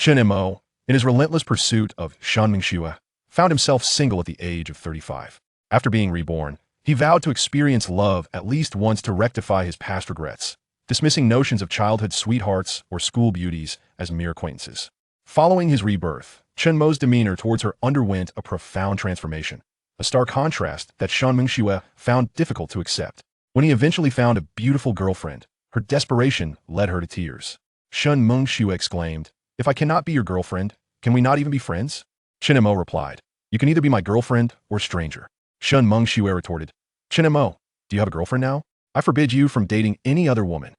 Chen Mo, in his relentless pursuit of Shen Mengxue, found himself single at the age of 35. After being reborn, he vowed to experience love at least once to rectify his past regrets, dismissing notions of childhood sweethearts or school beauties as mere acquaintances. Following his rebirth, Chen Mo's demeanor towards her underwent a profound transformation, a stark contrast that Shen Mengxue found difficult to accept. When he eventually found a beautiful girlfriend, her desperation led her to tears. Shen Mengxue exclaimed, "If I cannot be your girlfriend, can we not even be friends?" Chen Mo replied, "You can either be my girlfriend or stranger." Shen Mengxue retorted, "Chen Mo, do you have a girlfriend now? I forbid you from dating any other woman."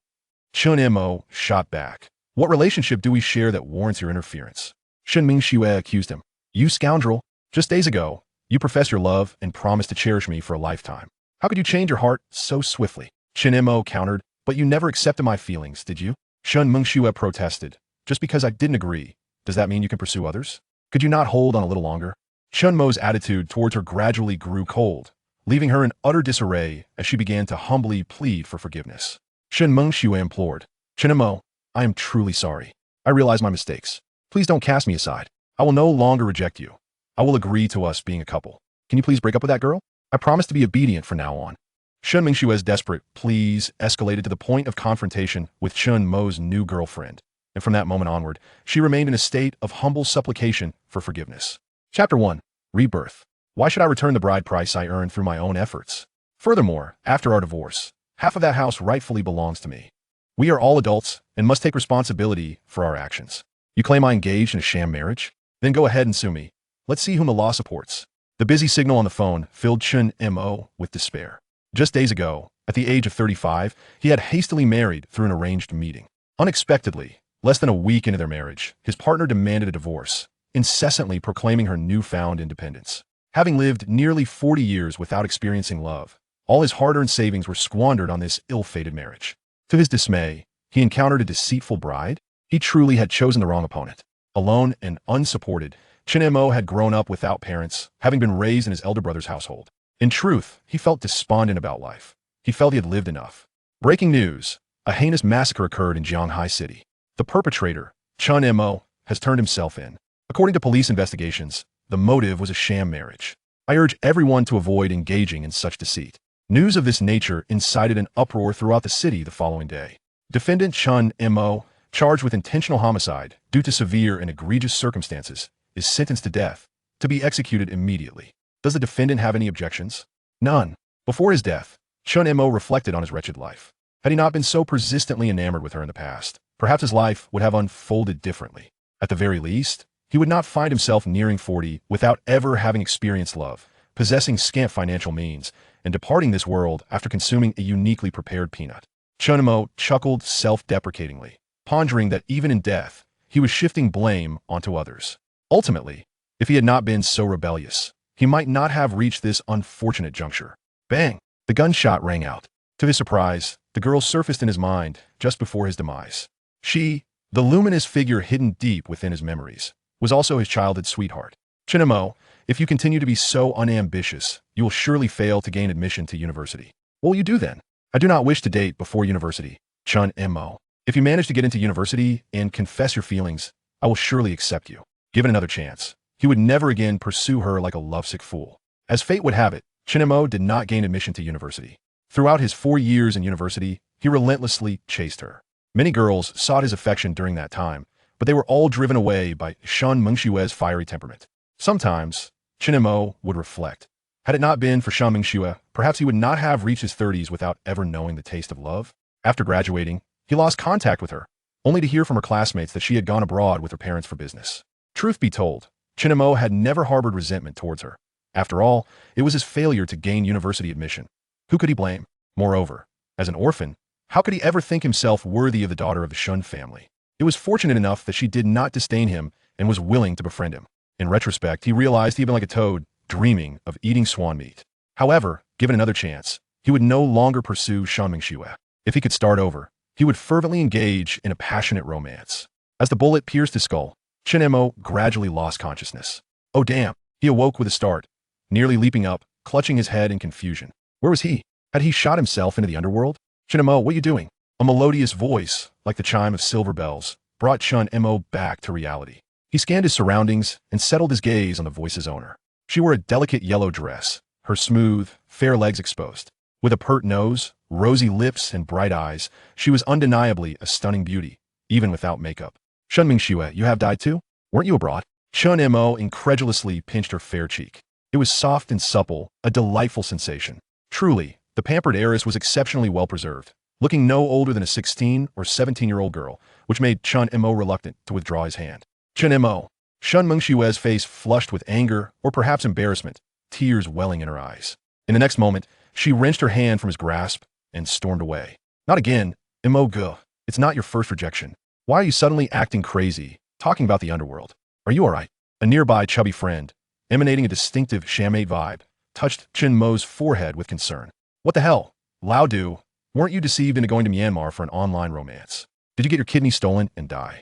Chen Mo shot back, "What relationship do we share that warrants your interference?" Shen Mengxue accused him, "You scoundrel, just days ago, you professed your love and promised to cherish me for a lifetime. How could you change your heart so swiftly?" Chen Mo countered, "But you never accepted my feelings, did you?" Shen Mengxue protested, "Just because I didn't agree, does that mean you can pursue others? Could you not hold on a little longer?" Chen Mo's attitude towards her gradually grew cold, leaving her in utter disarray as she began to humbly plead for forgiveness. Shen Mengxue implored, "Chen Mo, I am truly sorry. I realize my mistakes. Please don't cast me aside. I will no longer reject you. I will agree to us being a couple. Can you please break up with that girl? I promise to be obedient from now on." Shen Mengxue's desperate pleas escalated to the point of confrontation with Chen Mo's new girlfriend, and from that moment onward, she remained in a state of humble supplication for forgiveness. Chapter 1. Rebirth. Why should I return the bride price I earned through my own efforts? Furthermore, after our divorce, half of that house rightfully belongs to me. We are all adults and must take responsibility for our actions. You claim I engaged in a sham marriage? Then go ahead and sue me. Let's see whom the law supports. The busy signal on the phone filled Chen Mo with despair. Just days ago, at the age of 35, he had hastily married through an arranged meeting. Unexpectedly, less than a week into their marriage, his partner demanded a divorce, incessantly proclaiming her newfound independence. Having lived nearly 40 years without experiencing love, all his hard-earned savings were squandered on this ill-fated marriage. To his dismay, he encountered a deceitful bride. He truly had chosen the wrong opponent. Alone and unsupported, Chen Mo had grown up without parents, having been raised in his elder brother's household. In truth, he felt despondent about life. He felt he had lived enough. Breaking news: a heinous massacre occurred in Jianghai City. The perpetrator, Chen Mo, has turned himself in. According to police investigations, the motive was a sham marriage. I urge everyone to avoid engaging in such deceit. News of this nature incited an uproar throughout the city the following day. Defendant Chen Mo, charged with intentional homicide due to severe and egregious circumstances, is sentenced to death, to be executed immediately. Does the defendant have any objections? None. Before his death, Chen Mo reflected on his wretched life. Had he not been so persistently enamored with her in the past, perhaps his life would have unfolded differently. At the very least, he would not find himself nearing 40 without ever having experienced love, possessing scant financial means, and departing this world after consuming a uniquely prepared peanut. Chen Mo chuckled self-deprecatingly, pondering that even in death, he was shifting blame onto others. Ultimately, if he had not been so rebellious, he might not have reached this unfortunate juncture. Bang! The gunshot rang out. To his surprise, the girl surfaced in his mind just before his demise. She, the luminous figure hidden deep within his memories, was also his childhood sweetheart. Chen Mo, if you continue to be so unambitious, you will surely fail to gain admission to university. What will you do then? I do not wish to date before university. Chen Mo, if you manage to get into university and confess your feelings, I will surely accept you. Given another chance, he would never again pursue her like a lovesick fool. As fate would have it, Chen Mo did not gain admission to university. Throughout his 4 years in university, he relentlessly chased her. Many girls sought his affection during that time, but they were all driven away by Shen Mengxue's fiery temperament. Sometimes, Chen Mo would reflect. Had it not been for Shen Mengxue, perhaps he would not have reached his 30s without ever knowing the taste of love. After graduating, he lost contact with her, only to hear from her classmates that she had gone abroad with her parents for business. Truth be told, Chen Mo had never harbored resentment towards her. After all, it was his failure to gain university admission. Who could he blame? Moreover, as an orphan, how could he ever think himself worthy of the daughter of the Shen family? It was fortunate enough that she did not disdain him and was willing to befriend him. In retrospect, he realized he had been like a toad, dreaming of eating swan meat. However, given another chance, he would no longer pursue Shen Mengxue. If he could start over, he would fervently engage in a passionate romance. As the bullet pierced his skull, Chen Mo gradually lost consciousness. Oh damn, he awoke with a start, nearly leaping up, clutching his head in confusion. Where was he? Had he shot himself into the underworld? Chen Mo, what are you doing? A melodious voice, like the chime of silver bells, brought Chen Mo back to reality. He scanned his surroundings and settled his gaze on the voice's owner. She wore a delicate yellow dress, her smooth, fair legs exposed. With a pert nose, rosy lips, and bright eyes, she was undeniably a stunning beauty, even without makeup. Shen Mengxue, you have died too? Weren't you abroad? Chen Mo incredulously pinched her fair cheek. It was soft and supple, a delightful sensation. Truly, the pampered heiress was exceptionally well preserved, looking no older than a 16 or 17-year-old girl, which made Chen Mo reluctant to withdraw his hand. Chen Mo. Shen Mengxue's face flushed with anger or perhaps embarrassment, tears welling in her eyes. In the next moment, she wrenched her hand from his grasp and stormed away. Not again, Mo Ge. It's not your first rejection. Why are you suddenly acting crazy, talking about the underworld? Are you alright? A nearby chubby friend, emanating a distinctive shamate vibe, touched Chen Mo's forehead with concern. What the hell? Lao Du, weren't you deceived into going to Myanmar for an online romance? Did you get your kidney stolen and die?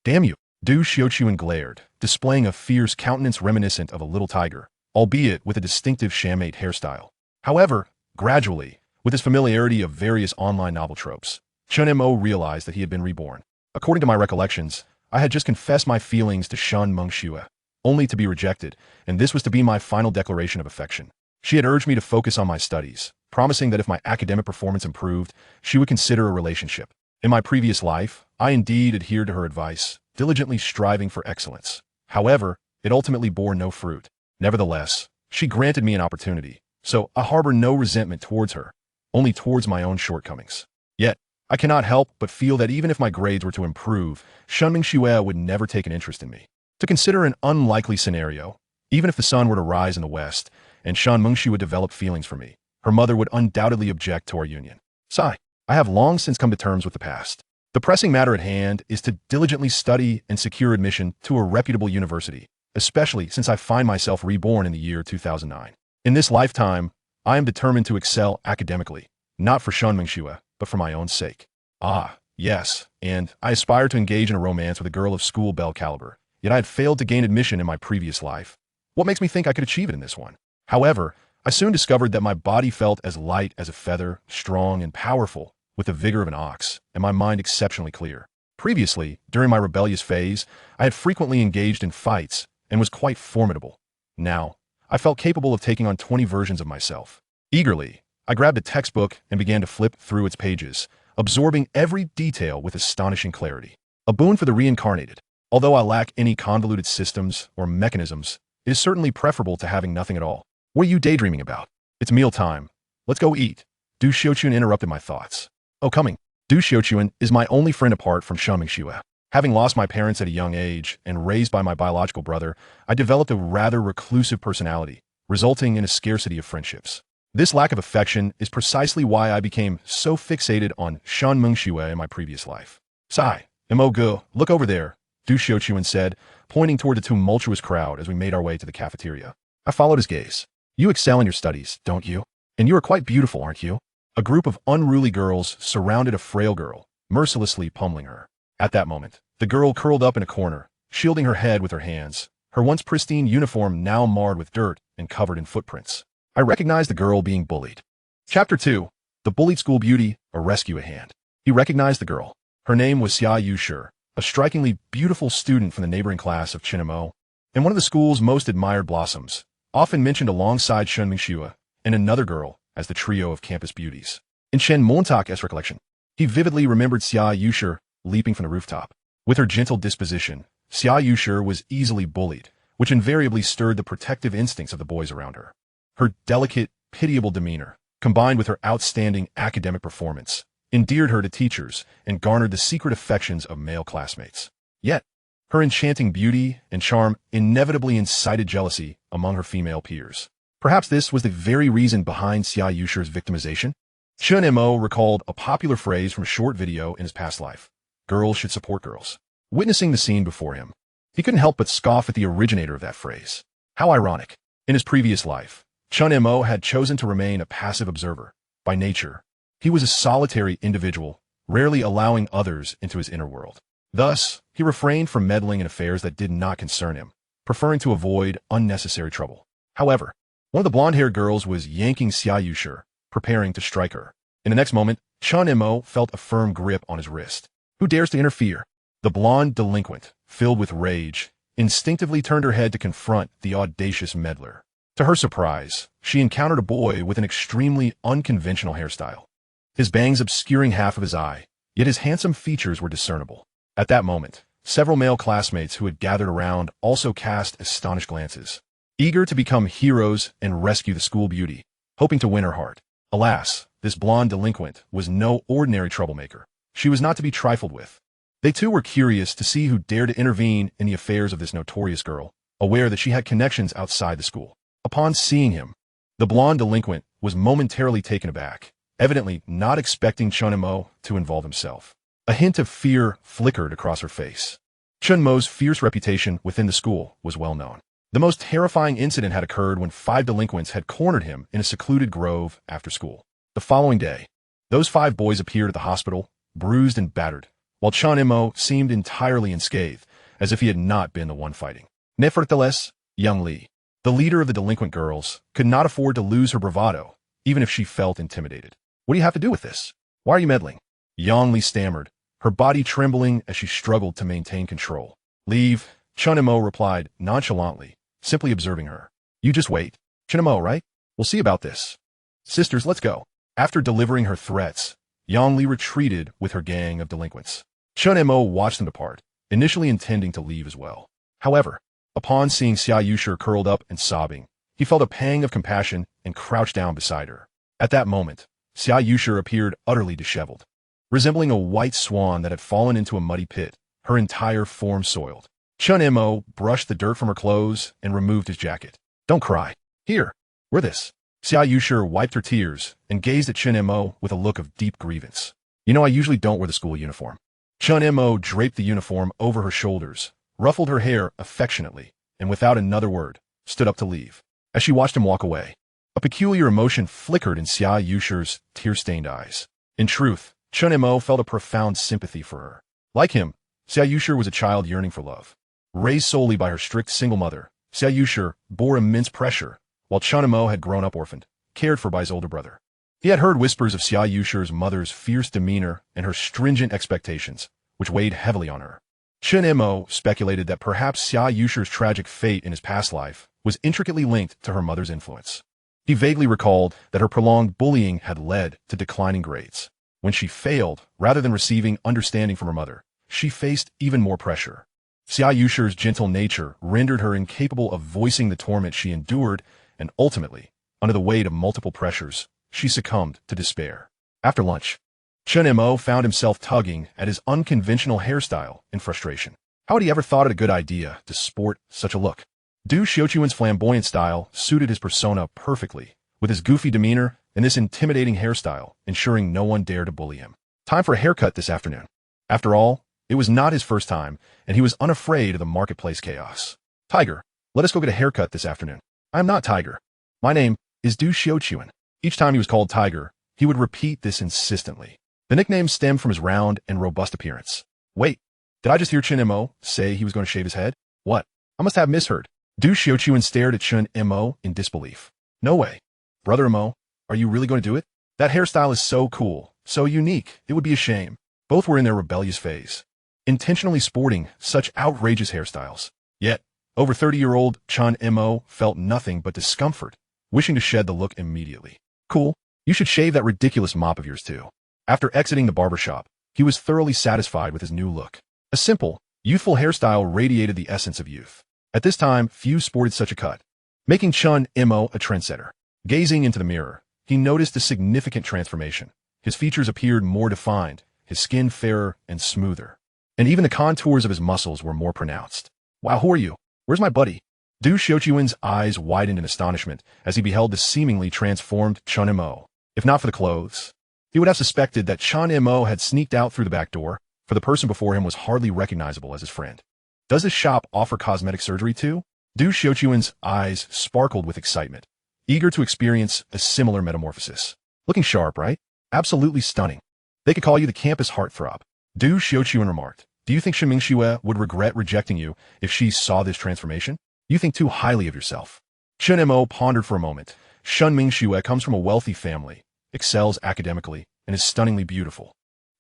Damn you. Du Xiaochuan glared, displaying a fierce countenance reminiscent of a little tiger, albeit with a distinctive shamate hairstyle. However, gradually, with his familiarity of various online novel tropes, Chen Mo realized that he had been reborn. According to my recollections, I had just confessed my feelings to Shen Mengxue, only to be rejected, and this was to be my final declaration of affection. She had urged me to focus on my studies, promising that if my academic performance improved, she would consider a relationship. In my previous life, I indeed adhered to her advice, diligently striving for excellence. However, it ultimately bore no fruit. Nevertheless, she granted me an opportunity, so I harbor no resentment towards her, only towards my own shortcomings. Yet, I cannot help but feel that even if my grades were to improve, Shen Mengxue would never take an interest in me. To consider an unlikely scenario, even if the sun were to rise in the west, and Shen Mengxue would develop feelings for me, her mother would undoubtedly object to our union. Sigh, I have long since come to terms with the past. The pressing matter at hand is to diligently study and secure admission to a reputable university, especially since I find myself reborn in the year 2009. In this lifetime, I am determined to excel academically, not for Shen Mengxue, but for my own sake. Ah, yes, and I aspire to engage in a romance with a girl of school belle caliber, yet I had failed to gain admission in my previous life. What makes me think I could achieve it in this one? However, I soon discovered that my body felt as light as a feather, strong and powerful, with the vigor of an ox, and my mind exceptionally clear. Previously, during my rebellious phase, I had frequently engaged in fights and was quite formidable. Now, I felt capable of taking on 20 versions of myself. Eagerly, I grabbed a textbook and began to flip through its pages, absorbing every detail with astonishing clarity. A boon for the reincarnated. Although I lack any convoluted systems or mechanisms, it is certainly preferable to having nothing at all. What are you daydreaming about? It's mealtime. Let's go eat. Du Xiaochuan interrupted my thoughts. Oh, coming. Du Xiaochuan is my only friend apart from Shen Mengxue. Having lost my parents at a young age and raised by my biological brother, I developed a rather reclusive personality, resulting in a scarcity of friendships. This lack of affection is precisely why I became so fixated on Shen Mengxue in my previous life. Sigh, Mo Ge, look over there, Du Xiaochuan said, pointing toward the tumultuous crowd as we made our way to the cafeteria. I followed his gaze. You excel in your studies, don't you? And you are quite beautiful, aren't you? A group of unruly girls surrounded a frail girl, mercilessly pummeling her. At that moment, the girl curled up in a corner, shielding her head with her hands, her once pristine uniform now marred with dirt and covered in footprints. I recognized the girl being bullied. Chapter 2. The Bullied School Beauty, a Rescue at Hand. He recognized the girl. Her name was Xia Yushi, a strikingly beautiful student from the neighboring class of Chen Mo, and one of the school's most admired blossoms, often mentioned alongside Shen Mengxue and another girl as the trio of campus beauties. In Chen Mo's recollection, he vividly remembered Xia Yushi leaping from the rooftop. With her gentle disposition, Xia Yushi was easily bullied, which invariably stirred the protective instincts of the boys around her. Her delicate, pitiable demeanor, combined with her outstanding academic performance, endeared her to teachers and garnered the secret affections of male classmates. Yet, her enchanting beauty and charm inevitably incited jealousy among her female peers. Perhaps this was the very reason behind Xia Yushi's victimization. Chen Mo recalled a popular phrase from a short video in his past life. Girls should support girls. Witnessing the scene before him, he couldn't help but scoff at the originator of that phrase. How ironic. In his previous life, Chen Mo had chosen to remain a passive observer. By nature, he was a solitary individual, rarely allowing others into his inner world. Thus, he refrained from meddling in affairs that did not concern him, preferring to avoid unnecessary trouble. However, one of the blonde-haired girls was yanking Xia Yushi, preparing to strike her. In the next moment, Chen Mo felt a firm grip on his wrist. Who dares to interfere? The blonde delinquent, filled with rage, instinctively turned her head to confront the audacious meddler. To her surprise, she encountered a boy with an extremely unconventional hairstyle. His bangs obscuring half of his eye, yet his handsome features were discernible. At that moment, several male classmates who had gathered around also cast astonished glances, eager to become heroes and rescue the school beauty, hoping to win her heart. Alas, this blonde delinquent was no ordinary troublemaker. She was not to be trifled with. They too were curious to see who dared to intervene in the affairs of this notorious girl, aware that she had connections outside the school. Upon seeing him, the blonde delinquent was momentarily taken aback, evidently not expecting Chen Mo to involve himself. A hint of fear flickered across her face. Chen Mo's fierce reputation within the school was well known. The most terrifying incident had occurred when 5 delinquents had cornered him in a secluded grove after school. The following day, those 5 boys appeared at the hospital, bruised and battered, while Chen Mo seemed entirely unscathed, as if he had not been the one fighting. Nevertheless, young Li, the leader of the delinquent girls, could not afford to lose her bravado, even if she felt intimidated. What do you have to do with this? Why are you meddling? Yang Li stammered, her body trembling as she struggled to maintain control. Leave, Chen Mo replied nonchalantly, simply observing her. You just wait. Chen Mo, right? We'll see about this. Sisters, let's go. After delivering her threats, Yang Li retreated with her gang of delinquents. Chen Mo watched them depart, initially intending to leave as well. However, upon seeing Xia Yushi curled up and sobbing, he felt a pang of compassion and crouched down beside her. At that moment, Xia Yushi appeared utterly disheveled, resembling a white swan that had fallen into a muddy pit, her entire form soiled. Chen Mo brushed the dirt from her clothes and removed his jacket. Don't cry. Here, wear this. Xia Yushi wiped her tears and gazed at Chen Mo with a look of deep grievance. You know, I usually don't wear the school uniform. Chen Mo draped the uniform over her shoulders, ruffled her hair affectionately, and without another word, stood up to leave. As she watched him walk away, a peculiar emotion flickered in Xia Yushi's tear-stained eyes. In truth, Chen Mo felt a profound sympathy for her. Like him, Xia Yushi was a child yearning for love. Raised solely by her strict single mother, Xia Yushi bore immense pressure, while Chen Mo had grown up orphaned, cared for by his older brother. He had heard whispers of Xia Yushi's mother's fierce demeanor and her stringent expectations, which weighed heavily on her. Chen Mo speculated that perhaps Xia Yushi's tragic fate in his past life was intricately linked to her mother's influence. He vaguely recalled that her prolonged bullying had led to declining grades. When she failed, rather than receiving understanding from her mother, she faced even more pressure. Xia Yushi's gentle nature rendered her incapable of voicing the torment she endured, and ultimately, under the weight of multiple pressures, she succumbed to despair. After lunch, Chen Mo found himself tugging at his unconventional hairstyle in frustration. How had he ever thought it a good idea to sport such a look? Du Xiuquan's flamboyant style suited his persona perfectly, with his goofy demeanor and this intimidating hairstyle, ensuring no one dared to bully him. Time for a haircut this afternoon. After all, it was not his first time, and he was unafraid of the marketplace chaos. Tiger, let us go get a haircut this afternoon. I am not Tiger. My name is Du Xiuquan. Each time he was called Tiger, he would repeat this insistently. The nickname stemmed from his round and robust appearance. Wait, did I just hear Chen Mo say he was going to shave his head? What? I must have misheard. Du Xiuquan stared at Chen Mo in disbelief. No way. Brother Mo, are you really going to do it? That hairstyle is so cool, so unique, it would be a shame. Both were in their rebellious phase, intentionally sporting such outrageous hairstyles. Yet, over 30-year-old Chen Mo felt nothing but discomfort, wishing to shed the look immediately. Cool, you should shave that ridiculous mop of yours too. After exiting the barbershop, he was thoroughly satisfied with his new look. A simple, youthful hairstyle radiated the essence of youth. At this time, few sported such a cut, making Chen Mo a trendsetter. Gazing into the mirror, he noticed a significant transformation. His features appeared more defined, his skin fairer and smoother, and even the contours of his muscles were more pronounced. Wow, who are you? Where's my buddy? Du Xiuquan's eyes widened in astonishment as he beheld the seemingly transformed Chen Mo. If not for the clothes, he would have suspected that Chen Mo had sneaked out through the back door, for the person before him was hardly recognizable as his friend. Does this shop offer cosmetic surgery too? Du Xiuquan's eyes sparkled with excitement, eager to experience a similar metamorphosis. Looking sharp, right? Absolutely stunning. They could call you the campus heartthrob. Du Xiuquan remarked. Do you think Shen Mengxue would regret rejecting you if she saw this transformation? You think too highly of yourself. Chen Mo pondered for a moment. Shen Mengxue comes from a wealthy family, excels academically, and is stunningly beautiful.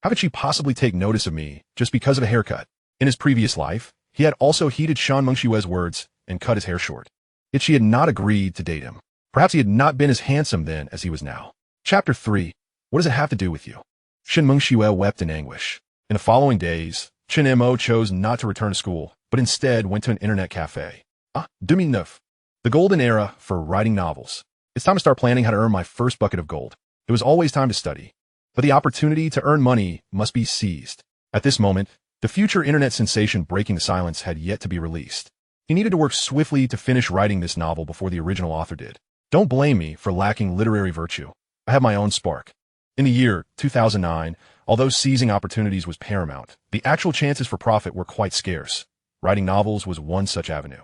How could she possibly take notice of me just because of a haircut? In his previous life, he had also heeded Shen Mengxue's words and cut his hair short. Yet she had not agreed to date him. Perhaps he had not been as handsome then as he was now. Chapter 3. What does it have to do with you? Shen Mengxue wept in anguish. In the following days, Chen Mo chose not to return to school, but instead went to an internet cafe. 2009. The golden era for writing novels. It's time to start planning how to earn my first bucket of gold. It was always time to study. But the opportunity to earn money must be seized. At this moment, the future internet sensation Breaking the Silence had yet to be released. He needed to work swiftly to finish writing this novel before the original author did. Don't blame me for lacking literary virtue. I have my own spark. In the year 2009, although seizing opportunities was paramount, the actual chances for profit were quite scarce. Writing novels was one such avenue.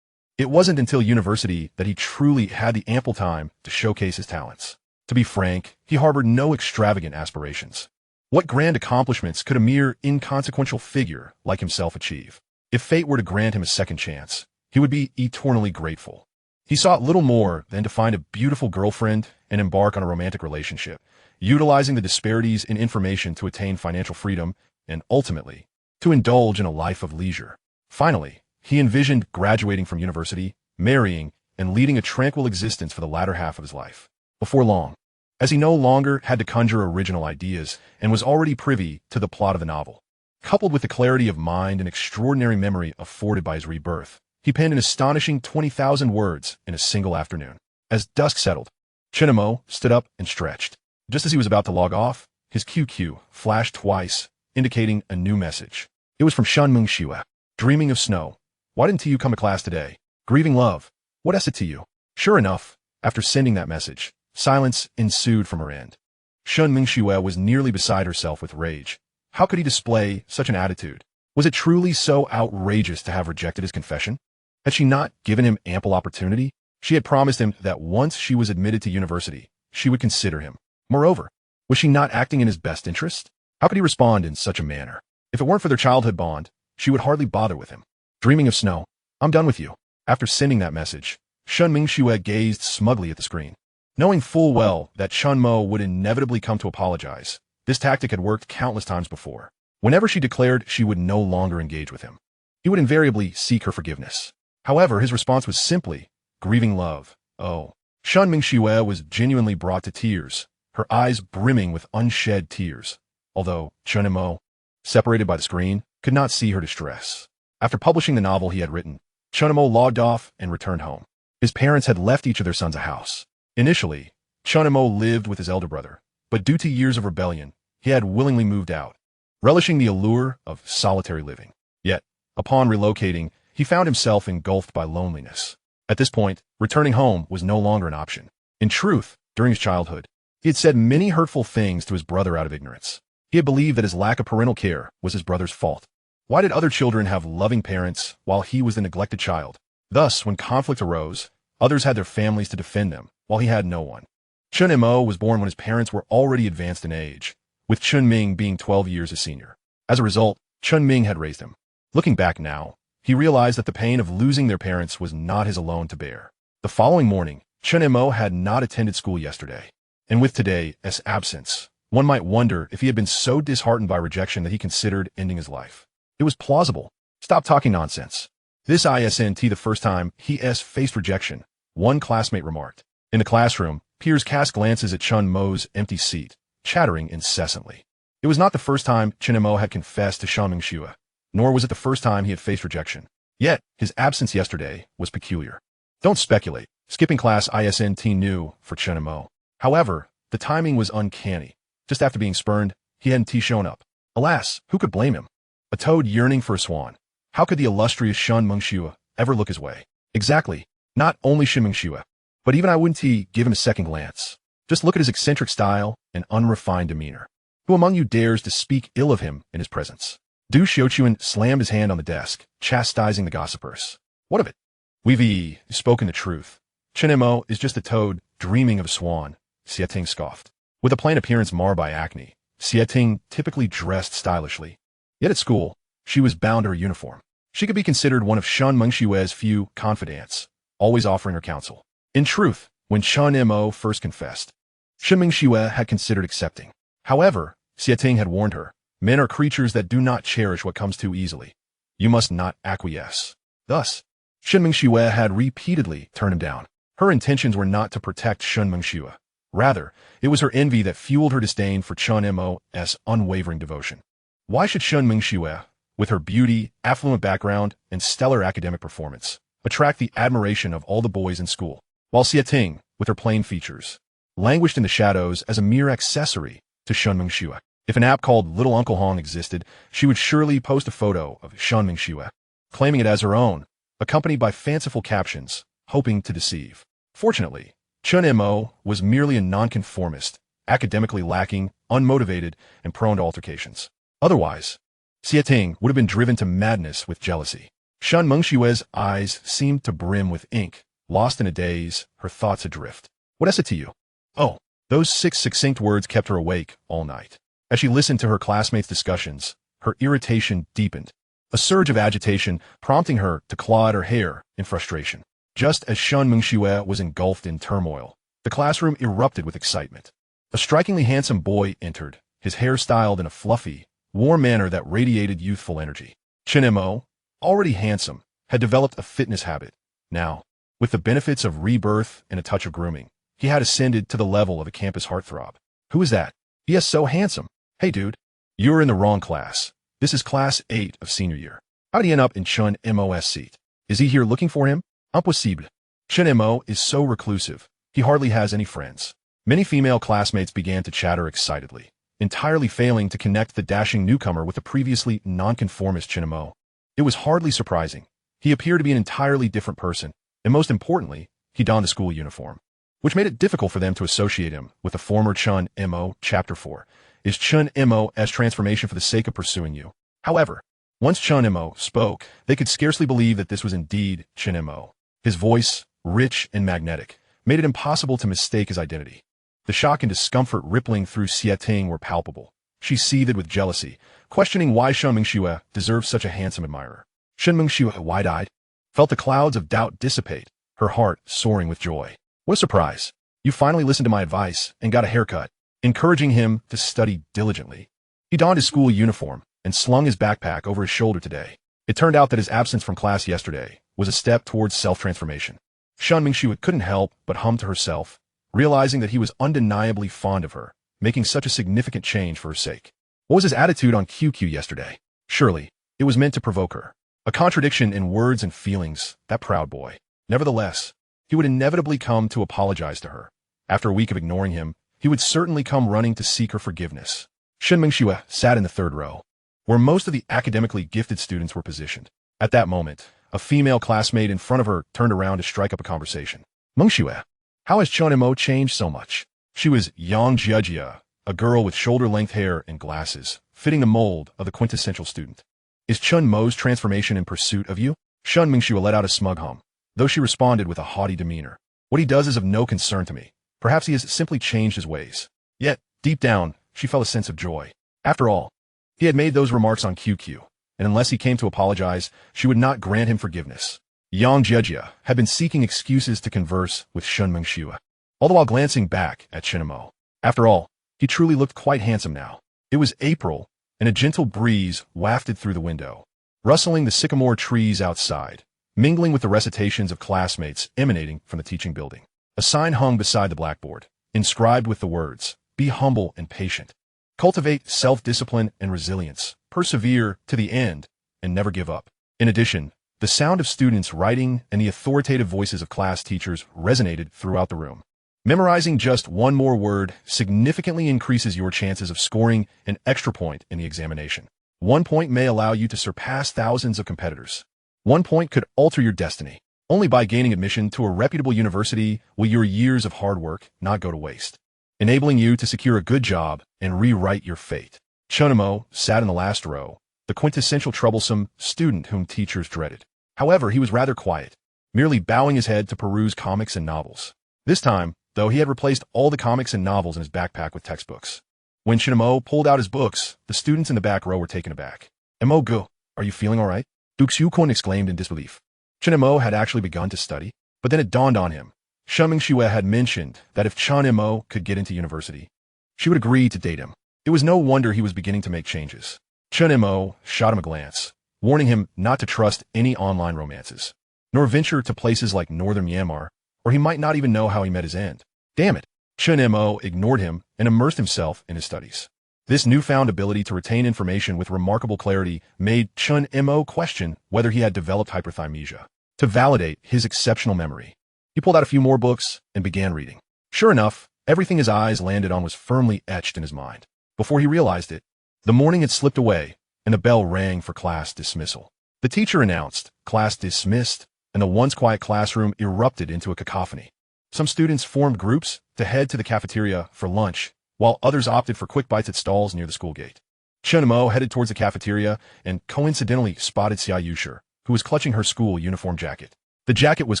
It wasn't until university that he truly had the ample time to showcase his talents. To be frank, he harbored no extravagant aspirations. What grand accomplishments could a mere inconsequential figure like himself achieve? If fate were to grant him a second chance, he would be eternally grateful. He sought little more than to find a beautiful girlfriend and embark on a romantic relationship, utilizing the disparities in information to attain financial freedom and, ultimately, to indulge in a life of leisure. Finally, he envisioned graduating from university, marrying, and leading a tranquil existence for the latter half of his life. Before long, as he no longer had to conjure original ideas and was already privy to the plot of the novel, coupled with the clarity of mind and extraordinary memory afforded by his rebirth, he penned an astonishing 20,000 words in a single afternoon. As dusk settled, Chen Mo stood up and stretched. Just as he was about to log off, his QQ flashed twice, indicating a new message. It was from Shen Mengxue. Dreaming of snow. Why didn't you come to class today? Grieving love. What is it to you? Sure enough, after sending that message, silence ensued from her end. Shen Mengxue was nearly beside herself with rage. How could he display such an attitude? Was it truly so outrageous to have rejected his confession? Had she not given him ample opportunity? She had promised him that once she was admitted to university, she would consider him. Moreover, was she not acting in his best interest? How could he respond in such a manner? If it weren't for their childhood bond, she would hardly bother with him. Dreaming of snow. I'm done with you. After sending that message, Shen Mengxue gazed smugly at the screen. Knowing full well that Chen Mo would inevitably come to apologize, this tactic had worked countless times before. Whenever she declared she would no longer engage with him, he would invariably seek her forgiveness. However, his response was simply, grieving love. Oh. Shen Mengxue was genuinely brought to tears, her eyes brimming with unshed tears, although Chen Mo, separated by the screen, could not see her distress. After publishing the novel he had written, Chen Mo logged off and returned home. His parents had left each of their sons a house. Initially, Chen Mo lived with his elder brother, but due to years of rebellion, he had willingly moved out, relishing the allure of solitary living. Yet, upon relocating, he found himself engulfed by loneliness. At this point, returning home was no longer an option. In truth, during his childhood, he had said many hurtful things to his brother out of ignorance. He had believed that his lack of parental care was his brother's fault. Why did other children have loving parents while he was the neglected child? Thus, when conflict arose, others had their families to defend them, while he had no one. Chen Mo was born when his parents were already advanced in age, with Chen Ming being 12 years his senior. As a result, Chen Ming had raised him. Looking back now, he realized that the pain of losing their parents was not his alone to bear. The following morning, Chen Mo had not attended school yesterday, and with today's absence, one might wonder if he had been so disheartened by rejection that he considered ending his life. It was plausible. Stop talking nonsense. This isn't the first time he faced rejection, one classmate remarked. In the classroom, peers cast glances at Chen Mo's empty seat, chattering incessantly. It was not the first time Chen Mo had confessed to Shen Mengxue, nor was it the first time he had faced rejection. Yet, his absence yesterday was peculiar. Don't speculate. Skipping class isn't new for Chen Mo. However, the timing was uncanny. Just after being spurned, he hadn't shown up. Alas, who could blame him? A toad yearning for a swan. How could the illustrious Shen Mengxue ever look his way? Exactly. Not only Shen Mengxue, but even I wouldn't give him a second glance. Just look at his eccentric style and unrefined demeanor. Who among you dares to speak ill of him in his presence? Du Xiaochuan slammed his hand on the desk, chastising the gossipers. What of it? We've spoken the truth. Chen Mo is just a toad dreaming of a swan, Xie Ting scoffed. With a plain appearance marred by acne, Xie Ting typically dressed stylishly. Yet at school, she was bound to her uniform. She could be considered one of Shen Mengxue's few confidants, always offering her counsel. In truth, when Chen Mo first confessed, Shen Mengxue had considered accepting. However, Xie Ting had warned her, men are creatures that do not cherish what comes too easily. You must not acquiesce. Thus, Shen Mengxue had repeatedly turned him down. Her intentions were not to protect Shen Mengxue. Rather, it was her envy that fueled her disdain for Chen Mo's unwavering devotion. Why should Shen Mengxue, with her beauty, affluent background, and stellar academic performance, attract the admiration of all the boys in school, while Xie, with her plain features, languished in the shadows as a mere accessory to Shen Mengxue? If an app called Little Uncle Hong existed, she would surely post a photo of Shen Mengxue, claiming it as her own, accompanied by fanciful captions, hoping to deceive. Fortunately, Chen Mo was merely a nonconformist, academically lacking, unmotivated, and prone to altercations. Otherwise, Xie would have been driven to madness with jealousy. Shen Mengxue's eyes seemed to brim with ink. Lost in a daze, her thoughts adrift. What is it to you? Oh, those 6 succinct words kept her awake all night. As she listened to her classmates' discussions, her irritation deepened, a surge of agitation prompting her to claw at her hair in frustration. Just as Shen Mengxue was engulfed in turmoil, the classroom erupted with excitement. A strikingly handsome boy entered, his hair styled in a fluffy, warm manner that radiated youthful energy. Chen Mo, already handsome, had developed a fitness habit. Now, with the benefits of rebirth and a touch of grooming, he had ascended to the level of a campus heartthrob. Who is that? He is so handsome. Hey dude, you're in the wrong class. This is class 8 of senior year. How did he end up in Chen Mo's seat? Is he here looking for him? Impossible. Chen Mo is so reclusive, he hardly has any friends. Many female classmates began to chatter excitedly, entirely failing to connect the dashing newcomer with the previously nonconformist Chen Mo. It was hardly surprising. He appeared to be an entirely different person, and most importantly, he donned a school uniform, which made it difficult for them to associate him with the former Chen Mo. Chapter 4. Is Chen Mo's transformation for the sake of pursuing you? However, once Chen Mo spoke, they could scarcely believe that this was indeed Chen Mo. His voice, rich and magnetic, made it impossible to mistake his identity. The shock and discomfort rippling through Xie were palpable. She seethed with jealousy, questioning why Shen Mengxue deserved such a handsome admirer. Shen Mengxue, wide-eyed, felt the clouds of doubt dissipate, her heart soaring with joy. What a surprise. You finally listened to my advice and got a haircut, encouraging him to study diligently. He donned his school uniform and slung his backpack over his shoulder today. It turned out that his absence from class yesterday was a step towards self-transformation. Shen Mengxue couldn't help but hum to herself, realizing that he was undeniably fond of her, making such a significant change for her sake. What was his attitude on QQ yesterday? Surely, it was meant to provoke her. A contradiction in words and feelings, that proud boy. Nevertheless, he would inevitably come to apologize to her. After a week of ignoring him, he would certainly come running to seek her forgiveness. Shen Mengxue sat in the third row, where most of the academically gifted students were positioned. At that moment, a female classmate in front of her turned around to strike up a conversation. Mengxue, how has Chen Mo changed so much? She was Yang Jiejia, a girl with shoulder-length hair and glasses, fitting the mold of the quintessential student. Is Chen Mo's transformation in pursuit of you? Shen Mengxue let out a smug hum, though she responded with a haughty demeanor. What he does is of no concern to me. Perhaps he has simply changed his ways. Yet, deep down, she felt a sense of joy. After all, he had made those remarks on QQ, and unless he came to apologize, she would not grant him forgiveness. Yang Jiejia had been seeking excuses to converse with Shen Mengxue, all the while glancing back at Chen Mo. After all, he truly looked quite handsome now. It was April, and a gentle breeze wafted through the window, rustling the sycamore trees outside, mingling with the recitations of classmates emanating from the teaching building. A sign hung beside the blackboard, inscribed with the words, "Be humble and patient. Cultivate self-discipline and resilience. Persevere to the end, and never give up." In addition, the sound of students writing and the authoritative voices of class teachers resonated throughout the room. Memorizing just one more word significantly increases your chances of scoring an extra point in the examination. 1 point may allow you to surpass thousands of competitors. 1 point could alter your destiny. Only by gaining admission to a reputable university will your years of hard work not go to waste, enabling you to secure a good job and rewrite your fate. Chen Mo sat in the last row, the quintessential troublesome student whom teachers dreaded. However, he was rather quiet, merely bowing his head to peruse comics and novels. This time, though, he had replaced all the comics and novels in his backpack with textbooks. When Chen Mo pulled out his books, the students in the back row were taken aback. "Mo go, are you feeling all right?" Duke Xiukun exclaimed in disbelief. Chen Mo had actually begun to study, but then it dawned on him. Shen Mengxue had mentioned that if Chen Mo could get into university, she would agree to date him. It was no wonder he was beginning to make changes. Chen Mo shot him a glance, warning him not to trust any online romances, nor venture to places like northern Myanmar, or he might not even know how he met his end. Damn it! Chen Mo ignored him and immersed himself in his studies. This newfound ability to retain information with remarkable clarity made Chen Mo question whether he had developed hyperthymesia. To validate his exceptional memory, he pulled out a few more books and began reading. Sure enough, everything his eyes landed on was firmly etched in his mind. Before he realized it, the morning had slipped away, and the bell rang for class dismissal. The teacher announced, "Class dismissed," and the once quiet classroom erupted into a cacophony. Some students formed groups to head to the cafeteria for lunch, while others opted for quick bites at stalls near the school gate. Chen Mo headed towards the cafeteria and coincidentally spotted Xia Yusher, who was clutching her school uniform jacket. The jacket was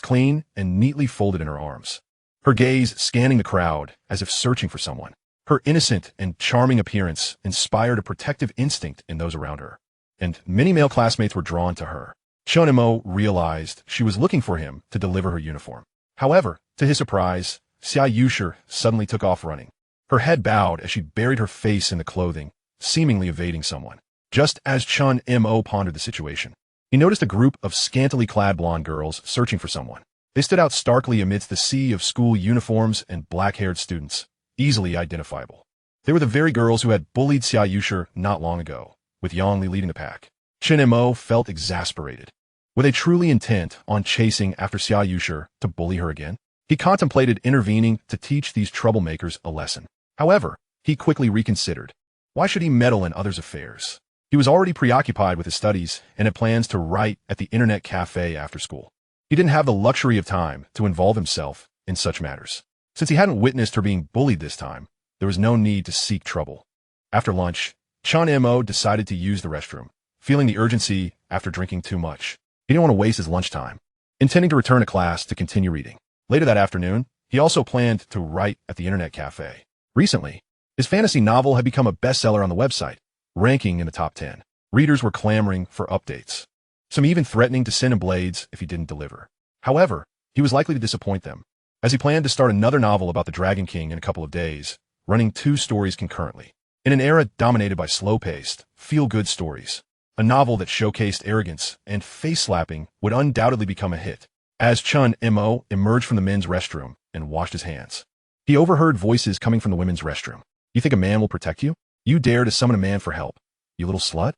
clean and neatly folded in her arms, her gaze scanning the crowd as if searching for someone. Her innocent and charming appearance inspired a protective instinct in those around her, and many male classmates were drawn to her. Chen Mo realized she was looking for him to deliver her uniform. However, to his surprise, Xia Yusher suddenly took off running. Her head bowed as she buried her face in the clothing, seemingly evading someone. Just as Chen Mo pondered the situation, he noticed a group of scantily clad blonde girls searching for someone. They stood out starkly amidst the sea of school uniforms and black-haired students, easily identifiable. They were the very girls who had bullied Xia Yusher not long ago, with Yang Li leading the pack. Chen Mo felt exasperated. Were they truly intent on chasing after Xia Yusher to bully her again? He contemplated intervening to teach these troublemakers a lesson. However, he quickly reconsidered. Why should he meddle in others' affairs? He was already preoccupied with his studies and had plans to write at the internet cafe after school. He didn't have the luxury of time to involve himself in such matters. Since he hadn't witnessed her being bullied this time, there was no need to seek trouble. After lunch, Chen Mo decided to use the restroom, feeling the urgency after drinking too much. He didn't want to waste his lunchtime, intending to return to class to continue reading. Later that afternoon, he also planned to write at the internet cafe. Recently, his fantasy novel had become a bestseller on the website, ranking in the top 10. Readers were clamoring for updates, some even threatening to send him blades if he didn't deliver. However, he was likely to disappoint them, as he planned to start another novel about the Dragon King in a couple of days, running 2 stories concurrently. In an era dominated by slow-paced, feel-good stories, a novel that showcased arrogance and face-slapping would undoubtedly become a hit. As Chen Mo emerged from the men's restroom and washed his hands, he overheard voices coming from the women's restroom. "You think a man will protect you? You dare to summon a man for help, you little slut?"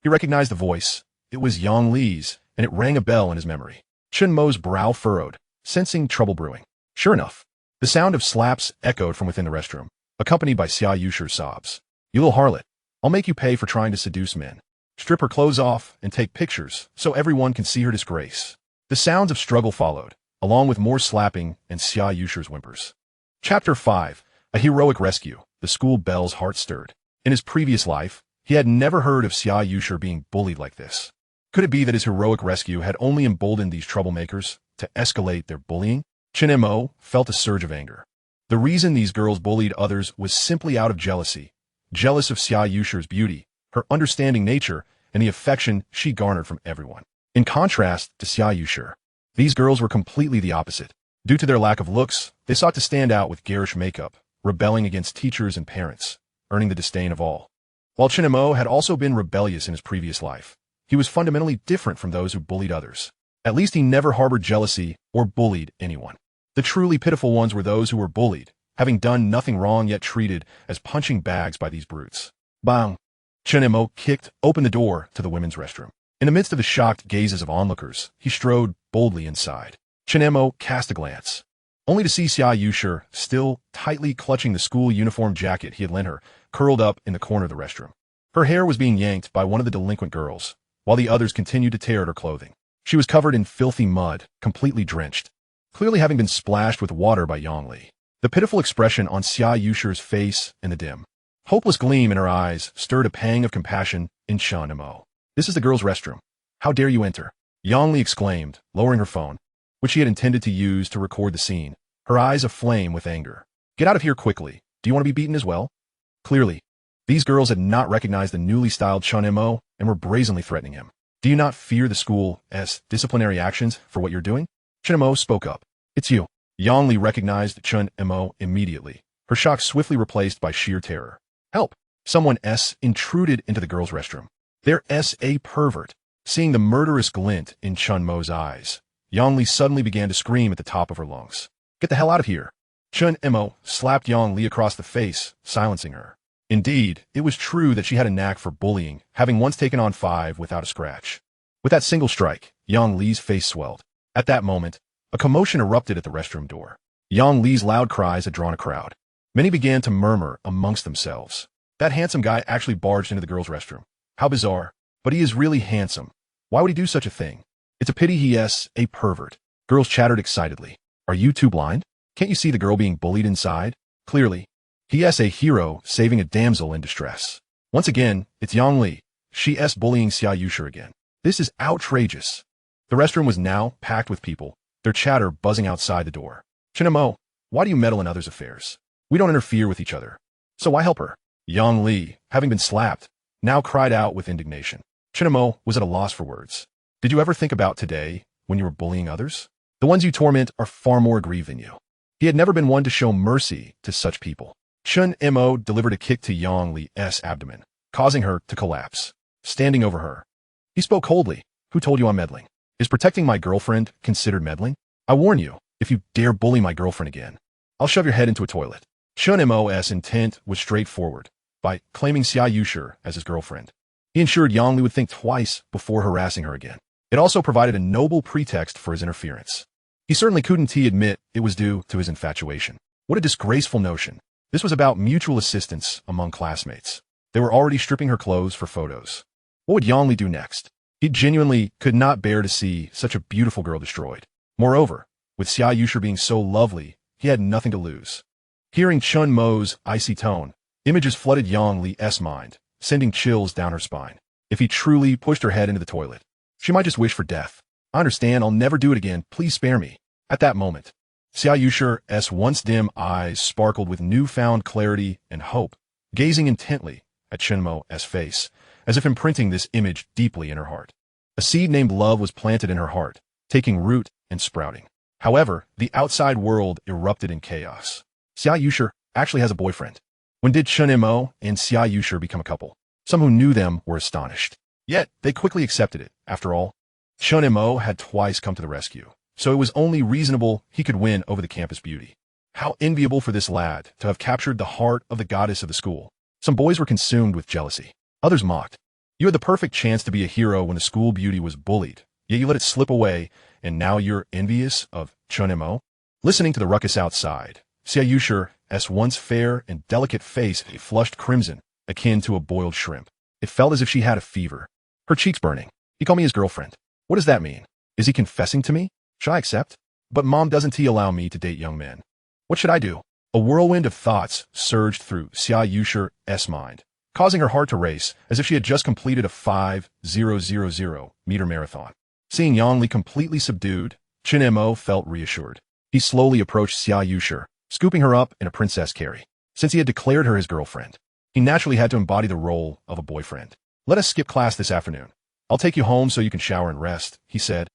He recognized the voice. It was Yang Li's, and it rang a bell in his memory. Chen Mo's brow furrowed, sensing trouble brewing. Sure enough, the sound of slaps echoed from within the restroom, accompanied by Xia Yusher's sobs. "You little harlot, I'll make you pay for trying to seduce men. Strip her clothes off and take pictures so everyone can see her disgrace." The sounds of struggle followed, along with more slapping and Xia Yusher's whimpers. Chapter 5. A Heroic Rescue. The school bell's heart stirred. In his previous life, he had never heard of Xia Yusher being bullied like this. Could it be that his heroic rescue had only emboldened these troublemakers to escalate their bullying? Chen Mo felt a surge of anger. The reason these girls bullied others was simply out of jealousy, jealous of Xia Yusher's beauty, her understanding nature, and the affection she garnered from everyone. In contrast to Xia Yusher, these girls were completely the opposite. Due to their lack of looks, they sought to stand out with garish makeup, rebelling against teachers and parents, earning the disdain of all. While Chen Mo had also been rebellious in his previous life, he was fundamentally different from those who bullied others. At least he never harbored jealousy or bullied anyone. The truly pitiful ones were those who were bullied, having done nothing wrong yet treated as punching bags by these brutes. Bang! Chen Mo kicked open the door to the women's restroom. In the midst of the shocked gazes of onlookers, he strode boldly inside. Chen Mo cast a glance, only to see Xia Yusher still tightly clutching the school uniform jacket he had lent her, curled up in the corner of the restroom. Her hair was being yanked by one of the delinquent girls, while the others continued to tear at her clothing. She was covered in filthy mud, completely drenched, clearly having been splashed with water by Yang Li. The pitiful expression on Xia Yusher's face and the dim, hopeless gleam in her eyes stirred a pang of compassion in Chen Mo. "This is the girls' restroom. How dare you enter?" Yang Li exclaimed, lowering her phone, which she had intended to use to record the scene, her eyes aflame with anger. "Get out of here quickly. Do you want to be beaten as well?" Clearly, these girls had not recognized the newly styled Chen Mo and were brazenly threatening him. "Do you not fear the school's disciplinary actions for what you're doing?" Chen Mo spoke up. "It's you." Yang Li recognized Chen Mo immediately, her shock swiftly replaced by sheer terror. "Help!" Someone intruded into the girls' restroom. "There's a pervert." Seeing the murderous glint in Chen Mo's eyes, Yang Li suddenly began to scream at the top of her lungs. Get the hell out of here! Chen Mo slapped Yang Li across the face, silencing her. Indeed, it was true that she had a knack for bullying, having once taken on 5 without a scratch. With that single strike, Yang Li's face swelled. At that moment, a commotion erupted at the restroom door. Yang Li's loud cries had drawn a crowd. Many began to murmur amongst themselves. That handsome guy actually barged into the girls' restroom. How bizarre. But he is really handsome. Why would he do such a thing? It's a pity he is a pervert. Girls chattered excitedly. Are you two blind? Can't you see the girl being bullied inside? Clearly. He is a hero saving a damsel in distress. Once again, it's Yang Li. She is bullying Xia Yusher again. This is outrageous. The restroom was now packed with people, their chatter buzzing outside the door. Chen Mo, why do you meddle in others' affairs? We don't interfere with each other. So why help her? Yang Li, having been slapped, now cried out with indignation. Chen Mo was at a loss for words. Did you ever think about today when you were bullying others? The ones you torment are far more aggrieved than you. He had never been one to show mercy to such people. Chen Mo delivered a kick to Yang Li's abdomen, causing her to collapse. Standing over her, he spoke coldly. Who told you I'm meddling? Is protecting my girlfriend considered meddling? I warn you, if you dare bully my girlfriend again, I'll shove your head into a toilet. Chen Mo's intent was straightforward. By claiming Xia Yusher as his girlfriend, he ensured Yang Li would think twice before harassing her again. It also provided a noble pretext for his interference. He certainly couldn't admit it was due to his infatuation. What a disgraceful notion. This was about mutual assistance among classmates. They were already stripping her clothes for photos. What would Yang Li do next? He genuinely could not bear to see such a beautiful girl destroyed. Moreover, with Xia Yusher being so lovely, he had nothing to lose. Hearing Chen Mo's icy tone, images flooded Yang Li's mind, sending chills down her spine. If he truly pushed her head into the toilet, she might just wish for death. I understand, I'll never do it again, please spare me. At that moment, Xia Yusher's once dim eyes sparkled with newfound clarity and hope, gazing intently at Chen Mo's face, as if imprinting this image deeply in her heart. A seed named love was planted in her heart, taking root and sprouting. However, the outside world erupted in chaos. Xia Yusher actually has a boyfriend. When did Chen Mo and Xia Yusher become a couple? Some who knew them were astonished. Yet, they quickly accepted it. After all, Chen Mo had twice come to the rescue, so it was only reasonable he could win over the campus beauty. How enviable for this lad to have captured the heart of the goddess of the school. Some boys were consumed with jealousy. Others mocked. You had the perfect chance to be a hero when the school beauty was bullied, yet you let it slip away, and now you're envious of Chen Mo? Listening to the ruckus outside, Xia Yusher's once fair and delicate face flushed crimson, akin to a boiled shrimp. It felt as if she had a fever. Her cheeks burning. He called me his girlfriend. What does that mean? Is he confessing to me? Should I accept? But Mom, doesn't he allow me to date young men? What should I do? A whirlwind of thoughts surged through Xia Yusher's mind, causing her heart to race as if she had just completed a 5,000-meter marathon. Seeing Yang Li completely subdued, Chen Mo felt reassured. He slowly approached Xia Yusher, scooping her up in a princess carry. Since he had declared her his girlfriend, he naturally had to embody the role of a boyfriend. Let us skip class this afternoon. I'll take you home so you can shower and rest, he said,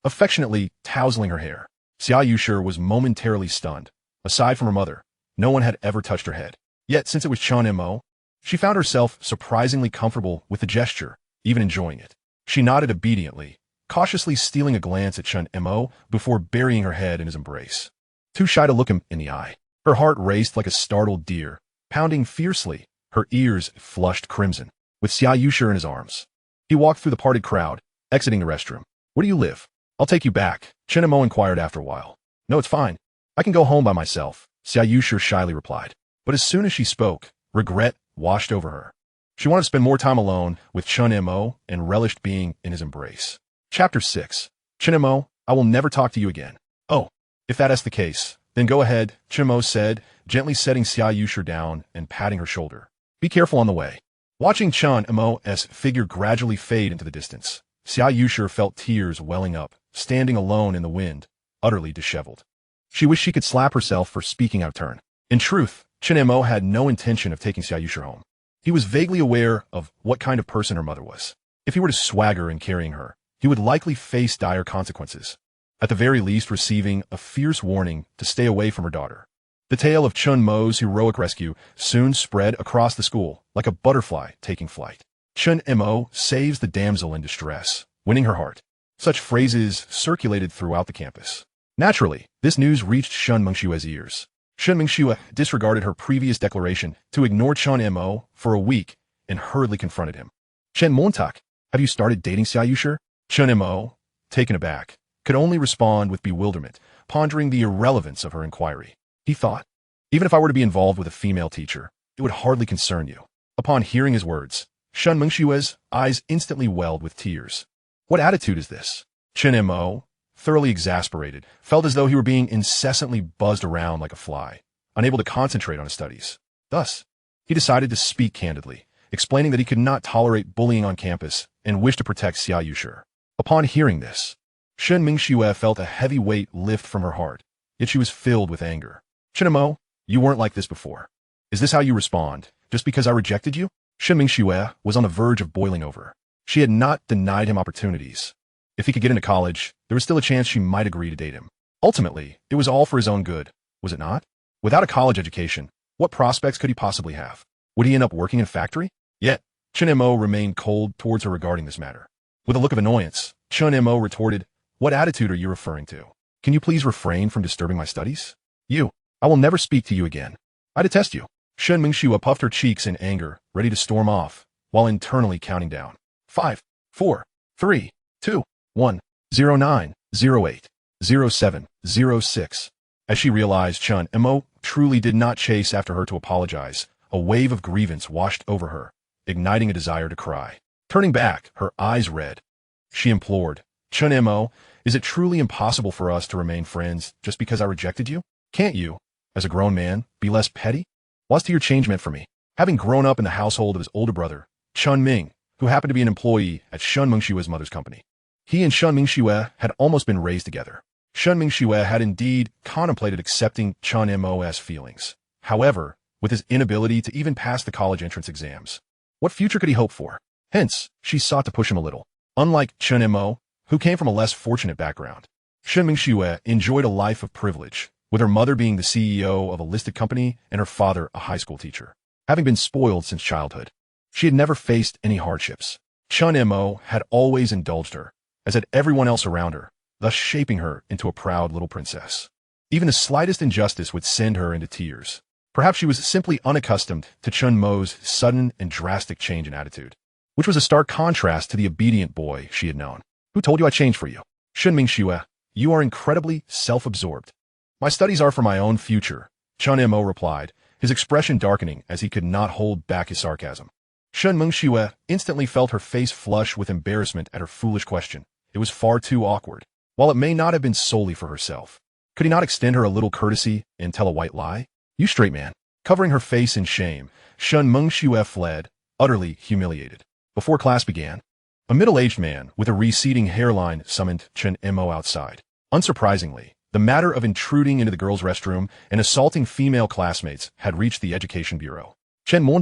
affectionately tousling her hair. Xia Yusher was momentarily stunned. Aside from her mother, no one had ever touched her head. Yet, since it was Chen Mo, she found herself surprisingly comfortable with the gesture, even enjoying it. She nodded obediently, cautiously stealing a glance at Chen Mo before burying her head in his embrace. Too shy to look him in the eye, her heart raced like a startled deer, pounding fiercely, her ears flushed crimson. With Xia Yusher in his arms, he walked through the parted crowd, exiting the restroom. Where do you live? I'll take you back, Chen Mo inquired after a while. No, it's fine. I can go home by myself, Xia Yusher shyly replied. But as soon as she spoke, regret washed over her. She wanted to spend more time alone with Chen Mo and relished being in his embrace. Chapter 6. Chen Mo, I will never talk to you again. Oh, if that is the case, then go ahead, Chen Mo said, gently setting Xia Yusher down and patting her shoulder. Be careful on the way. Watching Chen Mo's figure gradually fade into the distance, Xia Yusher felt tears welling up, standing alone in the wind, utterly disheveled. She wished she could slap herself for speaking out of turn. In truth, Chen Mo had no intention of taking Xia Yusher home. He was vaguely aware of what kind of person her mother was. If he were to swagger in carrying her, he would likely face dire consequences. At the very least, receiving a fierce warning to stay away from her daughter. The tale of Chen Mo's heroic rescue soon spread across the school, like a butterfly taking flight. Chen Mo saves the damsel in distress, winning her heart. Such phrases circulated throughout the campus. Naturally, this news reached Shen Mengxue's ears. Shen Mengxue disregarded her previous declaration to ignore Chen Mo for a week and hurriedly confronted him. Chen Mo, have you started dating Xia Yushi? Chen Mo, taken aback, could only respond with bewilderment, pondering the irrelevance of her inquiry. He thought, even if I were to be involved with a female teacher, it would hardly concern you. Upon hearing his words, Shen Mengxue's eyes instantly welled with tears. What attitude is this? Chen Mo, thoroughly exasperated, felt as though he were being incessantly buzzed around like a fly, unable to concentrate on his studies. Thus, he decided to speak candidly, explaining that he could not tolerate bullying on campus and wished to protect Xia Yushi. Upon hearing this, Shen Mengxue felt a heavy weight lift from her heart, yet she was filled with anger. Chen Mo, you weren't like this before. Is this how you respond, just because I rejected you? Shen Mengxue was on the verge of boiling over. She had not denied him opportunities. If he could get into college, there was still a chance she might agree to date him. Ultimately, it was all for his own good, was it not? Without a college education, what prospects could he possibly have? Would he end up working in a factory? Yet, Chen Mo remained cold towards her regarding this matter. With a look of annoyance, Chen Mo retorted, what attitude are you referring to? Can you please refrain from disturbing my studies? I will never speak to you again. I detest you. Shen Mengxue puffed her cheeks in anger, ready to storm off, while internally counting down. 5, 4, 3, 2, 1, 0, 9, 0, 8, 0, 7, 0, 6. As she realized Chen Mo truly did not chase after her to apologize, a wave of grievance washed over her, igniting a desire to cry. Turning back, her eyes red, she implored, Chen Mo, is it truly impossible for us to remain friends just because I rejected you? Can't you, as a grown man, be less petty? What's to your change meant for me? Having grown up in the household of his older brother, Chen Ming, who happened to be an employee at Shen Mengxue's mother's company. He and Shen Mengxue had almost been raised together. Shen Mengxue had indeed contemplated accepting Chen Mo's feelings. However, with his inability to even pass the college entrance exams, what future could he hope for? Hence, she sought to push him a little. Unlike Chen Mo, who came from a less fortunate background, Shen Mengxue enjoyed a life of privilege, with her mother being the CEO of a listed company and her father a high school teacher. Having been spoiled since childhood, she had never faced any hardships. Chen Mo had always indulged her, as had everyone else around her, thus shaping her into a proud little princess. Even the slightest injustice would send her into tears. Perhaps she was simply unaccustomed to Chen Mo's sudden and drastic change in attitude, which was a stark contrast to the obedient boy she had known. Who told you I changed for you? Shen Mengxue, you are incredibly self-absorbed. My studies are for my own future, Chen Mo replied, his expression darkening as he could not hold back his sarcasm. Shen Mengxue instantly felt her face flush with embarrassment at her foolish question. It was far too awkward. While it may not have been solely for herself, could he not extend her a little courtesy and tell a white lie? You straight man. Covering her face in shame, Shen Mengxue fled, utterly humiliated. Before class began, a middle-aged man with a receding hairline summoned Chen Mo outside. Unsurprisingly, the matter of intruding into the girls' restroom and assaulting female classmates had reached the Education Bureau. Chen Mo,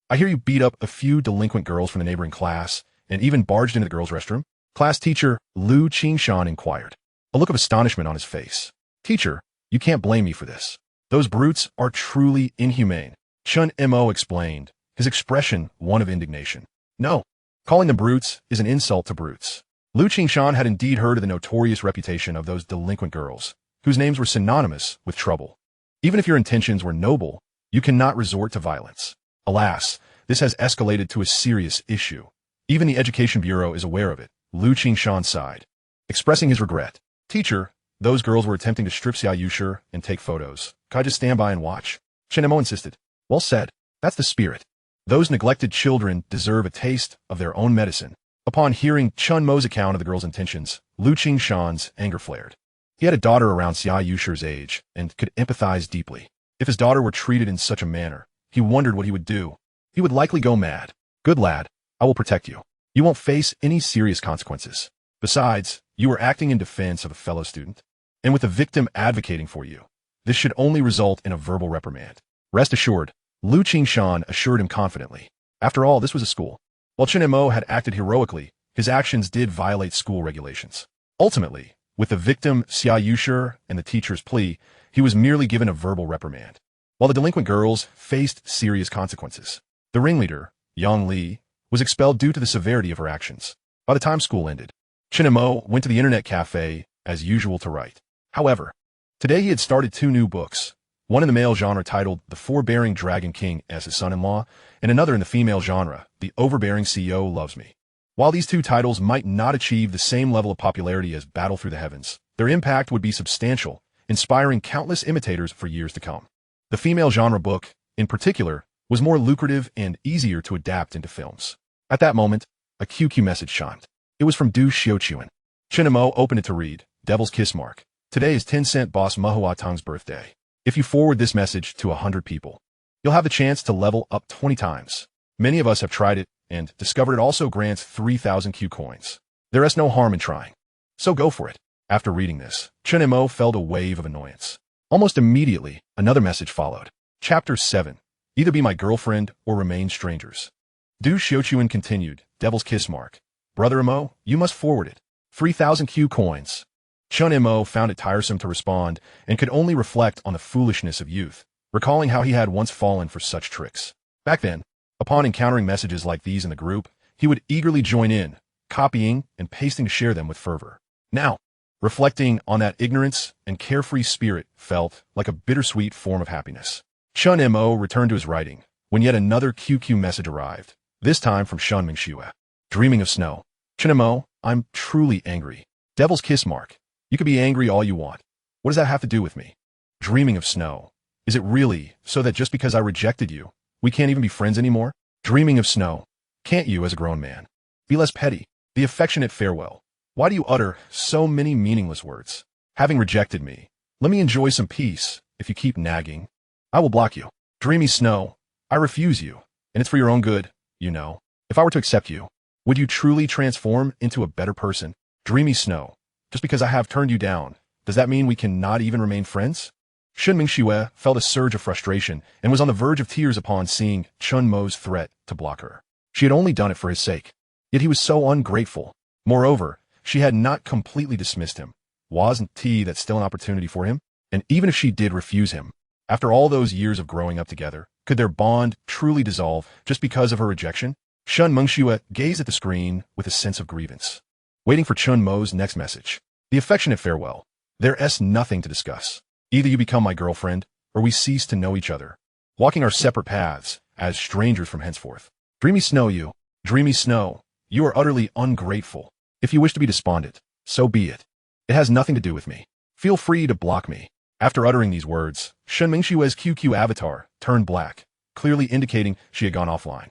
I hear you beat up a few delinquent girls from the neighboring class and even barged into the girls' restroom? Class teacher Lu Qingshan inquired, a look of astonishment on his face. Teacher, you can't blame me for this. Those brutes are truly inhumane, Chen Mo explained, his expression one of indignation. No, calling them brutes is an insult to brutes. Lu Qingshan had indeed heard of the notorious reputation of those delinquent girls, whose names were synonymous with trouble. Even if your intentions were noble, you cannot resort to violence. Alas, this has escalated to a serious issue. Even the Education Bureau is aware of it, Lu Qingshan sighed, expressing his regret. Teacher, those girls were attempting to strip Xia Yushi and take photos. Could I just stand by and watch? Chen Mo insisted. Well said. That's the spirit. Those neglected children deserve a taste of their own medicine. Upon hearing Chen Mo's account of the girl's intentions, Lu Qingshan's anger flared. He had a daughter around Xia Yushi's age and could empathize deeply. If his daughter were treated in such a manner, he wondered what he would do. He would likely go mad. Good lad, I will protect you. You won't face any serious consequences. Besides, you are acting in defense of a fellow student, and with the victim advocating for you. This should only result in a verbal reprimand. Rest assured, Lu Qingshan assured him confidently. After all, this was a school. While Chen Mo had acted heroically, his actions did violate school regulations. Ultimately, with the victim Xia Yushi and the teacher's plea, he was merely given a verbal reprimand, while the delinquent girls faced serious consequences. The ringleader, Yang Li, was expelled due to the severity of her actions. By the time school ended, Chen Mo went to the internet cafe as usual to write. However, today he had started 2 new books, one in the male genre titled The Forbearing Dragon King as His Son-in-Law, and another in the female genre, The Overbearing CEO Loves Me. While these 2 titles might not achieve the same level of popularity as Battle Through the Heavens, their impact would be substantial, inspiring countless imitators for years to come. The female genre book, in particular, was more lucrative and easier to adapt into films. At that moment, a QQ message chimed. It was from Du Xiuquan. Chen Mo opened it to read, Devil's Kiss Mark. Today is 10-cent boss Mahua Tong's birthday. If you forward this message to 100 people, you'll have the chance to level up 20 times. Many of us have tried it and discovered it also grants 3,000 Q coins. There is no harm in trying. So go for it. After reading this, Chen Mo felt a wave of annoyance. Almost immediately, another message followed. Chapter 7. Either be my girlfriend or remain strangers. Du Xiuquan continued, Devil's Kiss Mark. Brother Mo, you must forward it. 3,000 Q coins. Chen Mo found it tiresome to respond and could only reflect on the foolishness of youth, recalling how he had once fallen for such tricks. Back then, upon encountering messages like these in the group, he would eagerly join in, copying and pasting to share them with fervor. Now, reflecting on that ignorance and carefree spirit felt like a bittersweet form of happiness. Chen Mo returned to his writing when yet another QQ message arrived, this time from Shen Mengxue. Dreaming of snow. Chen Mo, I'm truly angry. Devil's Kiss Mark. You could be angry all you want. What does that have to do with me? Dreaming of snow. Is it really so that just because I rejected you, we can't even be friends anymore? Dreaming of snow. Can't you, as a grown man, be less petty? The affectionate farewell. Why do you utter so many meaningless words? Having rejected me, let me enjoy some peace. If you keep nagging, I will block you. Dreamy snow. I refuse you, and it's for your own good, you know. If I were to accept you, would you truly transform into a better person? Dreamy snow. Just because I have turned you down, does that mean we cannot even remain friends? Shen Mengxue felt a surge of frustration and was on the verge of tears upon seeing Chen Mo's threat to block her. She had only done it for his sake, yet he was so ungrateful. Moreover, she had not completely dismissed him. Wasn't that still an opportunity for him? And even if she did refuse him, after all those years of growing up together, could their bond truly dissolve just because of her rejection? Shen Mengxue gazed at the screen with a sense of grievance, waiting for Chen Mo's next message. The affectionate farewell. There is nothing to discuss. Either you become my girlfriend, or we cease to know each other, walking our separate paths as strangers from henceforth. Dreamy snow, you. Dreamy snow. You are utterly ungrateful. If you wish to be despondent, so be it. It has nothing to do with me. Feel free to block me. After uttering these words, Shen Mengxue's QQ avatar turned black, clearly indicating she had gone offline.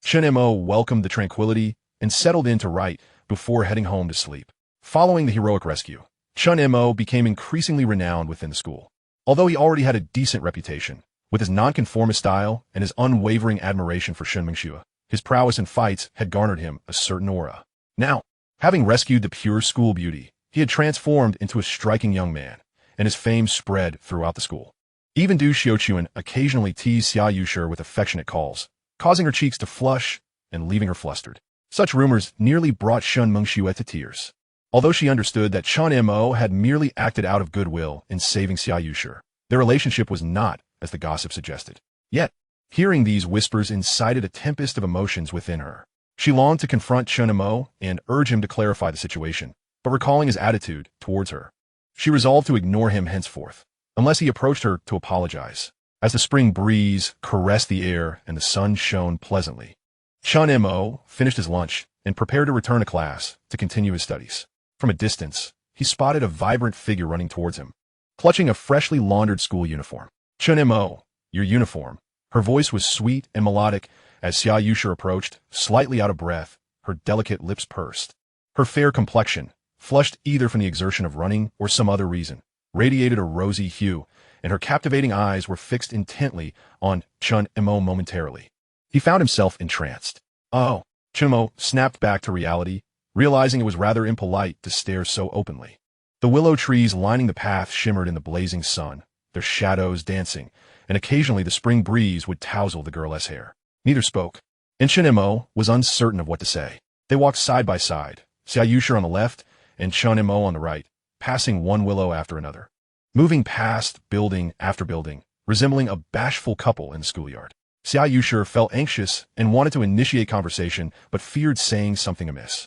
Chen Mo welcomed the tranquility and settled in to write before heading home to sleep. Following the heroic rescue, Chen Mo became increasingly renowned within the school. Although he already had a decent reputation, with his nonconformist style and his unwavering admiration for Shen Mengxue, his prowess in fights had garnered him a certain aura. Now, having rescued the pure school beauty, he had transformed into a striking young man, and his fame spread throughout the school. Even Du Xiuquan occasionally teased Xia Yushi with affectionate calls, causing her cheeks to flush and leaving her flustered. Such rumors nearly brought Shen Mengxue to tears. Although she understood that Chen Mo had merely acted out of goodwill in saving Xia Yushi, their relationship was not as the gossip suggested. Yet, hearing these whispers incited a tempest of emotions within her. She longed to confront Chen Mo and urge him to clarify the situation, but recalling his attitude towards her, she resolved to ignore him henceforth, unless he approached her to apologize. As the spring breeze caressed the air and the sun shone pleasantly, Chen Mo finished his lunch and prepared to return to class to continue his studies. From a distance, he spotted a vibrant figure running towards him, clutching a freshly laundered school uniform. Chen Mo, your uniform. Her voice was sweet and melodic as Xia Yushi approached, slightly out of breath, her delicate lips pursed. Her fair complexion, flushed either from the exertion of running or some other reason, radiated a rosy hue, and her captivating eyes were fixed intently on Chen Mo momentarily. He found himself entranced. Oh, Chen Mo snapped back to reality, realizing it was rather impolite to stare so openly. The willow trees lining the path shimmered in the blazing sun, their shadows dancing, and occasionally the spring breeze would tousle the girl's hair. Neither spoke, and Chen Mo was uncertain of what to say. They walked side by side, Xia Yushi on the left and Chen Mo on the right, passing one willow after another, moving past building after building, resembling a bashful couple in the schoolyard. Xia Yushi felt anxious and wanted to initiate conversation, but feared saying something amiss.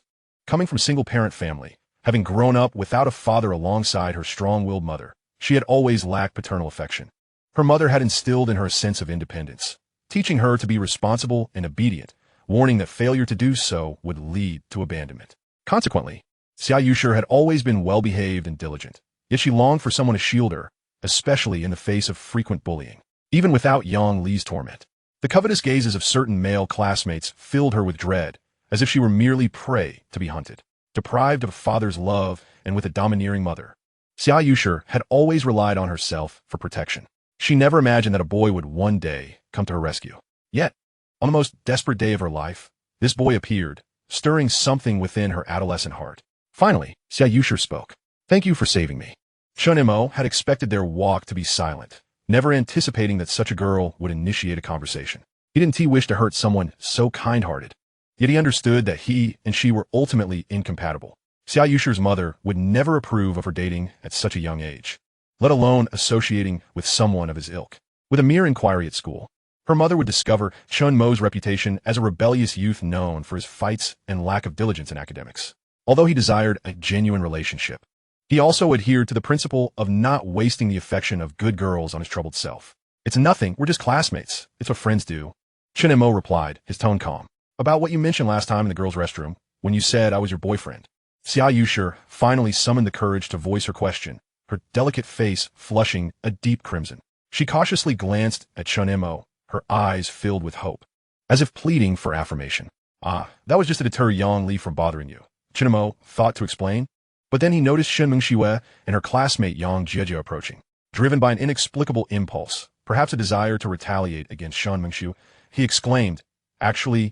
Coming from a single-parent family, having grown up without a father alongside her strong-willed mother, she had always lacked paternal affection. Her mother had instilled in her a sense of independence, teaching her to be responsible and obedient, warning that failure to do so would lead to abandonment. Consequently, Xia Yushi had always been well-behaved and diligent, yet she longed for someone to shield her, especially in the face of frequent bullying. Even without Yang Li's torment, the covetous gazes of certain male classmates filled her with dread, as if she were merely prey to be hunted. Deprived of a father's love and with a domineering mother, Xia Yushi had always relied on herself for protection. She never imagined that a boy would one day come to her rescue. Yet, on the most desperate day of her life, this boy appeared, stirring something within her adolescent heart. Finally, Xia Yushi spoke. "Thank you for saving me." Chen Mo had expected their walk to be silent, never anticipating that such a girl would initiate a conversation. He didn't wish to hurt someone so kind-hearted, yet he understood that he and she were ultimately incompatible. Xia Yushi's mother would never approve of her dating at such a young age, let alone associating with someone of his ilk. With a mere inquiry at school, her mother would discover Chen Mo's reputation as a rebellious youth known for his fights and lack of diligence in academics. Although he desired a genuine relationship, he also adhered to the principle of not wasting the affection of good girls on his troubled self. "It's nothing, we're just classmates. It's what friends do," Chen Mo replied, his tone calm. "About what you mentioned last time in the girls' restroom, when you said I was your boyfriend." Xia Yushi finally summoned the courage to voice her question, her delicate face flushing a deep crimson. She cautiously glanced at Chen Mo, her eyes filled with hope, as if pleading for affirmation. That was just to deter Yang Li from bothering you," Chen Mo thought to explain. But then he noticed Shen Mengxue and her classmate Yang Jieji approaching. Driven by an inexplicable impulse, perhaps a desire to retaliate against Shen Mengxue, he exclaimed, "Actually,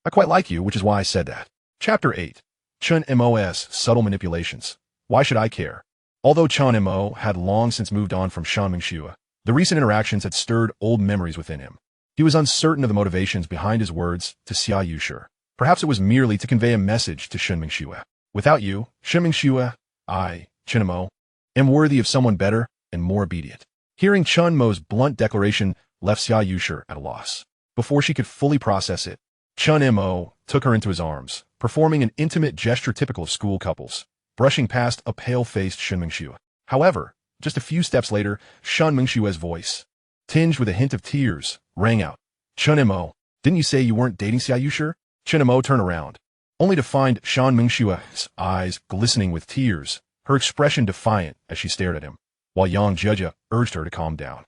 I quite like you, which is why I said that." Chapter 8. Chen Mo's Subtle Manipulations. Why should I care? Although Chen Mo had long since moved on from Shen Mengxue, the recent interactions had stirred old memories within him. He was uncertain of the motivations behind his words to Xia Yushi. Perhaps it was merely to convey a message to Shen Mengxue. "Without you, Shen Mengxue, I, Chen Mo, am worthy of someone better and more obedient." Hearing Chen Mo's blunt declaration left Xia Yushi at a loss. Before she could fully process it, Chen Mo took her into his arms, performing an intimate gesture typical of school couples, brushing past a pale-faced Shen Mengxue. However, just a few steps later, Shen Mengxue's voice, tinged with a hint of tears, rang out. "Chen Mo, didn't you say you weren't dating Xia Yushi?" Chen Mo turned around, only to find Shen Mengxue's eyes glistening with tears, her expression defiant as she stared at him, while Yang Jieji urged her to calm down.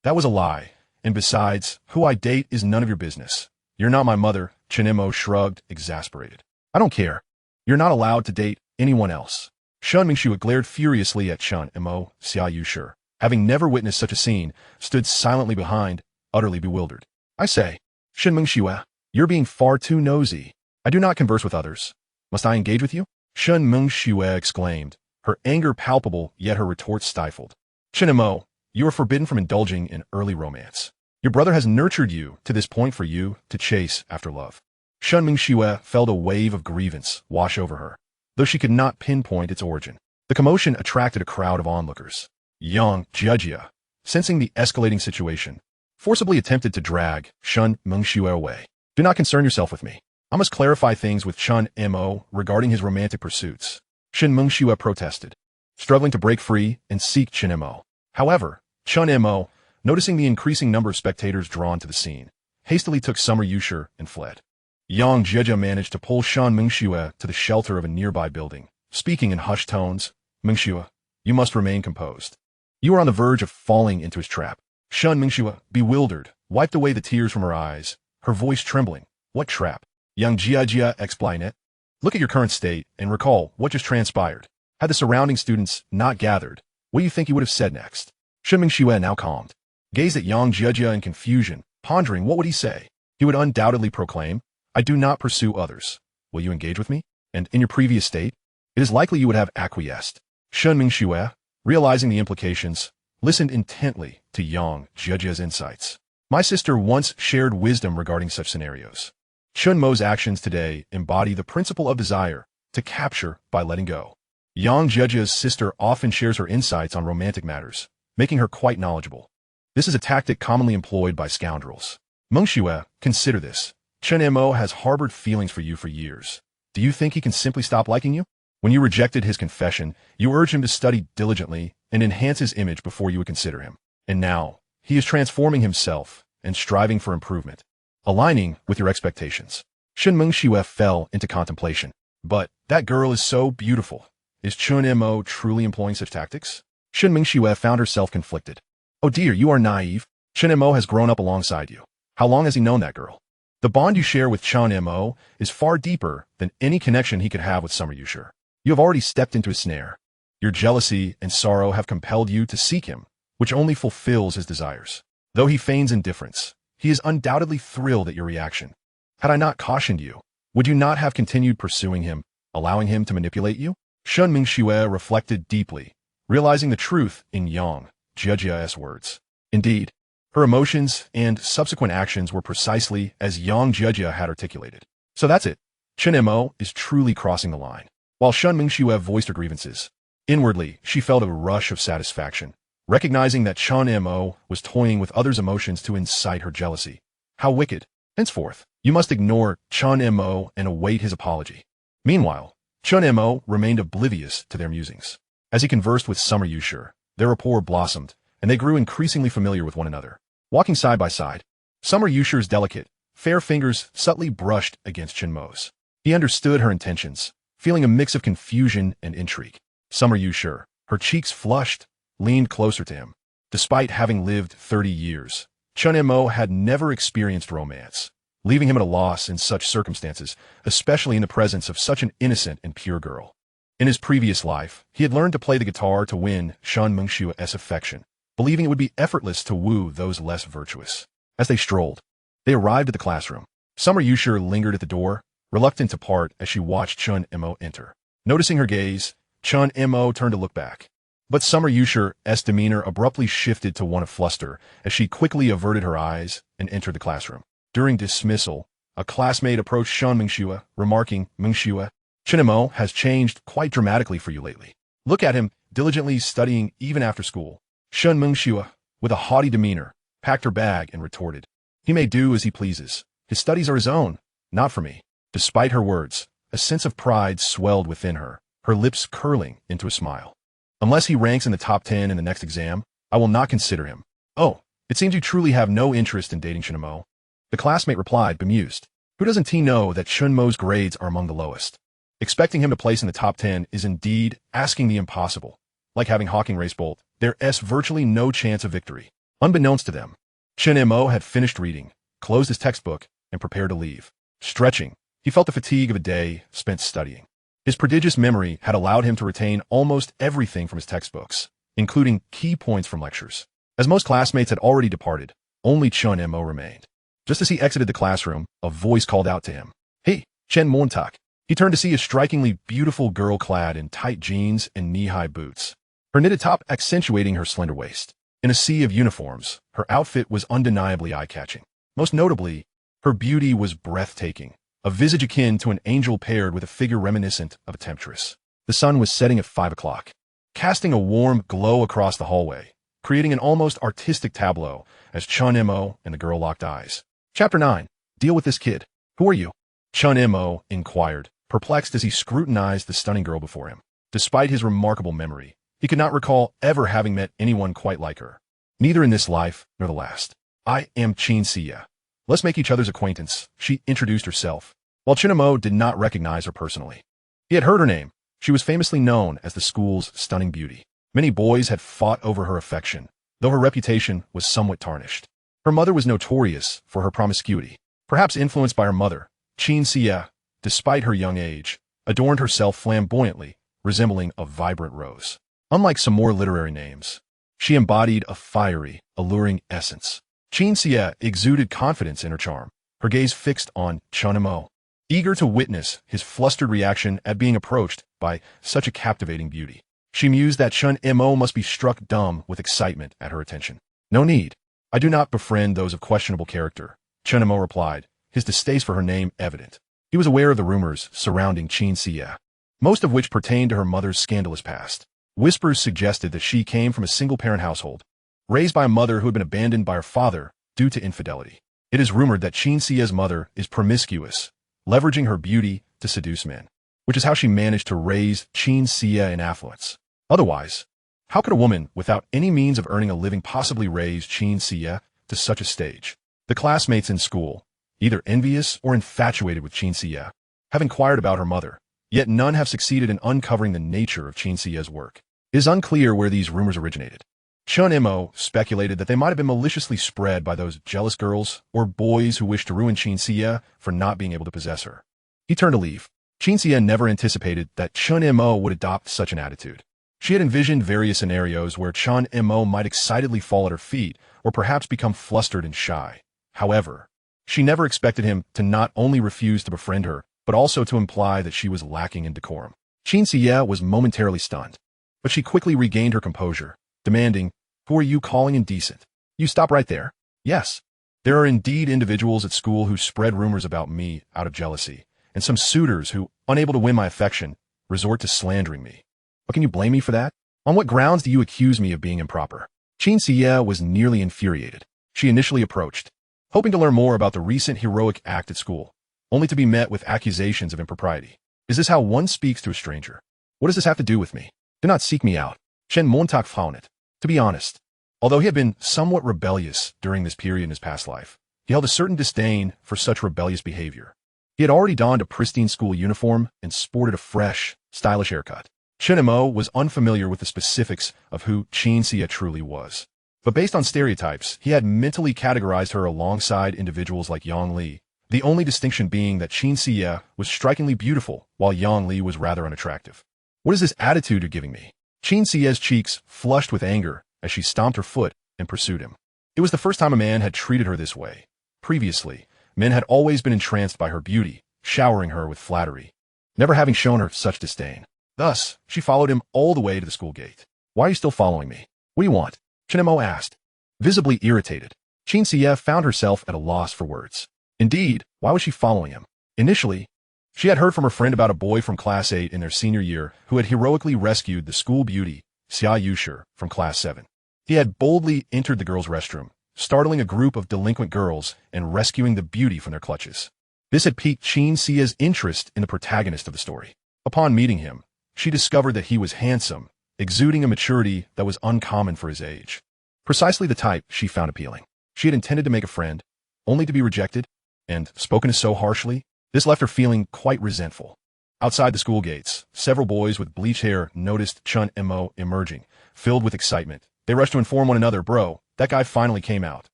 That was a lie, and besides, who I date is none of your business. You're not my mother," Chen Mo shrugged, exasperated. "I don't care. You're not allowed to date anyone else." Shen Mengxue glared furiously at Chen Mo. Xia Yushi, having never witnessed such a scene, stood silently behind, utterly bewildered. "I say, Shen Mengxue, you're being far too nosy. I do not converse with others. Must I engage with you?" Shen Mengxue exclaimed, her anger palpable yet her retort stifled. "Chen Mo, you are forbidden from indulging in early romance. Your brother has nurtured you to this point for you to chase after love." Shen Mengxue felt a wave of grievance wash over her, though she could not pinpoint its origin. The commotion attracted a crowd of onlookers. Yang Jieji, sensing the escalating situation, forcibly attempted to drag Shen Mengxue away. "Do not concern yourself with me. I must clarify things with Chen Mo regarding his romantic pursuits," Shen Mengxue protested, struggling to break free and seek Chen Mo. However, Chen Mo, noticing the increasing number of spectators drawn to the scene, hastily took Summer Yushi and fled. Yang Jieji managed to pull Shen Mengxue to the shelter of a nearby building, speaking in hushed tones. "Mengxue, you must remain composed. You are on the verge of falling into his trap." Shen Mengxue, bewildered, wiped away the tears from her eyes, her voice trembling. "What trap?" Yang Jieji explained. "Look at your current state and recall what just transpired. Had the surrounding students not gathered, what do you think he would have said next?" Shen Mengxue, now calmed, gazed at Yang Jieji in confusion, pondering what would he say. He would undoubtedly proclaim, "I do not pursue others. Will you engage with me?" And in your previous state, it is likely you would have acquiesced. Shen Mengxue, realizing the implications, listened intently to Yang Jieji's insights. "My sister once shared wisdom regarding such scenarios. Chen Mo's actions today embody the principle of desire to capture by letting go." Yang Jieji's sister often shares her insights on romantic matters, making her quite knowledgeable. This is a tactic commonly employed by scoundrels. "Mengxue, consider this. Chen Mo has harbored feelings for you for years. Do you think he can simply stop liking you? When you rejected his confession, you urged him to study diligently and enhance his image before you would consider him. And now, he is transforming himself and striving for improvement, aligning with your expectations. Shen Mengxue fell into contemplation. But that girl is so beautiful. Is Chen Mo truly employing such tactics? Shen Mengxue found herself conflicted. Oh dear, you are naive. Chen Mo has grown up alongside you. How long has he known that girl? The bond you share with Chen Mo is far deeper than any connection he could have with Summer Yusher. You have already stepped into his snare. Your jealousy and sorrow have compelled you to seek him, which only fulfills his desires. Though he feigns indifference, he is undoubtedly thrilled at your reaction. Had I not cautioned you, would you not have continued pursuing him, allowing him to manipulate you? Shen Mengxue reflected deeply, realizing the truth in Yang Jiejia's words. Indeed, her emotions and subsequent actions were precisely as Yang Jiejia had articulated. So that's it. Chen Mo is truly crossing the line. While Shen Mengxue voiced her grievances, inwardly she felt a rush of satisfaction, recognizing that Chen Mo was toying with others' emotions to incite her jealousy. How wicked. Henceforth, you must ignore Chen Mo and await his apology. Meanwhile, Chen Mo remained oblivious to their musings. As he conversed with Summer Yusher, their rapport blossomed, and they grew increasingly familiar with one another. Walking side by side, Summer Yusher's delicate, fair fingers subtly brushed against Chen Mo's. He understood her intentions, feeling a mix of confusion and intrigue. Summer Yusher, her cheeks flushed, leaned closer to him. Despite having lived 30 years, Chen Mo had never experienced romance, leaving him at a loss in such circumstances, especially in the presence of such an innocent and pure girl. In his previous life, he had learned to play the guitar to win Shen Mengxue's affection, believing it would be effortless to woo those less virtuous. As they strolled, they arrived at the classroom. Summer Yusher lingered at the door, reluctant to part as she watched Chen Mo enter. Noticing her gaze, Chen Mo turned to look back. But Summer Yusher's demeanor abruptly shifted to one of fluster as she quickly averted her eyes and entered the classroom. During dismissal, a classmate approached Shen Mengxue, remarking, "Mengxue, Chen Mo has changed quite dramatically for you lately. Look at him, diligently studying even after school." Shen Mengxue, with a haughty demeanor, packed her bag and retorted, "He may do as he pleases. His studies are his own, not for me." Despite her words, a sense of pride swelled within her, her lips curling into a smile. "Unless he ranks in the top 10 in the next exam, I will not consider him." "Oh, it seems you truly have no interest in dating Chen Mo." The classmate replied, bemused. Who doesn't he know that Chen Mo's grades are among the lowest? Expecting him to place in the top 10 is indeed asking the impossible. Like having Hawking race bolt, there's virtually no chance of victory. Unbeknownst to them, Chen Mo had finished reading, closed his textbook, and prepared to leave. Stretching, he felt the fatigue of a day spent studying. His prodigious memory had allowed him to retain almost everything from his textbooks, including key points from lectures. As most classmates had already departed, only Chen Mo remained. Just as he exited the classroom, a voice called out to him. "Hey, Chen Montak." He turned to see a strikingly beautiful girl clad in tight jeans and knee-high boots, her knitted top accentuating her slender waist. In a sea of uniforms, her outfit was undeniably eye-catching. Most notably, her beauty was breathtaking, a visage akin to an angel paired with a figure reminiscent of a temptress. The sun was setting at 5 o'clock, casting a warm glow across the hallway, creating an almost artistic tableau as Chen Mo and the girl locked eyes. Chapter 9. Deal with this kid. Who are you? Chen Mo inquired, perplexed as he scrutinized the stunning girl before him. Despite his remarkable memory, he could not recall ever having met anyone quite like her. Neither in this life nor the last. "I am Qin Xia. Let's make each other's acquaintance," she introduced herself. While Chen Mo did not recognize her personally, he had heard her name. She was famously known as the school's stunning beauty. Many boys had fought over her affection, though her reputation was somewhat tarnished. Her mother was notorious for her promiscuity. Perhaps influenced by her mother, Qin Xia, despite her young age, adorned herself flamboyantly, resembling a vibrant rose. Unlike some more literary names, she embodied a fiery, alluring essence. Qin Xia exuded confidence in her charm, her gaze fixed on Chen Mo, eager to witness his flustered reaction at being approached by such a captivating beauty. She mused that Chen Mo must be struck dumb with excitement at her attention. "No need. I do not befriend those of questionable character," Chen Mo replied, his distaste for her name evident. He was aware of the rumors surrounding Qin Xia, most of which pertained to her mother's scandalous past. Whispers suggested that she came from a single-parent household, raised by a mother who had been abandoned by her father due to infidelity. It is rumored that Qin Xia's mother is promiscuous, leveraging her beauty to seduce men, which is how she managed to raise Chen Xie in affluence. Otherwise, how could a woman without any means of earning a living possibly raise Chen Xie to such a stage? The classmates in school, either envious or infatuated with Chen Xie, have inquired about her mother, yet none have succeeded in uncovering the nature of Chen Xie's work. It is unclear where these rumors originated. Chen Mo speculated that they might have been maliciously spread by those jealous girls or boys who wished to ruin Chen Xie for not being able to possess her. He turned to leave. Chen Xie never anticipated that Chen Mo would adopt such an attitude. She had envisioned various scenarios where Chen Mo might excitedly fall at her feet or perhaps become flustered and shy. However, she never expected him to not only refuse to befriend her, but also to imply that she was lacking in decorum. Chen Xie was momentarily stunned, but she quickly regained her composure, demanding, "Who are you calling indecent? You stop right there." "Yes, there are indeed individuals at school who spread rumors about me out of jealousy, and some suitors who, unable to win my affection, resort to slandering me. But can you blame me for that? On what grounds do you accuse me of being improper?" Chen Xie was nearly infuriated. She initially approached, hoping to learn more about the recent heroic act at school, only to be met with accusations of impropriety. "Is this how one speaks to a stranger? What does this have to do with me? Do not seek me out." Chen Mengxue found it. To be honest, although he had been somewhat rebellious during this period in his past life, he held a certain disdain for such rebellious behavior. He had already donned a pristine school uniform and sported a fresh, stylish haircut. Chen Mo was unfamiliar with the specifics of who Chen Xie truly was. But based on stereotypes, he had mentally categorized her alongside individuals like Yang Li, the only distinction being that Chen Xie was strikingly beautiful, while Yang Li was rather unattractive. "What is this attitude you're giving me?" Chen Xie's cheeks flushed with anger as she stomped her foot and pursued him. It was the first time a man had treated her this way. Previously, men had always been entranced by her beauty, showering her with flattery, never having shown her such disdain. Thus, she followed him all the way to the school gate. "Why are you still following me? What do you want?" Chen Mo asked. Visibly irritated, Chen Xie found herself at a loss for words. Indeed, why was she following him? Initially, she had heard from her friend about a boy from Class 8 in their senior year who had heroically rescued the school beauty, Xia Yushi, from Class 7. He had boldly entered the girls' restroom, startling a group of delinquent girls and rescuing the beauty from their clutches. This had piqued Chen Xie's interest in the protagonist of the story. Upon meeting him, she discovered that he was handsome, exuding a maturity that was uncommon for his age. Precisely the type she found appealing. She had intended to make a friend, only to be rejected, and spoken to so harshly. This left her feeling quite resentful. Outside the school gates, several boys with bleached hair noticed Chen Mo emerging, filled with excitement. They rushed to inform one another, "Bro, that guy finally came out.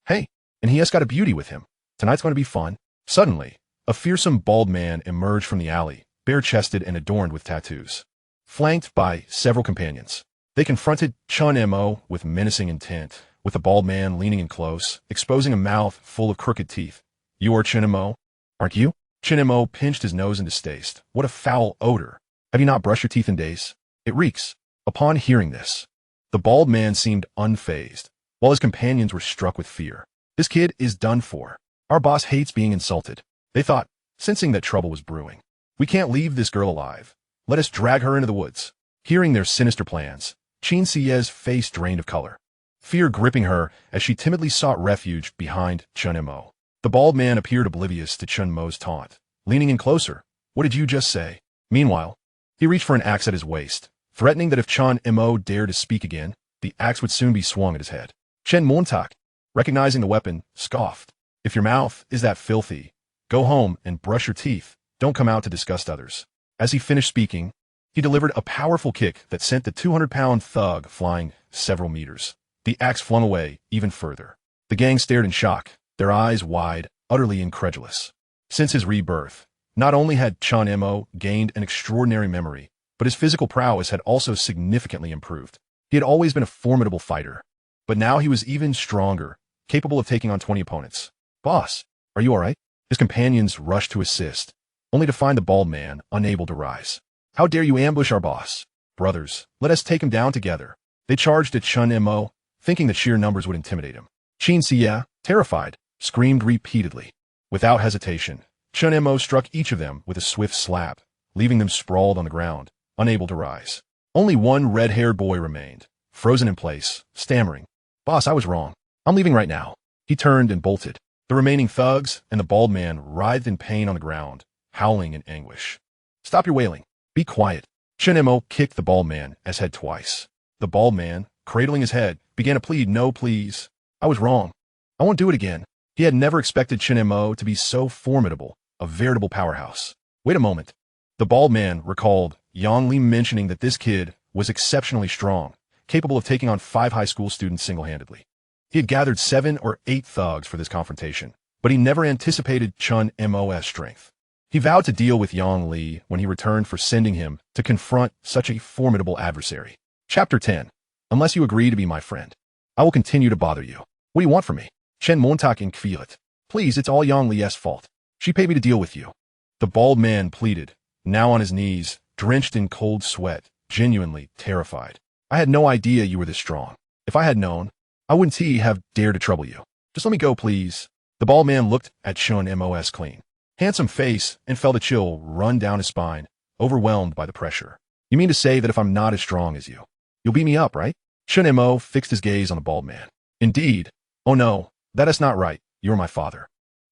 Hey, and he has got a beauty with him. Tonight's going to be fun." Suddenly, a fearsome bald man emerged from the alley, bare-chested and adorned with tattoos. Flanked by several companions, they confronted Chen Mo with menacing intent, with the bald man leaning in close, exposing a mouth full of crooked teeth. "You are Chen Mo, aren't you?" Chen Mo pinched his nose in distaste. "What a foul odor. Have you not brushed your teeth in days? It reeks." Upon hearing this, the bald man seemed unfazed, while his companions were struck with fear. "This kid is done for. Our boss hates being insulted," they thought, sensing that trouble was brewing. "We can't leave this girl alive. Let us drag her into the woods." Hearing their sinister plans, Chen Xie's face drained of color, fear gripping her as she timidly sought refuge behind Chen Mo. The bald man appeared oblivious to Chen Mo's taunt, leaning in closer. "What did you just say?" Meanwhile, he reached for an axe at his waist, threatening that if Chen Mo dared to speak again, the axe would soon be swung at his head. Chen Mengxue, recognizing the weapon, scoffed. "If your mouth is that filthy, go home and brush your teeth. Don't come out to disgust others." As he finished speaking, he delivered a powerful kick that sent the 200-pound thug flying several meters. The axe flung away even further. The gang stared in shock, their eyes wide, utterly incredulous. Since his rebirth, not only had Chen Mo gained an extraordinary memory, but his physical prowess had also significantly improved. He had always been a formidable fighter, but now he was even stronger, capable of taking on 20 opponents. "Boss, are you all right?" His companions rushed to assist, only to find the bald man unable to rise. "How dare you ambush our boss? Brothers, let us take him down together." They charged at Chen Mo, thinking that sheer numbers would intimidate him. Chen Xie, terrified, screamed repeatedly. Without hesitation, Chen Mo struck each of them with a swift slap, leaving them sprawled on the ground, unable to rise. Only one red-haired boy remained, frozen in place, stammering, "Boss, I was wrong. I'm leaving right now." He turned and bolted. The remaining thugs and the bald man writhed in pain on the ground, howling in anguish. Stop your wailing. Be quiet. Chen Mo kicked the bald man's head twice. The bald man, cradling his head, began to plead, "No, please. I was wrong. I won't do it again." He had never expected Chen Mo to be so formidable, a veritable powerhouse. Wait a moment. The bald man recalled Yang Li mentioning that this kid was exceptionally strong, capable of taking on 5 high school students single-handedly. He had gathered 7 or 8 thugs for this confrontation, but he never anticipated Chen Mo's strength. He vowed to deal with Yang Li when he returned for sending him to confront such a formidable adversary. Chapter 10. Unless you agree to be my friend, I will continue to bother you. What do you want from me? Chen Mengxue inquired. Please, it's all Yang Li's fault. She paid me to deal with you. The bald man pleaded, now on his knees, drenched in cold sweat, genuinely terrified. I had no idea you were this strong. If I had known, I wouldn't have dared to trouble you. Just let me go, please. The bald man looked at Chen Mo's clean, handsome face and felt a chill run down his spine, overwhelmed by the pressure. You mean to say that if I'm not as strong as you, you'll beat me up, right? Chen Mo fixed his gaze on the bald man. Indeed. Oh no, that is not right. You're my father.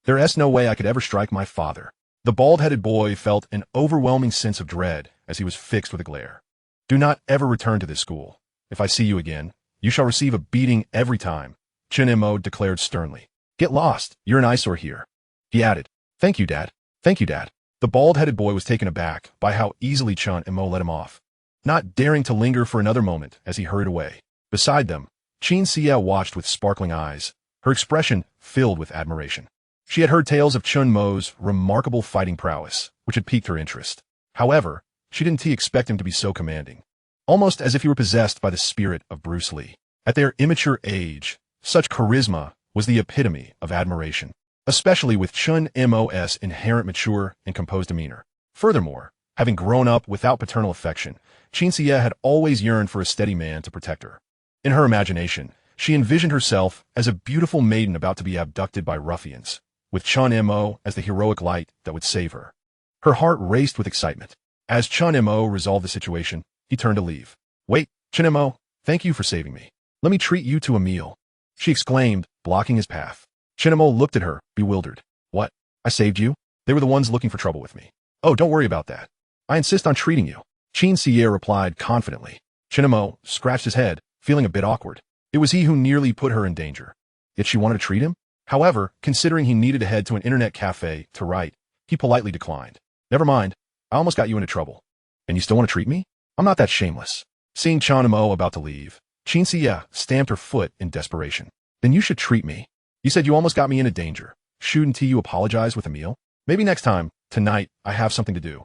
There is no way I could ever strike my father. The bald-headed boy felt an overwhelming sense of dread as he was fixed with a glare. Do not ever return to this school. If I see you again, you shall receive a beating every time, Chen Mo declared sternly. Get lost. You're an eyesore here. He added, Thank you, Dad. Thank you, Dad. The bald-headed boy was taken aback by how easily Chen Mo let him off, not daring to linger for another moment as he hurried away. Beside them, Qin Xie watched with sparkling eyes, her expression filled with admiration. She had heard tales of Chen Mo's remarkable fighting prowess, which had piqued her interest. However, she didn't expect him to be so commanding, almost as if he were possessed by the spirit of Bruce Lee. At their immature age, such charisma was the epitome of admiration, especially with Chen Mo's inherent mature and composed demeanor. Furthermore, having grown up without paternal affection, Qin Xie had always yearned for a steady man to protect her. In her imagination, she envisioned herself as a beautiful maiden about to be abducted by ruffians, with Chen Mo as the heroic light that would save her. Her heart raced with excitement. As Chen Mo resolved the situation, he turned to leave. Wait, Chen Mo, thank you for saving me. Let me treat you to a meal, she exclaimed, blocking his path. Chen Mo looked at her, bewildered. What? I saved you? They were the ones looking for trouble with me. Oh, don't worry about that. I insist on treating you, Qin Xie replied confidently. Chen Mo scratched his head, feeling a bit awkward. It was he who nearly put her in danger. Yet she wanted to treat him? However, considering he needed to head to an internet cafe to write, he politely declined. Never mind, I almost got you into trouble. And you still want to treat me? I'm not that shameless. Seeing Chen Mo about to leave, Qin Xie stamped her foot in desperation. Then you should treat me. You said you almost got me into danger. Shouldn't you apologize with a meal? Maybe next time. Tonight, I have something to do.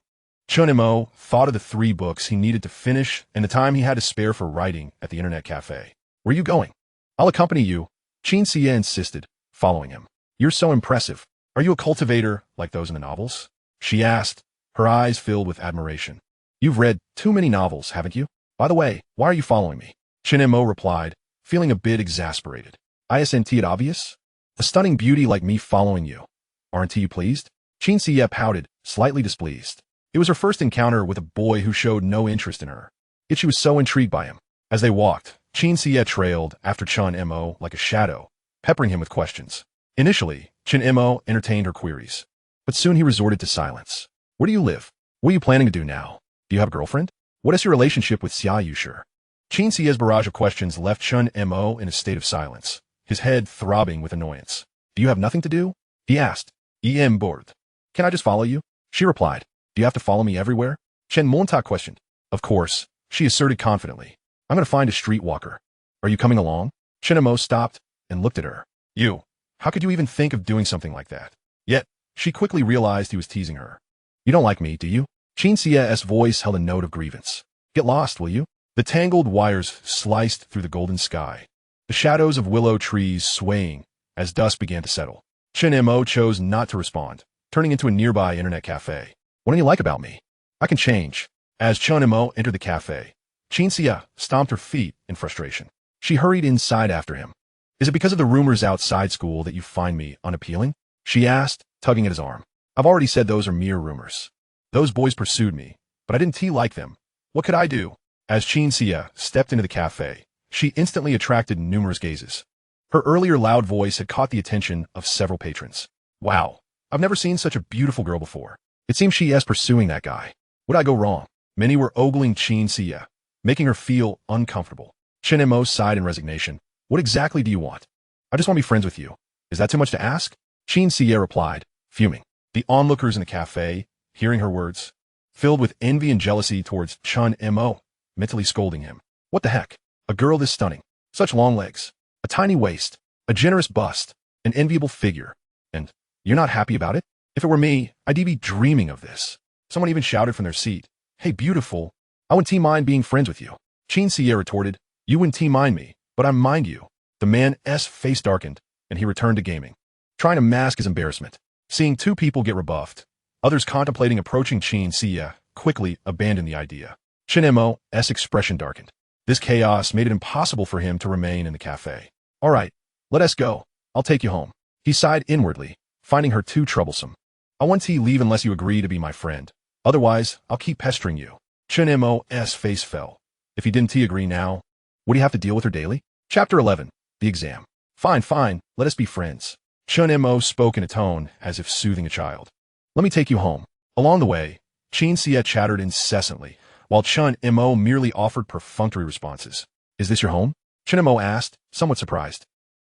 Chen Mo thought of the 3 books he needed to finish and the time he had to spare for writing at the internet cafe. Where are you going? I'll accompany you, Qin Xie insisted, following him. You're so impressive. Are you a cultivator like those in the novels? She asked, her eyes filled with admiration. You've read too many novels, haven't you? By the way, why are you following me? Chen Mo replied, feeling a bit exasperated. Isn't it obvious? A stunning beauty like me following you. Aren't you pleased? Qin Xie pouted, slightly displeased. It was her first encounter with a boy who showed no interest in her, yet she was so intrigued by him. As they walked, Qin Xie trailed after Chen Mo like a shadow, peppering him with questions. Initially, Chen Mo entertained her queries, but soon he resorted to silence. Where do you live? What are you planning to do now? Do you have a girlfriend? What is your relationship with Xia Yushi? Qin Xie's barrage of questions left Chen Mo in a state of silence, his head throbbing with annoyance. Do you have nothing to do? He asked. I'm bored. Can I just follow you? She replied. Do you have to follow me everywhere? Chen Mengxue questioned. Of course, she asserted confidently. I'm going to find a streetwalker. Are you coming along? Chen Mo stopped and looked at her. You. How could you even think of doing something like that? Yet, she quickly realized he was teasing her. You don't like me, do you? Qin Xie's voice held a note of grievance. Get lost, will you? The tangled wires sliced through the golden sky, the shadows of willow trees swaying as dusk began to settle. Chen Mo chose not to respond, turning into a nearby internet cafe. What do you like about me? I can change. As Chen Mo entered the cafe, Qin Xie stomped her feet in frustration. She hurried inside after him. Is it because of the rumors outside school that you find me unappealing? She asked, tugging at his arm. I've already said those are mere rumors. Those boys pursued me, but I didn't like them. What could I do? As Qin Xie stepped into the cafe, she instantly attracted numerous gazes. Her earlier loud voice had caught the attention of several patrons. Wow, I've never seen such a beautiful girl before. It seems she is pursuing that guy. Would I go wrong? Many were ogling Chen Xie, making her feel uncomfortable. Chen Mo sighed in resignation. What exactly do you want? I just want to be friends with you. Is that too much to ask? Chen Xie replied, fuming. The onlookers in the cafe, hearing her words, filled with envy and jealousy towards Chen Mo, mentally scolding him. What the heck? A girl this stunning, such long legs, a tiny waist, a generous bust, an enviable figure. And you're not happy about it? If it were me, I'd be dreaming of this. Someone even shouted from their seat, hey, beautiful, I wouldn't mind being friends with you. Chen Xie retorted, you wouldn't mind me, but I mind you. The man's face darkened, and he returned to gaming, trying to mask his embarrassment. Seeing two people get rebuffed, others contemplating approaching Chen Xie quickly abandoned the idea. Chen Mo's expression darkened. This chaos made it impossible for him to remain in the cafe. All right, let us go. I'll take you home. He sighed inwardly, finding her too troublesome. I want to leave unless you agree to be my friend. Otherwise, I'll keep pestering you. Chen Mo's face fell. If he didn't agree now, would he have to deal with her daily? Chapter 11. The Exam. Fine, let us be friends. Chen Mo spoke in a tone as if soothing a child. Let me take you home. Along the way, Chen Xie chattered incessantly, while Chen Mo merely offered perfunctory responses. Is this your home? Chen Mo asked, somewhat surprised.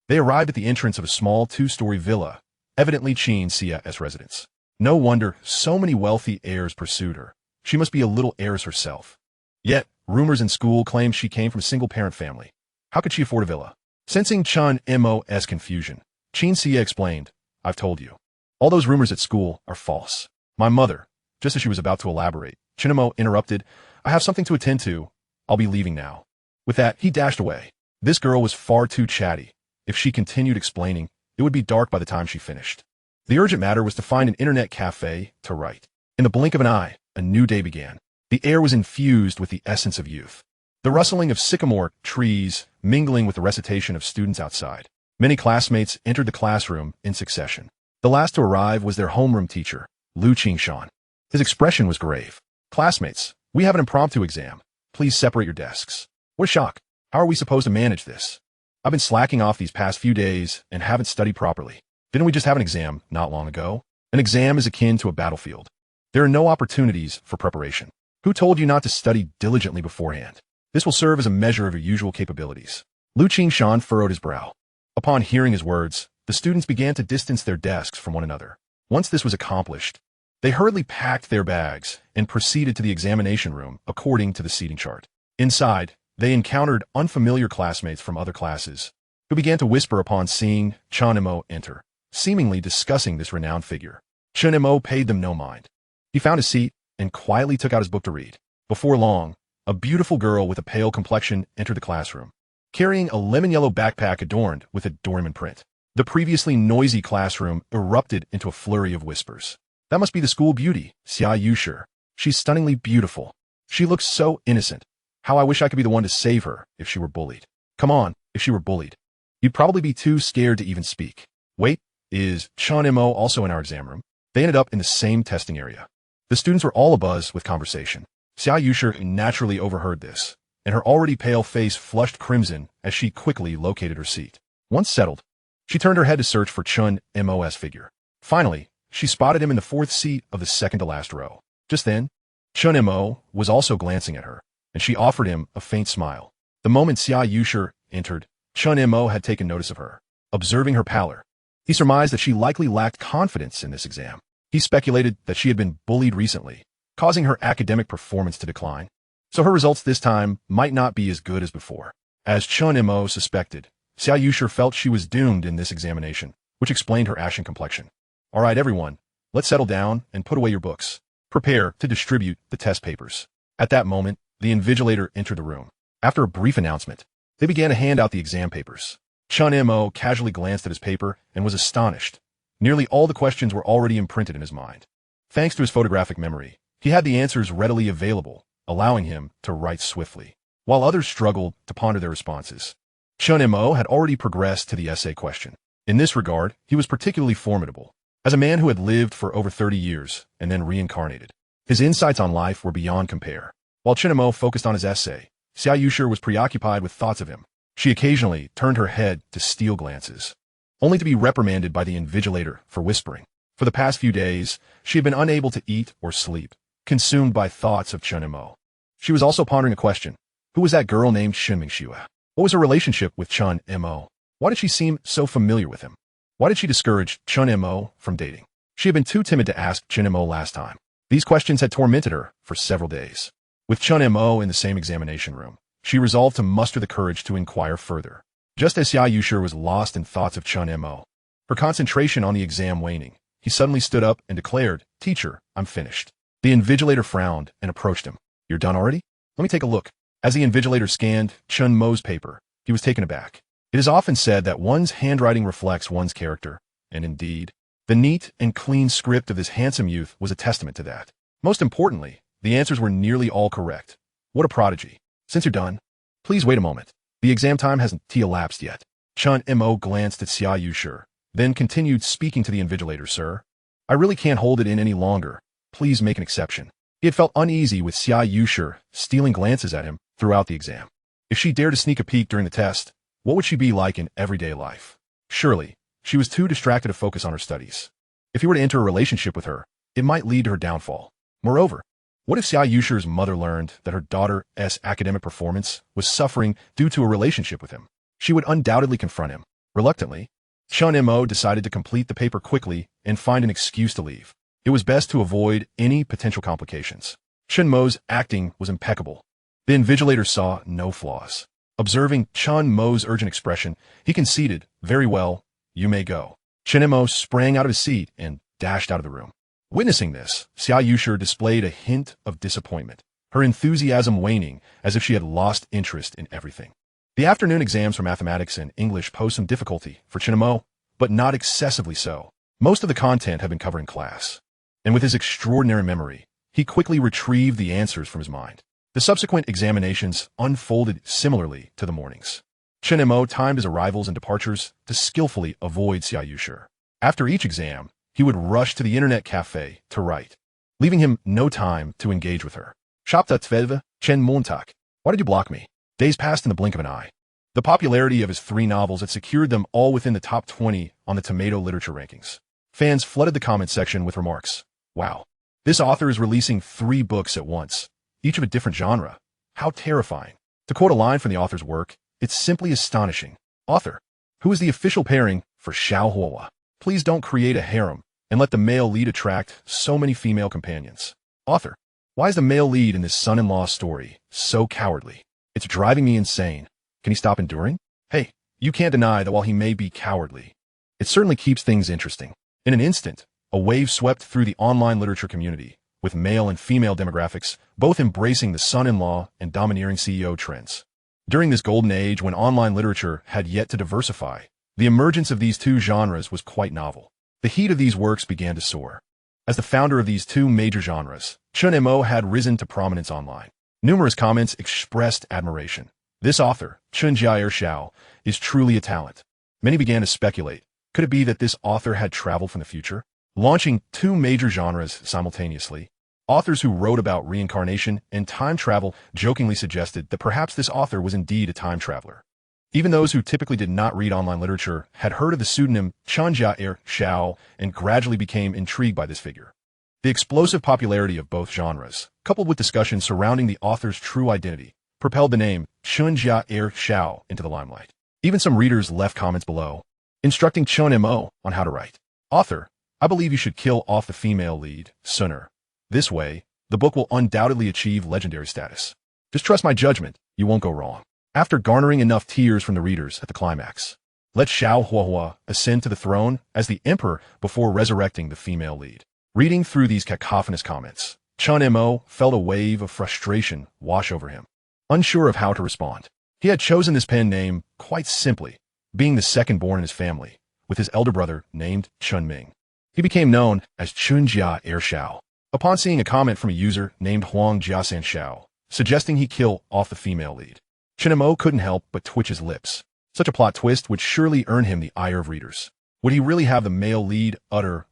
They arrived at the entrance of a small two-story villa, evidently Chen Xie's residence. No wonder so many wealthy heirs pursued her. She must be a little heiress herself. Yet, rumors in school claimed she came from a single-parent family. How could she afford a villa? Sensing Chen Mo's confusion, Chen Xie explained, I've told you. All those rumors at school are false. My mother, just as she was about to elaborate, Chen Mo interrupted, I have something to attend to. I'll be leaving now. With that, he dashed away. This girl was far too chatty. If she continued explaining, it would be dark by the time she finished. The urgent matter was to find an internet cafe to write. In the blink of an eye, a new day began. The air was infused with the essence of youth. The rustling of sycamore trees mingling with the recitation of students outside. Many classmates entered the classroom in succession. The last to arrive was their homeroom teacher, Lu Qingshan. His expression was grave. Classmates, we have an impromptu exam. Please separate your desks. What a shock. How are we supposed to manage this? I've been slacking off these past few days and haven't studied properly. Didn't we just have an exam not long ago? An exam is akin to a battlefield. There are no opportunities for preparation. Who told you not to study diligently beforehand? This will serve as a measure of your usual capabilities. Lu Qingshan furrowed his brow. Upon hearing his words, the students began to distance their desks from one another. Once this was accomplished, they hurriedly packed their bags and proceeded to the examination room according to the seating chart. Inside, they encountered unfamiliar classmates from other classes, who began to whisper upon seeing Chen Mo enter, seemingly discussing this renowned figure. Chen Mo paid them no mind. He found a seat and quietly took out his book to read. Before long, a beautiful girl with a pale complexion entered the classroom, carrying a lemon-yellow backpack adorned with a Doraemon print. The previously noisy classroom erupted into a flurry of whispers. That must be the school beauty, Xia Yushi. She's stunningly beautiful. She looks so innocent. How I wish I could be the one to save her if she were bullied. Come on, if she were bullied. You'd probably be too scared to even speak. Wait, is Chen Mo also in our exam room? They ended up in the same testing area. The students were all abuzz with conversation. Xia Yushi naturally overheard this, and her already pale face flushed crimson as she quickly located her seat. Once settled, she turned her head to search for Chen Mo's figure. Finally, she spotted him in the fourth seat of the second-to-last row. Just then, Chen Mo was also glancing at her, and she offered him a faint smile. The moment Xia Yushi entered, Chen Mo had taken notice of her. Observing her pallor, he surmised that she likely lacked confidence in this exam. He speculated that she had been bullied recently, causing her academic performance to decline. So her results this time might not be as good as before. As Chen Mo suspected, Xia Yushi felt she was doomed in this examination, which explained her ashen complexion. All right, everyone, let's settle down and put away your books. Prepare to distribute the test papers. At that moment, the invigilator entered the room. After a brief announcement, they began to hand out the exam papers. Chen Mo casually glanced at his paper and was astonished. Nearly all the questions were already imprinted in his mind. Thanks to his photographic memory, he had the answers readily available, allowing him to write swiftly, while others struggled to ponder their responses. Chen Mo had already progressed to the essay question. In this regard, he was particularly formidable, as a man who had lived for over 30 years and then reincarnated. His insights on life were beyond compare. While Chen Mo focused on his essay, Xia Yushi was preoccupied with thoughts of him. She occasionally turned her head to steal glances, only to be reprimanded by the invigilator for whispering. For the past few days, she had been unable to eat or sleep, consumed by thoughts of Chen Mo. She was also pondering a question. Who was that girl named Shen Mengxue? What was her relationship with Chen Mo? Why did she seem so familiar with him? Why did she discourage Chen Mo from dating? She had been too timid to ask Chen Mo last time. These questions had tormented her for several days. With Chen Mo in the same examination room, she resolved to muster the courage to inquire further. Just as Xia Yushi was lost in thoughts of Chen Mo, her concentration on the exam waning, he suddenly stood up and declared, "Teacher, I'm finished." The invigilator frowned and approached him. "You're done already? Let me take a look." As the invigilator scanned Chen Mo's paper, he was taken aback. It is often said that one's handwriting reflects one's character, and indeed, the neat and clean script of this handsome youth was a testament to that. Most importantly, the answers were nearly all correct. What a prodigy. Since you're done, please wait a moment. The exam time hasn't elapsed yet. Chen Mo glanced at Xia Yushi, then continued speaking to the invigilator. "Sir, I really can't hold it in any longer. Please make an exception." He had felt uneasy with Xia Yushi stealing glances at him throughout the exam. If she dared to sneak a peek during the test, what would she be like in everyday life? Surely, she was too distracted to focus on her studies. If he were to enter a relationship with her, it might lead to her downfall. Moreover, what if Xia Yushi's mother learned that her daughter's academic performance was suffering due to a relationship with him? She would undoubtedly confront him. Reluctantly, Chen Mo decided to complete the paper quickly and find an excuse to leave. It was best to avoid any potential complications. Chen Mo's acting was impeccable. The invigilator saw no flaws. Observing Chen Mo's urgent expression, he conceded, "Very well, you may go." Chen Mo sprang out of his seat and dashed out of the room. Witnessing this, Xia Yushi displayed a hint of disappointment, her enthusiasm waning as if she had lost interest in everything. The afternoon exams for mathematics and English posed some difficulty for Chen Mo, but not excessively so. Most of the content had been covered in class, and with his extraordinary memory, he quickly retrieved the answers from his mind. The subsequent examinations unfolded similarly to the mornings. Chen Mo timed his arrivals and departures to skillfully avoid Xia Yushi. After each exam, he would rush to the internet cafe to write, leaving him no time to engage with her. Shopta Tvedva, Chen Montak. Why did you block me? Days passed in the blink of an eye. The popularity of his 3 novels had secured them all within the top 20 on the Tomato literature rankings. Fans flooded the comment section with remarks. Wow, this author is releasing 3 books at once, each of a different genre. How terrifying. To quote a line from the author's work, it's simply astonishing. Author, who is the official pairing for Xiao Huohua? Please don't create a harem and let the male lead attract so many female companions. Author, why is the male lead in this son-in-law story so cowardly? It's driving me insane. Can he stop enduring? Hey, you can't deny that while he may be cowardly, it certainly keeps things interesting. In an instant, a wave swept through the online literature community, with male and female demographics both embracing the son-in-law and domineering CEO trends. During this golden age when online literature had yet to diversify, the emergence of these 2 genres was quite novel. The heat of these works began to soar. As the founder of these 2 major genres, Chen Mo had risen to prominence online. Numerous comments expressed admiration. This author, Chen Xiao, is truly a talent. Many began to speculate. Could it be that this author had traveled from the future? Launching 2 major genres simultaneously, authors who wrote about reincarnation and time travel jokingly suggested that perhaps this author was indeed a time traveler. Even those who typically did not read online literature had heard of the pseudonym Chen Xiao and gradually became intrigued by this figure. The explosive popularity of both genres, coupled with discussion surrounding the author's true identity, propelled the name Chen Xiao into the limelight. Even some readers left comments below, instructing Chen Mo on how to write. Author, I believe you should kill off the female lead sooner. This way, the book will undoubtedly achieve legendary status. Just trust my judgment, you won't go wrong. After garnering enough tears from the readers at the climax, let Xiao Huohua ascend to the throne as the emperor before resurrecting the female lead. Reading through these cacophonous comments, Chen Mo felt a wave of frustration wash over him. Unsure of how to respond, he had chosen this pen name quite simply, being the second born in his family, with his elder brother named Chen Ming. He became known as Chun Jia Xiao. Upon seeing a comment from a user named Huang Jiasan Xiao, suggesting he kill off the female lead, Chen Mo couldn't help but twitch his lips. Such a plot twist would surely earn him the ire of readers. Would he really have the male lead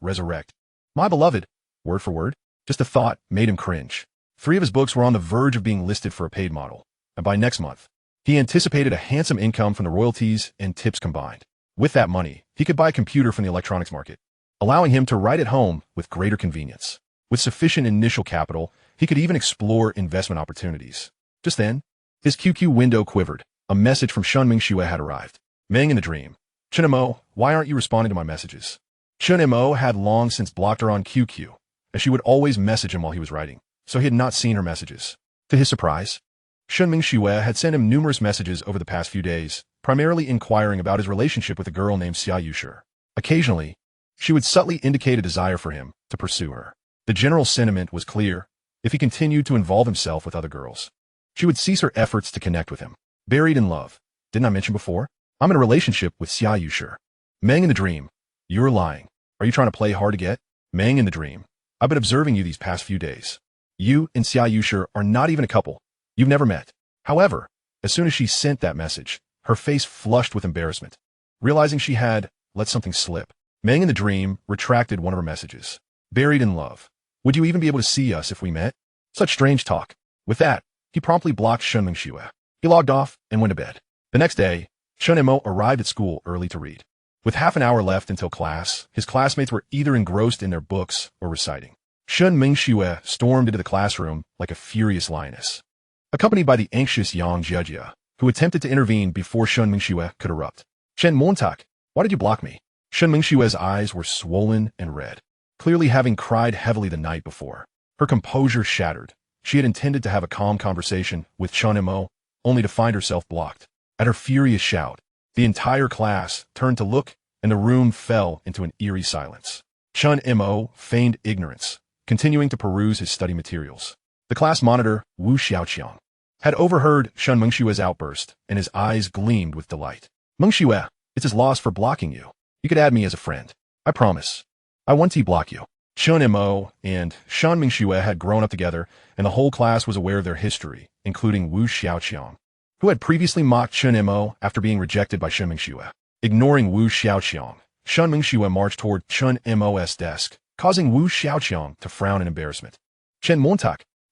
resurrect? My beloved, word for word, just a thought made him cringe. 3 of his books were on the verge of being listed for a paid model, and by next month, he anticipated a handsome income from the royalties and tips combined. With that money, he could buy a computer from the electronics market. allowing him to write at home with greater convenience. With sufficient initial capital, he could even explore investment opportunities. Just then, his QQ window quivered. A message from Shen Mengxue had arrived. Meng in the dream. Chen Mo, why aren't you responding to my messages? Chen Mo had long since blocked her on QQ, as she would always message him while he was writing, so he had not seen her messages. To his surprise, Shen Mengxue had sent him numerous messages over the past few days, primarily inquiring about his relationship with a girl named Xia Yushi. Occasionally, she would subtly indicate a desire for him to pursue her. The general sentiment was clear. If he continued to involve himself with other girls, she would cease her efforts to connect with him. Buried in love. Didn't I mention before? I'm in a relationship with Xia Yushi. Meng in the dream. You're lying. Are you trying to play hard to get? Meng in the dream. I've been observing you these past few days. You and Xia Yushi are not even a couple. You've never met. However, as soon as she sent that message, her face flushed with embarrassment. Realizing she had let something slip, Meng in the dream retracted one of her messages. Buried in love. Would you even be able to see us if we met? Such strange talk. With that, he promptly blocked Shen Mengxue. He logged off and went to bed. The next day, Shen Mo arrived at school early to read. With half an hour left until class, his classmates were either engrossed in their books or reciting. Shen Mengxue stormed into the classroom like a furious lioness, accompanied by the anxious Yang Jiejie, who attempted to intervene before Shen Mengxue could erupt. Chen Mo, why did you block me? Shen Mengxue's eyes were swollen and red, clearly having cried heavily the night before. Her composure shattered. She had intended to have a calm conversation with Chen Mo, only to find herself blocked. At her furious shout, the entire class turned to look, and the room fell into an eerie silence. Chen Mo feigned ignorance, continuing to peruse his study materials. The class monitor, Wu Xiaoqiang, had overheard Shen Mengxue's outburst, and his eyes gleamed with delight. Mengxue, it's his loss for blocking you. You could add me as a friend. I promise. I want to block you. Chen Mo and Shen Mengxue had grown up together, and the whole class was aware of their history, including Wu Xiaoqiang, who had previously mocked Chen Mo after being rejected by Shen Mengxue. Ignoring Wu Xiaoqiang, Shen Mengxue marched toward Chen Mo's desk, causing Wu Xiaoqiang to frown in embarrassment. Chen Mo,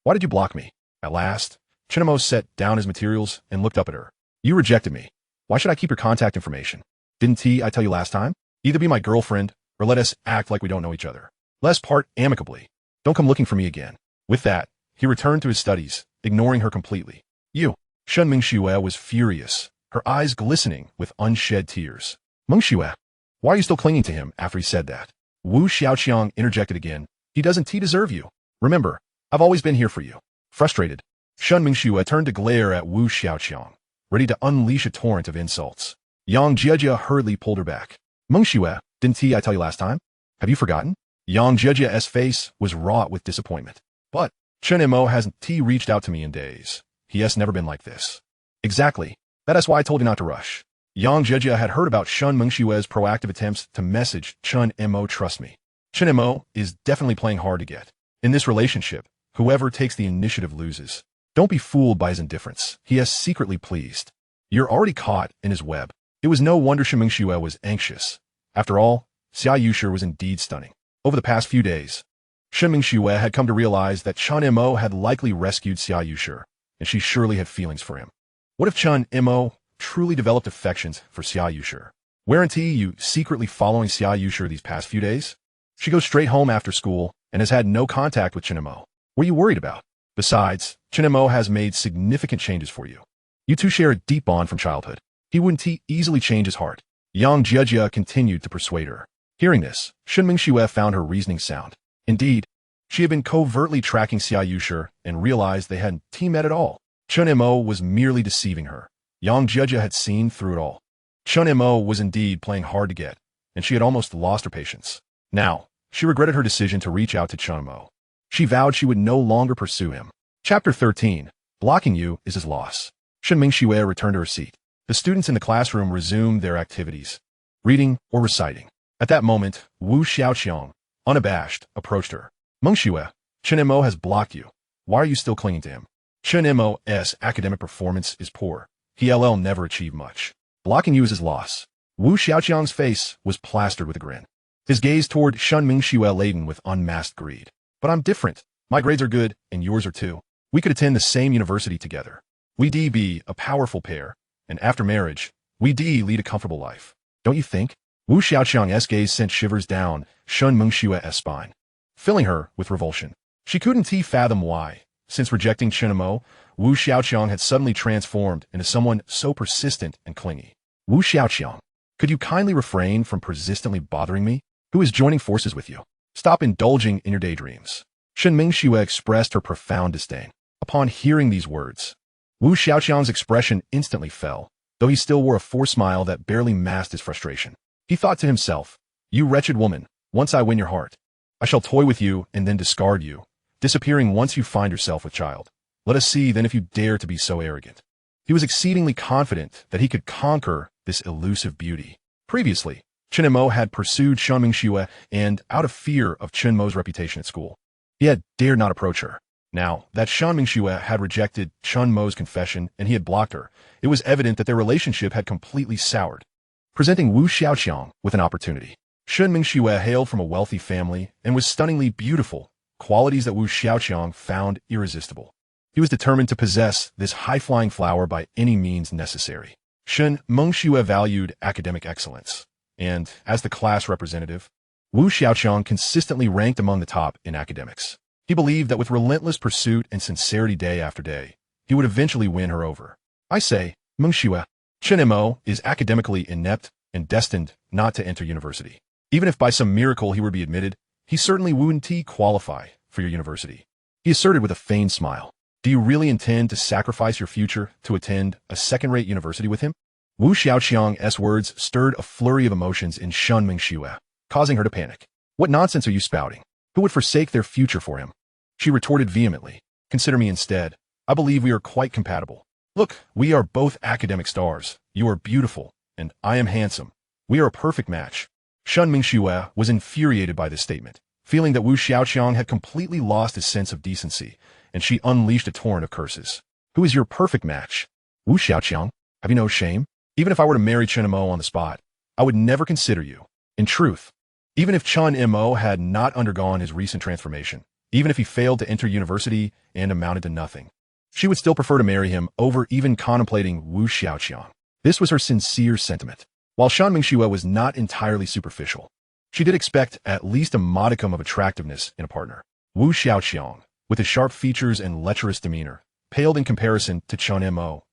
why did you block me? At last, Chen Mo set down his materials and looked up at her. You rejected me. Why should I keep your contact information? Didn't I tell you last time? Either be my girlfriend, or let us act like we don't know each other. Let's part amicably. Don't come looking for me again. With that, he returned to his studies, ignoring her completely. You. Shen Mengxue was furious, her eyes glistening with unshed tears. Mengxue, why are you still clinging to him after he said that? Wu Xiaoqiang interjected again. He doesn't deserve you. Remember, I've always been here for you. Frustrated, Shen Mengxue turned to glare at Wu Xiaoqiang, ready to unleash a torrent of insults. Yang Jiejie hurriedly pulled her back. Mengxue, didn't I tell you last time? Have you forgotten? Yang Jiejie's face was wrought with disappointment. But Chen Mo hasn't reached out to me in days. He has never been like this. Exactly. That is why I told you not to rush. Yang Jiejie had heard about Shen Mengxue's proactive attempts to message Chen Mo. Trust me. Chen Mo is definitely playing hard to get. In this relationship, whoever takes the initiative loses. Don't be fooled by his indifference. He is secretly pleased. You're already caught in his web. It was no wonder Shen Mengxue was anxious. After all, Xia Yushi was indeed stunning. Over the past few days, Shen Mengxue had come to realize that Chen Mo had likely rescued Xia Yushi, and she surely had feelings for him. What if Chen Mo truly developed affections for Xia Yushi? Weren't you secretly following Xia Yushi these past few days? She goes straight home after school and has had no contact with Chen Mo. What are you worried about? Besides, Chen Mo has made significant changes for you. You two share a deep bond from childhood. He wouldn't easily change his heart. Yang Jiejie continued to persuade her. Hearing this, Shen Mengxue found her reasoning sound. Indeed, she had been covertly tracking Xia Yushi and realized they hadn't met at all. Chen Mo was merely deceiving her. Yang Jiejie had seen through it all. Chen Mo was indeed playing hard to get, and she had almost lost her patience. Now, she regretted her decision to reach out to Chen Mo. She vowed she would no longer pursue him. Chapter 13. Blocking you is his loss. Shen Mengxue returned to her seat. The students in the classroom resumed their activities, reading or reciting. At that moment, Wu Xiaoqiang, unabashed, approached her. Mengxue, Chen Mo has blocked you. Why are you still clinging to him? Chen Mo's academic performance is poor. He'll never achieve much. Blocking you is his loss. Wu Xiaoqiang's face was plastered with a grin. His gaze toward Shen Mengxue laden with unmasked greed. But I'm different. My grades are good, and yours are too. We could attend the same university together. We'd be a powerful pair, and after marriage, we'd lead a comfortable life. Don't you think? Wu Xiaoqiang's gaze sent shivers down Shen Mengxue's spine, filling her with revulsion. She couldn't fathom why. Since rejecting Chen Mo, Wu Xiaoqiang had suddenly transformed into someone so persistent and clingy. Wu Xiaoqiang, could you kindly refrain from persistently bothering me? Who is joining forces with you? Stop indulging in your daydreams. Shen Mengxue expressed her profound disdain. Upon hearing these words, Wu Xiaoqiang's expression instantly fell, though he still wore a forced smile that barely masked his frustration. He thought to himself, "You wretched woman, once I win your heart, I shall toy with you and then discard you, disappearing once you find yourself with child. Let us see then if you dare to be so arrogant." He was exceedingly confident that he could conquer this elusive beauty. Previously, Chen Mo had pursued Shen Mengxue and, out of fear of Chen Mo's reputation at school, he had dared not approach her. Now that Shen Mengxue had rejected Chen Mo's confession and he had blocked her, it was evident that their relationship had completely soured, presenting Wu Xiaoqiang with an opportunity. Shen Mengxue hailed from a wealthy family and was stunningly beautiful, qualities that Wu Xiaoqiang found irresistible. He was determined to possess this high-flying flower by any means necessary. Shen Mengxue valued academic excellence, and, as the class representative, Wu Xiaoqiang consistently ranked among the top in academics. He believed that with relentless pursuit and sincerity day after day, he would eventually win her over. I say, Mengxue, Chen Mo is academically inept and destined not to enter university. Even if by some miracle he were to be admitted, he certainly wouldn't qualify for your university. He asserted with a feigned smile. Do you really intend to sacrifice your future to attend a second-rate university with him? Wu Xiaoqiang's words stirred a flurry of emotions in Shen Mengxue, causing her to panic. What nonsense are you spouting? Who would forsake their future for him? She retorted vehemently. Consider me instead. I believe we are quite compatible. Look, we are both academic stars. You are beautiful, and I am handsome. We are a perfect match. Shen Mengxue was infuriated by this statement, feeling that Wu Xiaoqiang had completely lost his sense of decency, and she unleashed a torrent of curses. Who is your perfect match? Wu Xiaoqiang, have you no shame? Even if I were to marry Chen Mo on the spot, I would never consider you. In truth, even if Chen Mo had not undergone his recent transformation, even if he failed to enter university and amounted to nothing, she would still prefer to marry him over even contemplating Wu Xiaoqiang. This was her sincere sentiment. While Shen Mengxue was not entirely superficial, she did expect at least a modicum of attractiveness in a partner. Wu Xiaoqiang, with his sharp features and lecherous demeanor, paled in comparison to Chen Mo.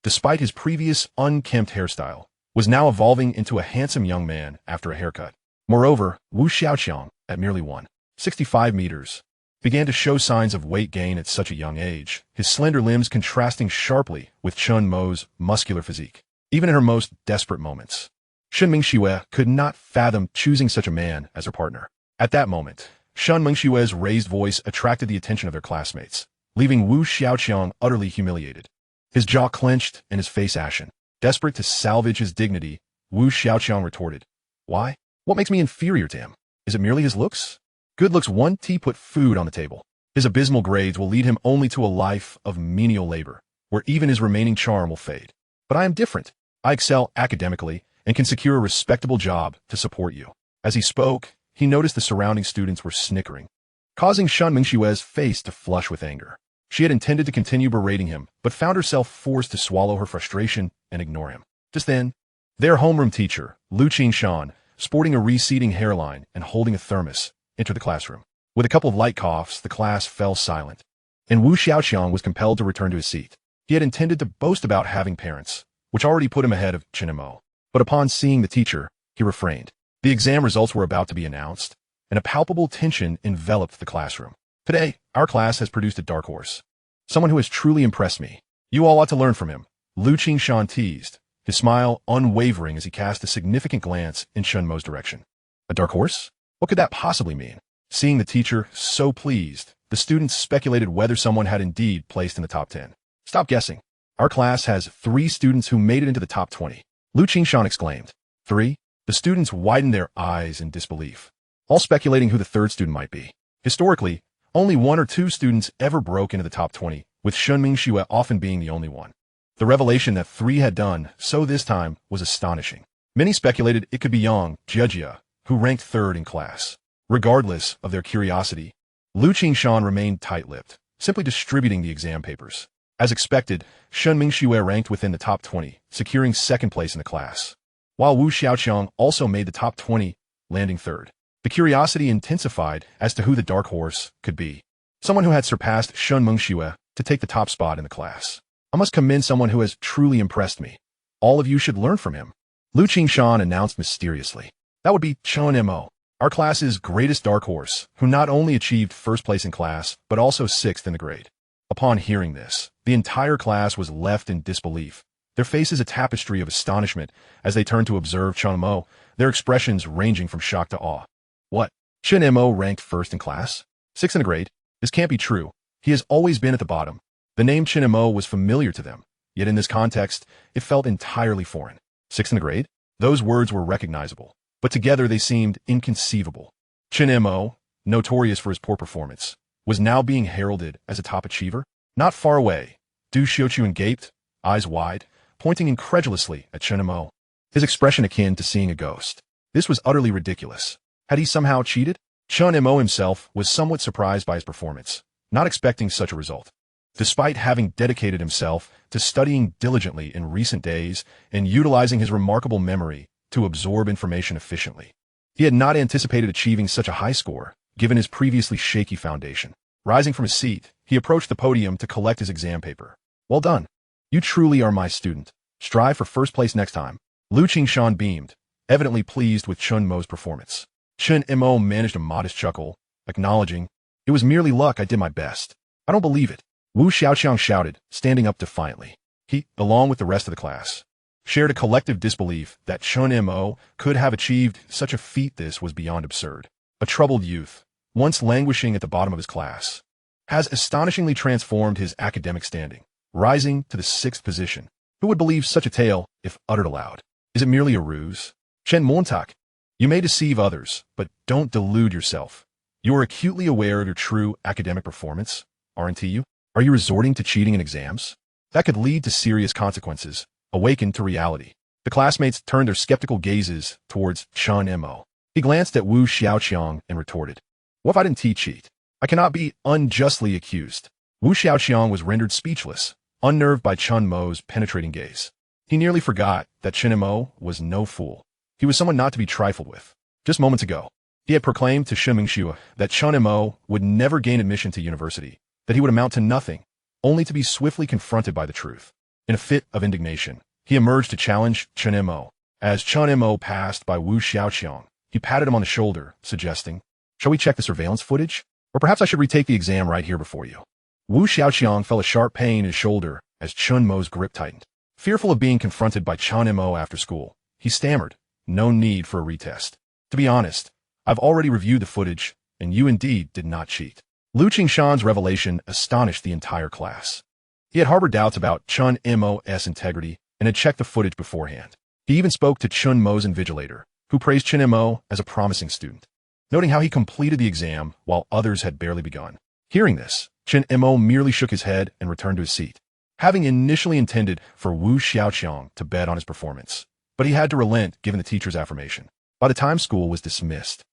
Despite his previous unkempt hairstyle, was now evolving into a handsome young man after a haircut. Moreover, Wu Xiaoqiang, at merely 165 meters, began to show signs of weight gain at such a young age, his slender limbs contrasting sharply with Chen Mo's muscular physique. Even in her most desperate moments, Shen Mengxue could not fathom choosing such a man as her partner. At that moment, Shen Mengxue's raised voice attracted the attention of their classmates, leaving Wu Xiaoqiang utterly humiliated. His jaw clenched and his face ashen. Desperate to salvage his dignity, Wu Xiaoqiang retorted, "Why? What makes me inferior to him? Is it merely his looks? Good looks won't put food on the table. His abysmal grades will lead him only to a life of menial labor, where even his remaining charm will fade. But I am different. I excel academically and can secure a respectable job to support you." As he spoke, he noticed the surrounding students were snickering, causing Shen Mengxue's face to flush with anger. She had intended to continue berating him, but found herself forced to swallow her frustration and ignore him. Just then, their homeroom teacher, Lu Qingshan, sporting a receding hairline and holding a thermos, entered the classroom. With a couple of light coughs, the class fell silent, and Wu Xiaoqiang was compelled to return to his seat. He had intended to boast about having parents, which already put him ahead of Chen Mo. But upon seeing the teacher, he refrained. The exam results were about to be announced, and a palpable tension enveloped the classroom. Today, our class has produced a dark horse. Someone who has truly impressed me. You all ought to learn from him. Lu Qingshan teased, his smile unwavering as he cast a significant glance in Shen Mo's direction. A dark horse? What could that possibly mean? Seeing the teacher so pleased, the students speculated whether someone had indeed placed in the top 10. Stop guessing. Our class has 3 students who made it into the top 20. Lu Qingshan exclaimed. 3? The students widened their eyes in disbelief, all speculating who the third student might be. Historically, only 1 or 2 students ever broke into the top 20, with Shen Mengxue often being the only one. The revelation that 3 had done so this time was astonishing. Many speculated it could be Yang Jejia, who ranked 3rd in class. Regardless of their curiosity, Lu Qingshan remained tight-lipped, simply distributing the exam papers. As expected, Shen Mengxue ranked within the top 20, securing 2nd place in the class. while Wu Xiaoqiang also made the top 20, landing third. The curiosity intensified as to who the dark horse could be. Someone who had surpassed Shen Mengxue to take the top spot in the class. I must commend someone who has truly impressed me. All of you should learn from him. Lu Qingshan announced mysteriously. That would be Chen Mo, our class's greatest dark horse, who not only achieved first place in class, but also sixth in the grade. Upon hearing this, the entire class was left in disbelief, their faces a tapestry of astonishment as they turned to observe Chen Mo, their expressions ranging from shock to awe. What? Chen Mo ranked first in class? Sixth in the grade? This can't be true. He has always been at the bottom. The name Chen Mo was familiar to them, yet in this context, it felt entirely foreign. Sixth in the grade? Those words were recognizable, but together they seemed inconceivable. Chen Mo, notorious for his poor performance, was now being heralded as a top achiever? Not far away, Du Xiuqian gaped, eyes wide, pointing incredulously at Chen Mo, his expression akin to seeing a ghost. This was utterly ridiculous. Had he somehow cheated? Chen Mo himself was somewhat surprised by his performance, not expecting such a result. Despite having dedicated himself to studying diligently in recent days and utilizing his remarkable memory to absorb information efficiently, he had not anticipated achieving such a high score, given his previously shaky foundation. Rising from his seat, he approached the podium to collect his exam paper. Well done. You truly are my student. Strive for first place next time. Lu Qingshan beamed, evidently pleased with Chen Mo's performance. Chen Mo managed a modest chuckle, acknowledging, "It was merely luck. I did my best." "I don't believe it," Wu Xiaoqiang shouted, standing up defiantly. He, along with the rest of the class, shared a collective disbelief that Chen Mo could have achieved such a feat. This was beyond absurd. A troubled youth, once languishing at the bottom of his class, has astonishingly transformed his academic standing, rising to the 6th position. Who would believe such a tale if uttered aloud? Is it merely a ruse? Chen Montak, you may deceive others, but don't delude yourself. You are acutely aware of your true academic performance, aren't you? Are you resorting to cheating in exams? That could lead to serious consequences. Awaken to reality. The classmates turned their skeptical gazes towards Chen Mo. He glanced at Wu Xiaoqiang and retorted, "What if I didn't cheat? I cannot be unjustly accused." Wu Xiaoqiang was rendered speechless, unnerved by Chen Mo's penetrating gaze. He nearly forgot that Chen Mo was no fool. He was someone not to be trifled with. Just moments ago, he had proclaimed to Shen Mengxue that Chen Mo would never gain admission to university, that he would amount to nothing, only to be swiftly confronted by the truth. In a fit of indignation, he emerged to challenge Chen Mo. As Chen Mo passed by Wu Xiaoqiang, he patted him on the shoulder, suggesting, "Shall we check the surveillance footage? Or perhaps I should retake the exam right here before you." Wu Xiaoqiang felt a sharp pain in his shoulder as Chen Mo's grip tightened. Fearful of being confronted by Chen Mo after school, he stammered, "No need for a retest. To be honest, I've already reviewed the footage, and you indeed did not cheat." Lu Qingshan's revelation astonished the entire class. He had harbored doubts about Chen Mo's integrity and had checked the footage beforehand. He even spoke to Chen Mo's invigilator, who praised Chen Mo as a promising student, noting how he completed the exam while others had barely begun. Hearing this, Chen Mo merely shook his head and returned to his seat, having initially intended for Wu Xiaoqiang to bet on his performance. But he had to relent given the teacher's affirmation. By the time school was dismissed,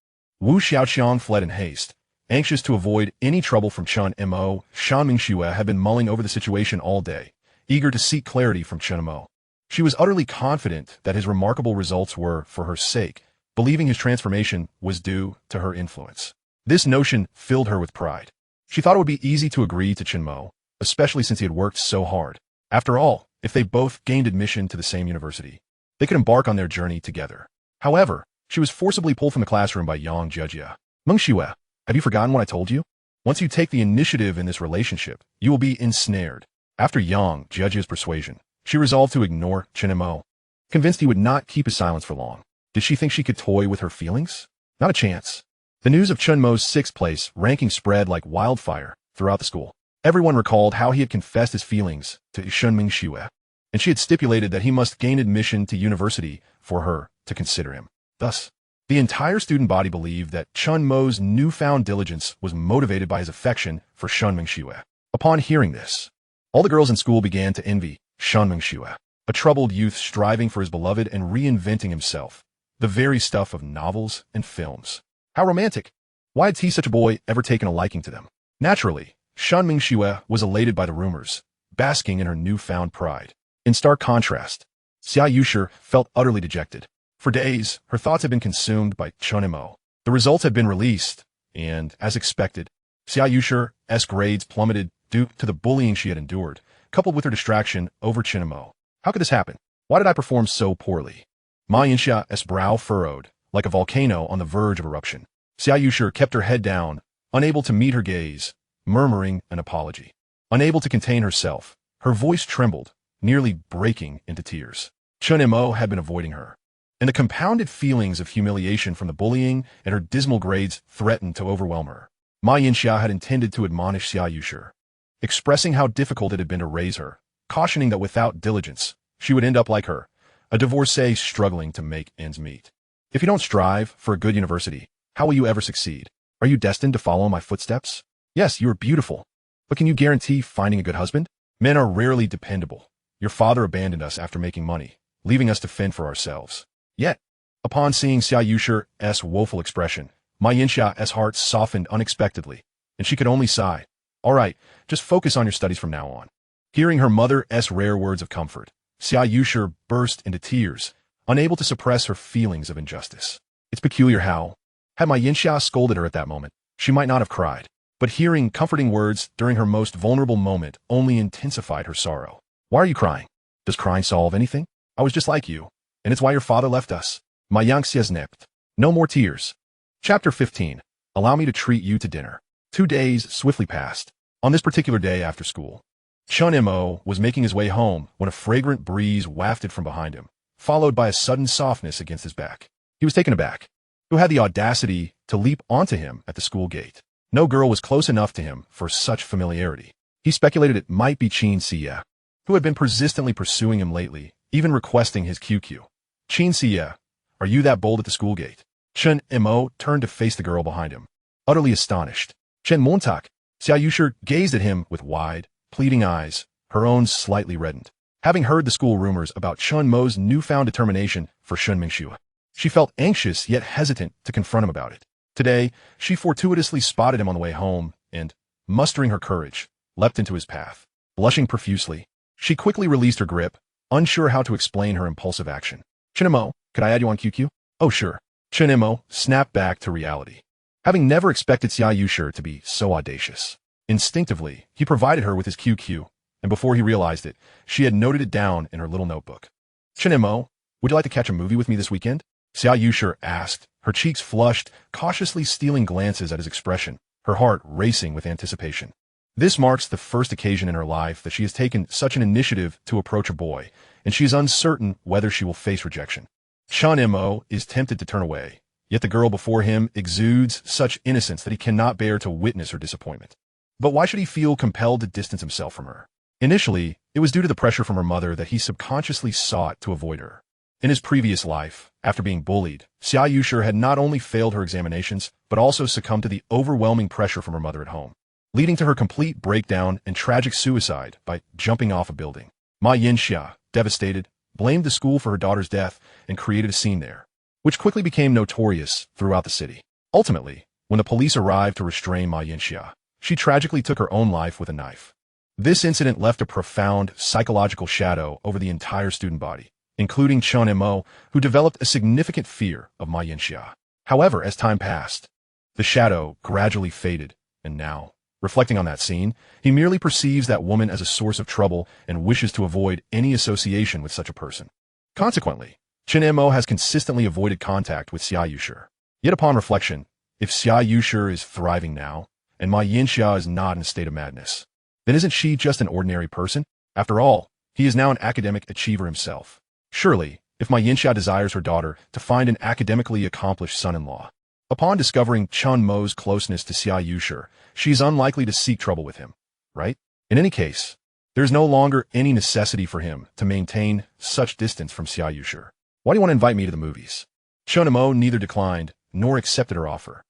Wu Xiaoqiang fled in haste, anxious to avoid any trouble from Chen Mo. Shen Mengxue had been mulling over the situation all day, eager to seek clarity from Chen Mo. She was utterly confident that his remarkable results were for her sake, believing his transformation was due to her influence. This notion filled her with pride. She thought it would be easy to agree to Chen Mo, especially since he had worked so hard. After all, if they both gained admission to the same university, they could embark on their journey together. However, she was forcibly pulled from the classroom by Yang Jejia. "Mengxue, have you forgotten what I told you? Once you take the initiative in this relationship, you will be ensnared." After Yang Jejia's persuasion, she resolved to ignore Chen Mo, convinced he would not keep his silence for long. Did she think she could toy with her feelings? Not a chance. The news of Chen Mo's 6th place ranking spread like wildfire throughout the school. Everyone recalled how he had confessed his feelings to Shen Mengxue, and she had stipulated that he must gain admission to university for her to consider him. Thus, the entire student body believed that Chen Mo's newfound diligence was motivated by his affection for Shen Mengxue. Upon hearing this, all the girls in school began to envy Shen Mengxue, a troubled youth striving for his beloved and reinventing himself, the very stuff of novels and films. How romantic! Why had he, such a boy, ever taken a liking to them? Naturally, Shen Mengxue was elated by the rumors, basking in her newfound pride. In stark contrast, Xia Yushi felt utterly dejected. For days, her thoughts had been consumed by Chen Mo. The results had been released, and, as expected, Xia Yusher's grades plummeted due to the bullying she had endured, coupled with her distraction over Chen Mo. How could this happen? Why did I perform so poorly? Ma Yinxia's brow furrowed, like a volcano on the verge of eruption. Xia Yusher kept her head down, unable to meet her gaze, murmuring an apology. Unable to contain herself, her voice trembled, nearly breaking into tears. Chen Mo had been avoiding her, and the compounded feelings of humiliation from the bullying and her dismal grades threatened to overwhelm her. Ma Yinxia had intended to admonish Xia Yusher, expressing how difficult it had been to raise her, cautioning that without diligence, she would end up like her, a divorcee struggling to make ends meet. If you don't strive for a good university, how will you ever succeed? Are you destined to follow in my footsteps? Yes, you are beautiful, but can you guarantee finding a good husband? Men are rarely dependable. Your father abandoned us after making money, leaving us to fend for ourselves. Yet, upon seeing Xia Yusher's woeful expression, Ma Yinxia's heart softened unexpectedly, and she could only sigh. All right, just focus on your studies from now on. Hearing her mother's rare words of comfort, Xia Yusher burst into tears, unable to suppress her feelings of injustice. It's peculiar how, had Ma Yinxia scolded her at that moment, she might not have cried, but hearing comforting words during her most vulnerable moment only intensified her sorrow. Why are you crying? Does crying solve anything? I was just like you, and it's why your father left us. Ma Yinxia snapped. No more tears. Chapter 15. Allow me to treat you to dinner. 2 days swiftly passed. On this particular day after school, Chen Mo was making his way home when a fragrant breeze wafted from behind him, followed by a sudden softness against his back. He was taken aback. Who had the audacity to leap onto him at the school gate? No girl was close enough to him for such familiarity. He speculated it might be Chen Xie, who had been persistently pursuing him lately, even requesting his QQ. Chen Xie, are you that bold at the school gate? Chen Mo turned to face the girl behind him, utterly astonished. Chen Mengxue. Xia Yusher gazed at him with wide, pleading eyes, her own slightly reddened. Having heard the school rumors about Chen Mo's newfound determination for Shen Mengxue, she felt anxious yet hesitant to confront him about it. Today, she fortuitously spotted him on the way home and, mustering her courage, leapt into his path. Blushing profusely, she quickly released her grip, unsure how to explain her impulsive action. Chen Mo, could I add you on QQ? Oh, sure. Chen Mo snapped back to reality. Having never expected Xia Yusher to be so audacious, instinctively, he provided her with his QQ, and before he realized it, she had noted it down in her little notebook. Chen Mo, would you like to catch a movie with me this weekend? Xia Yusher asked, her cheeks flushed, cautiously stealing glances at his expression, her heart racing with anticipation. This marks the first occasion in her life that she has taken such an initiative to approach a boy, and she is uncertain whether she will face rejection. Chen Mo is tempted to turn away, yet the girl before him exudes such innocence that he cannot bear to witness her disappointment. But why should he feel compelled to distance himself from her? Initially, it was due to the pressure from her mother that he subconsciously sought to avoid her. In his previous life, after being bullied, Xia Yusher had not only failed her examinations, but also succumbed to the overwhelming pressure from her mother at home, leading to her complete breakdown and tragic suicide by jumping off a building. Ma Yinxia, devastated, blamed the school for her daughter's death and created a scene there, which quickly became notorious throughout the city. Ultimately, when the police arrived to restrain Ma Yinxia, she tragically took her own life with a knife. This incident left a profound psychological shadow over the entire student body, including Chen Mo, who developed a significant fear of Ma Yinxia. However, as time passed, the shadow gradually faded, and now, reflecting on that scene, he merely perceives that woman as a source of trouble and wishes to avoid any association with such a person. Consequently, Chen Mo has consistently avoided contact with Xia Yusher. Yet upon reflection, if Xia Yusher is thriving now, and Ma Yinxia is not in a state of madness, then isn't she just an ordinary person? After all, he is now an academic achiever himself. Surely, if Ma Yinxia desires her daughter to find an academically accomplished son-in-law, upon discovering Chen Mo's closeness to Xia Yusher, she is unlikely to seek trouble with him, right? In any case, there is no longer any necessity for him to maintain such distance from Xia Yusher. Why do you want to invite me to the movies? Chen Mo neither declined nor accepted her offer.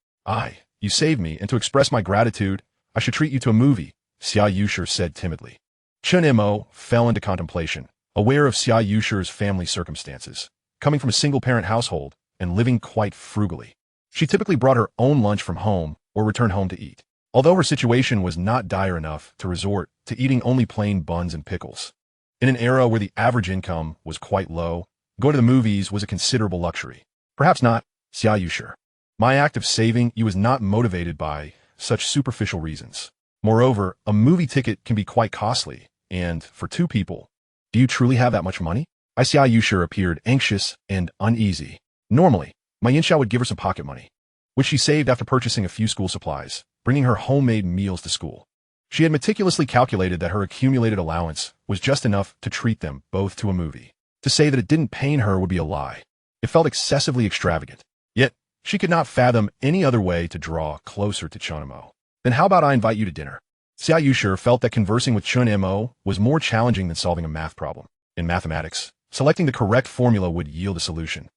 You saved me, and to express my gratitude, I should treat you to a movie, Xia Yusher said timidly. Chen Mo fell into contemplation, aware of Xia Yusher's family circumstances, coming from a single-parent household and living quite frugally. She typically brought her own lunch from home or returned home to eat, although her situation was not dire enough to resort to eating only plain buns and pickles. In an era where the average income was quite low, Going to the movies was a considerable luxury. Perhaps not, Xia Yusher. My act of saving you was not motivated by such superficial reasons. Moreover, a movie ticket can be quite costly, and for two people, do you truly have that much money? Xia Yusher appeared anxious and uneasy. Normally, my Yinsha would give her some pocket money, which she saved after purchasing a few school supplies, bringing her homemade meals to school. She had meticulously calculated that her accumulated allowance was just enough to treat them both to a movie. To say that it didn't pain her would be a lie. It felt excessively extravagant. Yet, she could not fathom any other way to draw closer to Chen Mo. Then how about I invite you to dinner? Xia Yusher felt that conversing with Chen Mo was more challenging than solving a math problem. In mathematics, selecting the correct formula would yield a solution.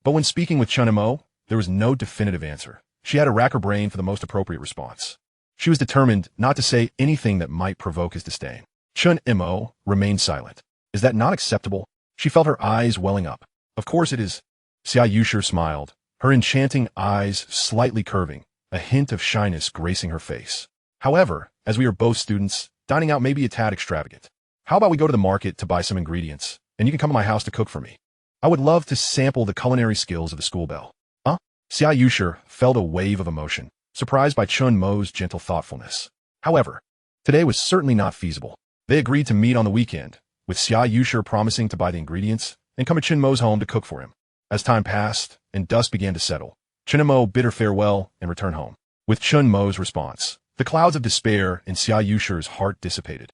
But when speaking with Chen Mo, there was no definitive answer. She had to rack her brain for the most appropriate response. She was determined not to say anything that might provoke his disdain. Chen Mo remained silent. Is that not acceptable? She felt her eyes welling up. Of course it is. Xia Yusher smiled, her enchanting eyes slightly curving, a hint of shyness gracing her face. However, as we are both students, dining out may be a tad extravagant. How about we go to the market to buy some ingredients, and you can come to my house to cook for me? I would love to sample the culinary skills of the school belle. Huh? Xia Yusher felt a wave of emotion, surprised by Chen Mo's gentle thoughtfulness. However, today was certainly not feasible. They agreed to meet on the weekend, with Xia Yusher promising to buy the ingredients and come to Chen Mo's home to cook for him. As time passed and dusk began to settle, Chen Mo bid her farewell and returned home. With Chen Mo's response, the clouds of despair in Xia Yusher's heart dissipated,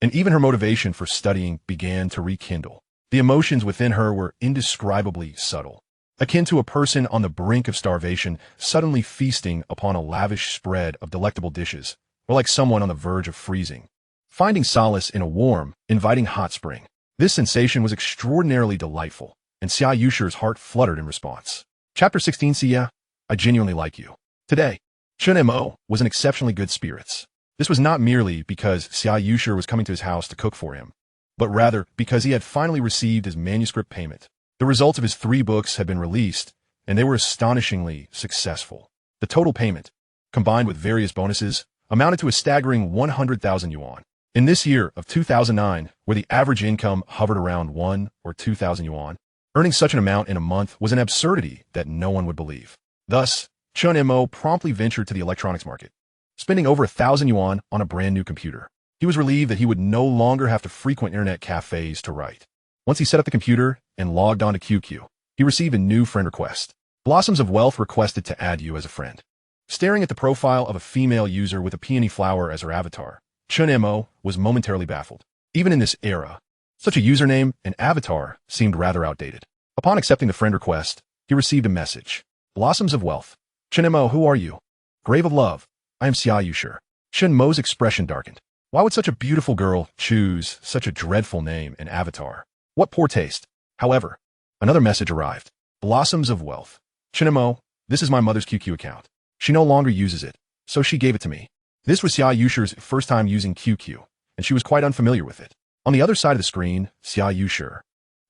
and even her motivation for studying began to rekindle. The emotions within her were indescribably subtle, akin to a person on the brink of starvation suddenly feasting upon a lavish spread of delectable dishes, or like someone on the verge of freezing, finding solace in a warm, inviting hot spring. This sensation was extraordinarily delightful, and Xia Yusher's heart fluttered in response. Chapter 16. Xia, I genuinely like you. Today, Chen Mo was in exceptionally good spirits. This was not merely because Xia Yusher was coming to his house to cook for him, but rather because he had finally received his manuscript payment. The results of his 3 books had been released, and they were astonishingly successful. The total payment, combined with various bonuses, amounted to a staggering 100,000 yuan. In this year of 2009, where the average income hovered around 1 or 2,000 yuan, earning such an amount in a month was an absurdity that no one would believe. Thus, Chen Mo promptly ventured to the electronics market, spending over 1,000 yuan on a brand new computer. He was relieved that he would no longer have to frequent internet cafes to write. Once he set up the computer and logged on to QQ, he received a new friend request. Blossoms of Wealth requested to add you as a friend. Staring at the profile of a female user with a peony flower as her avatar, Chen Mo was momentarily baffled. Even in this era, such a username and avatar seemed rather outdated. Upon accepting the friend request, he received a message. Blossoms of Wealth. Chen Mo, who are you? Grave of Love. I am Xia Yusher. Chen Mo's expression darkened. Why would such a beautiful girl choose such a dreadful name and avatar? What poor taste. However, another message arrived. Blossoms of Wealth. Chen Mo, this is my mother's QQ account. She no longer uses it, so she gave it to me. This was Xia Yusher's first time using QQ, and she was quite unfamiliar with it. On the other side of the screen, Xia Yusher,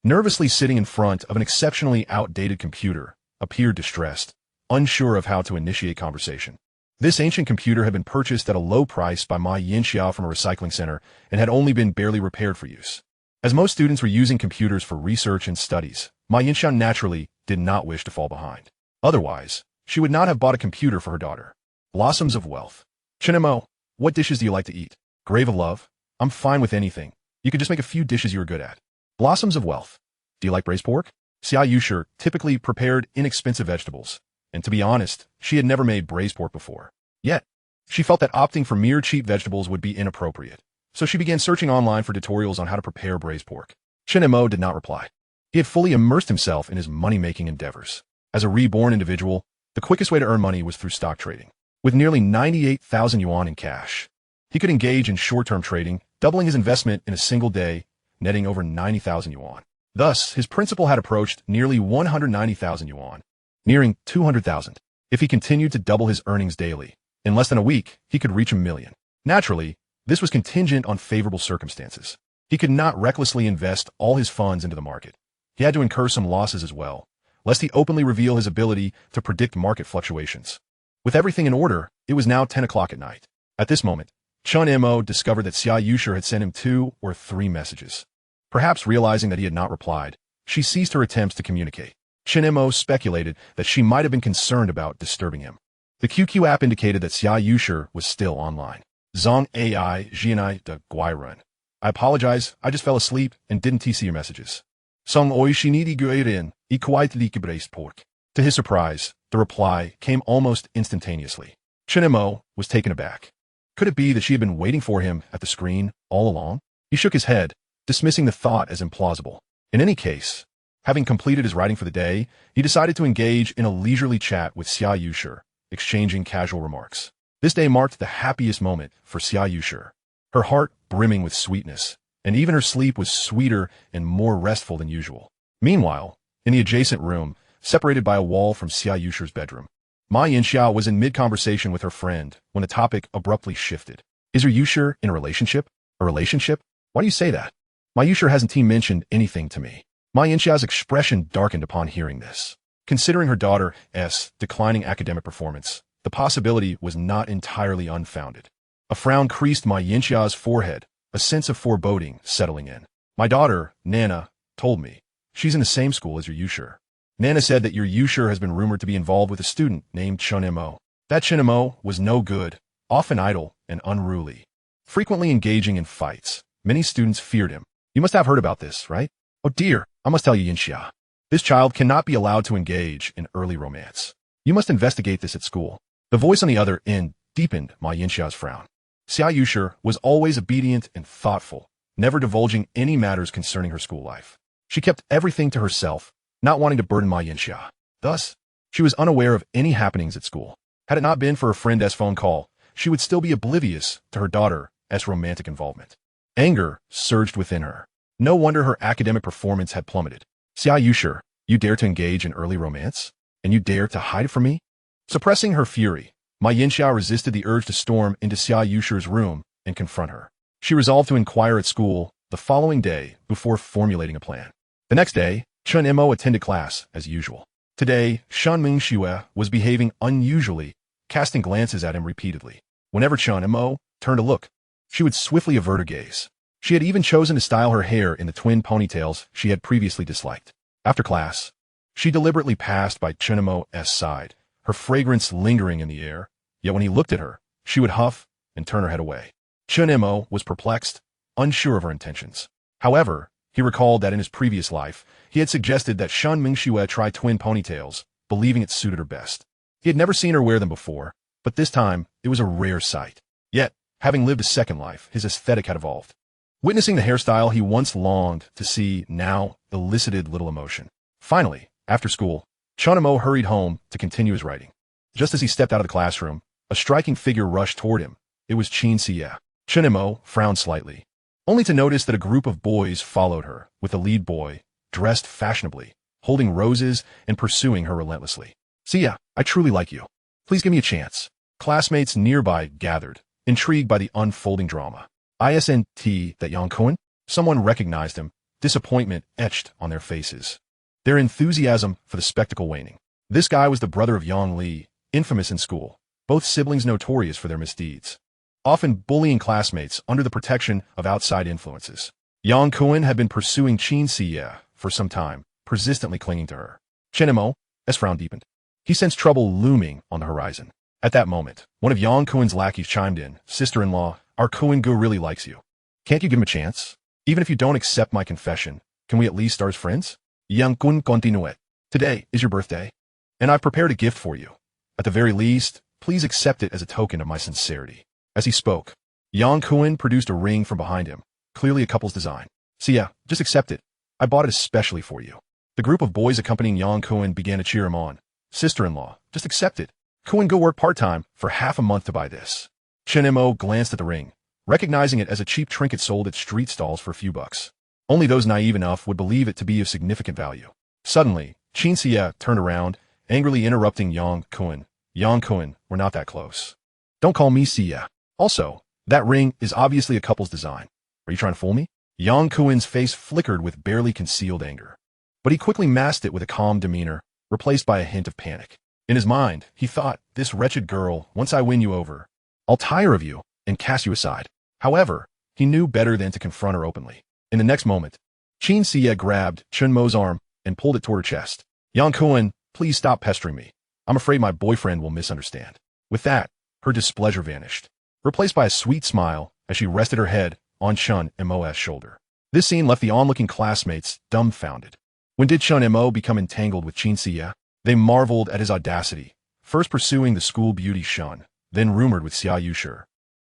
nervously sitting in front of an exceptionally outdated computer, appeared distressed, unsure of how to initiate conversation. This ancient computer had been purchased at a low price by Ma Yinxia from a recycling center and had only been barely repaired for use. As most students were using computers for research and studies, Ma Yinxia naturally did not wish to fall behind. Otherwise, she would not have bought a computer for her daughter. Blossoms of Wealth. Chen Mo, what dishes do you like to eat? Grave of Love. I'm fine with anything. You could just make a few dishes you're good at. Blossoms of Wealth. Do you like braised pork? Xia Yusher typically prepared inexpensive vegetables, and to be honest, she had never made braised pork before. Yet, she felt that opting for mere cheap vegetables would be inappropriate, so she began searching online for tutorials on how to prepare braised pork. Chen Mo did not reply. He had fully immersed himself in his money-making endeavors. As a reborn individual, the quickest way to earn money was through stock trading. With nearly 98,000 yuan in cash, he could engage in short-term trading, doubling his investment in a single day, netting over 90,000 yuan. Thus, his principal had approached nearly 190,000 yuan, nearing 200,000. If he continued to double his earnings daily, in less than a week, he could reach 1 million. Naturally, this was contingent on favorable circumstances. He could not recklessly invest all his funds into the market. He had to incur some losses as well, lest he openly reveal his ability to predict market fluctuations. With everything in order, it was now 10 o'clock at night. At this moment, Chen Mo discovered that Xia Yusher had sent him 2 or 3 messages. Perhaps realizing that he had not replied, she ceased her attempts to communicate. Chen Mo speculated that she might have been concerned about disturbing him. The QQ app indicated that Xia Yushi was still online. Zong AI Jianai de Guirun. I apologize, I just fell asleep and didn't see your messages. Song oi shinidi guirin, I quite like braised pork. To his surprise, the reply came almost instantaneously. Chen Mo was taken aback. Could it be that she had been waiting for him at the screen all along? He shook his head, dismissing the thought as implausible. In any case, having completed his writing for the day, he decided to engage in a leisurely chat with Xia Yushi, exchanging casual remarks. This day marked the happiest moment for Xia Yushi, her heart brimming with sweetness, and even her sleep was sweeter and more restful than usual. Meanwhile, in the adjacent room, separated by a wall from Xia Yushi's bedroom, Ma Yinxia was in mid-conversation with her friend when the topic abruptly shifted. Is your Yushi in a relationship? A relationship? Why do you say that? Ma Yushi hasn't mentioned anything to me. Ma Yinxia's expression darkened upon hearing this. Considering her daughter's declining academic performance, the possibility was not entirely unfounded. A frown creased Ma Yinxia's forehead, a sense of foreboding settling in. My daughter, Nana, told me. She's in the same school as your Yushi. Nana said that your Yushi has been rumored to be involved with a student named Chen Mo. That Chen Mo was no good, often idle and unruly. Frequently engaging in fights, many students feared him. You must have heard about this, right? Oh dear, I must tell you, Yinxia. This child cannot be allowed to engage in early romance. You must investigate this at school. The voice on the other end deepened Ma Yinxia's frown. Xia Yushi was always obedient and thoughtful, never divulging any matters concerning her school life. She kept everything to herself, not wanting to burden Ma Yinxia. Thus, she was unaware of any happenings at school. Had it not been for her friend's phone call, she would still be oblivious to her daughter's romantic involvement. Anger surged within her. No wonder her academic performance had plummeted. Xia Yushi, you dare to engage in early romance? And you dare to hide it from me? Suppressing her fury, Ma Yinxia resisted the urge to storm into Xia Yushi's room and confront her. She resolved to inquire at school the following day before formulating a plan. The next day, Chen Mo attended class as usual. Today, Shen Mengxue was behaving unusually, casting glances at him repeatedly. Whenever Chen Mo turned to look, she would swiftly avert her gaze. She had even chosen to style her hair in the twin ponytails she had previously disliked. After class, she deliberately passed by Chen Mo's side, her fragrance lingering in the air, yet when he looked at her, she would huff and turn her head away. Chen Mo was perplexed, unsure of her intentions. However, he recalled that in his previous life, he had suggested that Shen Mengxue try twin ponytails, believing it suited her best. He had never seen her wear them before, but this time it was a rare sight. Yet, having lived a second life, his aesthetic had evolved. Witnessing the hairstyle he once longed to see now elicited little emotion. Finally, after school, Chen Mo hurried home to continue his writing. Just as he stepped out of the classroom, a striking figure rushed toward him. It was Qin Xie. Chen Mo frowned slightly, only to notice that a group of boys followed her, with the lead boy, dressed fashionably, holding roses and pursuing her relentlessly. Xie, I truly like you. Please give me a chance. Classmates nearby gathered, intrigued by the unfolding drama. Isn't that Yang Kun? Someone recognized him, disappointment etched on their faces. Their enthusiasm for the spectacle waning. This guy was the brother of Yang Li, infamous in school, both siblings notorious for their misdeeds, often bullying classmates under the protection of outside influences. Yang Kun had been pursuing Qin Xie for some time, persistently clinging to her. Chen Mo's frown deepened. He sensed trouble looming on the horizon. At that moment, one of Yang Kun's lackeys chimed in. Sister-in-law, our Kun-gu really likes you. Can't you give him a chance? Even if you don't accept my confession, can we at least start as friends? Yang Kun continued. Today is your birthday, and I've prepared a gift for you. At the very least, please accept it as a token of my sincerity. As he spoke, Yang Kun produced a ring from behind him, clearly a couple's design. Xia, just accept it. I bought it especially for you. The group of boys accompanying Yang Kun began to cheer him on. Sister-in-law, just accept it. Kun go work part-time for half a month to buy this. Chen Mo glanced at the ring, recognizing it as a cheap trinket sold at street stalls for a few bucks. Only those naive enough would believe it to be of significant value. Suddenly, Qin Xie turned around, angrily interrupting Yang Kun. Yang Kun, we're not that close. Don't call me Xie. Also, that ring is obviously a couple's design. Are you trying to fool me? Yang Kun's face flickered with barely concealed anger. But he quickly masked it with a calm demeanor, replaced by a hint of panic. In his mind, he thought, this wretched girl, once I win you over, I'll tire of you and cast you aside. However, he knew better than to confront her openly. In the next moment, Qin Xie grabbed Chen Mo's arm and pulled it toward her chest. Yang Kuan, please stop pestering me. I'm afraid my boyfriend will misunderstand. With that, her displeasure vanished, replaced by a sweet smile as she rested her head on Chen Mo's shoulder. This scene left the onlooking classmates dumbfounded. When did Chen Mo become entangled with Qin Xie? They marveled at his audacity, first pursuing the school beauty Shen, then rumored with Xia Yushi,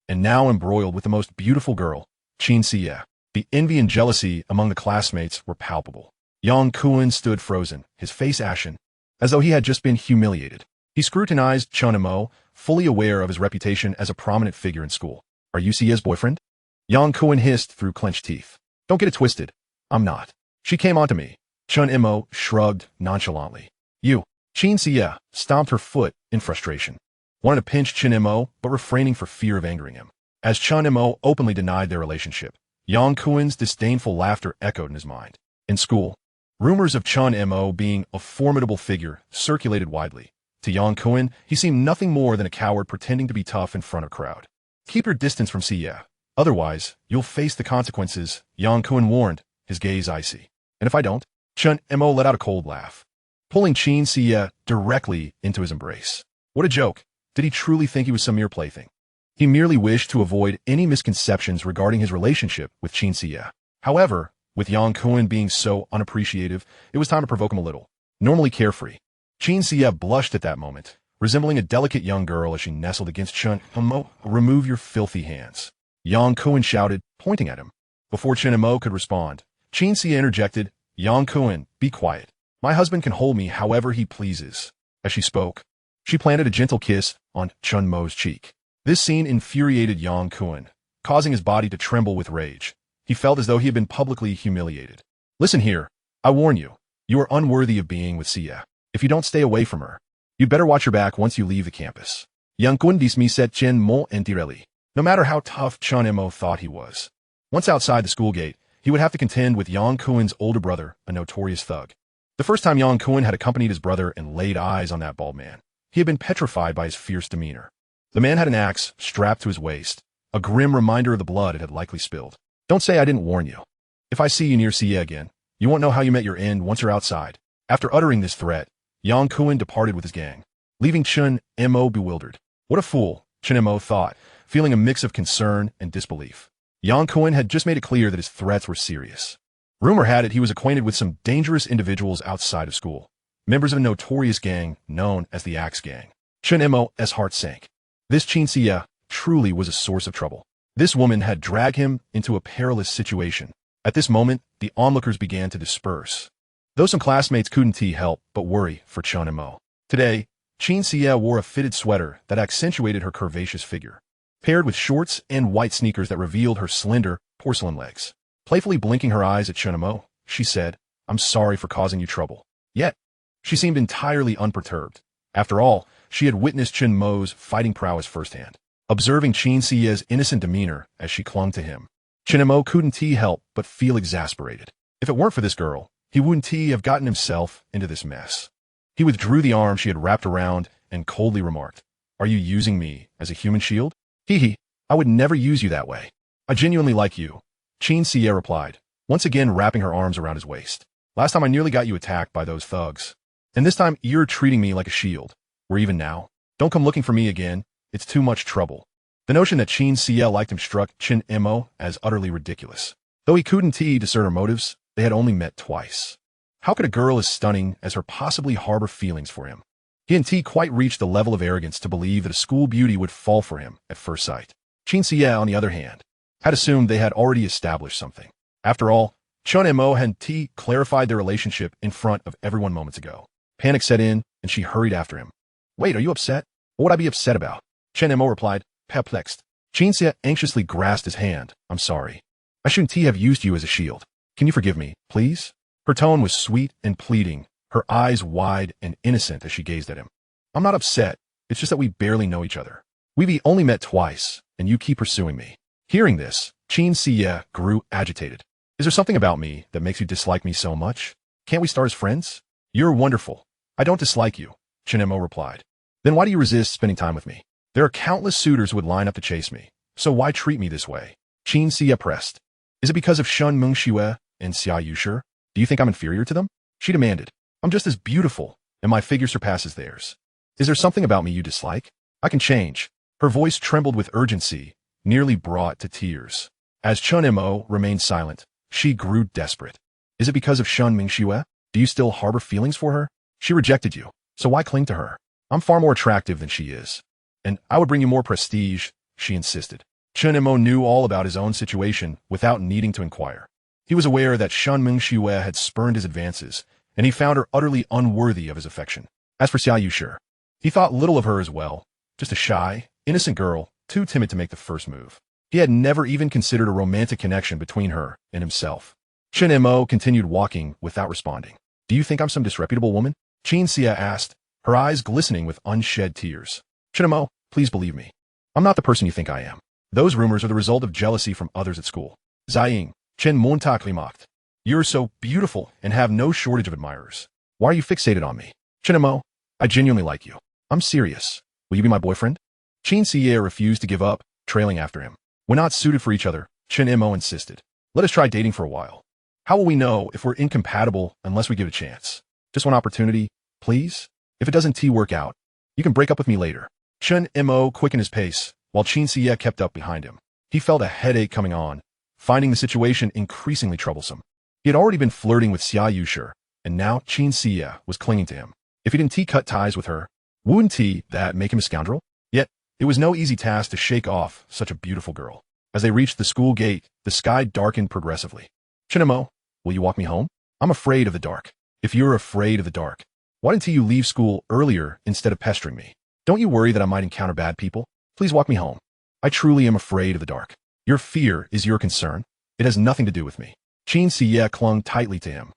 and now embroiled with the most beautiful girl, Qin Xie. The envy and jealousy among the classmates were palpable. Yang Kuan stood frozen, his face ashen, as though he had just been humiliated. He scrutinized Chen Mo, fully aware of his reputation as a prominent figure in school. Are you Xie's boyfriend? Yang Kuan hissed through clenched teeth. Don't get it twisted. I'm not. She came onto me. Chen Mo shrugged nonchalantly. You. Qin Xie stomped her foot in frustration, wanted to pinch Chen Mo, but refraining for fear of angering him. As Chen Mo openly denied their relationship, Yang Kuan's disdainful laughter echoed in his mind. In school, rumors of Chen Mo being a formidable figure circulated widely. To Yang Kuan, he seemed nothing more than a coward pretending to be tough in front of a crowd. Keep your distance from Xie. Otherwise, you'll face the consequences, Yang Kuan warned, his gaze icy. And if I don't? Chen Mo let out a cold laugh, pulling Qin Xie directly into his embrace. What a joke. Did he truly think he was some mere plaything? He merely wished to avoid any misconceptions regarding his relationship with Qin Xie. However, with Yang Kuan being so unappreciative, it was time to provoke him a little. Normally carefree, Qin Xie blushed at that moment, resembling a delicate young girl as she nestled against Chen Mo. Remove your filthy hands, Yang Kuan shouted, pointing at him. Before Chen Mo could respond, Qin Xie interjected, Yang Kuan, be quiet. My husband can hold me however he pleases. As she spoke, she planted a gentle kiss on Chen Mo's cheek. This scene infuriated Yang Kuan, causing his body to tremble with rage. He felt as though he had been publicly humiliated. Listen here, I warn you, you are unworthy of being with Xie. If you don't stay away from her, you'd better watch your back once you leave the campus. Yang Kuan dismissed Chen Mo entirely. No matter how tough Chen Mo thought he was, once outside the school gate, he would have to contend with Yang Kuan's older brother, a notorious thug. The first time Yang Kuan had accompanied his brother and laid eyes on that bald man, he had been petrified by his fierce demeanor. The man had an axe strapped to his waist, a grim reminder of the blood it had likely spilled. Don't say I didn't warn you. If I see you near Xie again, you won't know how you met your end once you're outside. After uttering this threat, Yang Kuan departed with his gang, leaving Chen Mo bewildered. What a fool, Chen Mo thought, feeling a mix of concern and disbelief. Yang Kuan had just made it clear that his threats were serious. Rumor had it he was acquainted with some dangerous individuals outside of school, members of a notorious gang known as the Axe Gang. Chen Mo's heart sank. This Qin Xie truly was a source of trouble. This woman had dragged him into a perilous situation. At this moment, the onlookers began to disperse, though some classmates couldn't help but worry for Chen Mo. Today, Qin Xie wore a fitted sweater that accentuated her curvaceous figure, paired with shorts and white sneakers that revealed her slender, porcelain legs. Playfully blinking her eyes at Chen Mo, she said, I'm sorry for causing you trouble. Yet, she seemed entirely unperturbed. After all, she had witnessed Chen Mo's fighting prowess firsthand. Observing Qin Xie's innocent demeanor as she clung to him, Chen Mo couldn't help but feel exasperated. If it weren't for this girl, he wouldn't have gotten himself into this mess. He withdrew the arm she had wrapped around and coldly remarked, Are you using me as a human shield? Hee, I would never use you that way. I genuinely like you, Qin Xie replied, once again wrapping her arms around his waist. Last time I nearly got you attacked by those thugs. And this time you're treating me like a shield. We're even now. Don't come looking for me again. It's too much trouble. The notion that Qin Xie liked him struck Chen Mo as utterly ridiculous. Though he couldn't discern her motives, they had only met twice. How could a girl as stunning as her possibly harbor feelings for him? He hadn't quite reached the level of arrogance to believe that a school beauty would fall for him at first sight. Qin Xie, on the other hand, had assumed they had already established something. After all, Chen Mo had clarified their relationship in front of everyone moments ago. Panic set in, and she hurried after him. Wait, are you upset? What would I be upset about? Chen Mo replied, perplexed. Qin Xie anxiously grasped his hand. I'm sorry. I shouldn't have used you as a shield. Can you forgive me, please? Her tone was sweet and pleading, her eyes wide and innocent as she gazed at him. I'm not upset. It's just that we barely know each other. We've only met twice, and you keep pursuing me. Hearing this, Qin Xie grew agitated. Is there something about me that makes you dislike me so much? Can't we start as friends? You're wonderful. I don't dislike you, Chen Mo replied. Then why do you resist spending time with me? There are countless suitors who would line up to chase me, so why treat me this way? Qin Xie pressed. Is it because of Shen Mengxue, And Xia Yushi? Do you think I'm inferior to them? She demanded. I'm just as beautiful, and my figure surpasses theirs. Is there something about me you dislike? I can change. Her voice trembled with urgency, nearly brought to tears. As Chen Mo remained silent, she grew desperate. Is it because of Shen Mengxue? Do you still harbor feelings for her? She rejected you, so why cling to her? I'm far more attractive than she is. And I would bring you more prestige, she insisted. Chen Mo knew all about his own situation without needing to inquire. He was aware that Shen Mengxue had spurned his advances, and he found her utterly unworthy of his affection. As for Xia Yushi, he thought little of her as well, just a shy, innocent girl, too timid to make the first move. He had never even considered a romantic connection between her and himself. Chen Mo continued walking without responding. Do you think I'm some disreputable woman? Chen Xia asked, her eyes glistening with unshed tears. Chen Mo, please believe me. I'm not the person you think I am. Those rumors are the result of jealousy from others at school. Ziying, Chen Mengxue mocked. You're so beautiful and have no shortage of admirers. Why are you fixated on me? Chen Mo, I genuinely like you. I'm serious. Will you be my boyfriend? Chen Xia refused to give up, trailing after him. We're not suited for each other, Chen Mo insisted. Let us try dating for a while. How will we know if we're incompatible unless we give it a chance? Just one opportunity, please? If it doesn't work out, you can break up with me later. Chen Mo quickened his pace, while Chen Xia kept up behind him. He felt a headache coming on, finding the situation increasingly troublesome. He had already been flirting with Xia Yushi, and now Chen Xia was clinging to him. If he didn't cut ties with her, wouldn't that make him a scoundrel? Yet, it was no easy task to shake off such a beautiful girl. As they reached the school gate, the sky darkened progressively. Chen Mo, will you walk me home? I'm afraid of the dark. If you're afraid of the dark, why didn't you leave school earlier instead of pestering me? Don't you worry that I might encounter bad people? Please walk me home. I truly am afraid of the dark. Your fear is your concern. It has nothing to do with me. Chen Xia clung tightly to him.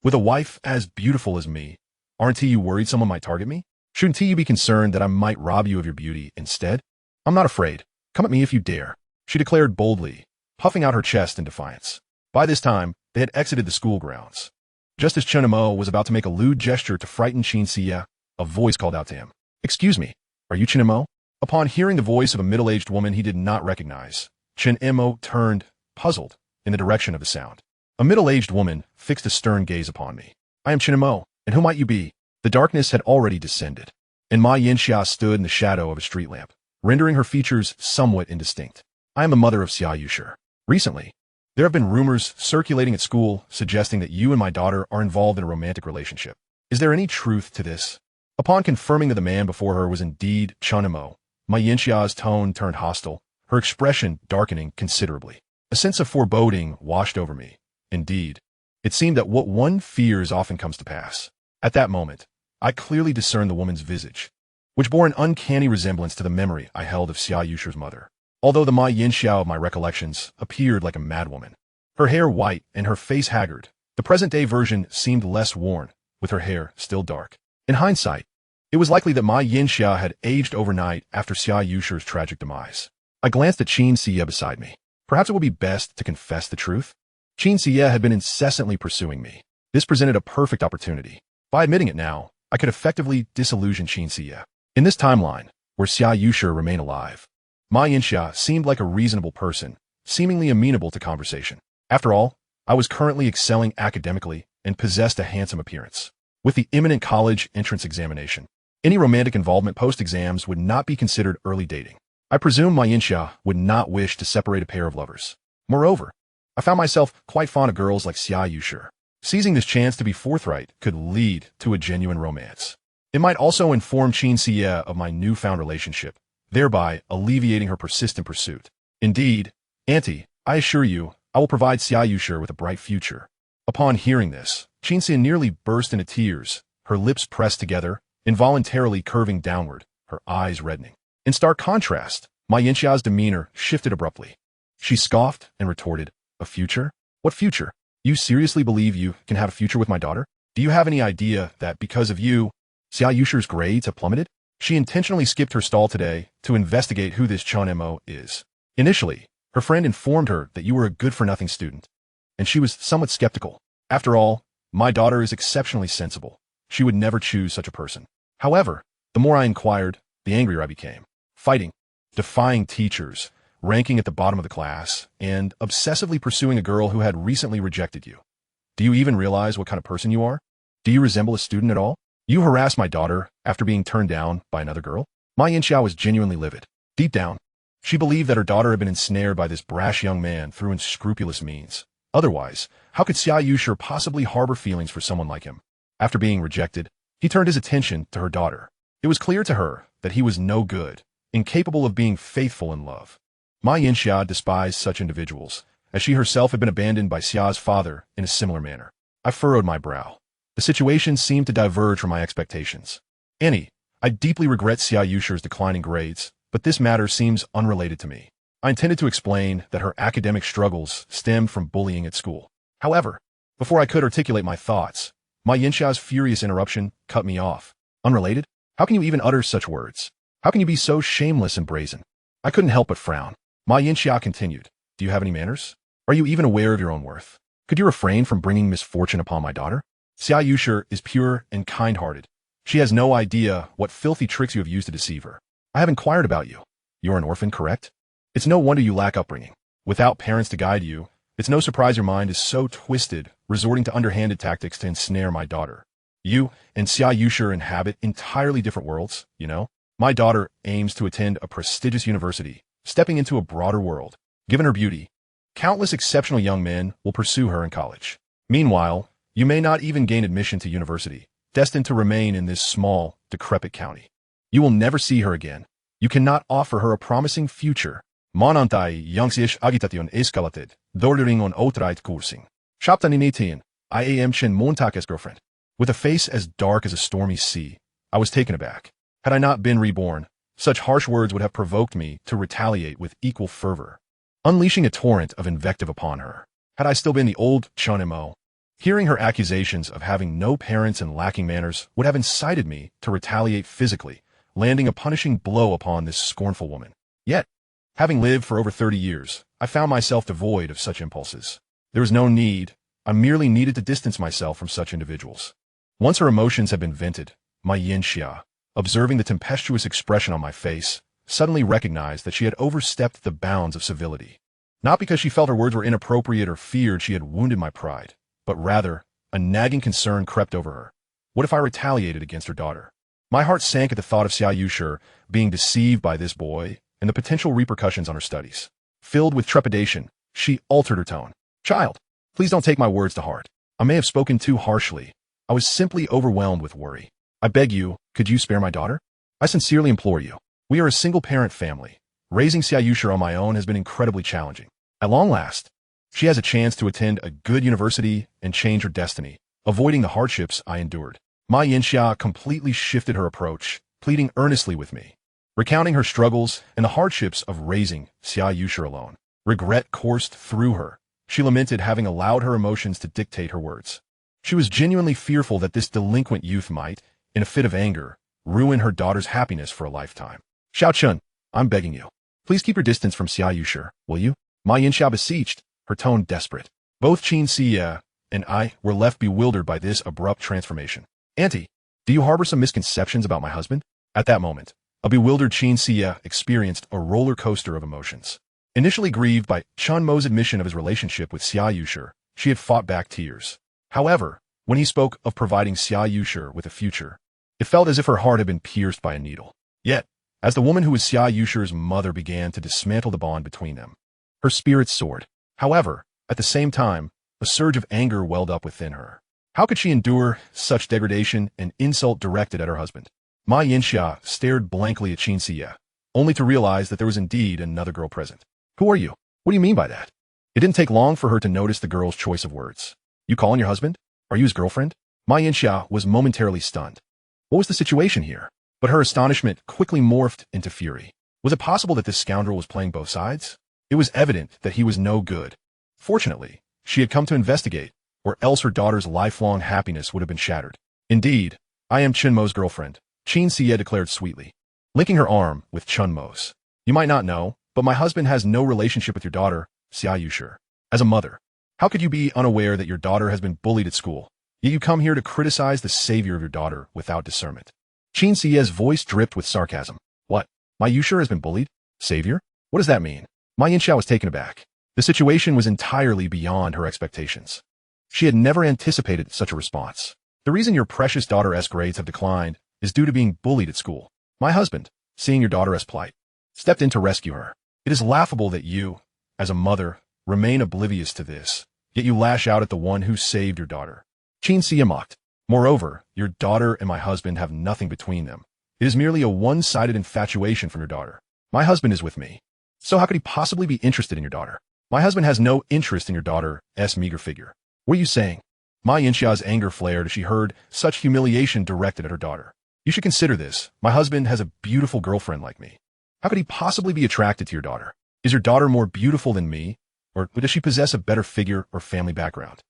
With a wife as beautiful as me, aren't you worried someone might target me? Shouldn't you be concerned that I might rob you of your beauty instead? I'm not afraid. Come at me if you dare, she declared boldly, puffing out her chest in defiance. By this time, they had exited the school grounds. Just as Chen Mo was about to make a lewd gesture to frighten Chen Xia, a voice called out to him. Excuse me, are you Chen Mo? Upon hearing the voice of a middle-aged woman he did not recognize, Chen Mo turned, puzzled, in the direction of the sound. A middle-aged woman fixed a stern gaze upon me. I am Chen Mo, and who might you be? The darkness had already descended, and Ma Yinxia stood in the shadow of a street lamp, rendering her features somewhat indistinct. I am the mother of Xia Yushi. Recently, there have been rumors circulating at school suggesting that you and my daughter are involved in a romantic relationship. Is there any truth to this? Upon confirming that the man before her was indeed Chen Mo, Ma Yinxia's tone turned hostile, her expression darkening considerably. A sense of foreboding washed over me. Indeed, it seemed that what one fears often comes to pass. At that moment, I clearly discerned the woman's visage, which bore an uncanny resemblance to the memory I held of Xia Yushi's mother. Although the Ma Yinxia of my recollections appeared like a madwoman, her hair white and her face haggard, the present-day version seemed less worn, with her hair still dark. In hindsight, it was likely that Ma Yinxia had aged overnight after Xia Yushi's tragic demise. I glanced at Chen Xia beside me. Perhaps it would be best to confess the truth. Chen Xia had been incessantly pursuing me. This presented a perfect opportunity. By admitting it now, I could effectively disillusion Chen Xia. In this timeline, where Xia Yushi remained alive, Ma Yinxia seemed like a reasonable person, seemingly amenable to conversation. After all, I was currently excelling academically and possessed a handsome appearance. With the imminent college entrance examination, any romantic involvement post-exams would not be considered early dating. I presume Ma Yinxia would not wish to separate a pair of lovers. Moreover, I found myself quite fond of girls like Xia Yushi. Seizing this chance to be forthright could lead to a genuine romance. It might also inform Chen Xia of my newfound relationship, thereby alleviating her persistent pursuit. Indeed, Auntie, I assure you, I will provide Xia Yushi with a bright future. Upon hearing this, Chen Xia nearly burst into tears, her lips pressed together, involuntarily curving downward, her eyes reddening. In stark contrast, Ma Yinxia's demeanor shifted abruptly. She scoffed and retorted, "A future? What future? You seriously believe you can have a future with my daughter? Do you have any idea that because of you, Xia Yushi's grades have plummeted?" She intentionally skipped her stall today to investigate who this Chen Mo is. Initially, her friend informed her that you were a good-for-nothing student, and she was somewhat skeptical. After all, my daughter is exceptionally sensible. She would never choose such a person. However, the more I inquired, the angrier I became. Fighting, defying teachers, ranking at the bottom of the class, and obsessively pursuing a girl who had recently rejected you. Do you even realize what kind of person you are? Do you resemble a student at all? You harassed my daughter after being turned down by another girl? Ma Yinxiao was genuinely livid. Deep down, she believed that her daughter had been ensnared by this brash young man through unscrupulous means. Otherwise, how could Xia Yushi possibly harbor feelings for someone like him? After being rejected, he turned his attention to her daughter. It was clear to her that he was no good, incapable of being faithful in love. Ma Yinxia despised such individuals, as she herself had been abandoned by Xia's father in a similar manner. I furrowed my brow. The situation seemed to diverge from my expectations. Annie, I deeply regret Xia Yushi's declining grades, but this matter seems unrelated to me. I intended to explain that her academic struggles stemmed from bullying at school. However, before I could articulate my thoughts, Ma Yinxia's furious interruption cut me off. Unrelated? How can you even utter such words? How can you be so shameless and brazen? I couldn't help but frown. Ma Yinxia continued, do you have any manners? Are you even aware of your own worth? Could you refrain from bringing misfortune upon my daughter? Xia Yushi is pure and kind-hearted. She has no idea what filthy tricks you have used to deceive her. I have inquired about you. You're an orphan, correct? It's no wonder you lack upbringing. Without parents to guide you, it's no surprise your mind is so twisted, resorting to underhanded tactics to ensnare my daughter. You and Xia Yushi inhabit entirely different worlds, you know? My daughter aims to attend a prestigious university, stepping into a broader world. Given her beauty, countless exceptional young men will pursue her in college. Meanwhile, you may not even gain admission to university, destined to remain in this small, decrepit county. You will never see her again. You cannot offer her a promising future. Manantai youngsish agitation escalated, dordering on outright coursing. Shaptaninitin, I am Chen Montake's girlfriend. With a face as dark as a stormy sea, I was taken aback. Had I not been reborn, such harsh words would have provoked me to retaliate with equal fervor, unleashing a torrent of invective upon her. Had I still been the old Chen Mo, hearing her accusations of having no parents and lacking manners would have incited me to retaliate physically, landing a punishing blow upon this scornful woman. Yet, having lived for over 30 years, I found myself devoid of such impulses. There was no need. I merely needed to distance myself from such individuals. Once her emotions had been vented, Ma Yinxia, observing the tempestuous expression on my face, suddenly recognized that she had overstepped the bounds of civility. Not because she felt her words were inappropriate or feared she had wounded my pride, but rather, a nagging concern crept over her. What if I retaliated against her daughter? My heart sank at the thought of Xia Yushi being deceived by this boy and the potential repercussions on her studies. Filled with trepidation, she altered her tone. Child, please don't take my words to heart. I may have spoken too harshly. I was simply overwhelmed with worry. I beg you, could you spare my daughter? I sincerely implore you. We are a single-parent family. Raising Xia Yushi on my own has been incredibly challenging. At long last, she has a chance to attend a good university and change her destiny, avoiding the hardships I endured. Ma Yinxia completely shifted her approach, pleading earnestly with me, recounting her struggles and the hardships of raising Xia Yushi alone. Regret coursed through her. She lamented having allowed her emotions to dictate her words. She was genuinely fearful that this delinquent youth might, in a fit of anger, ruin her daughter's happiness for a lifetime. Xiao Chun, I'm begging you. Please keep your distance from Xia Yushi, will you? Ma Yinxia beseeched, her tone desperate. Both Qin Xie and I were left bewildered by this abrupt transformation. Auntie, do you harbor some misconceptions about my husband? At that moment, a bewildered Qin Xie experienced a roller coaster of emotions. Initially grieved by Chen Mo's admission of his relationship with Xia Yushi, she had fought back tears. However, when he spoke of providing Xia Yushi with a future, it felt as if her heart had been pierced by a needle. Yet, as the woman who was Xia Yushi's mother began to dismantle the bond between them, her spirits soared. However, at the same time, a surge of anger welled up within her. How could she endure such degradation and insult directed at her husband? Ma Yinxia stared blankly at Qin Xie, only to realize that there was indeed another girl present. Who are you? What do you mean by that? It didn't take long for her to notice the girl's choice of words. You calling your husband? Are you his girlfriend? Ma Yinxia was momentarily stunned. What was the situation here? But her astonishment quickly morphed into fury. Was it possible that this scoundrel was playing both sides? It was evident that he was no good. Fortunately, she had come to investigate, or else her daughter's lifelong happiness would have been shattered. Indeed, I am Chen Mo's girlfriend, Qin Xie declared sweetly, linking her arm with Chen Mo's. You might not know, but my husband has no relationship with your daughter, Xia Yushi. As a mother, how could you be unaware that your daughter has been bullied at school, yet you come here to criticize the savior of your daughter without discernment? Qin Xie's voice dripped with sarcasm. What? My Yushi has been bullied? Savior? What does that mean? Ma Yinxiao was taken aback. The situation was entirely beyond her expectations. She had never anticipated such a response. The reason your precious daughter's grades have declined is due to being bullied at school. My husband, seeing your daughter's plight, stepped in to rescue her. It is laughable that you, as a mother, remain oblivious to this, yet you lash out at the one who saved your daughter. Qin Xie mocked. Moreover, your daughter and my husband have nothing between them. It is merely a one-sided infatuation from your daughter. My husband is with me. So how could he possibly be interested in your daughter? My husband has no interest in your daughter's meager figure. What are you saying? Ma Yinxia's anger flared as she heard such humiliation directed at her daughter. You should consider this. My husband has a beautiful girlfriend like me. How could he possibly be attracted to your daughter? Is your daughter more beautiful than me? Or does she possess a better figure or family background?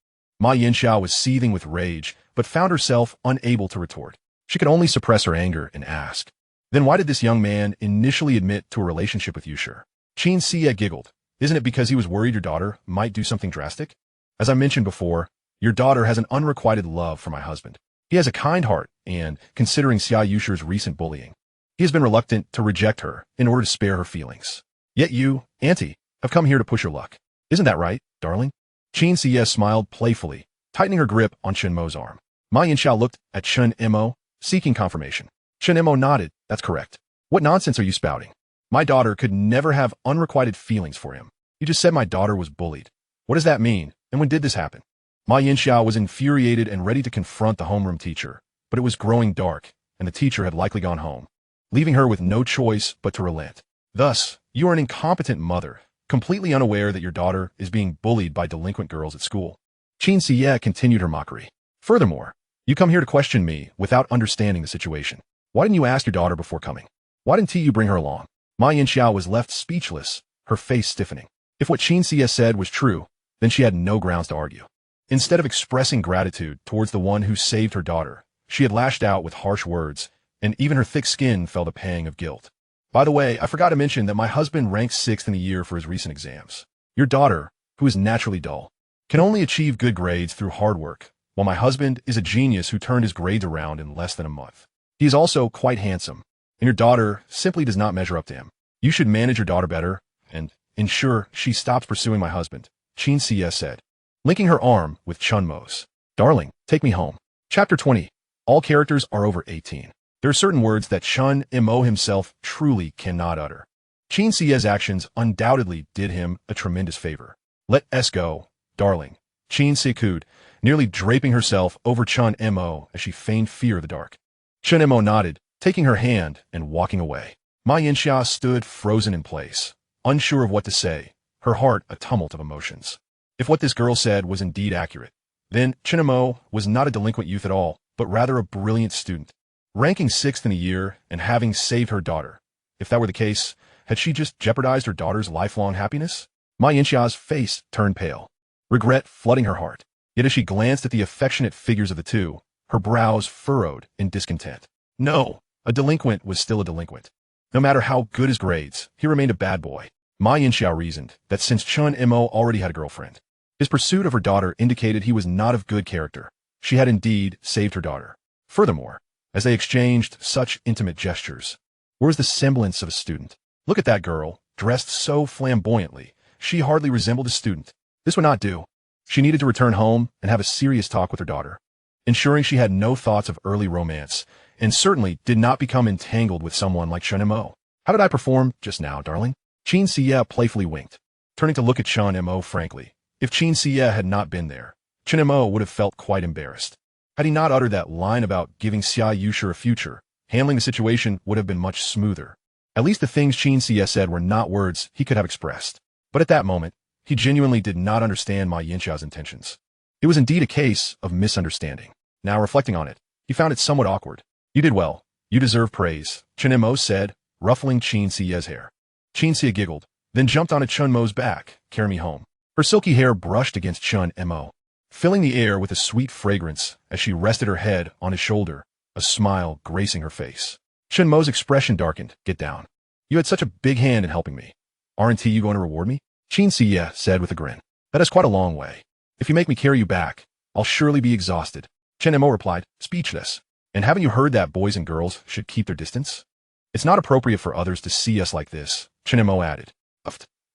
Ma Yinxiao was seething with rage, but found herself unable to retort. She could only suppress her anger and ask, then why did this young man initially admit to a relationship with you, sure? Qin Xie giggled. Isn't it because he was worried your daughter might do something drastic? As I mentioned before, your daughter has an unrequited love for my husband. He has a kind heart, and, considering Xia Yusher's recent bullying, he has been reluctant to reject her in order to spare her feelings. Yet you, Auntie, have come here to push your luck. Isn't that right, darling? Qin Xie smiled playfully, tightening her grip on Chen Mo's arm. Ma Yinxiao looked at Chen Mo, seeking confirmation. Chen Mo nodded. That's correct. What nonsense are you spouting? My daughter could never have unrequited feelings for him. You just said my daughter was bullied. What does that mean, and when did this happen? Ma Yinxiao was infuriated and ready to confront the homeroom teacher, but it was growing dark, and the teacher had likely gone home, leaving her with no choice but to relent. Thus, you are an incompetent mother, completely unaware that your daughter is being bullied by delinquent girls at school. Qin Xie continued her mockery. Furthermore, you come here to question me without understanding the situation. Why didn't you ask your daughter before coming? Why didn't you bring her along? Ma Yinxiao was left speechless, her face stiffening. If what Qin Xie said was true, then she had no grounds to argue. Instead of expressing gratitude towards the one who saved her daughter, she had lashed out with harsh words, and even her thick skin felt a pang of guilt. By the way, I forgot to mention that my husband ranked 6th in the year for his recent exams. Your daughter, who is naturally dull, can only achieve good grades through hard work, while my husband is a genius who turned his grades around in less than a month. He is also quite handsome, and your daughter simply does not measure up to him. You should manage your daughter better and ensure she stops pursuing my husband, Qin Xie said, linking her arm with Chen Mo's. Darling, take me home. Chapter 20. All characters are over 18. There are certain words that Chen Mo himself truly cannot utter. Qin Xie's actions undoubtedly did him a tremendous favor. Let us go, darling. Qin Xie cooed, nearly draping herself over Chen Mo as she feigned fear of the dark. Chen Mo nodded, taking her hand and walking away. Ma Yinxia stood frozen in place, unsure of what to say, her heart a tumult of emotions. If what this girl said was indeed accurate, then Chen Mo was not a delinquent youth at all, but rather a brilliant student, ranking 6th in the year and having saved her daughter. If that were the case, had she just jeopardized her daughter's lifelong happiness? Ma Yinxia's face turned pale, regret flooding her heart. Yet as she glanced at the affectionate figures of the two, her brows furrowed in discontent. No, a delinquent was still a delinquent. No matter how good his grades, he remained a bad boy. Ma Yinxiao reasoned that since Chen Mo already had a girlfriend, his pursuit of her daughter indicated he was not of good character. She had indeed saved her daughter. Furthermore, as they exchanged such intimate gestures, where was the semblance of a student? Look at that girl, dressed so flamboyantly. She hardly resembled a student. This would not do. She needed to return home and have a serious talk with her daughter, ensuring she had no thoughts of early romance, and certainly did not become entangled with someone like Shen Mo. How did I perform just now, darling? Qin Xie playfully winked, turning to look at Chen Mo frankly. If Qin Xie had not been there, Chen Mo would have felt quite embarrassed. Had he not uttered that line about giving Xia Yusher a future, handling the situation would have been much smoother. At least the things Qin Xie said were not words he could have expressed. But at that moment, he genuinely did not understand Ma Yinxiao's intentions. It was indeed a case of misunderstanding. Now reflecting on it, he found it somewhat awkward. You did well. You deserve praise, Chen Mo said, ruffling Qin Xie's hair. Qin Xie giggled, then jumped onto Chen Mo's back. Carry me home. Her silky hair brushed against Chen Mo, filling the air with a sweet fragrance as she rested her head on his shoulder, a smile gracing her face. Chen Mo's expression darkened. Get down. You had such a big hand in helping me. Aren't you going to reward me? Qin Xie said with a grin. That is quite a long way. If you make me carry you back, I'll surely be exhausted. Chen Mo replied, speechless. And haven't you heard that boys and girls should keep their distance? It's not appropriate for others to see us like this, Chen Mo added.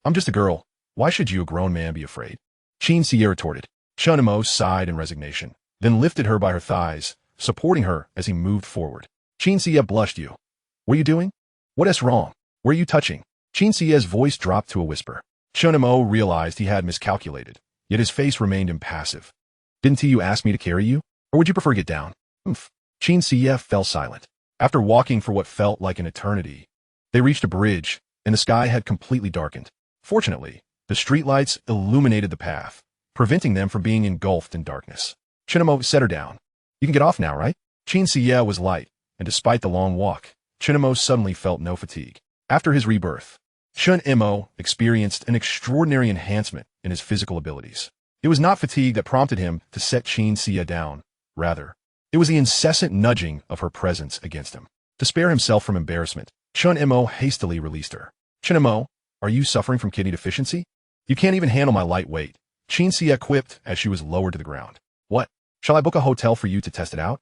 I'm just a girl. Why should you, a grown man, be afraid? Chen Mengxue retorted. Chen Mo sighed in resignation, then lifted her by her thighs, supporting her as he moved forward. Chen Mengxue blushed. You. What are you doing? What is wrong? Where are you touching? Chen Mengxue's voice dropped to a whisper. Chen Mo realized he had miscalculated, yet his face remained impassive. Didn't you ask me to carry you? Or would you prefer get down? Chen Mengxue fell silent. After walking for what felt like an eternity, they reached a bridge, and the sky had completely darkened. Fortunately, the streetlights illuminated the path, preventing them from being engulfed in darkness. Chen Mo set her down. You can get off now, right? Chen Mengxue was light, and despite the long walk, Chen Mo suddenly felt no fatigue. After his rebirth, Shen Mo experienced an extraordinary enhancement in his physical abilities. It was not fatigue that prompted him to set Chen Mengxue down. Rather, it was the incessant nudging of her presence against him. To spare himself from embarrassment, Chen Mo hastily released her. Chen Mo, are you suffering from kidney deficiency? You can't even handle my light weight, Chen Mengxue quipped as she was lowered to the ground. What? Shall I book a hotel for you to test it out?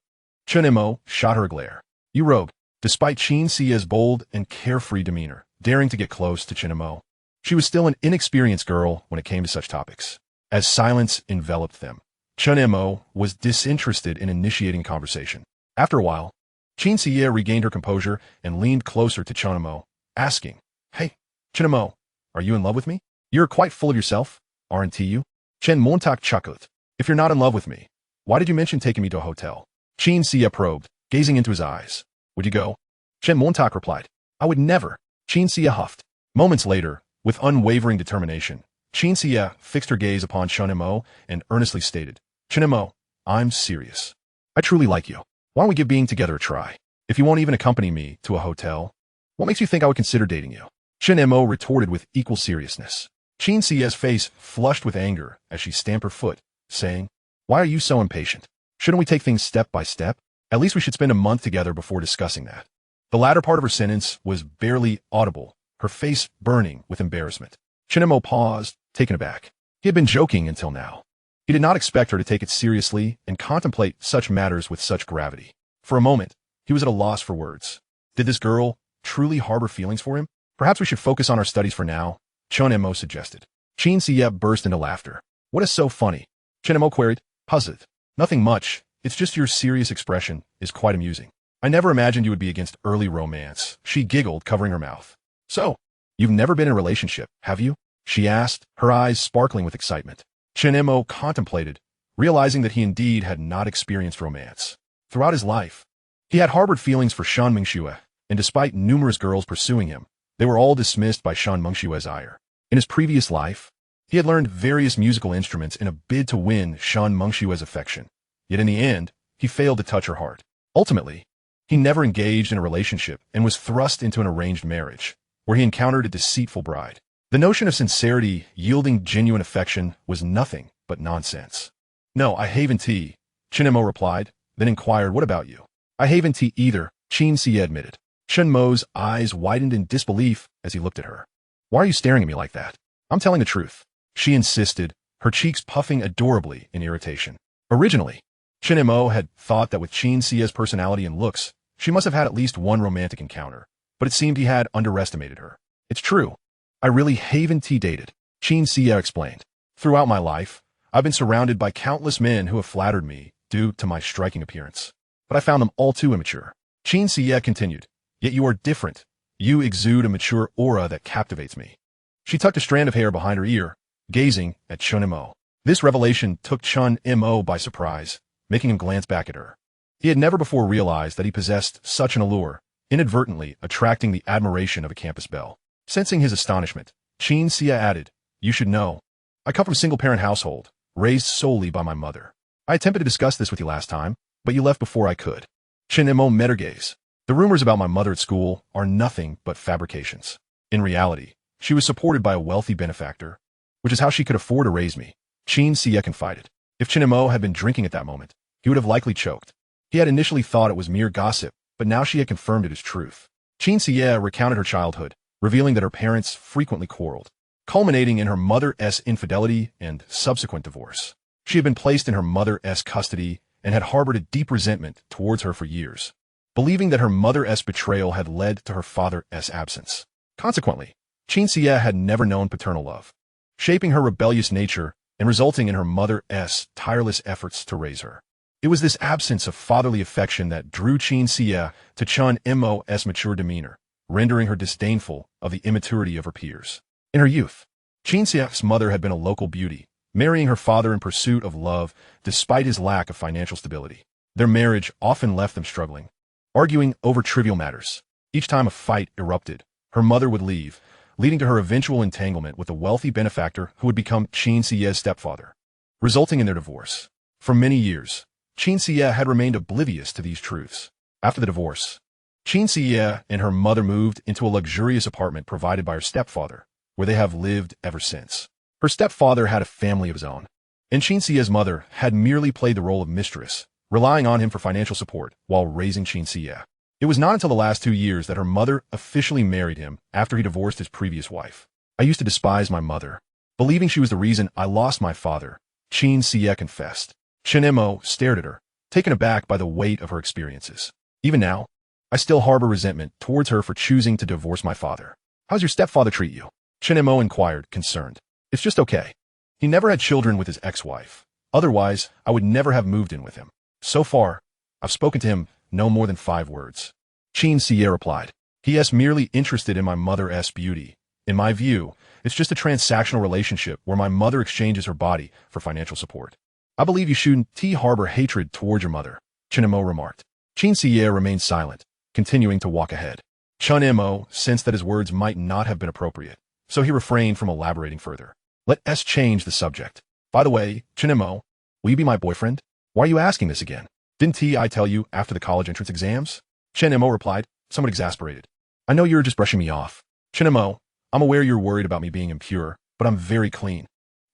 Chen Mo shot her a glare. You rogue. Despite Chen Mengxue's bold and carefree demeanor, daring to get close to Chen Mo, she was still an inexperienced girl when it came to such topics. As silence enveloped them, Chen Mo was disinterested in initiating conversation. After a while, Chen Mengxue regained her composure and leaned closer to Chen Mo, asking, Hey, Chen Mo, are you in love with me? You're quite full of yourself, aren't you? Chen Mengxue chuckled. If you're not in love with me, why did you mention taking me to a hotel? Chen Mengxue probed, gazing into his eyes. Would you go? Chen Mengxue replied. I would never. Chen Mengxue huffed. Moments later, with unwavering determination, Chen Mengxue fixed her gaze upon Shen Mo and earnestly stated, Chen Mo, I'm serious. I truly like you. Why don't we give being together a try? If you won't even accompany me to a hotel, what makes you think I would consider dating you? Shen Mo retorted with equal seriousness. Chen Mengxue's face flushed with anger as she stamped her foot, saying, Why are you so impatient? Shouldn't we take things step by step? At least we should spend a month together before discussing that. The latter part of her sentence was barely audible, her face burning with embarrassment. Chen Mo paused, taken aback. He had been joking until now. He did not expect her to take it seriously and contemplate such matters with such gravity. For a moment, he was at a loss for words. Did this girl truly harbor feelings for him? Perhaps we should focus on our studies for now, Chen Mo suggested. Chen Mengxue burst into laughter. What is so funny? Chen Mo queried, puzzled. Nothing much. It's just your serious expression is quite amusing. I never imagined you would be against early romance. She giggled, covering her mouth. So, you've never been in a relationship, have you? She asked, her eyes sparkling with excitement. Chen Mo contemplated, realizing that he indeed had not experienced romance. Throughout his life, he had harbored feelings for Shen Mengxue, and despite numerous girls pursuing him, they were all dismissed by Shen Mengxue's ire. In his previous life, he had learned various musical instruments in a bid to win Shen Mengxue's affection. Yet in the end, he failed to touch her heart. Ultimately, he never engaged in a relationship and was thrust into an arranged marriage, where he encountered a deceitful bride. The notion of sincerity yielding genuine affection was nothing but nonsense. No, I haven't tea, Chen Mo replied, then inquired, what about you? I haven't tea either, Chen Mengxue admitted. Shen Mo's eyes widened in disbelief as he looked at her. Why are you staring at me like that? I'm telling the truth, she insisted, her cheeks puffing adorably in irritation. Originally, Chen Mo had thought that with Chen Mengxue's personality and looks, she must have had at least one romantic encounter, but it seemed he had underestimated her. It's true. I really haven't dated, Chen Mengxue explained. Throughout my life, I've been surrounded by countless men who have flattered me due to my striking appearance, but I found them all too immature. Chen Mengxue continued, Yet you are different. You exude a mature aura that captivates me. She tucked a strand of hair behind her ear, gazing at Chen Mo. This revelation took Chen Mo by surprise, making him glance back at her. He had never before realized that he possessed such an allure, inadvertently attracting the admiration of a campus belle. Sensing his astonishment, Chen Mengxue added, You should know. I come from a single-parent household, raised solely by my mother. I attempted to discuss this with you last time, but you left before I could. Chen Mo met her gaze. The rumors about my mother at school are nothing but fabrications. In reality, she was supported by a wealthy benefactor, which is how she could afford to raise me, Chen Mengxue confided. If Chen Mo had been drinking at that moment, he would have likely choked. He had initially thought it was mere gossip, but now she had confirmed it as truth. Chen Mengxue recounted her childhood, revealing that her parents frequently quarreled, culminating in her mother's infidelity and subsequent divorce. She had been placed in her mother's custody and had harbored a deep resentment towards her for years, believing that her mother's betrayal had led to her father's absence. Consequently, Chen Xie had never known paternal love, shaping her rebellious nature and resulting in her mother's tireless efforts to raise her. It was this absence of fatherly affection that drew Chen Xie to Chen Mo's mature demeanor, rendering her disdainful of the immaturity of her peers. In her youth, Chen Xie's mother had been a local beauty, marrying her father in pursuit of love despite his lack of financial stability. Their marriage often left them struggling, arguing over trivial matters. Each time a fight erupted, her mother would leave, leading to her eventual entanglement with a wealthy benefactor who would become Chen Xie's stepfather, resulting in their divorce. For many years, Chen Xie had remained oblivious to these truths. After the divorce, Chen Xie and her mother moved into a luxurious apartment provided by her stepfather, where they have lived ever since. Her stepfather had a family of his own, and Chen Xie's mother had merely played the role of mistress, relying on him for financial support while raising Chen Xie. It was not until the last 2 years that her mother officially married him after he divorced his previous wife. I used to despise my mother, believing she was the reason I lost my father, Chen Xie confessed. Shen Mo stared at her, taken aback by the weight of her experiences. Even now, I still harbor resentment towards her for choosing to divorce my father. How's your stepfather treat you? Chen Mo inquired, concerned. It's just okay. He never had children with his ex-wife. Otherwise, I would never have moved in with him. So far, I've spoken to him no more than 5 words. Chen Xie replied. He is merely interested in my mother's beauty. In my view, it's just a transactional relationship where my mother exchanges her body for financial support. I believe you shouldn't harbor hatred towards your mother, Chen Mo remarked. Chen Xie remained silent, continuing to walk ahead. Chen Mo sensed that his words might not have been appropriate, so he refrained from elaborating further. Let's change the subject. By the way, Chen Mo, will you be my boyfriend? Why are you asking this again? Didn't I tell you after the college entrance exams? Chen Mo replied, somewhat exasperated. I know you're just brushing me off. Chen Mo, I'm aware you're worried about me being impure, but I'm very clean.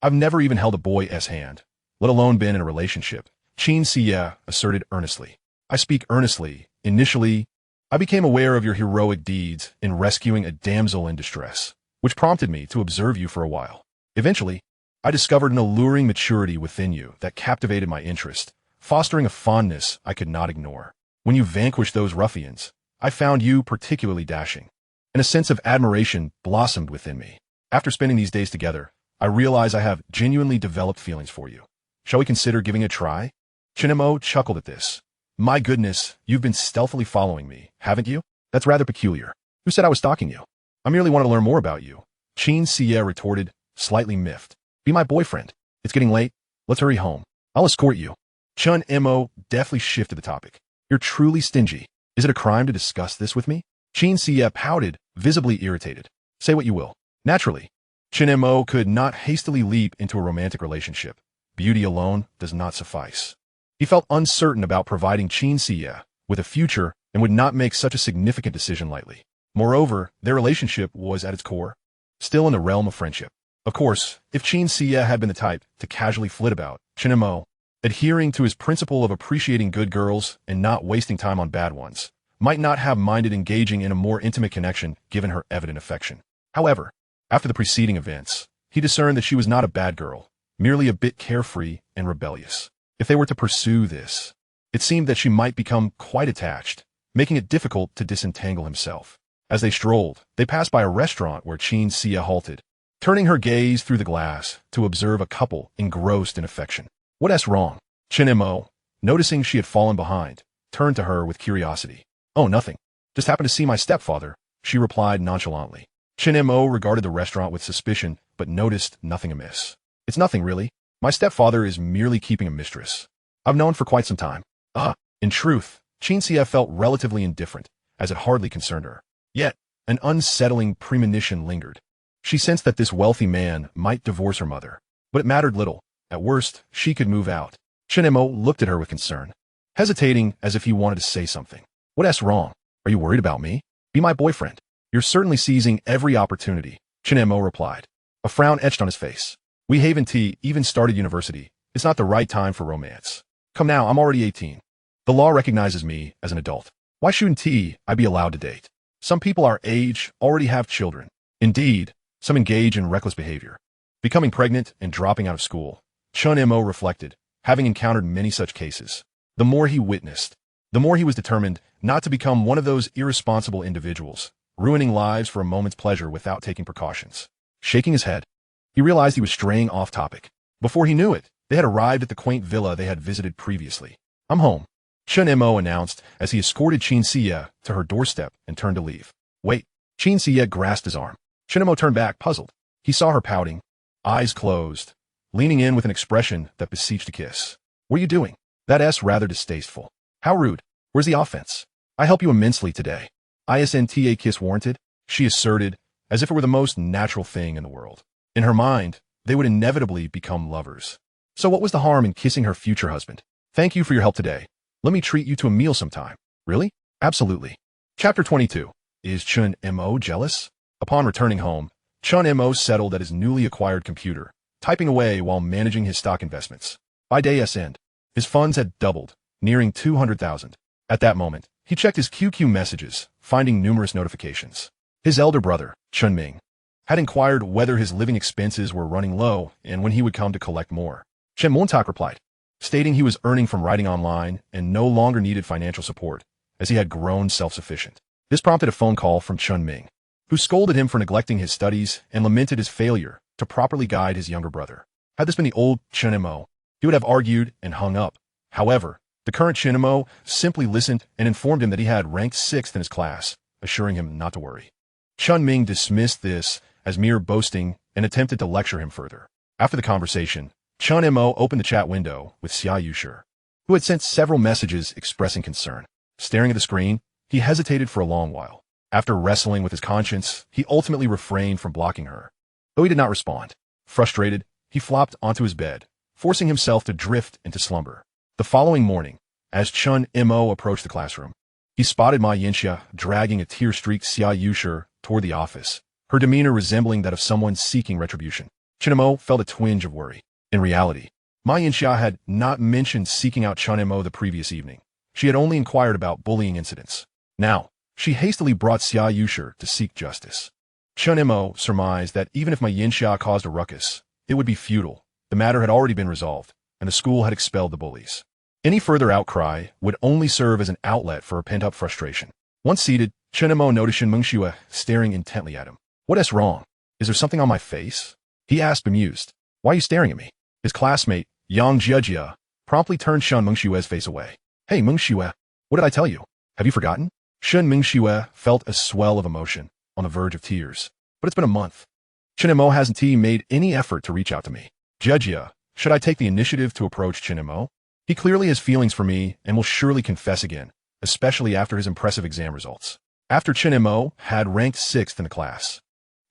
I've never even held a boy's hand, let alone been in a relationship. Chen Xie asserted earnestly. I speak earnestly. Initially, I became aware of your heroic deeds in rescuing a damsel in distress, which prompted me to observe you for a while. Eventually, I discovered an alluring maturity within you that captivated my interest, fostering a fondness I could not ignore. When you vanquished those ruffians, I found you particularly dashing, and a sense of admiration blossomed within me. After spending these days together, I realize I have genuinely developed feelings for you. Shall we consider giving it a try? Chen Mo chuckled at this. My goodness, you've been stealthily following me, haven't you? That's rather peculiar. Who said I was stalking you? I merely want to learn more about you. Chen Xie retorted, slightly miffed. Be my boyfriend. It's getting late. Let's hurry home. I'll escort you. Chen Mo deftly shifted the topic. You're truly stingy. Is it a crime to discuss this with me? Chen Xie pouted, visibly irritated. Say what you will. Naturally, Chen Mo could not hastily leap into a romantic relationship. Beauty alone does not suffice. He felt uncertain about providing Chen Xie with a future and would not make such a significant decision lightly. Moreover, their relationship was at its core still in the realm of friendship. Of course, if Chen Xie had been the type to casually flit about, Chen Mo, adhering to his principle of appreciating good girls and not wasting time on bad ones, might not have minded engaging in a more intimate connection given her evident affection. However, after the preceding events, he discerned that she was not a bad girl, merely a bit carefree and rebellious. If they were to pursue this, it seemed that she might become quite attached, making it difficult to disentangle himself. As they strolled, they passed by a restaurant where Chen Xie halted, turning her gaze through the glass to observe a couple engrossed in affection. What's wrong? Chen Mo, noticing she had fallen behind, turned to her with curiosity. Oh, nothing. Just happened to see my stepfather, she replied nonchalantly. Chen Mo regarded the restaurant with suspicion, but noticed nothing amiss. It's nothing, really. My stepfather is merely keeping a mistress I've known for quite some time. In truth, Chen Xie felt relatively indifferent, as it hardly concerned her. Yet, an unsettling premonition lingered. She sensed that this wealthy man might divorce her mother, but it mattered little. At worst, she could move out. Chen Mo looked at her with concern, hesitating as if he wanted to say something. What's wrong? Are you worried about me? Be my boyfriend. You're certainly seizing every opportunity, Chen Mo replied. A frown etched on his face. We haven't even started university. It's not the right time for romance. Come now, I'm already 18. The law recognizes me as an adult. Why shouldn't I be allowed to date? Some people our age already have children. Indeed, some engage in reckless behavior, becoming pregnant and dropping out of school. Chen Mo reflected, having encountered many such cases. The more he witnessed, the more he was determined not to become one of those irresponsible individuals, ruining lives for a moment's pleasure without taking precautions. Shaking his head, he realized he was straying off topic. Before he knew it, they had arrived at the quaint villa they had visited previously. "I'm home," Chen Mo announced as he escorted Chen Xie to her doorstep and turned to leave. "Wait." Chen Xie grasped his arm. Chen Mo turned back, puzzled. He saw her pouting, eyes closed, leaning in with an expression that beseeched a kiss. "What are you doing?" "That's rather distasteful." "How rude. Where's the offense?" "I help you immensely today." "Isn't a kiss warranted?" she asserted, as if it were the most natural thing in the world. In her mind, they would inevitably become lovers. So what was the harm in kissing her future husband? "Thank you for your help today. Let me treat you to a meal sometime." "Really?" "Absolutely." Chapter 22. Is Chen Mo jealous? Upon returning home, Chen Mo settled at his newly acquired computer, typing away while managing his stock investments. By day's end, his funds had doubled, nearing 200,000. At that moment, he checked his QQ messages, finding numerous notifications. His elder brother, Chen Ming, had inquired whether his living expenses were running low and when he would come to collect more. Chen Montauk replied, stating he was earning from writing online and no longer needed financial support, as he had grown self-sufficient. This prompted a phone call from Chen Ming, who scolded him for neglecting his studies and lamented his failure to properly guide his younger brother. Had this been the old Chen Mo, he would have argued and hung up. However, the current Chen Mo simply listened and informed him that he had ranked 6th in his class, assuring him not to worry. Chen Ming dismissed this as mere boasting and attempted to lecture him further. After the conversation, Chen Mo opened the chat window with Xia Yushi, who had sent several messages expressing concern. Staring at the screen, he hesitated for a long while. After wrestling with his conscience, he ultimately refrained from blocking her. Though he did not respond, frustrated, he flopped onto his bed, forcing himself to drift into slumber. The following morning, as Chen Mo approached the classroom, he spotted Ma Yinxia dragging a tear-streaked Xia Yushi toward the office, her demeanor resembling that of someone seeking retribution. Chen Mo felt a twinge of worry. In reality, Ma Yinxia had not mentioned seeking out Chen Mo the previous evening. She had only inquired about bullying incidents. Now, she hastily brought Xia Yushi to seek justice. Chen Mo surmised that even if Ma Yinxia caused a ruckus, it would be futile. The matter had already been resolved, and the school had expelled the bullies. Any further outcry would only serve as an outlet for her pent-up frustration. Once seated, Chen Mo noticed Shen Mengxue staring intently at him. "What's wrong? Is there something on my face?" he asked, bemused. "Why are you staring at me?" His classmate, Yang Jiejia, promptly turned Shen Mengxue's face away. "Hey, Mengxue, what did I tell you? Have you forgotten?" Shen Mengxue felt a swell of emotion, on the verge of tears. "But it's been a month. Chen Mo hasn't made any effort to reach out to me. Jiejia, should I take the initiative to approach Chen Mo? He clearly has feelings for me and will surely confess again, especially after his impressive exam results." After Chen Mo had ranked 6th in the class,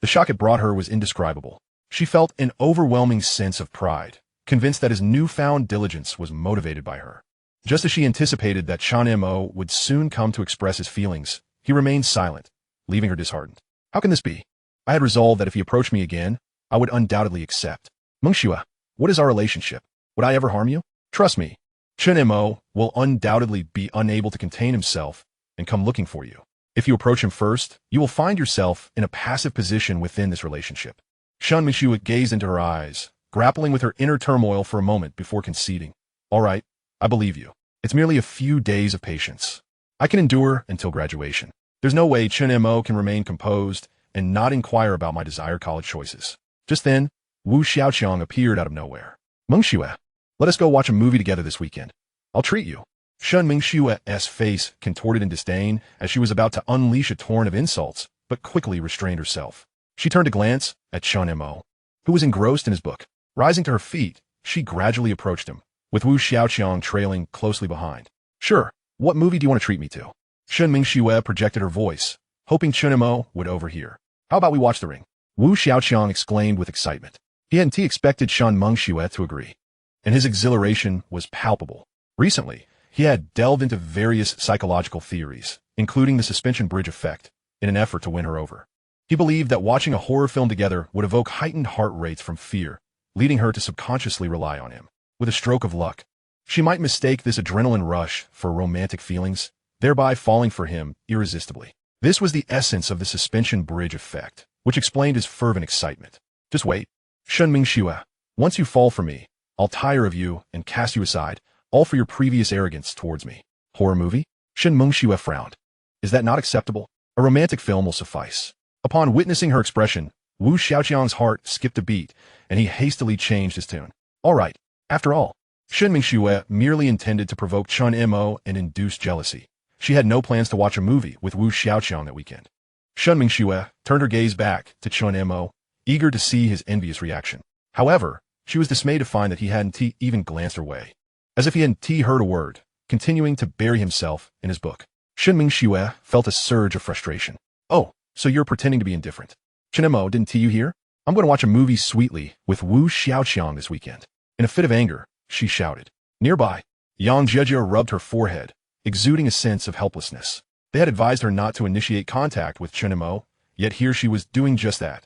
the shock it brought her was indescribable. She felt an overwhelming sense of pride, convinced that his newfound diligence was motivated by her. Just as she anticipated that Chen Mo would soon come to express his feelings, he remained silent, leaving her disheartened. How can this be? I had resolved that if he approached me again, I would undoubtedly accept. Mengxue, what is our relationship? Would I ever harm you? Trust me, Chen Mo will undoubtedly be unable to contain himself and come looking for you. If you approach him first, you will find yourself in a passive position within this relationship. Shen Mengxue gazed into her eyes, grappling with her inner turmoil for a moment before conceding. All right, I believe you. It's merely a few days of patience. I can endure until graduation. There's no way Chen Mo can remain composed and not inquire about my desired college choices. Just then, Wu Xiaoqiang appeared out of nowhere. Mengxue, let us go watch a movie together this weekend. I'll treat you. Shen Mengxue's face contorted in disdain as she was about to unleash a torrent of insults, but quickly restrained herself. She turned to glance at Chen Mo, who was engrossed in his book. Rising to her feet, she gradually approached him, with Wu Xiaoqiang trailing closely behind. Sure, what movie do you want to treat me to? Shen Mengxue projected her voice, hoping Chen Mo would overhear. How about we watch The Ring? Wu Xiaoqiang exclaimed with excitement. He hadn't expected Shen Mengxue to agree, and his exhilaration was palpable. Recently, he had delved into various psychological theories, including the suspension bridge effect, in an effort to win her over. He believed that watching a horror film together would evoke heightened heart rates from fear, leading her to subconsciously rely on him. With a stroke of luck, she might mistake this adrenaline rush for romantic feelings, thereby falling for him irresistibly. This was the essence of the suspension bridge effect, which explained his fervent excitement. Just wait. Shen Mengxue, once you fall for me, I'll tire of you and cast you aside, all for your previous arrogance towards me. Horror movie? Shen Mengxue frowned. Is that not acceptable? A romantic film will suffice. Upon witnessing her expression, Wu Xiaoqiang's heart skipped a beat, and he hastily changed his tune. All right. After all, Shen Mengxue merely intended to provoke Chen Mo and induce jealousy. She had no plans to watch a movie with Wu Xiaoqiang that weekend. Shen Mengxue turned her gaze back to Chen Mo, eager to see his envious reaction. However, she was dismayed to find that he hadn't even glanced her way. As if he hadn't heard a word, continuing to bury himself in his book. Shen Mengxue felt a surge of frustration. Oh, so you're pretending to be indifferent. Chen Mo, didn't you hear? I'm going to watch a movie sweetly with Wu Xiaoqiang this weekend. In a fit of anger, she shouted. Nearby, Yang Jejia rubbed her forehead, exuding a sense of helplessness. They had advised her not to initiate contact with Chen Mo, yet here she was doing just that.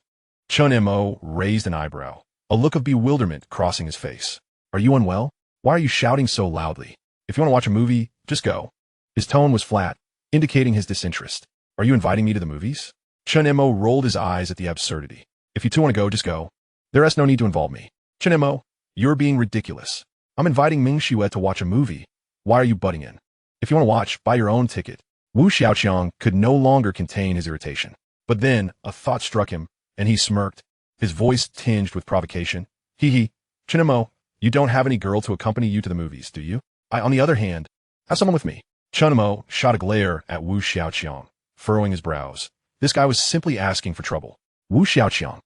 Chen Mo raised an eyebrow, a look of bewilderment crossing his face. Are you unwell? Why are you shouting so loudly? If you want to watch a movie, just go. His tone was flat, indicating his disinterest. Are you inviting me to the movies? Chen Mo rolled his eyes at the absurdity. If you two want to go, just go. There is no need to involve me. Chen Mo, you're being ridiculous. I'm inviting Mengxue to watch a movie. Why are you butting in? If you want to watch, buy your own ticket. Wu Xiaoqiang could no longer contain his irritation. But then, a thought struck him, and he smirked, his voice tinged with provocation. Hee. Chen Mo, you don't have any girl to accompany you to the movies, do you? I, on the other hand, have someone with me. Chen Mo shot a glare at Wu Xiaoqiang, furrowing his brows. This guy was simply asking for trouble. Wu Xiaoqiang,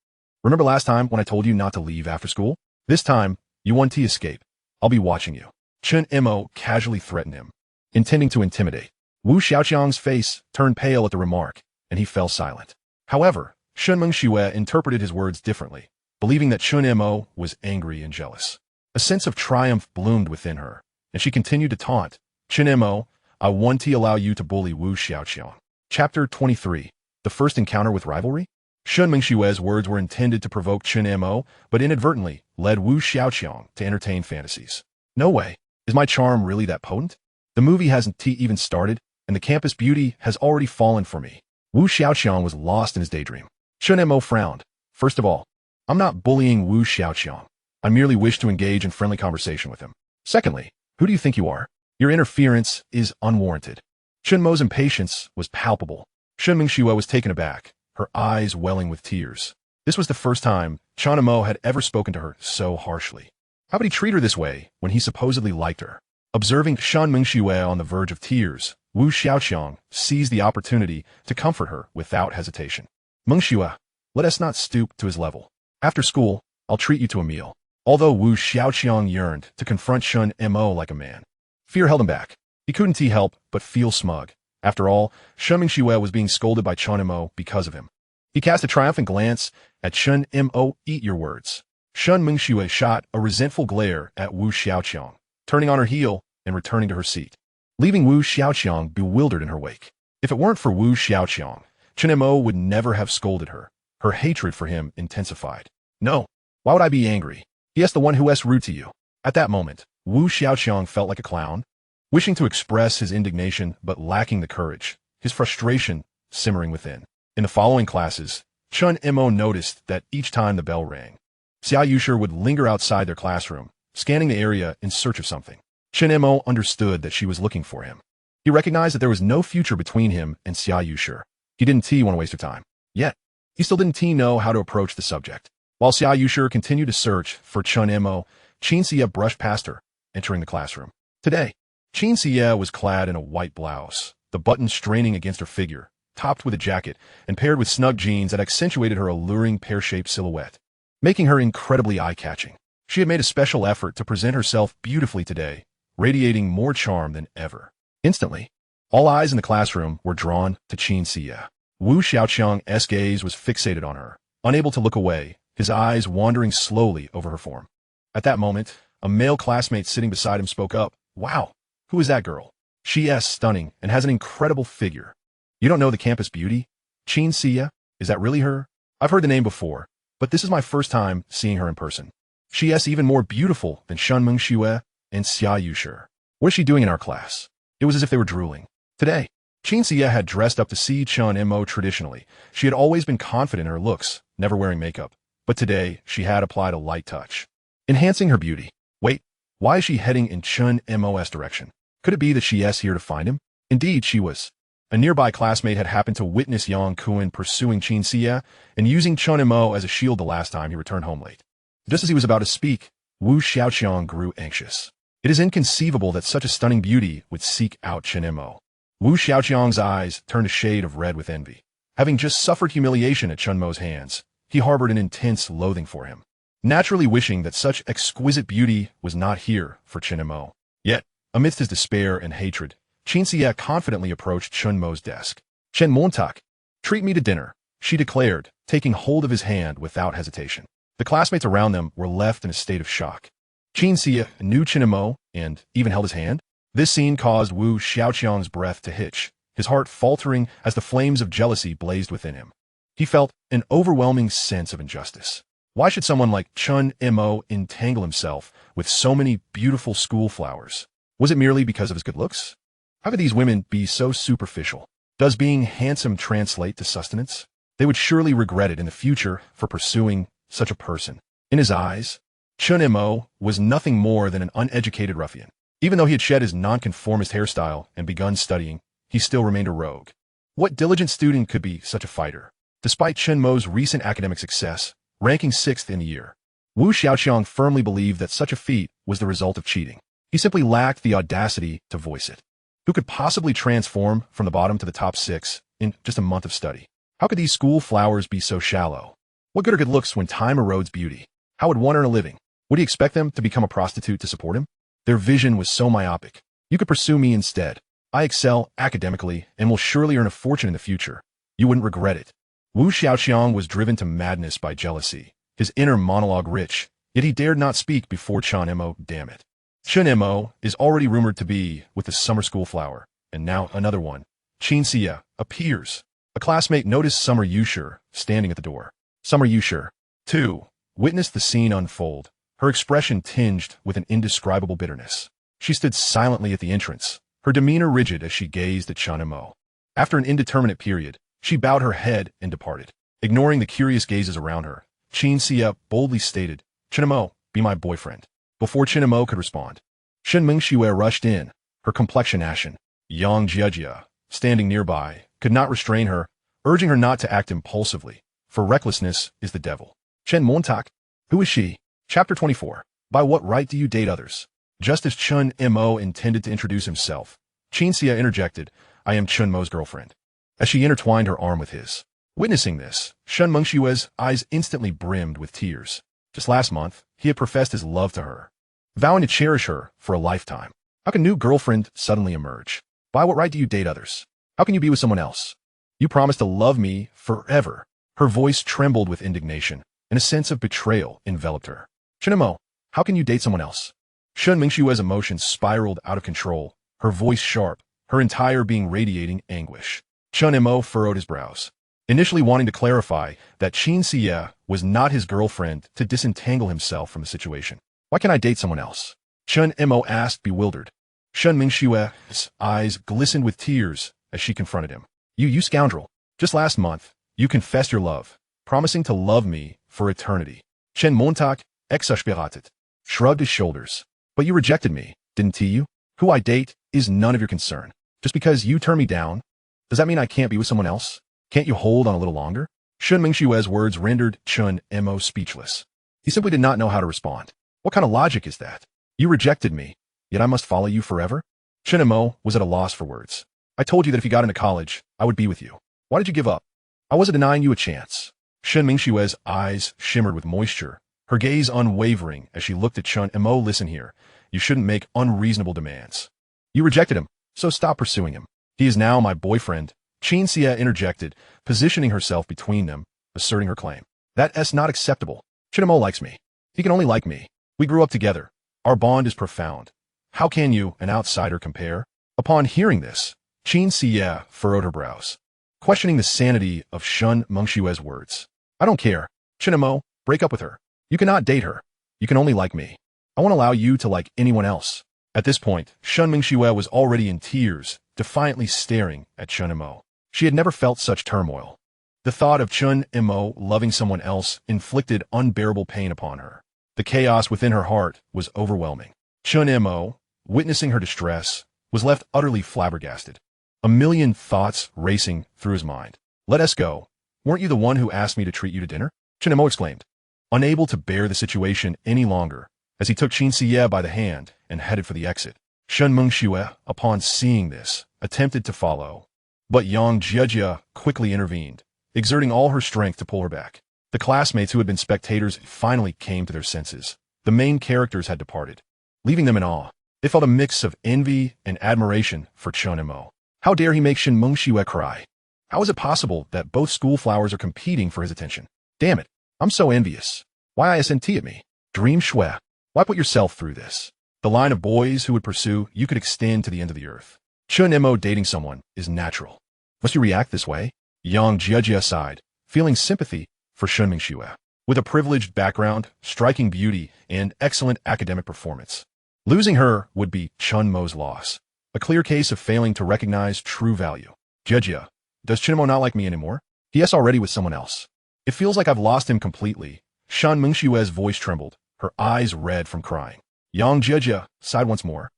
remember last time when I told you not to leave after school? This time, you want to escape. I'll be watching you. Chen Mo casually threatened him, intending to intimidate. Wu Xiaoqiang's face turned pale at the remark, and he fell silent. However, Shen Mengxue interpreted his words differently, believing that Chen Mo was angry and jealous. A sense of triumph bloomed within her, and she continued to taunt. Chen Mo, I want to allow you to bully Wu Xiaoqiang. Chapter 23. The First Encounter with Rivalry? Shen Mengxue's words were intended to provoke Chen Mo, but inadvertently led Wu Xiaoqiang to entertain fantasies. No way. Is my charm really that potent? The movie hasn't even started, and the campus beauty has already fallen for me. Wu Xiaoqiang was lost in his daydream. Chen Mo frowned. First of all, I'm not bullying Wu Xiaoqiang. I merely wish to engage in friendly conversation with him. Secondly, who do you think you are? Your interference is unwarranted. Chen Mo's impatience was palpable. Shen Mengxue was taken aback, her eyes welling with tears. This was the first time Chen Mo had ever spoken to her so harshly. How would he treat her this way when he supposedly liked her? Observing Shen Mengxue on the verge of tears, Wu Xiaoqiang seized the opportunity to comfort her without hesitation. Mengxue, let us not stoop to his level. After school, I'll treat you to a meal. Although Wu Xiaoqiang yearned to confront Shen Mo like a man, fear held him back. He couldn't help but feel smug. After all, Shen Mengxue was being scolded by Chen Mo because of him. He cast a triumphant glance at Shen Mo. Eat your words. Shen Mengxue shot a resentful glare at Wu Xiaoqiang, turning on her heel and returning to her seat, leaving Wu Xiaoqiang bewildered in her wake. If it weren't for Wu Xiaoqiang, Chen Mo would never have scolded her. Her hatred for him intensified. No, why would I be angry? He is the one who is rude to you. At that moment, Wu Xiaoqiang felt like a clown, wishing to express his indignation but lacking the courage, his frustration simmering within. In the following classes, Chen Mo noticed that each time the bell rang, Xia Yushi would linger outside their classroom, scanning the area in search of something. Chen Mo understood that she was looking for him. He recognized that there was no future between him and Xia Yushi. He didn't want to waste her time. Yet, he still didn't know how to approach the subject. While Xia Yushi continued to search for Chen Mo, Qin Xie brushed past her, entering the classroom. Today, Qin Xie was clad in a white blouse, the buttons straining against her figure, topped with a jacket, and paired with snug jeans that accentuated her alluring pear-shaped silhouette, making her incredibly eye-catching. She had made a special effort to present herself beautifully today, radiating more charm than ever. Instantly, all eyes in the classroom were drawn to Qin Xie. Wu Xiaoqiang's gaze was fixated on her, unable to look away, his eyes wandering slowly over her form. At that moment, a male classmate sitting beside him spoke up. Wow, who is that girl? She is stunning and has an incredible figure. You don't know the campus beauty? Qin Xie? Is that really her? I've heard the name before, but this is my first time seeing her in person. She is even more beautiful than Shen Mengxue and Xia Yushi. What is she doing in our class? It was as if they were drooling. Today, Qin Xie had dressed up to see Chen Mo traditionally. She had always been confident in her looks, never wearing makeup. But today, she had applied a light touch, enhancing her beauty. Wait, why is she heading in Chen Mo's direction? Could it be that she is here to find him? Indeed, she was. A nearby classmate had happened to witness Yang Kuan pursuing Qin Xie and using Chen Mo as a shield the last time he returned home late. Just as he was about to speak, Wu Xiaoqiang grew anxious. It is inconceivable that such a stunning beauty would seek out Chen Mo. Wu Xiaoqiang's eyes turned a shade of red with envy. Having just suffered humiliation at Chen Mo's hands, he harbored an intense loathing for him, naturally wishing that such exquisite beauty was not here for Chen Mo. Yet, amidst his despair and hatred, Qin Xie confidently approached Chen Mo's desk. "Chen Montak, treat me to dinner," she declared, taking hold of his hand without hesitation. The classmates around them were left in a state of shock. Qin Xie knew Chen Mo and even held his hand. This scene caused Wu Xiaoqiang's breath to hitch, his heart faltering as the flames of jealousy blazed within him. He felt an overwhelming sense of injustice. Why should someone like Chen Mo entangle himself with so many beautiful school flowers? Was it merely because of his good looks? How could these women be so superficial? Does being handsome translate to sustenance? They would surely regret it in the future for pursuing such a person. In his eyes, Chen Mo was nothing more than an uneducated ruffian. Even though he had shed his nonconformist hairstyle and begun studying, he still remained a rogue. What diligent student could be such a fighter? Despite Chen Mo's recent academic success, ranking 6th in the year, Wu Xiaoqiang firmly believed that such a feat was the result of cheating. He simply lacked the audacity to voice it. Who could possibly transform from the bottom to the top 6 in just a month of study? How could these school flowers be so shallow? What good are good looks when time erodes beauty? How would one earn a living? Would he expect them to become a prostitute to support him? Their vision was so myopic. You could pursue me instead. I excel academically and will surely earn a fortune in the future. You wouldn't regret it. Wu Xiaoqiang was driven to madness by jealousy, his inner monologue rich, yet he dared not speak before Chen Mo. Damn it. Chen Mo is already rumored to be with the summer school flower, and now another one, Qin Xie, appears. A classmate noticed Summer Yusher standing at the door. Summer Yusher, too, witnessed the scene unfold, her expression tinged with an indescribable bitterness. She stood silently at the entrance, her demeanor rigid as she gazed at Chen Mo. After an indeterminate period, she bowed her head and departed. Ignoring the curious gazes around her, Qin Xie boldly stated, "Chen Mo, be my boyfriend." Before Chen Mo could respond, Shen Mengxue rushed in, her complexion ashen. Yang Jiejie, standing nearby, could not restrain her, urging her not to act impulsively, for recklessness is the devil. "Chen Montak, who is she?" Chapter 24. By what right do you date others? Just as Chen Mo intended to introduce himself, Qin Xie interjected, "I am Chen Mo's girlfriend," as she intertwined her arm with his. Witnessing this, Shen Mengxue's eyes instantly brimmed with tears. Just last month, he had professed his love to her, vowing to cherish her for a lifetime. How can a new girlfriend suddenly emerge? By what right do you date others? How can you be with someone else? You promised to love me forever. Her voice trembled with indignation, and a sense of betrayal enveloped her. Chen Mo, how can you date someone else? Shen Mengxue's emotions spiraled out of control, her voice sharp, her entire being radiating anguish. Chen Mo furrowed his brows, initially wanting to clarify that Qin Xie was not his girlfriend to disentangle himself from the situation. Why can't I date someone else? Chen Mo asked, bewildered. Shen Mengxue's eyes glistened with tears as she confronted him. You scoundrel. Just last month, you confessed your love, promising to love me for eternity. Chen Montak, exasperated, shrugged his shoulders. But you rejected me, didn't you? Who I date is none of your concern. Just because you turn me down, does that mean I can't be with someone else? Can't you hold on a little longer? Shen Mengxue's words rendered Chen Mo speechless. He simply did not know how to respond. What kind of logic is that? You rejected me, yet I must follow you forever? Chen Mo was at a loss for words. I told you that if you got into college, I would be with you. Why did you give up? I wasn't denying you a chance. Shen Mengxue's eyes shimmered with moisture, her gaze unwavering as she looked at Chen Mo. Listen here, you shouldn't make unreasonable demands. You rejected him, so stop pursuing him. He is now my boyfriend. Qin Xie interjected, positioning herself between them, asserting her claim. That's not acceptable. Chen Mo likes me. He can only like me. We grew up together. Our bond is profound. How can you, an outsider, compare? Upon hearing this, Qin Xie furrowed her brows, questioning the sanity of Shen Mengxue's words. I don't care. Chen Mo, break up with her. You cannot date her. You can only like me. I won't allow you to like anyone else. At this point, Shen Mengxue was already in tears, defiantly staring at Chen Mo. She had never felt such turmoil. The thought of Chen Mo loving someone else inflicted unbearable pain upon her. The chaos within her heart was overwhelming. Chen Mo, witnessing her distress, was left utterly flabbergasted. a million thoughts racing through his mind. Let us go. Weren't you the one who asked me to treat you to dinner? Chen Mo exclaimed, unable to bear the situation any longer, as he took Qin Siye by the hand and headed for the exit. Shen Mengxue, upon seeing this, attempted to follow, but Yang Jiejie quickly intervened, exerting all her strength to pull her back. The classmates who had been spectators finally came to their senses. The main characters had departed, leaving them in awe. They felt a mix of envy and admiration for Chen Mo. How dare he make Shen Mengxue cry? How is it possible that both school flowers are competing for his attention? Damn it, I'm so envious. Why ISNT at me? Dream Shui. Why put yourself through this? The line of boys who would pursue you could extend to the end of the earth. Chen Mo dating someone is natural. Must you react this way? Yang Jiejie sighed, feeling sympathy for Shen Mengxue. With a privileged background, striking beauty, and excellent academic performance, losing her would be Chen Mo's loss. A clear case of failing to recognize true value. Jiejie, does Chen Mo not like me anymore? He is already with someone else. It feels like I've lost him completely. Shen Mengxue's voice trembled, her eyes red from crying. Yang Jiejie sighed once more.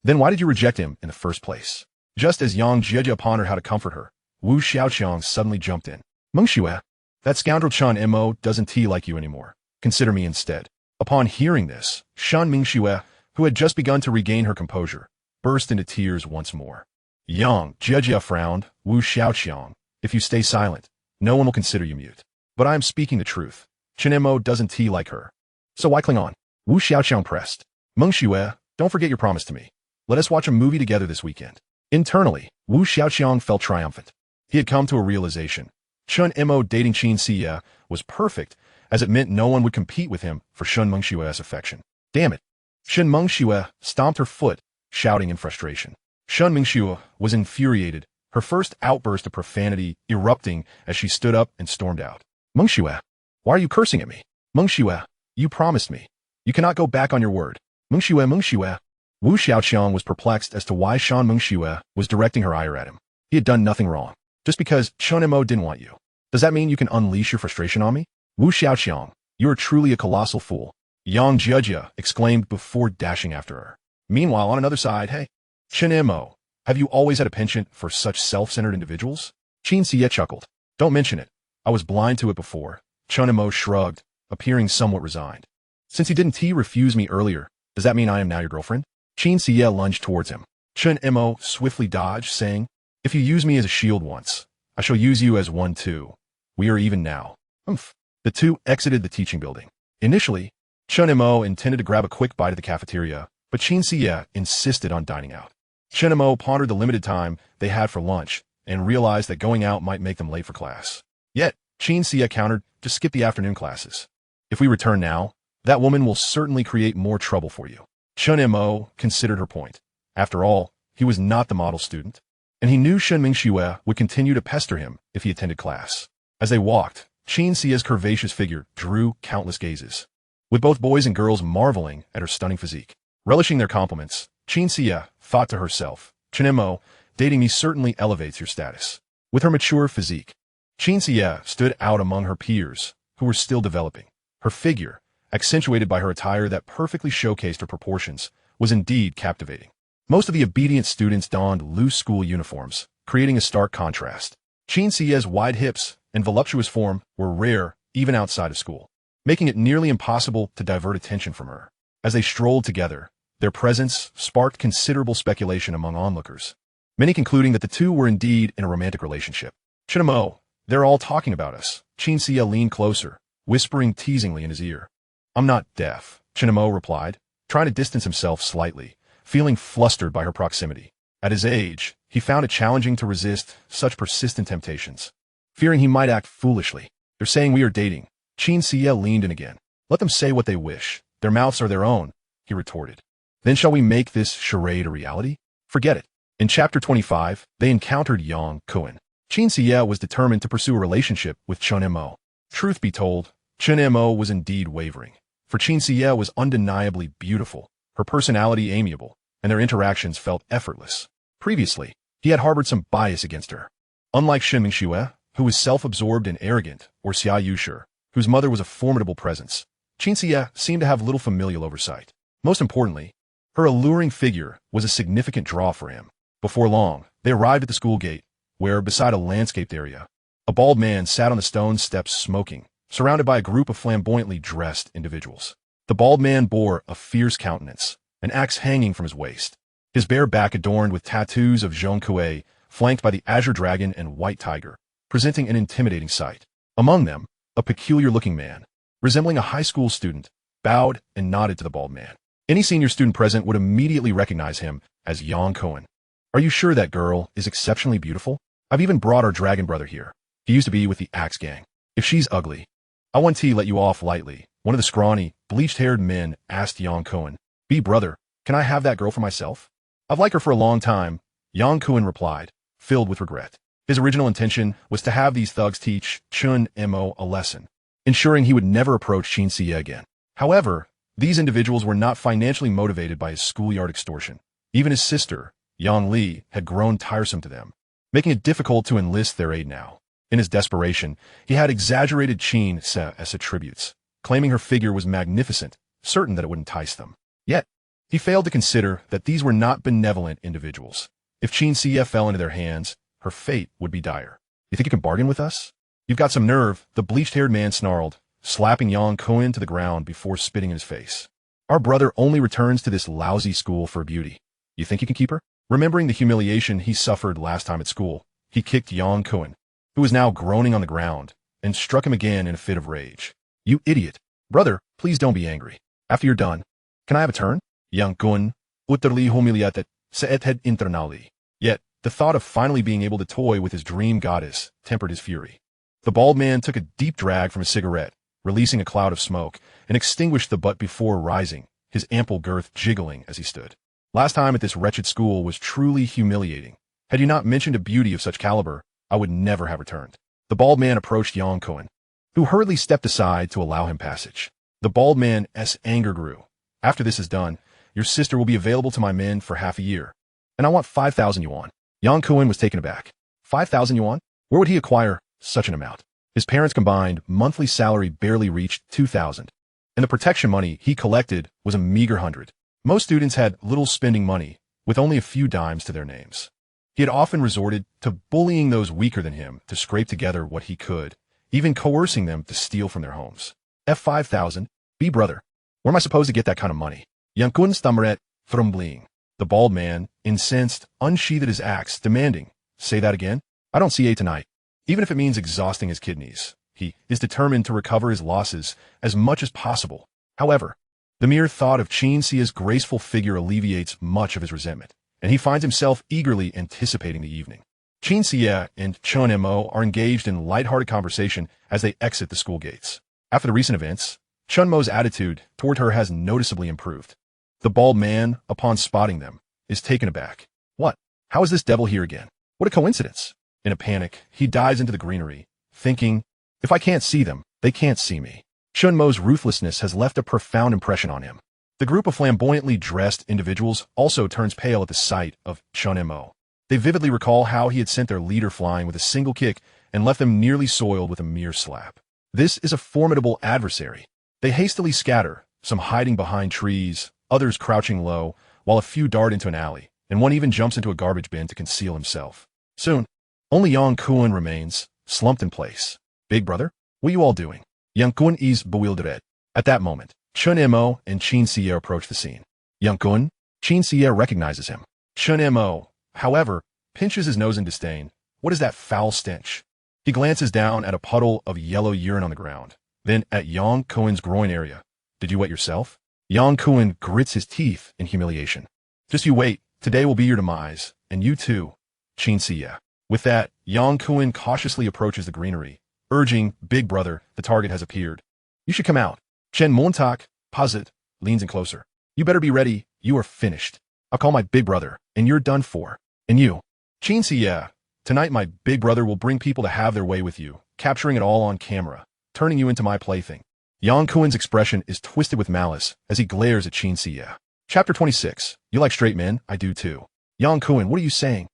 Then why did you reject him in the first place? Just as Yang Jiejie pondered how to comfort her, Wu Xiaoqiang suddenly jumped in. Mengxue, that scoundrel Chen Mo doesn't like you anymore. Consider me instead. Upon hearing this, Shen Mengxue, who had just begun to regain her composure, burst into tears once more. Yang Jiejie frowned. Wu Xiaoqiang, if you stay silent, no one will consider you mute. But I am speaking the truth. Chen Mo doesn't like her. So why cling on? Wu Xiaoqiang pressed. Mengxue, don't forget your promise to me. Let us watch a movie together this weekend. Internally, Wu Xiaoqiang felt triumphant. He had come to a realization. Chen Mo dating Qin Siye was perfect, as it meant no one would compete with him for Shen Mengxue's affection. Damn it. Shen Mengxue stomped her foot, shouting in frustration. Shen Mengxue was infuriated, her first outburst of profanity erupting as she stood up and stormed out. Mengxue, why are you cursing at me? Mengxue, you promised me. You cannot go back on your word. Mengxue. Wu Xiaoqiang was perplexed as to why Shen Mengxue was directing her ire at him. He had done nothing wrong. Just because Chen Mo didn't want you. Does that mean you can unleash your frustration on me? Wu Xiaoqiang, you are truly a colossal fool. Yang Jiejie exclaimed before dashing after her. Meanwhile, on another side, hey, Chen Mo, have you always had a penchant for such self-centered individuals? Qin Siye chuckled. Don't mention it. I was blind to it before. Chen Mo shrugged, appearing somewhat resigned. Since he didn't refuse me earlier, does that mean I am now your girlfriend? Qin Siye lunged towards him. Chen Mo swiftly dodged, saying, if you use me as a shield once, I shall use you as one too. We are even now. Humph. The two exited the teaching building. Initially, Chen Mo intended to grab a quick bite at the cafeteria, but Qin Siye insisted on dining out. Chen Mo pondered the limited time they had for lunch and realized that going out might make them late for class. Yet, Qin Siye countered to skip the afternoon classes. If we return now, that woman will certainly create more trouble for you. Chen Mo considered her point. After all, he was not the model student, and he knew Shen Mengxue would continue to pester him if he attended class. As they walked, Qin Siye's curvaceous figure drew countless gazes, with both boys and girls marveling at her stunning physique. Relishing their compliments, Qin Siye thought to herself, Chen Mo, dating me certainly elevates your status. With her mature physique, Qin Siye stood out among her peers, who were still developing. Her figure, accentuated by her attire that perfectly showcased her proportions, was indeed captivating. Most of the obedient students donned loose school uniforms, creating a stark contrast. Qin Siye's wide hips and voluptuous form were rare even outside of school, making it nearly impossible to divert attention from her. As they strolled together, their presence sparked considerable speculation among onlookers, many concluding that the two were indeed in a romantic relationship. Chen Mo, they're all talking about us. Qin Siye leaned closer, whispering teasingly in his ear. I'm not deaf, Chen Mo replied, trying to distance himself slightly, feeling flustered by her proximity. At his age, he found it challenging to resist such persistent temptations, fearing he might act foolishly. They're saying we are dating. Qin Siye leaned in again. Let them say what they wish. Their mouths are their own, he retorted. Then shall we make this charade a reality? Forget it. In chapter 25, they encountered Yang Kuan. Qin Siye was determined to pursue a relationship with Chen Mo. Truth be told, Chen Mo was indeed wavering, for Qin Siye was undeniably beautiful, her personality amiable, and their interactions felt effortless. Previously, he had harbored some bias against her. Unlike Shen Mengxue, who was self-absorbed and arrogant, or Xia Yushi, whose mother was a formidable presence, Qin Siye seemed to have little familial oversight. Most importantly, her alluring figure was a significant draw for him. Before long, they arrived at the school gate, where, beside a landscaped area, a bald man sat on the stone steps smoking, surrounded by a group of flamboyantly dressed individuals. The bald man bore a fierce countenance, an axe hanging from his waist, his bare back adorned with tattoos of Shen Mengxue, flanked by the azure dragon and white tiger, presenting an intimidating sight. Among them, a peculiar-looking man, resembling a high school student, bowed and nodded to the bald man. Any senior student present would immediately recognize him as Yang Cohen. Are you sure that girl is exceptionally beautiful? I've even brought our dragon brother here. He used to be with the Axe Gang. If she's ugly, I want to let you off lightly. One of the scrawny, bleached-haired men asked Yang Cohen. Brother, can I have that girl for myself? I've liked her for a long time, Yang Cohen replied, filled with regret. His original intention was to have these thugs teach Chen Mo a lesson, ensuring he would never approach Chen Xie again. However, these individuals were not financially motivated by his schoolyard extortion. Even his sister, Yang Li, had grown tiresome to them, making it difficult to enlist their aid now. In his desperation, he had exaggerated Chen Xie as attributes, claiming her figure was magnificent, certain that it would entice them. Yet, he failed to consider that these were not benevolent individuals. If Chen Xie fell into their hands, her fate would be dire. You think you can bargain with us? You've got some nerve, the bleached-haired man snarled, slapping Yang Cohen to the ground before spitting in his face. Our brother only returns to this lousy school for beauty. You think you can keep her? Remembering the humiliation he suffered last time at school, he kicked Yang Cohen, who was now groaning on the ground, and struck him again in a fit of rage. You idiot. Brother, please don't be angry. After you're done, can I have a turn? Yang Cohen, utterly humiliated, said internally. Yet, the thought of finally being able to toy with his dream goddess tempered his fury. The bald man took a deep drag from his cigarette, releasing a cloud of smoke, and extinguished the butt before rising, his ample girth jiggling as he stood. Last time at this wretched school was truly humiliating. Had you not mentioned a beauty of such caliber, I would never have returned. The bald man approached Yang Cohen, who hurriedly stepped aside to allow him passage. The bald man's anger grew. After this is done, your sister will be available to my men for half a year, and I want 5,000 yuan. Yang Cohen was taken aback. 5,000 yuan? Where would he acquire such an amount? His parents' combined monthly salary barely reached 2,000, and the protection money he collected was a meager 100. Most students had little spending money, with only a few dimes to their names. He had often resorted to bullying those weaker than him to scrape together what he could, even coercing them to steal from their homes. F5,000? Brother, where am I supposed to get that kind of money? Yang Cohen stammered, fumbling. The bald man, incensed, unsheathed his axe, demanding, say that again? I don't see tonight. Even if it means exhausting his kidneys, he is determined to recover his losses as much as possible. However, the mere thought of Chen Xie's graceful figure alleviates much of his resentment, and he finds himself eagerly anticipating the evening. Chen Xie and Chen Mo are engaged in light-hearted conversation as they exit the school gates. After the recent events, Chen Mo's attitude toward her has noticeably improved. The bald man, upon spotting them, is taken aback. What? How is this devil here again? What a coincidence! In a panic, he dives into the greenery, thinking, if I can't see them, they can't see me. Chen Mo's ruthlessness has left a profound impression on him. The group of flamboyantly dressed individuals also turns pale at the sight of Chen Mo. They vividly recall how he had sent their leader flying with a single kick and left them nearly soiled with a mere slap. This is a formidable adversary. They hastily scatter, some hiding behind trees, others crouching low, while a few dart into an alley, and one even jumps into a garbage bin to conceal himself. Soon, only Yang Cohen remains, slumped in place. Big brother, what are you all doing? Yang Cohen is bewildered. At that moment, Chen Mo and Chen Xie approach the scene. Yang Cohen, Chen Xie recognizes him. Chen Mo, however, pinches his nose in disdain. What is that foul stench? He glances down at a puddle of yellow urine on the ground, then at Yang Cohen's groin area. Did you wet yourself? Yang Cohen grits his teeth in humiliation. Just you wait, today will be your demise, and you too, Chen Xie. With that, Yang Cohen cautiously approaches the greenery, urging, big brother, the target has appeared. You should come out. Chen Montauk, posit, leans in closer. You better be ready, you are finished. I'll call my big brother, and you're done for. And you, Chen Xie, tonight my big brother will bring people to have their way with you, capturing it all on camera, turning you into my plaything. Yang Cohen's expression is twisted with malice as he glares at Chen Xie. Chapter 26. You like straight men? I do too. Yang Cohen, what are you saying?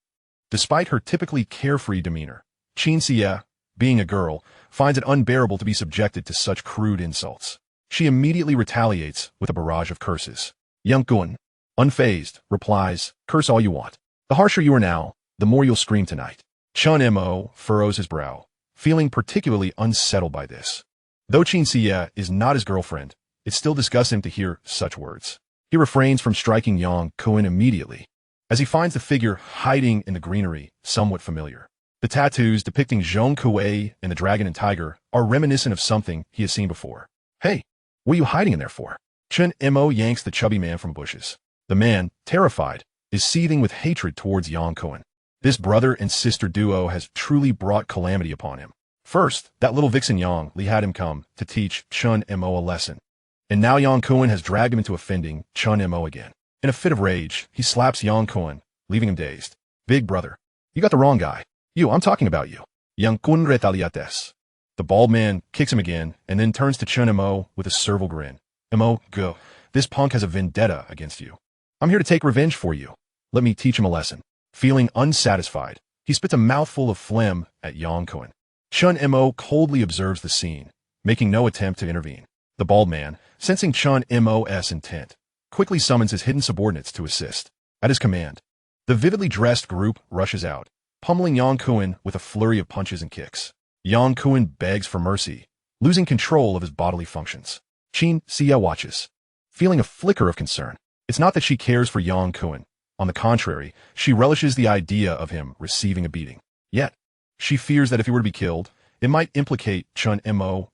Despite her typically carefree demeanor, Chen Xie, being a girl, finds it unbearable to be subjected to such crude insults. She immediately retaliates with a barrage of curses. Yang Cohen, unfazed, replies, curse all you want. The harsher you are now, the more you'll scream tonight. Chen Mo furrows his brow, feeling particularly unsettled by this. Though Qin Xie is not his girlfriend, it still disgusts him to hear such words. He refrains from striking Yang Kuan immediately, as he finds the figure hiding in the greenery somewhat familiar. The tattoos depicting Zhong Kuei and the dragon and tiger are reminiscent of something he has seen before. Hey, what are you hiding in there for? Chen Mo yanks the chubby man from bushes. The man, terrified, is seething with hatred towards Yang Kuan. This brother and sister duo has truly brought calamity upon him. First, that little vixen Yang Li had him come to teach Chen Mo a lesson. And now Yang Kuan has dragged him into offending Chen Mo again. In a fit of rage, he slaps Yang Kuan, leaving him dazed. Big brother, you got the wrong guy. I'm talking about you. Yang Kuan retaliates. The bald man kicks him again and then turns to Chen Mo with a servile grin. Mo, go. This punk has a vendetta against you. I'm here to take revenge for you. Let me teach him a lesson. Feeling unsatisfied, he spits a mouthful of phlegm at Yang Kuan. Chen Mo coldly observes the scene, making no attempt to intervene. The bald man, sensing Chen Mo's intent, quickly summons his hidden subordinates to assist. At his command, the vividly dressed group rushes out, pummeling Yang Kuan with a flurry of punches and kicks. Yang Kuan begs for mercy, losing control of his bodily functions. Qin Xie watches, feeling a flicker of concern. It's not that she cares for Yang Kuan. On the contrary, she relishes the idea of him receiving a beating. Yet, she fears that if he were to be killed, it might implicate Chen Mo.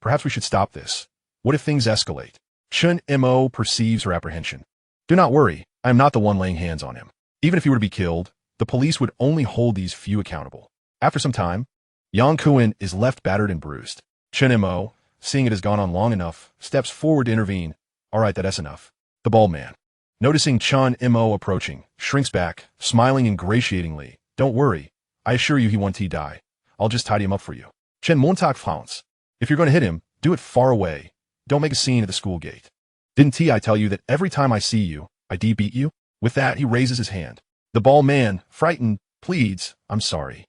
Perhaps we should stop this. What if things escalate? Chen Mo perceives her apprehension. Do not worry, I am not the one laying hands on him. Even if he were to be killed, the police would only hold these few accountable. After some time, Yang Kuan is left battered and bruised. Chen Mo, seeing it has gone on long enough, steps forward to intervene. All right, that's enough. The bald man, noticing Chen Mo approaching, shrinks back, smiling ingratiatingly. Don't worry, I assure you he won't die. I'll just tidy him up for you. Chen Montauk frowns. If you're going to hit him, do it far away. Don't make a scene at the school gate. Didn't I tell you that every time I see you, I beat you? With that, he raises his hand. The bald man, frightened, pleads, I'm sorry.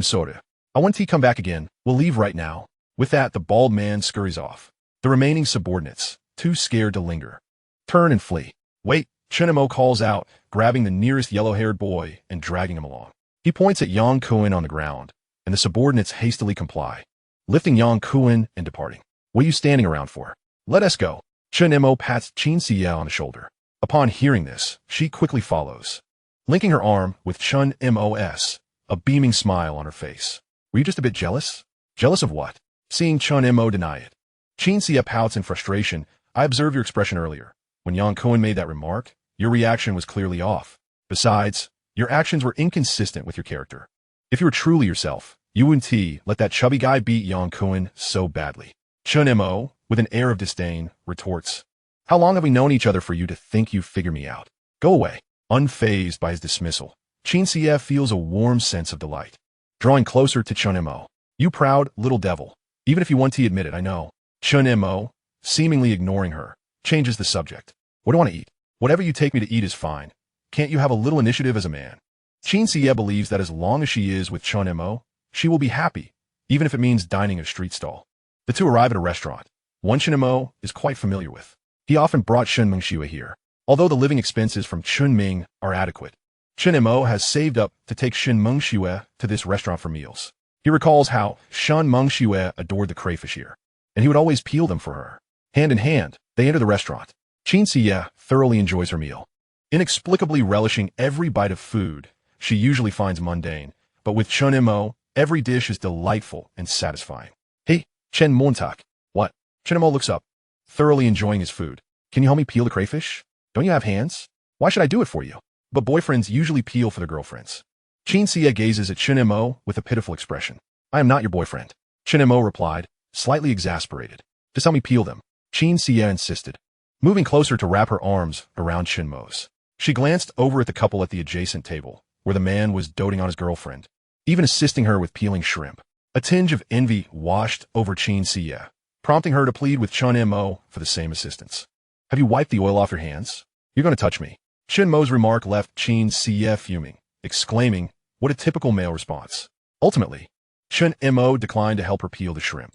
Sorry. I want come back again. We'll leave right now. With that, the bald man scurries off. The remaining subordinates, too scared to linger, turn and flee. Wait, Chen Mo calls out, grabbing the nearest yellow-haired boy and dragging him along. He points at Yang Kuan on the ground, and the subordinates hastily comply, lifting Yang Kuan and departing. What are you standing around for? Let us go. Chen Mo pats Qin Xie on the shoulder. Upon hearing this, she quickly follows, linking her arm with Chen Mo's, a beaming smile on her face. Were you just a bit jealous? Jealous of what? Seeing Chen Mo deny it. Qin Xie pouts in frustration. I observed your expression earlier. When Yang Kuan made that remark, your reaction was clearly off. Besides, your actions were inconsistent with your character. If you were truly yourself, you wouldn't let that chubby guy beat Yang Kuan so badly. Chen Mo, with an air of disdain, retorts, how long have we known each other for you to think you figure me out? Go away. Unfazed by his dismissal, Qin Xie feels a warm sense of delight. Drawing closer to Chen Mo. You proud little devil. Even if you want to admit it, I know. Chen Mo, seemingly ignoring her, changes the subject. What do I want to eat? Whatever you take me to eat is fine. Can't you have a little initiative as a man? Qin Xie believes that as long as she is with Chen Mo, she will be happy, even if it means dining at a street stall. The two arrive at a restaurant. One Chen Mo is quite familiar with. He often brought Shen Mengxue here. Although the living expenses from Chunming are adequate, Chen Mo has saved up to take Shen Mengxue to this restaurant for meals. He recalls how Shen Mengxue adored the crayfish here, and he would always peel them for her. Hand in hand, they enter the restaurant. Qin Xie thoroughly enjoys her meal. Inexplicably relishing every bite of food she usually finds mundane, but with Chen Mo, every dish is delightful and satisfying. Hey, Chen Montauk. What? Chen Mo looks up, thoroughly enjoying his food. Can you help me peel the crayfish? Don't you have hands? Why should I do it for you? But boyfriends usually peel for their girlfriends. Qin Xie gazes at Chen Mo with a pitiful expression. I am not your boyfriend. Chen Mo replied, slightly exasperated. Just help me peel them. Qin Xie insisted, moving closer to wrap her arms around Chen Mo's. She glanced over at the couple at the adjacent table, where the man was doting on his girlfriend, even assisting her with peeling shrimp. A tinge of envy washed over Qin Xie, prompting her to plead with Chen Mo for the same assistance. Have you wiped the oil off your hands? You're going to touch me. Chen Mo's remark left Qin Xie fuming, exclaiming, what a typical male response. Ultimately, Chen Mo declined to help her peel the shrimp.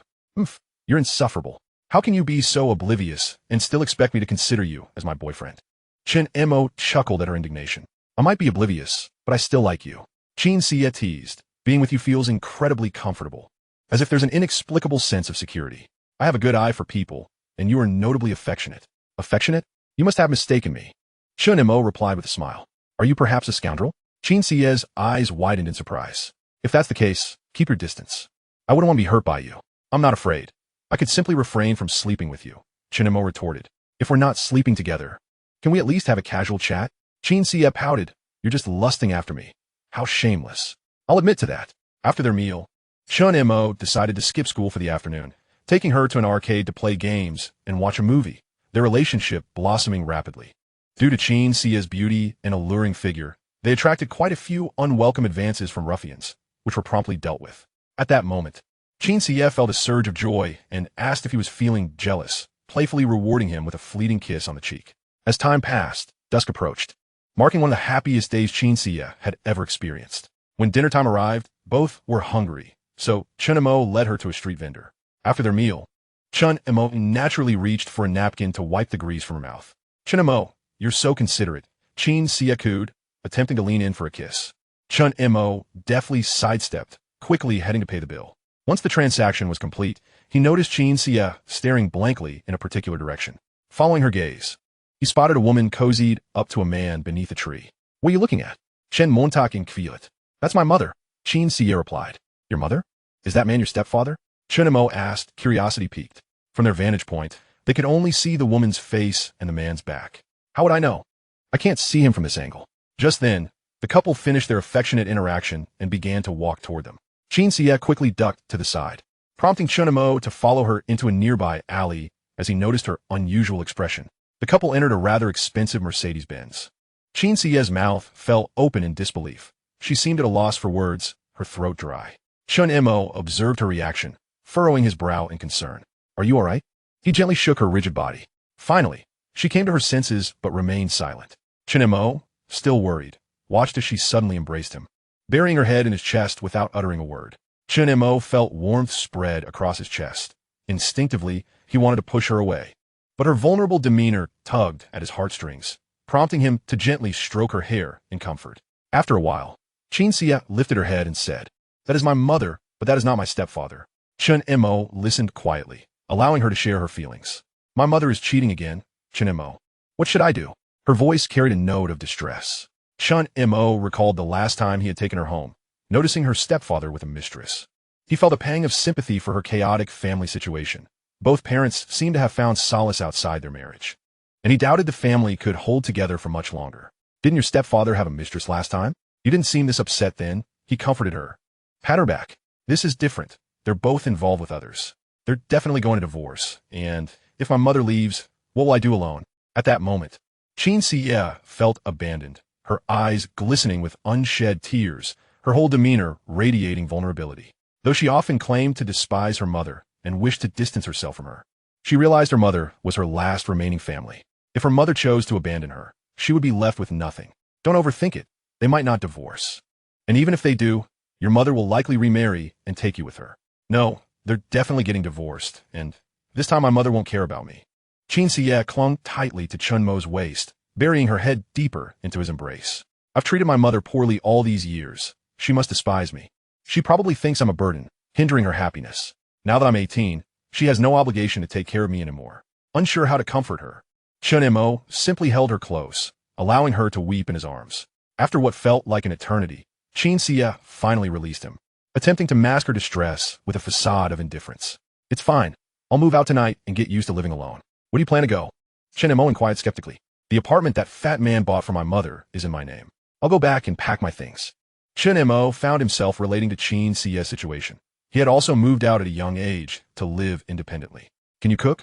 You're insufferable. How can you be so oblivious and still expect me to consider you as my boyfriend? Chen Mo chuckled at her indignation. I might be oblivious, but I still like you. Chen Xie teased. Being with you feels incredibly comfortable. As if there's an inexplicable sense of security. I have a good eye for people, and you are notably affectionate. Affectionate? You must have mistaken me. Shen Mo replied with a smile. Are you perhaps a scoundrel? Chen Xie's eyes widened in surprise. If that's the case, keep your distance. I wouldn't want to be hurt by you. I'm not afraid. I could simply refrain from sleeping with you. Chen Mo retorted. If we're not sleeping together, can we at least have a casual chat? Chen Xie pouted. You're just lusting after me. How shameless. I'll admit to that. After their meal, Shen Mo decided to skip school for the afternoon, taking her to an arcade to play games and watch a movie, their relationship blossoming rapidly. Due to Chen Xie's beauty and alluring figure, they attracted quite a few unwelcome advances from ruffians, which were promptly dealt with. At that moment, Chen Xie felt a surge of joy and asked if he was feeling jealous, playfully rewarding him with a fleeting kiss on the cheek. As time passed, dusk approached, marking one of the happiest days Chen Xie had ever experienced. When dinner time arrived, both were hungry, so Chen Mo led her to a street vendor. After their meal, Chen Mo naturally reached for a napkin to wipe the grease from her mouth. Chen Mo, you're so considerate, Chen Xie cooed, attempting to lean in for a kiss. Chen Mo deftly sidestepped, quickly heading to pay the bill. Once the transaction was complete, he noticed Chen Xie staring blankly in a particular direction. Following her gaze, he spotted a woman cozied up to a man beneath a tree. What are you looking at? Chen Montak in Kvilet. That's my mother, Chen Xie replied. Your mother? Is that man your stepfather? Chen Mo asked, curiosity piqued. From their vantage point, they could only see the woman's face and the man's back. How would I know? I can't see him from this angle. Just then, the couple finished their affectionate interaction and began to walk toward them. Chen Xie quickly ducked to the side, prompting Chen Mo to follow her into a nearby alley as he noticed her unusual expression. The couple entered a rather expensive Mercedes-Benz. Chen Xie's mouth fell open in disbelief. She seemed at a loss for words, her throat dry. Chen Mo observed her reaction, furrowing his brow in concern. Are you all right? He gently shook her rigid body. Finally, she came to her senses but remained silent. Chen Mo, still worried, watched as she suddenly embraced him, burying her head in his chest without uttering a word. Chen Mo felt warmth spread across his chest. Instinctively, he wanted to push her away, but her vulnerable demeanor tugged at his heartstrings, prompting him to gently stroke her hair in comfort. After a while, Chen Xie lifted her head and said, That is my mother, but that is not my stepfather. Chen Mo listened quietly, allowing her to share her feelings. My mother is cheating again, Chen Mo. What should I do? Her voice carried a note of distress. Chen Mo recalled the last time he had taken her home, noticing her stepfather with a mistress. He felt a pang of sympathy for her chaotic family situation. Both parents seemed to have found solace outside their marriage, and he doubted the family could hold together for much longer. Didn't your stepfather have a mistress last time? You didn't seem this upset then. He comforted her. Pat her back. This is different. They're both involved with others. They're definitely going to divorce, and if my mother leaves, what will I do alone? At that moment, Chen Xie felt abandoned, her eyes glistening with unshed tears, her whole demeanor radiating vulnerability. Though she often claimed to despise her mother and wished to distance herself from her, she realized her mother was her last remaining family. If her mother chose to abandon her, she would be left with nothing. Don't overthink it. They might not divorce. And even if they do, your mother will likely remarry and take you with her. No, they're definitely getting divorced, and this time my mother won't care about me. Chen Xie clung tightly to Chen Mo's waist, burying her head deeper into his embrace. I've treated my mother poorly all these years. She must despise me. She probably thinks I'm a burden, hindering her happiness. Now that I'm 18, she has no obligation to take care of me anymore. Unsure how to comfort her, Chen Mo simply held her close, allowing her to weep in his arms. After what felt like an eternity, Chen Xie finally released him, attempting to mask her distress with a facade of indifference. It's fine. I'll move out tonight and get used to living alone. Where do you plan to go? Chen Mo inquired skeptically. The apartment that fat man bought for my mother is in my name. I'll go back and pack my things. Chen Mo found himself relating to Chen Xie's situation. He had also moved out at a young age to live independently. Can you cook?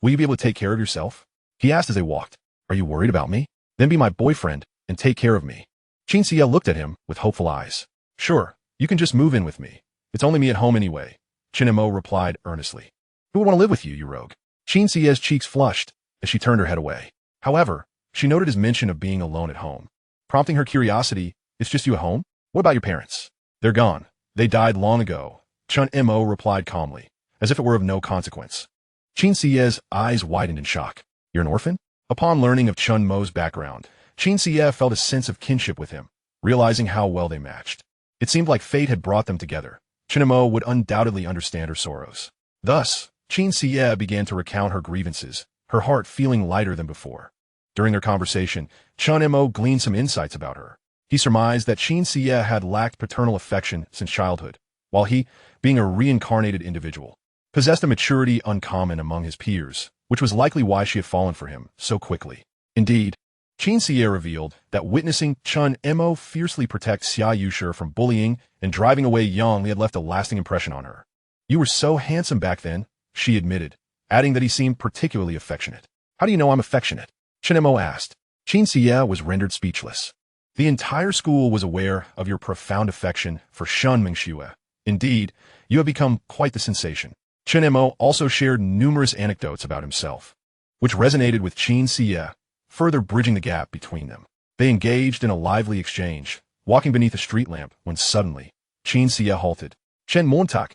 Will you be able to take care of yourself? He asked as they walked. Are you worried about me? Then be my boyfriend and take care of me. Chen Xie looked at him with hopeful eyes. Sure, you can just move in with me. It's only me at home anyway, Chen Mo replied earnestly. Who would want to live with you, you rogue? Chen Xie's cheeks flushed as she turned her head away. However, she noted his mention of being alone at home, prompting her curiosity. It's just you at home? What about your parents? They're gone. They died long ago, Chen Mo replied calmly, as if it were of no consequence. Chen Xie's eyes widened in shock. You're an orphan? Upon learning of Chen Mo's background, Qin Xie felt a sense of kinship with him, realizing how well they matched. It seemed like fate had brought them together. Chen Mo would undoubtedly understand her sorrows. Thus, Qin Xie began to recount her grievances, her heart feeling lighter than before. During their conversation, Chen Mo gleaned some insights about her. He surmised that Qin Xie had lacked paternal affection since childhood, while he, being a reincarnated individual, possessed a maturity uncommon among his peers, which was likely why she had fallen for him so quickly. Indeed, Qin Xie revealed that witnessing Chen Mo fiercely protect Xia Yushi from bullying and driving away Yang had left a lasting impression on her. "You were so handsome back then," she admitted, adding that he seemed particularly affectionate. "How do you know I'm affectionate?" Chen Mo asked. Qin Xie was rendered speechless. "The entire school was aware of your profound affection for Shen Mengxue. Indeed, you have become quite the sensation." Chen Mo also shared numerous anecdotes about himself, which resonated with Qin Xie, further bridging the gap between them. They engaged in a lively exchange, walking beneath a street lamp when suddenly, Qin Xie halted. "Chen Montak."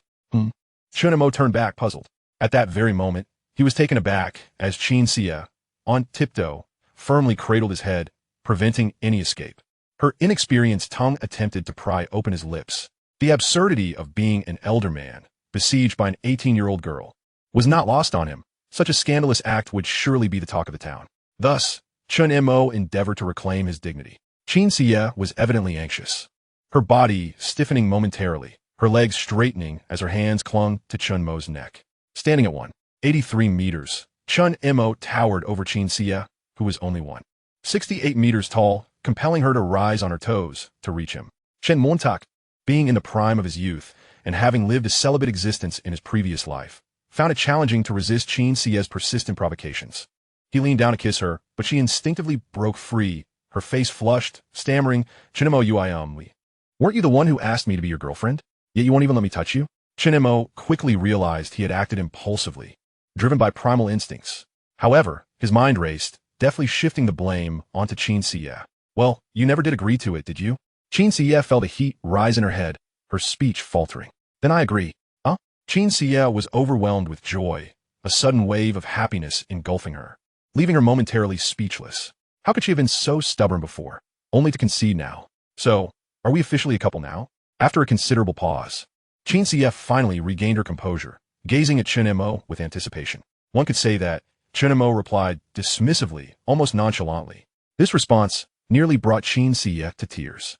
Chen Mo turned back, puzzled. At that very moment, he was taken aback as Qin Xie, on tiptoe, firmly cradled his head, preventing any escape. Her inexperienced tongue attempted to pry open his lips. The absurdity of being an elder man, besieged by an 18-year-old girl, was not lost on him. Such a scandalous act would surely be the talk of the town. Thus, Chen Mo endeavored to reclaim his dignity. Qin Xie was evidently anxious, her body stiffening momentarily, her legs straightening as her hands clung to Chen Mo's neck. Standing at 183 meters, Chen Mo towered over Qin Xie, who was only 168 meters tall, compelling her to rise on her toes to reach him. Chen Montak, being in the prime of his youth and having lived a celibate existence in his previous life, found it challenging to resist Qin Xie's persistent provocations. He leaned down to kiss her, but she instinctively broke free, her face flushed, stammering, "Chen Mo Yuiamli. Weren't you the one who asked me to be your girlfriend? Yet you won't even let me touch you?" Chen Mo quickly realized he had acted impulsively, driven by primal instincts. However, his mind raced, deftly shifting the blame onto Qin Xie. "Well, you never did agree to it, did you?" Qin Xie felt a heat rise in her head, her speech faltering. "Then I agree." "Huh?" Qin Xie was overwhelmed with joy, a sudden wave of happiness engulfing her, leaving her momentarily speechless. How could she have been so stubborn before, only to concede now? "So, are we officially a couple now?" After a considerable pause, Qin Xie finally regained her composure, gazing at Chen Mo with anticipation. One could say that Chen Mo replied dismissively, almost nonchalantly. This response nearly brought Qin Xie to tears.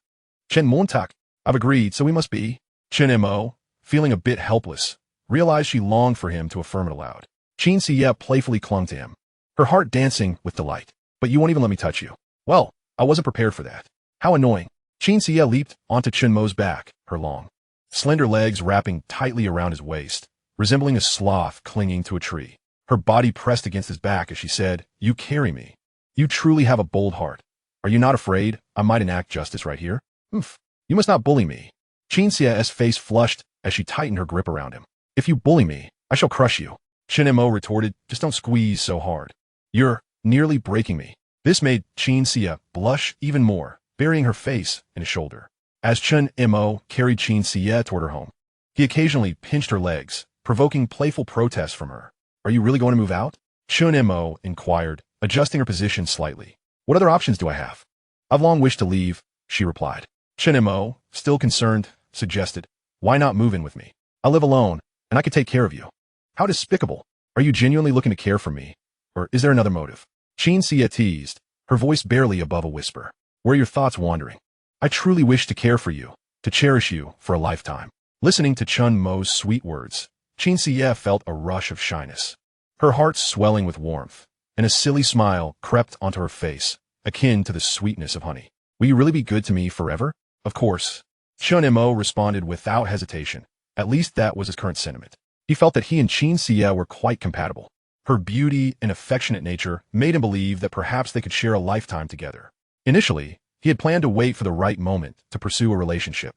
"Chen Montak, I've agreed, so we must be." Chen Mo, feeling a bit helpless, realized she longed for him to affirm it aloud. Qin Xie playfully clung to him, her heart dancing with delight. "But you won't even let me touch you." "Well, I wasn't prepared for that." "How annoying." Qin Xie leaped onto Chen Mo's back, her long, slender legs wrapping tightly around his waist, resembling a sloth clinging to a tree. Her body pressed against his back as she said, "You carry me. You truly have a bold heart. Are you not afraid I might enact justice right here?" "Oof. You must not bully me." Qin Xie's face flushed as she tightened her grip around him. "If you bully me, I shall crush you." Chen Mo retorted, "Just don't squeeze so hard. You're nearly breaking me." This made Qin Xie blush even more, burying her face in his shoulder. As Chen Mo carried Qin Xie toward her home, he occasionally pinched her legs, provoking playful protests from her. "Are you really going to move out?" Chen Mo inquired, adjusting her position slightly. "What other options do I have?" "I've long wished to leave," she replied. Chen Mo, still concerned, suggested, "Why not move in with me? I live alone, and I could take care of you." "How despicable. Are you genuinely looking to care for me? Or is there another motive?" Qin Xie teased, her voice barely above a whisper. "Where are your thoughts wandering?" "I truly wish to care for you, to cherish you for a lifetime." Listening to Chen Mo's sweet words, Qin Xie felt a rush of shyness, her heart swelling with warmth, and a silly smile crept onto her face, akin to the sweetness of honey. "Will you really be good to me forever?" "Of course." Chen Mo responded without hesitation. At least that was his current sentiment. He felt that he and Qin Xie were quite compatible. Her beauty and affectionate nature made him believe that perhaps they could share a lifetime together. Initially, he had planned to wait for the right moment to pursue a relationship,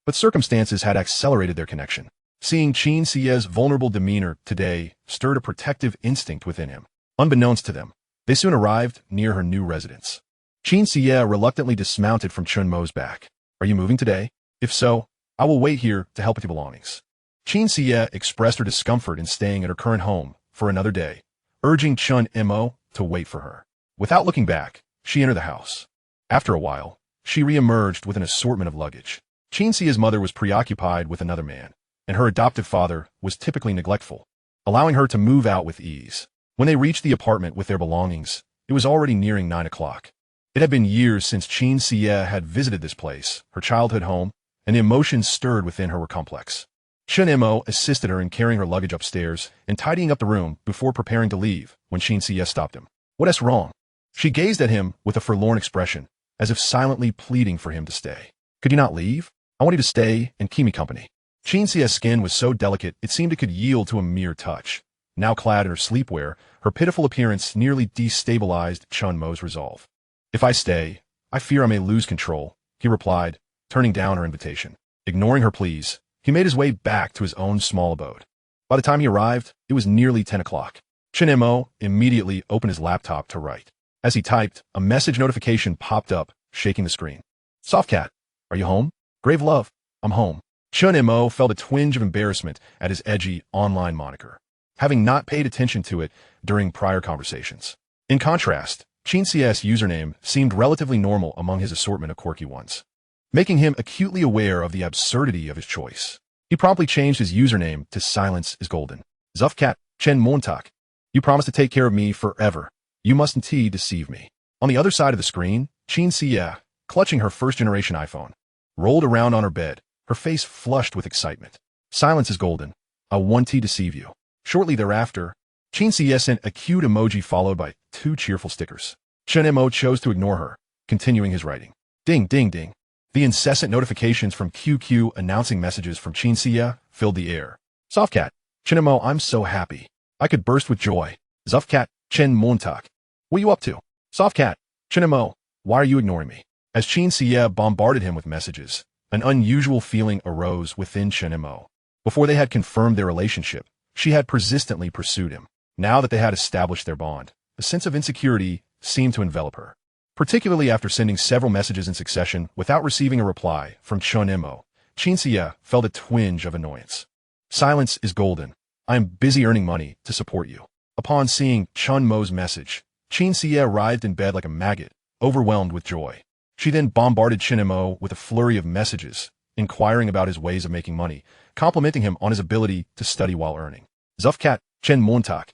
but circumstances had accelerated their connection. Seeing Qin Xie's vulnerable demeanor today stirred a protective instinct within him. Unbeknownst to them, they soon arrived near her new residence. Qin Xie reluctantly dismounted from Chen Mo's back. "Are you moving today? If so, I will wait here to help with your belongings." Qin Xie expressed her discomfort in staying at her current home for another day, urging Chen Mo to wait for her. Without looking back, she entered the house. After a while, she re-emerged with an assortment of luggage. Chen Xia's mother was preoccupied with another man, and her adoptive father was typically neglectful, allowing her to move out with ease. When they reached the apartment with their belongings, it was already nearing 9 o'clock. It had been years since Chen Xia had visited this place, her childhood home, and the emotions stirred within her were complex. Shen Mo assisted her in carrying her luggage upstairs and tidying up the room before preparing to leave when Chen Xia stopped him. "What's wrong?" She gazed at him with a forlorn expression, as if silently pleading for him to stay. "Could you not leave? I want you to stay and keep me company." Chen Xia's skin was so delicate it seemed it could yield to a mere touch. Now clad in her sleepwear, her pitiful appearance nearly destabilized Chen Mo's resolve. "If I stay, I fear I may lose control," he replied, turning down her invitation. Ignoring her pleas, he made his way back to his own small abode. By the time he arrived, it was nearly 10 o'clock. Chen Mo immediately opened his laptop to write. As he typed, a message notification popped up, shaking the screen. "Softcat, are you home? Grave love, I'm home." Chen Mo felt a twinge of embarrassment at his edgy online moniker, having not paid attention to it during prior conversations. In contrast, Chen Xia's username seemed relatively normal among his assortment of quirky ones, making him acutely aware of the absurdity of his choice. He promptly changed his username to "Silence is Golden." "Zufcat, Chen Montak, you promised to take care of me forever. You must indeed deceive me." On the other side of the screen, Chen Xia, clutching her first-generation iPhone, rolled around on her bed, her face flushed with excitement. "Silence is golden. I want to deceive you." Shortly thereafter, Chen Xia sent a cute emoji followed by 2 cheerful stickers. Chen Mo chose to ignore her, continuing his writing. Ding, ding, ding. The incessant notifications from QQ announcing messages from Chen Xia filled the air. "Softcat, Chen Mo, I'm so happy. I could burst with joy. Zufcat, Chen Montak. What you up to? Softcat, Chen Mo, why are you ignoring me?" As Chen Xia bombarded him with messages, an unusual feeling arose within Chen Mo. Before they had confirmed their relationship, she had persistently pursued him. Now that they had established their bond, a sense of insecurity seemed to envelop her. Particularly after sending several messages in succession without receiving a reply from Chen Mo, Chen Xia felt a twinge of annoyance. "Silence is golden. I am busy earning money to support you." Upon seeing Chen Mo's message, Chen Xia writhed in bed like a maggot, overwhelmed with joy. She then bombarded Chen Mo with a flurry of messages, inquiring about his ways of making money, complimenting him on his ability to study while earning. "Zufcat, Chen Montak,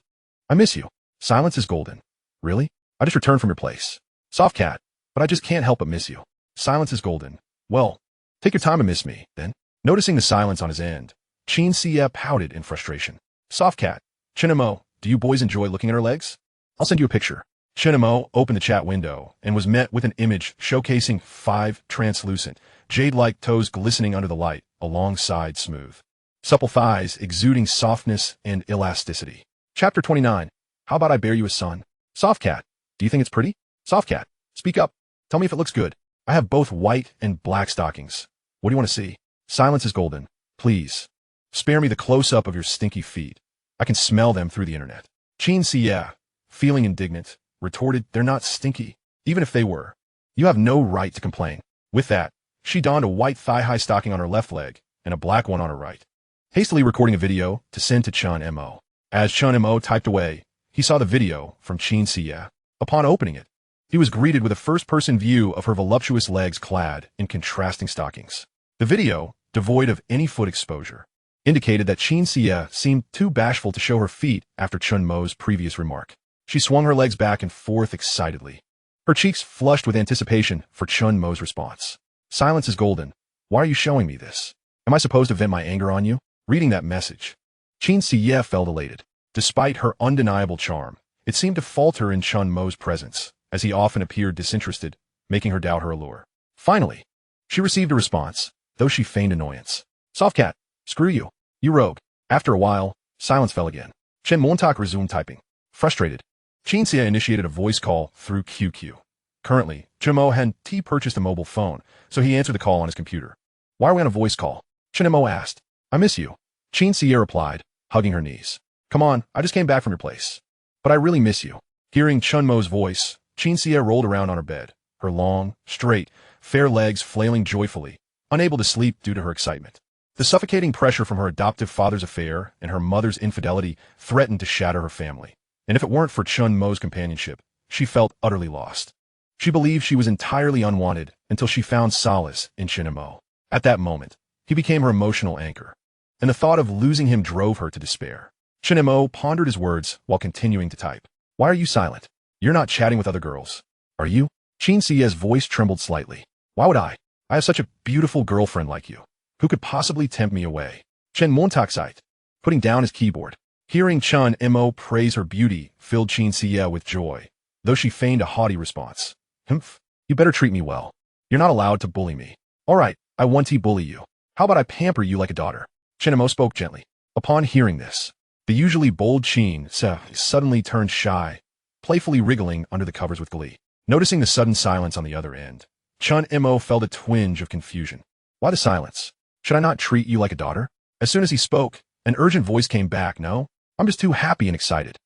I miss you. Silence is golden." "Really? I just returned from your place." "Softcat, but I just can't help but miss you." "Silence is golden." "Well, take your time and miss me, then." Noticing the silence on his end, Chen Xia pouted in frustration. "Softcat, Chen Mo, do you boys enjoy looking at her legs? I'll send you a picture." Chen Mo opened the chat window and was met with an image showcasing 5 translucent, jade-like toes glistening under the light, alongside smooth, supple thighs exuding softness and elasticity. Chapter 29. How about I bear you a son? "Softcat, do you think it's pretty? Softcat, speak up. Tell me if it looks good. I have both white and black stockings. What do you want to see?" "Silence is golden. Please. Spare me the close-up of your stinky feet. I can smell them through the internet." Chen Xia, feeling indignant, retorted, "They're not stinky. Even if they were, you have no right to complain." With that, she donned a white thigh-high stocking on her left leg and a black one on her right, hastily recording a video to send to Chen Mo. As Chen Mo typed away, he saw the video from Chen Xia. Upon opening it, he was greeted with a first-person view of her voluptuous legs clad in contrasting stockings. The video, devoid of any foot exposure, indicated that Chen Xia seemed too bashful to show her feet after Chen Mo's previous remark. She swung her legs back and forth excitedly, her cheeks flushed with anticipation for Chen Mo's response. "Silence is golden. Why are you showing me this? Am I supposed to vent my anger on you?" Reading that message, Chen Xia felt elated. Despite her undeniable charm, it seemed to falter in Chen Mo's presence, as he often appeared disinterested, making her doubt her allure. Finally, she received a response, though she feigned annoyance. "Softcat, screw you, you rogue." After a while, silence fell again. Chen Montak resumed typing. Frustrated, Chen Xia initiated a voice call through QQ. Currently, Chen Mo had purchased a mobile phone, so he answered the call on his computer. "Why are we on a voice call?" Chen Mo asked. "I miss you." Chen Xia replied, hugging her knees. "Come on, I just came back from your place. But I really miss you." Hearing Chen Mo's voice, Chen Xia rolled around on her bed, her long, straight, fair legs flailing joyfully, unable to sleep due to her excitement. The suffocating pressure from her adoptive father's affair and her mother's infidelity threatened to shatter her family. And if it weren't for Chen Mo's companionship, she felt utterly lost. She believed she was entirely unwanted until she found solace in Chen Mo. At that moment, he became her emotional anchor, and the thought of losing him drove her to despair. Chen Mo pondered his words while continuing to type. Why are you silent? You're not chatting with other girls, are you? Qin Xie's voice trembled slightly. Why would I? I have such a beautiful girlfriend like you. Who could possibly tempt me away? Chen Mengxue, putting down his keyboard. Hearing Chen Mo praise her beauty filled Qin Xie with joy, though she feigned a haughty response. Humph, you better treat me well. You're not allowed to bully me. All right, I want to bully you. How about I pamper you like a daughter? Chen Mo spoke gently. Upon hearing this, the usually bold Qin Xie suddenly turned shy, playfully wriggling under the covers with glee. Noticing the sudden silence on the other end, Chen Mo felt a twinge of confusion. Why the silence? Should I not treat you like a daughter? As soon as he spoke, an urgent voice came back. No, I'm just too happy and excited.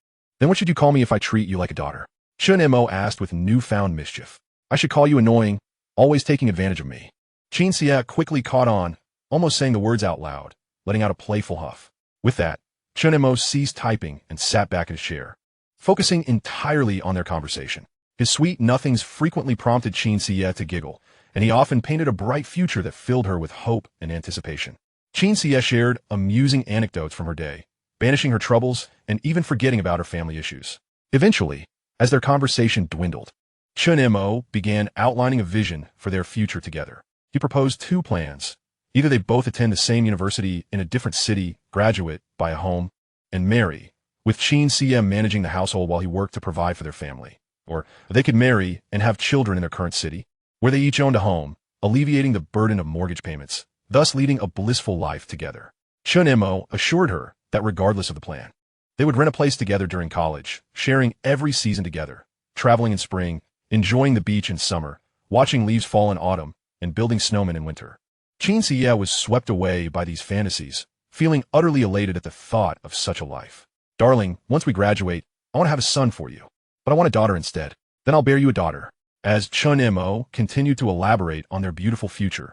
Then what should you call me if I treat you like a daughter? Chen Mo asked with newfound mischief. I should call you annoying, always taking advantage of me. Qin Xie quickly caught on, almost saying the words out loud, letting out a playful huff. With that, Chen Mo ceased typing and sat back in his chair, focusing entirely on their conversation. His sweet nothings frequently prompted Qin Xie to giggle, and he often painted a bright future that filled her with hope and anticipation. Qin Xie shared amusing anecdotes from her day, banishing her troubles and even forgetting about her family issues. Eventually, as their conversation dwindled, Chen Mo began outlining a vision for their future together. He proposed two plans. Either they both attend the same university in a different city, graduate, buy a home, and marry, with Qin Xie managing the household while he worked to provide for their family. Or they could marry and have children in their current city, where they each owned a home, alleviating the burden of mortgage payments, thus leading a blissful life together. Chen Mo assured her that regardless of the plan, they would rent a place together during college, sharing every season together, traveling in spring, enjoying the beach in summer, watching leaves fall in autumn, and building snowmen in winter. Qin Xie was swept away by these fantasies, feeling utterly elated at the thought of such a life. Darling, once we graduate, I want to have a son for you, but I want a daughter instead. Then I'll bear you a daughter. As Chen Mo continued to elaborate on their beautiful future,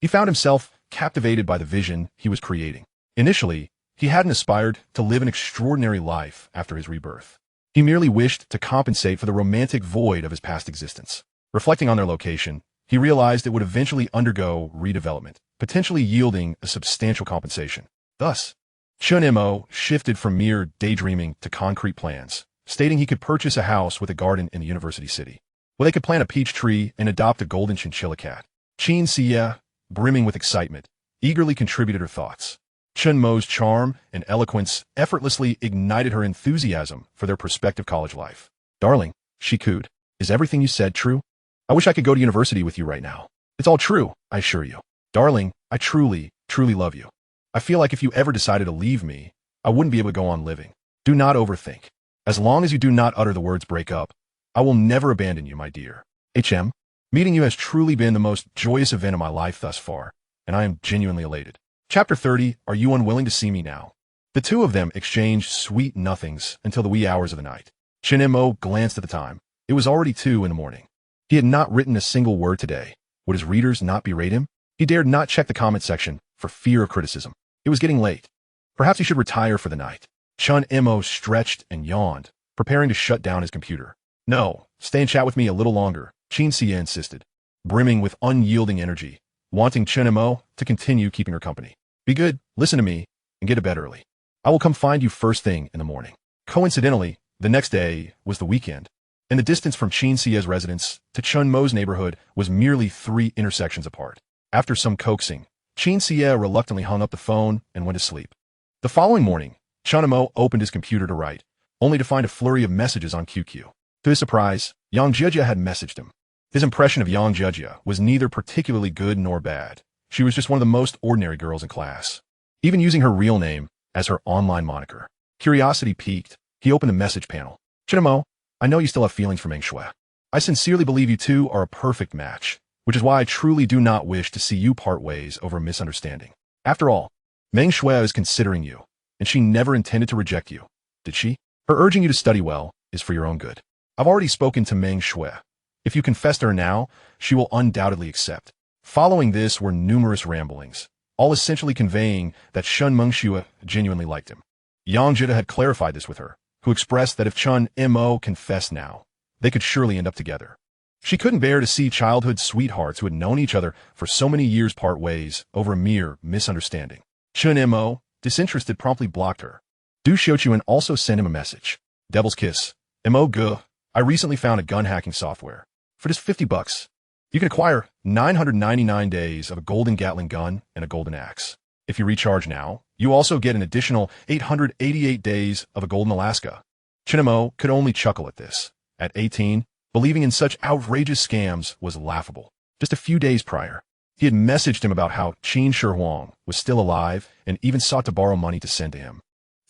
he found himself captivated by the vision he was creating. Initially, he hadn't aspired to live an extraordinary life after his rebirth. He merely wished to compensate for the romantic void of his past existence. Reflecting on their location, he realized it would eventually undergo redevelopment, potentially yielding a substantial compensation. Thus, Chen Mo shifted from mere daydreaming to concrete plans, stating he could purchase a house with a garden in the university city, where they could plant a peach tree and adopt a golden chinchilla cat. Qin Xie, brimming with excitement, eagerly contributed her thoughts. Chen Mo's charm and eloquence effortlessly ignited her enthusiasm for their prospective college life. Darling, she cooed, is everything you said true? I wish I could go to university with you right now. It's all true, I assure you. Darling, I truly, truly love you. I feel like if you ever decided to leave me, I wouldn't be able to go on living. Do not overthink. As long as you do not utter the words break up, I will never abandon you, my dear. HM, meeting you has truly been the most joyous event of my life thus far, and I am genuinely elated. Chapter 30, Are You Unwilling to See Me Now? The two of them exchanged sweet nothings until the wee hours of the night. Chen Mo glanced at the time. It was already 2 in the morning. He had not written a single word today. Would his readers not berate him? He dared not check the comment section for fear of criticism. It was getting late. Perhaps he should retire for the night. Chen Mo stretched and yawned, preparing to shut down his computer. No, stay and chat with me a little longer, Qin Xie insisted, brimming with unyielding energy, wanting Chen Mo to continue keeping her company. Be good, listen to me, and get to bed early. I will come find you first thing in the morning. Coincidentally, the next day was the weekend, and the distance from Qin Xie's residence to Chen Mo's neighborhood was merely 3 intersections apart. After some coaxing, Qin Xie reluctantly hung up the phone and went to sleep. The following morning, Chen Mo opened his computer to write, only to find a flurry of messages on QQ. To his surprise, Yang Jia had messaged him. His impression of Yang Jia was neither particularly good nor bad. She was just one of the most ordinary girls in class, even using her real name as her online moniker. Curiosity piqued, he opened the message panel. Chen Mo, I know you still have feelings for Mengxue. I sincerely believe you two are a perfect match, which is why I truly do not wish to see you part ways over a misunderstanding. After all, Mengxue is considering you, and she never intended to reject you, did she? Her urging you to study well is for your own good. I've already spoken to Mengxue. If you confess to her now, she will undoubtedly accept. Following this were numerous ramblings, all essentially conveying that Shen Mengxue genuinely liked him. Yang Jia had clarified this with her, who expressed that if Chen Mo confessed now, they could surely end up together. She couldn't bear to see childhood sweethearts who had known each other for so many years part ways over a mere misunderstanding. Chen Mo, disinterested, promptly blocked her. Du Xiaochuan also sent him a message. Devil's Kiss. Mo Gu, I recently found a gun hacking software. For just $50, you can acquire 999 days of a golden Gatling gun and a golden axe. If you recharge now, you also get an additional 888 days of a golden Alaska. Chen Mo could only chuckle at this. At 18, believing in such outrageous scams was laughable. Just a few days prior, he had messaged him about how Qin Shi Huang was still alive and even sought to borrow money to send to him,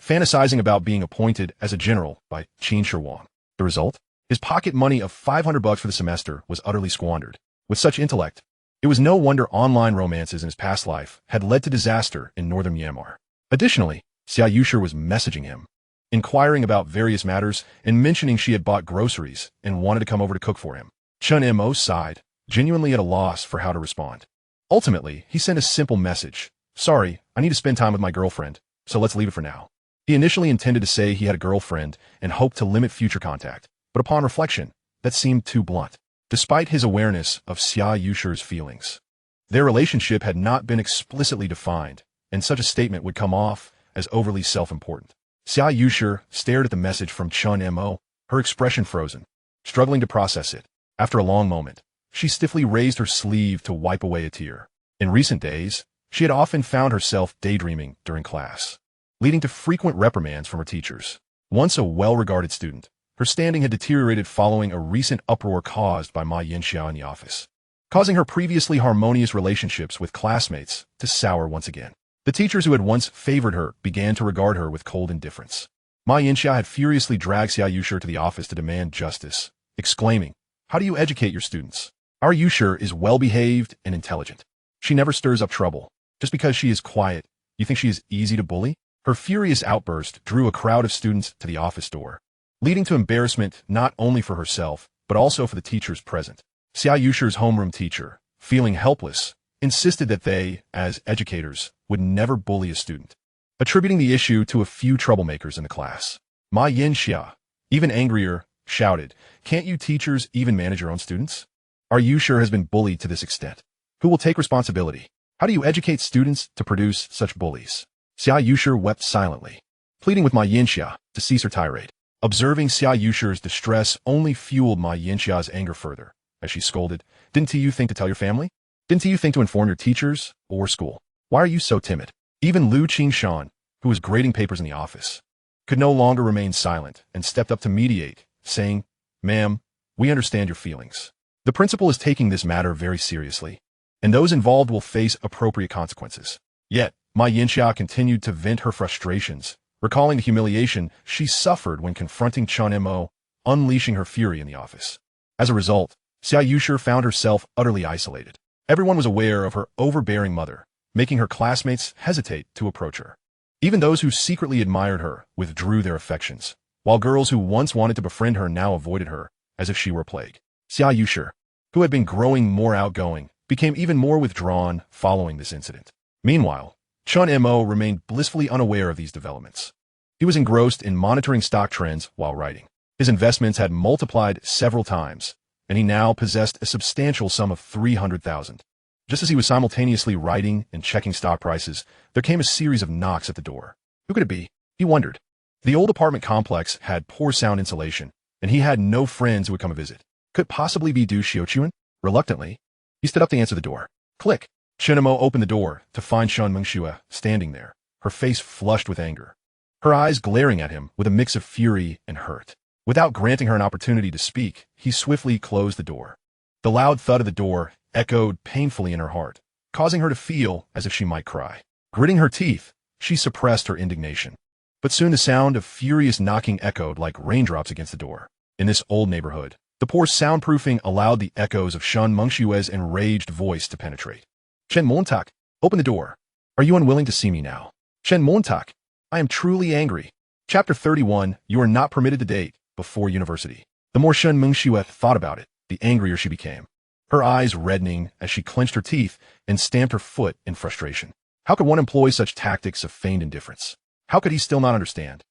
fantasizing about being appointed as a general by Qin Shi Huang. The result? His pocket money of $500 for the semester was utterly squandered. With such intellect, it was no wonder online romances in his past life had led to disaster in northern Myanmar. Additionally, Xia Yushi was messaging him, inquiring about various matters and mentioning she had bought groceries and wanted to come over to cook for him. Chen Mo sighed, genuinely at a loss for how to respond. Ultimately, he sent a simple message. Sorry, I need to spend time with my girlfriend, so let's leave it for now. He initially intended to say he had a girlfriend and hoped to limit future contact, but upon reflection, that seemed too blunt. Despite his awareness of Xia Yushi's feelings, their relationship had not been explicitly defined, and such a statement would come off as overly self-important. Xia Yushi stared at the message from Chen Mo, her expression frozen, struggling to process it. After a long moment, she stiffly raised her sleeve to wipe away a tear. In recent days, she had often found herself daydreaming during class, leading to frequent reprimands from her teachers. Once a well-regarded student, her standing had deteriorated following a recent uproar caused by Ma Yinxia in the office, causing her previously harmonious relationships with classmates to sour once again. The teachers who had once favored her began to regard her with cold indifference. Ma Yinxia had furiously dragged Xia Yushi to the office to demand justice, exclaiming, "How do you educate your students? Our Yushi is well-behaved and intelligent. She never stirs up trouble. Just because she is quiet, you think she is easy to bully?" Her furious outburst drew a crowd of students to the office door, leading to embarrassment not only for herself, but also for the teachers present. Xia Yushi's homeroom teacher, feeling helpless, insisted that they, as educators, would never bully a student, attributing the issue to a few troublemakers in the class. Ma Yinxia, even angrier, shouted, "Can't you teachers even manage your own students? Our Yushi has been bullied to this extent. Who will take responsibility? How do you educate students to produce such bullies?" Xia Yushi wept silently, pleading with Ma Yinxia to cease her tirade. Observing Xia Yushi's distress only fueled Ma Yinxia's anger further, as she scolded, "Didn't you think to tell your family? Didn't you think to inform your teachers or school? Why are you so timid?" Even Lu Qingshan, who was grading papers in the office, could no longer remain silent and stepped up to mediate, saying, "Ma'am, we understand your feelings. The principal is taking this matter very seriously, and those involved will face appropriate consequences." Yet, Ma Yinxia continued to vent her frustrations, recalling the humiliation she suffered when confronting Chen Mo, unleashing her fury in the office. As a result, Xia Yushi found herself utterly isolated. Everyone was aware of her overbearing mother, making her classmates hesitate to approach her. Even those who secretly admired her withdrew their affections, while girls who once wanted to befriend her now avoided her as if she were a plague. Xia Yushi, who had been growing more outgoing, became even more withdrawn following this incident. Meanwhile, Chen Mo remained blissfully unaware of these developments. He was engrossed in monitoring stock trends while writing. His investments had multiplied several times, and he now possessed a substantial sum of 300,000. Just as he was simultaneously writing and checking stock prices, there came a series of knocks at the door. Who could it be? He wondered. The old apartment complex had poor sound insulation, and he had no friends who would come a visit. Could it possibly be Du Xiaochuan? Reluctantly, he stood up to answer the door. Click. Chen Mo opened the door to find Shen Mengxue standing there, her face flushed with anger, her eyes glaring at him with a mix of fury and hurt. Without granting her an opportunity to speak, he swiftly closed the door. The loud thud of the door echoed painfully in her heart, causing her to feel as if she might cry. Gritting her teeth, she suppressed her indignation. But soon the sound of furious knocking echoed like raindrops against the door. In this old neighborhood, the poor soundproofing allowed the echoes of Shen Mengxue's enraged voice to penetrate. "Chen Mengxue, open the door. Are you unwilling to see me now? Chen Mengxue, I am truly angry." Chapter 31, You Are Not Permitted to Date Before University. The more Shen Mengxue thought about it, the angrier she became, her eyes reddening as she clenched her teeth and stamped her foot in frustration. How could one employ such tactics of feigned indifference? How could he still not understand?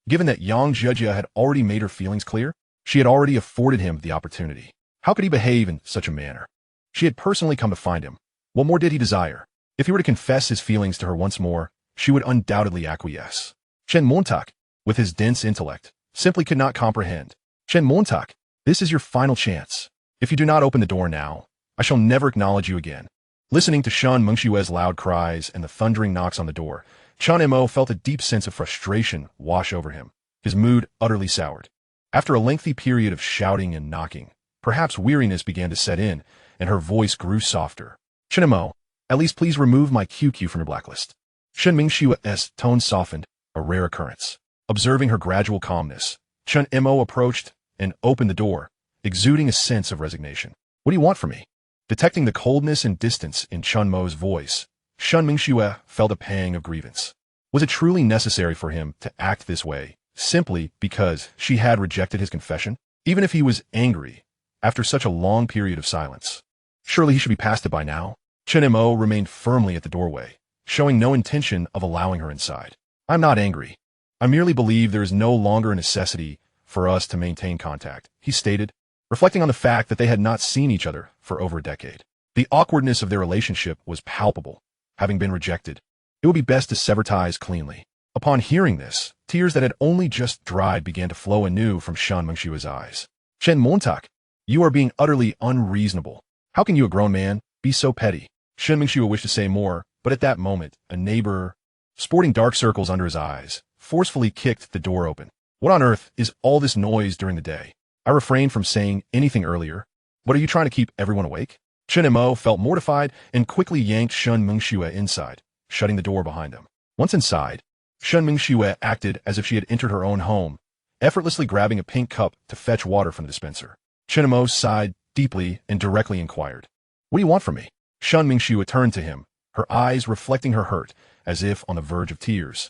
Given that Yang Zhejia had already made her feelings clear, she had already afforded him the opportunity. How could he behave in such a manner? She had personally come to find him. What more did he desire? If he were to confess his feelings to her once more, she would undoubtedly acquiesce. Chen Mengxue, with his dense intellect, simply could not comprehend. Chen Mengxue, this is your final chance. If you do not open the door now, I shall never acknowledge you again. Listening to Shen Mengxue's loud cries and the thundering knocks on the door, Chen Mo felt a deep sense of frustration wash over him, his mood utterly soured. After a lengthy period of shouting and knocking, perhaps weariness began to set in, and her voice grew softer. Chen Mo, at least please remove my QQ from your blacklist. Shen Mengxue's tone softened, a rare occurrence. Observing her gradual calmness, Chen Mo approached and opened the door, exuding a sense of resignation. What do you want from me? Detecting the coldness and distance in Chen Mo's voice, Shen Mengxue felt a pang of grievance. Was it truly necessary for him to act this way, simply because she had rejected his confession? Even if he was angry, after such a long period of silence. Surely he should be past it by now. Chen Mo remained firmly at the doorway, showing no intention of allowing her inside. I'm not angry. I merely believe there is no longer a necessity for us to maintain contact, he stated, reflecting on the fact that they had not seen each other for over a decade. The awkwardness of their relationship was palpable. Having been rejected, it would be best to sever ties cleanly. Upon hearing this, tears that had only just dried began to flow anew from Shen Mengxue's eyes. Chen Mengxue, you are being utterly unreasonable. How can you, a grown man, be so petty? Shen Mengxue wished to say more, but at that moment, a neighbor, sporting dark circles under his eyes, forcefully kicked the door open. What on earth is all this noise during the day? I refrained from saying anything earlier. What are you trying to keep everyone awake? Chen Mo felt mortified and quickly yanked Shen Mengxue inside, shutting the door behind him. Once inside, Shen Mengxue acted as if she had entered her own home, effortlessly grabbing a pink cup to fetch water from the dispenser. Chen Mo sighed deeply and directly inquired, "What do you want from me?" Shen Mengxue turned to him, her eyes reflecting her hurt, as if on the verge of tears.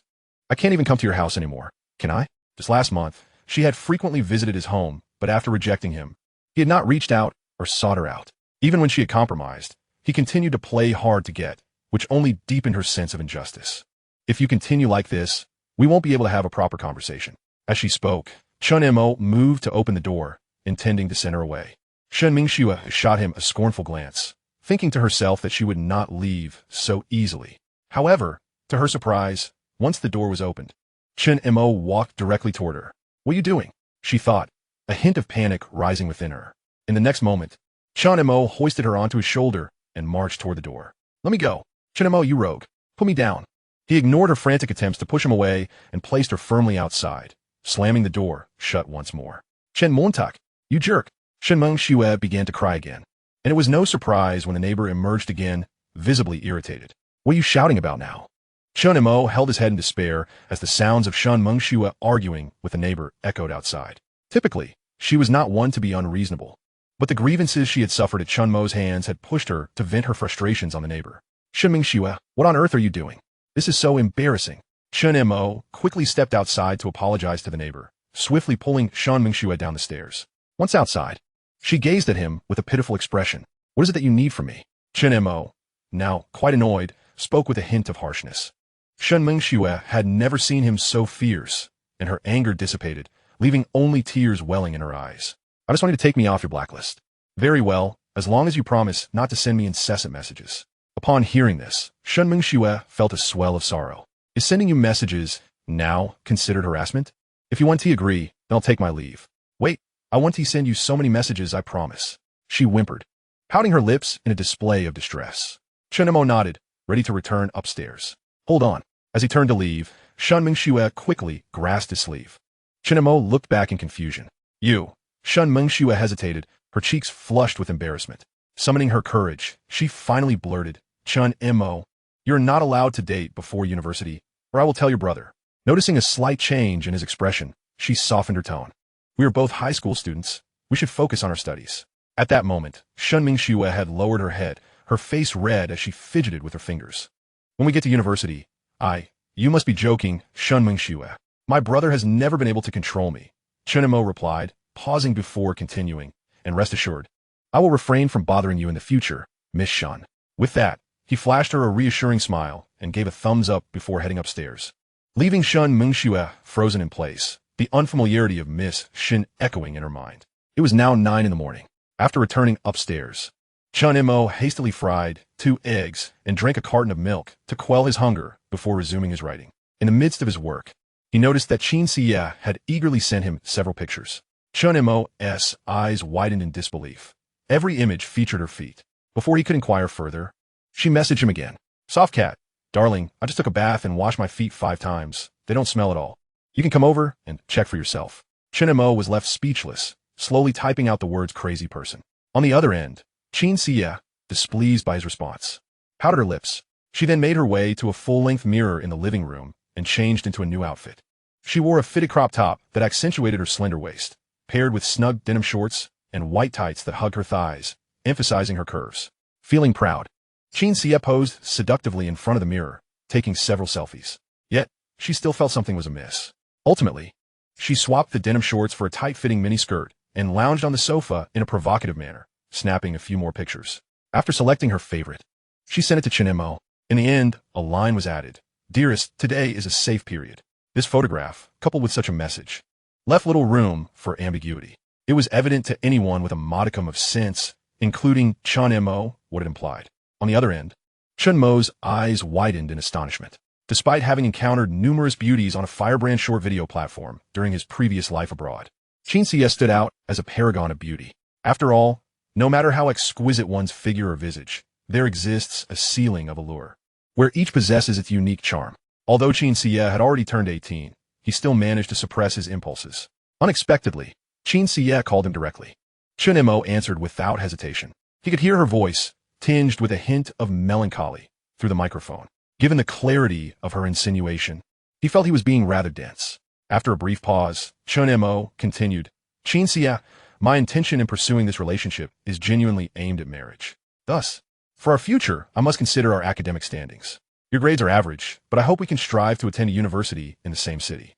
"I can't even come to your house anymore, can I?" Just last month, she had frequently visited his home, but after rejecting him, he had not reached out or sought her out. Even when she had compromised, he continued to play hard to get, which only deepened her sense of injustice. "If you continue like this, we won't be able to have a proper conversation." As she spoke, Chen Mo moved to open the door, intending to send her away. Shen Mengxue shot him a scornful glance, thinking to herself that she would not leave so easily. However, to her surprise, once the door was opened, Chen Mo walked directly toward her. "What are you doing?" she thought, a hint of panic rising within her. In the next moment, Chen Mo hoisted her onto his shoulder and marched toward the door. "Let me go. Chen Mo, you rogue. Put me down." He ignored her frantic attempts to push him away and placed her firmly outside, slamming the door shut once more. "Chen Mengxue, you jerk." Shen Mengxue began to cry again, and it was no surprise when the neighbor emerged again, visibly irritated. "What are you shouting about now?" Chen Mo held his head in despair as the sounds of Shen Mengxue arguing with the neighbor echoed outside. Typically, she was not one to be unreasonable, but the grievances she had suffered at Chen Mo's hands had pushed her to vent her frustrations on the neighbor. "Shen Mengxue, what on earth are you doing? This is so embarrassing." Chen Mo quickly stepped outside to apologize to the neighbor, swiftly pulling Shen Mengxue down the stairs. Once outside, she gazed at him with a pitiful expression. "What is it that you need from me?" Chen Mo, now quite annoyed, spoke with a hint of harshness. Shen Mengxue had never seen him so fierce, and her anger dissipated, leaving only tears welling in her eyes. "I just want you to take me off your blacklist." "Very well, as long as you promise not to send me incessant messages." Upon hearing this, Shen Mengxue felt a swell of sorrow. Is sending you messages now considered harassment? If you want to agree, then I'll take my leave. Wait, I want to send you so many messages, I promise. She whimpered, pouting her lips in a display of distress. Chen Mo nodded, ready to return upstairs. "Hold on." As he turned to leave, Shen Mengxue quickly grasped his sleeve. Chen Mo looked back in confusion. "You." Shen Mengxue hesitated, her cheeks flushed with embarrassment. Summoning her courage, she finally blurted, "Chen Mo, you're not allowed to date before university, or I will tell your brother." Noticing a slight change in his expression, she softened her tone. "We are both high school students. We should focus on our studies." At that moment, Shen Mengxue had lowered her head, her face red as she fidgeted with her fingers. "When we get to university, you must be joking, Shen Mengxue. My brother has never been able to control me." Chen Mo replied, pausing before continuing, "And rest assured, I will refrain from bothering you in the future, Miss Shen." With that, he flashed her a reassuring smile and gave a thumbs up before heading upstairs. Leaving Shen Mengxue frozen in place, the unfamiliarity of Miss Shen echoing in her mind. It was now 9 in the morning. After returning upstairs, Chen Mo hastily fried 2 eggs and drank a carton of milk to quell his hunger before resuming his writing. In the midst of his work, he noticed that Qin Xie had eagerly sent him several pictures. Chen Mo's eyes widened in disbelief. Every image featured her feet. Before he could inquire further, she messaged him again. Soft cat, darling, I just took a bath and washed my feet 5 times. They don't smell at all. You can come over and check for yourself. Chen Mo was left speechless, slowly typing out the words crazy person. On the other end, Qin Xie, displeased by his response, pouted her lips. She then made her way to a full-length mirror in the living room and changed into a new outfit. She wore a fitted crop top that accentuated her slender waist, paired with snug denim shorts and white tights that hugged her thighs, emphasizing her curves. Feeling proud, Qin Xie posed seductively in front of the mirror, taking several selfies. Yet, she still felt something was amiss. Ultimately, she swapped the denim shorts for a tight-fitting miniskirt and lounged on the sofa in a provocative manner, snapping a few more pictures. After selecting her favorite, she sent it to Chen Mo. In the end, a line was added. Dearest, today is a safe period. This photograph, coupled with such a message, left little room for ambiguity. It was evident to anyone with a modicum of sense, including Chen Mo, what it implied. On the other end, Chen Mo's eyes widened in astonishment. Despite having encountered numerous beauties on a firebrand short video platform during his previous life abroad, Qin Xie stood out as a paragon of beauty. After all, no matter how exquisite one's figure or visage, there exists a ceiling of allure, where each possesses its unique charm. Although Qin Xie had already turned 18, he still managed to suppress his impulses. Unexpectedly, Qin Xie called him directly. Chen Mo answered without hesitation. He could hear her voice, tinged with a hint of melancholy, through the microphone. Given the clarity of her insinuation, he felt he was being rather dense. After a brief pause, Chen Mo continued, Qin Xie, my intention in pursuing this relationship is genuinely aimed at marriage. Thus, for our future, I must consider our academic standings. Your grades are average, but I hope we can strive to attend a university in the same city.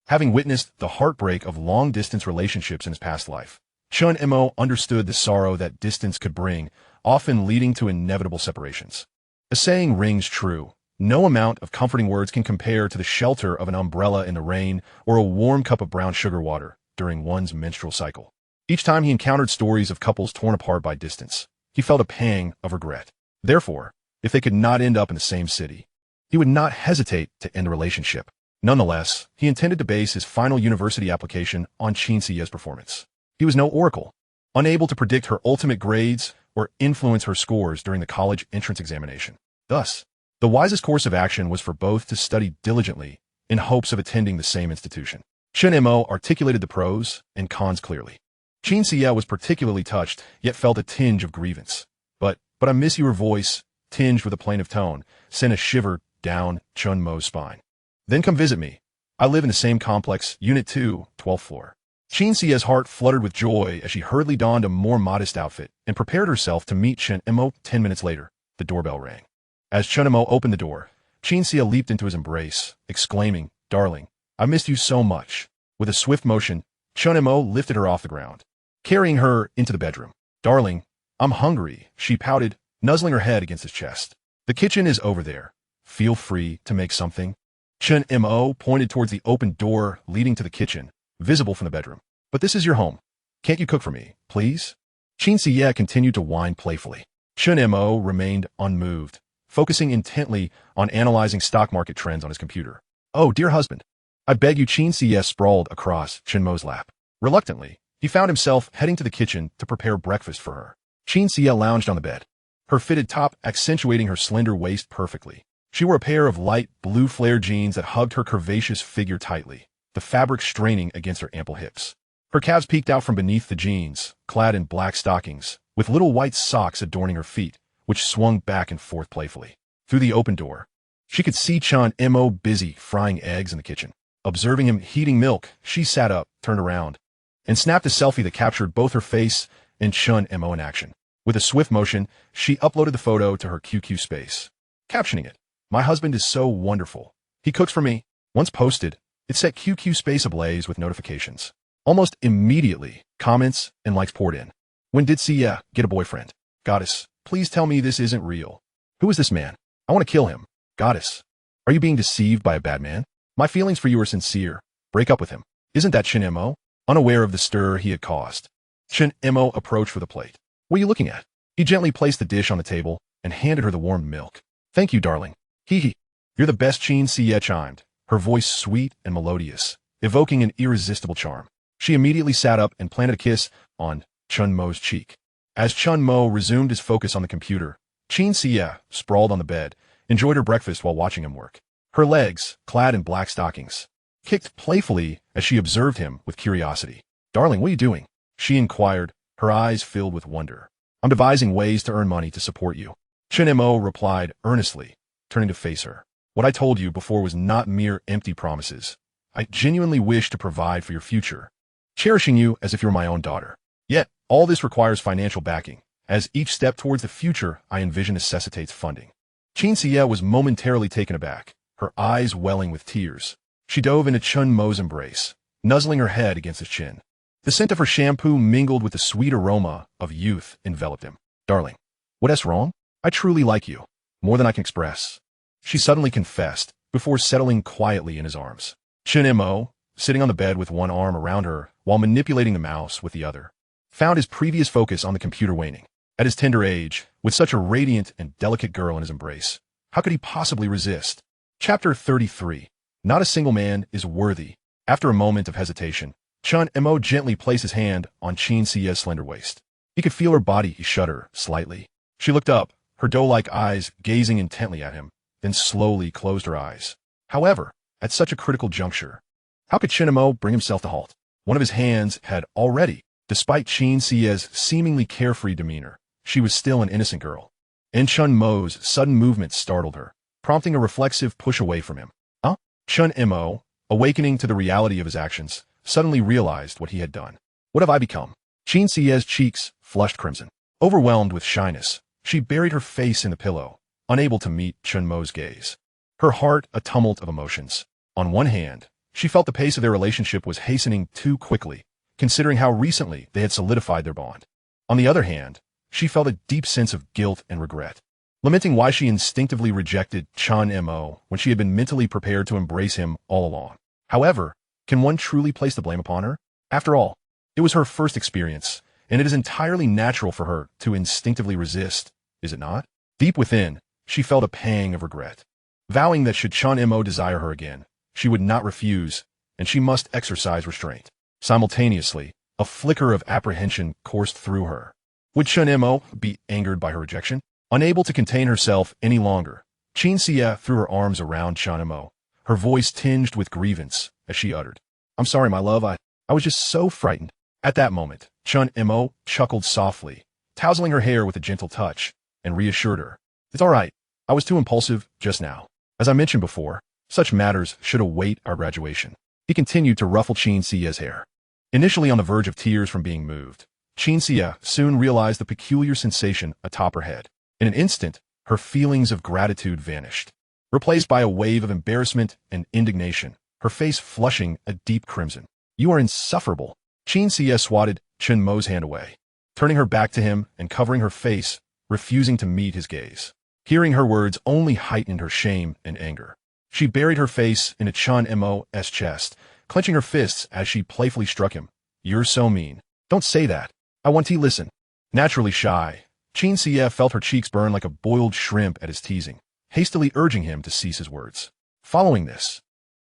Having witnessed the heartbreak of long-distance relationships in his past life, Chen Mo understood the sorrow that distance could bring, often leading to inevitable separations. A saying rings true. No amount of comforting words can compare to the shelter of an umbrella in the rain or a warm cup of brown sugar water during one's menstrual cycle. Each time he encountered stories of couples torn apart by distance, he felt a pang of regret. Therefore, if they could not end up in the same city, he would not hesitate to end the relationship. Nonetheless, he intended to base his final university application on Qin Xie's performance. He was no oracle, unable to predict her ultimate grades or influence her scores during the college entrance examination. Thus, the wisest course of action was for both to study diligently in hopes of attending the same institution. Chen Mo articulated the pros and cons clearly. Qin Xie was particularly touched, yet felt a tinge of grievance. But I miss your voice, tinged with a plaintive tone, sent a shiver down Chen Mo's spine. Then come visit me. I live in the same complex, Unit 2, 12th floor. Qin Xie's heart fluttered with joy as she hurriedly donned a more modest outfit and prepared herself to meet Chen Mo. 10 minutes later, the doorbell rang. As Chen Mo opened the door, Qin Xie leaped into his embrace, exclaiming, Darling, I missed you so much. With a swift motion, Chen Mo lifted her off the ground, carrying her into the bedroom. Darling, I'm hungry, she pouted, nuzzling her head against his chest. The kitchen is over there. Feel free to make something. Chen Mo pointed towards the open door leading to the kitchen, visible from the bedroom. But this is your home. Can't you cook for me, please? Qin Xie continued to whine playfully. Chen Mo remained unmoved, focusing intently on analyzing stock market trends on his computer. Oh, dear husband, I beg you. Qin Xie sprawled across Chen Mo's lap. Reluctantly, he found himself heading to the kitchen to prepare breakfast for her. Qin Xie lounged on the bed, her fitted top accentuating her slender waist perfectly. She wore a pair of light blue flare jeans that hugged her curvaceous figure tightly, the fabric straining against her ample hips. Her calves peeked out from beneath the jeans, clad in black stockings, with little white socks adorning her feet, which swung back and forth playfully. Through the open door, she could see Chen Mo busy frying eggs in the kitchen. Observing him heating milk, she sat up, turned around, and snapped a selfie that captured both her face and Chen Mo in action. With a swift motion, she uploaded the photo to her QQ space, captioning it, My husband is so wonderful. He cooks for me. Once posted, it set QQ space ablaze with notifications. Almost immediately, comments and likes poured in. When did Xie get a boyfriend? Goddess, please tell me this isn't real. Who is this man? I want to kill him. Goddess, are you being deceived by a bad man? My feelings for you are sincere. Break up with him. Isn't that Chen Mo? Unaware of the stir he had caused, Chen Mo approached for the plate. What are you looking at? He gently placed the dish on the table and handed her the warm milk. Thank you, darling. Hee hee. You're the best, Chen Xie chimed, her voice sweet and melodious, evoking an irresistible charm. She immediately sat up and planted a kiss on Chen Mo's cheek. As Chen Mo resumed his focus on the computer, Chen Xie, sprawled on the bed, enjoyed her breakfast while watching him work. Her legs, clad in black stockings, kicked playfully as she observed him with curiosity. Darling, what are you doing? She inquired, her eyes filled with wonder. I'm devising ways to earn money to support you. Chen Mo replied earnestly, turning to face her. What I told you before was not mere empty promises. I genuinely wish to provide for your future, cherishing you as if you were my own daughter. Yet, all this requires financial backing, as each step towards the future I envision necessitates funding. Chen Xie was momentarily taken aback, her eyes welling with tears. She dove into Chen Mo's embrace, nuzzling her head against his chin. The scent of her shampoo mingled with the sweet aroma of youth enveloped him. Darling, what's wrong? I truly like you, more than I can express. She suddenly confessed, before settling quietly in his arms. Chen Mo, sitting on the bed with one arm around her while manipulating the mouse with the other, found his previous focus on the computer waning. At his tender age, with such a radiant and delicate girl in his embrace, how could he possibly resist? Chapter 33. Not a single man is worthy. After a moment of hesitation, Chen Mo gently placed his hand on Chen Xie's slender waist. He could feel her body shudder slightly. She looked up, her doe-like eyes gazing intently at him, then slowly closed her eyes. However, at such a critical juncture, how could Chen Mo bring himself to halt? One of his hands had already, despite Chen Xie's seemingly carefree demeanor, she was still an innocent girl. And Chen Mo's sudden movement startled her, prompting a reflexive push away from him. Chen Mo, awakening to the reality of his actions, suddenly realized what he had done. What have I become? Chen Xie's cheeks flushed crimson. Overwhelmed with shyness, she buried her face in the pillow, unable to meet Chen Mo's gaze. Her heart a tumult of emotions. On one hand, she felt the pace of their relationship was hastening too quickly, considering how recently they had solidified their bond. On the other hand, she felt a deep sense of guilt and regret, lamenting why she instinctively rejected Chen Mo when she had been mentally prepared to embrace him all along. However, can one truly place the blame upon her? After all, it was her first experience, and it is entirely natural for her to instinctively resist, is it not? Deep within, she felt a pang of regret, vowing that should Chen Mo desire her again, she would not refuse, and she must exercise restraint. Simultaneously, a flicker of apprehension coursed through her. Would Chen Mo be angered by her rejection? Unable to contain herself any longer, Chen Xie threw her arms around Chen Mo, her voice tinged with grievance as she uttered, I'm sorry, my love, I was just so frightened. At that moment, Chen Mo chuckled softly, tousling her hair with a gentle touch, and reassured her. It's all right, I was too impulsive just now. As I mentioned before, such matters should await our graduation. He continued to ruffle Chen Xie's hair. Initially on the verge of tears from being moved, Chen Xie soon realized the peculiar sensation atop her head. In an instant, her feelings of gratitude vanished, replaced by a wave of embarrassment and indignation, her face flushing a deep crimson. You are insufferable. Chen Xie swatted Chen Mo's hand away, turning her back to him and covering her face, refusing to meet his gaze. Hearing her words only heightened her shame and anger. She buried her face in a Chen Mo's chest, clenching her fists as she playfully struck him. You're so mean. Don't say that. I want to listen. Naturally shy, Chen Xie felt her cheeks burn like a boiled shrimp at his teasing, hastily urging him to cease his words. Following this,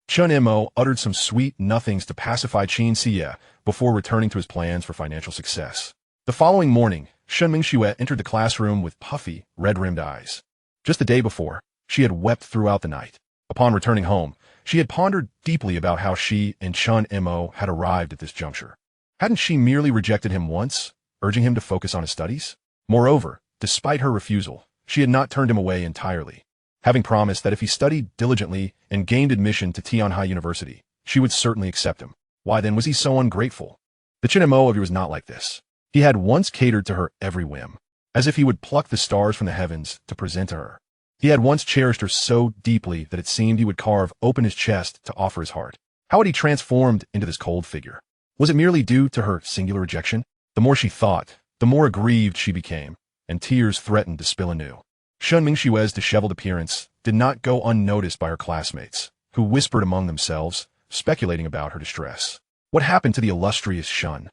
Chen Mo uttered some sweet nothings to pacify Chen Xie before returning to his plans for financial success. The following morning, Shen Mengxue entered the classroom with puffy, red-rimmed eyes. Just the day before, she had wept throughout the night. Upon returning home, she had pondered deeply about how she and Chen Mo had arrived at this juncture. Hadn't she merely rejected him once, urging him to focus on his studies? Moreover, despite her refusal, she had not turned him away entirely, having promised that if he studied diligently and gained admission to Tianhai University, she would certainly accept him. Why then was he so ungrateful? The Chen Mo of you was not like this. He had once catered to her every whim, as if he would pluck the stars from the heavens to present to her. He had once cherished her so deeply that it seemed he would carve open his chest to offer his heart. How had he transformed into this cold figure? Was it merely due to her singular rejection? The more she thought, the more aggrieved she became, and tears threatened to spill anew. Shen Mengxue's disheveled appearance did not go unnoticed by her classmates, who whispered among themselves, speculating about her distress. What happened to the illustrious Shen?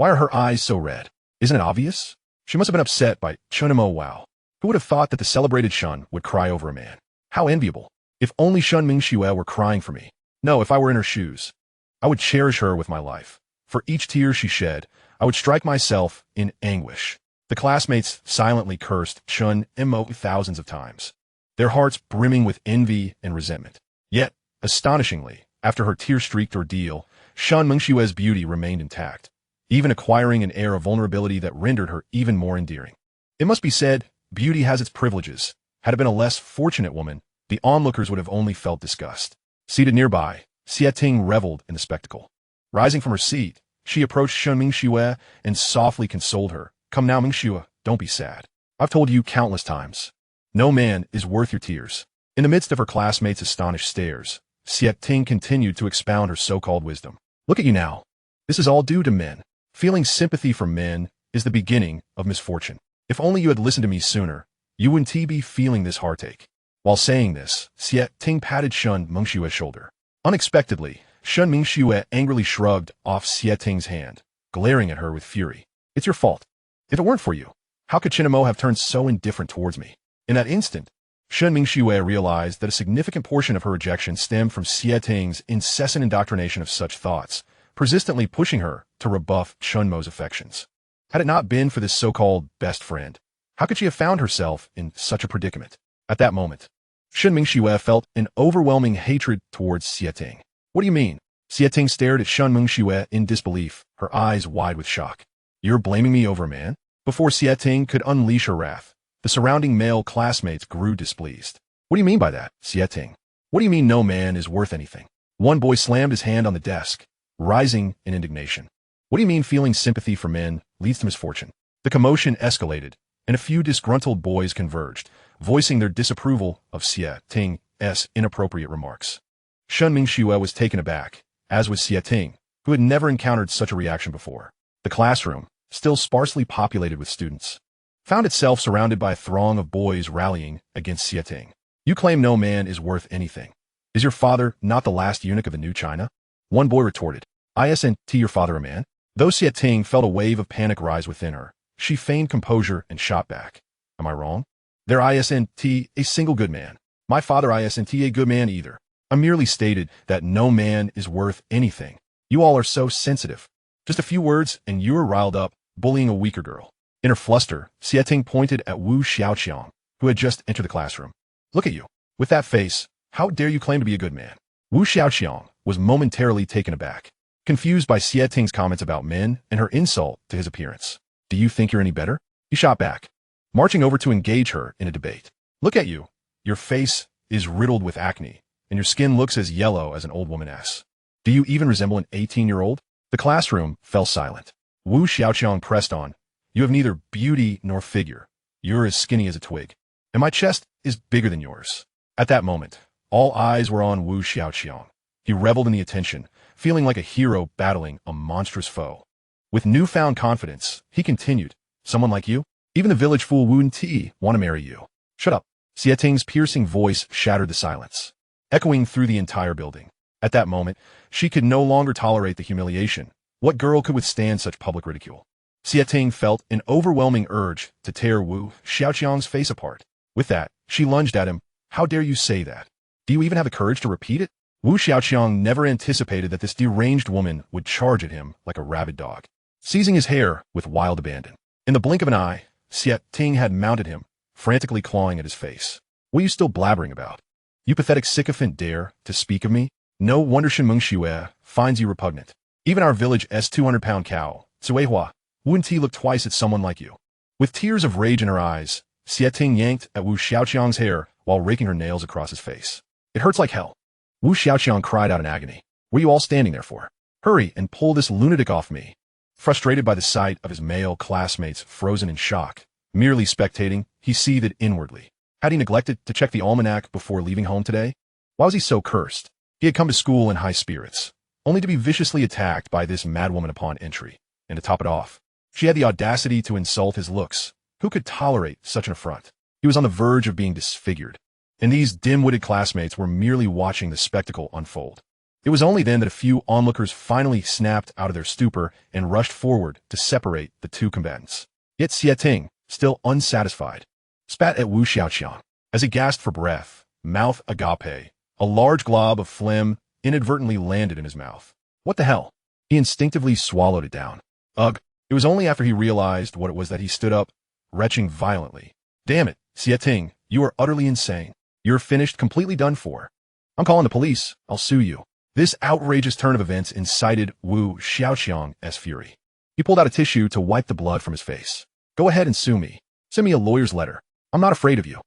Why are her eyes so red? Isn't it obvious? She must have been upset by Chen Mo. Wow. Who would have thought that the celebrated Shen would cry over a man? How enviable. If only Shen Mengxue were crying for me. No, if I were in her shoes, I would cherish her with my life. For each tear she shed, I would strike myself in anguish. The classmates silently cursed Chen Mo thousands of times, their hearts brimming with envy and resentment. Yet, astonishingly, after her tear-streaked ordeal, Shen Mengxue's beauty remained intact, even acquiring an air of vulnerability that rendered her even more endearing. It must be said, beauty has its privileges. Had it been a less fortunate woman, the onlookers would have only felt disgust. Seated nearby, Xie Ting reveled in the spectacle. Rising from her seat, she approached Shen Mengxue and softly consoled her. Come now, Mengxue, don't be sad. I've told you countless times. No man is worth your tears. In the midst of her classmates' astonished stares, Xie Ting continued to expound her so-called wisdom. Look at you now. This is all due to men. Feeling sympathy for men is the beginning of misfortune. If only you had listened to me sooner, you wouldn't be feeling this heartache. While saying this, Xie Ting patted Shen Mengxue's shoulder. Unexpectedly, Shen Mengxue angrily shrugged off Xie Ting's hand, glaring at her with fury. It's your fault. If it weren't for you, how could Chen Mo have turned so indifferent towards me? In that instant, Shen Mengxue realized that a significant portion of her rejection stemmed from Xie Ting's incessant indoctrination of such thoughts, persistently pushing her to rebuff Chen Mo's affections. Had it not been for this so-called best friend, how could she have found herself in such a predicament? At that moment, Shen Mengxue felt an overwhelming hatred towards Xie Ting. What do you mean? Xie Ting stared at Shen Mengxue in disbelief, her eyes wide with shock. You're blaming me over a man? Before Xie Ting could unleash her wrath, the surrounding male classmates grew displeased. What do you mean by that, Xie Ting? What do you mean no man is worth anything? One boy slammed his hand on the desk, rising in indignation. What do you mean feeling sympathy for men leads to misfortune? The commotion escalated, and a few disgruntled boys converged, voicing their disapproval of Xie Ting's inappropriate remarks. Shen Mengxue was taken aback, as was Xie Ting, who had never encountered such a reaction before. The classroom, still sparsely populated with students, found itself surrounded by a throng of boys rallying against Xie Ting. You claim no man is worth anything. Is your father not the last eunuch of the new China? One boy retorted. Isn't your father a man? Though Xie Ting felt a wave of panic rise within her, she feigned composure and shot back. Am I wrong? There isn't a single good man. My father isn't a good man either. I merely stated that no man is worth anything. You all are so sensitive. Just a few words and you are riled up, bullying a weaker girl. In her fluster, Xie Ting pointed at Wu Xiaoqiang, who had just entered the classroom. Look at you. With that face, how dare you claim to be a good man? Wu Xiaoqiang was momentarily taken aback, confused by Xie Ting's comments about men and her insult to his appearance. Do you think you're any better? He shot back, marching over to engage her in a debate. Look at you. Your face is riddled with acne, and your skin looks as yellow as an old woman's. Do you even resemble an 18-year-old? The classroom fell silent. Wu Xiaoqiang pressed on. You have neither beauty nor figure. You're as skinny as a twig, and my chest is bigger than yours. At that moment, all eyes were on Wu Xiaoqiang. He reveled in the attention, feeling like a hero battling a monstrous foe. With newfound confidence, he continued, someone like you? Even the village fool Wu Ti want to marry you. Shut up. Xie Ting's piercing voice shattered the silence, echoing through the entire building. At that moment, she could no longer tolerate the humiliation. What girl could withstand such public ridicule? Xie Ting felt an overwhelming urge to tear Wu Xiaoqiang's face apart. With that, she lunged at him. How dare you say that? Do you even have the courage to repeat it? Wu Xiaoqiang never anticipated that this deranged woman would charge at him like a rabid dog, seizing his hair with wild abandon. In the blink of an eye, Xie Ting had mounted him, frantically clawing at his face. What are you still blabbering about? You pathetic sycophant dare to speak of me? No wonder Shen Mengxue finds you repugnant. Even our village's 200-pound cow, Zuehua, wouldn't he look twice at someone like you? With tears of rage in her eyes, Xie Ting yanked at Wu Xiaoqiang's hair while raking her nails across his face. It hurts like hell. Wu Xiaoqiang cried out in agony. What are you all standing there for? Hurry and pull this lunatic off me. Frustrated by the sight of his male classmates frozen in shock, merely spectating, he seethed inwardly. Had he neglected to check the almanac before leaving home today? Why was he so cursed? He had come to school in high spirits, only to be viciously attacked by this madwoman upon entry. And to top it off, she had the audacity to insult his looks. Who could tolerate such an affront? He was on the verge of being disfigured, and these dim-witted classmates were merely watching the spectacle unfold. It was only then that a few onlookers finally snapped out of their stupor and rushed forward to separate the two combatants. Yet Xie Ting, still unsatisfied, spat at Wu Xiaoqiang. As he gasped for breath, mouth agape, a large glob of phlegm inadvertently landed in his mouth. What the hell? He instinctively swallowed it down. Ugh. It was only after he realized what it was that he stood up, retching violently. Damn it, Xie Ting, you are utterly insane. You're finished, completely done for. I'm calling the police. I'll sue you. This outrageous turn of events incited Wu Xiaoqiang's fury. He pulled out a tissue to wipe the blood from his face. Go ahead and sue me. Send me a lawyer's letter. I'm not afraid of you.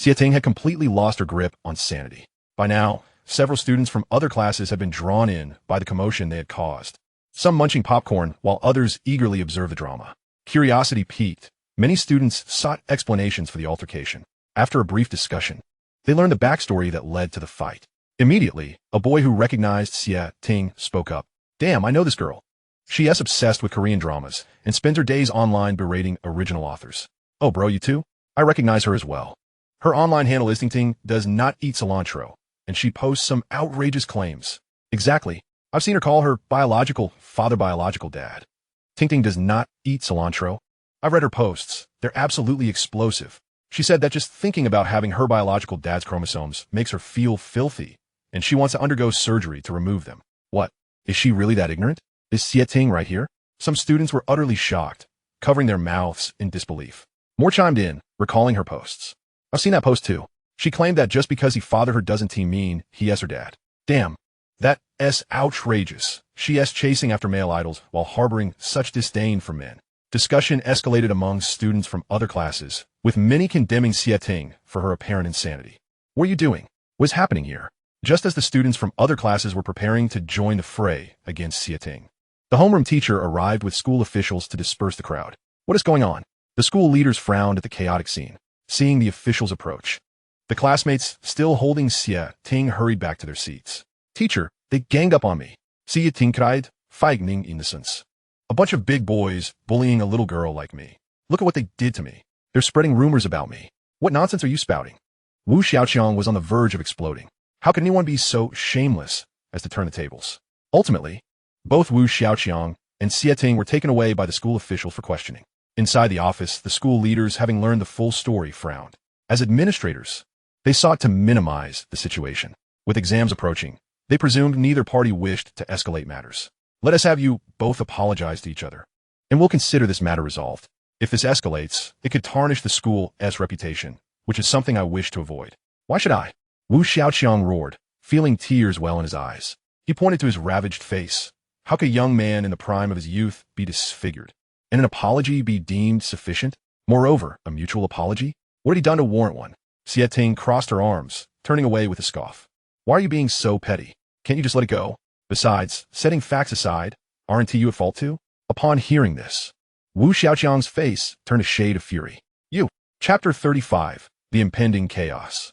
Xie Ting had completely lost her grip on sanity. By now, several students from other classes had been drawn in by the commotion they had caused, some munching popcorn while others eagerly observed the drama. Curiosity piqued. Many students sought explanations for the altercation. After a brief discussion, they learned the backstory that led to the fight. Immediately, a boy who recognized Xie Ting spoke up. Damn, I know this girl. She is obsessed with Korean dramas and spends her days online berating original authors. Oh bro, you too? I recognize her as well. Her online handle is Ting does not eat cilantro, and she posts some outrageous claims. Exactly. I've seen her call her biological father biological dad. Ting does not eat cilantro. I've read her posts. They're absolutely explosive. She said that just thinking about having her biological dad's chromosomes makes her feel filthy, and she wants to undergo surgery to remove them. What? Is she really that ignorant? Is Xie Ting right here? Some students were utterly shocked, covering their mouths in disbelief. More chimed in, recalling her posts. I've seen that post too. She claimed that just because he fathered her doesn't mean he is her dad. Damn. That's outrageous. She is chasing after male idols while harboring such disdain for men. Discussion escalated among students from other classes, with many condemning Xie Ting for her apparent insanity. What are you doing? What's happening here? Just as the students from other classes were preparing to join the fray against Xie Ting, the homeroom teacher arrived with school officials to disperse the crowd. What is going on? The school leaders frowned at the chaotic scene, seeing the officials approach. The classmates, still holding Xie Ting, hurried back to their seats. Teacher, they ganged up on me. Xie Ting cried, feigning innocence. A bunch of big boys bullying a little girl like me. Look at what they did to me. They're spreading rumors about me. What nonsense are you spouting? Wu Xiaoqiang was on the verge of exploding. How could anyone be so shameless as to turn the tables? Ultimately, both Wu Xiaoqiang and Xie Ting were taken away by the school official for questioning. Inside the office, the school leaders, having learned the full story, frowned. As administrators, they sought to minimize the situation. With exams approaching, they presumed neither party wished to escalate matters. Let us have you both apologize to each other, and we'll consider this matter resolved. If this escalates, it could tarnish the school's reputation, which is something I wish to avoid. Why should I? Wu Xiaoqiang roared, feeling tears well in his eyes. He pointed to his ravaged face. How could a young man in the prime of his youth be disfigured? And an apology be deemed sufficient? Moreover, a mutual apology? What had he done to warrant one? Xie Ting crossed her arms, turning away with a scoff. Why are you being so petty? Can't you just let it go? Besides, setting facts aside, aren't you at fault too? Upon hearing this, Wu Xiaoqiang's face turned a shade of fury. You. Chapter 35. The Impending Chaos.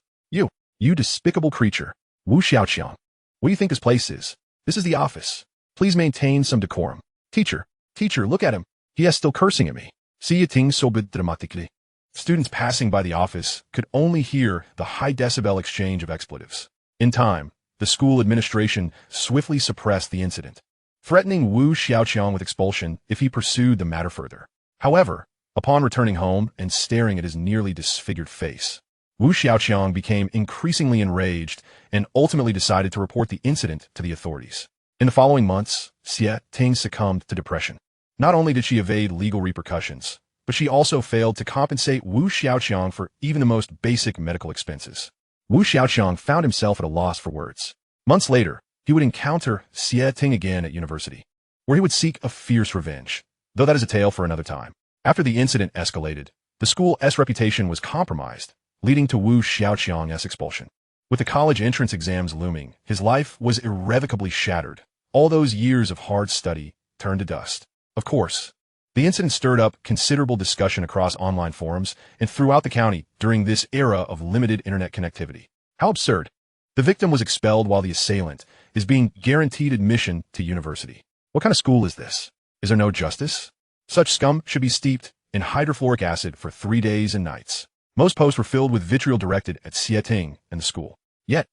You despicable creature. Wu Xiaoqiang. What do you think this place is? This is the office. Please maintain some decorum. Teacher, look at him. He is still cursing at me. Xie Ting sobered dramatically. Students passing by the office could only hear the high decibel exchange of expletives. In time, the school administration swiftly suppressed the incident, threatening Wu Xiaoqiang with expulsion if he pursued the matter further. However, upon returning home and staring at his nearly disfigured face, Wu Xiaoqiang became increasingly enraged and ultimately decided to report the incident to the authorities. In the following months, Xie Ting succumbed to depression. Not only did she evade legal repercussions, but she also failed to compensate Wu Xiaoqiang for even the most basic medical expenses. Wu Xiaoqiang found himself at a loss for words. Months later, he would encounter Xie Ting again at university, where he would seek a fierce revenge, though that is a tale for another time. After the incident escalated, the school's reputation was compromised, leading to Wu Xiaoqiang's expulsion. With the college entrance exams looming, his life was irrevocably shattered. All those years of hard study turned to dust. Of course, the incident stirred up considerable discussion across online forums and throughout the county during this era of limited internet connectivity. How absurd. The victim was expelled while the assailant is being guaranteed admission to university. What kind of school is this? Is there no justice? Such scum should be steeped in hydrofluoric acid for 3 days and nights. Most posts were filled with vitriol directed at Xie Ting and the school. Yet,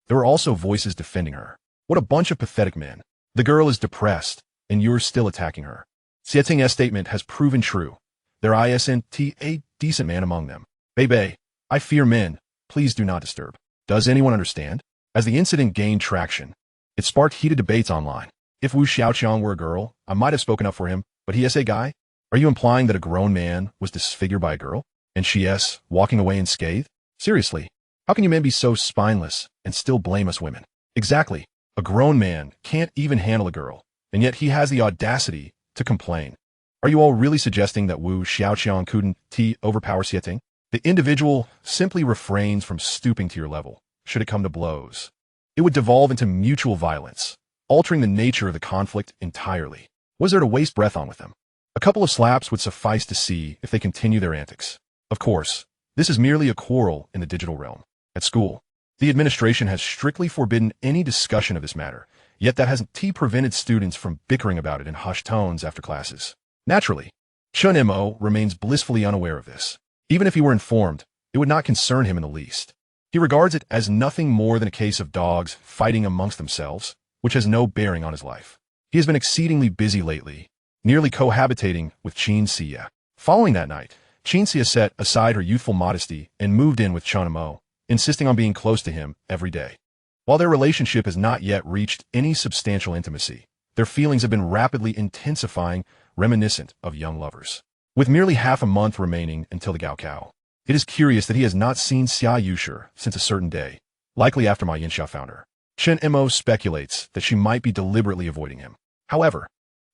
there were also voices defending her. What a bunch of pathetic men. The girl is depressed, and you're still attacking her. Xieting's statement has proven true. There isn't a decent man among them. Bei, I fear men. Please do not disturb. Does anyone understand? As the incident gained traction, it sparked heated debates online. If Wu Xiaoqiang were a girl, I might have spoken up for him, but he is a guy? Are you implying that a grown man was disfigured by a girl? And she is walking away unscathed? Seriously, how can you men be so spineless and still blame us women? Exactly. A grown man can't even handle a girl, and yet he has the audacity to complain. Are you all really suggesting that Wu Xiaoqiang couldn't overpower Xieting? The individual simply refrains from stooping to your level, should it come to blows. It would devolve into mutual violence, altering the nature of the conflict entirely. Was there to waste breath on with them? A couple of slaps would suffice to see if they continue their antics. Of course, this is merely a quarrel in the digital realm. At school, the administration has strictly forbidden any discussion of this matter, yet that hasn't prevented students from bickering about it in hushed tones after classes. Naturally, Chen Mo remains blissfully unaware of this. Even if he were informed, it would not concern him in the least. He regards it as nothing more than a case of dogs fighting amongst themselves, which has no bearing on his life. He has been exceedingly busy lately, nearly cohabitating with Chen Xie. Following that night, Chen Xie set aside her youthful modesty and moved in with Chen Mo, insisting on being close to him every day. While their relationship has not yet reached any substantial intimacy, their feelings have been rapidly intensifying, reminiscent of young lovers. With merely half a month remaining until the Gaokao, it is curious that he has not seen Xia Yushi since a certain day, likely after Ma Yinxia found her. Chen Mo speculates that she might be deliberately avoiding him. However,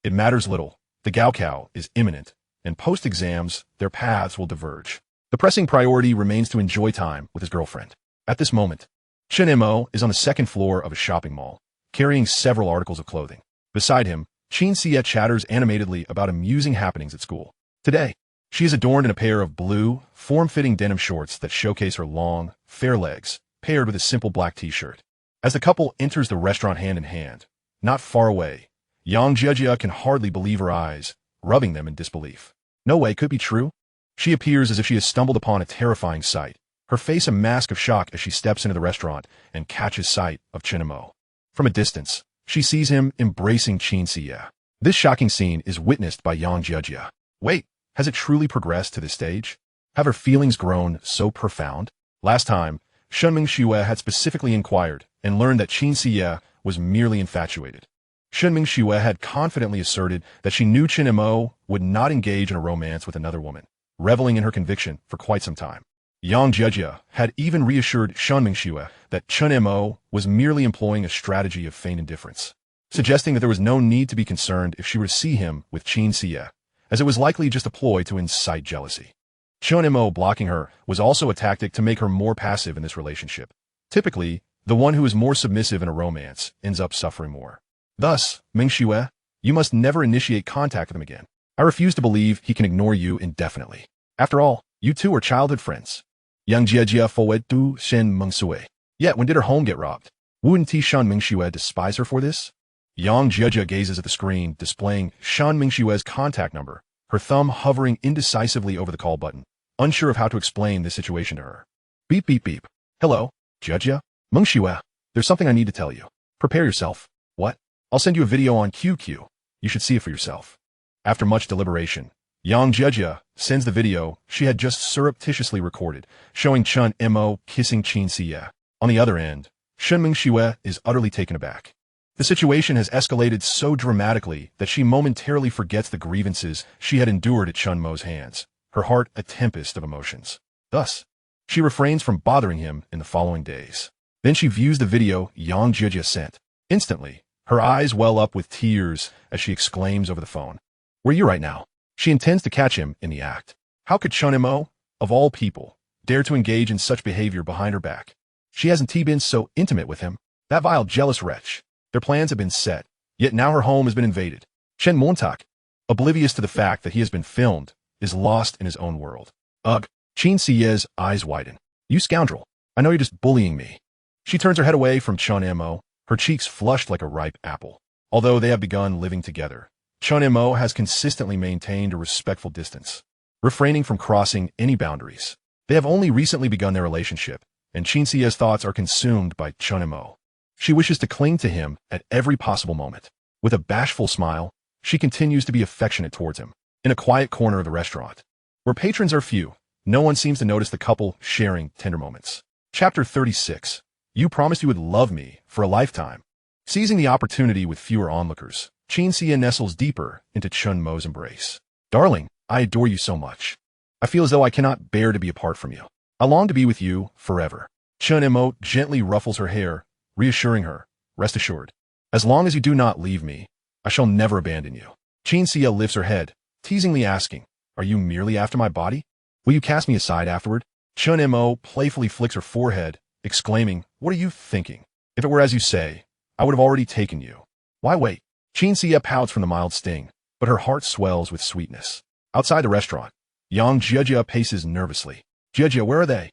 it matters little. The Gaokao is imminent, and post-exams, their paths will diverge. The pressing priority remains to enjoy time with his girlfriend. At this moment, Chen Mo is on the second floor of a shopping mall, carrying several articles of clothing. Beside him, Chen Xie chatters animatedly about amusing happenings at school. Today, she is adorned in a pair of blue, form-fitting denim shorts that showcase her long, fair legs, paired with a simple black t-shirt. As the couple enters the restaurant hand in hand, not far away, Yang Jiejia can hardly believe her eyes, rubbing them in disbelief. No way could it be true. She appears as if she has stumbled upon a terrifying sight, her face a mask of shock as she steps into the restaurant and catches sight of Chen Mo. From a distance, she sees him embracing Chen Xie. This shocking scene is witnessed by Yang Jiejia. Wait, has it truly progressed to this stage? Have her feelings grown so profound? Last time, Shen Mengxue had specifically inquired and learned that Chen Xie was merely infatuated. Shen Mengxue had confidently asserted that she knew Chen Mo would not engage in a romance with another woman, reveling in her conviction for quite some time. Yang Jiejia had even reassured Shen Mengxue that Chen Mo was merely employing a strategy of feigned indifference, suggesting that there was no need to be concerned if she were to see him with Chen Xie, as it was likely just a ploy to incite jealousy. Chen Mo blocking her was also a tactic to make her more passive in this relationship. Typically, the one who is more submissive in a romance ends up suffering more. Thus, Mengxue, you must never initiate contact with him again. I refuse to believe he can ignore you indefinitely. After all, you two are childhood friends. Yang Jiejia forward to Shen Mengxue. Yet, when did her home get robbed? Wouldn't Shen Mengxue despise her for this? Yang Jiejia gazes at the screen, displaying Shen Mengxue's contact number, her thumb hovering indecisively over the call button, unsure of how to explain this situation to her. Beep beep beep. Hello, Jiejia? Mengxue, there's something I need to tell you. Prepare yourself. What? I'll send you a video on QQ. You should see it for yourself. After much deliberation, Yang Jiejia sends the video she had just surreptitiously recorded, showing Chen Mo kissing Chen Xie. On the other end, Shen Mengxue is utterly taken aback. The situation has escalated so dramatically that she momentarily forgets the grievances she had endured at Chen Mo's hands, her heart a tempest of emotions. Thus, she refrains from bothering him in the following days. Then she views the video Yang Jiejia sent. Instantly, her eyes well up with tears as she exclaims over the phone, "Where are you right now?" She intends to catch him in the act. How could Chen Mo, of all people, dare to engage in such behavior behind her back? She hasn't been so intimate with him. That vile, jealous wretch. Their plans have been set, yet now her home has been invaded. Chen Mengxue, oblivious to the fact that he has been filmed, is lost in his own world. Ugh. Chen Xie's eyes widen. You scoundrel. I know you're just bullying me. She turns her head away from Chen Mo, her cheeks flushed like a ripe apple. Although they have begun living together, Chen Mo has consistently maintained a respectful distance, refraining from crossing any boundaries. They have only recently begun their relationship, and Chen Xie's thoughts are consumed by Chen Mo. She wishes to cling to him at every possible moment. With a bashful smile, she continues to be affectionate towards him. In a quiet corner of the restaurant, where patrons are few, no one seems to notice the couple sharing tender moments. Chapter 36. You promised you would love me for a lifetime. Seizing the opportunity with fewer onlookers, Chen Xie nestles deeper into Chen Mo's embrace. Darling, I adore you so much. I feel as though I cannot bear to be apart from you. I long to be with you forever. Chen Mo gently ruffles her hair, reassuring her, rest assured. As long as you do not leave me, I shall never abandon you. Chen Xie lifts her head, teasingly asking, are you merely after my body? Will you cast me aside afterward? Chen Mo playfully flicks her forehead, exclaiming, what are you thinking? If it were as you say, I would have already taken you. Why wait? Chen Xie pouts from the mild sting, but her heart swells with sweetness. Outside the restaurant, Yang Jiejia paces nervously. Jiejia, where are they?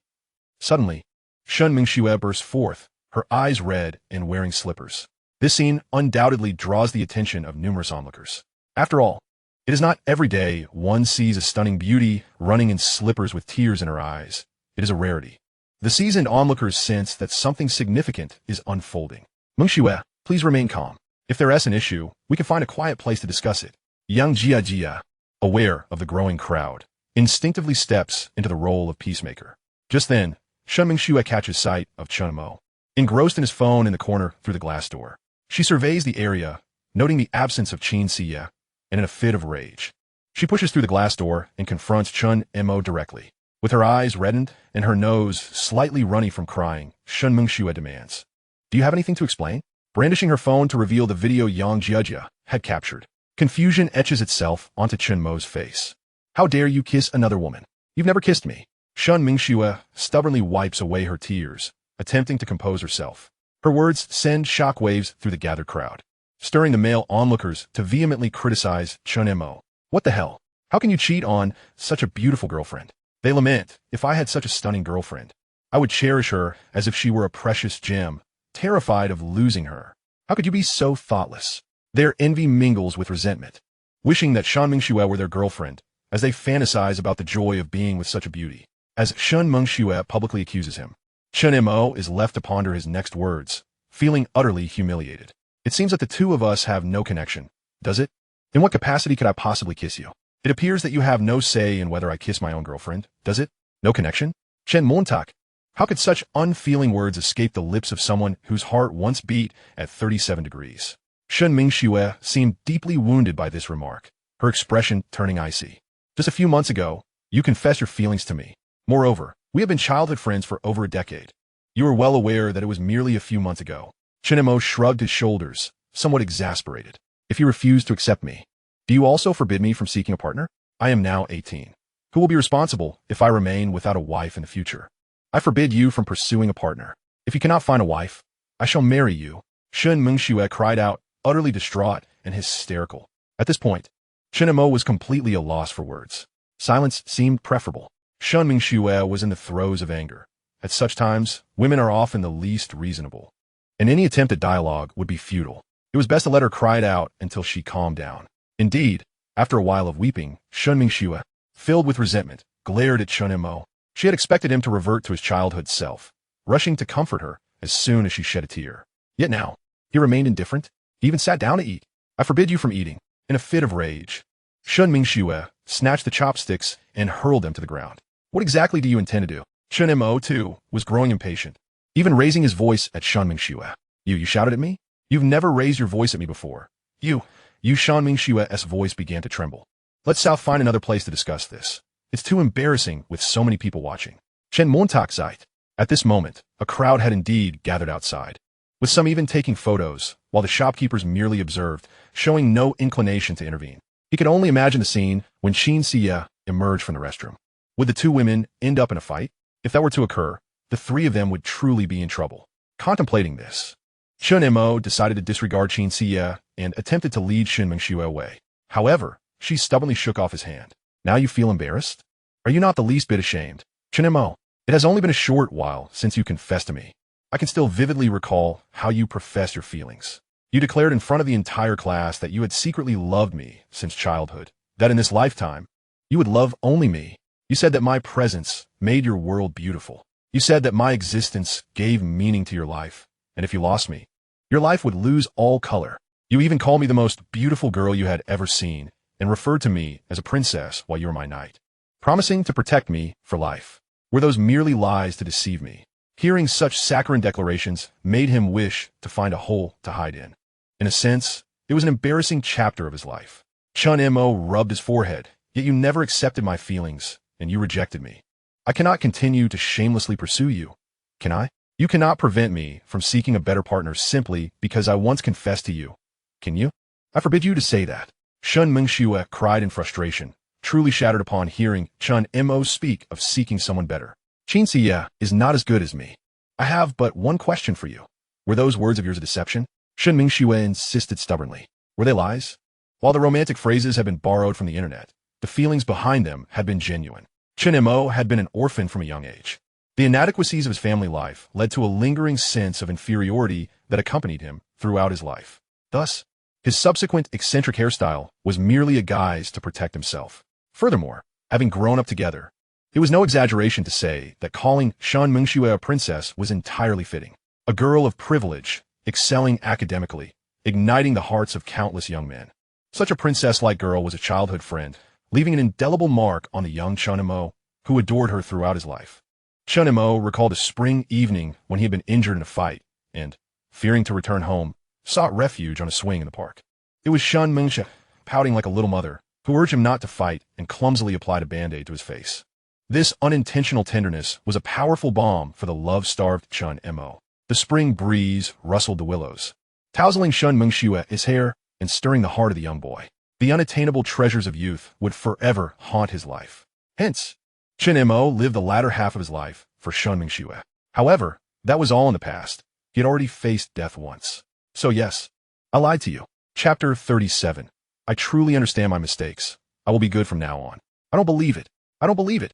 Suddenly, Shen Mengxue bursts forth, her eyes red and wearing slippers. This scene undoubtedly draws the attention of numerous onlookers. After all, it is not every day one sees a stunning beauty running in slippers with tears in her eyes. It is a rarity. The seasoned onlookers sense that something significant is unfolding. Mengxue, please remain calm. If there is an issue, we can find a quiet place to discuss it. Yang Jiejia, aware of the growing crowd, instinctively steps into the role of peacemaker. Just then, Shen Mengxue catches sight of Chen Mo, engrossed in his phone in the corner through the glass door. She surveys the area, noting the absence of Chen Xie, and in a fit of rage, she pushes through the glass door and confronts Chen Mo directly. With her eyes reddened and her nose slightly runny from crying, Shen Mengxue demands, do you have anything to explain? Brandishing her phone to reveal the video Yang Jiejia had captured, confusion etches itself onto Chen Mo's face. How dare you kiss another woman? You've never kissed me. Shen Mengxue stubbornly wipes away her tears, attempting to compose herself. Her words send shockwaves through the gathered crowd, stirring the male onlookers to vehemently criticize Chen Mo. What the hell? How can you cheat on such a beautiful girlfriend? They lament, if I had such a stunning girlfriend, I would cherish her as if she were a precious gem, terrified of losing her. How could you be so thoughtless? Their envy mingles with resentment, wishing that Shen Mengxue were their girlfriend, as they fantasize about the joy of being with such a beauty. As Shen Mengxue publicly accuses him, Chen Mo is left to ponder his next words, feeling utterly humiliated. It seems that the two of us have no connection, does it? In what capacity could I possibly kiss you? It appears that you have no say in whether I kiss my own girlfriend, does it? No connection? Chen Montak. How could such unfeeling words escape the lips of someone whose heart once beat at 37 degrees? Shen Mengxue seemed deeply wounded by this remark, her expression turning icy. Just a few months ago, you confessed your feelings to me. Moreover, we have been childhood friends for over a decade. You were well aware that it was merely a few months ago. Chen Mo shrugged his shoulders, somewhat exasperated. If you refuse to accept me, do you also forbid me from seeking a partner? I am now 18. Who will be responsible if I remain without a wife in the future? I forbid you from pursuing a partner. If you cannot find a wife, I shall marry you. Shen Mengxue cried out, utterly distraught and hysterical. At this point, Chen Mo was completely at a loss for words. Silence seemed preferable. Shen Mengxue was in the throes of anger. At such times, women are often the least reasonable, and any attempt at dialogue would be futile. It was best to let her cry it out until she calmed down. Indeed, after a while of weeping, Shen Mengxue, filled with resentment, glared at Chen Mo. She had expected him to revert to his childhood self, rushing to comfort her as soon as she shed a tear. Yet now, he remained indifferent. He even sat down to eat. I forbid you from eating. In a fit of rage, Shen Mengxue snatched the chopsticks and hurled them to the ground. What exactly do you intend to do? Chen Mo, too, was growing impatient, even raising his voice at Shen Mengxue. You shouted at me? You've never raised your voice at me before. You Shen Mengxue's voice began to tremble. Let's find another place to discuss this. It's too embarrassing with so many people watching. Chen Montak sighed. At this moment, a crowd had indeed gathered outside, with some even taking photos, while the shopkeepers merely observed, showing no inclination to intervene. He could only imagine the scene when Chen Xie emerged from the restroom. Would the two women end up in a fight? If that were to occur, the three of them would truly be in trouble. Contemplating this, Chen Mo decided to disregard Chen Xie and attempted to lead Shen Mengxue away. However, she stubbornly shook off his hand. Now you feel embarrassed? Are you not the least bit ashamed? Chen Mo, it has only been a short while since you confessed to me. I can still vividly recall how you professed your feelings. You declared in front of the entire class that you had secretly loved me since childhood, that in this lifetime, you would love only me. You said that my presence made your world beautiful. You said that my existence gave meaning to your life, and if you lost me, your life would lose all color. You even called me the most beautiful girl you had ever seen, and referred to me as a princess while you were my knight, promising to protect me for life. Were those merely lies to deceive me? Hearing such saccharine declarations made him wish to find a hole to hide in. In a sense, it was an embarrassing chapter of his life. Chen Mo rubbed his forehead. Yet you never accepted my feelings, and you rejected me. I cannot continue to shamelessly pursue you, can I? You cannot prevent me from seeking a better partner simply because I once confessed to you, can you? I forbid you to say that. Shen Mengxue cried in frustration, truly shattered upon hearing Chen Mo speak of seeking someone better. Chen Xie is not as good as me. I have but one question for you. Were those words of yours a deception? Shen Mengxue insisted stubbornly. Were they lies? While the romantic phrases had been borrowed from the internet, the feelings behind them had been genuine. Chen Mo had been an orphan from a young age. The inadequacies of his family life led to a lingering sense of inferiority that accompanied him throughout his life. Thus, his subsequent eccentric hairstyle was merely a guise to protect himself. Furthermore, having grown up together, it was no exaggeration to say that calling Shen Mengxue a princess was entirely fitting. A girl of privilege, excelling academically, igniting the hearts of countless young men. Such a princess-like girl was a childhood friend, leaving an indelible mark on the young Chen Mo, who adored her throughout his life. Chen Mo recalled a spring evening when he had been injured in a fight, and, fearing to return home, sought refuge on a swing in the park. It was Shen Mengxue, pouting like a little mother, who urged him not to fight and clumsily applied a band-aid to his face. This unintentional tenderness was a powerful balm for the love-starved Chen Mo. The spring breeze rustled the willows, tousling Shen Mengxue his hair and stirring the heart of the young boy. The unattainable treasures of youth would forever haunt his life. Hence, Chen Mo lived the latter half of his life for Shen Mengxue. However, that was all in the past. He had already faced death once. So yes, I lied to you. Chapter 37. I truly understand my mistakes. I will be good from now on. I don't believe it. I don't believe it.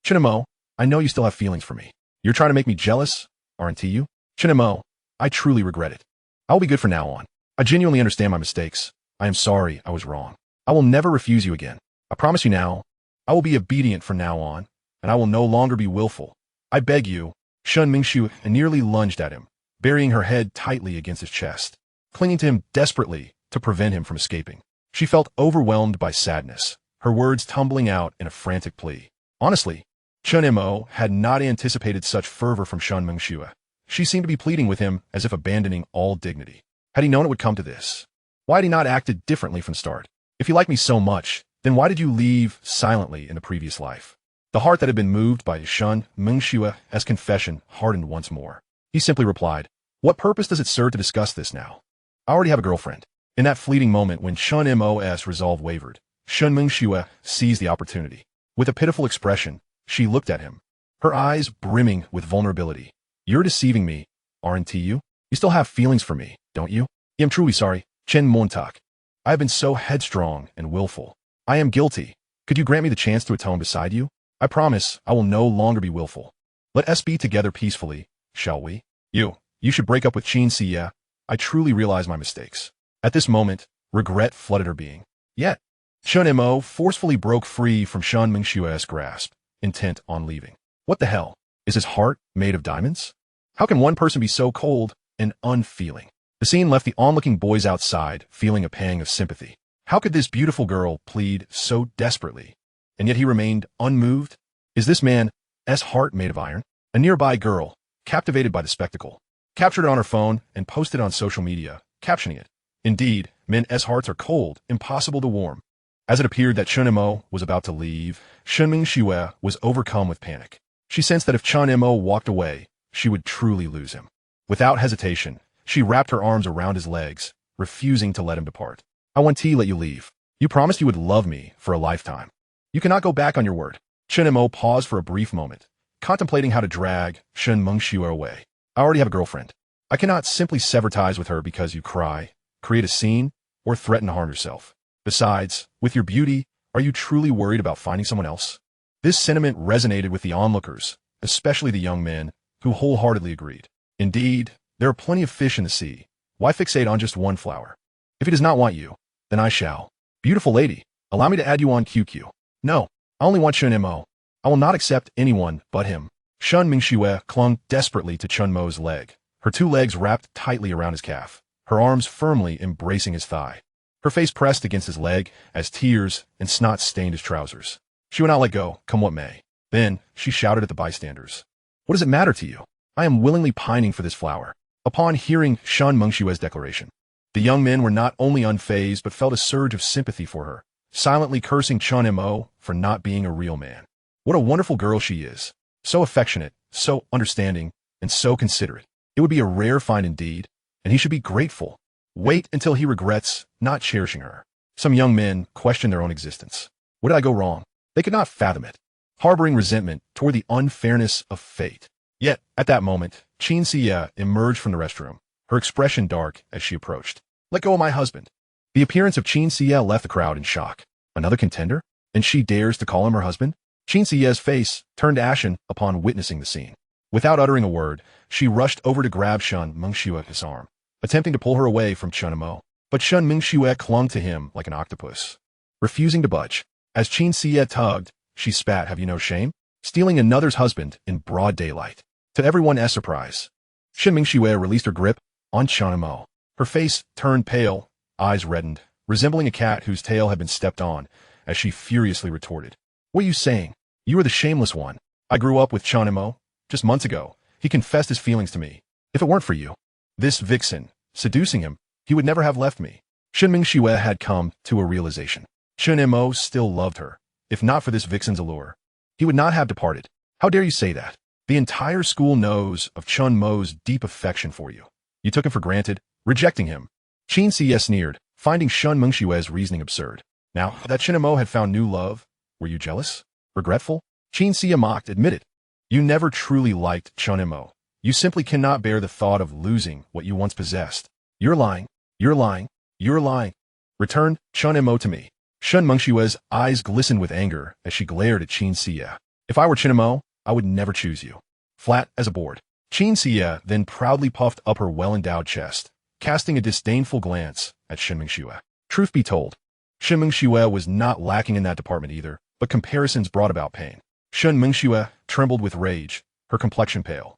Chen Mo, I know you still have feelings for me. You're trying to make me jealous, aren't you? Chen Mo, I truly regret it. I will be good from now on. I genuinely understand my mistakes. I am sorry I was wrong. I will never refuse you again. I promise you now, I will be obedient from now on, and I will no longer be willful. I beg you. Shen Mengxue nearly lunged at him, burying her head tightly against his chest, clinging to him desperately to prevent him from escaping. She felt overwhelmed by sadness, her words tumbling out in a frantic plea. Honestly, Chen Mo had not anticipated such fervor from Shen Mengxue. She seemed to be pleading with him as if abandoning all dignity. Had he known it would come to this, why had he not acted differently from the start? If you like me so much, then why did you leave silently in the previous life? The heart that had been moved by Shen Mengxue's confession hardened once more. He simply replied, "What purpose does it serve to discuss this now? I already have a girlfriend." In that fleeting moment when Shen Mo's resolve wavered, Shen Mengxue seized the opportunity. With a pitiful expression, she looked at him, her eyes brimming with vulnerability. "You're deceiving me, aren't you? You still have feelings for me, don't you?" "I am truly sorry, Chen Montauk. I have been so headstrong and willful. I am guilty. Could you grant me the chance to atone beside you? I promise I will no longer be willful. Let us be together peacefully, shall we? You should break up with Chen Xie. I truly realize my mistakes." At this moment, regret flooded her being. Yet, Shen Mo forcefully broke free from Shen Mengxue's grasp, intent on leaving. What the hell? Is his heart made of diamonds? How can one person be so cold and unfeeling? The scene left the onlooking boys outside feeling a pang of sympathy. How could this beautiful girl plead so desperately, and yet he remained unmoved? Is this man's heart made of iron? A nearby girl, captivated by the spectacle, captured it on her phone and posted it on social media, captioning it, "Indeed, men's hearts are cold, impossible to warm." As it appeared that Chen Mo was about to leave, Shen Mengxue was overcome with panic. She sensed that if Chen Mo walked away, she would truly lose him. Without hesitation, she wrapped her arms around his legs, refusing to let him depart. "I want to let you leave. You promised you would love me for a lifetime. You cannot go back on your word." Chen Mo paused for a brief moment, contemplating how to drag Shen Mengxue away. "I already have a girlfriend. I cannot simply sever ties with her because you cry, create a scene, or threaten to harm yourself. Besides, with your beauty, are you truly worried about finding someone else?" This sentiment resonated with the onlookers, especially the young men, who wholeheartedly agreed. Indeed, there are plenty of fish in the sea. Why fixate on just one flower? If he does not want you, then I shall. Beautiful lady, allow me to add you on QQ. No, I only want Chen Mo. I will not accept anyone but him. Shen Mengxue clung desperately to Chen Mo's leg, her two legs wrapped tightly around his calf, her arms firmly embracing his thigh. Her face pressed against his leg as tears and snot stained his trousers. She would not let go, come what may. Then she shouted at the bystanders. What does it matter to you? I am willingly pining for this flower. Upon hearing Shen Mengxue's declaration, the young men were not only unfazed but felt a surge of sympathy for her, silently cursing Chen Mo for not being a real man. What a wonderful girl she is. So affectionate, so understanding, and so considerate. It would be a rare find indeed, and he should be grateful. Wait until he regrets not cherishing her. Some young men question their own existence. What did I go wrong? They could not fathom it, harboring resentment toward the unfairness of fate. Yet, at that moment, Chen Xie emerged from the restroom, her expression dark as she approached. Let go of my husband. The appearance of Chen Xie left the crowd in shock. Another contender? And she dares to call him her husband? Chen Xie's face turned ashen upon witnessing the scene. Without uttering a word, she rushed over to grab Shen Mengxue's arm, attempting to pull her away from Chen Mo. But Shen Mengxue clung to him like an octopus, refusing to budge. As Chen Xie tugged, she spat, have you no shame? Stealing another's husband in broad daylight. To everyone's surprise, Shen Mengxue released her grip on Chen Mo. Her face turned pale, eyes reddened, resembling a cat whose tail had been stepped on, as she furiously retorted. What are you saying? You are the shameless one. I grew up with Chen Mo. Just months ago, he confessed his feelings to me. If it weren't for you, this vixen, seducing him, he would never have left me. Shen Mengxue had come to a realization. Chen Mo still loved her. If not for this vixen's allure, he would not have departed. How dare you say that? The entire school knows of Chen Mo's deep affection for you. You took him for granted, rejecting him. Chen Xie sneered, finding Shen Mengxue's reasoning absurd. Now that Chen Mo had found new love, were you jealous? Regretful? Chen Xie mocked, admitted. You never truly liked Chen Mo. You simply cannot bear the thought of losing what you once possessed. You're lying. You're lying. You're lying. Return Chen Mo to me. Shen Mengxue's eyes glistened with anger as she glared at Chen Xie. If I were Chen Mo, I would never choose you. Flat as a board. Chen Xie then proudly puffed up her well-endowed chest, casting a disdainful glance at Shen Mengxue. Truth be told, Shen Mengxue was not lacking in that department either, but comparisons brought about pain. Shen Mengxue trembled with rage, her complexion pale.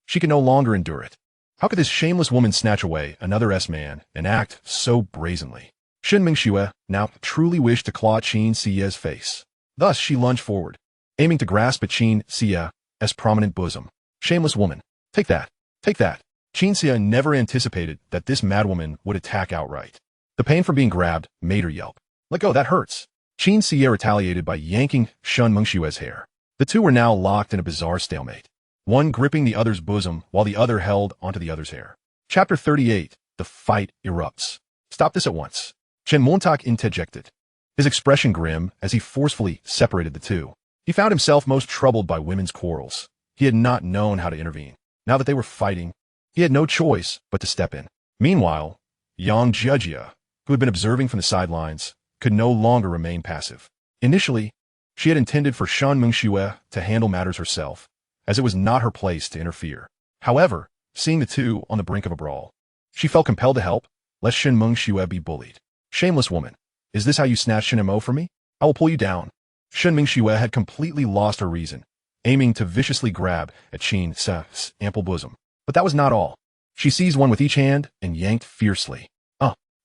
She could no longer endure it. How could this shameless woman snatch away another S-man and act so brazenly? Shen Mengxue now truly wished to claw Chen Xie's face. Thus she lunged forward, aiming to grasp at Chen Xie's prominent bosom. Shameless woman. Take that. Take that. Chen Xie never anticipated that this madwoman would attack outright. The pain from being grabbed made her yelp. Let go, that hurts. Chen Xie retaliated by yanking Shen Mengxue's hair. The two were now locked in a bizarre stalemate, one gripping the other's bosom while the other held onto the other's hair. Chapter 38. The fight erupts. Stop this at once. Chen Mo interjected, his expression grim as he forcefully separated the two. He found himself most troubled by women's quarrels. He had not known how to intervene. Now that they were fighting, he had no choice but to step in. Meanwhile, Yang Jiejie, who had been observing from the sidelines, could no longer remain passive. Initially, she had intended for Shen Mengxue to handle matters herself, as it was not her place to interfere. However, seeing the two on the brink of a brawl, she felt compelled to help, lest Shen Mengxue be bullied. Shameless woman, is this how you snatch Shen Mo from me? I will pull you down. Shen Mengxue had completely lost her reason, aiming to viciously grab at Chen Xie's ample bosom. But that was not all. She seized one with each hand and yanked fiercely.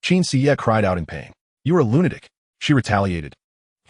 Chen Xie cried out in pain. You are a lunatic, she retaliated,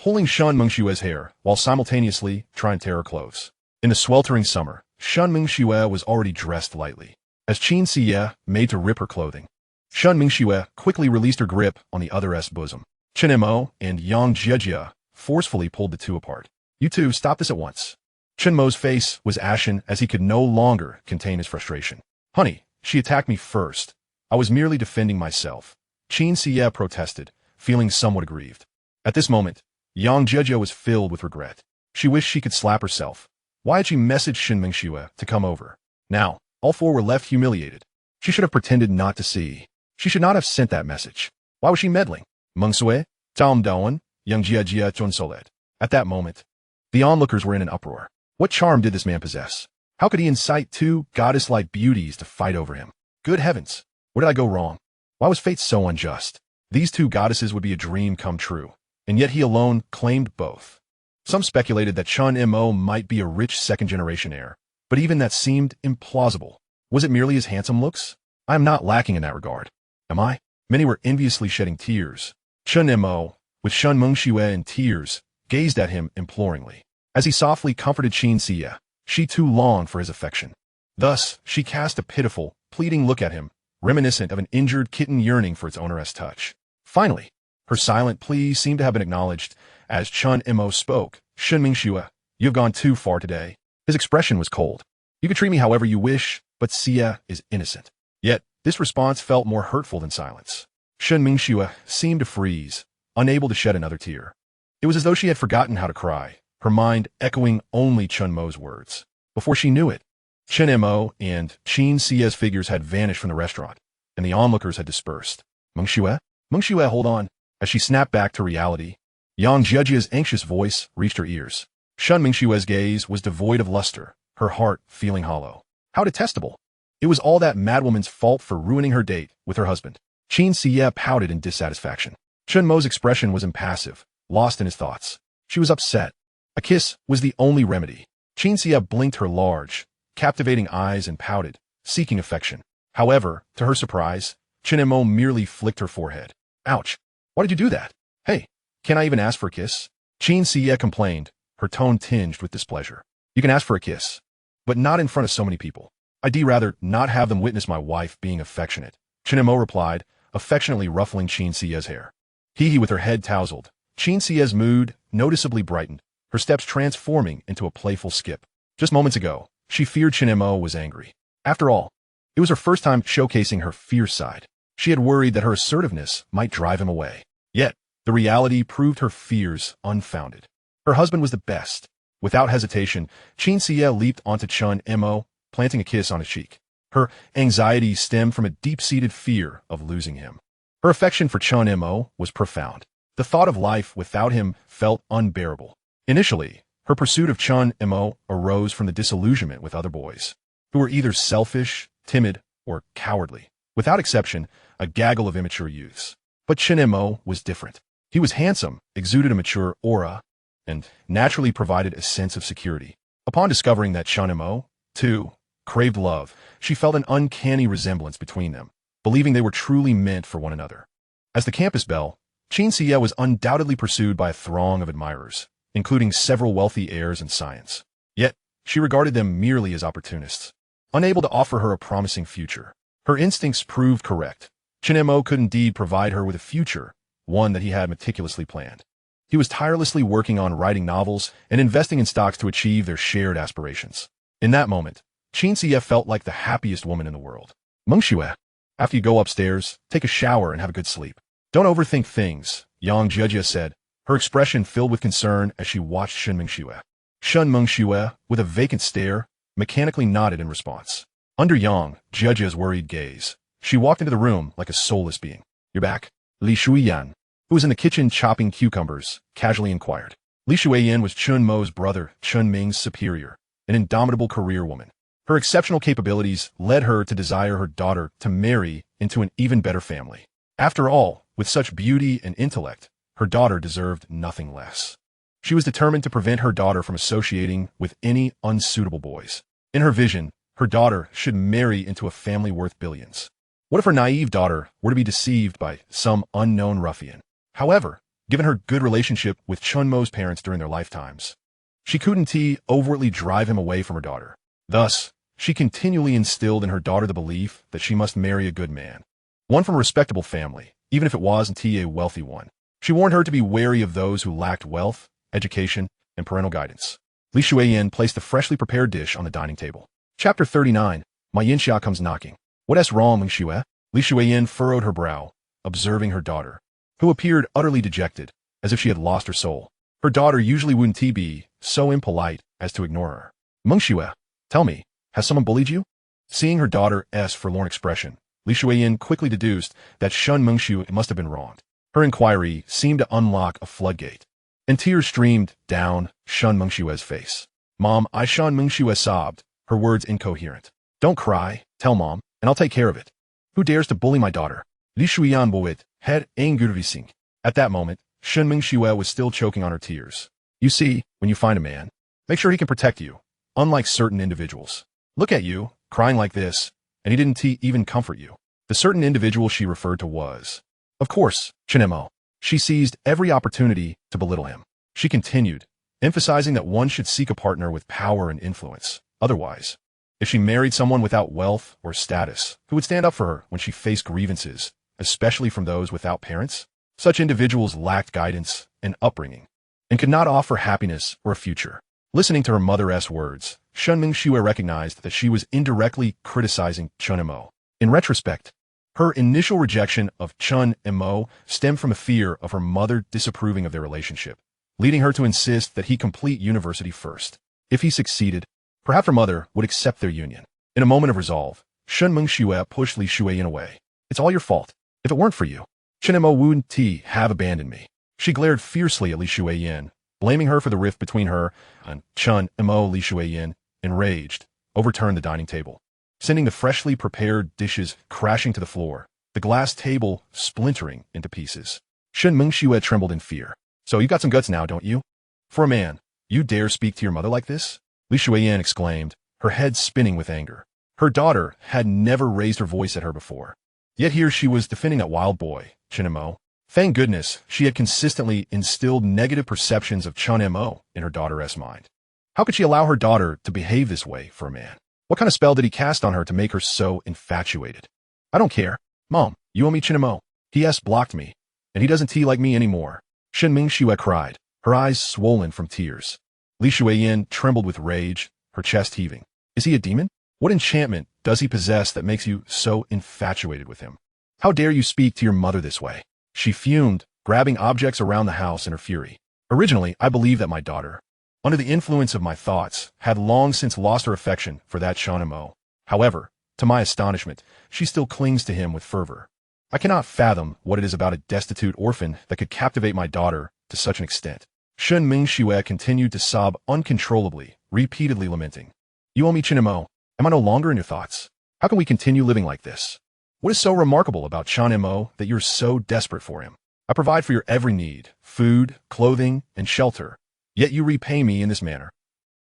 pulling Shen Mengxue's hair while simultaneously trying to tear her clothes. In the sweltering summer, Shen Mengxue was already dressed lightly. As Chen Xie made to rip her clothing, Shen Mengxue quickly released her grip on the other's bosom. Chen Mo and Yang Jiejie forcefully pulled the two apart. You two, stop this at once. Chen Mo's face was ashen as he could no longer contain his frustration. Honey, she attacked me first. I was merely defending myself. Chen Xie protested, feeling somewhat aggrieved. At this moment, Yang Jiejie was filled with regret. She wished she could slap herself. Why had she messaged Shen Mengxue to come over? Now, all four were left humiliated. She should have pretended not to see. She should not have sent that message. Why was she meddling? Mengxue, Tom Dawan, Yang Jiejie Chonsolet. At that moment, the onlookers were in an uproar. What charm did this man possess? How could he incite two goddess-like beauties to fight over him? Good heavens, where did I go wrong? Why was fate so unjust? These two goddesses would be a dream come true, and yet he alone claimed both. Some speculated that Chen Mo might be a rich second-generation heir, but even that seemed implausible. Was it merely his handsome looks? I am not lacking in that regard. Am I? Many were enviously shedding tears. Chen Mo, with Shen Mengxue in tears, gazed at him imploringly. As he softly comforted Qin Xie, she too longed for his affection. Thus, she cast a pitiful, pleading look at him, reminiscent of an injured kitten yearning for its owner's touch. Finally, her silent plea seemed to have been acknowledged. As Chen Mo spoke, Shen Mengxue, you have gone too far today. His expression was cold. You can treat me however you wish, but Xie is innocent. Yet, this response felt more hurtful than silence. Shen Mengxue seemed to freeze, unable to shed another tear. It was as though she had forgotten how to cry, her mind echoing only Chen Mo's words. Before she knew it, Chen Mo and Qin Xie's figures had vanished from the restaurant, and the onlookers had dispersed. Mengxue? Mengxue, hold on. As she snapped back to reality, Yang Jiejia's anxious voice reached her ears. Shen Mengxue's gaze was devoid of luster, her heart feeling hollow. How detestable! It was all that madwoman's fault for ruining her date with her husband. Qin Xie pouted in dissatisfaction. Chen Mo's expression was impassive, lost in his thoughts. She was upset. A kiss was the only remedy. Qin Xie blinked her large, captivating eyes and pouted, seeking affection. However, to her surprise, Chen Mo merely flicked her forehead. Ouch! Why did you do that? Hey, can I even ask for a kiss? Qin Xie complained, her tone tinged with displeasure. You can ask for a kiss, but not in front of so many people. I'd rather not have them witness my wife being affectionate. Chen Mo replied, affectionately ruffling Qin Xie's hair. Hee with her head tousled. Qin Xie's mood noticeably brightened, her steps transforming into a playful skip. Just moments ago, she feared Chen Mo was angry. After all, it was her first time showcasing her fierce side. She had worried that her assertiveness might drive him away. Yet, the reality proved her fears unfounded. Her husband was the best. Without hesitation, Qin Xie leaped onto Chen Mo, planting a kiss on his cheek. Her anxiety stemmed from a deep-seated fear of losing him. Her affection for Chen Mo was profound. The thought of life without him felt unbearable. Initially, her pursuit of Chen Mo arose from the disillusionment with other boys, who were either selfish, timid, or cowardly. Without exception, a gaggle of immature youths. But Chen Mo was different. He was handsome, exuded a mature aura, and naturally provided a sense of security. Upon discovering that Chen Mo, too, craved love, she felt an uncanny resemblance between them, believing they were truly meant for one another. As the campus belle, Qin Xie was undoubtedly pursued by a throng of admirers, including several wealthy heirs in science. Yet, she regarded them merely as opportunists, unable to offer her a promising future. Her instincts proved correct. Chen Mo could indeed provide her with a future, one that he had meticulously planned. He was tirelessly working on writing novels and investing in stocks to achieve their shared aspirations. In that moment, Qin Xie felt like the happiest woman in the world. Mengxue, after you go upstairs, take a shower and have a good sleep. Don't overthink things, Yang Jieji said, her expression filled with concern as she watched Shen Mengxue. Shen Mengxue, with a vacant stare, mechanically nodded in response. Under Yang Jieji's worried gaze, she walked into the room like a soulless being. You're back? Li Shuiyan, who was in the kitchen chopping cucumbers, casually inquired. Li Shuiyan was Chen Mo's brother, Chen Ming's superior, an indomitable career woman. Her exceptional capabilities led her to desire her daughter to marry into an even better family. After all, with such beauty and intellect, her daughter deserved nothing less. She was determined to prevent her daughter from associating with any unsuitable boys. In her vision, her daughter should marry into a family worth billions. What if her naive daughter were to be deceived by some unknown ruffian? However, given her good relationship with Chen Mo's parents during their lifetimes, she couldn't overtly drive him away from her daughter. Thus, she continually instilled in her daughter the belief that she must marry a good man, one from a respectable family, even if it wasn't a wealthy one. She warned her to be wary of those who lacked wealth, education, and parental guidance. Li Shuiyan placed the freshly prepared dish on the dining table. Chapter 39, Ma Yinxia comes knocking. What's wrong, Mengxue? Li Shuiyan furrowed her brow, observing her daughter, who appeared utterly dejected, as if she had lost her soul. Her daughter usually wouldn't be so impolite as to ignore her. Mengxue, tell me, has someone bullied you? Seeing her daughter's forlorn expression, Li Shuiyan quickly deduced that Shen Mengxue must have been wronged. Her inquiry seemed to unlock a floodgate, and tears streamed down Shen Mengxue's face. Mom, Shen Mengxue sobbed, her words incoherent. Don't cry, tell Mom, and I'll take care of it. Who dares to bully my daughter? Li Shuiyan boit, head angurvising. At that moment, Shen Mengxue was still choking on her tears. You see, when you find a man, make sure he can protect you, unlike certain individuals. Look at you, crying like this, and he didn't even comfort you. The certain individual she referred to was, of course, Chen Mo. She seized every opportunity to belittle him. She continued, emphasizing that one should seek a partner with power and influence. Otherwise, if she married someone without wealth or status, who would stand up for her when she faced grievances, especially from those without parents? Such individuals lacked guidance and upbringing, and could not offer happiness or a future. Listening to her mother's words, Shen Mengxue recognized that she was indirectly criticizing Chen Mo. In retrospect, her initial rejection of Chen Mo stemmed from a fear of her mother disapproving of their relationship, leading her to insist that he complete university first. If he succeeded, perhaps her mother would accept their union. In a moment of resolve, Shen Mengxue pushed Li Shuiyin away. It's all your fault. If it weren't for you, Chen Mo wouldn't have abandoned me. She glared fiercely at Li Shuiyin, blaming her for the rift between her and Chen Mo. Li Shuiyin, enraged, overturned the dining table, sending the freshly prepared dishes crashing to the floor, the glass table splintering into pieces. Shen Mengxue trembled in fear. So you got some guts now, don't you? For a man, you dare speak to your mother like this? Li Shuiyin exclaimed, her head spinning with anger. Her daughter had never raised her voice at her before. Yet here she was defending that wild boy, Chen Mo. Thank goodness she had consistently instilled negative perceptions of Chen Mo in her daughter's mind. How could she allow her daughter to behave this way for a man? What kind of spell did he cast on her to make her so infatuated? I don't care. Mom, you owe me Chen Mo. He has blocked me, and he doesn't like me anymore. Shen Mengxue cried, her eyes swollen from tears. Li Shuiyin trembled with rage, her chest heaving. Is he a demon? What enchantment does he possess that makes you so infatuated with him? How dare you speak to your mother this way? She fumed, grabbing objects around the house in her fury. Originally, I believed that my daughter, under the influence of my thoughts, had long since lost her affection for that Chen Mo. However, to my astonishment, she still clings to him with fervor. I cannot fathom what it is about a destitute orphan that could captivate my daughter to such an extent. Shen Mengxue continued to sob uncontrollably, repeatedly lamenting. You owe me Chen Mo. Am I no longer in your thoughts? How can we continue living like this? What is so remarkable about Chen Mo that you're so desperate for him? I provide for your every need, food, clothing, and shelter, yet you repay me in this manner.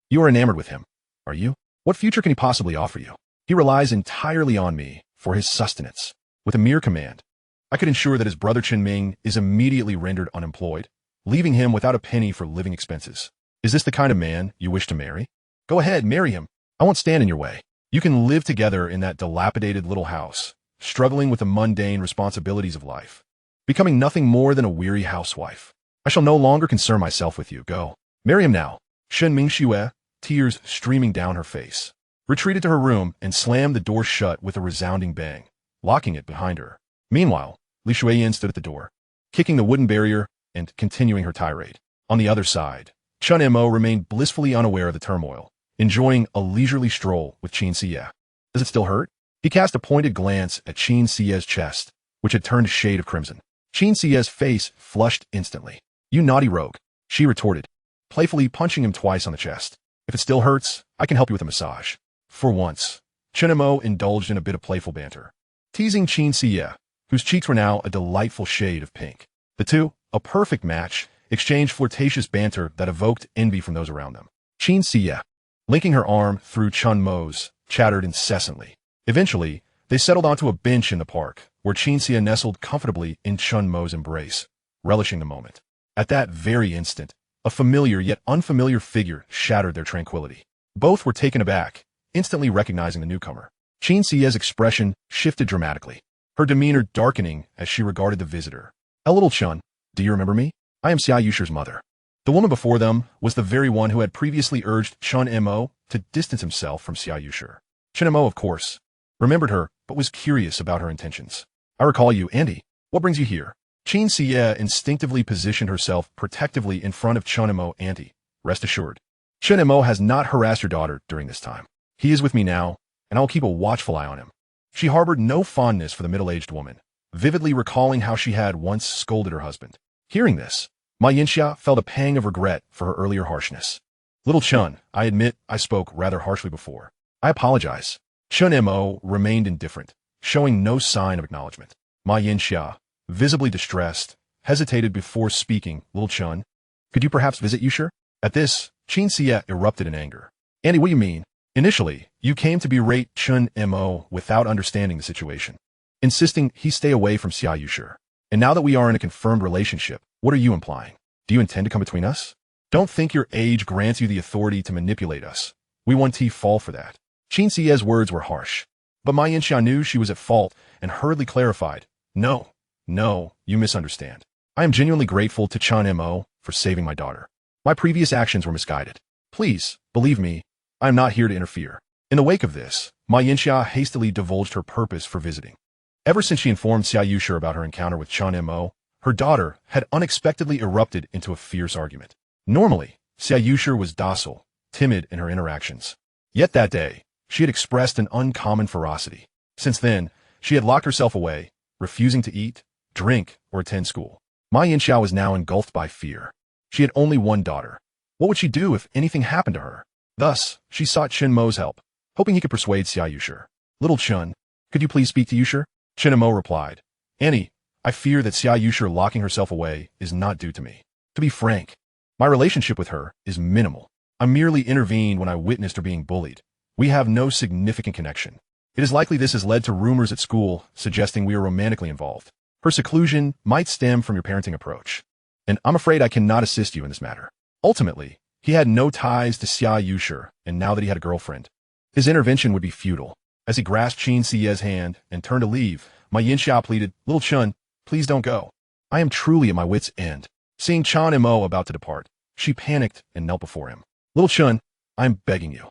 You are enamored with him, are you? What future can he possibly offer you? He relies entirely on me for his sustenance. With a mere command, I could ensure that his brother Chen Ming is immediately rendered unemployed, leaving him without a penny for living expenses. Is this the kind of man you wish to marry? Go ahead, marry him. I won't stand in your way. You can live together in that dilapidated little house, struggling with the mundane responsibilities of life, becoming nothing more than a weary housewife. I shall no longer concern myself with you. Go. Marry him now. Shen Mengxue, tears streaming down her face, retreated to her room and slammed the door shut with a resounding bang, locking it behind her. Meanwhile, Li Shuiyin stood at the door, kicking the wooden barrier and continuing her tirade. On the other side, Chen Mo remained blissfully unaware of the turmoil, enjoying a leisurely stroll with Qin Xie. Does it still hurt? He cast a pointed glance at Qin Xie's chest, which had turned a shade of crimson. Qin Xie's face flushed instantly. You naughty rogue, she retorted, playfully punching him twice on the chest. If it still hurts, I can help you with a massage. For once, Chen Mo indulged in a bit of playful banter, teasing Qin Xie, whose cheeks were now a delightful shade of pink. The two, a perfect match, exchanged flirtatious banter that evoked envy from those around them. Qin Xie, linking her arm through Chen Mo's, chattered incessantly. Eventually, they settled onto a bench in the park, where Qin Xie nestled comfortably in Chen Mo's embrace, relishing the moment. At that very instant, a familiar yet unfamiliar figure shattered their tranquility. Both were taken aback, instantly recognizing the newcomer. Qin Xie's expression shifted dramatically, her demeanor darkening as she regarded the visitor. A little Chen, do you remember me? I am Xia Yusher's mother. The woman before them was the very one who had previously urged Chen Mo to distance himself from Xia Yusher. Chen Mo, of course, remembered her, but was curious about her intentions. I recall you, Andy. What brings you here? Qin Xie instinctively positioned herself protectively in front of Chen Mo. Auntie, rest assured, Chen Mo has not harassed your daughter during this time. He is with me now, and I will keep a watchful eye on him. She harbored no fondness for the middle-aged woman, vividly recalling how she had once scolded her husband. Hearing this, Ma Yinxia felt a pang of regret for her earlier harshness. Little Chen, I admit I spoke rather harshly before. I apologize. Chen Mo remained indifferent, showing no sign of acknowledgement. Ma Yinxia, visibly distressed, hesitated before speaking. Little Chen, could you perhaps visit Yusher? At this, Qin Xie erupted in anger. Andy, what do you mean? Initially, you came to berate Chen Mo without understanding the situation, insisting he stay away from Xia Yushi. And now that we are in a confirmed relationship, what are you implying? Do you intend to come between us? Don't think your age grants you the authority to manipulate us. We won't fall for that. Qin Xie's words were harsh, but Ma Yinxia knew she was at fault and hurriedly clarified, No, you misunderstand. I am genuinely grateful to Chen Mo for saving my daughter. My previous actions were misguided. Please, believe me, I am not here to interfere. In the wake of this, Ma Yinxia hastily divulged her purpose for visiting. Ever since she informed Xia Yushi about her encounter with Chen Mo, her daughter had unexpectedly erupted into a fierce argument. Normally, Xia Yushi was docile, timid in her interactions. Yet that day, she had expressed an uncommon ferocity. Since then, she had locked herself away, refusing to eat, drink, or attend school. Ma Yinxia was now engulfed by fear. She had only one daughter. What would she do if anything happened to her? Thus, she sought Chen Mo's help, hoping he could persuade Xia Yushi. Little Chen, could you please speak to Yushi? Chen Mo replied, Annie, I fear that Xia Yushi locking herself away is not due to me. To be frank, my relationship with her is minimal. I merely intervened when I witnessed her being bullied. We have no significant connection. It is likely this has led to rumors at school suggesting we are romantically involved. Her seclusion might stem from your parenting approach, and I'm afraid I cannot assist you in this matter. Ultimately, he had no ties to Xia Yushi, and now that he had a girlfriend, his intervention would be futile. As he grasped Qin Xie's hand and turned to leave, Ma Yinxia pleaded, Little Chen, please don't go. I am truly at my wit's end. Seeing Chen Mo about to depart, she panicked and knelt before him. Little Chen, I am begging you.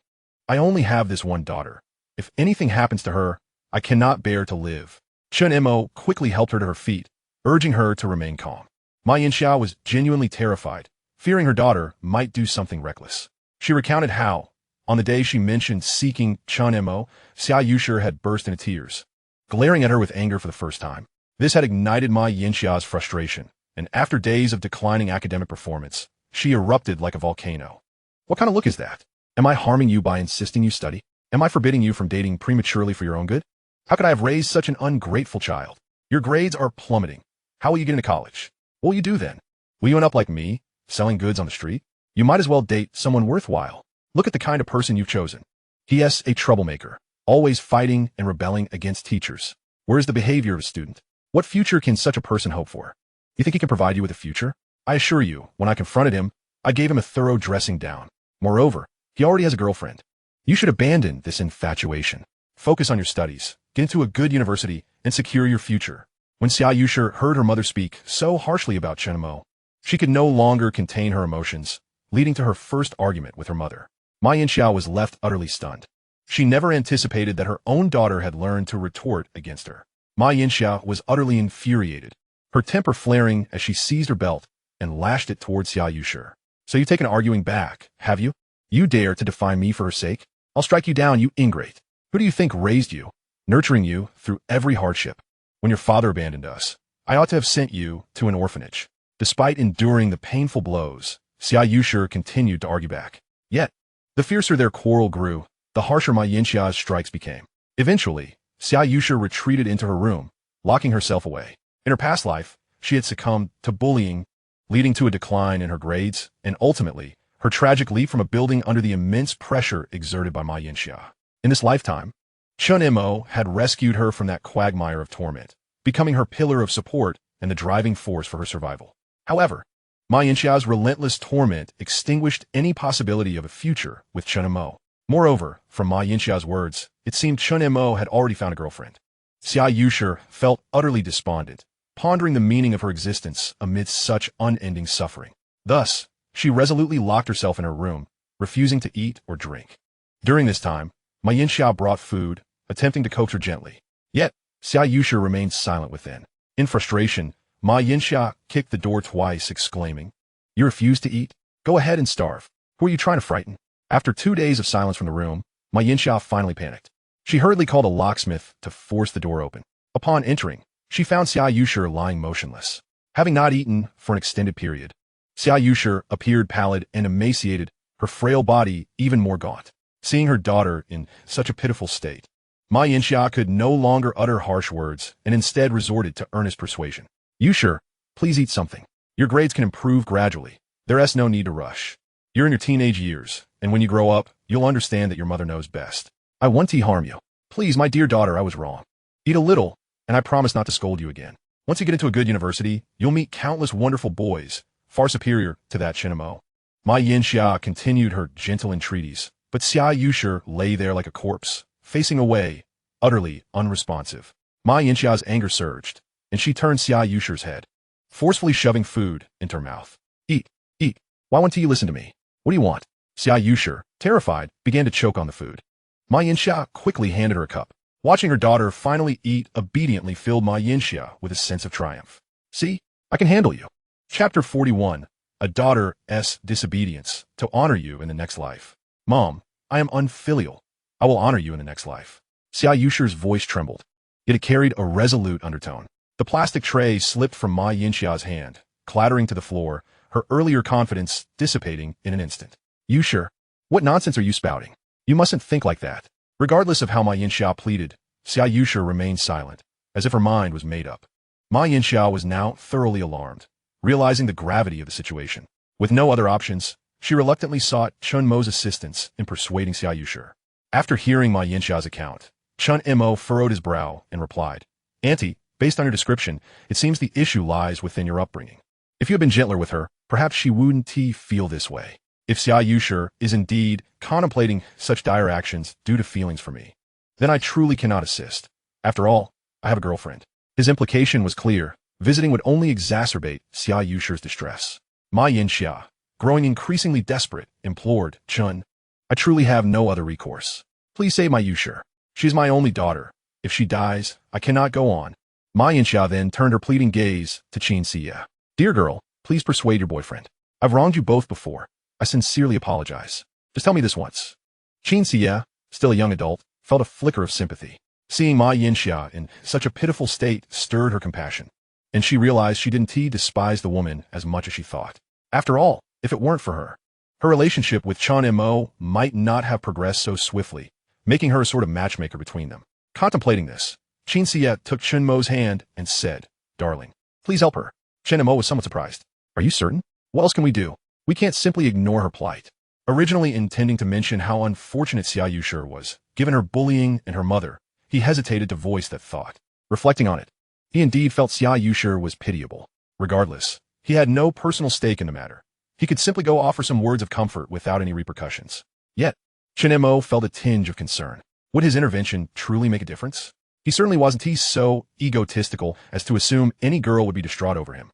I only have this one daughter. If anything happens to her, I cannot bear to live. Chen Mo quickly helped her to her feet, urging her to remain calm. Ma Yinxia was genuinely terrified, fearing her daughter might do something reckless. She recounted how, on the day she mentioned seeking Chen Mo, Xia Yushi had burst into tears, glaring at her with anger for the first time. This had ignited Ma Yinxia's frustration, and after days of declining academic performance, she erupted like a volcano. What kind of look is that? Am I harming you by insisting you study? Am I forbidding you from dating prematurely for your own good? How could I have raised such an ungrateful child? Your grades are plummeting. How will you get into college? What will you do then? Will you end up like me, selling goods on the street? You might as well date someone worthwhile. Look at the kind of person you've chosen. He is a troublemaker, always fighting and rebelling against teachers. Where is the behavior of a student? What future can such a person hope for? You think he can provide you with a future? I assure you, when I confronted him, I gave him a thorough dressing down. Moreover, he already has a girlfriend. You should abandon this infatuation. Focus on your studies, get into a good university, and secure your future. When Xia Yushi heard her mother speak so harshly about Chen Mo, she could no longer contain her emotions, leading to her first argument with her mother. Ma Yinxia was left utterly stunned. She never anticipated that her own daughter had learned to retort against her. Ma Yinxia was utterly infuriated, her temper flaring as she seized her belt and lashed it towards Xia Yushi. So you've taken arguing back, have you? You dare to defy me for her sake? I'll strike you down, you ingrate. Who do you think raised you, nurturing you through every hardship? When your father abandoned us, I ought to have sent you to an orphanage. Despite enduring the painful blows, Xia Yushi continued to argue back. Yet, the fiercer their quarrel grew, the harsher Ma Yinxia's strikes became. Eventually, Xia Yushi retreated into her room, locking herself away. In her past life, she had succumbed to bullying, leading to a decline in her grades, and ultimately, her tragic leap from a building under the immense pressure exerted by Ma Yinxia. In this lifetime, Chen Mo had rescued her from that quagmire of torment, becoming her pillar of support and the driving force for her survival. However, Ma Yinxia's relentless torment extinguished any possibility of a future with Chen Mo. Moreover, from Ma Yinxia's words, it seemed Chen Mo had already found a girlfriend. Xia Yushi felt utterly despondent, pondering the meaning of her existence amidst such unending suffering. Thus, she resolutely locked herself in her room, refusing to eat or drink. During this time, Ma Yinxia brought food, attempting to coax her gently. Yet, Xia Yushi remained silent within. In frustration, Ma Yinxia kicked the door twice, exclaiming, You refuse to eat? Go ahead and starve. Who are you trying to frighten? After 2 days of silence from the room, Ma Yinxia finally panicked. She hurriedly called a locksmith to force the door open. Upon entering, she found Xia Yushi lying motionless. Having not eaten for an extended period, Xia Yushi appeared pallid and emaciated, her frail body even more gaunt. Seeing her daughter in such a pitiful state, Ma Yinxia could no longer utter harsh words and instead resorted to earnest persuasion. Yushi, please eat something. Your grades can improve gradually. There is no need to rush. You're in your teenage years, and when you grow up, you'll understand that your mother knows best. I won't harm you. Please, my dear daughter, I was wrong. Eat a little, and I promise not to scold you again. Once you get into a good university, you'll meet countless wonderful boys, far superior to that Chen Mo. Ma Yinxia continued her gentle entreaties, but Xia Yushi lay there like a corpse, facing away, utterly unresponsive. Ma Yinxia's anger surged, and she turned Xia Yushi's head, forcefully shoving food into her mouth. Eat, eat. Why won't you listen to me? What do you want? Xia Yushi, terrified, began to choke on the food. Ma Yinxia quickly handed her a cup. Watching her daughter finally eat obediently filled Ma Yinxia with a sense of triumph. See, I can handle you. Chapter 41. A daughter's disobedience to honor you in the next life. Mom, I am unfilial. I will honor you in the next life. Xia Yushi's voice trembled, yet it carried a resolute undertone. The plastic tray slipped from Ma Yinxia's hand, clattering to the floor, her earlier confidence dissipating in an instant. Yushi, what nonsense are you spouting? You mustn't think like that. Regardless of how Ma Yinxia pleaded, Xia Yushi remained silent, as if her mind was made up. Ma Yinxia was now thoroughly alarmed, realizing the gravity of the situation. With no other options, she reluctantly sought Chen Mo's assistance in persuading Xia Yushi. After hearing Ma Yinxia's account, Chen Mo furrowed his brow and replied, Auntie, based on your description, it seems the issue lies within your upbringing. If you had been gentler with her, perhaps she wouldn't feel this way. If Xia Yushi is indeed contemplating such dire actions due to feelings for me, then I truly cannot assist. After all, I have a girlfriend. His implication was clear. Visiting would only exacerbate Xia Yushi's distress. Ma Yinxia, growing increasingly desperate, implored, Chen, I truly have no other recourse. Please save my Yushi. She is my only daughter. If she dies, I cannot go on. Ma Yinxia then turned her pleading gaze to Chen Xia. Dear girl, please persuade your boyfriend. I've wronged you both before. I sincerely apologize. Just tell me this once. Chen Xia, still a young adult, felt a flicker of sympathy. Seeing Ma Yinxia in such a pitiful state stirred her compassion, and she realized she didn't despise the woman as much as she thought. After all, if it weren't for her, her relationship with Chen Mo might not have progressed so swiftly, making her a sort of matchmaker between them. Contemplating this, Chen Xia took Chen Mo's hand and said, Darling, please help her. Chen Mo was somewhat surprised. Are you certain? What else can we do? We can't simply ignore her plight. Originally intending to mention how unfortunate Xia Yushi was, given her bullying and her mother, he hesitated to voice that thought. Reflecting on it, he indeed felt Xia Yushi was pitiable. Regardless, he had no personal stake in the matter. He could simply go offer some words of comfort without any repercussions. Yet, Chen Mo felt a tinge of concern. Would his intervention truly make a difference? He certainly wasn't so egotistical as to assume any girl would be distraught over him.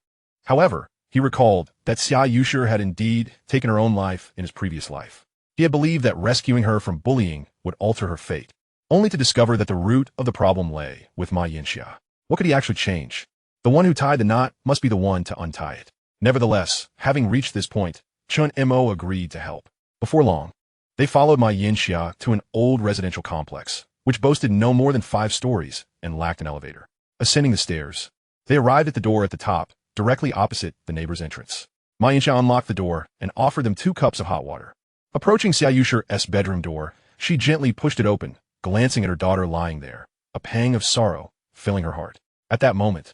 However, he recalled that Xia Yushi had indeed taken her own life in his previous life. He had believed that rescuing her from bullying would alter her fate, only to discover that the root of the problem lay with Ma Yinxia. What could he actually change? The one who tied the knot must be the one to untie it. Nevertheless, having reached this point, Chen Mo agreed to help. Before long, they followed Ma Yinxia to an old residential complex, which boasted no more than 5 stories and lacked an elevator. Ascending the stairs, they arrived at the door at the top, directly opposite the neighbor's entrance. Ma Yinxia unlocked the door and offered them 2 cups of hot water. Approaching Xia Yushi's bedroom door, she gently pushed it open, glancing at her daughter lying there, a pang of sorrow filling her heart. At that moment,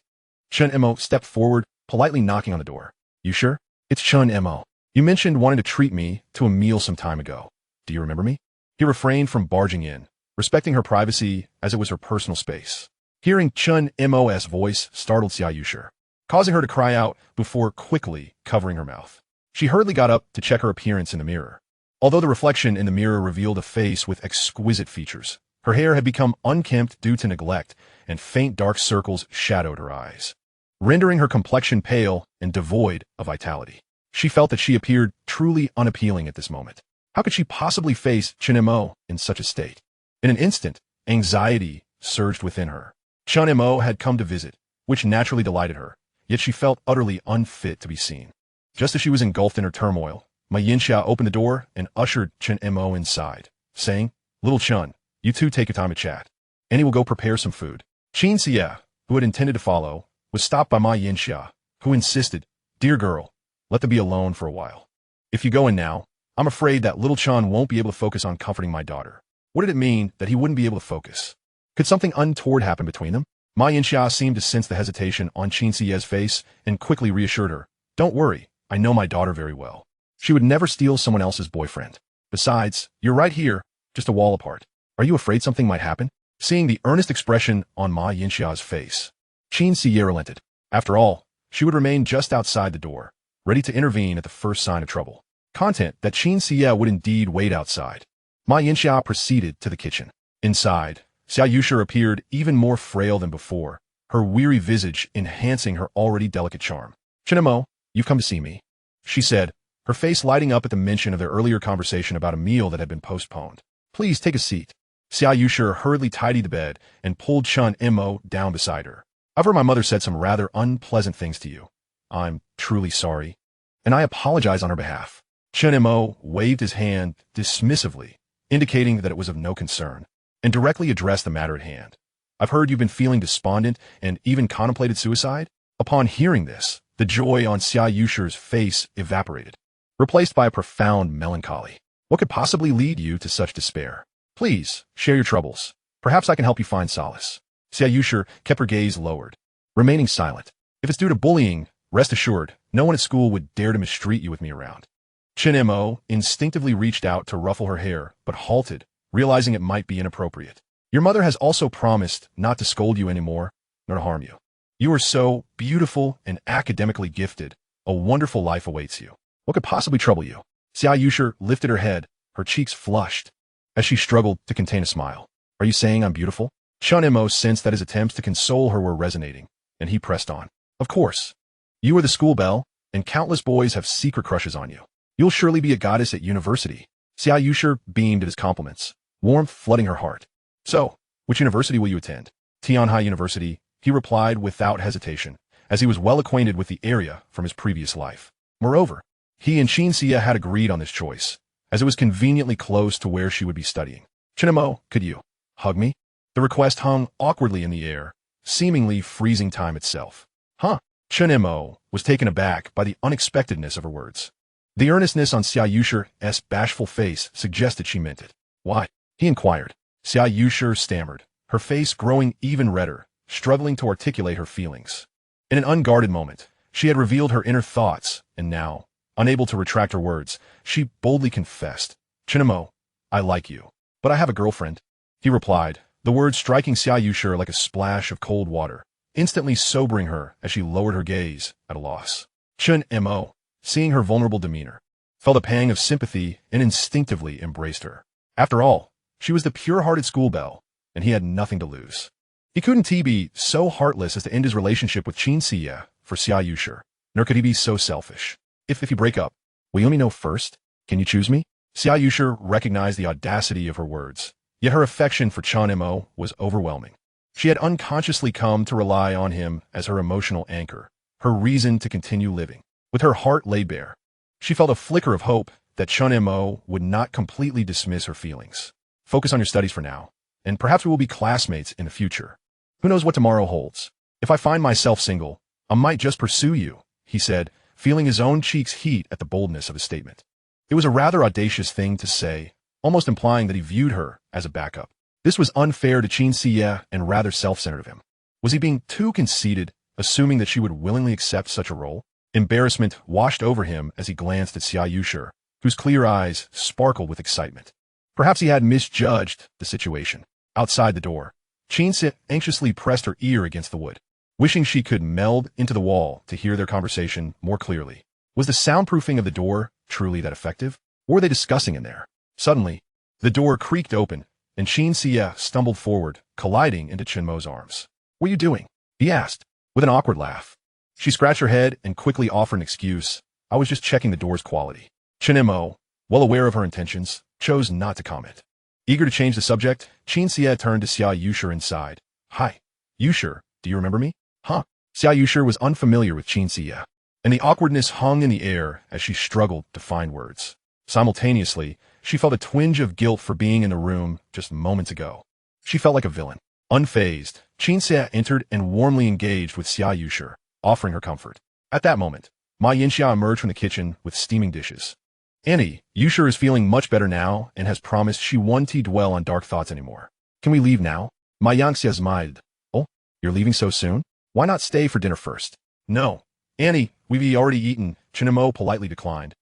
Chen Mo stepped forward, politely knocking on the door. Yushi, it's Chen Mo. You mentioned wanting to treat me to a meal some time ago. Do you remember me? He refrained from barging in, respecting her privacy as it was her personal space. Hearing Chen Mo's voice startled Xia Yushi, causing her to cry out before quickly covering her mouth. She hurriedly got up to check her appearance in the mirror. Although the reflection in the mirror revealed a face with exquisite features, her hair had become unkempt due to neglect, and faint dark circles shadowed her eyes, rendering her complexion pale and devoid of vitality. She felt that she appeared truly unappealing at this moment. How could she possibly face Chen Mo in such a state? In an instant, anxiety surged within her. Chen Mo had come to visit, which naturally delighted her, yet she felt utterly unfit to be seen. Just as she was engulfed in her turmoil, Ma Yinxia opened the door and ushered Chen Mo inside, saying, Little Chen, you two take your time to chat. Annie will go prepare some food. Chen Xia, who had intended to follow, was stopped by Ma Yinxia, who insisted, Dear girl, let them be alone for a while. If you go in now, I'm afraid that little Chen won't be able to focus on comforting my daughter. What did it mean that he wouldn't be able to focus? Could something untoward happen between them? Ma Yinxia seemed to sense the hesitation on Chen Xia's face and quickly reassured her. Don't worry, I know my daughter very well. She would never steal someone else's boyfriend. Besides, you're right here, just a wall apart. Are you afraid something might happen? Seeing the earnest expression on Ma Yinxia's face, Chen Mengxue relented. After all, she would remain just outside the door, ready to intervene at the first sign of trouble. Content that Chen Mengxue would indeed wait outside. Ma Yinxia proceeded to the kitchen. Inside, Xia Yusher appeared even more frail than before, her weary visage enhancing her already delicate charm. Chen Mo, you've come to see me, she said, her face lighting up at the mention of their earlier conversation about a meal that had been postponed. Please take a seat. Xia Yusher hurriedly tidied the bed and pulled Chen Mo down beside her. I've heard my mother said some rather unpleasant things to you. I'm truly sorry, and I apologize on her behalf. Chen Mo waved his hand dismissively, indicating that it was of no concern, and directly addressed the matter at hand. I've heard you've been feeling despondent and even contemplated suicide. Upon hearing this, the joy on Xia Yusher's face evaporated, replaced by a profound melancholy. What could possibly lead you to such despair? Please, share your troubles. Perhaps I can help you find solace. Xia Yusher kept her gaze lowered, remaining silent. If it's due to bullying, rest assured, no one at school would dare to mistreat you with me around. Chen Mo instinctively reached out to ruffle her hair, but halted, realizing it might be inappropriate. Your mother has also promised not to scold you anymore, nor to harm you. You are so beautiful and academically gifted. A wonderful life awaits you. What could possibly trouble you? Xia Yusher lifted her head, her cheeks flushed, as she struggled to contain a smile. Are you saying I'm beautiful? Chen Mo sensed that his attempts to console her were resonating, and he pressed on. Of course. You are the school belle, and countless boys have secret crushes on you. You'll surely be a goddess at university. Xia Yusher beamed at his compliments, warmth flooding her heart. So, which university will you attend? Tianhai University, he replied without hesitation, as he was well acquainted with the area from his previous life. Moreover, he and Chen Mengxue had agreed on this choice, as it was conveniently close to where she would be studying. Chen Mo, could you hug me? The request hung awkwardly in the air, seemingly freezing time itself. Huh? Chen Mo was taken aback by the unexpectedness of her words. The earnestness on Xia Yusher's bashful face suggested she meant it. Why? He inquired. Xia Yusher stammered, her face growing even redder, struggling to articulate her feelings. In an unguarded moment, she had revealed her inner thoughts, and now, unable to retract her words, she boldly confessed. Chen Mo, I like you, but I have a girlfriend. He replied, the words striking Xia Yusher like a splash of cold water, instantly sobering her as she lowered her gaze at a loss. Chen Mo, seeing her vulnerable demeanor, felt a pang of sympathy and instinctively embraced her. After all, she was the pure-hearted school belle, and he had nothing to lose. He couldn't be so heartless as to end his relationship with Chen Mengxue for Xia Yusher, nor could he be so selfish. If you break up, will you let me know first? Can you choose me? Xia Yusher recognized the audacity of her words, yet her affection for Chen Mo was overwhelming. She had unconsciously come to rely on him as her emotional anchor, her reason to continue living. With her heart laid bare, she felt a flicker of hope that Chen Mo would not completely dismiss her feelings. Focus on your studies for now, and perhaps we will be classmates in the future. Who knows what tomorrow holds? If I find myself single, I might just pursue you, he said, feeling his own cheeks heat at the boldness of his statement. It was a rather audacious thing to say, almost implying that he viewed her as a backup. This was unfair to Chen Mengxue and rather self-centered of him. Was he being too conceited, assuming that she would willingly accept such a role? Embarrassment washed over him as he glanced at Xia Yusher, whose clear eyes sparkled with excitement. Perhaps he had misjudged the situation. Outside the door, Chen Mengxue anxiously pressed her ear against the wood, wishing she could meld into the wall to hear their conversation more clearly. Was the soundproofing of the door truly that effective? Or were they discussing in there? Suddenly, the door creaked open, and Chen Mengxue stumbled forward, colliding into Chen Mo's arms. What are you doing? He asked, with an awkward laugh. She scratched her head and quickly offered an excuse. I was just checking the door's quality. Chen Mo, well aware of her intentions, chose not to comment. Eager to change the subject, Chen Mengxue turned to Xia Yusher inside. Hi, Yusher, do you remember me? Huh? Xia Yusher was unfamiliar with Chen Mengxue, and the awkwardness hung in the air as she struggled to find words. Simultaneously, she felt a twinge of guilt for being in the room just moments ago. She felt like a villain. Unfazed, Chen Mengxue entered and warmly engaged with Xia Yusher, offering her comfort. At that moment, Ma Yinxia emerged from the kitchen with steaming dishes. Annie, Yusher is feeling much better now and has promised she won't dwell on dark thoughts anymore. Can we leave now? Ma Yinxia smiled. Oh, you're leaving so soon? Why not stay for dinner first? No. Annie, we've already eaten, Chen Mo politely declined.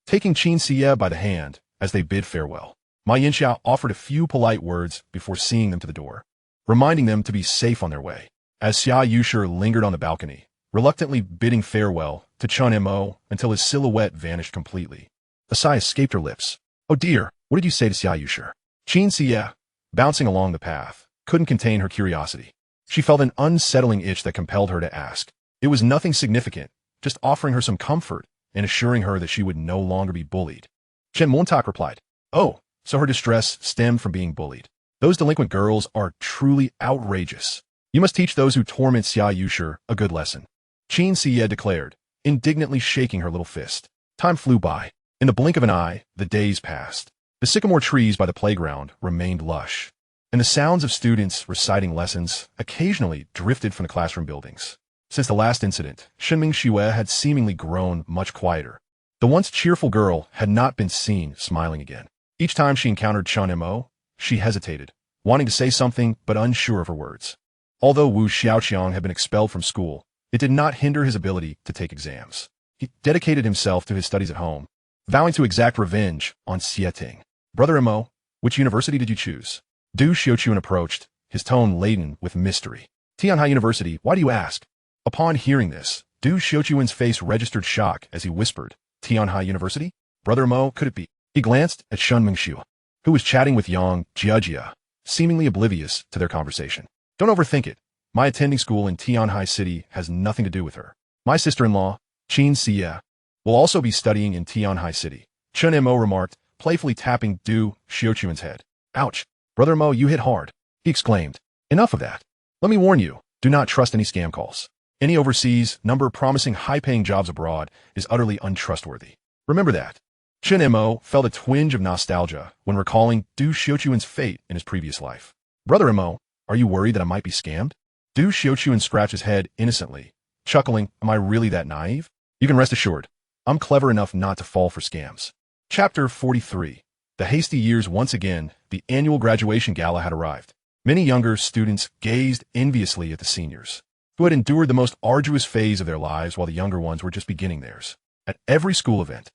Taking Chen Mengxue by the hand, as they bid farewell. Ma Yinxiao offered a few polite words before seeing them to the door, reminding them to be safe on their way. As Xia Yushi lingered on the balcony, reluctantly bidding farewell to Chen Mo until his silhouette vanished completely, a sigh escaped her lips. Oh dear, what did you say to Xia Yushi? Qin Xie, bouncing along the path, couldn't contain her curiosity. She felt an unsettling itch that compelled her to ask. It was nothing significant, just offering her some comfort and assuring her that she would no longer be bullied. Shen Mengxue replied, "Oh, so her distress stemmed from being bullied. Those delinquent girls are truly outrageous. You must teach those who torment Xia Yushi a good lesson." Qin Xie declared, indignantly shaking her little fist. Time flew by. In the blink of an eye, the days passed. The sycamore trees by the playground remained lush, and the sounds of students reciting lessons occasionally drifted from the classroom buildings. Since the last incident, Shen Mengxue had seemingly grown much quieter. The once cheerful girl had not been seen smiling again. Each time she encountered Chen Mo, she hesitated, wanting to say something but unsure of her words. Although Wu Xiaoqiang had been expelled from school, it did not hinder his ability to take exams. He dedicated himself to his studies at home, vowing to exact revenge on Xieting. Brother Mo, which university did you choose? Du Xiaoqian approached, his tone laden with mystery. Tianhai University, why do you ask? Upon hearing this, Du Xiaoqian's face registered shock as he whispered, Tianhai University? Brother Mo, could it be? He glanced at Shen Mengxue, who was chatting with Yang Jiajia, seemingly oblivious to their conversation. Don't overthink it. My attending school in Tianhai City has nothing to do with her. My sister-in-law, Qin Xie, will also be studying in Tianhai City. Chen Mo remarked, playfully tapping Du Xiaoqian's head. Ouch. Brother Mo, you hit hard. He exclaimed. Enough of that. Let me warn you, do not trust any scam calls. Any overseas number promising high-paying jobs abroad is utterly untrustworthy. Remember that. Chen Mo felt a twinge of nostalgia when recalling Du Xiaoqian's fate in his previous life. Brother Mo, are you worried that I might be scammed? Du Xiaoqian scratched his head innocently, chuckling, am I really that naive? You can rest assured, I'm clever enough not to fall for scams. Chapter 43. The hasty years. Once again, the annual graduation gala had arrived. Many younger students gazed enviously at the seniors, who had endured the most arduous phase of their lives while the younger ones were just beginning theirs. At every school event,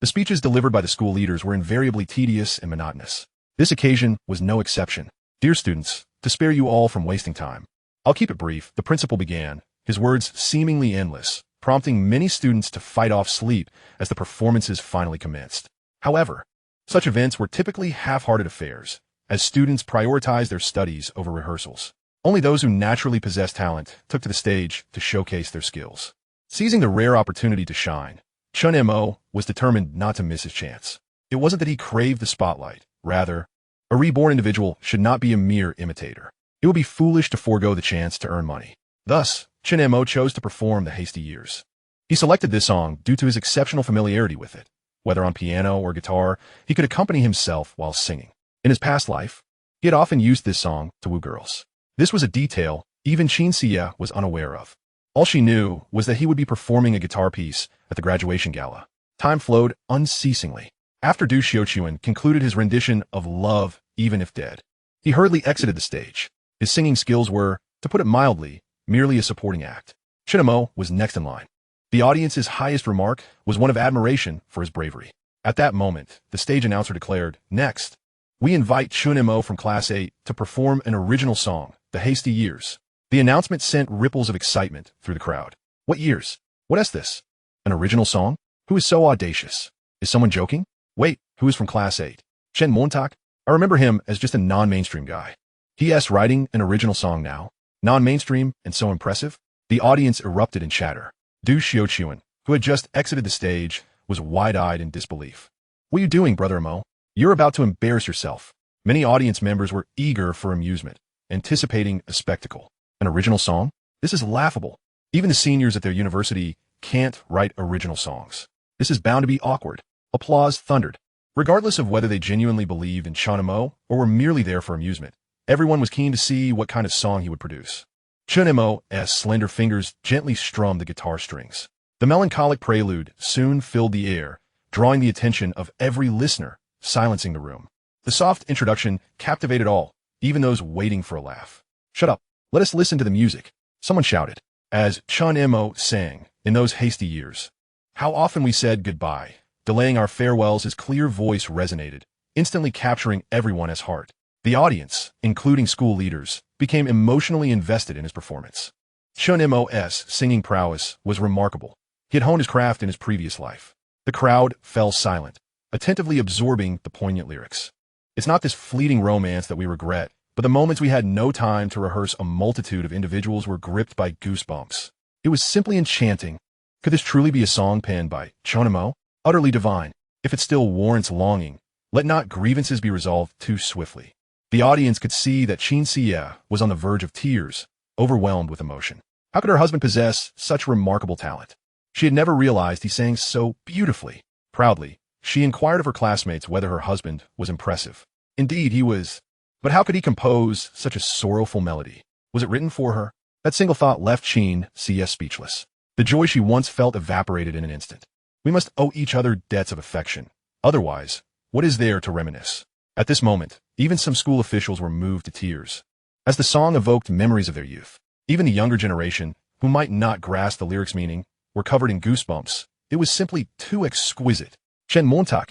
the speeches delivered by the school leaders were invariably tedious and monotonous. This occasion was no exception. Dear students, to spare you all from wasting time, I'll keep it brief. The principal began, his words seemingly endless, prompting many students to fight off sleep as the performances finally commenced. However, such events were typically half-hearted affairs, as students prioritized their studies over rehearsals. Only those who naturally possessed talent took to the stage to showcase their skills. Seizing the rare opportunity to shine, Chen Mo was determined not to miss his chance. It wasn't that he craved the spotlight. Rather, a reborn individual should not be a mere imitator. It would be foolish to forego the chance to earn money. Thus, Chen Mo chose to perform the hasty years. He selected this song due to his exceptional familiarity with it. Whether on piano or guitar, he could accompany himself while singing. In his past life, he had often used this song to woo girls. This was a detail even Qin Xie was unaware of. All she knew was that he would be performing a guitar piece at the graduation gala. Time flowed unceasingly. After Du Xiaoqian concluded his rendition of Love Even If Dead, he hurriedly exited the stage. His singing skills were, to put it mildly, merely a supporting act. Chen Mo was next in line. The audience's highest remark was one of admiration for his bravery. At that moment, the stage announcer declared, "Next, we invite Chen Mo from Class 8 to perform an original song, The Hasty Years." The announcement sent ripples of excitement through the crowd. What years? What is this? An original song? Who is so audacious? Is someone joking? Wait, who is from Class 8? Shen Mengxue? I remember him as just a non-mainstream guy. He.S. writing an original song now. Non-mainstream and so impressive? The audience erupted in chatter. Du Xiaoqian, who had just exited the stage, was wide-eyed in disbelief. What are you doing, Brother Mo? You're about to embarrass yourself. Many audience members were eager for amusement, anticipating a spectacle. An original song? This is laughable. Even the seniors at their university can't write original songs. This is bound to be awkward. Applause thundered. Regardless of whether they genuinely believed in Chen Mo or were merely there for amusement, everyone was keen to see what kind of song he would produce. Chen Mo's slender fingers gently strummed the guitar strings. The melancholic prelude soon filled the air, drawing the attention of every listener, silencing the room. The soft introduction captivated all, even those waiting for a laugh. Shut up. Let us listen to the music, someone shouted, as Chen Mo sang, in those hasty years. How often we said goodbye, Delaying our farewells, his clear voice resonated, instantly capturing everyone as heart. The audience, including school leaders, became emotionally invested in his performance. Chen Mo's singing prowess was remarkable. He had honed his craft in his previous life. The crowd fell silent, attentively absorbing the poignant lyrics. It's not this fleeting romance that we regret, but the moments we had no time to rehearse. A multitude of individuals were gripped by goosebumps. It was simply enchanting. Could this truly be a song penned by Chen Mo? Utterly divine. If it still warrants longing, let not grievances be resolved too swiftly. The audience could see that Chen Mengxue was on the verge of tears, overwhelmed with emotion. How could her husband possess such remarkable talent? She had never realized he sang so beautifully. Proudly, she inquired of her classmates whether her husband was impressive. Indeed, he was. But how could he compose such a sorrowful melody? Was it written for her? That single thought left Chen Mengxue speechless. The joy she once felt evaporated in an instant. We must owe each other debts of affection. Otherwise, what is there to reminisce? At this moment, even some school officials were moved to tears, as the song evoked memories of their youth. Even the younger generation, who might not grasp the lyrics' meaning, were covered in goosebumps. It was simply too exquisite. Chen Mengxue,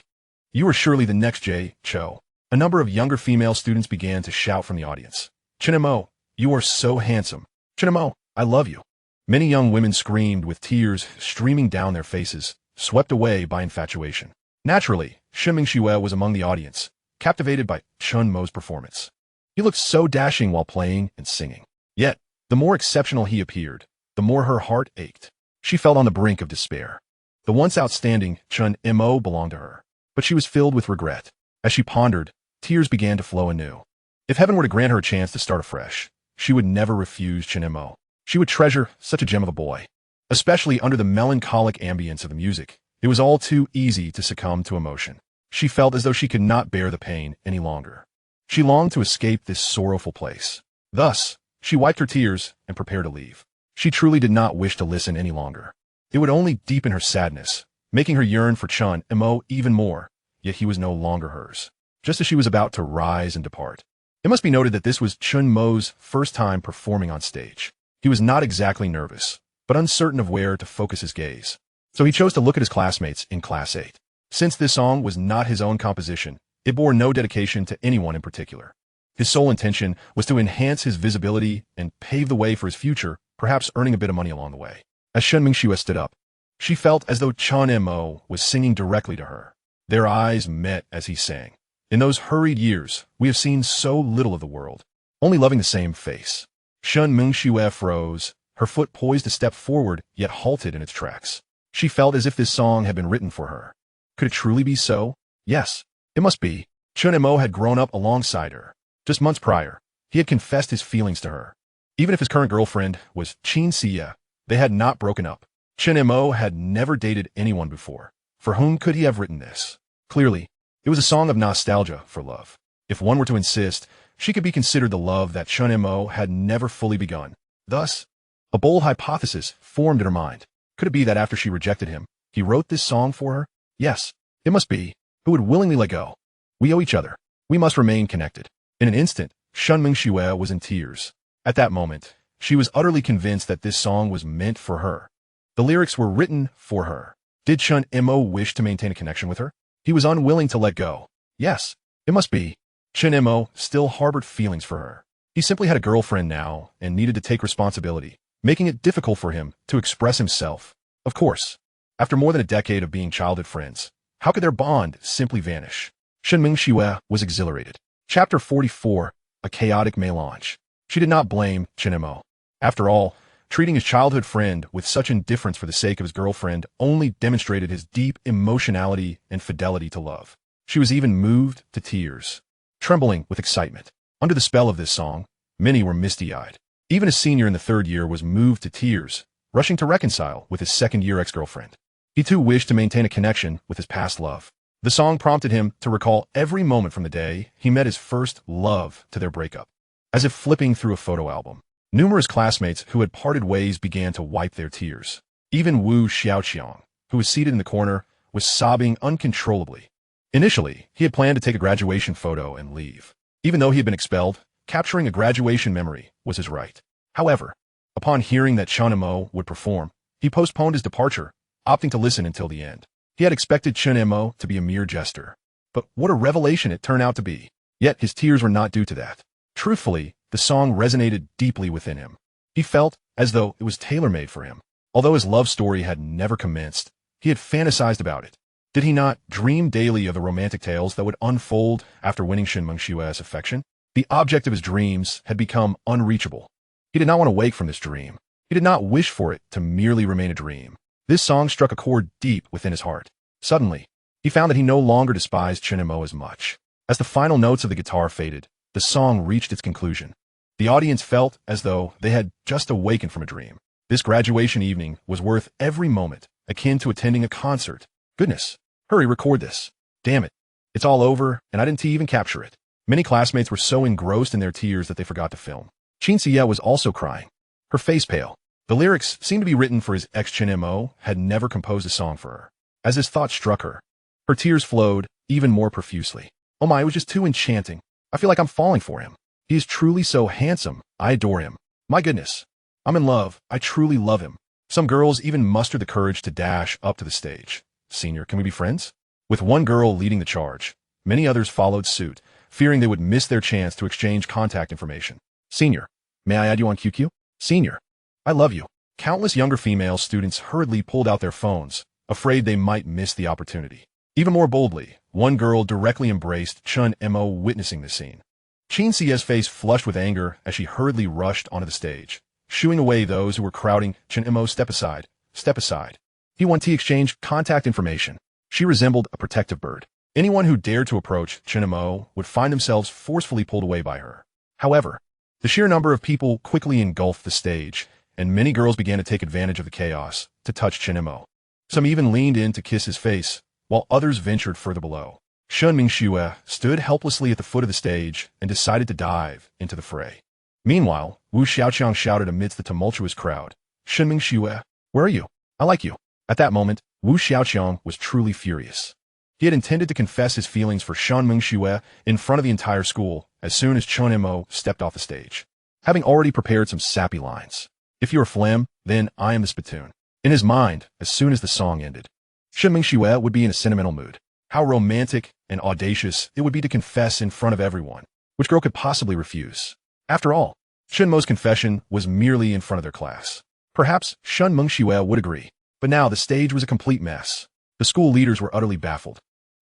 you are surely the next J. Cho. A number of younger female students began to shout from the audience. Chen Mo, you are so handsome. Chen Mo, I love you. Many young women screamed with tears streaming down their faces, swept away by infatuation. Naturally, Shen Mengxue was among the audience, captivated by Chen Mo's performance. He looked so dashing while playing and singing. Yet, the more exceptional he appeared, the more her heart ached. She felt on the brink of despair. The once outstanding Chen Mo belonged to her, but she was filled with regret. As she pondered, tears began to flow anew. If heaven were to grant her a chance to start afresh, she would never refuse Chen Mo. She would treasure such a gem of a boy. Especially under the melancholic ambience of the music, it was all too easy to succumb to emotion. She felt as though she could not bear the pain any longer. She longed to escape this sorrowful place. Thus, she wiped her tears and prepared to leave. She truly did not wish to listen any longer. It would only deepen her sadness, making her yearn for Chen Mo even more, yet he was no longer hers. Just as she was about to rise and depart. It must be noted that this was Chen Mo's first time performing on stage. He was not exactly nervous, but uncertain of where to focus his gaze. So he chose to look at his classmates in Class 8. Since this song was not his own composition, it bore no dedication to anyone in particular. His sole intention was to enhance his visibility and pave the way for his future, perhaps earning a bit of money along the way. As Shen Mengxue stood up, she felt as though Chen Mo was singing directly to her. Their eyes met as he sang. In those hurried years, we have seen so little of the world, only loving the same face. Shen Mengxue froze, her foot poised to step forward, yet halted in its tracks. She felt as if this song had been written for her. Could it truly be so? Yes, it must be. Chen Mo had grown up alongside her. Just months prior, he had confessed his feelings to her. Even if his current girlfriend was Chen Mengxue, they had not broken up. Chen Mo had never dated anyone before. For whom could he have written this? Clearly, it was a song of nostalgia for love. If one were to insist, she could be considered the love that Chen Mo had never fully begun. Thus, a bold hypothesis formed in her mind. Could it be that after she rejected him, he wrote this song for her? Yes, it must be. Who would willingly let go? We owe each other. We must remain connected. In an instant, Shen Mengxue was in tears. At that moment, she was utterly convinced that this song was meant for her. The lyrics were written for her. Did Chen Mo wish to maintain a connection with her? He was unwilling to let go. Yes, it must be. Chen Mo still harbored feelings for her. He simply had a girlfriend now and needed to take responsibility, making it difficult for him to express himself. Of course, after more than a decade of being childhood friends, how could their bond simply vanish? Shen Mengxue was exhilarated. Chapter 44, A Chaotic Melange. She did not blame Chen Mo. After all, treating his childhood friend with such indifference for the sake of his girlfriend only demonstrated his deep emotionality and fidelity to love. She was even moved to tears, trembling with excitement. Under the spell of this song, many were misty-eyed. Even a senior in the third year was moved to tears, rushing to reconcile with his second-year ex-girlfriend. He too wished to maintain a connection with his past love. The song prompted him to recall every moment from the day he met his first love to their breakup, as if flipping through a photo album. Numerous classmates who had parted ways began to wipe their tears. Even Wu Xiaoqiang, who was seated in the corner, was sobbing uncontrollably. Initially, he had planned to take a graduation photo and leave. Even though he had been expelled, capturing a graduation memory was his right. However, upon hearing that Chen Mo would perform, he postponed his departure, opting to listen until the end. He had expected Chen Mo to be a mere jester. But what a revelation it turned out to be. Yet his tears were not due to that. Truthfully, the song resonated deeply within him. He felt as though it was tailor-made for him. Although his love story had never commenced, he had fantasized about it. Did he not dream daily of the romantic tales that would unfold after winning Shen Mengxue's affection? The object of his dreams had become unreachable. He did not want to wake from this dream. He did not wish for it to merely remain a dream. This song struck a chord deep within his heart. Suddenly, he found that he no longer despised Chen Mo as much. As the final notes of the guitar faded, the song reached its conclusion. The audience felt as though they had just awakened from a dream. This graduation evening was worth every moment, akin to attending a concert. Goodness, hurry, record this. Damn it. It's all over, and I didn't even capture it. Many classmates were so engrossed in their tears that they forgot to film. Chen Xie was also crying, her face pale. The lyrics seemed to be written for his ex. Chen Mo had never composed a song for her. As his thought struck her, her tears flowed even more profusely. Oh my, it was just too enchanting. I feel like I'm falling for him. He is truly so handsome. I adore him. My goodness. I'm in love. I truly love him. Some girls even mustered the courage to dash up to the stage. Senior, can we be friends? With one girl leading the charge, many others followed suit, fearing they would miss their chance to exchange contact information. Senior, may I add you on QQ? Senior, I love you. Countless younger female students hurriedly pulled out their phones, afraid they might miss the opportunity. Even more boldly, one girl directly embraced Chen Mo, witnessing this scene. Chen Xie's face flushed with anger as she hurriedly rushed onto the stage, shooing away those who were crowding. Chen Mo, step aside, step aside. He wanted to exchange contact information. She resembled a protective bird. Anyone who dared to approach Chen Mo would find themselves forcefully pulled away by her. However, the sheer number of people quickly engulfed the stage, and many girls began to take advantage of the chaos to touch Chen Mo. Some even leaned in to kiss his face, while others ventured further below. Shen Mengxue stood helplessly at the foot of the stage and decided to dive into the fray. Meanwhile, Wu Xiaoqiang shouted amidst the tumultuous crowd, Shen Mengxue, where are you? I like you. At that moment, Wu Xiaoqiang was truly furious. He had intended to confess his feelings for Shen Mengxue in front of the entire school as soon as Chen Mo stepped off the stage, having already prepared some sappy lines. If you're a phlegm, then I am the spittoon. In his mind, as soon as the song ended, Shen Mengxue would be in a sentimental mood. How romantic and audacious it would be to confess in front of everyone. Which girl could possibly refuse? After all, Chen Mo's confession was merely in front of their class. Perhaps Shen Mengxue would agree. But now the stage was a complete mess. The school leaders were utterly baffled.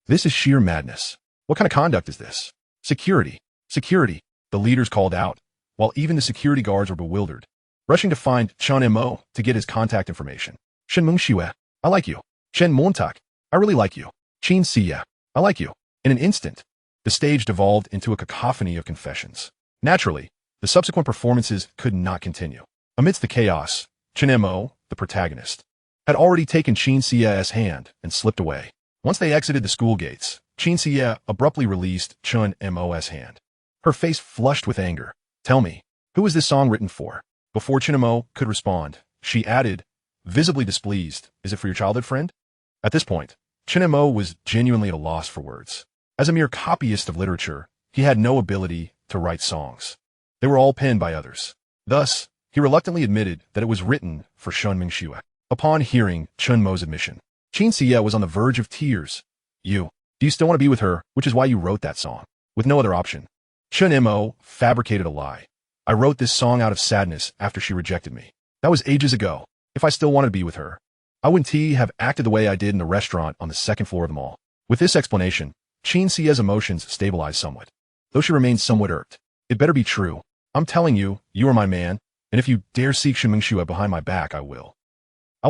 This is sheer madness. What kind of conduct is this? Security. Security. The leaders called out, while even the security guards were bewildered, rushing to find Chen Mo to get his contact information. Shen Mengxue, I like you. Shen Montak, I really like you. Chen Xie, I like you. In an instant, the stage devolved into a cacophony of confessions. Naturally, the subsequent performances could not continue. Amidst the chaos, Chen Mo, the protagonist, had already taken Chen Xie's hand and slipped away. Once they exited the school gates, Chen Xie abruptly released Chen Mo's hand. Her face flushed with anger. Tell me, who is this song written for? Before Chen Mo could respond, she added, visibly displeased, is it for your childhood friend? At this point, Chen Mo was genuinely at a loss for words. As a mere copyist of literature, he had no ability to write songs. They were all penned by others. Thus, he reluctantly admitted that it was written for Shen Mengxue. Upon hearing Chen Mo's admission, Chen Xie was on the verge of tears. Do you still want to be with her, which is why you wrote that song? With no other option. Chen Mo fabricated a lie. I wrote this song out of sadness after she rejected me. That was ages ago. If I still wanted to be with her, I wouldn't have acted the way I did in the restaurant on the second floor of the mall. With this explanation, Chen Xie's emotions stabilized somewhat, though she remained somewhat irked. It better be true. I'm telling you, you are my man, and if you dare seek Shen Mengxue behind my back, I will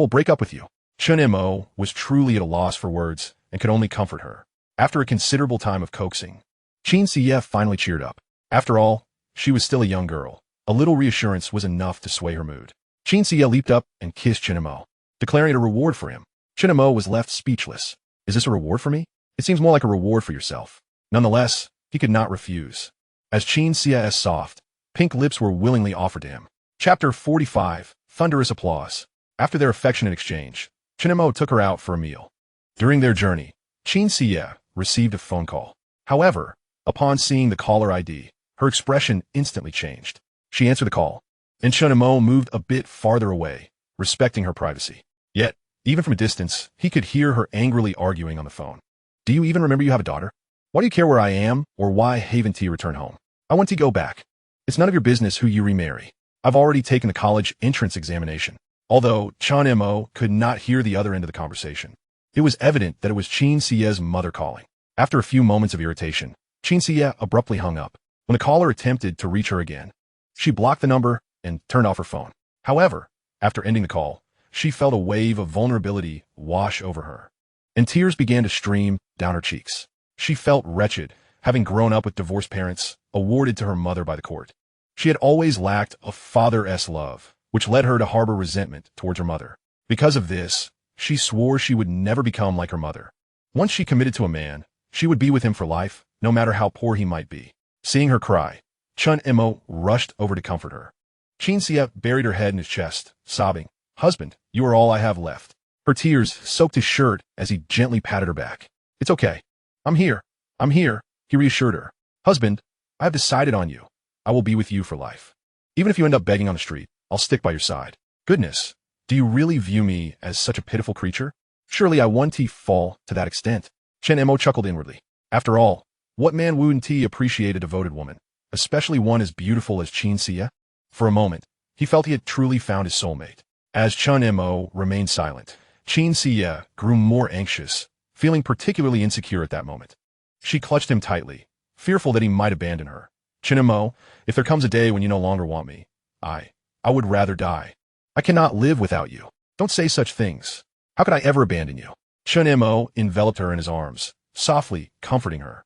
break up with you. Chen Mo was truly at a loss for words and could only comfort her. After a considerable time of coaxing, Chen Xie finally cheered up. After all, she was still a young girl. A little reassurance was enough to sway her mood. Chen Xie leaped up and kissed Chen Mo, declaring it a reward for him. Chen Mo was left speechless. Is this a reward for me? It seems more like a reward for yourself. Nonetheless, he could not refuse. As Chen Xie's soft, pink lips were willingly offered to him. Chapter 45, Thunderous Applause. After their affectionate exchange, Chen Mo took her out for a meal. During their journey, Chen Xie received a phone call. However, upon seeing the caller ID, her expression instantly changed. She answered the call, and Chen Mo moved a bit farther away, respecting her privacy. Yet, Even from a distance, he could hear her angrily arguing on the phone. Do you even remember you have a daughter? Why do you care where I am or why haven't you returned home? I want to go back. It's none of your business who you remarry. I've already taken the college entrance examination. Although Chen Mo could not hear the other end of the conversation, it was evident that it was Chen Xie's mother calling. After a few moments of irritation, Chen Xie abruptly hung up. When the caller attempted to reach her again, she blocked the number and turned off her phone. However, after ending the call, she felt a wave of vulnerability wash over her, and tears began to stream down her cheeks. She felt wretched, having grown up with divorced parents, awarded to her mother by the court. She had always lacked a father's love, which led her to harbor resentment towards her mother. Because of this, she swore she would never become like her mother. Once she committed to a man, she would be with him for life, no matter how poor he might be. Seeing her cry, Chen Mo rushed over to comfort her. Chen Xie buried her head in his chest, sobbing, "Husband, you are all I have left." Her tears soaked his shirt as he gently patted her back. "It's okay. I'm here. I'm here," he reassured her. "Husband, I have decided on you. I will be with you for life. Even if you end up begging on the street, I'll stick by your side." Goodness, do you really view me as such a pitiful creature? Surely I wouldn't fall to that extent. Chen Mo chuckled inwardly. After all, what man wouldn't appreciate a devoted woman, especially one as beautiful as Chen Xie? For a moment, he felt he had truly found his soulmate. As Chen Mo remained silent, Chen Xie grew more anxious, feeling particularly insecure at that moment. She clutched him tightly, fearful that he might abandon her. "Chen Mo, if there comes a day when you no longer want me, I would rather die. I cannot live without you. Don't say such things. How could I ever abandon you?" Chen Mo enveloped her in his arms, softly comforting her.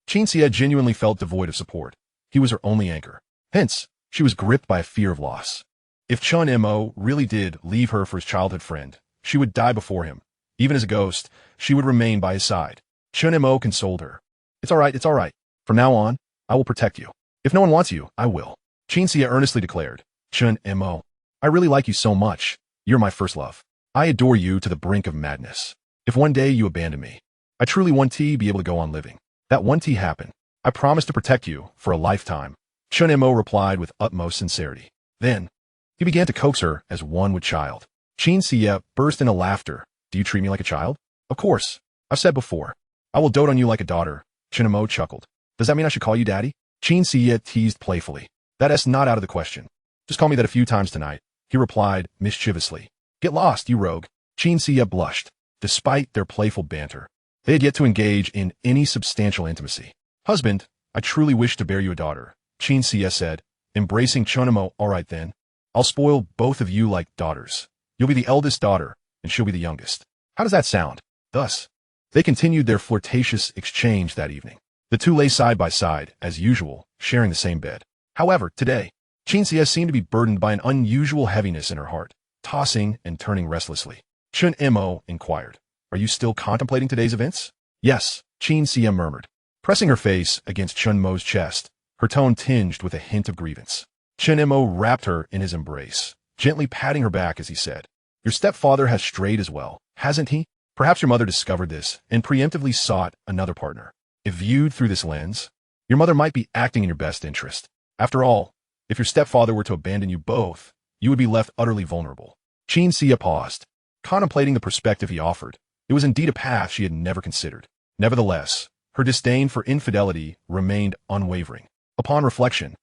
Chen Xie genuinely felt devoid of support. He was her only anchor. Hence, she was gripped by a fear of loss. If Chen Mo really did leave her for his childhood friend, she would die before him. Even as a ghost, she would remain by his side. Chen Mo consoled her. It's all right, it's all right. From now on, I will protect you. If no one wants you, I will." Chen Xie earnestly declared. "Chen Mo, I really like you so much. You're my first love. I adore you to the brink of madness. If one day you abandon me, I truly want to be able to go on living. That want to happen. I promise to protect you for a lifetime." Chen Mo replied with utmost sincerity. Then, he began to coax her as one would child. Chen Xie burst into laughter. "Do you treat me like a child?" "Of course. I've said before. I will dote on you like a daughter." Chen Mo chuckled. "Does that mean I should call you daddy?" Chen Xie teased playfully. "That's not out of the question. Just call me that a few times tonight," he replied mischievously. "Get lost, you rogue." Chen Xie blushed. Despite their playful banter, they had yet to engage in any substantial intimacy. "Husband, I truly wish to bear you a daughter," Chen Xie said, embracing Chen Mo. "All right then. I'll spoil both of you like daughters. You'll be the eldest daughter, and she'll be the youngest. How does that sound?" Thus, they continued their flirtatious exchange that evening. The two lay side by side, as usual, sharing the same bed. However, today, Chen Xie seemed to be burdened by an unusual heaviness in her heart, tossing and turning restlessly. Chen Mo inquired, "Are you still contemplating today's events?" "Yes," Chen Xie murmured, pressing her face against Chen Mo's chest, her tone tinged with a hint of grievance. Chen Mo wrapped her in his embrace, gently patting her back as he said, "Your stepfather has strayed as well, hasn't he? Perhaps your mother discovered this and preemptively sought another partner. If viewed through this lens, your mother might be acting in your best interest. After all, if your stepfather were to abandon you both, you would be left utterly vulnerable." Chen Xie paused, contemplating the perspective he offered. It was indeed a path she had never considered. Nevertheless, her disdain for infidelity remained unwavering. Upon reflection,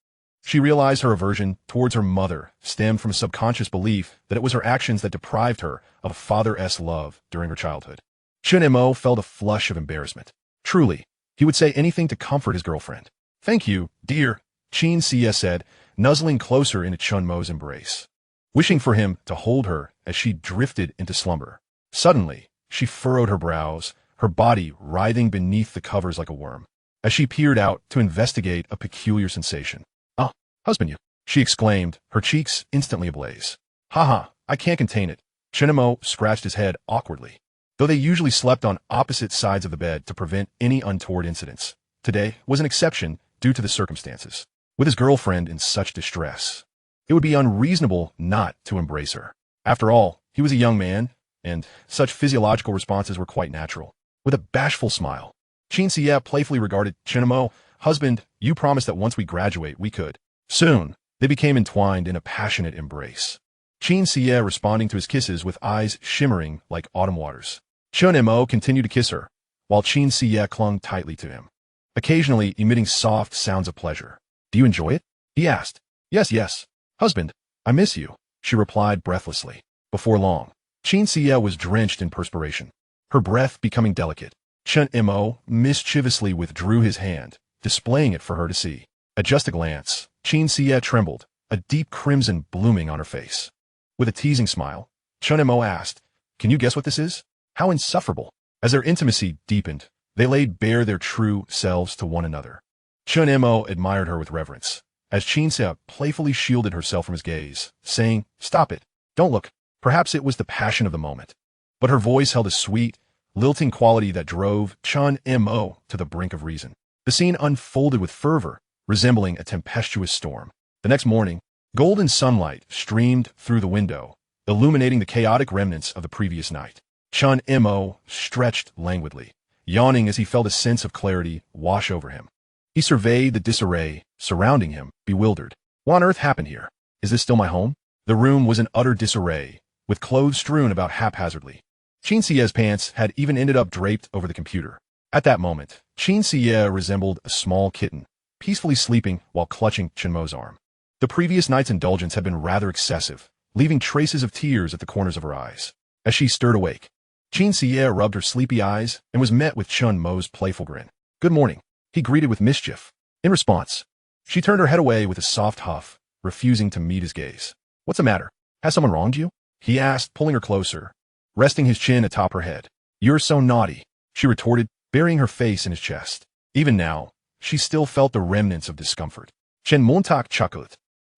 she realized her aversion towards her mother stemmed from a subconscious belief that it was her actions that deprived her of a father's love during her childhood. Chen Mo felt a flush of embarrassment. Truly, he would say anything to comfort his girlfriend. "Thank you, dear," Chen Xie said, nuzzling closer into Chen Mo's embrace, wishing for him to hold her as she drifted into slumber. Suddenly, she furrowed her brows, her body writhing beneath the covers like a worm, as she peered out to investigate a peculiar sensation. "Ah, husband, you," she exclaimed, her cheeks instantly ablaze. "Haha, I can't contain it." Chen Mo scratched his head awkwardly. Though they usually slept on opposite sides of the bed to prevent any untoward incidents, today was an exception due to the circumstances. With his girlfriend in such distress, it would be unreasonable not to embrace her. After all, he was a young man, and such physiological responses were quite natural. With a bashful smile, Chen Xie playfully regarded Chen Mo. "Husband, you promised that once we graduate, we could." Soon, they became entwined in a passionate embrace. Chen Xie responding to his kisses with eyes shimmering like autumn waters. Chen Mo continued to kiss her, while Chen Xie clung tightly to him, occasionally emitting soft sounds of pleasure. Do you enjoy it? He asked. Yes, yes. Husband, I miss you, she replied breathlessly. Before long, Chen Xie was drenched in perspiration, her breath becoming delicate. Chen Mo mischievously withdrew his hand, displaying it for her to see. At just a glance, Chen Xie trembled, a deep crimson blooming on her face. With a teasing smile, Chen Mo asked, Can you guess what this is? How insufferable. As their intimacy deepened, they laid bare their true selves to one another. Chen Mo admired her with reverence, as Chen Xie playfully shielded herself from his gaze, saying, Stop it. Don't look. Perhaps it was the passion of the moment. But her voice held a sweet, lilting quality that drove Chen Mo to the brink of reason. The scene unfolded with fervor, resembling a tempestuous storm. The next morning, golden sunlight streamed through the window, illuminating the chaotic remnants of the previous night. Chen Mo stretched languidly, yawning as he felt a sense of clarity wash over him. He surveyed the disarray surrounding him, bewildered. What on earth happened here? Is this still my home? The room was in utter disarray, with clothes strewn about haphazardly. Chen Xie's pants had even ended up draped over the computer. At that moment, Chen Xie resembled a small kitten, peacefully sleeping while clutching Chen Mo's arm. The previous night's indulgence had been rather excessive, leaving traces of tears at the corners of her eyes. As she stirred awake, Chen Xie rubbed her sleepy eyes and was met with Chen Mo's playful grin. Good morning, he greeted with mischief. In response, she turned her head away with a soft huff, refusing to meet his gaze. What's the matter? Has someone wronged you? He asked, pulling her closer, resting his chin atop her head. You're so naughty, she retorted, burying her face in his chest. Even now, she still felt the remnants of discomfort. Chen Mengxue chuckled,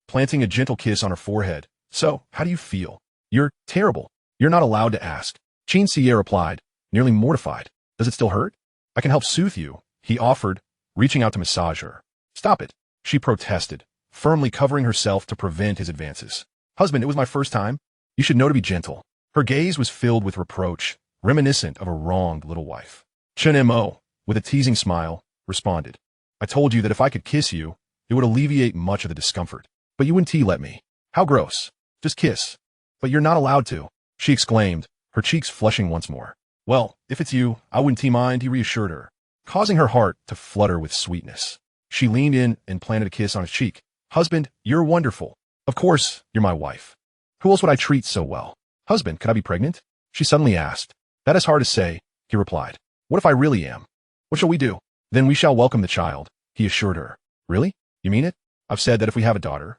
planting a gentle kiss on her forehead. So, how do you feel? You're terrible. You're not allowed to ask. Chen Xie replied, nearly mortified. Does it still hurt? I can help soothe you, he offered, reaching out to massage her. Stop it, she protested, firmly covering herself to prevent his advances. Husband, it was my first time. You should know to be gentle. Her gaze was filled with reproach, reminiscent of a wronged little wife. Chen Mo, with a teasing smile, responded. I told you that if I could kiss you, it would alleviate much of the discomfort. But you wouldn't let me. How gross. Just kiss. But you're not allowed to, she exclaimed, her cheeks flushing once more. Well, if it's you, I wouldn't mind, he reassured her, causing her heart to flutter with sweetness. She leaned in and planted a kiss on his cheek. Husband, you're wonderful. Of course, you're my wife. Who else would I treat so well? Husband, could I be pregnant? She suddenly asked. That is hard to say, he replied. What if I really am? What shall we do? Then we shall welcome the child, he assured her. Really? You mean it? I've said that if we have a daughter,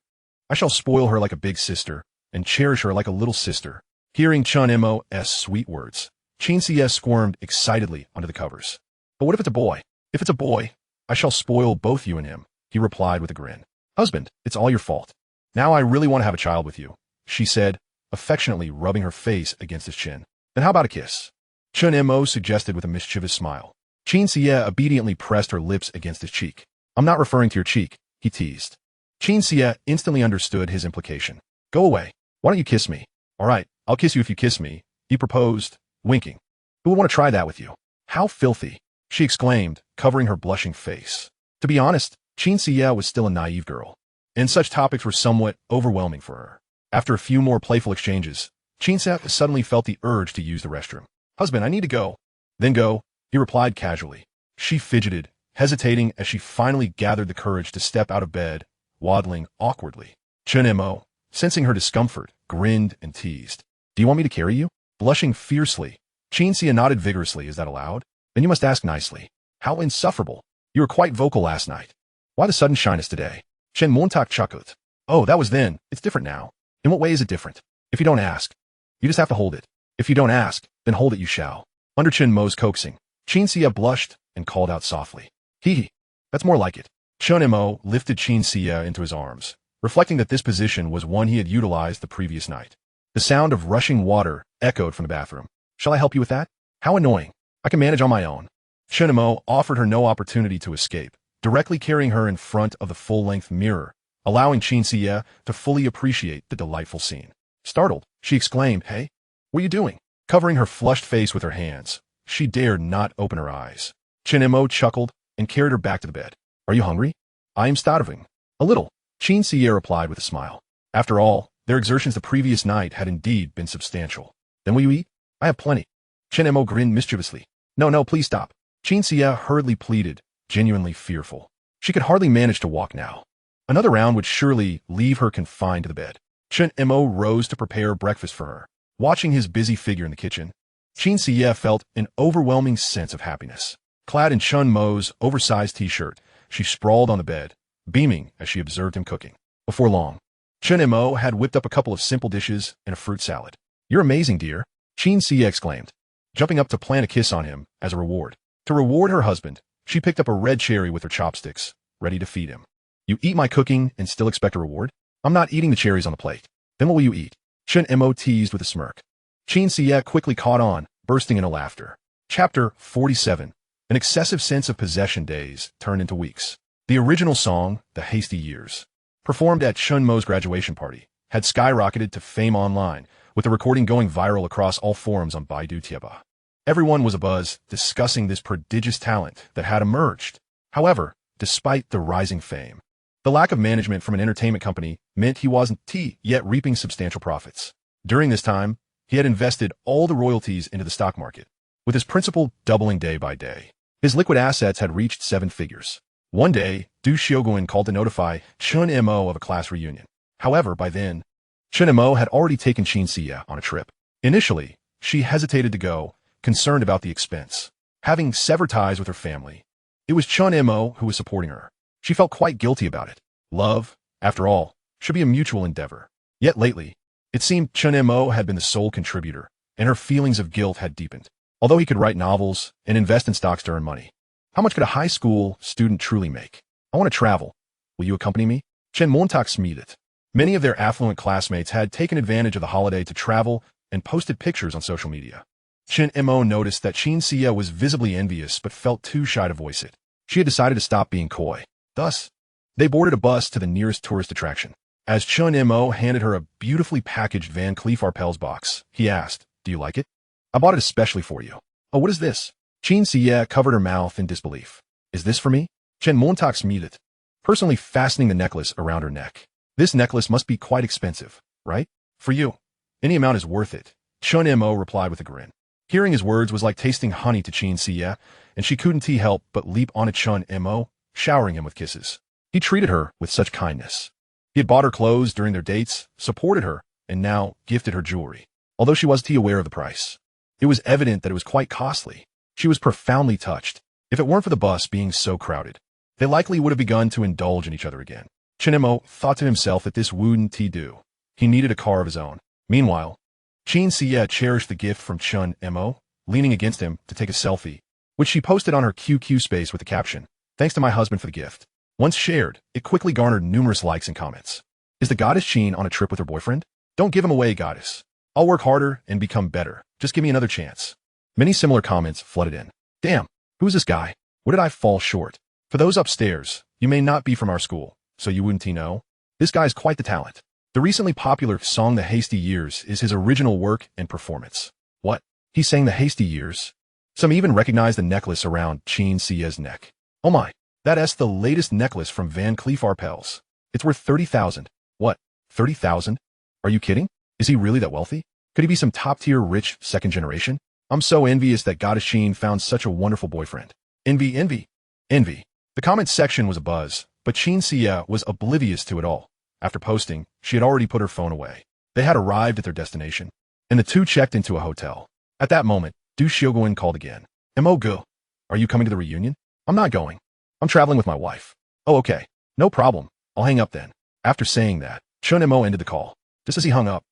I shall spoil her like a big sister and cherish her like a little sister. Hearing Chen Mo's sweet words, Chen Xie squirmed excitedly under the covers. But what if it's a boy? If it's a boy, I shall spoil both you and him, he replied with a grin. Husband, it's all your fault. Now I really want to have a child with you, she said, affectionately rubbing her face against his chin. Then how about a kiss? Chen Mo suggested with a mischievous smile. Chen Xie obediently pressed her lips against his cheek. I'm not referring to your cheek, he teased. Chen Xie instantly understood his implication. Go away. Why don't you kiss me? All right, I'll kiss you if you kiss me, he proposed, winking. Who would want to try that with you? How filthy, she exclaimed, covering her blushing face. To be honest, Chen Xie was still a naive girl, and such topics were somewhat overwhelming for her. After a few more playful exchanges, Chen Xie suddenly felt the urge to use the restroom. Husband, I need to go. Then go, he replied casually. She fidgeted, hesitating as she finally gathered the courage to step out of bed, waddling awkwardly. Chen Mo, sensing her discomfort, grinned and teased. Do you want me to carry you? Blushing fiercely, Chen Xie nodded vigorously. Is that allowed? Then you must ask nicely. How insufferable. You were quite vocal last night. Why the sudden shyness today? Chen Mengxue chuckled. Oh, that was then. It's different now. In what way is it different? If you don't ask, you just have to hold it. If you don't ask, then hold it you shall. Under Chen Mo's coaxing, Chen Xie blushed and called out softly. Hee, that's more like it. Chen Mo lifted Chen Xie into his arms, reflecting that this position was one he had utilized the previous night. The sound of rushing water echoed from the bathroom. Shall I help you with that? How annoying. I can manage on my own. Chen Mo offered her no opportunity to escape, directly carrying her in front of the full-length mirror, allowing Chen Xie to fully appreciate the delightful scene. Startled, she exclaimed, Hey, what are you doing? Covering her flushed face with her hands, she dared not open her eyes. Chen Mo chuckled and carried her back to the bed. Are you hungry? I am starving. A little, Chen Xie replied with a smile. After all, Their exertions the previous night had indeed been substantial. Then will you eat? I have plenty. Chen Mo grinned mischievously. No, please stop. Chen Xie hurriedly pleaded, genuinely fearful. She could hardly manage to walk now. Another round would surely leave her confined to the bed. Chen Mo rose to prepare breakfast for her. Watching his busy figure in the kitchen, Chen Xie felt an overwhelming sense of happiness. Clad in Shen Mo's oversized t-shirt, she sprawled on the bed, beaming as she observed him cooking. Before long, Chen Mo had whipped up a couple of simple dishes and a fruit salad. You're amazing, dear, Chen Xie exclaimed, jumping up to plant a kiss on him as a reward. To reward her husband, she picked up a red cherry with her chopsticks, ready to feed him. You eat my cooking and still expect a reward? I'm not eating the cherries on the plate. Then what will you eat? Chen Mo teased with a smirk. Chen Xie quickly caught on, bursting into laughter. Chapter 47. An excessive sense of possession days turned into weeks. The original song, The Hasty Years, performed at Shen Mo's graduation party, had skyrocketed to fame online, with the recording going viral across all forums on Baidu Tieba. Everyone was abuzz, discussing this prodigious talent that had emerged. However, despite the rising fame, the lack of management from an entertainment company meant he wasn't yet reaping substantial profits. During this time, he had invested all the royalties into the stock market, with his principal doubling day by day. His liquid assets had reached 7 figures. One day, Du Xiaoguan called to notify Chen Mo of a class reunion. However, by then, Chen Mo had already taken Chen Xie on a trip. Initially, she hesitated to go, concerned about the expense. Having severed ties with her family, it was Chen Mo who was supporting her. She felt quite guilty about it. Love, after all, should be a mutual endeavor. Yet lately, it seemed Chen Mo had been the sole contributor, and her feelings of guilt had deepened. Although he could write novels and invest in stocks to earn money, how much could a high school student truly make? I want to travel. Will you accompany me? Chen Montauk smiled. Many of their affluent classmates had taken advantage of the holiday to travel and posted pictures on social media. Chen Mo noticed that Chen Xie was visibly envious but felt too shy to voice it. She had decided to stop being coy. Thus, they boarded a bus to the nearest tourist attraction. As Chen Mo handed her a beautifully packaged Van Cleef Arpels box, he asked, "Do you like it? I bought it especially for you." "Oh, what is this?" Chen Xie covered her mouth in disbelief. "Is this for me?" Chen Montauk smiled, personally fastening the necklace around her neck. "This necklace must be quite expensive, right? For you. Any amount is worth it," Chen Mo replied with a grin. Hearing his words was like tasting honey to Chen Xie, and she couldn't help but leap onto Chen Mo, showering him with kisses. He treated her with such kindness. He had bought her clothes during their dates, supported her, and now gifted her jewelry. Although she wasn't aware of the price, it was evident that it was quite costly. She was profoundly touched. If it weren't for the bus being so crowded, they likely would have begun to indulge in each other again. Chen Mo thought to himself that this wouldn't do. He needed a car of his own. Meanwhile, Chen Xie cherished the gift from Chen Mo, leaning against him to take a selfie, which she posted on her QQ space with the caption, "Thanks to my husband for the gift." Once shared, it quickly garnered numerous likes and comments. Is the goddess Chen on a trip with her boyfriend? Don't give him away, goddess. I'll work harder and become better. Just give me another chance. Many similar comments flooded in. Damn, who's this guy? What did I fall short? For those upstairs, you may not be from our school, so you wouldn't know. This guy's quite the talent. The recently popular song The Hasty Years is his original work and performance. What? He sang The Hasty Years? Some even recognize the necklace around Chen Xie's neck. Oh my, that's the latest necklace from Van Cleef Arpels. It's worth 30,000. What? 30,000? Are you kidding? Is he really that wealthy? Could he be some top-tier rich second generation? I'm so envious that Goddess Chen found such a wonderful boyfriend. Envy, envy, envy. The comments section was abuzz, but Chen Xie was oblivious to it all. After posting, she had already put her phone away. They had arrived at their destination, and the two checked into a hotel. At that moment, Du Xiaoguan called again. Mo Gu, are you coming to the reunion? I'm not going. I'm traveling with my wife. Oh, okay. No problem. I'll hang up then. After saying that, Chen Mo ended the call. Just as he hung up,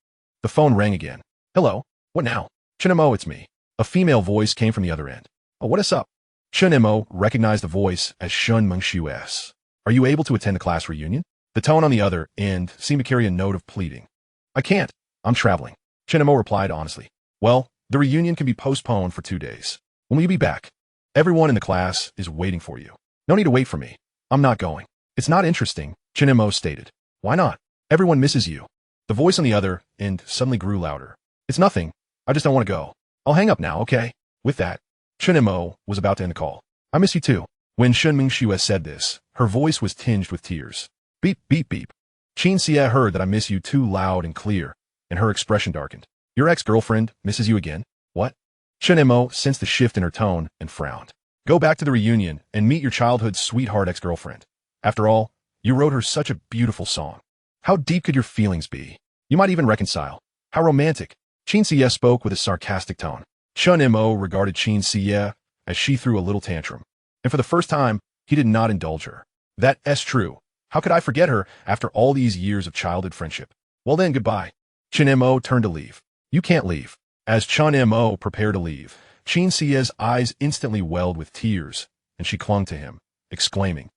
the phone rang again. Hello? What now? Chen Mo, it's me. A female voice came from the other end. Oh, what is up? Chen Mo recognized the voice as Shen Mengxue. Are you able to attend the class reunion? The tone on the other end seemed to carry a note of pleading. I can't. I'm traveling. Chen Mo replied honestly. Well, the reunion can be postponed for 2 days. When will you be back? Everyone in the class is waiting for you. No need to wait for me. I'm not going. It's not interesting, Chen Mo stated. Why not? Everyone misses you. The voice on the other end suddenly grew louder. It's nothing. I just don't want to go. I'll hang up now, okay? With that, Chen Mo was about to end the call. I miss you too. When Shen Mengxue said this, her voice was tinged with tears. Beep, beep, beep. Chen Xie heard that I miss you too loud and clear, and her expression darkened. Your ex-girlfriend misses you again? What? Shen Mo sensed the shift in her tone and frowned. Go back to the reunion and meet your childhood sweetheart ex-girlfriend. After all, you wrote her such a beautiful song. How deep could your feelings be? You might even reconcile. How romantic. Chen Xie spoke with a sarcastic tone. Shen Mo regarded Chen Xie as she threw a little tantrum. And for the first time, he did not indulge her. That's true. How could I forget her after all these years of childhood friendship? Well then, goodbye. Chen Mo turned to leave. You can't leave. As Chen Mo prepared to leave, Chen Xie's eyes instantly welled with tears, and she clung to him, exclaiming,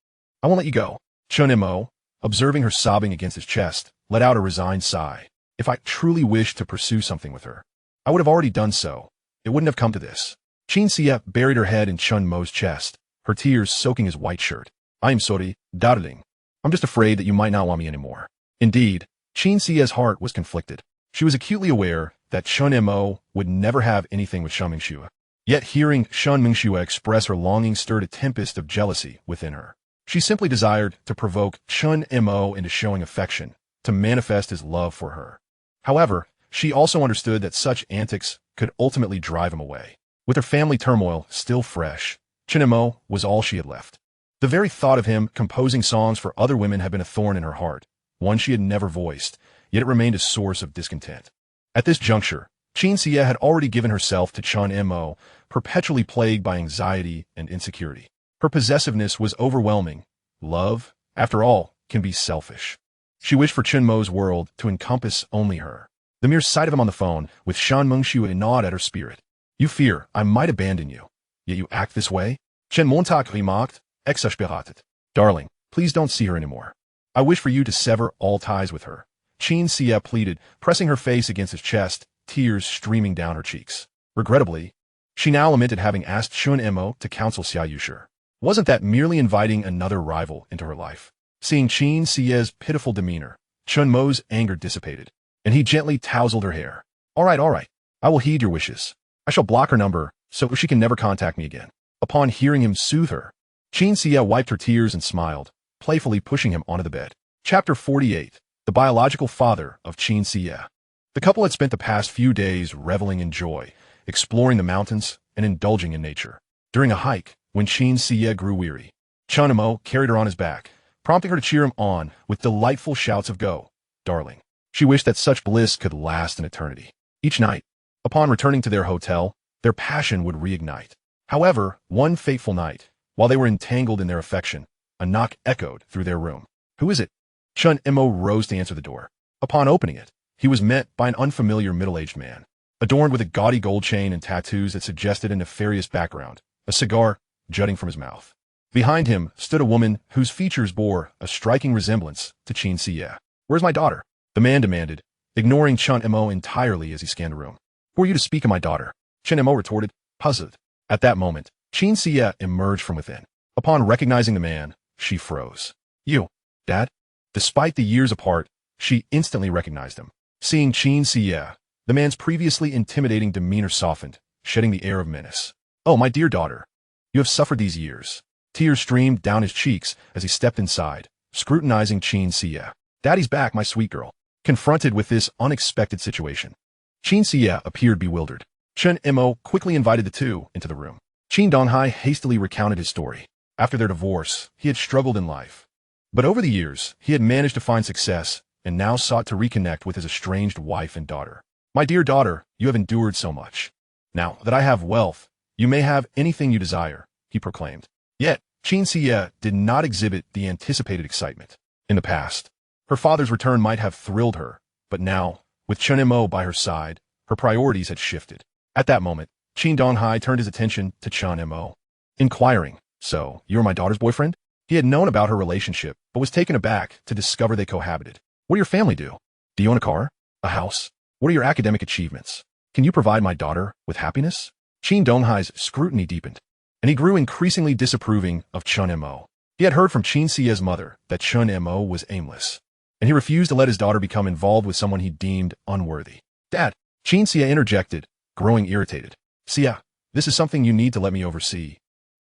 I won't let you go. Chen Mo, observing her sobbing against his chest, let out a resigned sigh. If I truly wished to pursue something with her, I would have already done so. It wouldn't have come to this. Chen Xie buried her head in Chen Mo's chest, her tears soaking his white shirt. I'm sorry, darling. I'm just afraid that you might not want me anymore. Indeed, Chen Xie's heart was conflicted. She was acutely aware that Shen Mo would never have anything with Shen Mengxue. Yet hearing Shen Mengxue express her longing stirred a tempest of jealousy within her. She simply desired to provoke Chen Mo into showing affection, to manifest his love for her. However, she also understood that such antics could ultimately drive him away. With her family turmoil still fresh, Chen Mo was all she had left. The very thought of him composing songs for other women had been a thorn in her heart, one she had never voiced, yet it remained a source of discontent. At this juncture, Chen Xie had already given herself to Chen Mo, perpetually plagued by anxiety and insecurity. Her possessiveness was overwhelming. Love, after all, can be selfish. She wished for Chen Mo's world to encompass only her. The mere sight of him on the phone, with Shen Mengxue gnawed at her spirit. You fear I might abandon you, yet you act this way? Chen Montag remarked, exasperated. Darling, please don't see her anymore. I wish for you to sever all ties with her. Chen Xie pleaded, pressing her face against his chest, tears streaming down her cheeks. Regrettably, she now lamented having asked Shen Mo to counsel Xia Yushi. Wasn't that merely inviting another rival into her life? Seeing Chen Xie's pitiful demeanor, Chen Mo's anger dissipated, and he gently tousled her hair. All right, I will heed your wishes. I shall block her number so she can never contact me again. Upon hearing him soothe her, Chen Xie wiped her tears and smiled, playfully pushing him onto the bed. Chapter 48. The biological father of Chen Xie. The couple had spent the past few days reveling in joy, exploring the mountains, and indulging in nature. During a hike, when Chen Xie grew weary, Chen Mo carried her on his back, prompting her to cheer him on with delightful shouts of go, darling. She wished that such bliss could last an eternity. Each night, upon returning to their hotel, their passion would reignite. However, one fateful night, while they were entangled in their affection, a knock echoed through their room. Who is it? Chen Mo rose to answer the door. Upon opening it, he was met by an unfamiliar middle-aged man, adorned with a gaudy gold chain and tattoos that suggested a nefarious background, a cigar jutting from his mouth. Behind him stood a woman whose features bore a striking resemblance to Chen Xie. Where's my daughter? The man demanded, ignoring Chen Mo entirely as he scanned the room. Who are you to speak of my daughter? Chen Mo retorted, puzzled. At that moment, Chen Xie emerged from within. Upon recognizing the man, she froze. You, Dad? Despite the years apart, she instantly recognized him. Seeing Chen Xie, the man's previously intimidating demeanor softened, shedding the air of menace. Oh, my dear daughter, you have suffered these years. Tears streamed down his cheeks as he stepped inside, scrutinizing Chen Xie. Daddy's back, my sweet girl. Confronted with this unexpected situation, Chen Xie appeared bewildered. Chen Mo quickly invited the two into the room. Chen Donghai hastily recounted his story. After their divorce, he had struggled in life. But over the years, he had managed to find success and now sought to reconnect with his estranged wife and daughter. My dear daughter, you have endured so much. Now that I have wealth, you may have anything you desire, he proclaimed. Yet, Chen Xie did not exhibit the anticipated excitement. In the past, her father's return might have thrilled her, but now, with Chen Mo by her side, her priorities had shifted. At that moment, Chen Donghai turned his attention to Chen Mo, inquiring, so, you're my daughter's boyfriend? He had known about her relationship, but was taken aback to discover they cohabited. What do your family do? Do you own a car? A house? What are your academic achievements? Can you provide my daughter with happiness? Chen Donghai's scrutiny deepened, and he grew increasingly disapproving of Chen Mo. He had heard from Chen Xie's mother that Chen Mo was aimless, and he refused to let his daughter become involved with someone he deemed unworthy. Dad, Chen Xie interjected, growing irritated. Xie, this is something you need to let me oversee.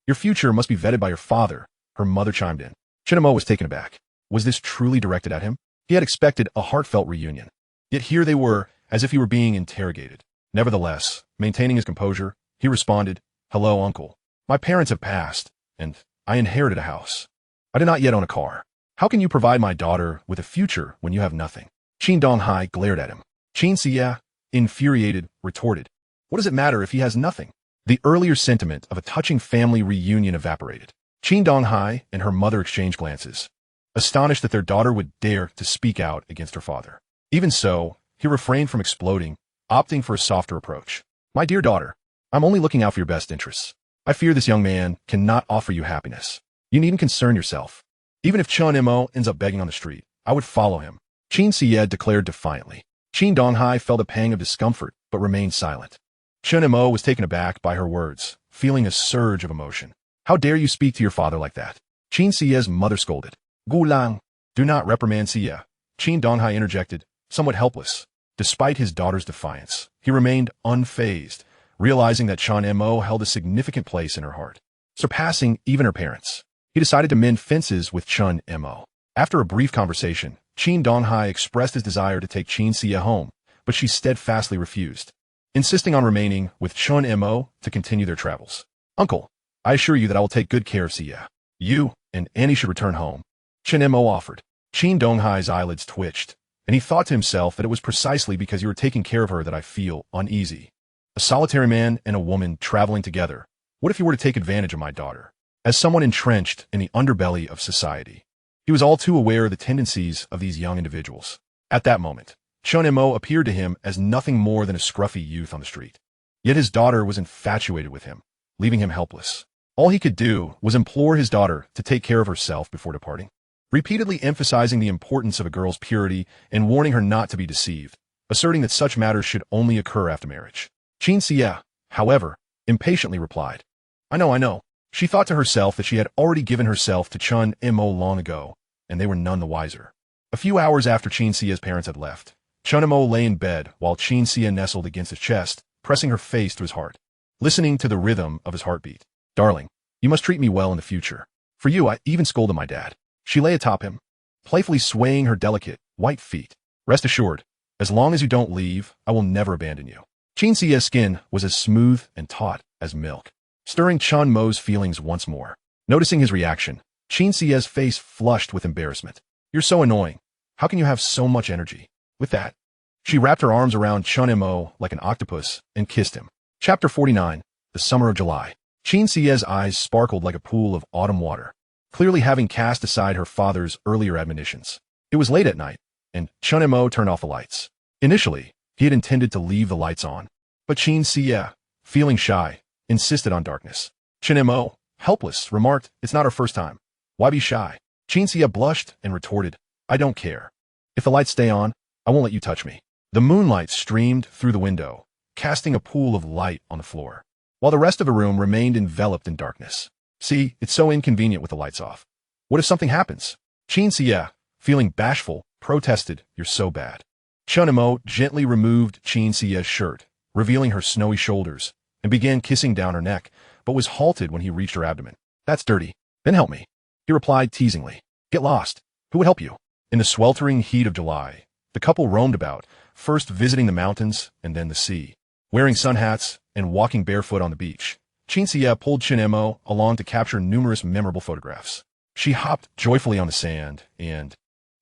Your future must be vetted by your father, her mother chimed in. Chen Mo was taken aback. Was this truly directed at him? He had expected a heartfelt reunion. Yet here they were, as if he were being interrogated. Nevertheless, maintaining his composure, he responded, "Hello, uncle. My parents have passed, and I inherited a house. I do not yet own a car. How can you provide my daughter with a future when you have nothing?" Qin Donghai glared at him. Qin Xie, infuriated, retorted, "What does it matter if he has nothing?" The earlier sentiment of a touching family reunion evaporated. Qin Donghai and her mother exchanged glances, astonished that their daughter would dare to speak out against her father. Even so, he refrained from exploding, opting for a softer approach. "My dear daughter, I'm only looking out for your best interests. I fear this young man cannot offer you happiness. You needn't concern yourself. Even if Chen Mo ends up begging on the street, I would follow him." Qin Xie declared defiantly. Qin Donghai felt a pang of discomfort, but remained silent. Chen Mo was taken aback by her words, feeling a surge of emotion. "How dare you speak to your father like that?" Qin Xie's mother scolded. "Gu Lang, do not reprimand Xie." Qin Donghai interjected, somewhat helpless. Despite his daughter's defiance, he remained unfazed, realizing that Chen Mo held a significant place in her heart, surpassing even her parents. He decided to mend fences with Chen Mo. After a brief conversation, Qin Donghai expressed his desire to take Qin Xie home, but she steadfastly refused, insisting on remaining with Chen Mo to continue their travels. "Uncle, I assure you that I will take good care of Xie. You and Annie should return home," Chen Mo offered. Qin Donghai's eyelids twitched, and he thought to himself that it was precisely because you were taking care of her that I feel uneasy. A solitary man and a woman traveling together. What if you were to take advantage of my daughter? As someone entrenched in the underbelly of society, he was all too aware of the tendencies of these young individuals. At that moment, Chen Mo appeared to him as nothing more than a scruffy youth on the street. Yet his daughter was infatuated with him, leaving him helpless. All he could do was implore his daughter to take care of herself before departing, repeatedly emphasizing the importance of a girl's purity and warning her not to be deceived, asserting that such matters should only occur after marriage. Qin Xie, however, impatiently replied, I know. She thought to herself that she had already given herself to Chen Mo long ago, and they were none the wiser. A few hours after Qin Xie's parents had left, Chen Mo lay in bed while Qin Xie nestled against his chest, pressing her face to his heart, listening to the rhythm of his heartbeat. "Darling, you must treat me well in the future. For you, I even scolded my dad." She lay atop him, playfully swaying her delicate, white feet. "Rest assured, as long as you don't leave, I will never abandon you." Qin Xie's skin was as smooth and taut as milk, stirring Chen Mo's feelings once more. Noticing his reaction, Qin Xie's face flushed with embarrassment. "You're so annoying. How can you have so much energy?" With that, she wrapped her arms around Chen Mo like an octopus and kissed him. Chapter 49, The Summer of July. Qin Xie's eyes sparkled like a pool of autumn water, clearly having cast aside her father's earlier admonitions. It was late at night, and Chen Mo turned off the lights. Initially, he had intended to leave the lights on, but Qin Xie, feeling shy, insisted on darkness. Chen Mo, helpless, remarked, "It's not our first time. Why be shy?" Qin Xie blushed and retorted, "I don't care. If the lights stay on, I won't let you touch me." The moonlight streamed through the window, casting a pool of light on the floor, while the rest of the room remained enveloped in darkness. "See, it's so inconvenient with the lights off. What if something happens?" Qin Xie, feeling bashful, protested, "You're so bad." Chen Mo gently removed Qin Xie's shirt, revealing her snowy shoulders, and began kissing down her neck, but was halted when he reached her abdomen. "That's dirty. Then help me," he replied teasingly. "Get lost. Who would help you?" In the sweltering heat of July, the couple roamed about, first visiting the mountains and then the sea. Wearing sun hats and walking barefoot on the beach, Qin Xie pulled Chen Mo along to capture numerous memorable photographs. She hopped joyfully on the sand and,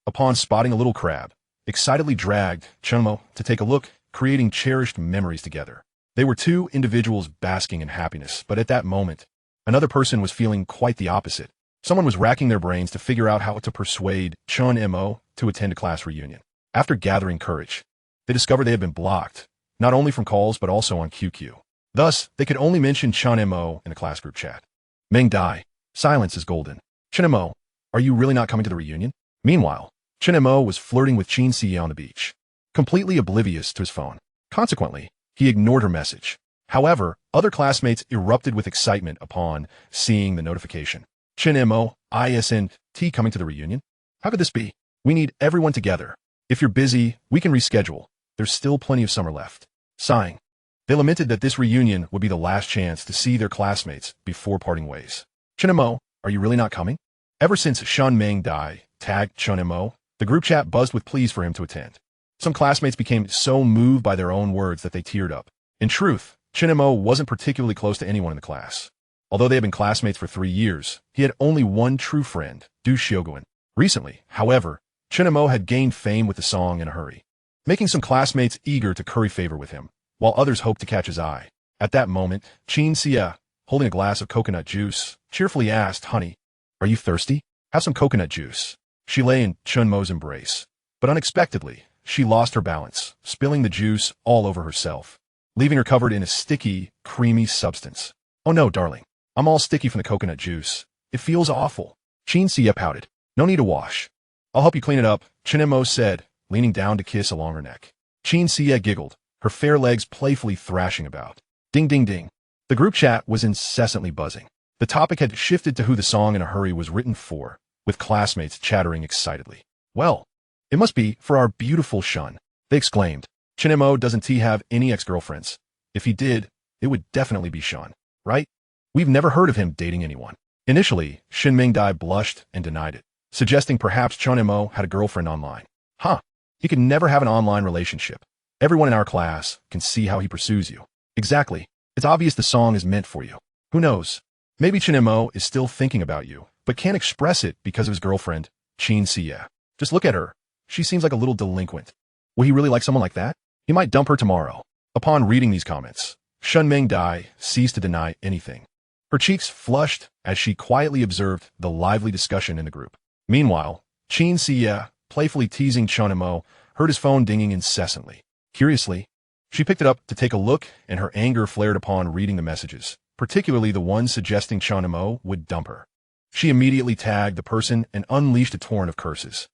upon spotting a little crab, excitedly dragged Chen Mo to take a look, creating cherished memories together. They were two individuals basking in happiness, but at that moment, another person was feeling quite the opposite. Someone was racking their brains to figure out how to persuade Chen Mo to attend a class reunion. After gathering courage, they discovered they had been blocked, not only from calls but also on QQ. Thus, they could only mention Chen Mo in a class group chat. Meng Dai, silence is golden. "Chen Mo, are you really not coming to the reunion?" Meanwhile, Chen Mo was flirting with Qin Xie on the beach, completely oblivious to his phone. Consequently, he ignored her message. However, other classmates erupted with excitement upon seeing the notification. "Chen Mo, ISNT coming to the reunion? How could this be? We need everyone together. If you're busy, we can reschedule. There's still plenty of summer left." Sighing, they lamented that this reunion would be the last chance to see their classmates before parting ways. "Chen Mo, are you really not coming?" Ever since Shen Mengxue tagged Chen Mo, The group chat buzzed with pleas for him to attend. Some classmates became so moved by their own words that they teared up. In truth, Chen Mo wasn't particularly close to anyone in the class. Although they had been classmates for 3 years, he had only one true friend, Du Xiuguan. Recently, however, Chen Mo had gained fame with the song in a hurry, making some classmates eager to curry favor with him, while others hoped to catch his eye. At that moment, Qin Xie, holding a glass of coconut juice, cheerfully asked, "Honey, are you thirsty? Have some coconut juice." She lay in Chen Mo's embrace, but unexpectedly, she lost her balance, spilling the juice all over herself, leaving her covered in a sticky, creamy substance. "Oh no, darling. I'm all sticky from the coconut juice. It feels awful." Qin Xie pouted. "No need to wash. I'll help you clean it up," Chen Mo said, leaning down to kiss along her neck. Qin Xie giggled, her fair legs playfully thrashing about. Ding ding ding. The group chat was incessantly buzzing. The topic had shifted to who the song in a hurry was written for, with classmates chattering excitedly. "Well, it must be for our beautiful Shen," they exclaimed. "Chen Mo doesn't he have any ex-girlfriends? If he did, it would definitely be Shen, right? We've never heard of him dating anyone." Initially, Shen Mengxue blushed and denied it, suggesting perhaps Chen Mo had a girlfriend online. "Huh, he could never have an online relationship. Everyone in our class can see how he pursues you." "Exactly. It's obvious the song is meant for you. Who knows? Maybe Chen Mo is still thinking about you, but can't express it because of his girlfriend, Qin Xie. Just look at her. She seems like a little delinquent. Will he really like someone like that? He might dump her tomorrow." Upon reading these comments, Shen Mengxue ceased to deny anything. Her cheeks flushed as she quietly observed the lively discussion in the group. Meanwhile, Qin Xie, playfully teasing Chen Mo, heard his phone dinging incessantly. Curiously, she picked it up to take a look, and her anger flared upon reading the messages, particularly the one suggesting Chen Mo would dump her. She immediately tagged the person and unleashed a torrent of curses.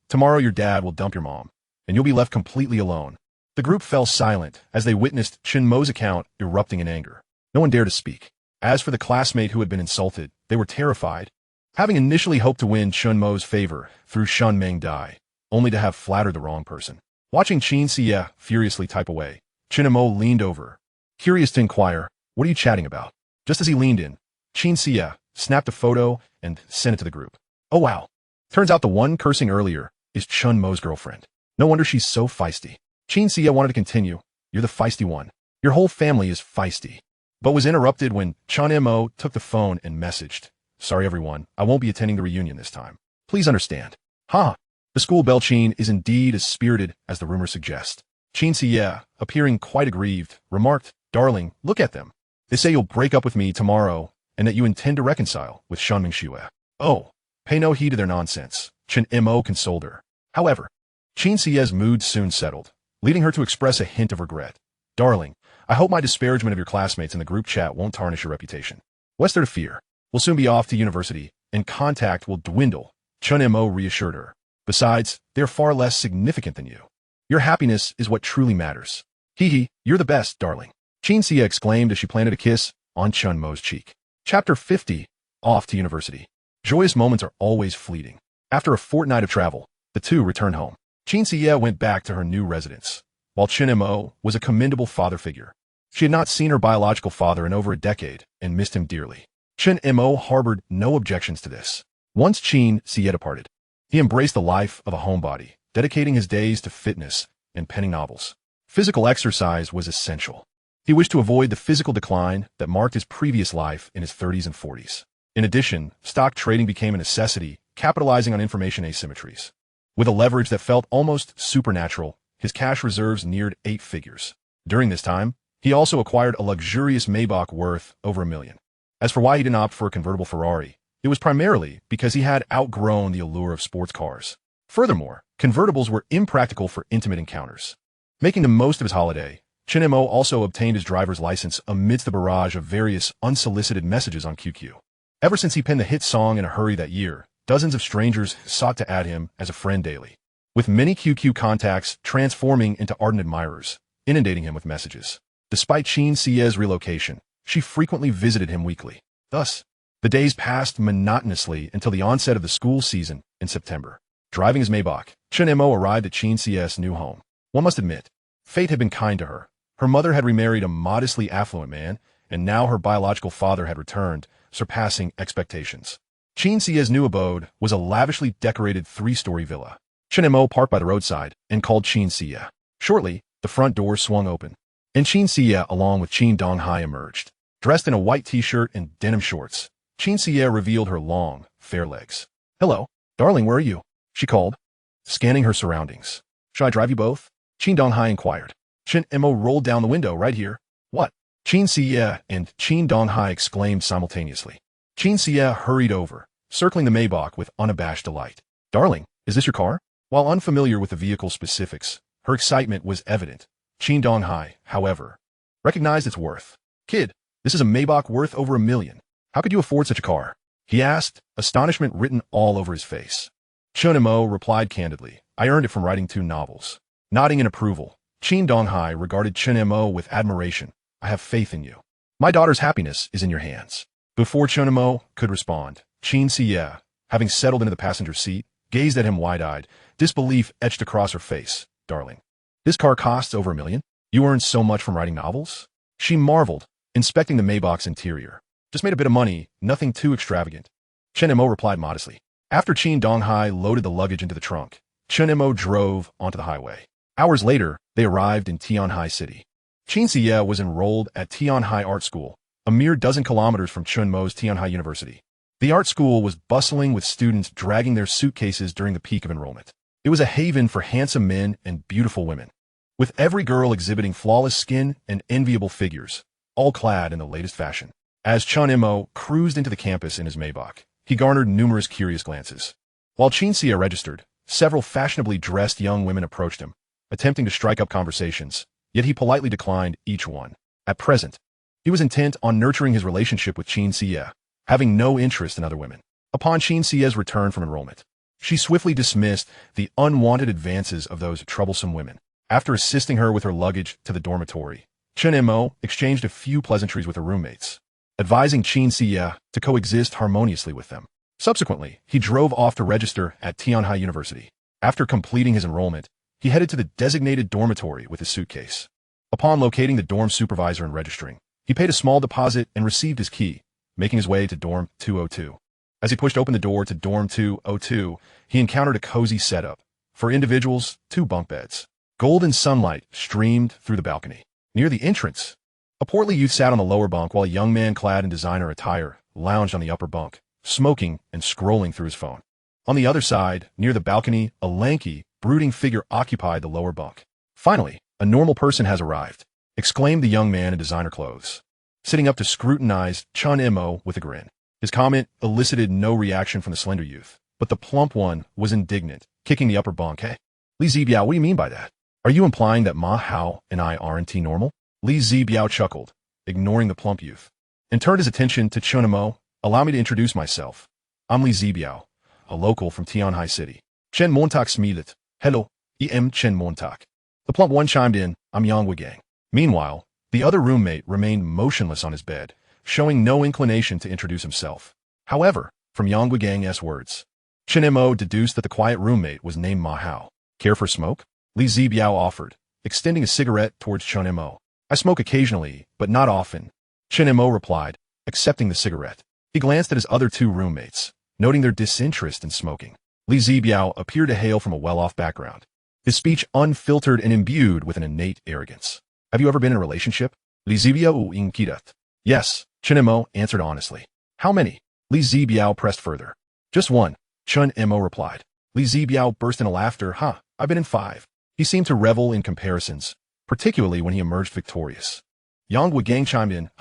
Tomorrow your dad will dump your mom, and you'll be left completely alone." The group fell silent as they witnessed Chen Mo's account erupting in anger. No one dared to speak. As for the classmate who had been insulted, they were terrified. Having initially hoped to win Chen Mo's favor through Shen Mengxue, only to have flattered the wrong person. Watching Qin Xie furiously type away, Chen Mo leaned over, curious to inquire, "What are you chatting about?" Just as he leaned in, Qin Xie snapped a photo and sent it to the group. "Oh wow. Turns out the one cursing earlier is Chen Mo's girlfriend. No wonder she's so feisty." Qin Xie wanted to continue. "You're the feisty one. Your whole family is feisty," but was interrupted when Chen Mo took the phone and messaged, "Sorry everyone, I won't be attending the reunion this time. Please understand." "Ha! The school Belchin is indeed as spirited as the rumors suggest." Qin Xie, appearing quite aggrieved, remarked, "Darling, look at them. They say you'll break up with me tomorrow and that you intend to reconcile with Shen Mengxue." "Oh, pay no heed to their nonsense," Chen Mo consoled her. However, Qin Xie's mood soon settled, leading her to express a hint of regret. "Darling, I hope my disparagement of your classmates in the group chat won't tarnish your reputation. What's there to fear? We'll soon be off to university, and contact will dwindle," Chen Mo reassured her. "Besides, they're far less significant than you. Your happiness is what truly matters." "Hee, you're the best, darling," Qin Xie exclaimed as she planted a kiss on Chen Mo's cheek. Chapter 50. Off to University. Joyous moments are always fleeting. After a fortnight of travel, the two returned home. Qin Xie went back to her new residence, while Chen Mo was a commendable father figure. She had not seen her biological father in over a decade and missed him dearly. Chen Mo harbored no objections to this. Once Qin Xie departed, he embraced the life of a homebody, dedicating his days to fitness and penning novels. Physical exercise was essential. He wished to avoid the physical decline that marked his previous life in his 30s and 40s. In addition, stock trading became a necessity, capitalizing on information asymmetries. With a leverage that felt almost supernatural, his cash reserves neared 8 figures. During this time, he also acquired a luxurious Maybach worth over $1 million. As for why he didn't opt for a convertible Ferrari, it was primarily because he had outgrown the allure of sports cars. Furthermore, convertibles were impractical for intimate encounters. Making the most of his holiday, Chen Mo also obtained his driver's license amidst the barrage of various unsolicited messages on QQ. Ever since he penned the hit song in a hurry that year, dozens of strangers sought to add him as a friend daily, with many QQ contacts transforming into ardent admirers, inundating him with messages. Despite Qin Xie's relocation, she frequently visited him weekly. Thus, the days passed monotonously until the onset of the school season in September. Driving his Maybach, Chen Mo arrived at Qin Xie's new home. One must admit, fate had been kind to her. Her mother had remarried a modestly affluent man, and now her biological father had returned, surpassing expectations. Chen Xie's new abode was a lavishly decorated 3-story villa. Chen Mo parked by the roadside and called Chen Xie. Shortly, the front door swung open, and Chen Xie, along with Chen Donghai, emerged. Dressed in a white t-shirt and denim shorts, Chen Xie revealed her long, fair legs. "Hello, darling, where are you?" she called, scanning her surroundings. "Should I drive you both?" Chen Donghai inquired. Chen Mo rolled down the window. "Right here." "What?" Chen Xie and Chen Donghai exclaimed simultaneously. Chen Xie hurried over, circling the Maybach with unabashed delight. "Darling, is this your car?" While unfamiliar with the vehicle specifics, her excitement was evident. Chen Donghai, however, recognized its worth. "Kid, this is a Maybach worth over $1 million. How could you afford such a car?" he asked, astonishment written all over his face. Chen Mo replied candidly, "I earned it from writing 2 novels. Nodding in approval, Chen Donghai regarded Chen Mo with admiration. "I have faith in you. My daughter's happiness is in your hands." Before Chen Mo could respond, Chen Xie, having settled into the passenger seat, gazed at him wide-eyed, disbelief etched across her face. "Darling, this car costs over $1 million? You earn so much from writing novels?" She marveled, inspecting the Maybach's interior. "Just made a bit of money, nothing too extravagant." Chen Mo replied modestly. After Chen Donghai loaded the luggage into the trunk, Chen Mo drove onto the highway. Hours later, they arrived in Tianhai City. Chen Xie was enrolled at Tianhai Art School, a mere dozen kilometers from Chen Mo's Tianhai University. The art school was bustling with students dragging their suitcases during the peak of enrollment. It was a haven for handsome men and beautiful women, with every girl exhibiting flawless skin and enviable figures, all clad in the latest fashion. As Chen Mo cruised into the campus in his Maybach, he garnered numerous curious glances. While Chen Xie registered, several fashionably dressed young women approached him, attempting to strike up conversations, yet he politely declined each one. At present, he was intent on nurturing his relationship with Chen Xie, having no interest in other women. Upon Chen Xie's return from enrollment, she swiftly dismissed the unwanted advances of those troublesome women. After assisting her with her luggage to the dormitory, Chen Mo exchanged a few pleasantries with her roommates, advising Chen Xie to coexist harmoniously with them. Subsequently, he drove off to register at Tianhai University. After completing his enrollment, he headed to the designated dormitory with his suitcase. Upon locating the dorm supervisor and registering, he paid a small deposit and received his key, making his way to dorm 202. As he pushed open the door to dorm 202, he encountered a cozy setup. For individuals, 2 bunk beds. Golden sunlight streamed through the balcony. Near the entrance, a portly youth sat on the lower bunk while a young man clad in designer attire lounged on the upper bunk, smoking and scrolling through his phone. On the other side, near the balcony, a lanky, brooding figure occupied the lower bunk. "Finally, a normal person has arrived," exclaimed the young man in designer clothes, sitting up to scrutinize Chen Mo with a grin. His comment elicited no reaction from the slender youth, but the plump one was indignant, kicking the upper bunk. "Hey, Li Zibiao, what do you mean by that? Are you implying that Ma Hao and I aren't normal?" Li Zibiao chuckled, ignoring the plump youth, and turned his attention to Chen Mo. "Allow me to introduce myself. I'm Li Zibiao, a local from Tianhai City." Chen Montak smiled. "Hello, em Chen Montak." The plump one chimed in, "I'm Yang Wegang." Meanwhile, the other roommate remained motionless on his bed, showing no inclination to introduce himself. However, from Yang Wegang's words, Chen Mo deduced that the quiet roommate was named Ma Hao. "Care for smoke?" Li Zibiao offered, extending a cigarette towards Chen Mo. "I smoke occasionally, but not often," Chen Mo replied, accepting the cigarette. He glanced at his other 2 roommates, noting their disinterest in smoking. Li Zibiao appeared to hail from a well-off background, his speech unfiltered and imbued with an innate arrogance. "Have you ever been in a relationship?" Li Zibiao inquired. "Yes," Chen Mo answered honestly. "How many?" Li Zibiao pressed further. "Just one," Chen Mo replied. Li Zibiao burst into laughter. I've been in 5. He seemed to revel in comparisons, particularly when he emerged victorious. Yang Wegang chimed in.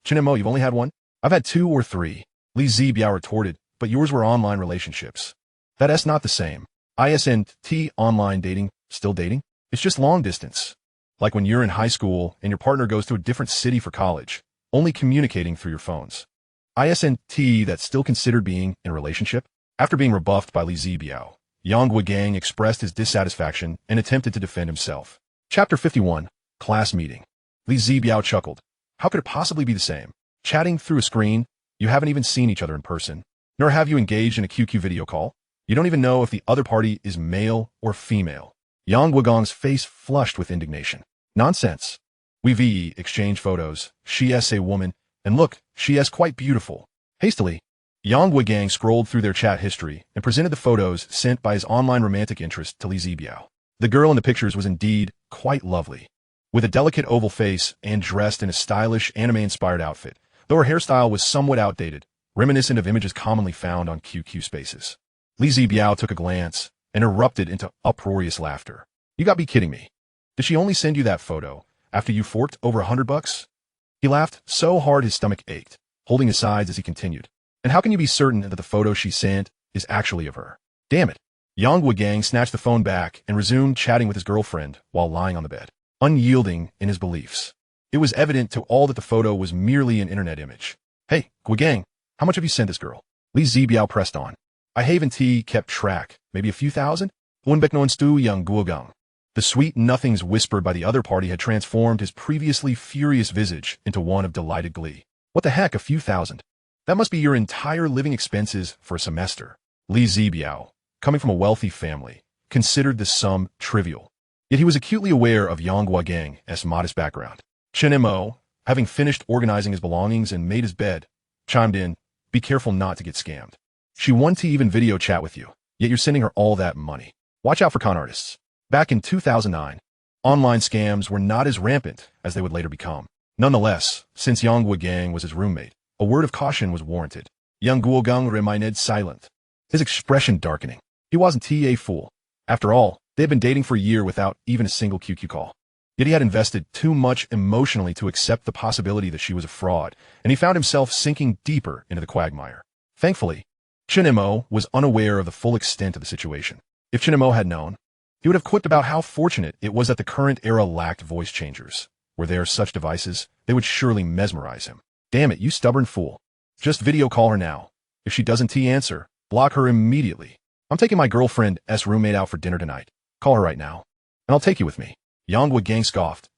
Chen Mo, you've only had 1? "I've had 2 or 3, Li Zibiao retorted, "but yours were online relationships." "That's not the same. ISNT, online dating, still dating? It's just long distance. Like when you're in high school and your partner goes to a different city for college, only communicating through your phones. ISNT, that's still considered being in a relationship?" After being rebuffed by Li Zibiao, Yang Wegang expressed his dissatisfaction and attempted to defend himself. Chapter 51, Class Meeting. Li Zibiao chuckled. "How could it possibly be the same? Chatting through a screen, you haven't even seen each other in person, nor have you engaged in a QQ video call. You don't even know if the other party is male or female." Yang Wegong's face flushed with indignation. "Nonsense. We've exchanged photos. She is a woman, and look, she is quite beautiful." Hastily, Yang Guigang scrolled through their chat history and presented the photos sent by his online romantic interest to Li Zibiao. The girl in the pictures was indeed quite lovely, with a delicate oval face and dressed in a stylish anime-inspired outfit, though her hairstyle was somewhat outdated, reminiscent of images commonly found on QQ Spaces. Li Zibiao took a glance and erupted into uproarious laughter. You gotta be kidding me. Did she only send you that photo after you forked over $100? He laughed so hard his stomach ached, holding his sides as he continued. And how can you be certain that the photo she sent is actually of her? Damn it. Yang Guigang snatched the phone back and resumed chatting with his girlfriend while lying on the bed, unyielding in his beliefs. It was evident to all that the photo was merely an internet image. Hey, Guigang, how much have you sent this girl? Li Zibiao pressed on. I haven't kept track, maybe a few thousand? Unbeknownst Yang Guigang. The sweet nothings whispered by the other party had transformed his previously furious visage into one of delighted glee. What the heck, a few thousand? That must be your entire living expenses for a semester. Li Zibiao, coming from a wealthy family, considered this sum trivial. Yet he was acutely aware of Yang Guigang's modest background. Chen Mo, having finished organizing his belongings and made his bed, chimed in, be careful not to get scammed. She wants to even video chat with you, yet you're sending her all that money. Watch out for con artists. Back in 2009, online scams were not as rampant as they would later become. Nonetheless, since Yang Guigang was his roommate, a word of caution was warranted. Yang Guigang remained silent, his expression darkening. He wasn't a fool. After all, they had been dating for a year without even a single QQ call. Yet he had invested too much emotionally to accept the possibility that she was a fraud, and he found himself sinking deeper into the quagmire. Thankfully, Chen Mo was unaware of the full extent of the situation. If Chen Mo had known, he would have quipped about how fortunate it was that the current era lacked voice changers. Were there such devices, they would surely mesmerize him. Damn it, you stubborn fool. Just video call her now. If she doesn't answer, block her immediately. I'm taking my girlfriend's roommate out for dinner tonight. Call her right now. And I'll take you with me. Yang Guigang scoffed.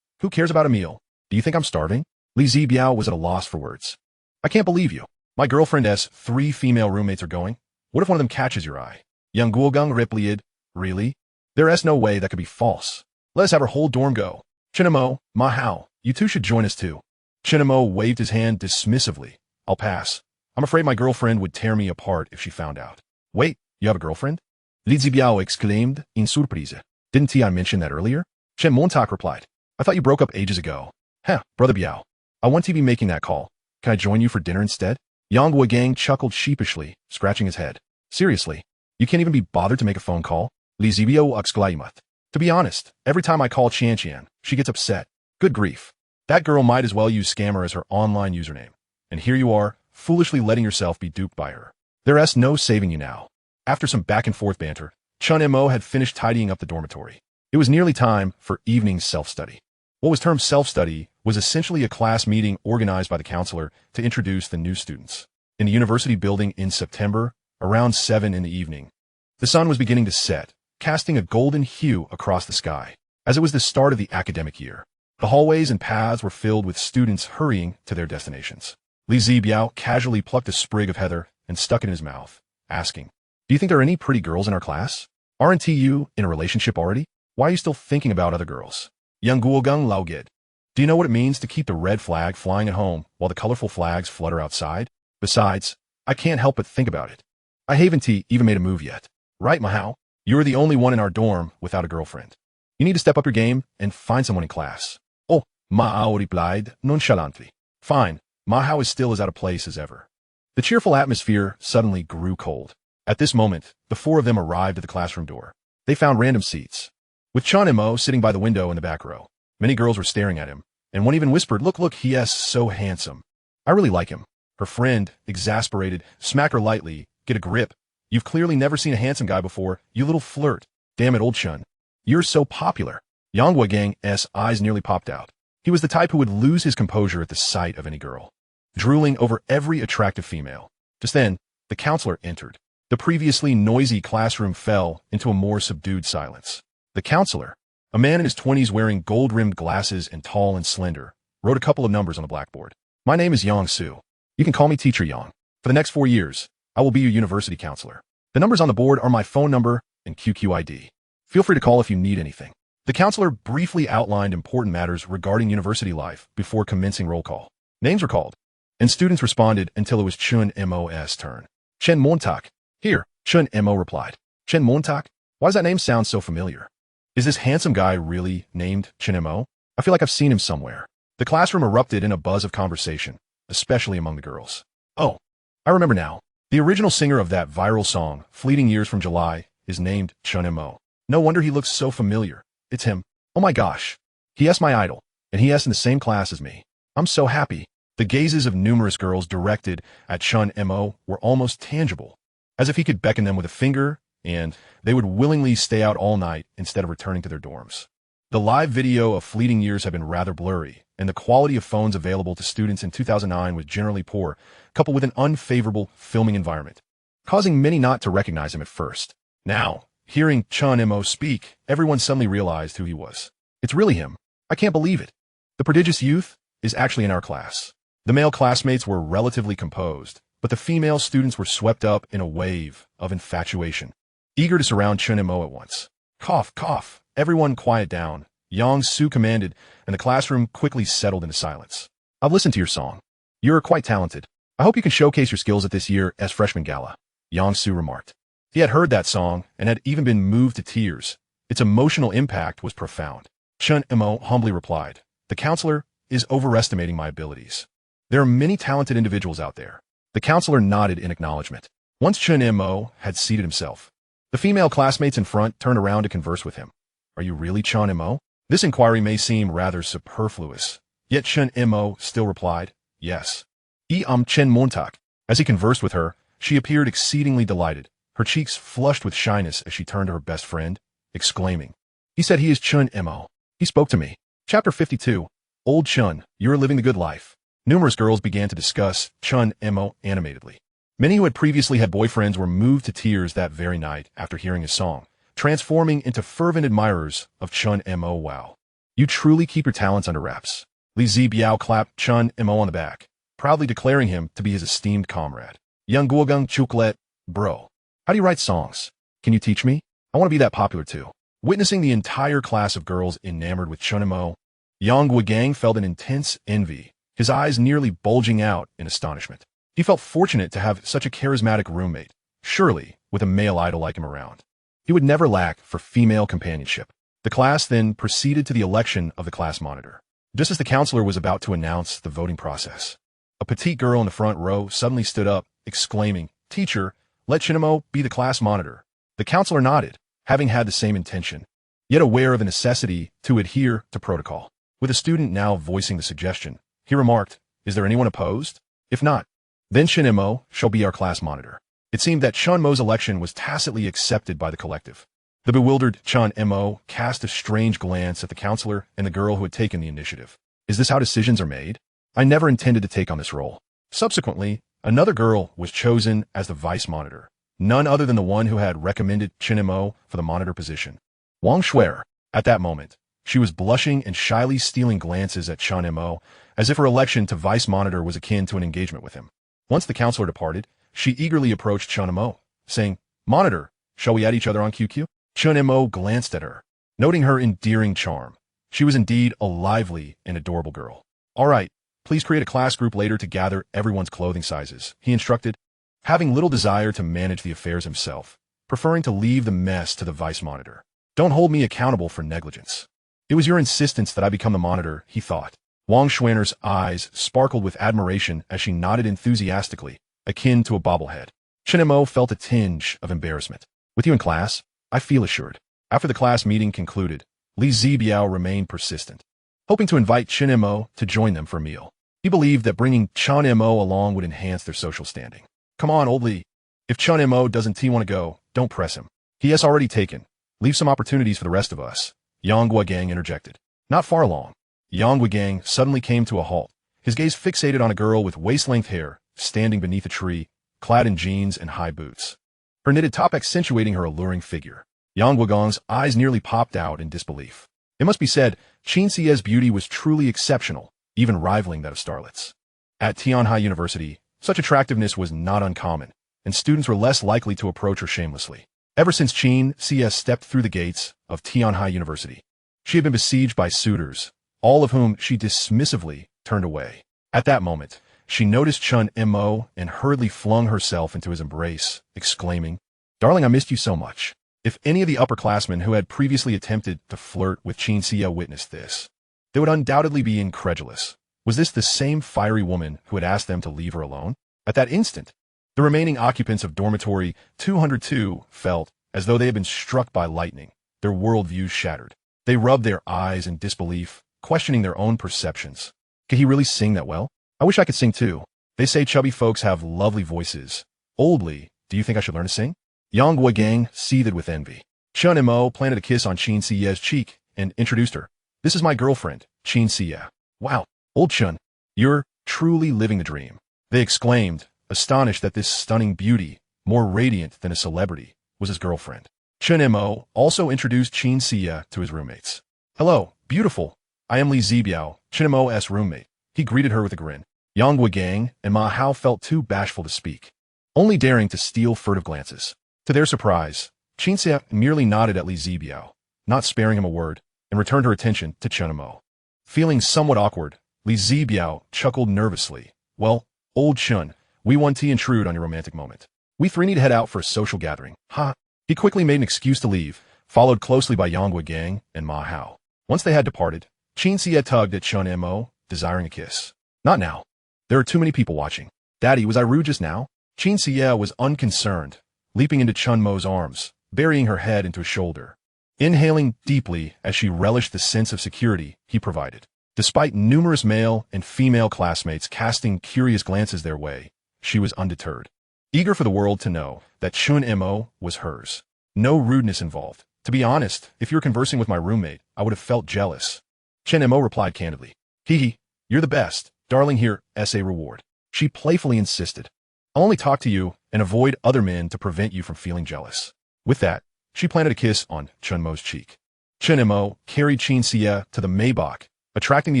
Who cares about a meal? Do you think I'm starving? Li Zibiao was at a loss for words. I can't believe you. My girlfriend's 3 female roommates are going. What if one of them catches your eye? Yang Guigang replied, really? There's no way that could be false. Let's have her whole dorm go. Chen Mo, Ma Hao, you two should join us too. Chen Mo waved his hand dismissively. I'll pass. I'm afraid my girlfriend would tear me apart if she found out. Wait, you have a girlfriend? Li Zibiao exclaimed in surprise. Didn't I mention that earlier? Chen Montauk replied. I thought you broke up ages ago. Huh, Brother Biao. I want to be making that call. Can I join you for dinner instead? Yang Guigang chuckled sheepishly, scratching his head. Seriously? You can't even be bothered to make a phone call? Li Zibiao exclaimed. To be honest, every time I call Qian, she gets upset. Good grief. That girl might as well use scammer as her online username. And here you are, foolishly letting yourself be duped by her. There's no saving you now. After some back-and-forth banter, Chen Mo had finished tidying up the dormitory. It was nearly time for evening self-study. What was termed self-study was essentially a class meeting organized by the counselor to introduce the new students. In the university building in September, around 7 in the evening, the sun was beginning to set, casting a golden hue across the sky. As it was the start of the academic year, the hallways and paths were filled with students hurrying to their destinations. Li Zibiao casually plucked a sprig of heather and stuck it in his mouth, asking, do you think there are any pretty girls in our class? Aren't you in a relationship already? Why are you still thinking about other girls? Yang Guigang laughed. Do you know what it means to keep the red flag flying at home while the colorful flags flutter outside? Besides, I can't help but think about it. I haven't even made a move yet. Right, Mahao? You're the only one in our dorm without a girlfriend. You need to step up your game and find someone in class. Oh, Mahao replied nonchalantly. Fine, Mahao is still as out of place as ever. The cheerful atmosphere suddenly grew cold. At this moment, the 4 of them arrived at the classroom door. They found random seats, with Chen Mo sitting by the window in the back row. Many girls were staring at him, and one even whispered, look, he is so handsome. I really like him. Her friend, exasperated, smacked her lightly. Get a grip. You've clearly never seen a handsome guy before, you little flirt. Damn it, old Chen. You're so popular. Yang Guigang's eyes nearly popped out. He was the type who would lose his composure at the sight of any girl, drooling over every attractive female. Just then, the counselor entered. The previously noisy classroom fell into a more subdued silence. The counselor, a man in his 20s wearing gold-rimmed glasses and tall and slender, wrote a couple of numbers on the blackboard. My name is Yang Su. You can call me Teacher Yang. For the next 4 years, I will be your university counselor. The numbers on the board are my phone number and QQID. Feel free to call if you need anything. The counselor briefly outlined important matters regarding university life before commencing roll call. Names were called. and students responded until it was Chen Mo's turn. Chen Mengxue. Here, Chen Mo replied. Chen Mengxue? Why does that name sound so familiar? Is this handsome guy really named Chen Mo? I feel like I've seen him somewhere. The classroom erupted in a buzz of conversation, especially among the girls. Oh, I remember now. The original singer of that viral song, Fleeting Years from July, is named Chen Mo. No wonder he looks so familiar. It's him. Oh my gosh. He my idol, and he in the same class as me. I'm so happy. The gazes of numerous girls directed at Chen Mo were almost tangible, as if he could beckon them with a finger, and they would willingly stay out all night instead of returning to their dorms. The live video of Fleeting Years had been rather blurry, and the quality of phones available to students in 2009 was generally poor, coupled with an unfavorable filming environment, causing many not to recognize him at first. Now, hearing Chen Mo speak, everyone suddenly realized who he was. It's really him. I can't believe it. The prodigious youth is actually in our class. The male classmates were relatively composed, but the female students were swept up in a wave of infatuation, eager to surround Chen Mo at once. Cough, cough. Everyone quiet down, Yang Su commanded, and the classroom quickly settled into silence. I've listened to your song. You're quite talented. I hope you can showcase your skills at this year's freshman gala, Yang Su remarked. He had heard that song and had even been moved to tears. Its emotional impact was profound. Chen Mo humbly replied, the counselor is overestimating my abilities. There are many talented individuals out there. The counselor nodded in acknowledgement. Once Chen Mo had seated himself, the female classmates in front turned around to converse with him. Are you really Chen Mo? This inquiry may seem rather superfluous, yet Chen Mo still replied, yes. Chen Mengxue. As he conversed with her, she appeared exceedingly delighted, her cheeks flushed with shyness as she turned to her best friend, exclaiming, he said he is Chen Mo. He spoke to me. Chapter 52. Old Chen, you're living the good life. Numerous girls began to discuss Chen Mo animatedly. Many who had previously had boyfriends were moved to tears that very night after hearing his song, transforming into fervent admirers of Chen Mo. Wow. You truly keep your talents under wraps. Li Zibiao clapped Chen Mo on the back, proudly declaring him to be his esteemed comrade. Young Guogang Chuklet, bro. How do you write songs? Can you teach me? I want to be that popular too. Witnessing the entire class of girls enamored with Chen Mo, Yang Guogang felt an intense envy, his eyes nearly bulging out in astonishment. He felt fortunate to have such a charismatic roommate, surely with a male idol like him around. He would never lack for female companionship. The class then proceeded to the election of the class monitor. Just as the counselor was about to announce the voting process, a petite girl in the front row suddenly stood up, exclaiming, Teacher, let Chen Mo be the class monitor. The counselor nodded, having had the same intention, yet aware of the necessity to adhere to protocol. With a student now voicing the suggestion, he remarked, is there anyone opposed? If not, then Chen Mo shall be our class monitor. It seemed that Chen Mo's election was tacitly accepted by the collective. The bewildered Chen Mo cast a strange glance at the counselor and the girl who had taken the initiative. Is this how decisions are made? I never intended to take on this role. Subsequently, another girl was chosen as the vice monitor, none other than the one who had recommended Chen Mo for the monitor position. Wang Shuer. At that moment, she was blushing and shyly stealing glances at Chen Mo, as if her election to vice monitor was akin to an engagement with him. Once the counselor departed, she eagerly approached Chen Mo, saying, Monitor, shall we add each other on QQ? Chen Mo glanced at her, noting her endearing charm. She was indeed a lively and adorable girl. All right, please create a class group later to gather everyone's clothing sizes, he instructed, having little desire to manage the affairs himself, preferring to leave the mess to the vice monitor. Don't hold me accountable for negligence. It was your insistence that I become the monitor, he thought. Wang Shuer's eyes sparkled with admiration as she nodded enthusiastically, akin to a bobblehead. Chen Mo felt a tinge of embarrassment. With you in class, I feel assured. After the class meeting concluded, Li Zibiao remained persistent, hoping to invite Chen Mo to join them for a meal. He believed that bringing Chen Mo along would enhance their social standing. Come on, old Li. If Chen Mo doesn't want to go, don't press him. He has already taken. Leave some opportunities for the rest of us, Yang Guogang interjected. Not far along, Yang Guogang suddenly came to a halt, his gaze fixated on a girl with waist-length hair, standing beneath a tree, clad in jeans and high boots, her knitted top accentuating her alluring figure. Yang Guogang's eyes nearly popped out in disbelief. It must be said, Qin Xie's beauty was truly exceptional, even rivaling that of starlets. At Tianhai University, such attractiveness was not uncommon, and students were less likely to approach her shamelessly. Ever since Qin Xie stepped through the gates of Tianhai University, she had been besieged by suitors, all of whom she dismissively turned away. At that moment, she noticed Chen Mo and hurriedly flung herself into his embrace, exclaiming, "Darling, I missed you so much." If any of the upperclassmen who had previously attempted to flirt with Chen Xie witnessed this, they would undoubtedly be incredulous. Was this the same fiery woman who had asked them to leave her alone? At that instant, the remaining occupants of dormitory 202 felt as though they had been struck by lightning, their worldviews shattered. They rubbed their eyes in disbelief, questioning their own perceptions. Could he really sing that well? I wish I could sing too. They say chubby folks have lovely voices. Oldly, do you think I should learn to sing? Yang Guogang seethed with envy. Chen Mo planted a kiss on Chen Xie's cheek and introduced her. "This is my girlfriend, Chen Xie." "Wow, old Chen, you're truly living the dream," they exclaimed, astonished that this stunning beauty, more radiant than a celebrity, was his girlfriend. Chen Mo also introduced Chen Xie to his roommates. "Hello, beautiful. I am Li Zibiao, Chen Mo's roommate." He greeted her with a grin. Yang Guogang and Ma Hao felt too bashful to speak, only daring to steal furtive glances. To their surprise, Chen Xie merely nodded at Li Zibiao, not sparing him a word, and returned her attention to Chen Mo. Feeling somewhat awkward, Li Zibiao chuckled nervously. "Well, old Chen, we want to intrude on your romantic moment. We three need to head out for a social gathering." Ha! He quickly made an excuse to leave, followed closely by Yang Guogang and Ma Hao. Once they had departed, Chen Xie tugged at Chen Mo, desiring a kiss. "Not now. There are too many people watching." "Daddy, was I rude just now?" Chen Xie was unconcerned, leaping into Chen Mo's arms, burying her head into his shoulder, inhaling deeply as she relished the sense of security he provided. Despite numerous male and female classmates casting curious glances their way, she was undeterred, eager for the world to know that Chen Mo was hers. No rudeness involved. "To be honest, if you were conversing with my roommate, I would have felt jealous." Chen Mo replied candidly. "Hee, you're the best. Darling, here, essay reward." She playfully insisted. "I'll only talk to you and avoid other men to prevent you from feeling jealous." With that, she planted a kiss on Chen Mo's cheek. Chen Mo carried Chen Xie to the Maybach, attracting the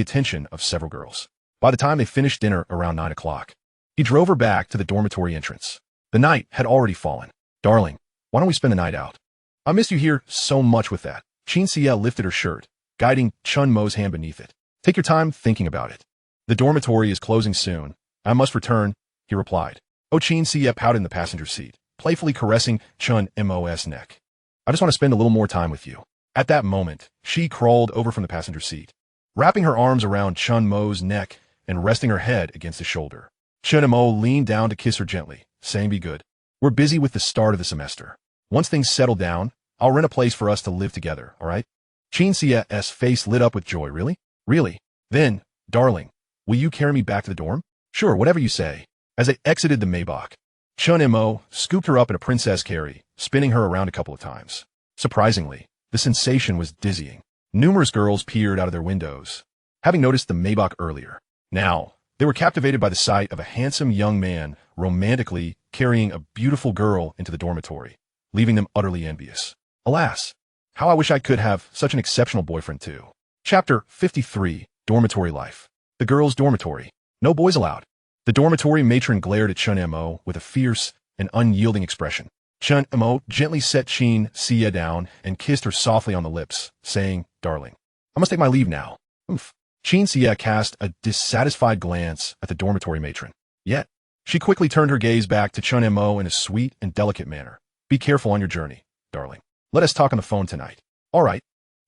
attention of several girls. By the time they finished dinner around 9 o'clock, he drove her back to the dormitory entrance. The night had already fallen. "Darling, why don't we spend the night out? I missed you here so much." With that, Chen Xie lifted her shirt, guiding Chen Mo's hand beneath it. "Take your time thinking about it. The dormitory is closing soon. I must return," he replied. Chen Xie pouted in the passenger seat, playfully caressing Chen Mo's neck. "I just want to spend a little more time with you." At that moment, she crawled over from the passenger seat, wrapping her arms around Chen Mo's neck and resting her head against his shoulder. Chen Mo leaned down to kiss her gently, saying, "Be good. We're busy with the start of the semester. Once things settle down, I'll rent a place for us to live together, all right?" Chen Xie's face lit up with joy. "Really? Really? Then, darling, will you carry me back to the dorm?" "Sure, whatever you say." As they exited the Maybach, Chen Mo scooped her up in a princess carry, spinning her around a couple of times. Surprisingly, the sensation was dizzying. Numerous girls peered out of their windows, having noticed the Maybach earlier. Now, they were captivated by the sight of a handsome young man romantically carrying a beautiful girl into the dormitory, leaving them utterly envious. Alas, how I wish I could have such an exceptional boyfriend too. Chapter 53, Dormitory Life. The girls' dormitory. No boys allowed. The dormitory matron glared at Chen Mo with a fierce and unyielding expression. Chen Mo gently set Chen Xie down and kissed her softly on the lips, saying, "Darling, I must take my leave now." Oof. Chen Xie cast a dissatisfied glance at the dormitory matron. Yet, she quickly turned her gaze back to Chen Mo in a sweet and delicate manner. "Be careful on your journey, darling. Let us talk on the phone tonight." "All right.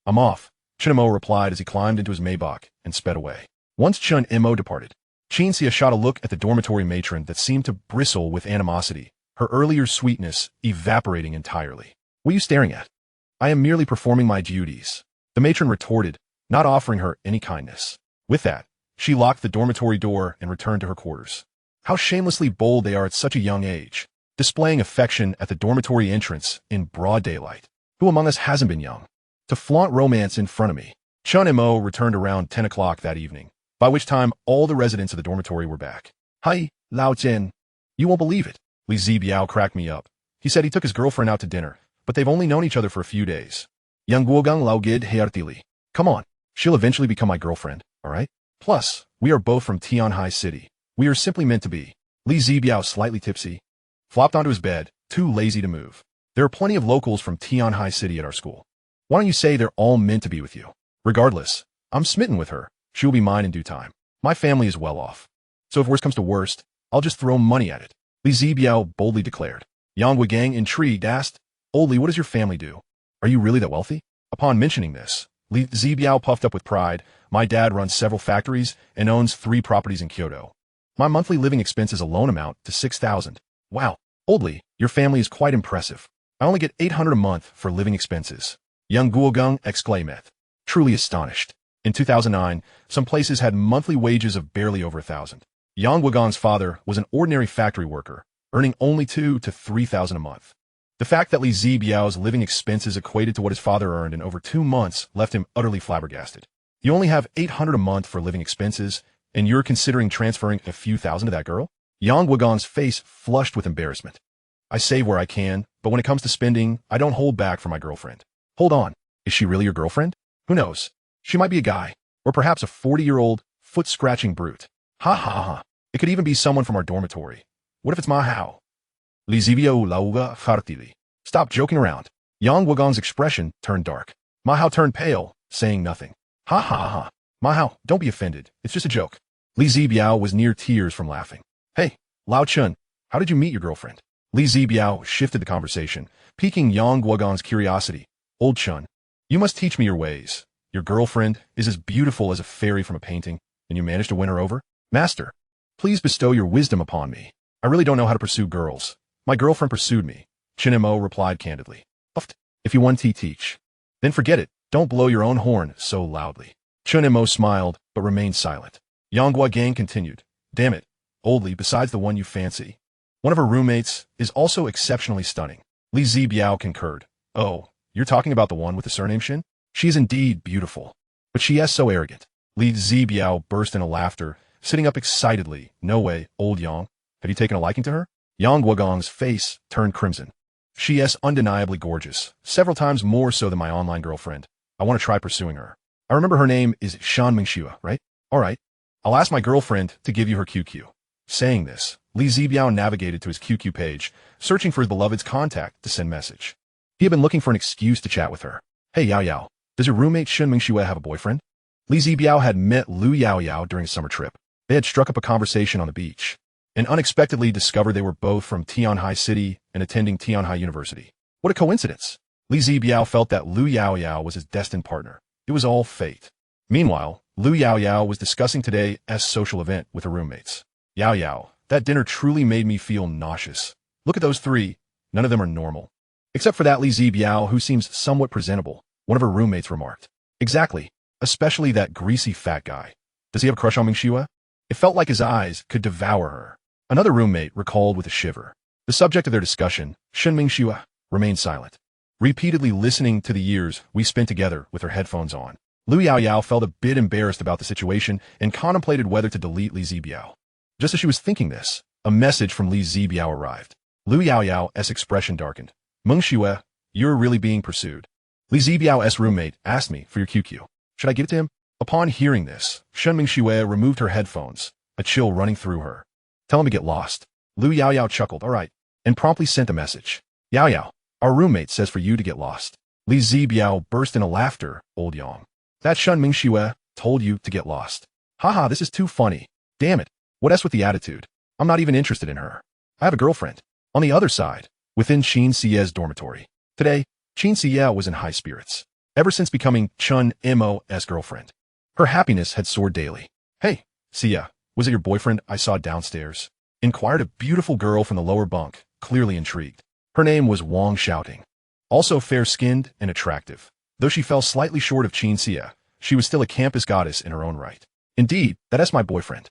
I'm off," Chen Mo replied as he climbed into his Maybach and sped away. Once Chen Mo departed, Chen Xie shot a look at the dormitory matron that seemed to bristle with animosity, her earlier sweetness evaporating entirely. "What are you staring at?" "I am merely performing my duties," the matron retorted, not offering her any kindness. With that, she locked the dormitory door and returned to her quarters. How shamelessly bold they are at such a young age, displaying affection at the dormitory entrance in broad daylight. Who among us hasn't been young? To flaunt romance in front of me. Chen Mo returned around 10 o'clock that evening, by which time all the residents of the dormitory were back. "Hi, Lao Jian. You won't believe it. Li Zibiao cracked me up. He said he took his girlfriend out to dinner, but they've only known each other for a few days. Yang Guogang Lao Gid Heartili. Come on, she'll eventually become my girlfriend, all right? Plus, we are both from Tianhai City. We are simply meant to be." Li Zibiao, slightly tipsy, flopped onto his bed, too lazy to move. "There are plenty of locals from Tianhai City at our school. Why don't you say they're all meant to be with you? Regardless, I'm smitten with her. She will be mine in due time. My family is well off." So if worst comes to worst, I'll just throw money at it, Li Zibiao boldly declared. Yang Wegang, intrigued, asked, "Old Li, what does your family do? Are you really that wealthy?" Upon mentioning this, Li Zibiao puffed up with pride. "My dad runs several factories and owns 3 properties in Kyoto. My monthly living expenses alone amount to 6,000. Wow, Old Li, your family is quite impressive. I only get 800 a month for living expenses." Young Guogung exclaimed, truly astonished. In 2009, some places had monthly wages of barely over 1,000. Yang Guogong's father was an ordinary factory worker, earning only 2,000 to 3,000 a month. The fact that Li Zibiao's living expenses equated to what his father earned in over 2 months left him utterly flabbergasted. You only have 800 a month for living expenses, and you're considering transferring a few thousand to that girl? Yang Guogong's face flushed with embarrassment. "I save where I can, but when it comes to spending, I don't hold back for my girlfriend." "Hold on, is she really your girlfriend?" "Who knows? She might be a guy, or perhaps a 40-year-old, foot-scratching brute. Ha ha ha. It could even be someone from our dormitory. What if it's Ma Hao?" Li Zibiao lauga Panickily. "Stop joking around." Yang Guogong's expression turned dark. Ma Hao turned pale, saying nothing. "Ha ha ha. Ma Hao, don't be offended. It's just a joke." Li Zibiao was near tears from laughing. "Hey, Lao Chun, how did you meet your girlfriend?" Li Zibiao shifted the conversation, piquing Yang Guogong's curiosity. "Old Chun, you must teach me your ways. Your girlfriend is as beautiful as a fairy from a painting, and you managed to win her over? Master, please bestow your wisdom upon me. I really don't know how to pursue girls. My girlfriend pursued me," Chen Mo replied candidly. "Uft, if you want to teach, then forget it. Don't blow your own horn so loudly." Chen Mo smiled, but remained silent. Yang Guogang continued. "Damn it, Old Li, besides the one you fancy, one of her roommates is also exceptionally stunning." Li Zibiao concurred. "Oh, you're talking about the one with the surname Shen? She is indeed beautiful, but she is so arrogant." Li Zibiao burst into laughter, sitting up excitedly. "No way, old Yang. Have you taken a liking to her?" Yang Guogong's face turned crimson. "She is undeniably gorgeous, several times more so than my online girlfriend. I want to try pursuing her. I remember her name is Shen Mengxue, right? All right, I'll ask my girlfriend to give you her QQ." Saying this, Li Zibiao navigated to his QQ page, searching for his beloved's contact to send message. He had been looking for an excuse to chat with her. "Hey Yao Yao, does your roommate Shen Mengxue have a boyfriend?" Li Zibiao had met Lu Yao Yao during a summer trip. They had struck up a conversation on the beach, and unexpectedly discovered they were both from Tianhai City and attending Tianhai University. What a coincidence! Li Zibiao felt that Lu Yao Yao was his destined partner. It was all fate. Meanwhile, Lu Yao Yao was discussing today's social event with her roommates. "Yao Yao, that dinner truly made me feel nauseous. Look at those 3. None of them are normal. Except for that Li Zibiao who seems somewhat presentable," one of her roommates remarked. "Exactly. Especially that greasy fat guy. Does he have a crush on Mengxue? It felt like his eyes could devour her." Another roommate recalled with a shiver. The subject of their discussion, Shen Mengxue, remained silent, repeatedly listening to the years we spent together with her headphones on. Lu Yao Yao felt a bit embarrassed about the situation and contemplated whether to delete Li Zibiao. Just as she was thinking this, a message from Li Zibiao arrived. Lu Yao Yao's expression darkened. "Mengxue, you're really being pursued. Li Zibiao's roommate asked me for your QQ. Should I give it to him?" Upon hearing this, Shen Mengxue removed her headphones, a chill running through her. "Tell him to get lost." Lu Yao Yao chuckled, "All right," and promptly sent a message. "Yao Yao, our roommate says for you to get lost." Li Zibiao burst into laughter. "Old Yang, that Shen Mengxue told you to get lost. Haha, this is too funny. Damn it, what else with the attitude? I'm not even interested in her. I have a girlfriend." On the other side, within Chen Xie's dormitory. Today, Chen Xie was in high spirits. Ever since becoming Chen Mo's girlfriend, her happiness had soared daily. "Hey, Xie, was it your boyfriend I saw downstairs?" inquired a beautiful girl from the lower bunk, clearly intrigued. Her name was Wang Shouting. Also fair-skinned and attractive. Though she fell slightly short of Chen Xie, she was still a campus goddess in her own right. "Indeed, that is my boyfriend.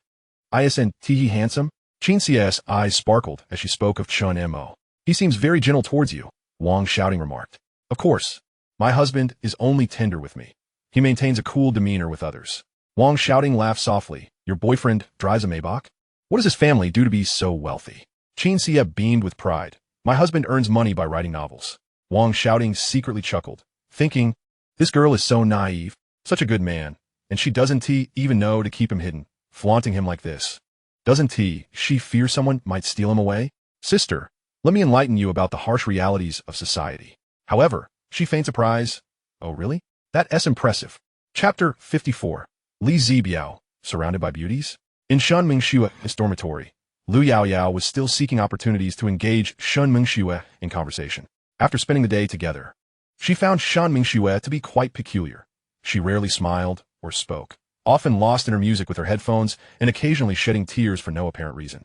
Isn't he handsome?" Chen Xie's eyes sparkled as she spoke of Chen Mo. "He seems very gentle towards you," Wang Shouting remarked. "Of course. My husband is only tender with me. He maintains a cool demeanor with others." Wang Shouting laughed softly. "Your boyfriend drives a Maybach? What does his family do to be so wealthy?" Chen Xie beamed with pride. "My husband earns money by writing novels." Wang Shouting secretly chuckled, thinking, "This girl is so naive, such a good man, and she doesn't even know to keep him hidden, flaunting him like this. Doesn't she fear someone might steal him away? Sister, let me enlighten you about the harsh realities of society." However, she feigned surprise. "Oh really? That's impressive." Chapter 54. Li Zibiao, surrounded by beauties? In Shen Mengxue's dormitory, Lu Yaoyao was still seeking opportunities to engage Shen Mengxue in conversation. After spending the day together, she found Shen Mengxue to be quite peculiar. She rarely smiled or spoke, often lost in her music with her headphones and occasionally shedding tears for no apparent reason.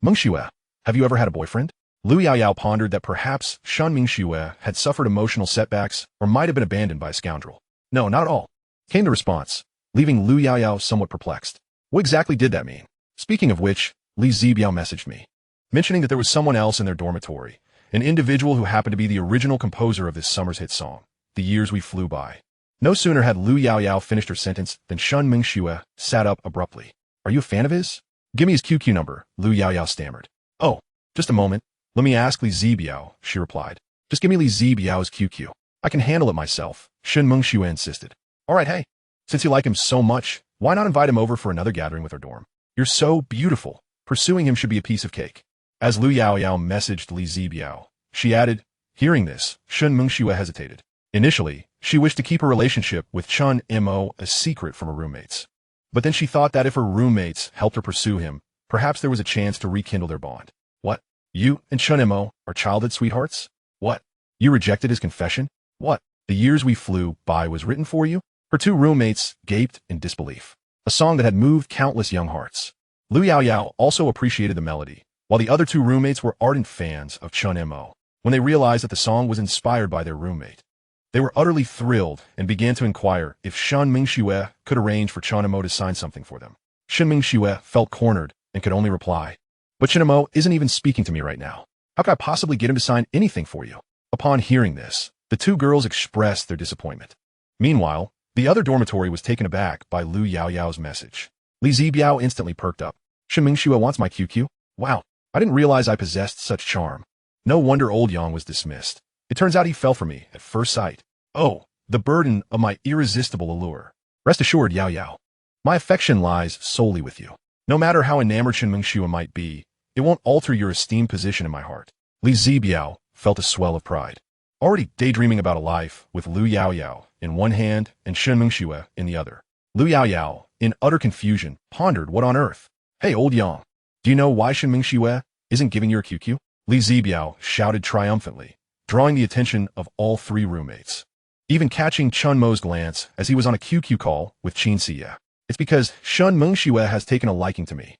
Mengxue, have you ever had a boyfriend? Lu Yaoyao pondered that perhaps Shen Mengxue had suffered emotional setbacks or might have been abandoned by a scoundrel. No, not at all, came the response, leaving Lu Yaoyao somewhat perplexed. What exactly did that mean? Speaking of which, Li Zibiao messaged me, mentioning that there was someone else in their dormitory, an individual who happened to be the original composer of this summer's hit song, The Years We Flew By. No sooner had Lu Yaoyao finished her sentence than Shen Mengxue sat up abruptly. Are you a fan of his? Give me his QQ number, Lu Yaoyao stammered. Oh, just a moment. Let me ask Li Zibiao, she replied. Just give me Li Zibiao's QQ. I can handle it myself, Shen Mengxue insisted. All right, hey. Since you like him so much, why not invite him over for another gathering with our dorm? You're so beautiful. Pursuing him should be a piece of cake. As Lu Yaoyao messaged Li Zibiao, she added, hearing this, Shen Mengxue hesitated. Initially, she wished to keep her relationship with Chen Mo a secret from her roommates. But then she thought that if her roommates helped her pursue him, perhaps there was a chance to rekindle their bond. What? You and Chen Mo are childhood sweethearts? What? You rejected his confession? What? The Years We Flew By was written for you? Her two roommates gaped in disbelief. A song that had moved countless young hearts. Lu Yaoyao also appreciated the melody, while the other two roommates were ardent fans of Chen Mo. When they realized that the song was inspired by their roommate, they were utterly thrilled and began to inquire if Shen Mengxue could arrange for Chen Mo to sign something for them. Shen Mengxue felt cornered and could only reply, but Chen Mo isn't even speaking to me right now. How could I possibly get him to sign anything for you? Upon hearing this, the two girls expressed their disappointment. Meanwhile, the other dormitory was taken aback by Lu Yaoyao's message. Li Zibiao instantly perked up. Shen Mengxue wants my QQ? Wow, I didn't realize I possessed such charm. No wonder old Yang was dismissed. It turns out he fell for me at first sight. Oh, the burden of my irresistible allure. Rest assured, Yaoyao, my affection lies solely with you. No matter how enamored Shen Mengxue might be, it won't alter your esteemed position in my heart. Li Zibiao felt a swell of pride. Already daydreaming about a life with Lu Yaoyao in one hand and Shen Mengxue in the other. Lu Yaoyao, in utter confusion, pondered what on earth. Hey, old Yang, do you know why Shen Mengxue isn't giving you a QQ? Li Zibiao shouted triumphantly, drawing the attention of all three roommates, even catching Chen Mo's glance as he was on a QQ call with Qin Siya. It's because Shen Mengxue has taken a liking to me.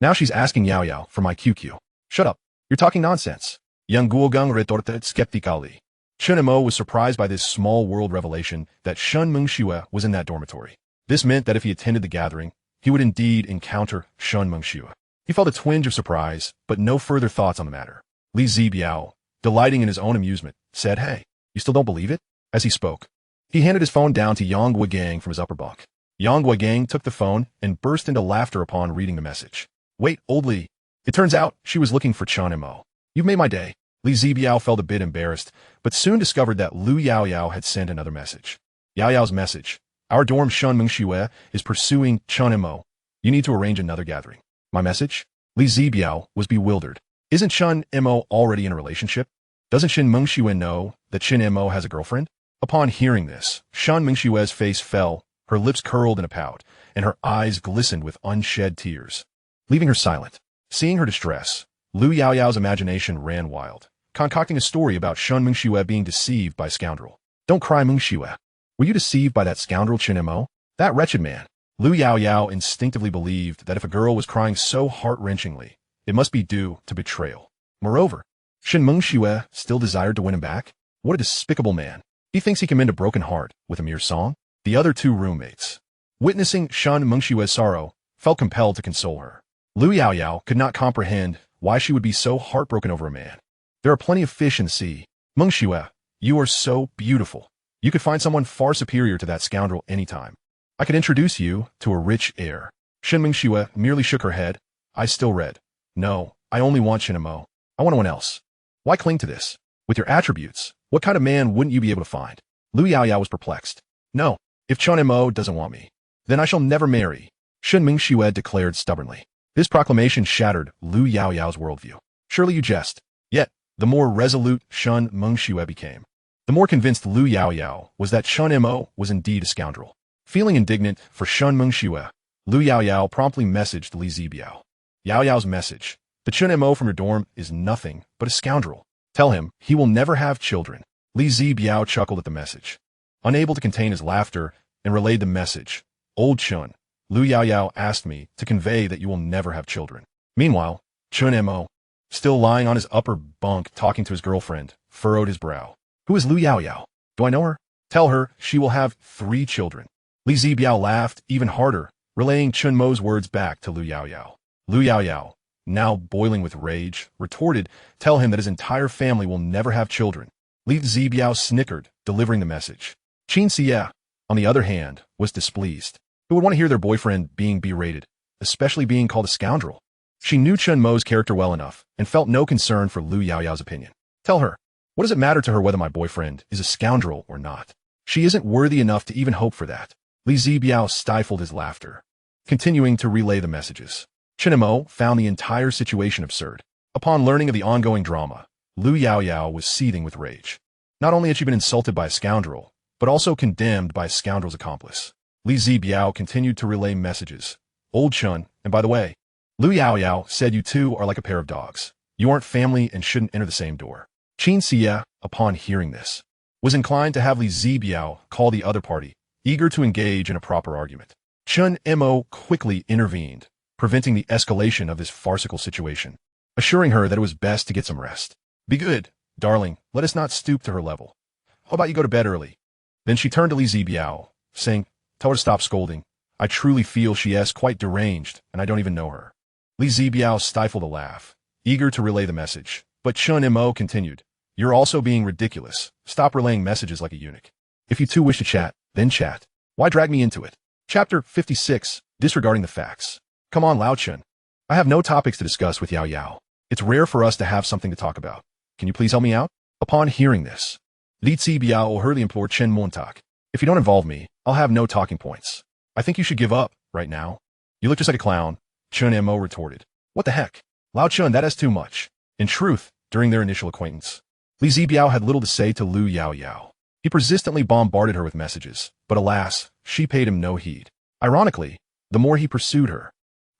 Now she's asking Yaoyao for my QQ. Shut up. You're talking nonsense. Yang Guogang retorted skeptically. Chen Mo was surprised by this small world revelation that Shen Mengxue was in that dormitory. This meant that if he attended the gathering, he would indeed encounter Shen Mengxue. He felt a twinge of surprise, but no further thoughts on the matter. Li Zibiao, delighting in his own amusement, said, Hey, you still don't believe it? As he spoke, he handed his phone down to Yang Guogang from his upper bunk. Yang Guogang took the phone and burst into laughter upon reading the message. Wait, old Li. It turns out she was looking for Chen Mo. You've made my day. Li Zibiao felt a bit embarrassed, but soon discovered that Lu Yaoyao had sent another message. Yaoyao's message. Our dorm Shen Mengxue is pursuing Chen Mo. You need to arrange another gathering. My message? Li Zibiao was bewildered. Isn't Chen Mo already in a relationship? Doesn't Shen Mengxue know that Chen Mo has a girlfriend? Upon hearing this, Shen Mengxue's face fell, her lips curled in a pout, and her eyes glistened with unshed tears, leaving her silent. Seeing her distress, Lu Yaoyao's imagination ran wild, concocting a story about Shen Mengxue being deceived by a scoundrel. Don't cry, Mengxue. Were you deceived by that scoundrel Chen Mo? That wretched man. Lu Yaoyao instinctively believed that if a girl was crying so heart-wrenchingly, it must be due to betrayal. Moreover, Shen Mengxue still desired to win him back? What a despicable man. He thinks he can mend a broken heart with a mere song? The other two roommates, witnessing Shen Mengxue's sorrow, felt compelled to console her. Lu Yaoyao could not comprehend why she would be so heartbroken over a man. There are plenty of fish in the sea. Mengxue, you are so beautiful. You could find someone far superior to that scoundrel anytime. I could introduce you to a rich heir. Shen Mengxue merely shook her head. I still read. No, I only want Chen Mo. I want no one else. Why cling to this? With your attributes, what kind of man wouldn't you be able to find? Lu Yaoyao was perplexed. No, if Chen Mo doesn't want me, then I shall never marry, Shen Mengxue declared stubbornly. This proclamation shattered Lu Yaoyao's worldview. Surely you jest. Yet, the more resolute Shen Mengxue became, the more convinced Lu Yaoyao was that Chen Mo was indeed a scoundrel. Feeling indignant for Shen Mengxue, Lu Yaoyao promptly messaged Li Zibiao. Yaoyao's message. The Chen Mo from your dorm is nothing but a scoundrel. Tell him he will never have children. Li Zibiao chuckled at the message. Unable to contain his laughter and relayed the message. Old Chen, Lu Yaoyao asked me to convey that you will never have children. Meanwhile, Chen Mo, still lying on his upper bunk talking to his girlfriend, furrowed his brow. Who is Lu Yaoyao? Do I know her? Tell her she will have 3 children. Li Zibiao laughed even harder, relaying Chen Mo's words back to Lu Yaoyao. Lu Yaoyao, now boiling with rage, retorted, tell him that his entire family will never have children. Li Zibiao snickered, delivering the message. Qin Xie, on the other hand, was displeased. Who would want to hear their boyfriend being berated, especially being called a scoundrel? She knew Chen Mo's character well enough and felt no concern for Lu Yaoyao's opinion. Tell her, what does it matter to her whether my boyfriend is a scoundrel or not? She isn't worthy enough to even hope for that. Li Zibiao stifled his laughter, continuing to relay the messages. Chen Mo found the entire situation absurd. Upon learning of the ongoing drama, Lu Yaoyao was seething with rage. Not only had she been insulted by a scoundrel, but also condemned by a scoundrel's accomplice. Li Zibiao continued to relay messages. Old Chen, and by the way, Lu Yaoyao said you two are like a pair of dogs. You aren't family and shouldn't enter the same door. Qin Xie, upon hearing this, was inclined to have Li Zibiao call the other party, eager to engage in a proper argument. Chen Mo quickly intervened, preventing the escalation of this farcical situation, assuring her that it was best to get some rest. Be good, darling, let us not stoop to her level. How about you go to bed early? Then she turned to Li Zibiao, saying, tell her to stop scolding. I truly feel she is quite deranged, and I don't even know her. Li Zibiao stifled a laugh, eager to relay the message, but Chen Mo continued, you're also being ridiculous. Stop relaying messages like a eunuch. If you two wish to chat, then chat. Why drag me into it? Chapter 56, Disregarding the Facts. Come on, Lao Chen. I have no topics to discuss with Yao Yao. It's rare for us to have something to talk about. Can you please help me out? Upon hearing this, Li Zibiao hurriedly implored Chen Montak. If you don't involve me, I'll have no talking points. I think you should give up, right now. You look just like a clown, Chen Mo retorted. What the heck? Lao Chen, that is too much. In truth, during their initial acquaintance, Li Zibiao had little to say to Lu Yaoyao. He persistently bombarded her with messages, but alas, she paid him no heed. Ironically, the more he pursued her,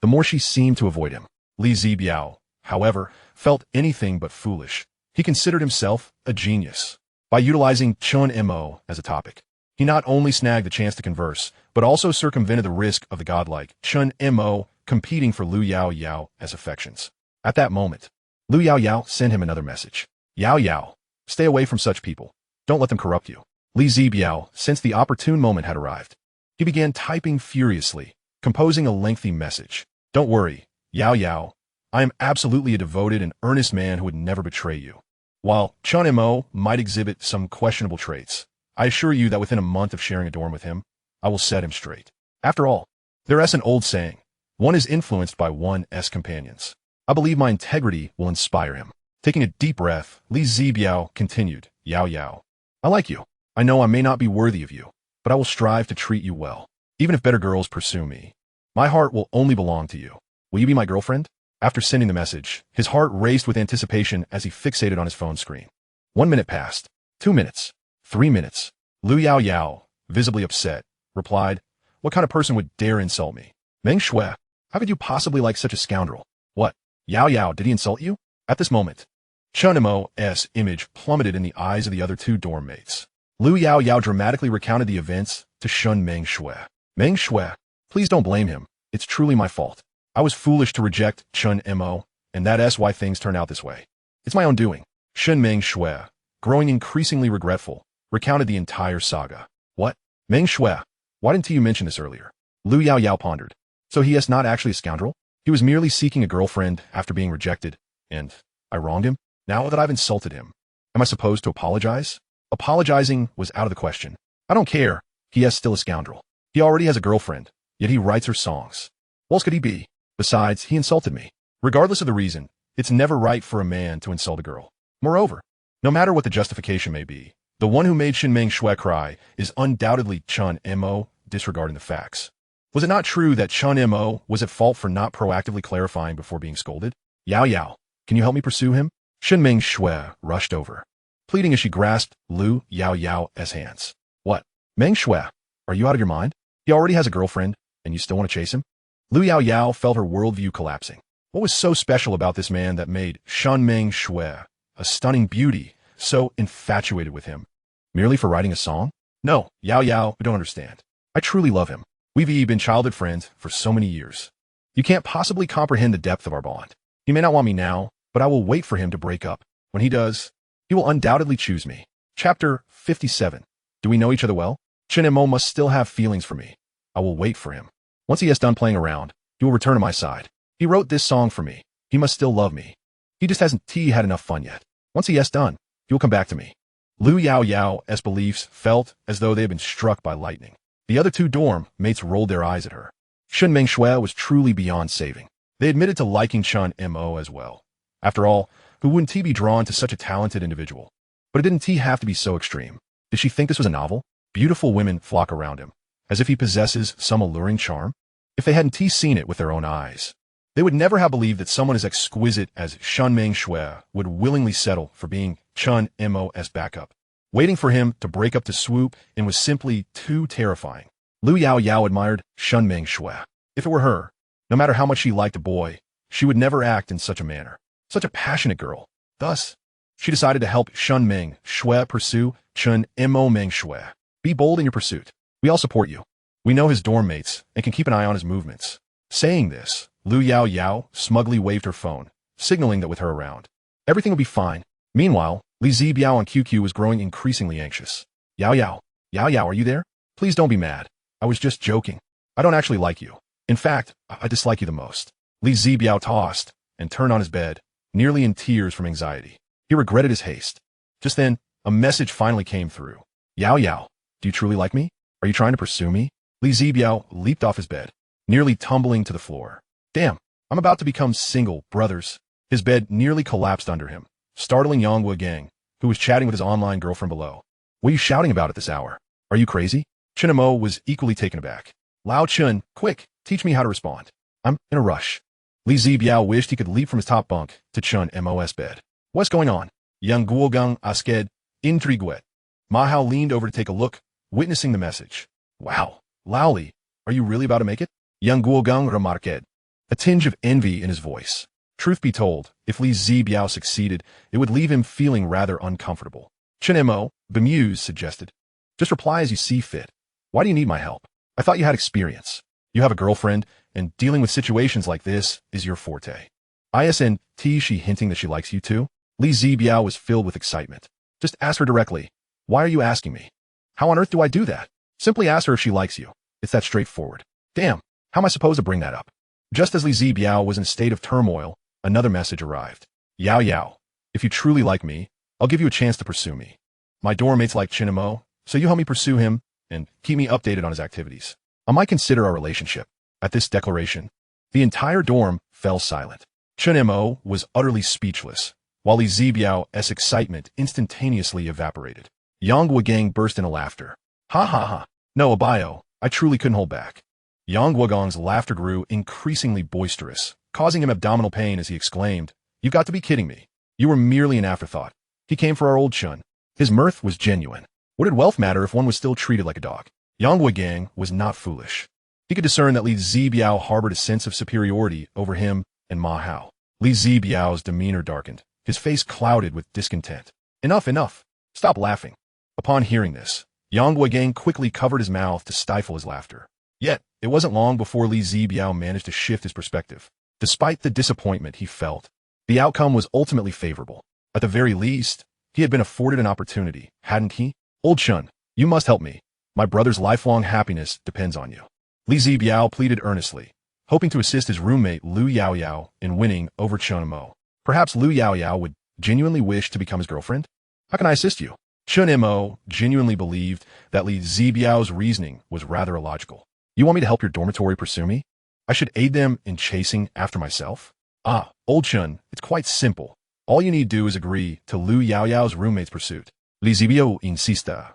the more she seemed to avoid him. Li Zibiao, however, felt anything but foolish. He considered himself a genius. By utilizing Chen Mo as a topic, he not only snagged the chance to converse, but also circumvented the risk of the godlike Chen Mo competing for Lu Yaoyao as affections. At that moment, Lu Yaoyao sent him another message. Yao Yao, stay away from such people. Don't let them corrupt you. Li Zibiao, since the opportune moment had arrived, he began typing furiously, composing a lengthy message. Don't worry, Yao Yao. I am absolutely a devoted and earnest man who would never betray you. While Chen Mo might exhibit some questionable traits, I assure you that within a month of sharing a dorm with him, I will set him straight. After all, there is an old saying, one is influenced by one's companions. I believe my integrity will inspire him. Taking a deep breath, Li Zibiao continued, Yao Yao. I like you. I know I may not be worthy of you, but I will strive to treat you well. Even if better girls pursue me, my heart will only belong to you. Will you be my girlfriend? After sending the message, his heart raced with anticipation as he fixated on his phone screen. 1 minute passed. 2 minutes. 3 minutes. Lu Yaoyao, visibly upset, replied, what kind of person would dare insult me? Mengxue, how could you possibly like such a scoundrel? What? Yao Yao, did he insult you? At this moment, Chen Mo's image plummeted in the eyes of the other 2 dorm mates. Lu Yaoyao dramatically recounted the events to Shen Mengxue. Mengxue, please don't blame him. It's truly my fault. I was foolish to reject Chen Mo, and that's why things turned out this way. It's my own doing. Shen Mengxue, growing increasingly regretful, recounted the entire saga. What? Mengxue, why didn't you mention this earlier? Lu Yaoyao pondered. So he is not actually a scoundrel? He was merely seeking a girlfriend after being rejected, and I wronged him? Now that I've insulted him, am I supposed to apologize? Apologizing was out of the question. I don't care. He is still a scoundrel. He already has a girlfriend, yet he writes her songs. What else could he be? Besides, he insulted me. Regardless of the reason, it's never right for a man to insult a girl. Moreover, no matter what the justification may be, the one who made Chen Mengxue cry is undoubtedly Chen Mo, disregarding the facts. Was it not true that Chen Mo was at fault for not proactively clarifying before being scolded? Yao Yao, can you help me pursue him? Shen Mengxue rushed over, pleading as she grasped Lu Yaoyao's hands. What? Mengxue, are you out of your mind? He already has a girlfriend, and you still want to chase him? Liu Yaoyao felt her worldview collapsing. What was so special about this man that made Shen Mengxue, a stunning beauty, so infatuated with him? Merely for writing a song? No, Yao, you don't understand. I truly love him. We've been childhood friends for so many years. You can't possibly comprehend the depth of our bond. He may not want me now, but I will wait for him to break up. When he does, he will undoubtedly choose me. Chapter 57. Do we know each other well? Chen Mo must still have feelings for me. I will wait for him. Once he has done playing around, he will return to my side. He wrote this song for me. He must still love me. He just hasn't had enough fun yet. Once he has done, he will come back to me. Liu Yaoyao's beliefs felt as though they had been struck by lightning. The other two dorm mates rolled their eyes at her. Shen Mengxue was truly beyond saving. They admitted to liking Chen Mo as well. After all, who wouldn't he be drawn to such a talented individual? But didn't he have to be so extreme? Did she think this was a novel? Beautiful women flock around him, as if he possesses some alluring charm. If they hadn't seen it with their own eyes, they would never have believed that someone as exquisite as Shen Mengxue would willingly settle for being Chen Mo's backup. Waiting for him to break up to swoop in was simply too terrifying. Liu Yaoyao admired Shen Mengxue. If it were her, no matter how much she liked a boy, she would never act in such a manner. Such a passionate girl. Thus, she decided to help Shen Mengxue pursue Chen Mengxue. Be bold in your pursuit. We all support you. We know his dorm mates and can keep an eye on his movements. Saying this, Liu Yaoyao smugly waved her phone, signaling that with her around, everything would be fine. Meanwhile, Li Zibiao on QQ was growing increasingly anxious. Yao, are you there? Please don't be mad. I was just joking. I don't actually like you. In fact, I dislike you the most. Li Zibiao tossed and turned on his bed, nearly in tears from anxiety. He regretted his haste. Just then, a message finally came through. Yao, do you truly like me? Are you trying to pursue me? Li Zibiao leaped off his bed, nearly tumbling to the floor. Damn, I'm about to become single, brothers. His bed nearly collapsed under him, startling Yang Wugang, who was chatting with his online girlfriend below. What are you shouting about at this hour? Are you crazy? Chen Mo was equally taken aback. Lao Chun, quick, teach me how to respond. I'm in a rush. Li Zibiao wished he could leap from his top bunk to Chen Mo's bed. What's going on? Yang Guogang asked, intrigued. Ma Hao leaned over to take a look, witnessing the message. Wow, Lao Li, are you really about to make it? Yang Guogang remarked, a tinge of envy in his voice. Truth be told, if Li Zibiao succeeded, it would leave him feeling rather uncomfortable. Chen Mo, bemused, suggested, just reply as you see fit. Why do you need my help? I thought you had experience. You have a girlfriend, and dealing with situations like this is your forte. Isn't she hinting that she likes you too? Li Zibiao was filled with excitement. Just ask her directly. Why are you asking me? How on earth do I do that? Simply ask her if she likes you. It's that straightforward. Damn, how am I supposed to bring that up? Just as Li Zibiao was in a state of turmoil, another message arrived. Yao, if you truly like me, I'll give you a chance to pursue me. My dorm mates like Chen Mo, so you help me pursue him and keep me updated on his activities. I might consider our relationship. At this declaration, the entire dorm fell silent. Chen Mo was utterly speechless, while Li Zibiao's excitement instantaneously evaporated. Yang Wugang burst into laughter. Ha ha ha. No, Abayo, I truly couldn't hold back. Yang Wugong's laughter grew increasingly boisterous, causing him abdominal pain as he exclaimed, You've got to be kidding me. You were merely an afterthought. He came for our old Chun. His mirth was genuine. What did wealth matter if one was still treated like a dog? Yang Wugang was not foolish. He could discern that Li Zibiao harbored a sense of superiority over him and Ma Hao. Li Zibiao's demeanor darkened, his face clouded with discontent. Enough. Stop laughing. Upon hearing this, Yang Wugang quickly covered his mouth to stifle his laughter. Yet, it wasn't long before Li Zibiao managed to shift his perspective. Despite the disappointment he felt, the outcome was ultimately favorable. At the very least, he had been afforded an opportunity, hadn't he? Old Chun, you must help me. My brother's lifelong happiness depends on you. Li Zibiao pleaded earnestly, hoping to assist his roommate Liu Yaoyao in winning over Chen Mo. Perhaps Liu Yaoyao would genuinely wish to become his girlfriend? How can I assist you? Chen Mo genuinely believed that Li Zibiao's reasoning was rather illogical. You want me to help your dormitory pursue me? I should aid them in chasing after myself? Ah, old Chun, it's quite simple. All you need to do is agree to Liu Yaoyao's roommate's pursuit. Li Zibiao insista.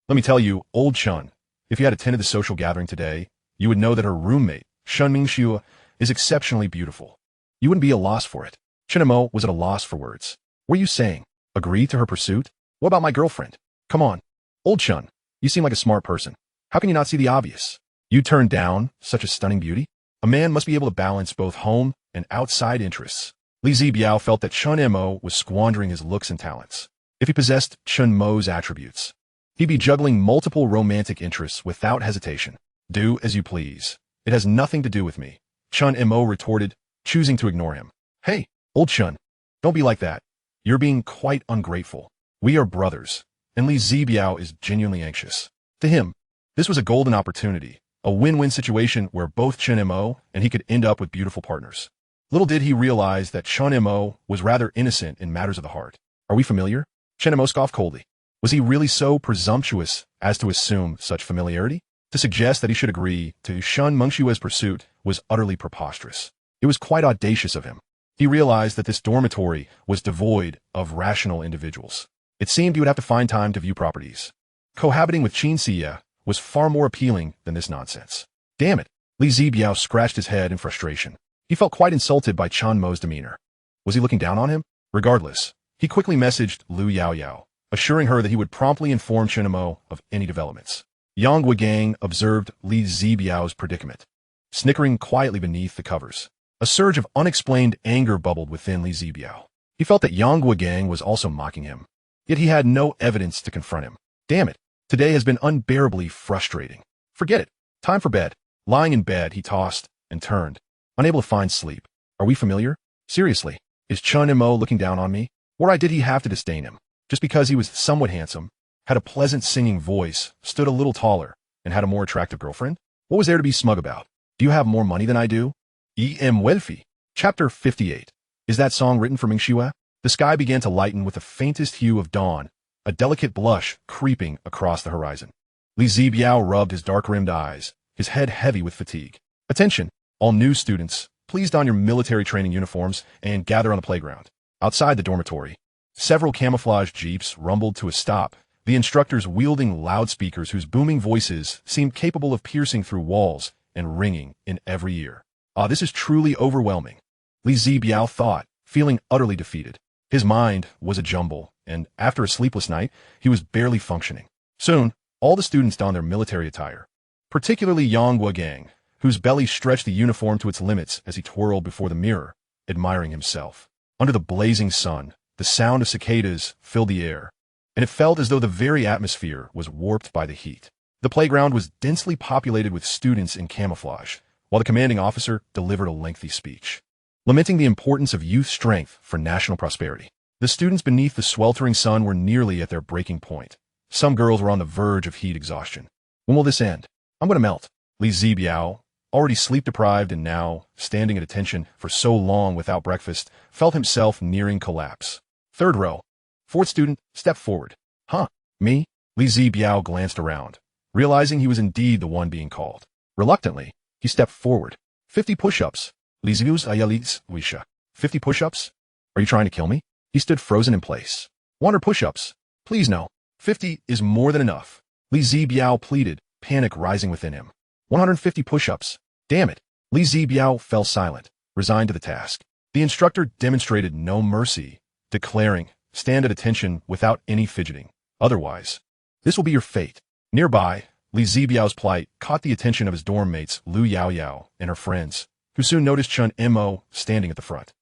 Let me tell you, old Chun, if you had attended the social gathering today, you would know that her roommate, Shen Mengxue, is exceptionally beautiful. You wouldn't be a loss for it. Chen Mo was at a loss for words. What are you saying? Agree to her pursuit? What about my girlfriend? Come on. Old Chun, you seem like a smart person. How can you not see the obvious? You turned down such a stunning beauty? A man must be able to balance both home and outside interests. Li Zibiao felt that Chen Mo was squandering his looks and talents. If he possessed Chen Mo's attributes, he'd be juggling multiple romantic interests without hesitation. Do as you please. It has nothing to do with me, Chen Mo retorted, choosing to ignore him. Hey, old Chen, don't be like that. You're being quite ungrateful. We are brothers, and Li Zibiao is genuinely anxious. To him, this was a golden opportunity, a win-win situation where both Chen Mo and he could end up with beautiful partners. Little did he realize that Chen Mo was rather innocent in matters of the heart. Are we familiar? Chen Mo scoffed coldly. Was he really so presumptuous as to assume such familiarity? To suggest that he should agree to Shen Mengxue's pursuit was utterly preposterous. It was quite audacious of him. He realized that this dormitory was devoid of rational individuals. It seemed he would have to find time to view properties. Cohabiting with Qin Xie was far more appealing than this nonsense. Damn it! Li Zibiao scratched his head in frustration. He felt quite insulted by Chen Mo's demeanor. Was he looking down on him? Regardless, he quickly messaged Lu Yaoyao, assuring her that he would promptly inform Chen Mo of any developments. Yang Guigang observed Li Zibiao's predicament, snickering quietly beneath the covers. A surge of unexplained anger bubbled within Li Zibiao. He felt that Yang Guigang was also mocking him, yet he had no evidence to confront him. Damn it, today has been unbearably frustrating. Forget it. Time for bed. Lying in bed, he tossed and turned, unable to find sleep. Are we familiar? Seriously, is Chen Mo looking down on me? Or did he have to disdain him? Just because he was somewhat handsome, had a pleasant singing voice, stood a little taller, and had a more attractive girlfriend? What was there to be smug about? Do you have more money than I do? E.M. Welfi. Chapter 58. Is that song written for Mengxue? The sky began to lighten with the faintest hue of dawn, a delicate blush creeping across the horizon. Li Zibiao rubbed his dark-rimmed eyes, his head heavy with fatigue. Attention, all new students, please don your military training uniforms and gather on the playground. Outside the dormitory, several camouflage jeeps rumbled to a stop, the instructors wielding loudspeakers whose booming voices seemed capable of piercing through walls and ringing in every ear. This is truly overwhelming, Li Zibiao thought, feeling utterly defeated. His mind was a jumble, and after a sleepless night, he was barely functioning. Soon, all the students donned their military attire, particularly Yang Guigang, whose belly stretched the uniform to its limits as he twirled before the mirror, admiring himself. Under the blazing sun, the sound of cicadas filled the air, and it felt as though the very atmosphere was warped by the heat. The playground was densely populated with students in camouflage, while the commanding officer delivered a lengthy speech, lamenting the importance of youth strength for national prosperity. The students beneath the sweltering sun were nearly at their breaking point. Some girls were on the verge of heat exhaustion. When will this end? I'm going to melt. Li Zibiao, already sleep-deprived and now standing at attention for so long without breakfast, felt himself nearing collapse. Third row. Fourth student, step forward. Huh, me? Li Zibiao glanced around, realizing he was indeed the one being called. Reluctantly, he stepped forward. 50 push-ups. Li Zibiao wisha. 50 push-ups? Are you trying to kill me? He stood frozen in place. 100 push-ups. Please no. 50 is more than enough. Li Zibiao pleaded, panic rising within him. 150 push-ups. Damn it. Li Zibiao fell silent, resigned to the task. The instructor demonstrated no mercy, declaring, stand at attention without any fidgeting. Otherwise, this will be your fate. Nearby, Li Zibiao's plight caught the attention of his dorm mates Lu Yaoyao and her friends, who soon noticed Chen Mo standing at the front.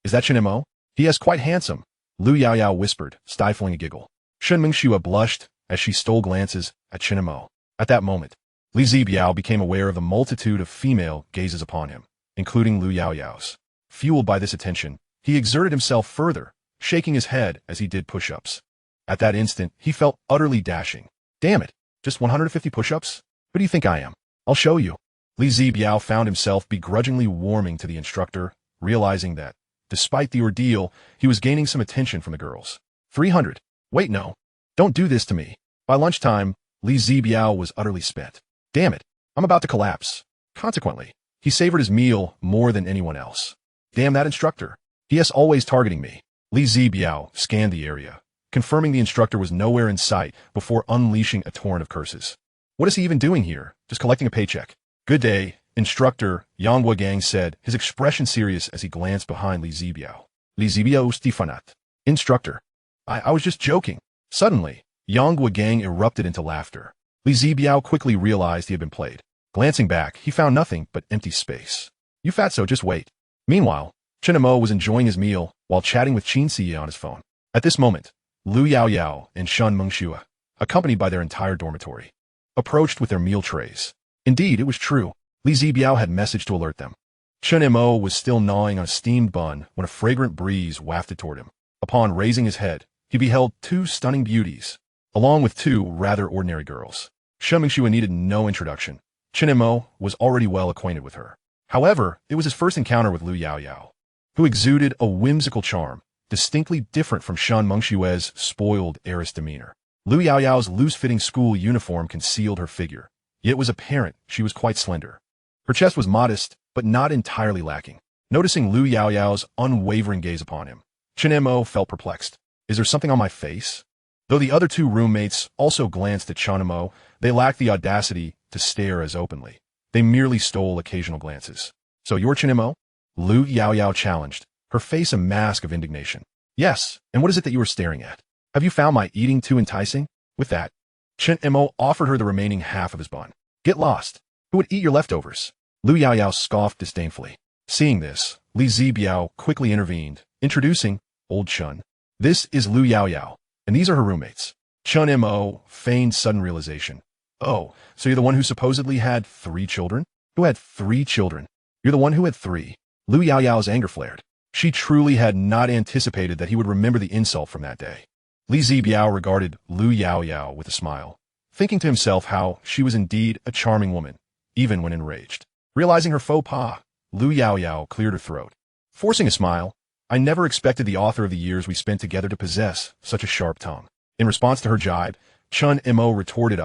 Is that Chen Mo? He is quite handsome, Lu Yaoyao whispered, stifling a giggle. Shen Mengxue blushed as she stole glances at Chen Mo. At that moment, Li Zibiao became aware of the multitude of female gazes upon him, including Lu Yaoyao's. Fueled by this attention, he exerted himself further, shaking his head as he did push-ups. At that instant, he felt utterly dashing. Damn it, just 150 push-ups? Who do you think I am? I'll show you. Li Zibiao found himself begrudgingly warming to the instructor, realizing that, despite the ordeal, he was gaining some attention from the girls. 300. Wait, no. Don't do this to me. By lunchtime, Li Zibiao was utterly spent. Damn it, I'm about to collapse. Consequently, he savored his meal more than anyone else. Damn that instructor. He is always targeting me. Li Zibiao scanned the area, confirming the instructor was nowhere in sight before unleashing a torrent of curses. What is he even doing here? Just collecting a paycheck. Good day, instructor, Yang Guigang said, his expression serious as he glanced behind Li Zibiao. Li Zibiao Stefanat. Instructor. I was just joking. Suddenly, Yang Guigang erupted into laughter. Li Zibiao quickly realized he had been played. Glancing back, he found nothing but empty space. You fatso, just wait. Meanwhile, Chen Mo was enjoying his meal while chatting with Qin Siye on his phone. At this moment, Lu Yaoyao and Shen Mengxue, accompanied by their entire dormitory, approached with their meal trays. Indeed, it was true. Li Zibiao had messaged to alert them. Chen Mo was still gnawing on a steamed bun when a fragrant breeze wafted toward him. Upon raising his head, he beheld two stunning beauties, along with two rather ordinary girls. Shen Mengxue needed no introduction. Chen Mo was already well acquainted with her. However, it was his first encounter with Lu Yaoyao, who exuded a whimsical charm, distinctly different from Shen Mengxue's spoiled heiress demeanor. Lu Yaoyao's loose-fitting school uniform concealed her figure, yet it was apparent she was quite slender. Her chest was modest, but not entirely lacking. Noticing Lu Yaoyao's unwavering gaze upon him, Chen Mo felt perplexed. Is there something on my face? Though the other two roommates also glanced at Chen Mo, they lacked the audacity to stare as openly. They merely stole occasional glances. So you're Chen Mo? Lu Yaoyao challenged, her face a mask of indignation. Yes, and what is it that you are staring at? Have you found my eating too enticing? With that, Chen Mo offered her the remaining half of his bun. Get lost. Who would eat your leftovers? Lu Yaoyao scoffed disdainfully. Seeing this, Li Zibiao quickly intervened, introducing Old Chun. This is Lu Yaoyao, and these are her roommates. Chen Mo feigned sudden realization. Oh, so you're the one who supposedly had 3 children? Who had 3 children? You're the one who had 3. Lu Yaoyao's anger flared. She truly had not anticipated that he would remember the insult from that day. Li Zibiao regarded Lu Yaoyao with a smile, thinking to himself how she was indeed a charming woman, even when enraged. Realizing her faux pas, Lu Yaoyao cleared her throat. Forcing a smile, I never expected the author of the years we spent together to possess such a sharp tongue. In response to her jibe, Chen Mo retorted,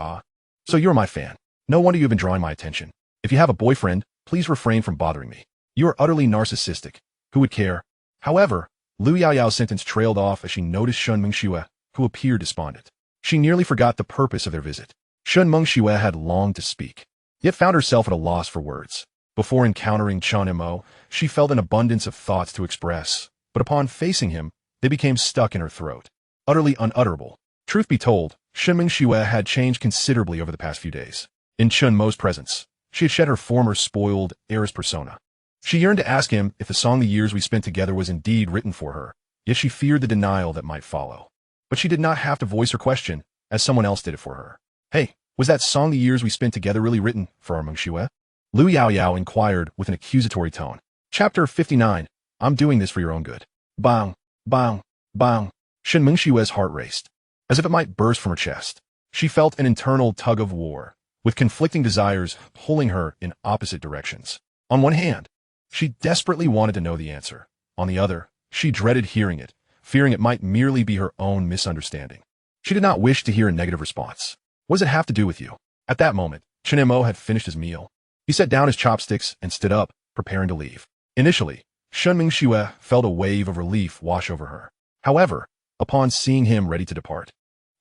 so you're my fan. No wonder you've been drawing my attention. If you have a boyfriend, please refrain from bothering me. You are utterly narcissistic. Who would care? However, Lu Yaoyao's sentence trailed off as she noticed Shen Mengxue, who appeared despondent. She nearly forgot the purpose of their visit. Shen Mengxue had longed to speak, yet found herself at a loss for words. Before encountering Chen Mo, she felt an abundance of thoughts to express, but upon facing him, they became stuck in her throat, utterly unutterable. Truth be told, Shen Mengxue had changed considerably over the past few days. In Chen Mo's presence, she had shed her former spoiled heiress persona. She yearned to ask him if the song The Years We Spent Together was indeed written for her, yet she feared the denial that might follow. But she did not have to voice her question, as someone else did it for her. Hey, was that song The Years We Spent Together really written for our Mengxue? Lu Yaoyao inquired with an accusatory tone. Chapter 59. I'm doing this for your own good. Bang, bang, bang. Shen Mengxue's heart raced, as if it might burst from her chest. She felt an internal tug of war, with conflicting desires pulling her in opposite directions. On one hand, she desperately wanted to know the answer. On the other, she dreaded hearing it, fearing it might merely be her own misunderstanding. She did not wish to hear a negative response. What does it have to do with you? At that moment, Chen Mo had finished his meal. He set down his chopsticks and stood up, preparing to leave. Initially, Shen Mengxue felt a wave of relief wash over her. However, upon seeing him ready to depart,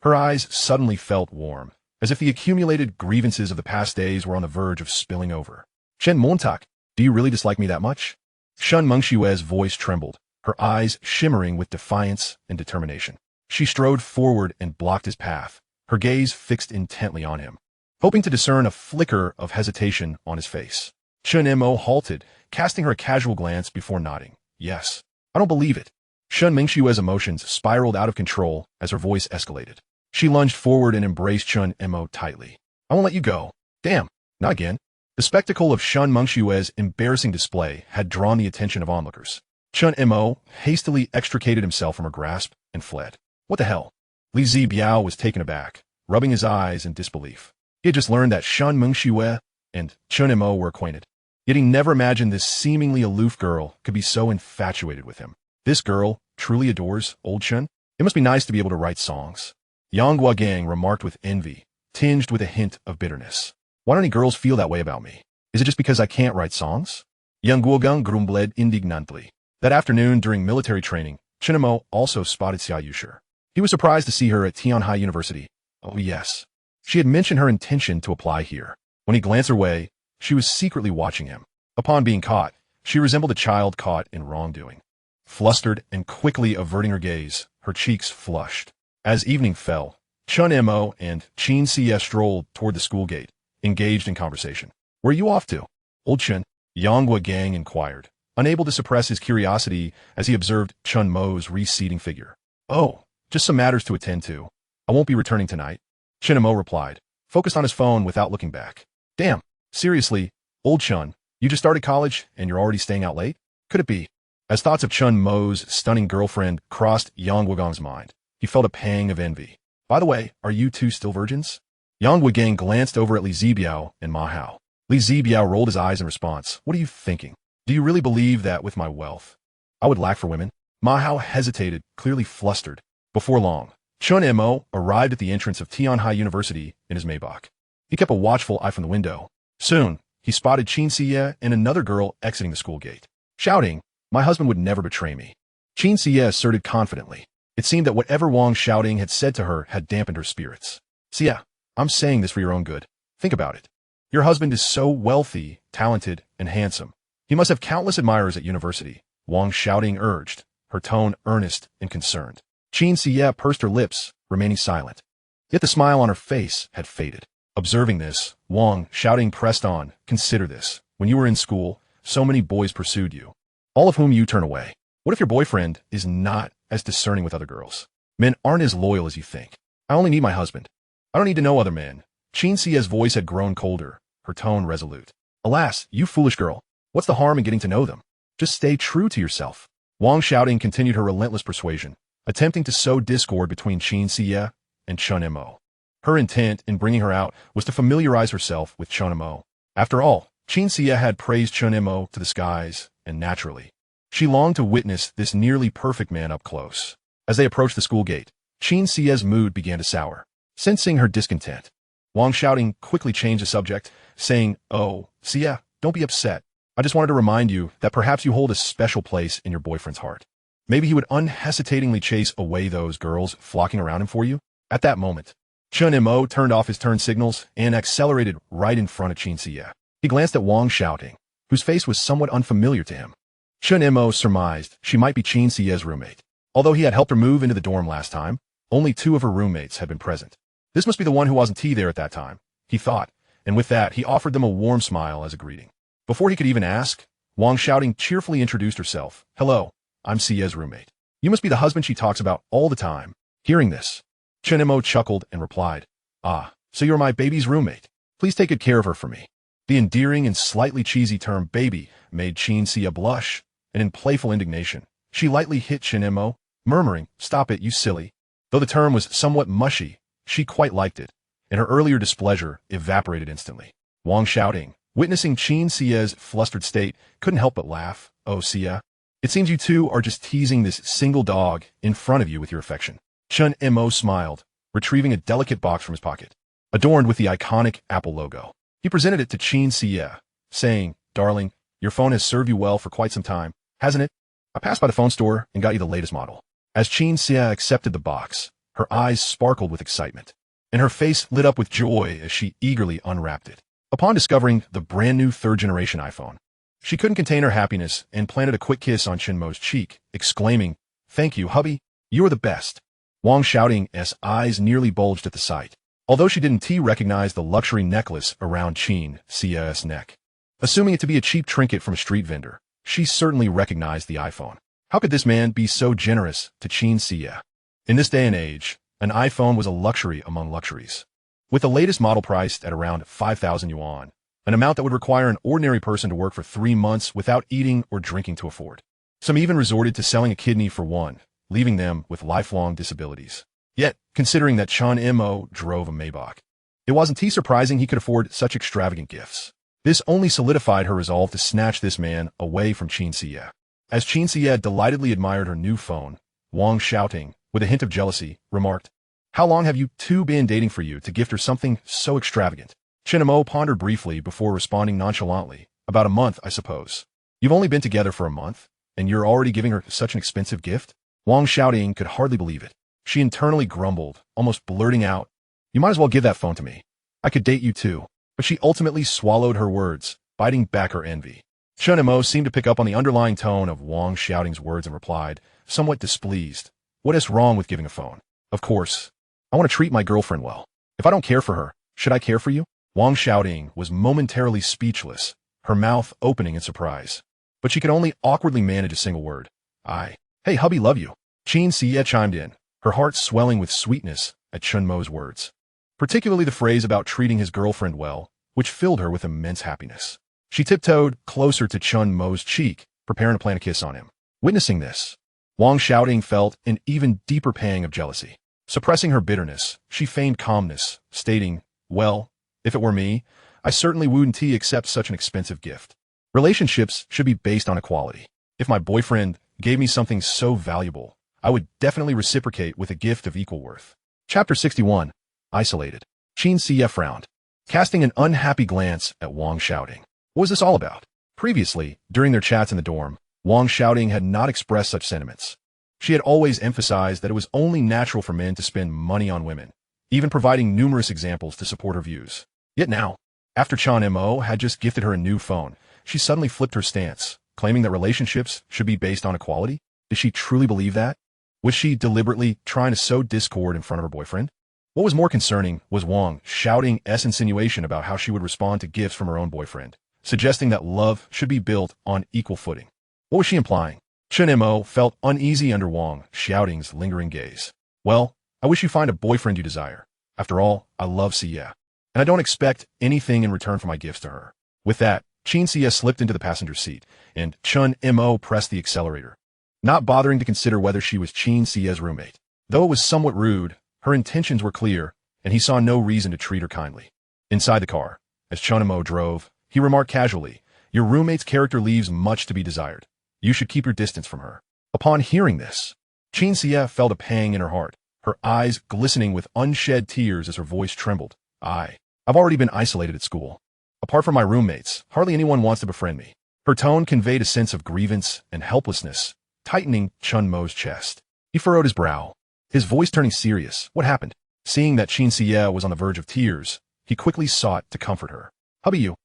her eyes suddenly felt warm, as if the accumulated grievances of the past days were on the verge of spilling over. Chen Montak, do you really dislike me that much? Shen Mengxue's voice trembled, her eyes shimmering with defiance and determination. She strode forward and blocked his path, her gaze fixed intently on him, hoping to discern a flicker of hesitation on his face. Chen Mo halted, casting her a casual glance before nodding. Yes. I don't believe it. Shen Mengxue's emotions spiraled out of control as her voice escalated. She lunged forward and embraced Chen Mo tightly. I won't let you go. Damn, not again. The spectacle of Shen Mengxue's embarrassing display had drawn the attention of onlookers. Chen Mo hastily extricated himself from her grasp and fled. What the hell? Li Zibiao was taken aback, rubbing his eyes in disbelief. He had just learned that Shen Mengxue and Chen Mo were acquainted. Yet he never imagined this seemingly aloof girl could be so infatuated with him. This girl truly adores Old Chen? It must be nice to be able to write songs. Yang Guogang remarked with envy, tinged with a hint of bitterness. Why don't any girls feel that way about me? Is it just because I can't write songs? Yang Guogang grumbled indignantly. That afternoon during military training, Chen Mo also spotted Xia Yusher. He was surprised to see her at Tianhai University. Oh yes. She had mentioned her intention to apply here. When he glanced her way, she was secretly watching him. Upon being caught, she resembled a child caught in wrongdoing. Flustered and quickly averting her gaze, her cheeks flushed. As evening fell, Chen Mo and Qin Siye strolled toward the school gate, engaged in conversation. Where are you off to? Old Chen, Yonghua Gang inquired, unable to suppress his curiosity as he observed Chen Mo's receding figure. Oh, just some matters to attend to. I won't be returning tonight. Chen Mo replied, focused on his phone without looking back. Damn, seriously, old Chen, you just started college and you're already staying out late? Could it be? As thoughts of Chen Mo's stunning girlfriend crossed Yang Wugong's mind, he felt a pang of envy. By the way, are you two still virgins? Yang Wugang glanced over at Li Zibiao and Ma Hao. Li Zibiao rolled his eyes in response. What are you thinking? Do you really believe that with my wealth I would lack for women? Ma Hao hesitated, clearly flustered. Before long, Chen Mo arrived at the entrance of Tianhai University in his Maybach. He kept a watchful eye from the window. Soon, he spotted Qin Siye and another girl exiting the school gate. Shouting, my husband would never betray me. Qin Siye asserted confidently. It seemed that whatever Wang Xiaoding had said to her had dampened her spirits. Siye, I'm saying this for your own good. Think about it. Your husband is so wealthy, talented, and handsome. He must have countless admirers at university, Wang Xiaoding urged, her tone earnest and concerned. Qin Siye pursed her lips, remaining silent. Yet the smile on her face had faded. Observing this, Wang Xiaoding pressed on, consider this. When you were in school, so many boys pursued you, all of whom you turn away. What if your boyfriend is not as discerning with other girls? Men aren't as loyal as you think. I only need my husband. I don't need to know other men. Qin Siye's voice had grown colder, her tone resolute. Alas, you foolish girl, what's the harm in getting to know them? Just stay true to yourself. Wang Xiaoding continued her relentless persuasion, attempting to sow discord between Qin Siye and Chen Mo. Her intent in bringing her out was to familiarize herself with Chen Mo. After all, Qin Siye had praised Chen Mo to the skies, and naturally, she longed to witness this nearly perfect man up close. As they approached the school gate, Qin Siye's mood began to sour. Sensing her discontent, Wang Xiaoding quickly changed the subject, saying, Oh, Siye, don't be upset. I just wanted to remind you that perhaps you hold a special place in your boyfriend's heart. Maybe he would unhesitatingly chase away those girls flocking around him for you. At that moment, Chen Mo turned off his turn signals and accelerated right in front of Qin Siye. He glanced at Wang Xiaoding, whose face was somewhat unfamiliar to him. Chen Mo surmised she might be Qin Siye's roommate. Although he had helped her move into the dorm last time, only 2 of her roommates had been present. This must be the one who wasn't there at that time, he thought, and with that he offered them a warm smile as a greeting. Before he could even ask, Wang Xiaoding cheerfully introduced herself. Hello, I'm Siye's roommate. You must be the husband she talks about all the time. Hearing this, Chen Mo chuckled and replied, Ah, so you're my baby's roommate. Please take good care of her for me. The endearing and slightly cheesy term baby made Qin Siye blush, and in playful indignation, she lightly hit Chen Mo, murmuring, Stop it, you silly. Though the term was somewhat mushy, she quite liked it, and her earlier displeasure evaporated instantly. Wang Xiaoding, witnessing Qin Siye's flustered state, couldn't help but laugh. Oh, Siye, it seems you two are just teasing this single dog in front of you with your affection. Chen Mo smiled, retrieving a delicate box from his pocket, adorned with the iconic Apple logo. He presented it to Qin Siye, saying, Darling, your phone has served you well for quite some time, hasn't it? I passed by the phone store and got you the latest model. As Qin Siye accepted the box, her eyes sparkled with excitement, and her face lit up with joy as she eagerly unwrapped it. Upon discovering the brand new 3rd-generation iPhone, she couldn't contain her happiness and planted a quick kiss on Chen Mo's cheek, exclaiming, Thank you, hubby. You are the best. Wang Xiaoding's eyes nearly bulged at the sight, although she didn't recognize the luxury necklace around Qin Siye's neck. Assuming it to be a cheap trinket from a street vendor, she certainly recognized the iPhone. How could this man be so generous to Qin Siye? In this day and age, an iPhone was a luxury among luxuries. With the latest model priced at around 5,000 yuan, an amount that would require an ordinary person to work for 3 months without eating or drinking to afford. Some even resorted to selling a kidney for one, leaving them with lifelong disabilities. Yet, considering that Chen Mo drove a Maybach, it wasn't too surprising he could afford such extravagant gifts. This only solidified her resolve to snatch this man away from Qin Siye. As Qin Siye delightedly admired her new phone, Wang Xiaoding, with a hint of jealousy, remarked, How long have you two been dating for you to gift her something so extravagant? Chen Mo pondered briefly before responding nonchalantly, About a month, I suppose. You've only been together for a month, and you're already giving her such an expensive gift? Wang Xiaoding could hardly believe it. She internally grumbled, almost blurting out, You might as well give that phone to me. I could date you too. But she ultimately swallowed her words, biting back her envy. Chen Mo seemed to pick up on the underlying tone of Wang Xiaoding's words and replied, somewhat displeased, What is wrong with giving a phone? Of course. I want to treat my girlfriend well. If I don't care for her, should I care for you? Wang Xiaoding was momentarily speechless, her mouth opening in surprise. But she could only awkwardly manage a single word. Hey hubby, love you. Qin Xie chimed in, her heart swelling with sweetness at Chen Mo's words. Particularly the phrase about treating his girlfriend well, which filled her with immense happiness. She tiptoed closer to Chen Mo's cheek, preparing to plant a kiss on him. Witnessing this, Wang Xiaoding felt an even deeper pang of jealousy. Suppressing her bitterness, she feigned calmness, stating, well, if it were me, I certainly wouldn't accept such an expensive gift. Relationships should be based on equality. If my boyfriend gave me something so valuable, I would definitely reciprocate with a gift of equal worth. Chapter 61. Isolated. Qin Xie frowned, casting an unhappy glance at Wang Xiaoding. What was this all about? Previously, during their chats in the dorm, Wang Xiaoding had not expressed such sentiments. She had always emphasized that it was only natural for men to spend money on women, even providing numerous examples to support her views. Yet now, after Chen Mo had just gifted her a new phone, she suddenly flipped her stance, claiming that relationships should be based on equality. Did she truly believe that? Was she deliberately trying to sow discord in front of her boyfriend? What was more concerning was Wang Xiaoding's insinuation about how she would respond to gifts from her own boyfriend, suggesting that love should be built on equal footing. What was she implying? Chen Mo felt uneasy under Wang Xiaoding's lingering gaze. Well, I wish you find a boyfriend you desire. After all, I love Xie, and I don't expect anything in return for my gifts to her. With that, Qin Xie slipped into the passenger seat, and Chen Mo pressed the accelerator, not bothering to consider whether she was Qin Xie's roommate. Though it was somewhat rude, her intentions were clear, and he saw no reason to treat her kindly. Inside the car, as Chen Mo drove, he remarked casually, your roommate's character leaves much to be desired. You should keep your distance from her. Upon hearing this, Qin Xie felt a pang in her heart, her eyes glistening with unshed tears as her voice trembled. I've already been isolated at school. Apart from my roommates, hardly anyone wants to befriend me. Her tone conveyed a sense of grievance and helplessness, tightening Chen Mo's chest. He furrowed his brow, his voice turning serious. What happened? Seeing that Qin Xie was on the verge of tears, he quickly sought to comfort her. Hubby, you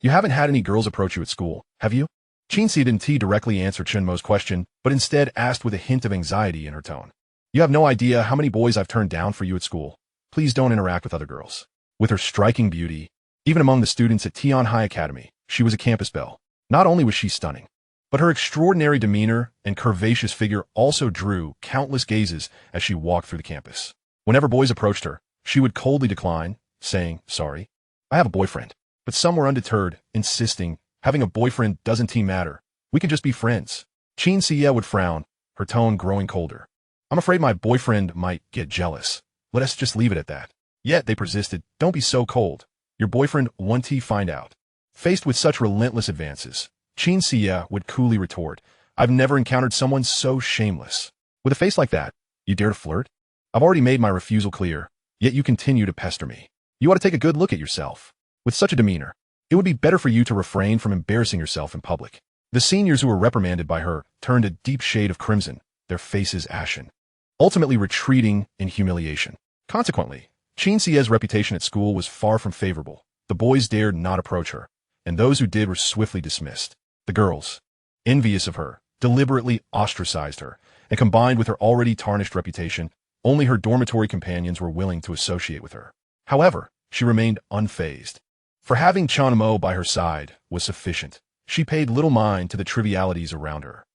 haven't had any girls approach you at school, have you? Qin Xie didn't directly answer Chen Mo's question, but instead asked with a hint of anxiety in her tone. You have no idea how many boys I've turned down for you at school. Please don't interact with other girls. With her striking beauty, even among the students at Tian High Academy, she was a campus belle. Not only was she stunning, but her extraordinary demeanor and curvaceous figure also drew countless gazes as she walked through the campus. Whenever boys approached her, she would coldly decline, saying, sorry, I have a boyfriend. But some were undeterred, insisting, having a boyfriend doesn't matter. We can just be friends. Qin Xie would frown, her tone growing colder. I'm afraid my boyfriend might get jealous. Let us just leave it at that. Yet they persisted, don't be so cold. Your boyfriend won't find out. Faced with such relentless advances, Qin Xie would coolly retort, I've never encountered someone so shameless. With a face like that, you dare to flirt? I've already made my refusal clear, yet you continue to pester me. You ought to take a good look at yourself. With such a demeanor, it would be better for you to refrain from embarrassing yourself in public. The seniors who were reprimanded by her turned a deep shade of crimson, their faces ashen, ultimately retreating in humiliation. Consequently, Qin Xie's reputation at school was far from favorable. The boys dared not approach her, and those who did were swiftly dismissed. The girls, envious of her, deliberately ostracized her, and combined with her already tarnished reputation, only her dormitory companions were willing to associate with her. However, she remained unfazed. For having Chen Mo by her side was sufficient. She paid little mind to the trivialities around her.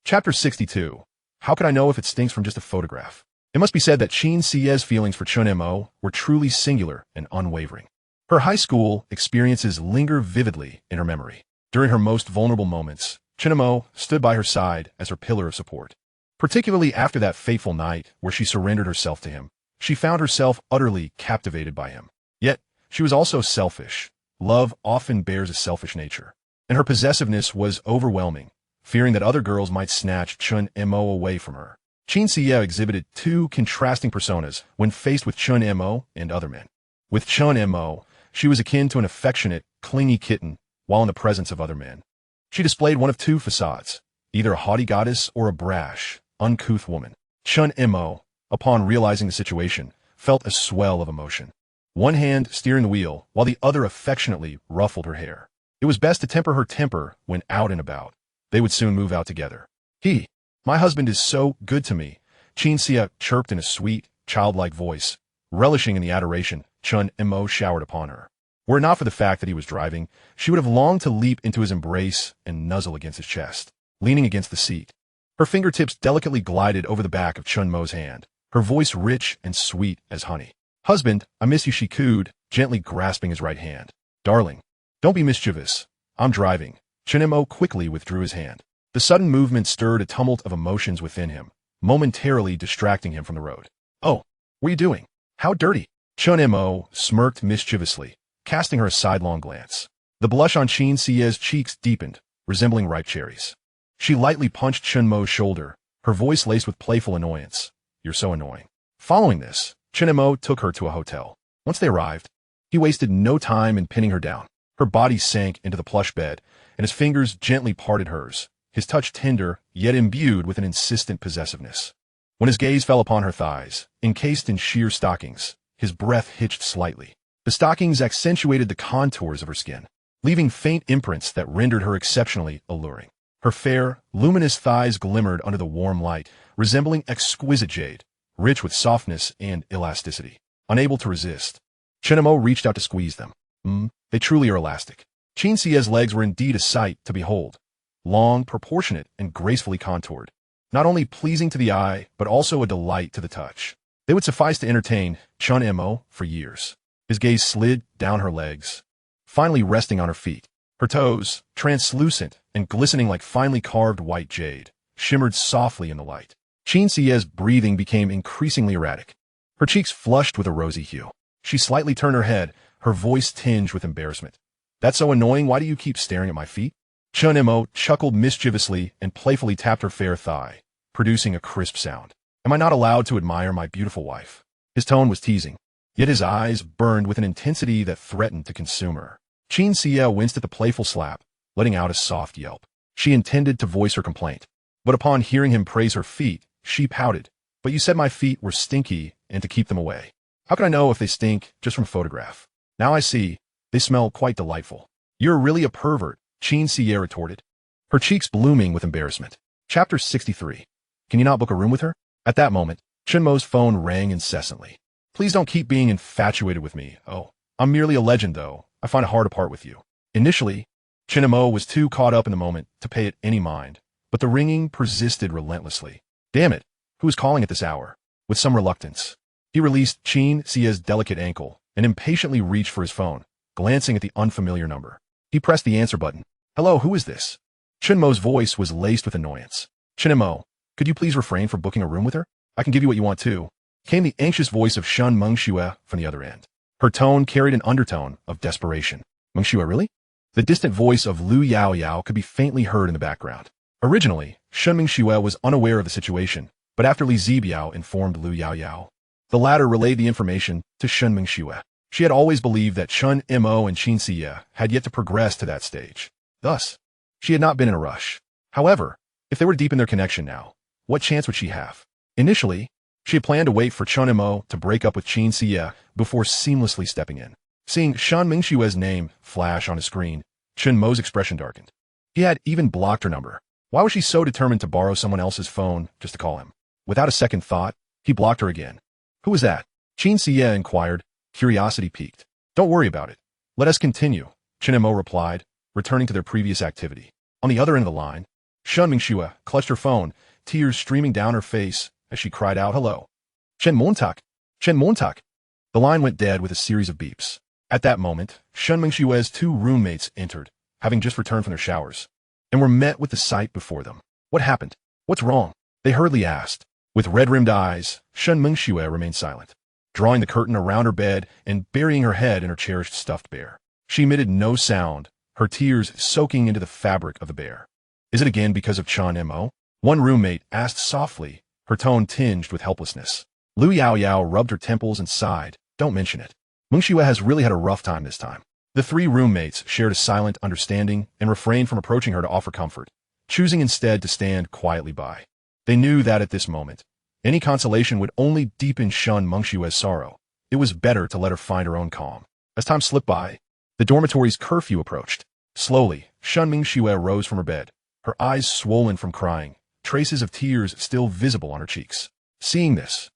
Chapter 62. How could I know if it stinks from just a photograph? It must be said that Qin Xie's feelings for Chen Mo were truly singular and unwavering. Her high school experiences linger vividly in her memory. During her most vulnerable moments, Chen Mo stood by her side as her pillar of support. Particularly after that fateful night where she surrendered herself to him, she found herself utterly captivated by him. Yet, she was also selfish. Love often bears a selfish nature, and her possessiveness was overwhelming, fearing that other girls might snatch Chen Mo away from her. Qin Xie exhibited two contrasting personas when faced with Chen Mo and other men. With Chen Mo, she was akin to an affectionate, clingy kitten, while in the presence of other men, she displayed one of two facades, either a haughty goddess or a brash, uncouth woman. Chen Mo, upon realizing the situation, felt a swell of emotion. One hand steering the wheel, while the other affectionately ruffled her hair. It was best to temper her temper when out and about. They would soon move out together. My husband is so good to me, Qin Xie chirped in a sweet, childlike voice, relishing in the adoration Chen Mo showered upon her. Were it not for the fact that he was driving, she would have longed to leap into his embrace and nuzzle against his chest, leaning against the seat. Her fingertips delicately glided over the back of Chen Mo's hand, her voice rich and sweet as honey. "Husband, I miss you," she cooed, gently grasping his right hand. "Darling, don't be mischievous. I'm driving." Chen Mo quickly withdrew his hand. The sudden movement stirred a tumult of emotions within him, momentarily distracting him from the road. "Oh, what are you doing? How dirty." Chen Mo smirked mischievously, casting her a sidelong glance. The blush on Chen Sie's cheeks deepened, resembling ripe cherries. She lightly punched Chen Mo's shoulder, her voice laced with playful annoyance. "You're so annoying." Following this, Chen Mo took her to a hotel. Once they arrived, he wasted no time in pinning her down. Her body sank into the plush bed, and his fingers gently parted hers, his touch tender, yet imbued with an insistent possessiveness. When his gaze fell upon her thighs, encased in sheer stockings, his breath hitched slightly. The stockings accentuated the contours of her skin, leaving faint imprints that rendered her exceptionally alluring. Her fair, luminous thighs glimmered under the warm light, resembling exquisite jade, rich with softness and elasticity. Unable to resist, Chen Mo reached out to squeeze them. They truly are elastic. Chen Sie's legs were indeed a sight to behold. Long, proportionate, and gracefully contoured. Not only pleasing to the eye, but also a delight to the touch. They would suffice to entertain Chen Mo for years. His gaze slid down her legs, finally resting on her feet. Her toes, translucent and glistening like finely carved white jade, shimmered softly in the light. Chen Sie's breathing became increasingly erratic. Her cheeks flushed with a rosy hue. She slightly turned her head, her voice tinged with embarrassment. "That's so annoying. Why do you keep staring at my feet?" Chen Mo chuckled mischievously and playfully tapped her fair thigh, producing a crisp sound. "Am I not allowed to admire my beautiful wife?" His tone was teasing, yet his eyes burned with an intensity that threatened to consume her. Chen Sie winced at the playful slap, letting out a soft yelp. She intended to voice her complaint, but upon hearing him praise her feet, she pouted. "But you said my feet were stinky and to keep them away. How can I know if they stink just from a photograph? Now I see. They smell quite delightful." "You're really a pervert," Chen Sie retorted, her cheeks blooming with embarrassment. Chapter 63. Can you not book a room with her? At that moment, Chen Mo's phone rang incessantly. "Please don't keep being infatuated with me. Oh, I'm merely a legend, though. I find it hard to part with you." Initially, Chen Mo was too caught up in the moment to pay it any mind, but the ringing persisted relentlessly. Damn it, who is calling at this hour? With some reluctance, he released Chen Sie's delicate ankle and impatiently reached for his phone, glancing at the unfamiliar number. He pressed the answer button. "Hello, who is this?" Chen Mo's voice was laced with annoyance. "Chen Mo, could you please refrain from booking a room with her? I can give you what you want too," came the anxious voice of Shen Mengxue from the other end. Her tone carried an undertone of desperation. "Mengxue, really?" The distant voice of Lu Yaoyao could be faintly heard in the background. Originally, Shen Mengxue was unaware of the situation, but after Li Zibiao informed Lu Yaoyao, the latter relayed the information to Shen Mengxue. She had always believed that Chen Mo and Chen Sie had yet to progress to that stage. Thus, she had not been in a rush. However, if they were to deepen their connection now, what chance would she have? Initially, she had planned to wait for Chen Mo to break up with Chen Sie before seamlessly stepping in. Seeing Shen Mengxue's name flash on his screen, Chen Mo's expression darkened. He had even blocked her number. Why was she so determined to borrow someone else's phone just to call him? Without a second thought, he blocked her again. "Who was that?" Chen Sie inquired, curiosity piqued. "Don't worry about it. Let us continue," Chen Mo replied, returning to their previous activity. On the other end of the line, Shen Mengxue clutched her phone, tears streaming down her face as she cried out, "Hello. Chen Montak. Chen Montak." The line went dead with a series of beeps. At that moment, Shen Mengxue's two roommates entered, having just returned from their showers, and were met with the sight before them. "What happened? What's wrong?" they hurriedly asked. With red-rimmed eyes, Shen Mengxue remained silent, drawing the curtain around her bed and burying her head in her cherished stuffed bear. She emitted no sound, her tears soaking into the fabric of the bear. "Is it again because of Chen Mo?" one roommate asked softly, her tone tinged with helplessness. Lu Yaoyao rubbed her temples and sighed. "Don't mention it. Mengxue has really had a rough time this time." The three roommates shared a silent understanding and refrained from approaching her to offer comfort, choosing instead to stand quietly by. They knew that at this moment, any consolation would only deepen Shen Mengxue's sorrow. It was better to let her find her own calm. As time slipped by, the dormitory's curfew approached. Slowly, Shen Mengxue rose from her bed, her eyes swollen from crying, traces of tears still visible on her cheeks. Seeing this,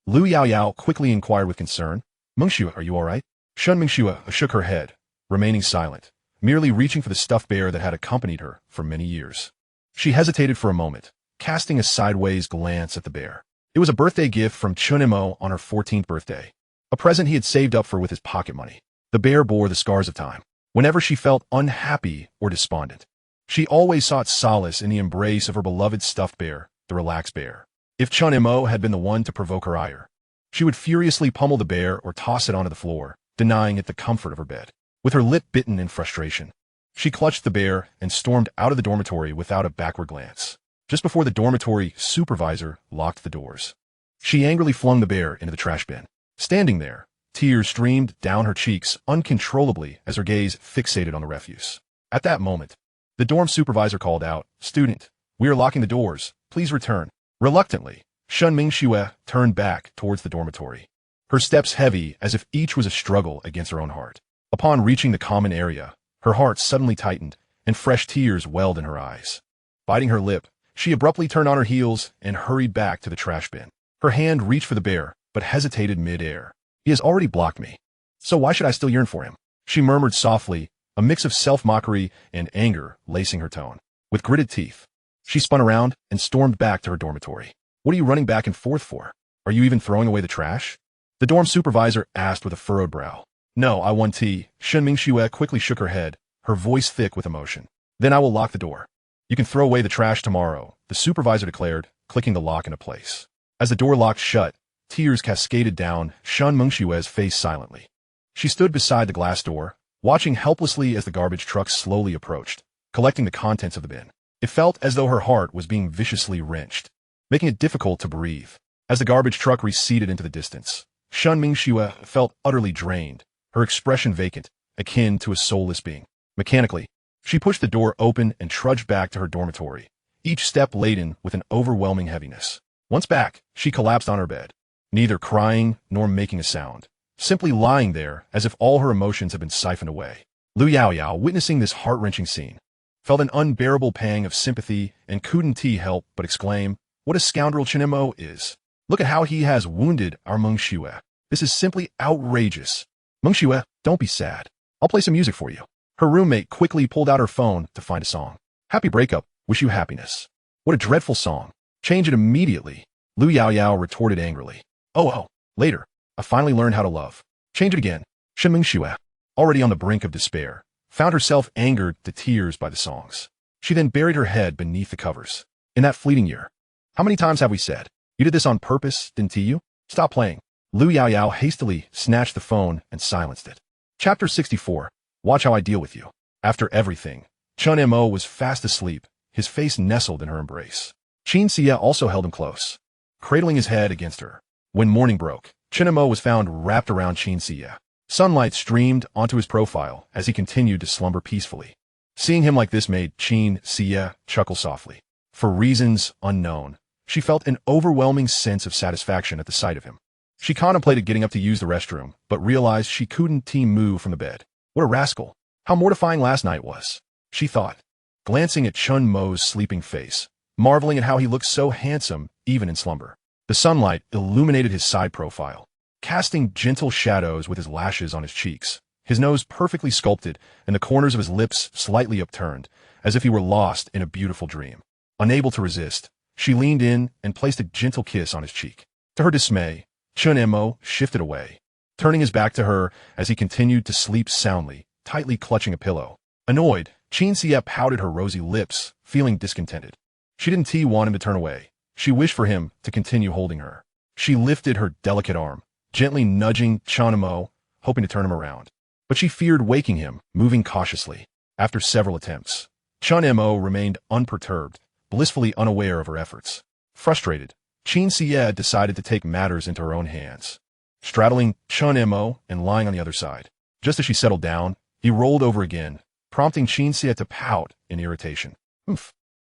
Lu Yaoyao quickly inquired with concern, "Mengxue, are you all right?" Shen Mengxue shook her head, remaining silent, merely reaching for the stuffed bear that had accompanied her for many years. She hesitated for a moment, casting a sideways glance at the bear. It was a birthday gift from Chen Mo on her 14th birthday, a present he had saved up for with his pocket money. The bear bore the scars of time. Whenever she felt unhappy or despondent, she always sought solace in the embrace of her beloved stuffed bear, the relaxed bear. If Chen Mo had been the one to provoke her ire, she would furiously pummel the bear or toss it onto the floor, denying it the comfort of her bed. With her lip bitten in frustration, she clutched the bear and stormed out of the dormitory without a backward glance. Just before the dormitory supervisor locked the doors, she angrily flung the bear into the trash bin. Standing there, tears streamed down her cheeks uncontrollably as her gaze fixated on the refuse. At that moment, the dorm supervisor called out, "Student, we are locking the doors. Please return." Reluctantly, Shen Mengxue turned back towards the dormitory, her steps heavy as if each was a struggle against her own heart. Upon reaching the common area, her heart suddenly tightened and fresh tears welled in her eyes. Biting her lip, she abruptly turned on her heels and hurried back to the trash bin. Her hand reached for the bear, but hesitated mid-air. "He has already blocked me, so why should I still yearn for him?" she murmured softly, a mix of self-mockery and anger lacing her tone. With gritted teeth, she spun around and stormed back to her dormitory. "What are you running back and forth for? Are you even throwing away the trash?" the dorm supervisor asked with a furrowed brow. "No, I want tea." Shen Mengxue quickly shook her head, her voice thick with emotion. "Then I will lock the door. You can throw away the trash tomorrow," the supervisor declared, clicking the lock into place. As the door locked shut, tears cascaded down Shen Mengxue's face silently. She stood beside the glass door, watching helplessly as the garbage truck slowly approached, collecting the contents of the bin. It felt as though her heart was being viciously wrenched, making it difficult to breathe. As the garbage truck receded into the distance, Shen Mengxue felt utterly drained, her expression vacant, akin to a soulless being. Mechanically, she pushed the door open and trudged back to her dormitory, each step laden with an overwhelming heaviness. Once back, she collapsed on her bed, neither crying nor making a sound, simply lying there as if all her emotions had been siphoned away. Lu Yaoyao, witnessing this heart-wrenching scene, felt an unbearable pang of sympathy and couldn't help but exclaim, "What a scoundrel Chen Mo is! Look at how he has wounded our Mengxue. This is simply outrageous." "Mengxue, don't be sad. I'll play some music for you." Her roommate quickly pulled out her phone to find a song. "Happy breakup, wish you happiness." "What a dreadful song. Change it immediately," Lu Yaoyao retorted angrily. Oh, later. I finally learned how to love." "Change it again." Shen Mengxue, already on the brink of despair, found herself angered to tears by the songs. She then buried her head beneath the covers. "In that fleeting year, how many times have we said, 'You did this on purpose, didn't you?' Stop playing." Lu Yaoyao hastily snatched the phone and silenced it. Chapter 64. Watch How I Deal With You. After everything, Chen Mo was fast asleep, his face nestled in her embrace. Qin Xie also held him close, cradling his head against her. When morning broke, Chen Mo was found wrapped around Qin Xie. Sunlight streamed onto his profile as he continued to slumber peacefully. Seeing him like this made Qin Xie chuckle softly. For reasons unknown, she felt an overwhelming sense of satisfaction at the sight of him. She contemplated getting up to use the restroom, but realized she couldn't move from the bed. What a rascal! How mortifying last night was, she thought, glancing at Chen Mo's sleeping face, marveling at how he looked so handsome even in slumber. The sunlight illuminated his side profile, casting gentle shadows with his lashes on his cheeks, his nose perfectly sculpted and the corners of his lips slightly upturned, as if he were lost in a beautiful dream. Unable to resist, she leaned in and placed a gentle kiss on his cheek. To her dismay, Chen Mo shifted away, turning his back to her as he continued to sleep soundly, tightly clutching a pillow. Annoyed, Qin Xie pouted her rosy lips, feeling discontented. She didn't want him to turn away. She wished for him to continue holding her. She lifted her delicate arm, gently nudging Chen Mo, hoping to turn him around. But she feared waking him, moving cautiously. After several attempts, Chen Mo remained unperturbed, blissfully unaware of her efforts. Frustrated, Qin Xie decided to take matters into her own hands. Straddling Chen Mo and lying on the other side. Just as she settled down, he rolled over again, prompting Qin Xie to pout in irritation. "Oof."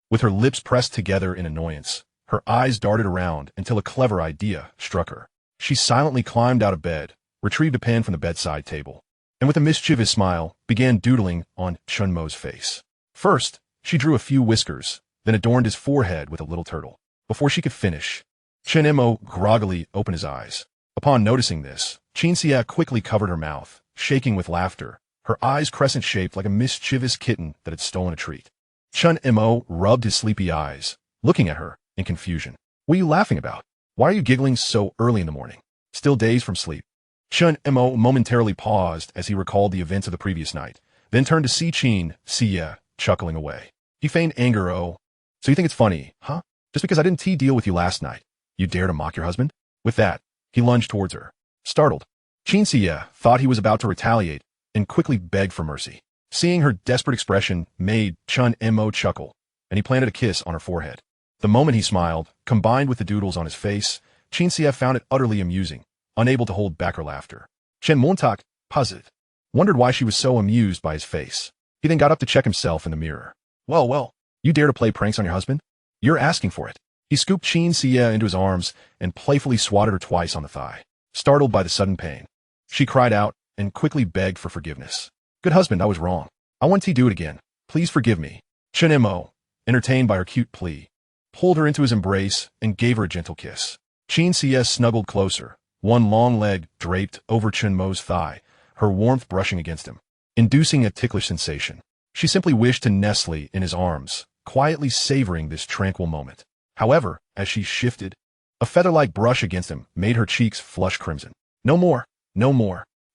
With her lips pressed together in annoyance, her eyes darted around until a clever idea struck her. She silently climbed out of bed, retrieved a pen from the bedside table, and with a mischievous smile, began doodling on Chen Mo's face. First, she drew a few whiskers, then adorned his forehead with a little turtle. Before she could finish, Chen Mo groggily opened his eyes. Upon noticing this, Qin Xie quickly covered her mouth, shaking with laughter, her eyes crescent-shaped like a mischievous kitten that had stolen a treat. Chen Mo rubbed his sleepy eyes, looking at her in confusion. What are you laughing about? Why are you giggling so early in the morning? Still dazed from sleep. Chen Mo momentarily paused as he recalled the events of the previous night, then turned to see Qin Xie, chuckling away. He feigned anger. Oh, so you think it's funny, huh? Just because I didn't deal with you last night, you dare to mock your husband? With that, he lunged towards her. Startled, Qin Xie thought he was about to retaliate and quickly begged for mercy. Seeing her desperate expression made Chen Mo chuckle, and he planted a kiss on her forehead. The moment he smiled, combined with the doodles on his face, Qin Xie found it utterly amusing, unable to hold back her laughter. Chen Mo, puzzled, wondered why she was so amused by his face. He then got up to check himself in the mirror. Well, you dare to play pranks on your husband? You're asking for it. He scooped Qin Xie into his arms and playfully swatted her twice on the thigh. Startled by the sudden pain, she cried out and quickly begged for forgiveness. Good husband, I was wrong. I want to do it again. Please forgive me. Chen Mo, entertained by her cute plea, pulled her into his embrace and gave her a gentle kiss. Qin Xie snuggled closer, one long leg draped over Chen Mo's thigh, her warmth brushing against him, inducing a ticklish sensation. She simply wished to nestle in his arms, quietly savoring this tranquil moment. However, as she shifted, a feather-like brush against him made her cheeks flush crimson. No more,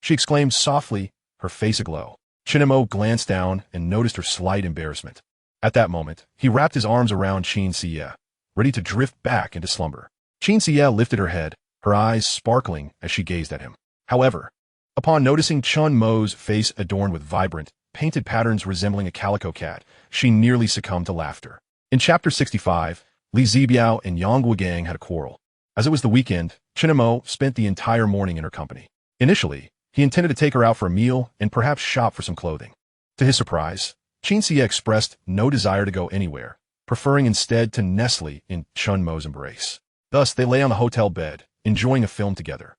she exclaimed softly, her face aglow. Chen Mo glanced down and noticed her slight embarrassment. At that moment, he wrapped his arms around Qin Xie, ready to drift back into slumber. Qin Xie lifted her head, her eyes sparkling as she gazed at him. However, upon noticing Chen Mo's face adorned with vibrant, painted patterns resembling a calico cat, she nearly succumbed to laughter. In Chapter 65, Li Zibiao and Yang Guogang had a quarrel. As it was the weekend, Chen Mo spent the entire morning in her company. Initially, he intended to take her out for a meal and perhaps shop for some clothing. To his surprise, Qin Xie expressed no desire to go anywhere, preferring instead to nestle in Chen Mo's embrace. Thus, they lay on the hotel bed, enjoying a film together.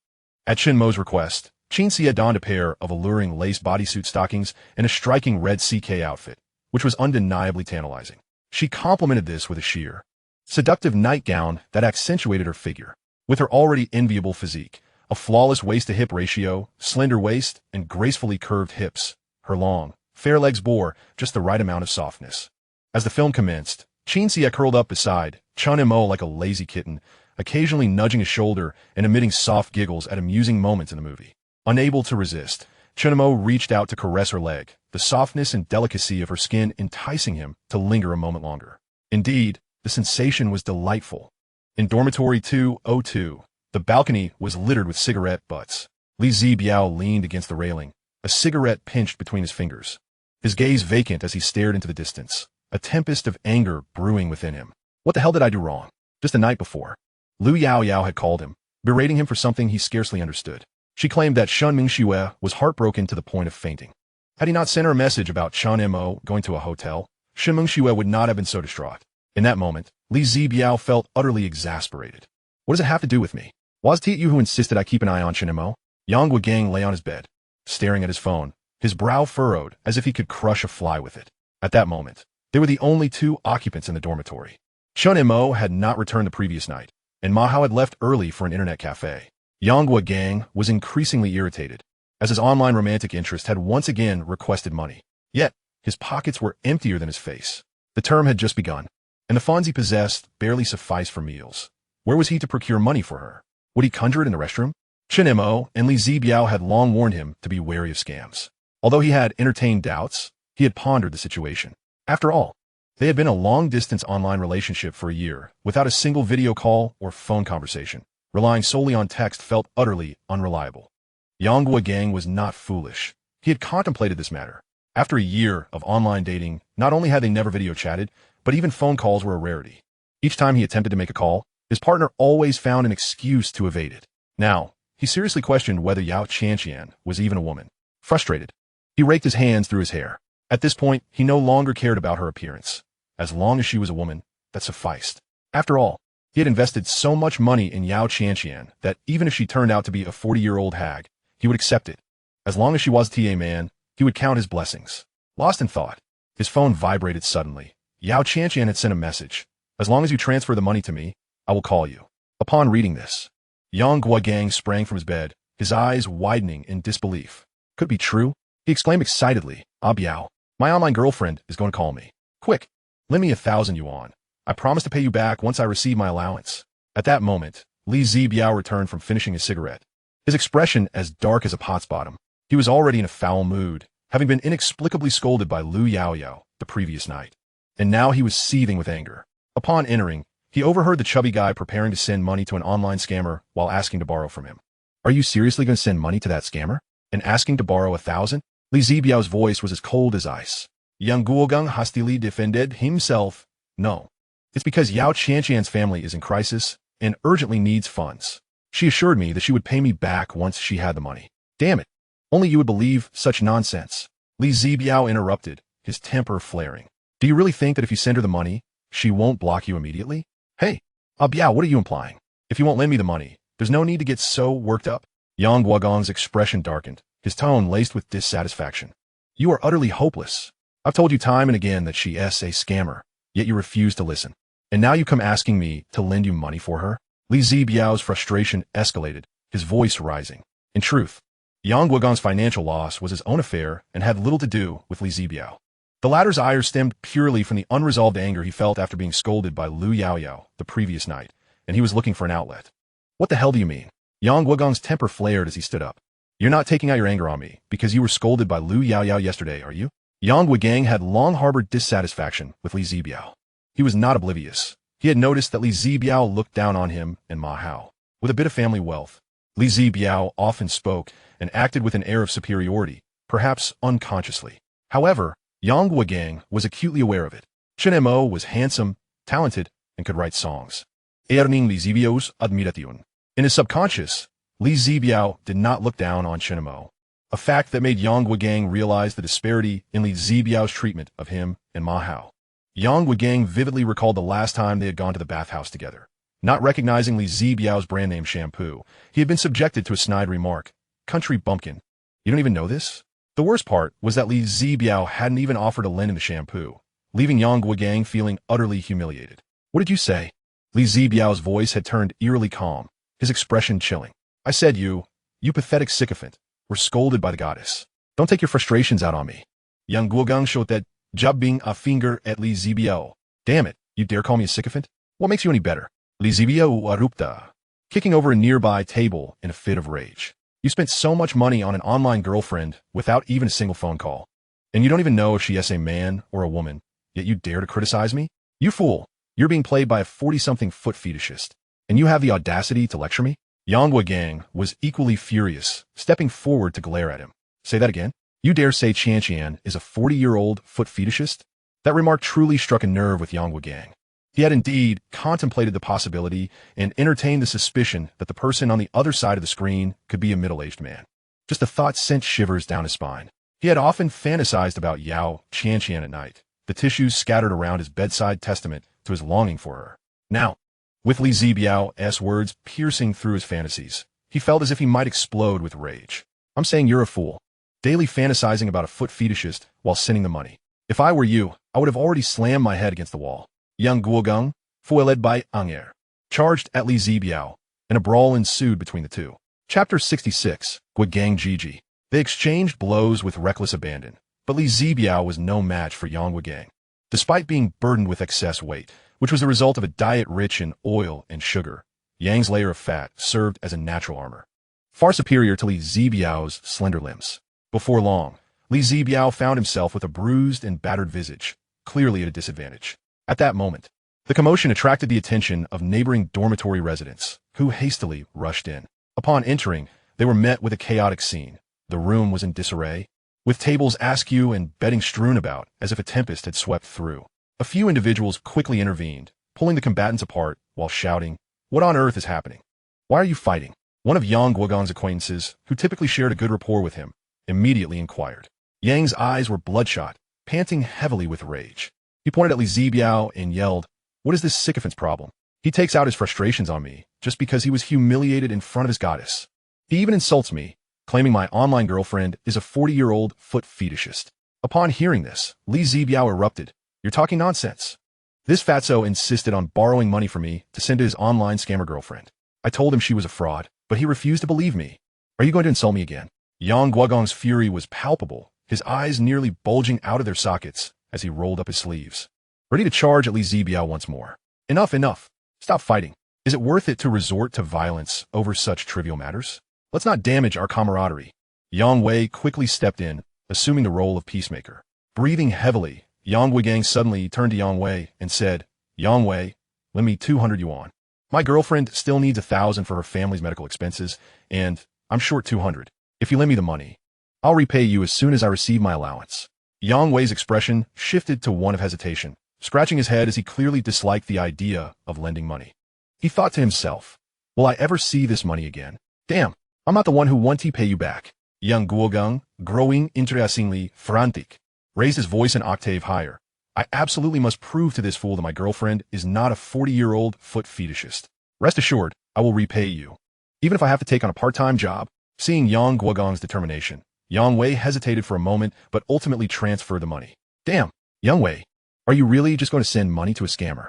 At Chen Mo's request, Qin Xie donned a pair of alluring lace bodysuit stockings and a striking red CK outfit, which was undeniably tantalizing. She complemented this with a sheer, seductive nightgown that accentuated her figure. With her already enviable physique, a flawless waist-to-hip ratio, slender waist, and gracefully curved hips, her long, fair legs bore just the right amount of softness. As the film commenced, Qin Xie curled up beside Chen Mo like a lazy kitten, occasionally nudging his shoulder and emitting soft giggles at amusing moments in the movie. Unable to resist, Chen Mo reached out to caress her leg, the softness and delicacy of her skin enticing him to linger a moment longer. Indeed, the sensation was delightful. In Dormitory 202, the balcony was littered with cigarette butts. Li Zibiao leaned against the railing, a cigarette pinched between his fingers, his gaze vacant as he stared into the distance, a tempest of anger brewing within him. What the hell did I do wrong? Just the night before, Lu Yaoyao had called him, berating him for something he scarcely understood. She claimed that Shen Mengxue was heartbroken to the point of fainting. Had he not sent her a message about Chen Mo going to a hotel, Shen Mengxue would not have been so distraught. In that moment, Li Zibiao felt utterly exasperated. What does it have to do with me? Was it you who insisted I keep an eye on Chen Mo? Yang Guogang lay on his bed, staring at his phone, his brow furrowed as if he could crush a fly with it. At that moment, they were the only two occupants in the dormitory. Chen Mo had not returned the previous night, and Ma Hao had left early for an internet cafe. Yang Guogang was increasingly irritated, as his online romantic interest had once again requested money. Yet, his pockets were emptier than his face. The term had just begun, and the funds he possessed barely sufficed for meals. Where was he to procure money for her? Would he conjure it in the restroom? Chen Mo and Li Zibiao had long warned him to be wary of scams. Although he had entertained doubts, he had pondered the situation. After all, they had been a long-distance online relationship for a year, without a single video call or phone conversation. Relying solely on text felt utterly unreliable. Yang Guogang was not foolish. He had contemplated this matter. After a year of online dating, not only had they never video chatted, but even phone calls were a rarity. Each time he attempted to make a call, his partner always found an excuse to evade it. Now, he seriously questioned whether Yao Qianqian was even a woman. Frustrated, he raked his hands through his hair. At this point, he no longer cared about her appearance. As long as she was a woman, that sufficed. After all, he had invested so much money in Yao Qianqian that even if she turned out to be a 40-year-old hag, he would accept it. As long as she was a TA man, he would count his blessings. Lost in thought, his phone vibrated suddenly. Yao Qianqian had sent a message. As long as you transfer the money to me, I will call you. Upon reading this, Yang Guogang sprang from his bed, his eyes widening in disbelief. Could be true? He exclaimed excitedly. Ah Biao, my online girlfriend is going to call me. Quick, lend me 1,000 yuan. I promise to pay you back once I receive my allowance. At that moment, Li Zibiao returned from finishing his cigarette. His expression as dark as a pot's bottom. He was already in a foul mood, having been inexplicably scolded by Lu Yaoyao the previous night. And now he was seething with anger. Upon entering, he overheard the chubby guy preparing to send money to an online scammer while asking to borrow from him. Are you seriously going to send money to that scammer? And asking to borrow 1,000? Li Zibiao's voice was as cold as ice. Yang Guogang hastily defended himself. No. It's because Yao Qianqian's family is in crisis and urgently needs funds. She assured me that she would pay me back once she had the money. Damn it. Only you would believe such nonsense. Li Zibiao interrupted, his temper flaring. Do you really think that if you send her the money, she won't block you immediately? Hey, Biao, what are you implying? If you won't lend me the money, there's no need to get so worked up. Yang Guogong's expression darkened, his tone laced with dissatisfaction. You are utterly hopeless. I've told you time and again that she is a scammer, yet you refuse to listen. And now you come asking me to lend you money for her? Li Zibiao's frustration escalated, his voice rising. In truth, Yang Guogong's financial loss was his own affair and had little to do with Li Zibiao. The latter's ire stemmed purely from the unresolved anger he felt after being scolded by Lu Yaoyao the previous night, and he was looking for an outlet. What the hell do you mean? Yang Guogong's temper flared as he stood up. You're not taking out your anger on me because you were scolded by Lu Yaoyao yesterday, are you? Yang Guogang had long harbored dissatisfaction with Li Zibiao. He was not oblivious. He had noticed that Li Zibiao looked down on him and Ma Hao. With a bit of family wealth, Li Zibiao often spoke and acted with an air of superiority, perhaps unconsciously. However, Yang Guogang was acutely aware of it. Chen Mo was handsome, talented, and could write songs. Earning Li Zibiao's admiration. In his subconscious, Li Zibiao did not look down on Chen Mo, a fact that made Yang Guogang realize the disparity in Li Zibiao's treatment of him and Ma Hao. Yang Guogang vividly recalled the last time they had gone to the bathhouse together. Not recognizing Li Zibiao's brand name shampoo, he had been subjected to a snide remark. Country bumpkin. You don't even know this? The worst part was that Li Zibiao hadn't even offered to lend him the shampoo, leaving Yang Guogang feeling utterly humiliated. What did you say? Li Zibiao's voice had turned eerily calm, his expression chilling. I said you pathetic sycophant, were scolded by the goddess. Don't take your frustrations out on me. Yang Guogang showed that jabbing a finger at Li Zibiao. Damn it, you dare call me a sycophant? What makes you any better? Li Zibiao arupta, kicking over a nearby table in a fit of rage. You spent so much money on an online girlfriend without even a single phone call. And you don't even know if she is a man or a woman, yet you dare to criticize me? You fool, you're being played by a 40-something foot fetishist. And you have the audacity to lecture me? Yang Guogang was equally furious, stepping forward to glare at him. Say that again? You dare say Qianqian is a 40-year-old foot fetishist? That remark truly struck a nerve with Yang Guogang. He had indeed contemplated the possibility and entertained the suspicion that the person on the other side of the screen could be a middle-aged man. Just the thought sent shivers down his spine. He had often fantasized about Yao Qianqian at night, the tissues scattered around his bedside testament to his longing for her. Now, with Li Zibiao's words piercing through his fantasies, he felt as if he might explode with rage. I'm saying you're a fool, daily fantasizing about a foot fetishist while sending the money. If I were you, I would have already slammed my head against the wall. Yang Guogang, foiled by Anger, charged at Li Zibiao, and a brawl ensued between the two. Chapter 66, Guogang Gigi. They exchanged blows with reckless abandon, but Li Zibiao was no match for Yang Guogang. Despite being burdened with excess weight, which was the result of a diet rich in oil and sugar, Yang's layer of fat served as a natural armor, far superior to Li Zibiao's slender limbs. Before long, Li Zibiao found himself with a bruised and battered visage, clearly at a disadvantage. At that moment, the commotion attracted the attention of neighboring dormitory residents, who hastily rushed in. Upon entering, they were met with a chaotic scene. The room was in disarray, with tables askew and bedding strewn about as if a tempest had swept through. A few individuals quickly intervened, pulling the combatants apart while shouting, "What on earth is happening? Why are you fighting?" One of Yang Guogang's acquaintances, who typically shared a good rapport with him, immediately inquired. Yang's eyes were bloodshot, panting heavily with rage. He pointed at Li Zibiao and yelled, "What is this sycophant's problem? He takes out his frustrations on me just because he was humiliated in front of his goddess. He even insults me, claiming my online girlfriend is a 40-year-old foot fetishist." Upon hearing this, Li Zibiao erupted. "You're talking nonsense. This fatso insisted on borrowing money from me to send to his online scammer girlfriend. I told him she was a fraud, but he refused to believe me. Are you going to insult me again?" Yang Guogong's fury was palpable, his eyes nearly bulging out of their sockets as he rolled up his sleeves, ready to charge at Li Zibiao once more. Enough, enough. Stop fighting. Is it worth it to resort to violence over such trivial matters? Let's not damage our camaraderie. Yang Wei quickly stepped in, assuming the role of peacemaker. Breathing heavily, Yang Guigang suddenly turned to Yang Wei and said, Yang Wei, lend me 200 yuan. My girlfriend still needs 1,000 for her family's medical expenses, and I'm short 200. If you lend me the money, I'll repay you as soon as I receive my allowance. Yang Wei's expression shifted to one of hesitation, scratching his head as he clearly disliked the idea of lending money. He thought to himself, will I ever see this money again? Damn, I'm not the one who wants to pay you back. Yang Guogang, growing interestingly frantic, raised his voice an octave higher. I absolutely must prove to this fool that my girlfriend is not a 40-year-old foot fetishist. Rest assured, I will repay you, even if I have to take on a part-time job. Seeing Yang Guogong's determination, Yang Wei hesitated for a moment but ultimately transferred the money. Damn, Yang Wei, are you really just going to send money to a scammer?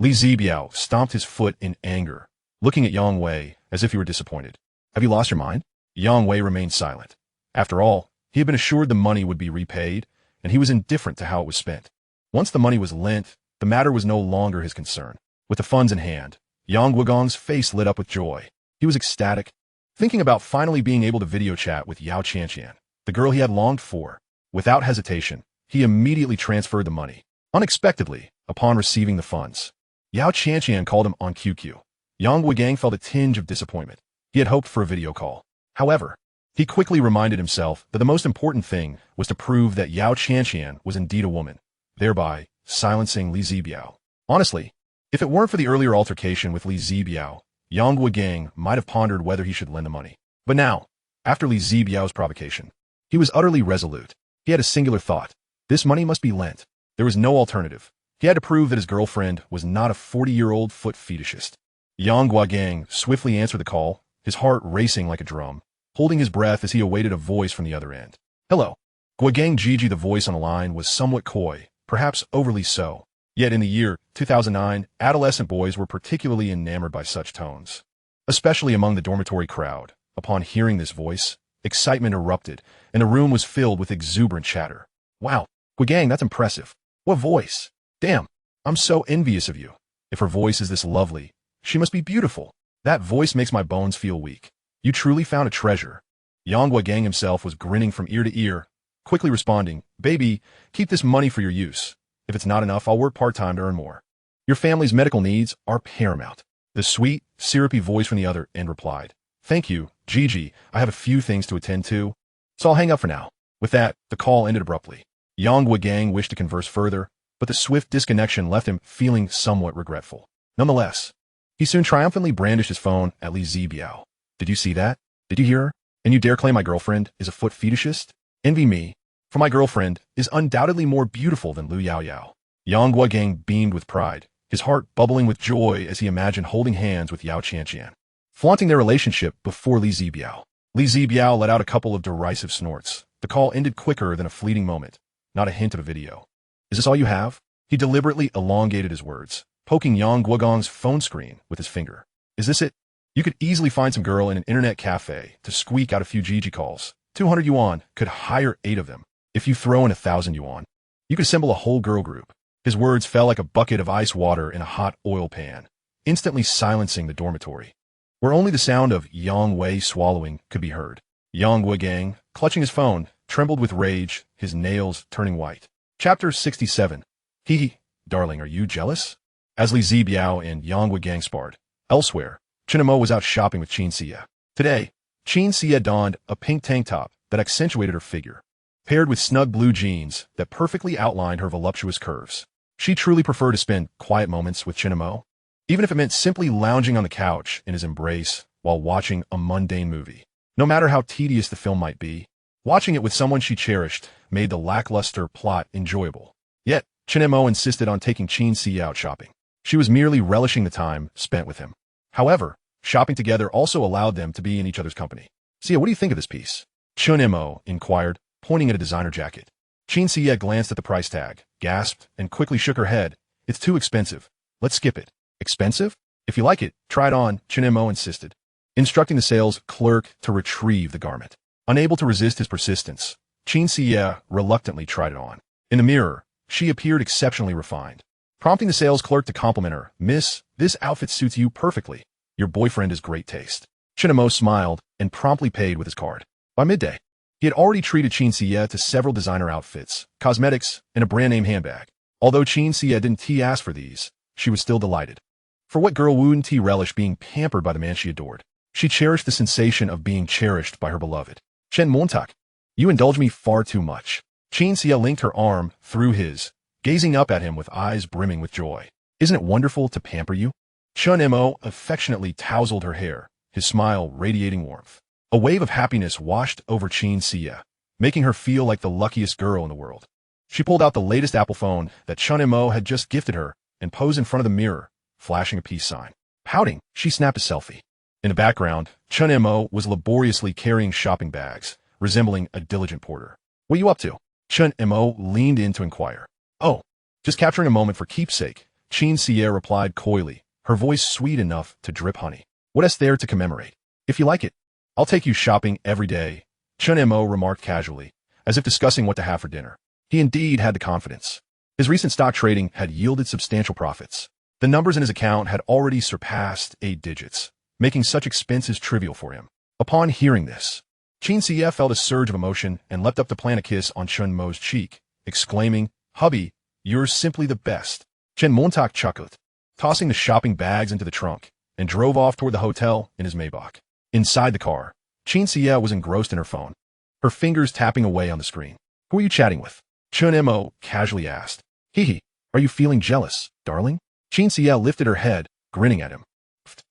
Li Zibiao stomped his foot in anger, looking at Yang Wei as if he were disappointed. Have you lost your mind? Yang Wei remained silent. After all, he had been assured the money would be repaid, and he was indifferent to how it was spent. Once the money was lent, the matter was no longer his concern. With the funds in hand, Yang Guogong's face lit up with joy. He was ecstatic, thinking about finally being able to video chat with Yao Qianqian, the girl he had longed for. Without hesitation, he immediately transferred the money. Unexpectedly, upon receiving the funds, Yao Qianqian called him on QQ. Yang Guigang felt a tinge of disappointment. He had hoped for a video call. However, he quickly reminded himself that the most important thing was to prove that Yao Qianqian was indeed a woman, thereby silencing Li Zibiao. Honestly, if it weren't for the earlier altercation with Li Zibiao, Yang Guigang might have pondered whether he should lend the money. But now, after Li Zibiao's provocation, he was utterly resolute. He had a singular thought. This money must be lent. There was no alternative. He had to prove that his girlfriend was not a 40-year-old foot fetishist. Yang Guigang swiftly answered the call, his heart racing like a drum, holding his breath as he awaited a voice from the other end. Hello. Guigang Gigi, the voice on the line, was somewhat coy, perhaps overly so. Yet in the year 2009, adolescent boys were particularly enamored by such tones. Especially among the dormitory crowd. Upon hearing this voice, excitement erupted, and the room was filled with exuberant chatter. Wow, Guigang, that's impressive. What voice? Damn, I'm so envious of you. If her voice is this lovely, she must be beautiful. That voice makes my bones feel weak. You truly found a treasure. Yang Guigang himself was grinning from ear to ear, quickly responding, Baby, keep this money for your use. If it's not enough, I'll work part-time to earn more. Your family's medical needs are paramount. The sweet, syrupy voice from the other end replied, Thank you, Gigi, I have a few things to attend to, so I'll hang up for now. With that, the call ended abruptly. Yang Guigang wished to converse further, but the swift disconnection left him feeling somewhat regretful. Nonetheless, he soon triumphantly brandished his phone at Li Zibiao. Did you see that? Did you hear her? And you dare claim my girlfriend is a foot fetishist? Envy me, for my girlfriend is undoubtedly more beautiful than Lu Yao Yao. Yang Guigang beamed with pride, his heart bubbling with joy as he imagined holding hands with Yao Qianqian, flaunting their relationship before Li Zibiao. Li Zibiao let out a couple of derisive snorts. The call ended quicker than a fleeting moment, not a hint of a video. Is this all you have? He deliberately elongated his words, poking Yang Guogong's phone screen with his finger. Is this it? You could easily find some girl in an internet cafe to squeak out a few Gigi calls. 200 yuan could hire 8 of them. If you throw in 1,000 yuan, you could assemble a whole girl group. His words fell like a bucket of ice water in a hot oil pan, instantly silencing the dormitory, where only the sound of Yang Wei swallowing could be heard. Yang Guigang, clutching his phone, trembled with rage, his nails turning white. Chapter 67. Hee, darling, are you jealous? As Li Zibiao and Yang Guigang sparred. Elsewhere, Chen Mo was out shopping with Qin Xie. Today, Qin Xie donned a pink tank top that accentuated her figure, paired with snug blue jeans that perfectly outlined her voluptuous curves. She truly preferred to spend quiet moments with Chen Mo, even if it meant simply lounging on the couch in his embrace while watching a mundane movie. No matter how tedious the film might be, watching it with someone she cherished made the lackluster plot enjoyable. Yet, Chen Mo insisted on taking Qin Xie out shopping. She was merely relishing the time spent with him. However, shopping together also allowed them to be in each other's company. Xie, what do you think of this piece? Chen Mo inquired, pointing at a designer jacket. Qin Xie glanced at the price tag, gasped, and quickly shook her head. It's too expensive. Let's skip it. Expensive? If you like it, try it on, Chen Mo insisted, instructing the sales clerk to retrieve the garment. Unable to resist his persistence, Chen Xie reluctantly tried it on. In the mirror, she appeared exceptionally refined, prompting the sales clerk to compliment her. "Miss, this outfit suits you perfectly. Your boyfriend has great taste." Chen Mo smiled and promptly paid with his card. By midday, he had already treated Chen Xie to several designer outfits, cosmetics, and a brand-name handbag. Although Chen Xie didn't ask for these, she was still delighted. For what girl wouldn't relish being pampered by the man she adored? She cherished the sensation of being cherished by her beloved. "Chen Mengxue, you indulge me far too much." Chen Xie linked her arm through his, gazing up at him with eyes brimming with joy. "Isn't it wonderful to pamper you?" Chen Mo affectionately tousled her hair, his smile radiating warmth. A wave of happiness washed over Chen Xie, making her feel like the luckiest girl in the world. She pulled out the latest Apple phone that Chen Mo had just gifted her and posed in front of the mirror, flashing a peace sign. Pouting, she snapped a selfie. In the background, Chen Mo was laboriously carrying shopping bags, resembling a diligent porter. "What you up to?" Chen Mo leaned in to inquire. "Oh, just capturing a moment for keepsake," Chen Xie replied coyly, her voice sweet enough to drip honey. "What's there to commemorate? If you like it, I'll take you shopping every day," Chen Mo remarked casually, as if discussing what to have for dinner. He indeed had the confidence. His recent stock trading had yielded substantial profits. The numbers in his account had already surpassed 8 digits, making such expenses trivial for him. Upon hearing this, Chen Xie felt a surge of emotion and leapt up to plant a kiss on Chen Mo's cheek, exclaiming, "Hubby, you're simply the best." Chen Mengxue chuckled, tossing the shopping bags into the trunk, and drove off toward the hotel in his Maybach. Inside the car, Chen Xie was engrossed in her phone, her fingers tapping away on the screen. "Who are you chatting with?" Chen Mo casually asked. "Hee, are you feeling jealous, darling?" Chen Xie lifted her head, grinning at him.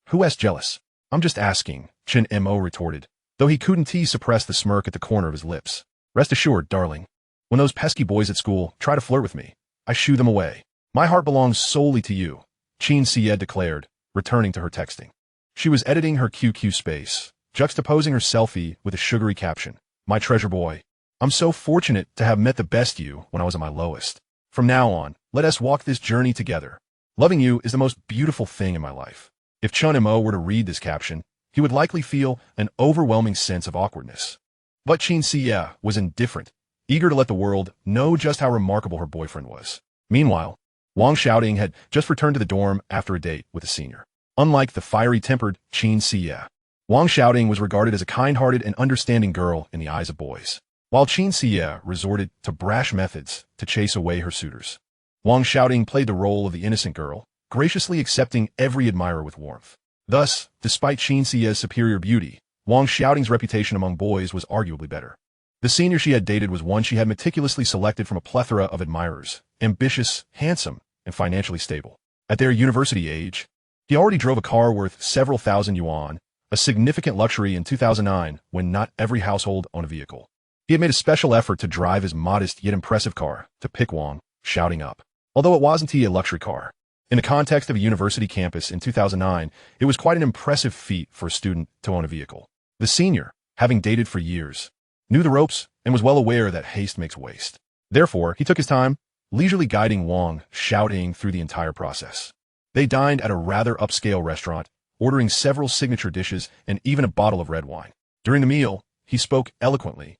"Who's jealous? I'm just asking," Chen Mo retorted, though he couldn't suppress the smirk at the corner of his lips. "Rest assured, darling, when those pesky boys at school try to flirt with me, I shoo them away. My heart belongs solely to you," Chen Xie declared, returning to her texting. She was editing her QQ space, juxtaposing her selfie with a sugary caption. "My treasure boy, I'm so fortunate to have met the best you when I was at my lowest. From now on, let us walk this journey together. Loving you is the most beautiful thing in my life." If Chen Mo were to read this caption, he would likely feel an overwhelming sense of awkwardness. But Chen Xie was indifferent, eager to let the world know just how remarkable her boyfriend was. Meanwhile, Wang Xiaoding had just returned to the dorm after a date with a senior. Unlike the fiery-tempered Chen Xie, Wang Xiaoding was regarded as a kind-hearted and understanding girl in the eyes of boys, while Chen Xie resorted to brash methods to chase away her suitors. Wang Xiaoding played the role of the innocent girl, graciously accepting every admirer with warmth. Thus, despite Chen Xie's superior beauty, Wang Xiaoding's reputation among boys was arguably better. The senior she had dated was one she had meticulously selected from a plethora of admirers, ambitious, handsome, and financially stable. At their university age, he already drove a car worth several thousand yuan, a significant luxury in 2009 when not every household owned a vehicle. He had made a special effort to drive his modest yet impressive car to pick Wang Xiaoding up. Although it wasn't a luxury car, in the context of a university campus in 2009, it was quite an impressive feat for a student to own a vehicle. The senior, having dated for years, knew the ropes and was well aware that haste makes waste. Therefore, he took his time, leisurely guiding Wang Xiaoding through the entire process. They dined at a rather upscale restaurant, ordering several signature dishes and even a bottle of red wine. During the meal, he spoke eloquently,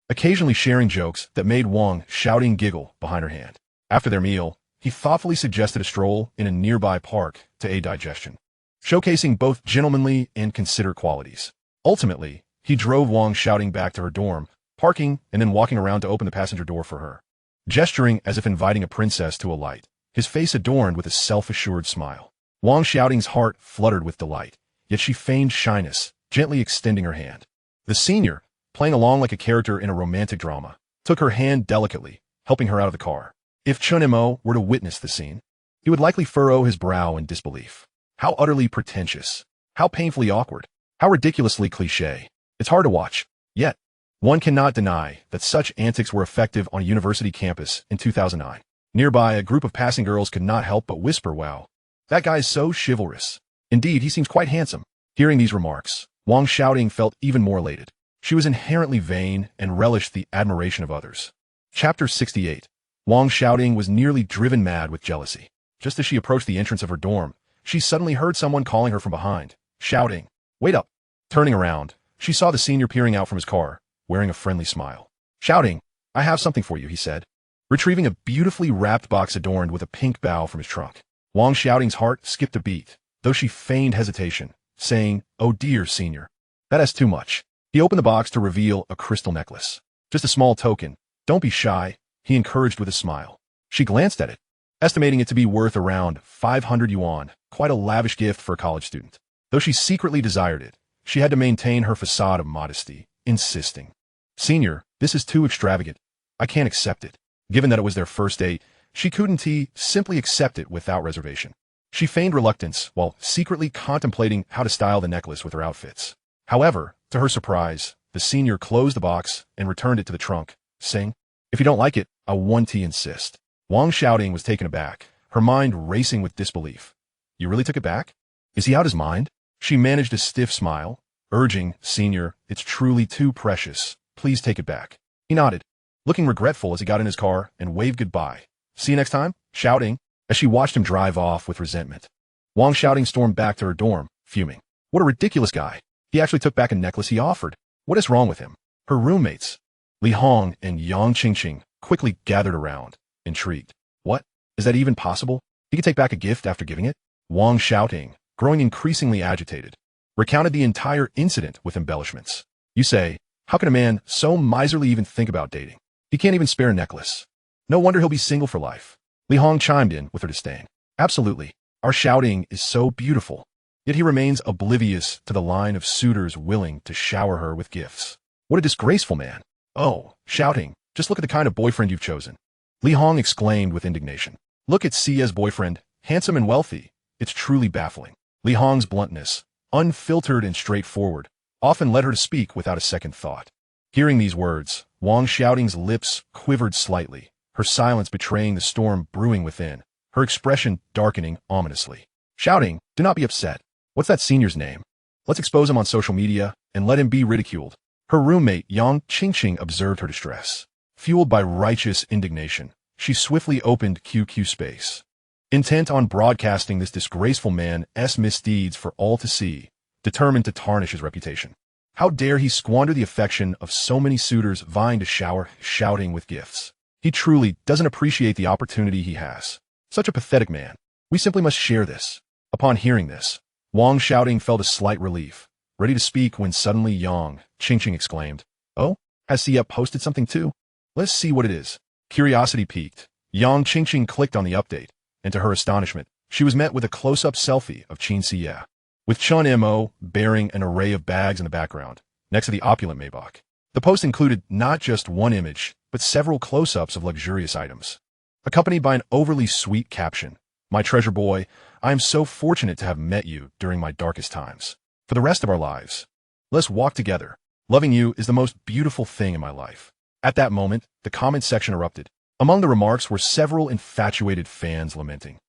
occasionally sharing jokes that made Wang Xiaoding giggle behind her hand. After their meal, he thoughtfully suggested a stroll in a nearby park to aid digestion, showcasing both gentlemanly and considerate qualities. Ultimately, he drove Wang Xiaoding back to her dorm, parking and then walking around to open the passenger door for her, gesturing as if inviting a princess to alight, his face adorned with a self-assured smile. Wang Xiaoding's heart fluttered with delight, yet she feigned shyness, gently extending her hand. The senior, playing along like a character in a romantic drama, took her hand delicately, helping her out of the car. If Chen Mo were to witness the scene, he would likely furrow his brow in disbelief. How utterly pretentious, how painfully awkward, how ridiculously cliché. It's hard to watch, yet one cannot deny that such antics were effective on a university campus in 2009. Nearby, a group of passing girls could not help but whisper, "Wow, that guy's so chivalrous. Indeed, he seems quite handsome." Hearing these remarks, Wang Xiaoding felt even more elated. She was inherently vain and relished the admiration of others. Chapter 68. Wang Xiaoding was nearly driven mad with jealousy. Just as she approached the entrance of her dorm, she suddenly heard someone calling her from behind, shouting, "Wait up!" Turning around, she saw the senior peering out from his car, wearing a friendly smile. Shouting, "I have something for you," he said, retrieving a beautifully wrapped box adorned with a pink bow from his trunk. Wang Xiaoting's heart skipped a beat, though she feigned hesitation, saying, "Oh dear, senior. That's too much." He opened the box to reveal a crystal necklace. "Just a small token. Don't be shy," he encouraged with a smile. She glanced at it, estimating it to be worth around 500 yuan, quite a lavish gift for a college student. Though she secretly desired it, she had to maintain her facade of modesty, insisting, "Senior, this is too extravagant. I can't accept it." Given that it was their first date, she couldn't simply accept it without reservation. She feigned reluctance while secretly contemplating how to style the necklace with her outfits. However, to her surprise, the senior closed the box and returned it to the trunk, saying, "If you don't like it, I want to insist." Wang Xiaoting was taken aback, her mind racing with disbelief. "You really took it back? Is he out his mind?" She managed a stiff smile, urging, "Senior, it's truly too precious. Please take it back." He nodded, looking regretful as he got in his car and waved goodbye. "See you next time," shouting, as she watched him drive off with resentment. Wang Xiaoting stormed back to her dorm, fuming. What a ridiculous guy. He actually took back a necklace he offered. What is wrong with him? Her roommates, Li Hong and Yang Qingqing, quickly gathered around, intrigued. What? Is that even possible? He could take back a gift after giving it? Wang Xiaoting, growing increasingly agitated, recounted the entire incident with embellishments. You say, how can a man so miserly even think about dating? He can't even spare a necklace. No wonder he'll be single for life. Li Hong chimed in with her disdain. Absolutely. Our Xiaoting is so beautiful. Yet he remains oblivious to the line of suitors willing to shower her with gifts. What a disgraceful man. Oh, Xiaoting, just look at the kind of boyfriend you've chosen. Li Hong exclaimed with indignation. Look at Xia's boyfriend, handsome and wealthy. It's truly baffling. Li Hong's bluntness, unfiltered and straightforward, often led her to speak without a second thought. Hearing these words, Wang Xiaoting's lips quivered slightly, her silence betraying the storm brewing within, her expression darkening ominously. Shouting, do not be upset. What's that senior's name? Let's expose him on social media and let him be ridiculed. Her roommate, Yang Qingqing, observed her distress. Fueled by righteous indignation, she swiftly opened QQ space. Intent on broadcasting this disgraceful man's misdeeds for all to see, determined to tarnish his reputation. How dare he squander the affection of so many suitors vying to shower Xiaoting with gifts? He truly doesn't appreciate the opportunity he has. Such a pathetic man. We simply must share this. Upon hearing this, Wang Xiaoting felt a slight relief, ready to speak when suddenly Yang Qingqing exclaimed, "Oh, has Xia posted something too? Let's see what it is." Curiosity piqued. Yang Qingqing clicked on the update, and to her astonishment, she was met with a close-up selfie of Chen Mo, with Chen Mo bearing an array of bags in the background, next to the opulent Maybach. The post included not just one image, but several close-ups of luxurious items, accompanied by an overly sweet caption. My treasure boy, I am so fortunate to have met you during my darkest times. For the rest of our lives, let's walk together. Loving you is the most beautiful thing in my life. At that moment, the comment section erupted. Among the remarks were several infatuated fans lamenting.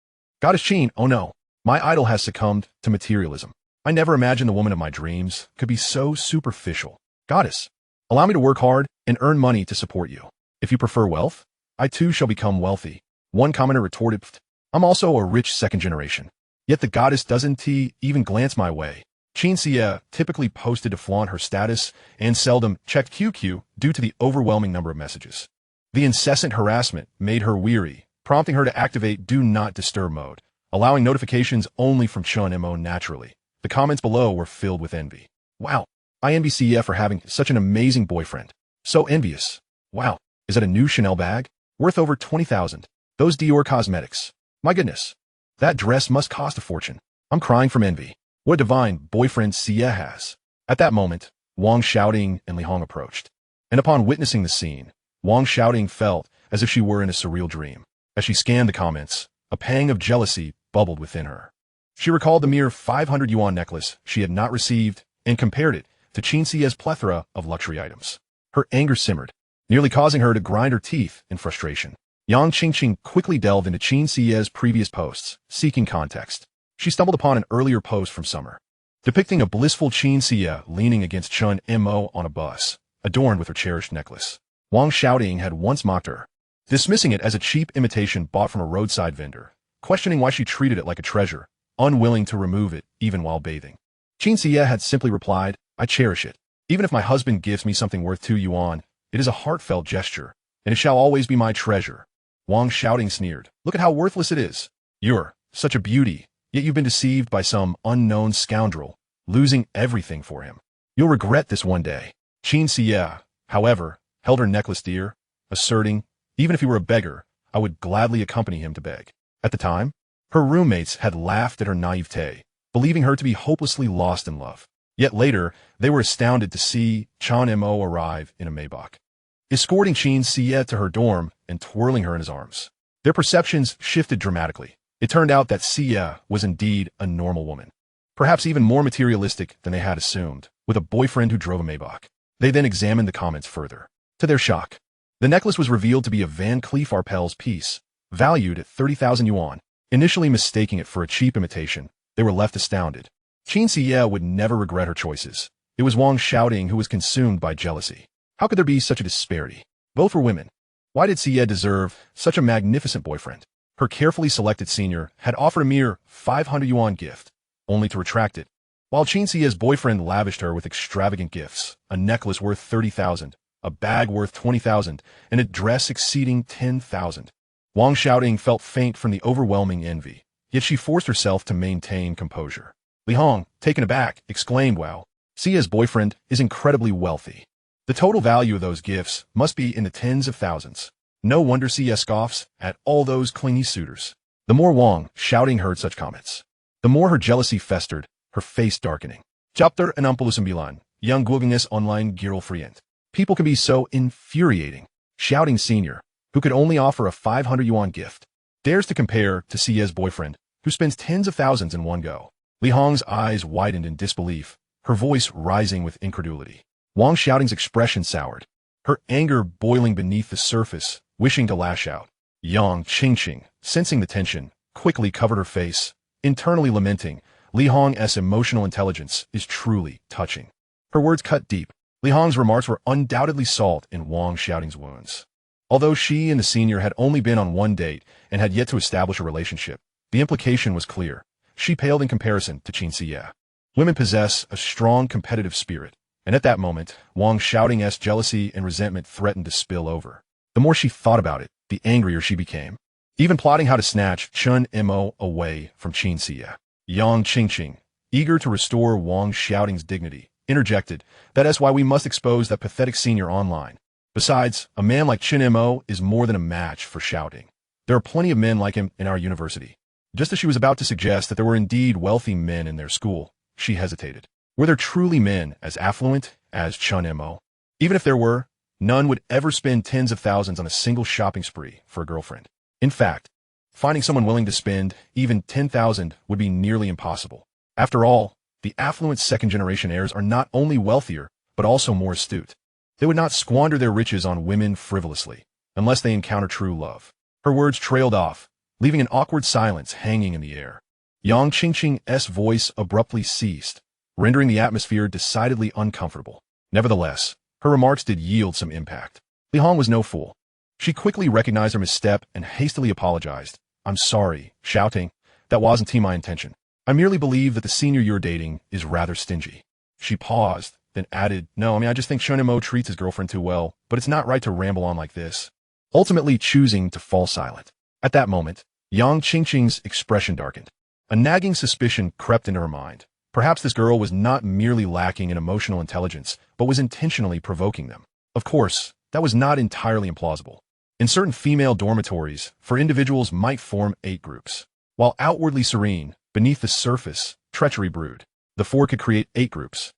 Goddess Chen, oh no, my idol has succumbed to materialism. I never imagined the woman of my dreams could be so superficial. Goddess, allow me to work hard and earn money to support you. If you prefer wealth, I too shall become wealthy. One commenter retorted, I'm also a rich second generation. Yet the goddess doesn't even glance my way. Chen Xia typically posted to flaunt her status and seldom checked QQ due to the overwhelming number of messages. The incessant harassment made her weary, prompting her to activate Do Not Disturb mode, allowing notifications only from Chen Mo naturally. The comments below were filled with envy. Wow, I envy Xia for having such an amazing boyfriend. So envious. Wow, is that a new Chanel bag? Worth over 20,000. Those Dior cosmetics. My goodness, that dress must cost a fortune. I'm crying from envy. What a divine boyfriend Xia has. At that moment, Wang Xiaoting and Li Hong approached. And upon witnessing the scene, Wang Xiaoting felt as if she were in a surreal dream. As she scanned the comments, a pang of jealousy bubbled within her. She recalled the mere 500 yuan necklace she had not received and compared it to Chen Xia's plethora of luxury items. Her anger simmered, nearly causing her to grind her teeth in frustration. Yang Qingqing quickly delved into Chen Xia's previous posts, seeking context. She stumbled upon an earlier post from summer, depicting a blissful Chen Xia leaning against Chen Mo on a bus, adorned with her cherished necklace. Wang Xiaoting had once mocked her, dismissing it as a cheap imitation bought from a roadside vendor, questioning why she treated it like a treasure, unwilling to remove it even while bathing. Chen Xia had simply replied, I cherish it. Even if my husband gives me something worth 2 yuan, it is a heartfelt gesture, and it shall always be my treasure. Wang Xiaoting sneered. Look at how worthless it is. You're such a beauty, yet you've been deceived by some unknown scoundrel, losing everything for him. You'll regret this one day. Qin Xie, however, held her necklace dear, asserting, even if he were a beggar, I would gladly accompany him to beg. At the time, her roommates had laughed at her naivete, believing her to be hopelessly lost in love. Yet later, they were astounded to see Chen Mo arrive in a Maybach, escorting Qin Xie to her dorm and twirling her in his arms. Their perceptions shifted dramatically. It turned out that Xie was indeed a normal woman, perhaps even more materialistic than they had assumed, with a boyfriend who drove a Maybach. They then examined the comments further. To their shock, the necklace was revealed to be a Van Cleef Arpels piece, valued at 30,000 yuan. Initially mistaking it for a cheap imitation, they were left astounded. Qin Xie would never regret her choices. It was Wang Xiaoting who was consumed by jealousy. How could there be such a disparity? Both were women. Why did Xie deserve such a magnificent boyfriend? Her carefully selected senior had offered a mere 500 yuan gift, only to retract it, while Qin Xie's boyfriend lavished her with extravagant gifts, a necklace worth 30,000, a bag worth 20,000, and a dress exceeding 10,000. Wang Xiaoting felt faint from the overwhelming envy, yet she forced herself to maintain composure. Li Hong, taken aback, exclaimed, wow, Xie's boyfriend is incredibly wealthy. The total value of those gifts must be in the tens of thousands. No wonder Xie scoffs at all those clingy suitors. The more Wang Xiaoting heard such comments, the more her jealousy festered, her face darkening. Chapter 69, Young Guogeness Online Girlfriend. People can be so infuriating. Xiaoting Senior, who could only offer a 500 yuan gift, dares to compare to Xie's boyfriend, who spends tens of thousands in one go. Li Hong's eyes widened in disbelief, her voice rising with incredulity. Wang Xiaoting's expression soured, her anger boiling beneath the surface, wishing to lash out. Yang Qingqing, sensing the tension, quickly covered her face, internally lamenting, Li Hong's emotional intelligence is truly touching. Her words cut deep. Li Hong's remarks were undoubtedly salt in Wang Xiaoting's wounds. Although she and the senior had only been on one date and had yet to establish a relationship, the implication was clear. She paled in comparison to Qin Xie. Women possess a strong competitive spirit, and at that moment, Wang Xiaoting's jealousy and resentment threatened to spill over. The more she thought about it, the angrier she became, even plotting how to snatch Chen Mo away from Qin Xie. Yang Qingqing, eager to restore Wang Xiaoting's dignity, interjected, that is why we must expose that pathetic senior online. Besides, a man like Chen Mo is more than a match for Xiaoting. There are plenty of men like him in our university. Just as she was about to suggest that there were indeed wealthy men in their school, she hesitated. Were there truly men as affluent as Chen Mo? Even if there were, none would ever spend tens of thousands on a single shopping spree for a girlfriend. In fact, finding someone willing to spend even 10,000 would be nearly impossible. After all, the affluent second-generation heirs are not only wealthier, but also more astute. They would not squander their riches on women frivolously, unless they encounter true love. Her words trailed off, leaving an awkward silence hanging in the air. Yang Qingqing's voice abruptly ceased, rendering the atmosphere decidedly uncomfortable. Nevertheless, her remarks did yield some impact. Li Hong was no fool. She quickly recognized her misstep and hastily apologized. I'm sorry, Xiaoting. That wasn't my intention. I merely believe that the senior you're dating is rather stingy. She paused, then added, no, I just think Shen Mo treats his girlfriend too well, but it's not right to ramble on like this. Ultimately choosing to fall silent. At that moment, Yang Qingqing's expression darkened. A nagging suspicion crept into her mind. Perhaps this girl was not merely lacking in emotional intelligence, but was intentionally provoking them. Of course, that was not entirely implausible. In certain female dormitories, individuals might form 8 groups. While outwardly serene, beneath the surface, treachery brewed. The 4 could create 8 groups,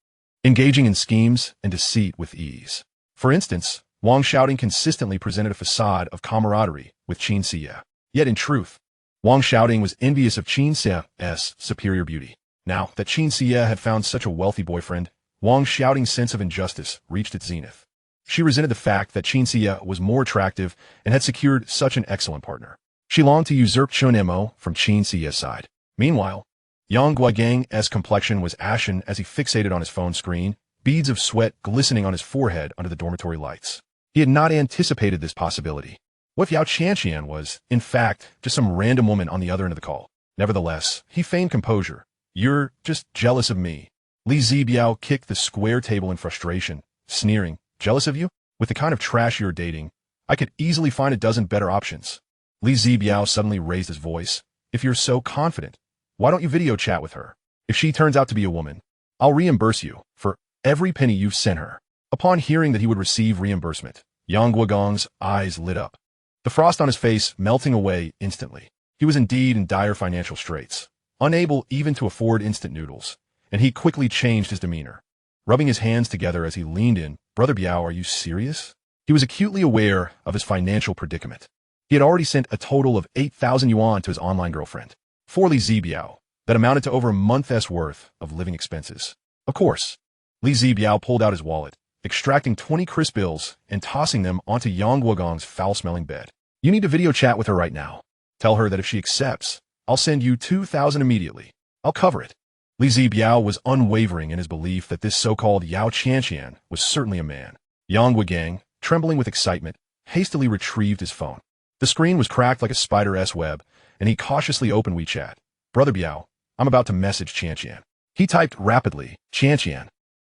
engaging in schemes and deceit with ease. For instance, Wang Xiaoting consistently presented a facade of camaraderie with Qin Xie. Yet in truth, Wang Xiaoting was envious of Qin Xie's superior beauty. Now that Qin Xie had found such a wealthy boyfriend, Wang Xiaoting's sense of injustice reached its zenith. She resented the fact that Qin Xie was more attractive and had secured such an excellent partner. She longed to usurp Chen Mo from Qin Xie's side. Meanwhile, Yang Guogang's complexion was ashen as he fixated on his phone screen, beads of sweat glistening on his forehead under the dormitory lights. He had not anticipated this possibility. What if Yao Qianqian was, in fact, just some random woman on the other end of the call? Nevertheless, he feigned composure. You're just jealous of me. Li Zibiao kicked the square table in frustration, sneering, "Jealous of you? With the kind of trash you're dating, I could easily find a dozen better options." Li Zibiao suddenly raised his voice. "If you're so confident, why don't you video chat with her? If she turns out to be a woman, I'll reimburse you for every penny you've sent her." Upon hearing that he would receive reimbursement, Yang Guogong's eyes lit up, the frost on his face melting away instantly. He was indeed in dire financial straits, unable even to afford instant noodles, and he quickly changed his demeanor. Rubbing his hands together as he leaned in, "Brother Biao, are you serious?" He was acutely aware of his financial predicament. He had already sent a total of 8,000 yuan to his online girlfriend, for Li Zibiao, that amounted to over a month's worth of living expenses. Of course, Li Zibiao pulled out his wallet, extracting 20 crisp bills and tossing them onto Yang Guogong's foul-smelling bed. "You need to video chat with her right now. Tell her that if she accepts, I'll send you 2,000 immediately. I'll cover it." Li Zibiao was unwavering in his belief that this so-called Yao Qianqian was certainly a man. Yang Guogang, trembling with excitement, hastily retrieved his phone. The screen was cracked like a spider's web, and he cautiously opened WeChat. "Brother Biao, I'm about to message Qianqian." He typed rapidly, "Qianqian,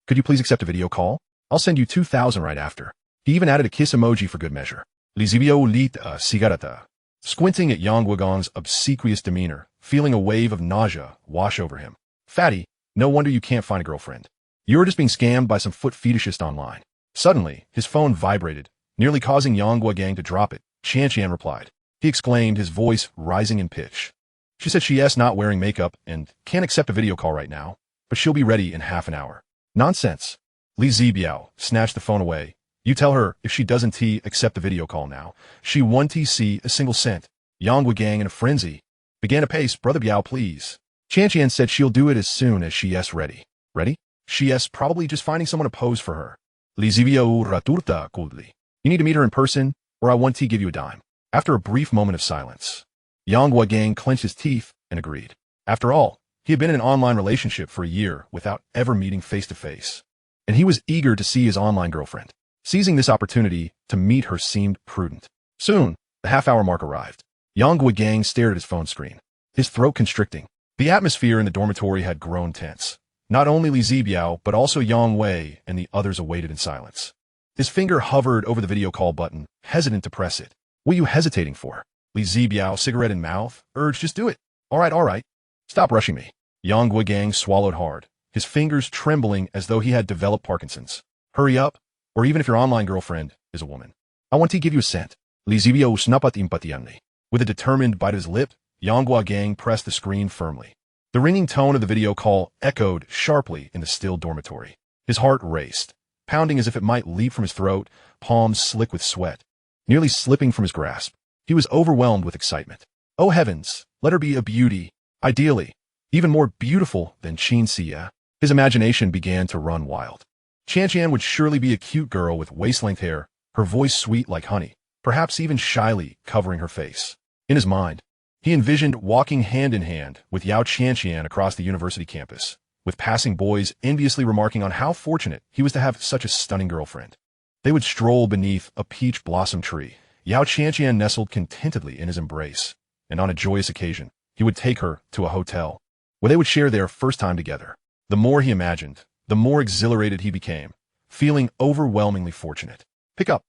could you please accept a video call? I'll send you 2,000 right after." He even added a kiss emoji for good measure. Li Zibiao lit a cigarette, squinting at Yang Guogong's obsequious demeanor, feeling a wave of nausea wash over him. "Fatty, no wonder you can't find a girlfriend. You're just being scammed by some foot fetishist online." Suddenly, his phone vibrated, nearly causing Yang Guogang to drop it. Qianqian replied. He exclaimed, his voice rising in pitch. "She said she's not wearing makeup and can't accept a video call right now, but she'll be ready in half an hour." "Nonsense." Li Zibiao snatched the phone away. "You tell her if she doesn't accept the video call now, she won't see a single cent." Yang Guogang, in a frenzy, began to pace. "Brother Biao, please." Qianqian said she'll do it as soon as she's ready. "Ready?" "She's probably just finding someone to pose for her." Li Zibiao raturta coldly. "You need to meet her in person, or I won't give you a dime." After a brief moment of silence, Yang Guogang clenched his teeth and agreed. After all, he had been in an online relationship for a year without ever meeting face-to-face, and he was eager to see his online girlfriend. Seizing this opportunity to meet her seemed prudent. Soon, the half-hour mark arrived. Yang Guogang stared at his phone screen, his throat constricting. The atmosphere in the dormitory had grown tense. Not only Li Zibiao, but also Yang Wei and the others awaited in silence. His finger hovered over the video call button, hesitant to press it. "What are you hesitating for?" Li Zibiao, cigarette in mouth, urged. "Just do it." All right. Stop rushing me." Yang Guogang swallowed hard, his fingers trembling as though he had developed Parkinson's. "Hurry up, or even if your online girlfriend is a woman, I want to give you a cent." Li Zibiao snapat impatiently. With a determined bite of his lip, Yang Guogang pressed the screen firmly. The ringing tone of the video call echoed sharply in the still dormitory. His heart raced, pounding as if it might leap from his throat, palms slick with sweat, nearly slipping from his grasp. He was overwhelmed with excitement. Oh heavens, let her be a beauty, ideally, even more beautiful than Qin Xia. His imagination began to run wild. Qianqian would surely be a cute girl with waist-length hair, her voice sweet like honey, perhaps even shyly covering her face. In his mind, he envisioned walking hand in hand with Yao Qianqian across the university campus, with passing boys enviously remarking on how fortunate he was to have such a stunning girlfriend. They would stroll beneath a peach blossom tree, Yao Qianqian nestled contentedly in his embrace, and on a joyous occasion, he would take her to a hotel, where they would share their first time together. The more he imagined, the more exhilarated he became, feeling overwhelmingly fortunate. Pick up,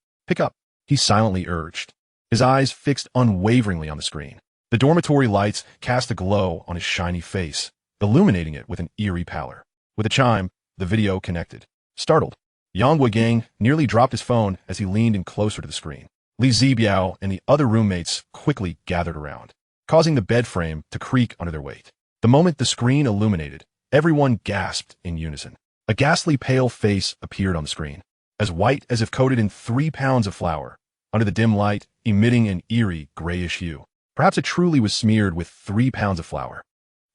he silently urged, his eyes fixed unwaveringly on the screen. The dormitory lights cast a glow on his shiny face, illuminating it with an eerie pallor. With a chime, the video connected. Startled, Yang Guogang nearly dropped his phone as he leaned in closer to the screen. Li Zibiao and the other roommates quickly gathered around, causing the bed frame to creak under their weight. The moment the screen illuminated, everyone gasped in unison. A ghastly pale face appeared on the screen, as white as if coated in 3 pounds of flour, under the dim light emitting an eerie grayish hue. Perhaps it truly was smeared with 3 pounds of flour.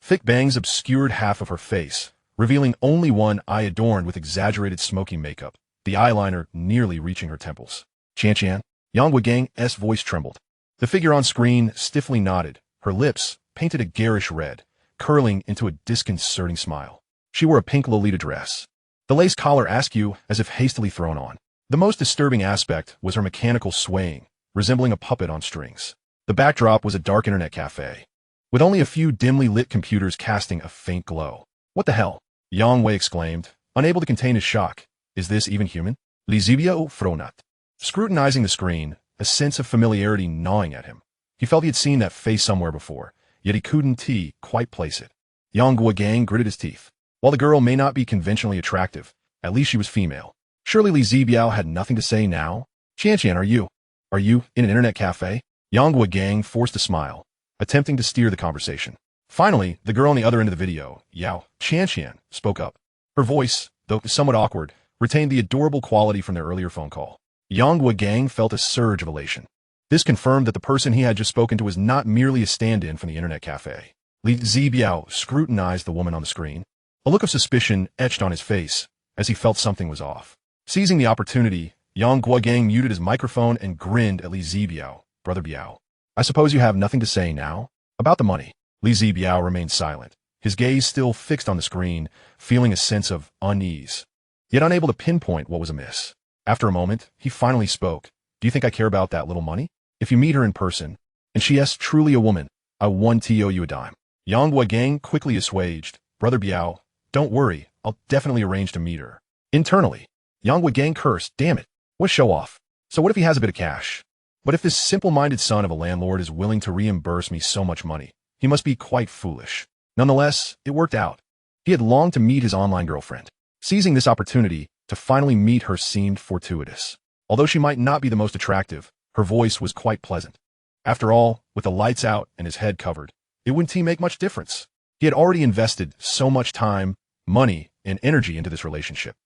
Thick bangs obscured half of her face, revealing only one eye adorned with exaggerated smoky makeup, the eyeliner nearly reaching her temples. "Qianqian?" Yang Guogang's voice trembled. The figure on screen stiffly nodded, her lips painted a garish red, curling into a disconcerting smile. She wore a pink Lolita dress, the lace collar askew as if hastily thrown on. The most disturbing aspect was her mechanical swaying, resembling a puppet on strings. The backdrop was a dark internet cafe, with only a few dimly lit computers casting a faint glow. What the hell? Yang Wei exclaimed, unable to contain his shock. Is this even human? Lizibia fronat. Scrutinizing the screen, a sense of familiarity gnawing at him. He felt he had seen that face somewhere before, yet he couldn't quite place it. Yang Guogang gritted his teeth. While the girl may not be conventionally attractive, at least she was female. Surely Li Zibiao had nothing to say now? Qianqian, are you in an internet cafe? Yang Guogang forced a smile, attempting to steer the conversation. Finally, the girl on the other end of the video, Yao Qianqian, spoke up. Her voice, though somewhat awkward, retained the adorable quality from their earlier phone call. Yang Guogang felt a surge of elation. This confirmed that the person he had just spoken to was not merely a stand-in from the internet cafe. Li Zibiao scrutinized the woman on the screen. A look of suspicion etched on his face as he felt something was off. Seizing the opportunity, Yang Guogang muted his microphone and grinned at Li Zibiao. Brother Biao, I suppose you have nothing to say now? About the money. Li Zibiao remained silent, his gaze still fixed on the screen, feeling a sense of unease, yet unable to pinpoint what was amiss. After a moment, he finally spoke. Do you think I care about that little money? If you meet her in person, and she is truly a woman, I won't owe you a dime. Yang Guogang quickly assuaged. Brother Biao, don't worry, I'll definitely arrange to meet her. Internally, Yang Guogang cursed. Damn it, what show off? So what if he has a bit of cash? But if this simple-minded son of a landlord is willing to reimburse me so much money, he must be quite foolish. Nonetheless, it worked out. He had longed to meet his online girlfriend. Seizing this opportunity to finally meet her seemed fortuitous. Although she might not be the most attractive, her voice was quite pleasant. After all, with the lights out and his head covered, it wouldn't make much difference. He had already invested so much time, money, and energy into this relationship.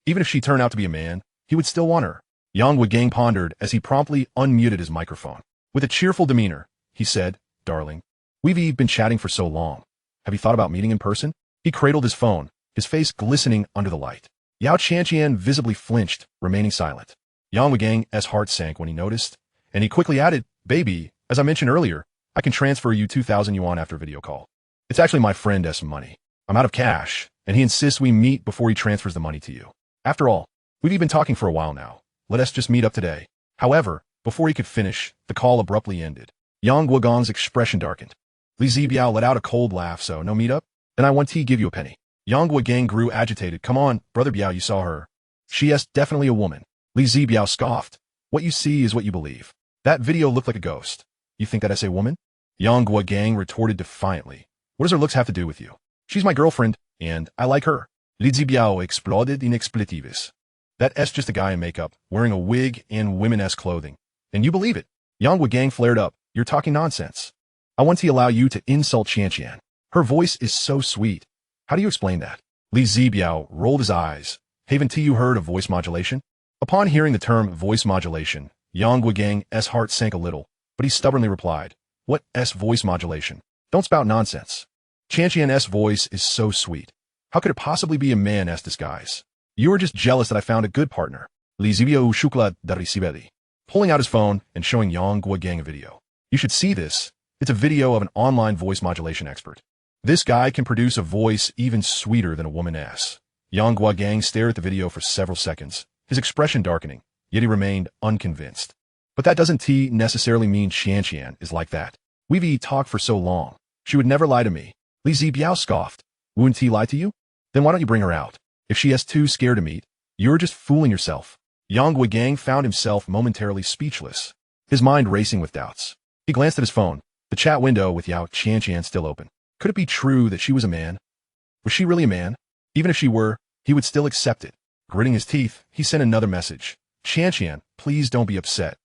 Even if she turned out to be a man, he would still want her. Yang Guogang pondered as he promptly unmuted his microphone. With a cheerful demeanor, he said, Darling, we've been chatting for so long. Have you thought about meeting in person? He cradled his phone, his face glistening under the light. Yao Qianqian visibly flinched, remaining silent. Yang Guogang's heart sank when he noticed, and he quickly added, Baby, as I mentioned earlier, I can transfer you 2,000 yuan after video call. It's actually my friend's money. I'm out of cash, and he insists we meet before he transfers the money to you. After all, we've been talking for a while now. Let us just meet up today. However, before he could finish, the call abruptly ended. Yang Guogang's expression darkened. Li Zibiao let out a cold laugh. So, no meetup? Then I want to give you a penny. Yang Guogang grew agitated. Come on, Brother Biao, you saw her. She is definitely a woman. Li Zibiao scoffed. What you see is what you believe. That video looked like a ghost. You think that is a woman? Yang Guogang retorted defiantly. What does her looks have to do with you? She's my girlfriend, and I like her. Li Zibiao exploded in expletives. That is just a guy in makeup, wearing a wig and women-esque clothing. And you believe it. Yang Guogang flared up. You're talking nonsense. I want to allow you to insult Qianqian. Her voice is so sweet. How do you explain that? Li Zibiao rolled his eyes. Haven't you heard of voice modulation? Upon hearing the term voice modulation, Yang Guogang's heart sank a little, but he stubbornly replied, What is voice modulation? Don't spout nonsense. Qianqian's voice is so sweet. How could it possibly be a man's disguise? You are just jealous that I found a good partner. Li Zibiao shukla darisibeli. Pulling out his phone and showing Yang Guogang a video. You should see this. It's a video of an online voice modulation expert. This guy can produce a voice even sweeter than a woman's. Yang Guogang stared at the video for several seconds, his expression darkening, yet he remained unconvinced. But that doesn't necessarily mean Qianqian is like that. We've talked for so long. She would never lie to me. Li Zibiao scoffed. Wouldn't he lie to you? Then why don't you bring her out? If she is too scared to meet, you're just fooling yourself. Yang Guogang found himself momentarily speechless, his mind racing with doubts. He glanced at his phone, the chat window with Yao Qianqian still open. Could it be true that she was a man? Was she really a man? Even if she were, he would still accept it. Gritting his teeth, he sent another message. Qianqian, please don't be upset.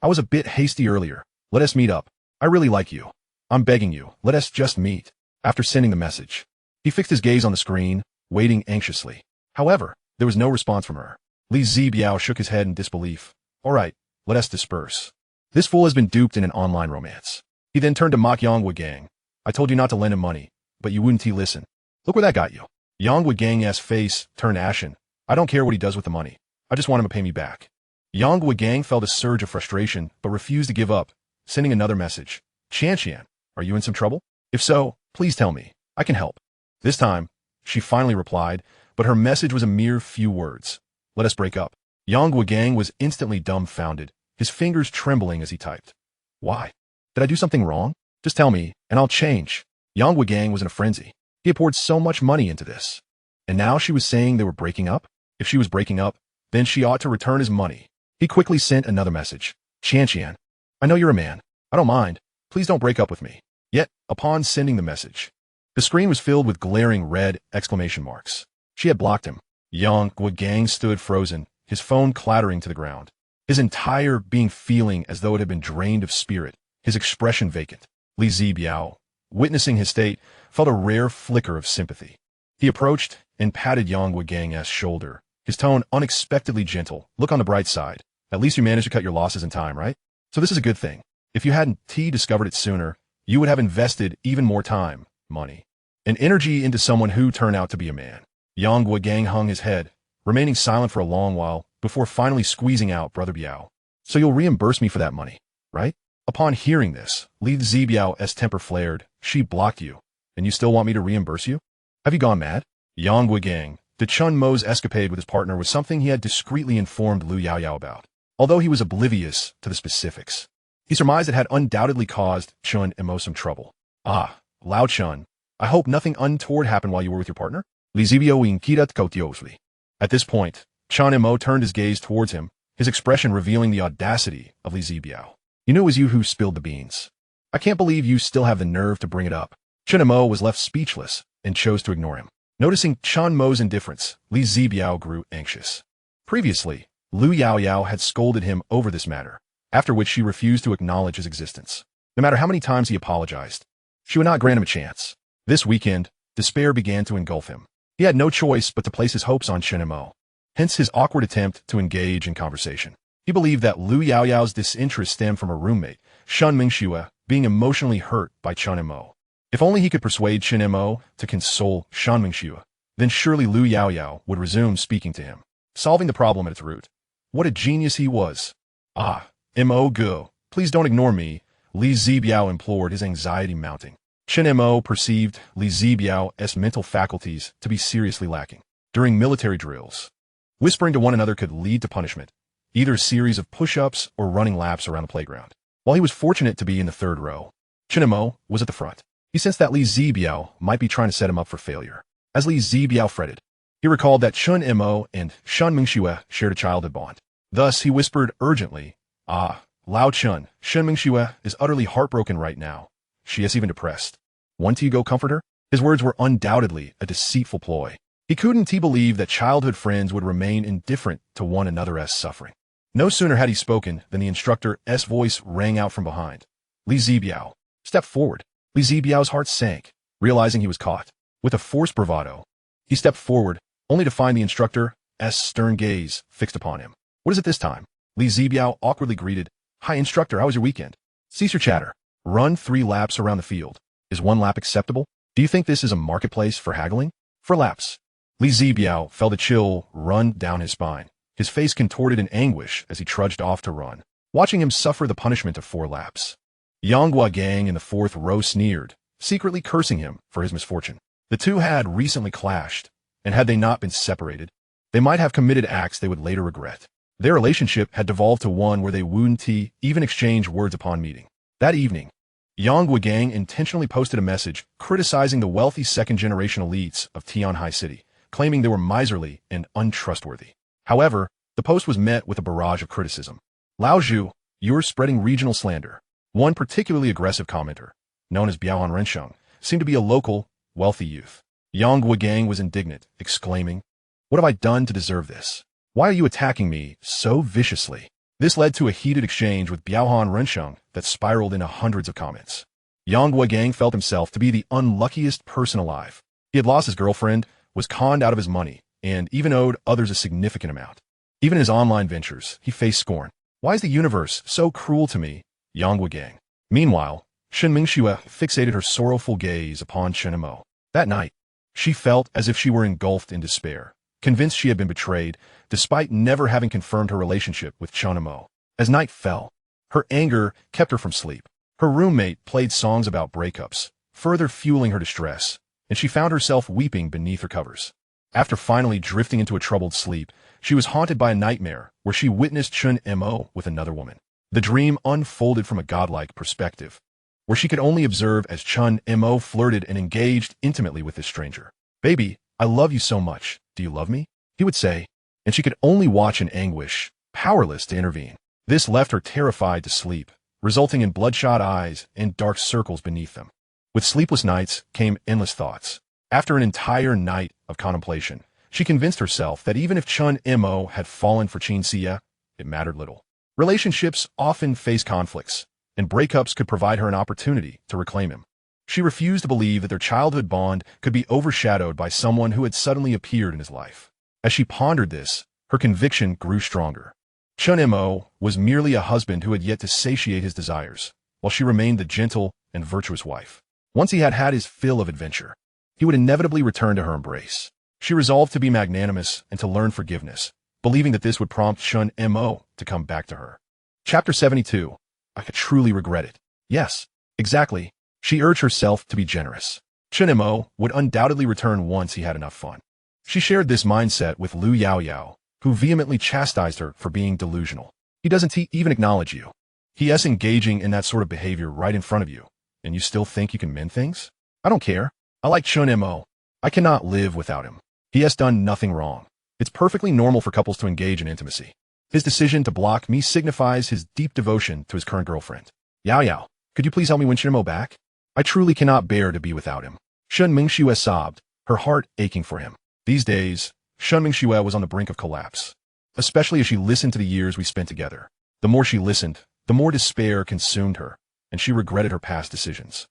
I was a bit hasty earlier. Let us meet up. I really like you. I'm begging you, let us just meet. After sending the message, he fixed his gaze on the screen, waiting anxiously. However, there was no response from her. Li Zibiao shook his head in disbelief. All right, let us disperse. This fool has been duped in an online romance. He then turned to mock Yang Guogang. I told you not to lend him money, but you wouldn't listen. Look where that got you. Yang Guogang's face turned ashen. I don't care what he does with the money. I just want him to pay me back. Yang Guogang felt a surge of frustration, but refused to give up, sending another message. Qianqian, are you in some trouble? If so, please tell me. I can help. This time, she finally replied, but her message was a mere few words. Let us break up. Yang Guogang was instantly dumbfounded, his fingers trembling as he typed. Why? Did I do something wrong? Just tell me, and I'll change. Yang Guogang was in a frenzy. He had poured so much money into this. And now she was saying they were breaking up? If she was breaking up, then she ought to return his money. He quickly sent another message. Qian, I know you're a man. I don't mind. Please don't break up with me. Yet, upon sending the message, the screen was filled with glaring red exclamation marks. She had blocked him. Yang Guogang stood frozen, his phone clattering to the ground. His entire being feeling as though it had been drained of spirit, his expression vacant. Li Zibiao, witnessing his state, felt a rare flicker of sympathy. He approached and patted Yang Guogang's shoulder, his tone unexpectedly gentle. Look on the bright side. At least you managed to cut your losses in time, right? So this is a good thing. If you hadn't discovered it sooner, you would have invested even more time, money, and energy into someone who turned out to be a man. Yang Guogang hung his head, remaining silent for a long while before finally squeezing out Brother Biao. So you'll reimburse me for that money, right? Upon hearing this, Li Zibiao's temper flared. She blocked you, and you still want me to reimburse you? Have you gone mad? Yang Guogang, the Chen Mo's escapade with his partner was something he had discreetly informed Lu Yaoyao about, although he was oblivious to the specifics. He surmised it had undoubtedly caused Chen Mo some trouble. Ah, Lao Chen, I hope nothing untoward happened while you were with your partner? Li Zibiao inquirat cautelously. At this point, Chen Mo turned his gaze towards him, his expression revealing the audacity of Li Zibiao. You knew it was you who spilled the beans. I can't believe you still have the nerve to bring it up. Chen Mo was left speechless and chose to ignore him. Noticing Chen Mo's indifference, Li Zibiao grew anxious. Previously, Lu Yaoyao had scolded him over this matter, after which she refused to acknowledge his existence. No matter how many times he apologized, she would not grant him a chance. This weekend, despair began to engulf him. He had no choice but to place his hopes on Chen Mo. Hence his awkward attempt to engage in conversation. He believed that Lu Yaoyao's disinterest stemmed from her roommate, Shen Mengxue, being emotionally hurt by Chen Mo. If only he could persuade Chen Mo to console Shen Mengxue, then surely Lu Yaoyao would resume speaking to him, solving the problem at its root. What a genius he was. Ah, Mo go, please don't ignore me, Li Zibiao implored, his anxiety mounting. Chen Mo perceived Li Zibiao's mental faculties to be seriously lacking. During military drills, whispering to one another could lead to punishment, either a series of push-ups or running laps around the playground. While he was fortunate to be in the third row, Chen Mo was at the front. He sensed that Li Zibiao might be trying to set him up for failure. As Li Zibiao fretted, he recalled that Chen Mo and Shen Mengxue shared a childhood bond. Thus, he whispered urgently, Ah, Lao Chen, Shen Mengxue is utterly heartbroken right now. She is even depressed. Want you go comfort her? His words were undoubtedly a deceitful ploy. He couldn't believe that childhood friends would remain indifferent to one another's suffering. No sooner had he spoken than the instructor's voice rang out from behind. Li Zibiao, step forward. Li Zibiao's heart sank, realizing he was caught. With a forced bravado, he stepped forward, only to find the instructor's stern gaze fixed upon him. What is it this time? Li Zibiao awkwardly greeted. Hi, instructor, how was your weekend? Cease your chatter. Run 3 laps around the field. Is 1 lap acceptable? Do you think this is a marketplace for haggling? For laps. Li Zibiao felt a chill run down his spine, his face contorted in anguish as he trudged off to run, watching him suffer the punishment of 4 laps. Yang Guogang in the 4th row sneered, secretly cursing him for his misfortune. The two had recently clashed, and had they not been separated, they might have committed acts they would later regret. Their relationship had devolved to one where they wouldn't even exchange words upon meeting. That evening, Yang Guogang intentionally posted a message criticizing the wealthy second-generation elites of Tianhai City, claiming they were miserly and untrustworthy. However, the post was met with a barrage of criticism. Lao Zhu, you're spreading regional slander. One particularly aggressive commenter, known as Biaohan Rensheng, seemed to be a local, wealthy youth. Yang Guogang was indignant, exclaiming, What have I done to deserve this? Why are you attacking me so viciously? This led to a heated exchange with Biaohan Rensheng that spiraled into hundreds of comments. Yang Guogang felt himself to be the unluckiest person alive. He had lost his girlfriend, was conned out of his money, and even owed others a significant amount. Even in his online ventures, he faced scorn. Why is the universe so cruel to me? Yang Guogang. Meanwhile, Shen Mengxue fixated her sorrowful gaze upon Chen Mo. That night, she felt as if she were engulfed in despair, convinced she had been betrayed, despite never having confirmed her relationship with Chen Mo. As night fell, her anger kept her from sleep. Her roommate played songs about breakups, further fueling her distress, and she found herself weeping beneath her covers. After finally drifting into a troubled sleep, she was haunted by a nightmare where she witnessed Chen Mo with another woman. The dream unfolded from a godlike perspective, where she could only observe as Chen Mo flirted and engaged intimately with this stranger. Baby, I love you so much. Do you love me? He would say, and she could only watch in anguish, powerless to intervene. This left her terrified to sleep, resulting in bloodshot eyes and dark circles beneath them. With sleepless nights came endless thoughts. After an entire night of contemplation, she convinced herself that even if Chen Mo had fallen for Chen Xia, it mattered little. Relationships often face conflicts, and breakups could provide her an opportunity to reclaim him. She refused to believe that their childhood bond could be overshadowed by someone who had suddenly appeared in his life. As she pondered this, her conviction grew stronger. Chen Mo was merely a husband who had yet to satiate his desires, while she remained the gentle and virtuous wife. Once he had had his fill of adventure, he would inevitably return to her embrace. She resolved to be magnanimous and to learn forgiveness, believing that this would prompt Chen Mo to come back to her. Chapter 72. I truly regret it. Yes, exactly. She urged herself to be generous. Chen Mo would undoubtedly return once he had enough fun. She shared this mindset with Lu Yaoyao, who vehemently chastised her for being delusional. He doesn't even acknowledge you. He is engaging in that sort of behavior right in front of you, and you still think you can mend things? I don't care. I like Chen Mo. I cannot live without him. He has done nothing wrong. It's perfectly normal for couples to engage in intimacy. His decision to block me signifies his deep devotion to his current girlfriend. Yao Yao, could you please help me win Chen Mo back? I truly cannot bear to be without him. Shen Mengxue sobbed, her heart aching for him. These days, Shen Mengxue was on the brink of collapse, especially as she listened to the years we spent together. The more she listened, the more despair consumed her, and she regretted her past decisions.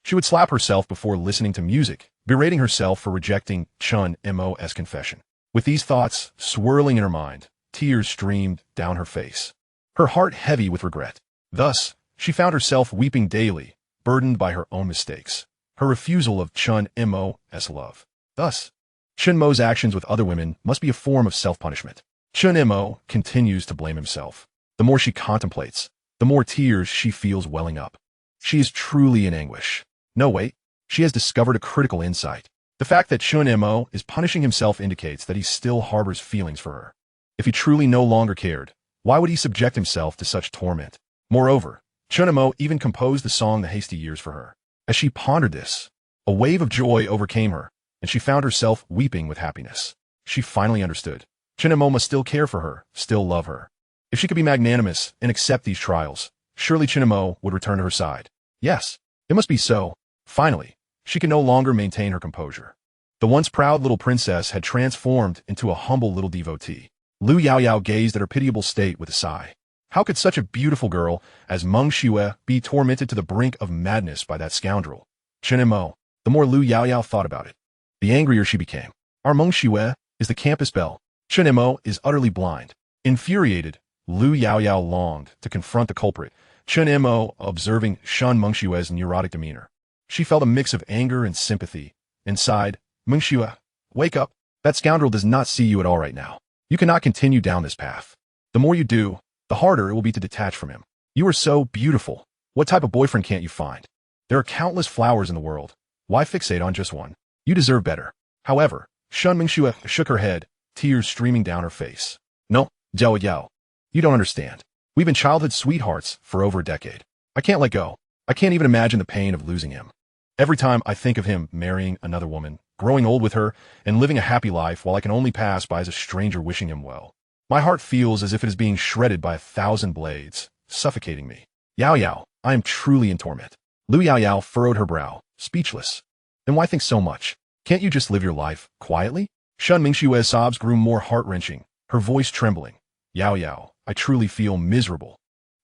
She would slap herself before listening to music, berating herself for rejecting Chen Mo's confession. With these thoughts swirling in her mind, tears streamed down her face, her heart heavy with regret. Thus, she found herself weeping daily, burdened by her own mistakes, her refusal of Chen Mo's love. Thus, Chen Mo's actions with other women must be a form of self-punishment. Chen Mo continues to blame himself. The more she contemplates, the more tears she feels welling up. She is truly in anguish. No, wait, she has discovered a critical insight. The fact that Chen Mo is punishing himself indicates that he still harbors feelings for her. If he truly no longer cared, why would he subject himself to such torment? Moreover, Chen Mo even composed the song The Hasty Years for her. As she pondered this, a wave of joy overcame her, and she found herself weeping with happiness. She finally understood. Chen Mo must still care for her, still love her. If she could be magnanimous and accept these trials, surely Chen Mo would return to her side. Yes, it must be so. Finally, she could no longer maintain her composure. The once proud little princess had transformed into a humble little devotee. Lu Yaoyao gazed at her pitiable state with a sigh. How could such a beautiful girl as Mengxue be tormented to the brink of madness by that scoundrel? Chen Mo. The more Lu Yaoyao thought about it, the angrier she became. Our Mengxue is the campus belle. Chen Mo is utterly blind. Infuriated, Lu Yaoyao longed to confront the culprit, Chen Mo, observing Shen Mengxue's neurotic demeanor. She felt a mix of anger and sympathy, and sighed, Mengxue, wake up. That scoundrel does not see you at all right now. You cannot continue down this path. The more you do, the harder it will be to detach from him. You are so beautiful. What type of boyfriend can't you find? There are countless flowers in the world. Why fixate on just one? You deserve better. However, Shen Mengxue shook her head, tears streaming down her face. No, Jiao Yao. You don't understand. We've been childhood sweethearts for over a decade. I can't let go. I can't even imagine the pain of losing him. Every time I think of him marrying another woman, growing old with her, and living a happy life while I can only pass by as a stranger wishing him well, my heart feels as if it is being shredded by 1,000 blades, suffocating me. Yao Yao, I am truly in torment. Lu Yaoyao furrowed her brow, speechless. Then why think so much? Can't you just live your life quietly? Shen Mengxue's sobs grew more heart-wrenching, her voice trembling. Yao Yao, I truly feel miserable.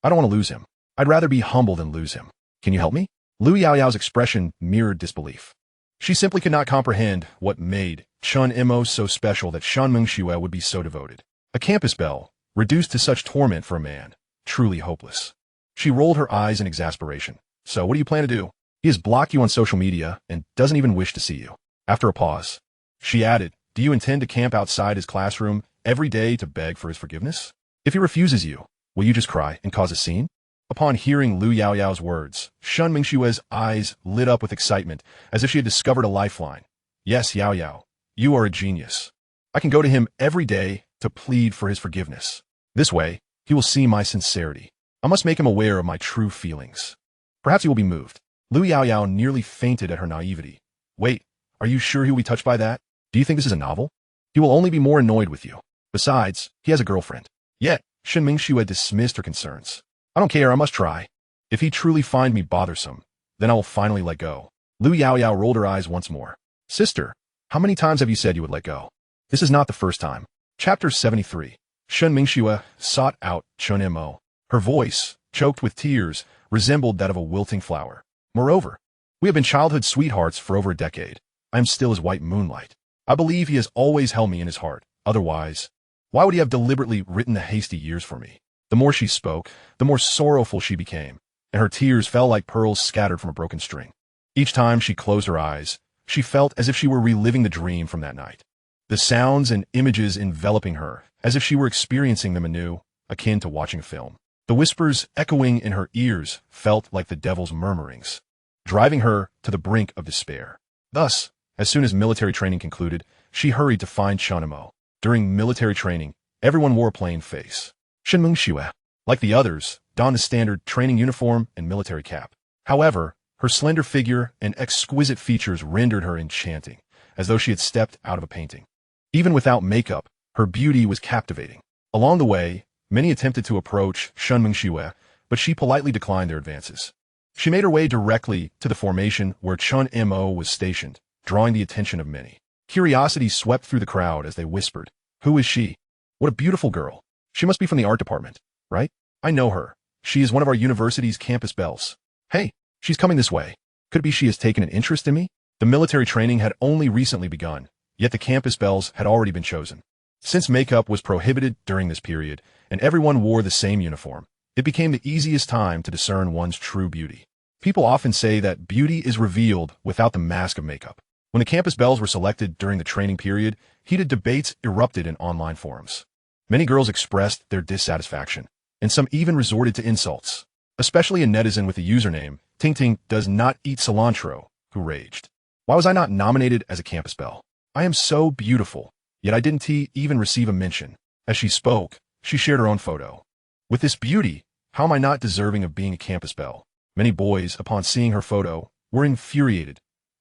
I don't want to lose him. I'd rather be humble than lose him. Can you help me? Lu Yaoyao's expression mirrored disbelief. She simply could not comprehend what made Chen Mo so special that Shen Mengxue would be so devoted. A campus belle, reduced to such torment for a man, truly hopeless. She rolled her eyes in exasperation. So what do you plan to do? He has blocked you on social media and doesn't even wish to see you. After a pause, she added, do you intend to camp outside his classroom every day to beg for his forgiveness? If he refuses you, will you just cry and cause a scene? Upon hearing Lu Yaoyao's words, Shen Mengxue's eyes lit up with excitement, as if she had discovered a lifeline. Yes, Yao Yao, you are a genius. I can go to him every day to plead for his forgiveness. This way, he will see my sincerity. I must make him aware of my true feelings. Perhaps he will be moved. Lu Yaoyao nearly fainted at her naivety. Wait, are you sure he will be touched by that? Do you think this is a novel? He will only be more annoyed with you. Besides, he has a girlfriend. Yet, Shen Mengxue dismissed her concerns. I don't care, I must try. If he truly find me bothersome, then I will finally let go. Lu Yaoyao rolled her eyes once more. Sister, how many times have you said you would let go? This is not the first time. Chapter 73. Shen Mengxue sought out Chen Mo. Her voice, choked with tears, resembled that of a wilting flower. Moreover, we have been childhood sweethearts for over a decade. I am still as white moonlight. I believe he has always held me in his heart. Otherwise, why would he have deliberately written the hasty years for me? The more she spoke, the more sorrowful she became, and her tears fell like pearls scattered from a broken string. Each time she closed her eyes, she felt as if she were reliving the dream from that night. The sounds and images enveloping her, as if she were experiencing them anew, akin to watching a film. The whispers echoing in her ears felt like the devil's murmurings, driving her to the brink of despair. Thus, as soon as military training concluded, she hurried to find Chen Mo. During military training, everyone wore a plain face. Shen Mengxue, like the others, donned the standard training uniform and military cap. However, her slender figure and exquisite features rendered her enchanting, as though she had stepped out of a painting. Even without makeup, her beauty was captivating. Along the way, many attempted to approach Shen Mengxue, but she politely declined their advances. She made her way directly to the formation where Chen Mo was stationed, drawing the attention of many. Curiosity swept through the crowd as they whispered, "Who is she? What a beautiful girl. She must be from the art department, right? I know her. She is one of our university's campus belles. Hey, she's coming this way. Could it be she has taken an interest in me?" The military training had only recently begun, yet the campus belles had already been chosen. Since makeup was prohibited during this period, and everyone wore the same uniform, it became the easiest time to discern one's true beauty. People often say that beauty is revealed without the mask of makeup. When the campus belles were selected during the training period, heated debates erupted in online forums. Many girls expressed their dissatisfaction, and some even resorted to insults, especially a netizen with the username Ting does not eat cilantro, who raged. Why was I not nominated as a campus belle? I am so beautiful, yet I didn't even receive a mention. As she spoke, she shared her own photo. With this beauty, how am I not deserving of being a campus belle? Many boys, upon seeing her photo, were infuriated.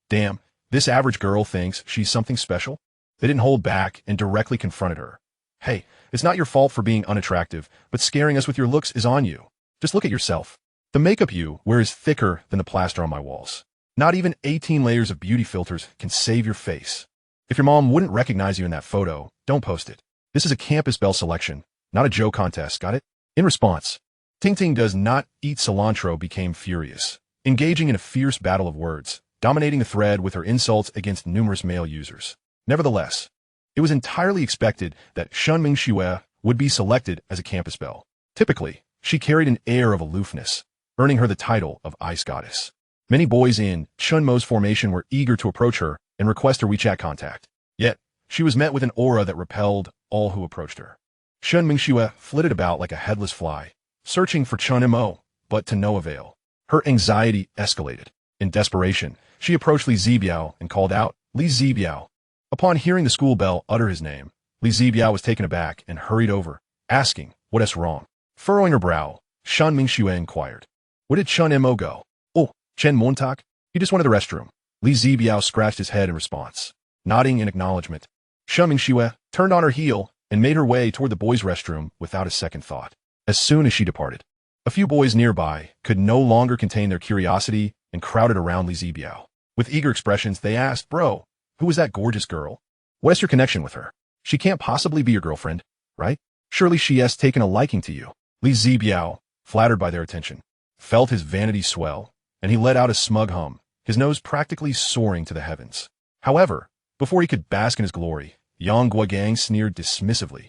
Damn, this average girl thinks she's something special? They didn't hold back and directly confronted her. Hey, it's not your fault for being unattractive, but scaring us with your looks is on you. Just look at yourself. The makeup you wear is thicker than the plaster on my walls. Not even 18 layers of beauty filters can save your face. If your mom wouldn't recognize you in that photo, don't post it. This is a campus belle selection, not a Joe contest, got it? In response, Ting does not eat cilantro became furious, engaging in a fierce battle of words, dominating the thread with her insults against numerous male users. Nevertheless, it was entirely expected that Shen Mengxue would be selected as a campus belle. Typically, she carried an air of aloofness, earning her the title of Ice Goddess. Many boys in Chen Mo's formation were eager to approach her and request her WeChat contact. Yet, she was met with an aura that repelled all who approached her. Shen Mengxue flitted about like a headless fly, searching for Chen Mo, but to no avail. Her anxiety escalated. In desperation, she approached Li Zibiao and called out, "Li Zibiao." Upon hearing the school bell utter his name, Li Zibiao was taken aback and hurried over, asking, "What's wrong?" Furrowing her brow, Shen Mengxue inquired, "Where did Chen Mo go?" "Oh, Chen Montak? He just went to the restroom." Li Zibiao scratched his head in response, nodding in acknowledgement. Shen Mengxue turned on her heel and made her way toward the boys' restroom without a second thought. As soon as she departed, a few boys nearby could no longer contain their curiosity and crowded around Li Zibiao. With eager expressions, they asked, "Bro, who is that gorgeous girl? What's your connection with her? She can't possibly be your girlfriend, right? Surely she has taken a liking to you." Li Zibiao, flattered by their attention, felt his vanity swell, and he let out a smug hum, his nose practically soaring to the heavens. However, before he could bask in his glory, Yang Guogang sneered dismissively,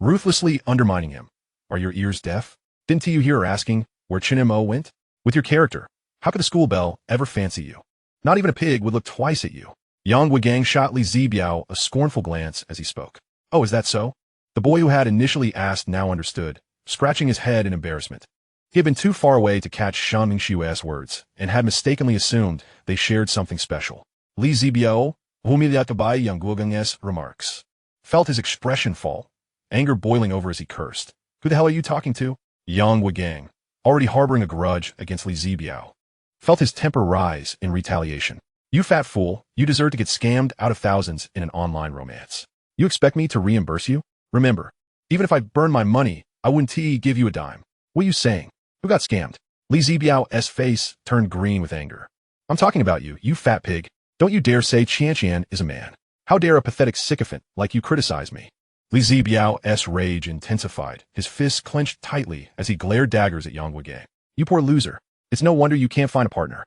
ruthlessly undermining him. "Are your ears deaf? Didn't you hear her asking where Chen Mo went? With your character, how could the school belle ever fancy you? Not even a pig would look twice at you." Yang Guogang shot Li Zibiao a scornful glance as he spoke. "Oh, is that so?" The boy who had initially asked now understood, scratching his head in embarrassment. He had been too far away to catch Shen Mengxue's words, and had mistakenly assumed they shared something special. Li Zibiao, humiliated by Yang Guogang's remarks, felt his expression fall, anger boiling over as he cursed. "Who the hell are you talking to?" Yang Guogang, already harboring a grudge against Li Zibiao, felt his temper rise in retaliation. You fat fool, you deserve to get scammed out of thousands in an online romance. You expect me to reimburse you? Remember, even if I burned my money, I wouldn't give you a dime. What are you saying? Who got scammed? Li Zibiao's face turned green with anger. I'm talking about you, you fat pig. Don't you dare say Qian is a man. How dare a pathetic sycophant like you criticize me? Li Zibiao's rage intensified, his fists clenched tightly as he glared daggers at Yang Wegang. You poor loser. It's no wonder you can't find a partner.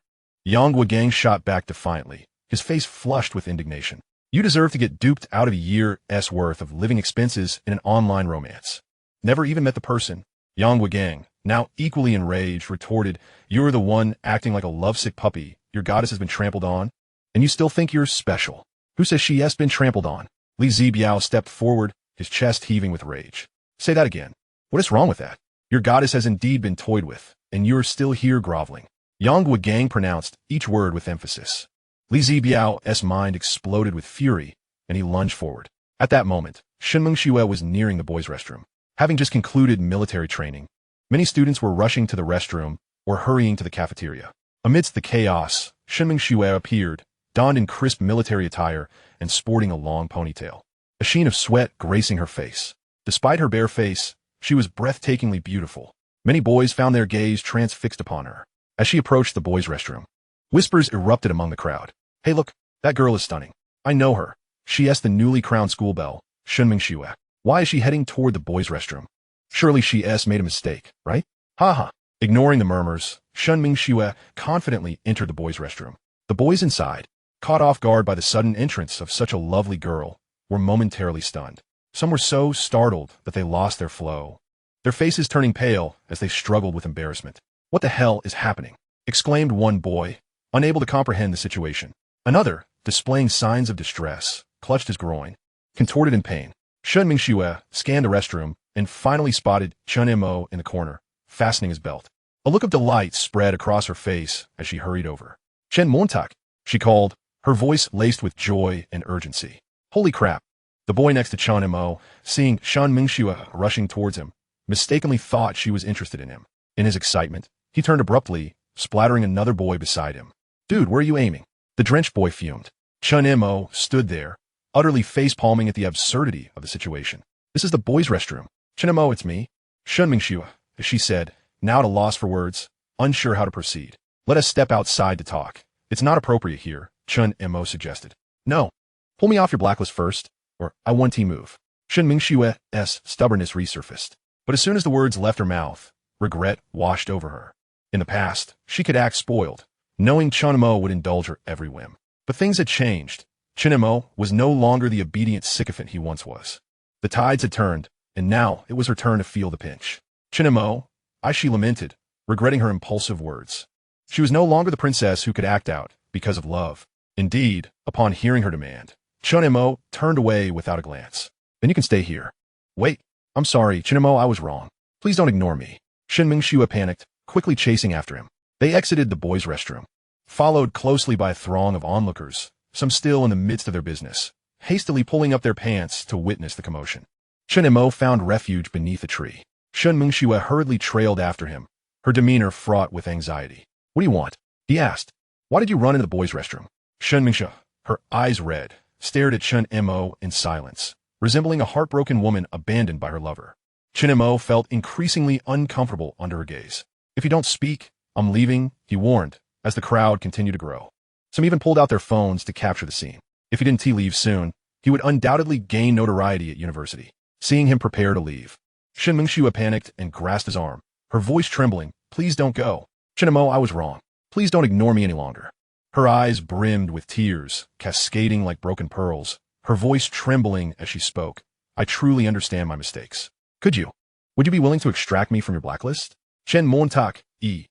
Yang Wegang shot back defiantly, his face flushed with indignation. You deserve to get duped out of a year's worth of living expenses in an online romance. Never even met the person. Yang Wegang, now equally enraged, retorted, You're the one acting like a lovesick puppy. Your goddess has been trampled on, and you still think you're special. Who says she has been trampled on? Li Zibiao stepped forward, his chest heaving with rage. Say that again. What is wrong with that? Your goddess has indeed been toyed with, and you're still here groveling. Yang Wegang pronounced each word with emphasis. Li Zibiao's mind exploded with fury, and he lunged forward. At that moment, Shen Mengxue was nearing the boys' restroom. Having just concluded military training, many students were rushing to the restroom or hurrying to the cafeteria. Amidst the chaos, Shen Mengxue appeared, donned in crisp military attire and sporting a long ponytail, a sheen of sweat gracing her face. Despite her bare face, she was breathtakingly beautiful. Many boys found their gaze transfixed upon her. As she approached the boys' restroom, whispers erupted among the crowd. Hey look, that girl is stunning. I know her. She asked the newly crowned school belle, Shen Mengxue. Why is she heading toward the boys' restroom? Surely she made a mistake, right? Ha. Ignoring the murmurs, Shen Mengxue confidently entered the boys' restroom. The boys inside, caught off guard by the sudden entrance of such a lovely girl, were momentarily stunned. Some were so startled that they lost their flow, their faces turning pale as they struggled with embarrassment. What the hell is happening? Exclaimed one boy, unable to comprehend the situation. Another, displaying signs of distress, clutched his groin, contorted in pain. Shen Mengxue scanned the restroom and finally spotted Chen Mo in the corner, fastening his belt. A look of delight spread across her face as she hurried over. Chen Mo, she called, her voice laced with joy and urgency. Holy crap! The boy next to Chen Mo, seeing Shen Mengxue rushing towards him, mistakenly thought she was interested in him. In his excitement, he turned abruptly, splattering another boy beside him. Dude, where are you aiming? The drenched boy fumed. Chen Mo stood there, utterly face-palming at the absurdity of the situation. This is the boys' restroom. Chen Mo, it's me. Shen Mengxue, as she said, now at a loss for words, unsure how to proceed. Let us step outside to talk. It's not appropriate here, Chen Mo suggested. No. Pull me off your blacklist first, or I want move. Shen Mengxue's stubbornness resurfaced. But as soon as the words left her mouth, regret washed over her. In the past, she could act spoiled, knowing Chen Mo would indulge her every whim. But things had changed. Chen Mo was no longer the obedient sycophant he once was. The tides had turned, and now it was her turn to feel the pinch. Chen Mo, she lamented, regretting her impulsive words. She was no longer the princess who could act out because of love. Indeed, upon hearing her demand, Chen Mo turned away without a glance. Then you can stay here. Wait, I'm sorry, Chen Mo, I was wrong. Please don't ignore me. Shen Mengxue panicked, quickly chasing after him. They exited the boys' restroom, followed closely by a throng of onlookers, some still in the midst of their business, hastily pulling up their pants to witness the commotion. Chen Mo found refuge beneath a tree. Shen Mengxue hurriedly trailed after him, her demeanor fraught with anxiety. What do you want? He asked. Why did you run into the boys' restroom? Shen Mengxue, her eyes red, stared at Chen Mo in silence, resembling a heartbroken woman abandoned by her lover. Chen Mo felt increasingly uncomfortable under her gaze. If you don't speak, I'm leaving, he warned, as the crowd continued to grow. Some even pulled out their phones to capture the scene. If he didn't leave soon, he would undoubtedly gain notoriety at university. Seeing him prepare to leave, Shen Mengxue panicked and grasped his arm, her voice trembling. Please don't go. Chen Mo, I was wrong. Please don't ignore me any longer. Her eyes brimmed with tears, cascading like broken pearls, her voice trembling as she spoke. I truly understand my mistakes. Would you be willing to extract me from your blacklist? Chen Mo, I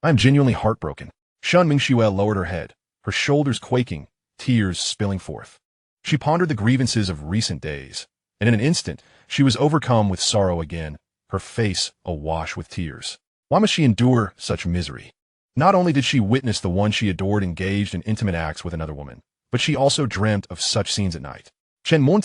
am genuinely heartbroken. Shen Mengxue lowered her head, her shoulders quaking, tears spilling forth. She pondered the grievances of recent days, and in an instant, she was overcome with sorrow again, her face awash with tears. Why must she endure such misery? Not only did she witness the one she adored engaged in intimate acts with another woman, but she also dreamt of such scenes at night. Chen Mo,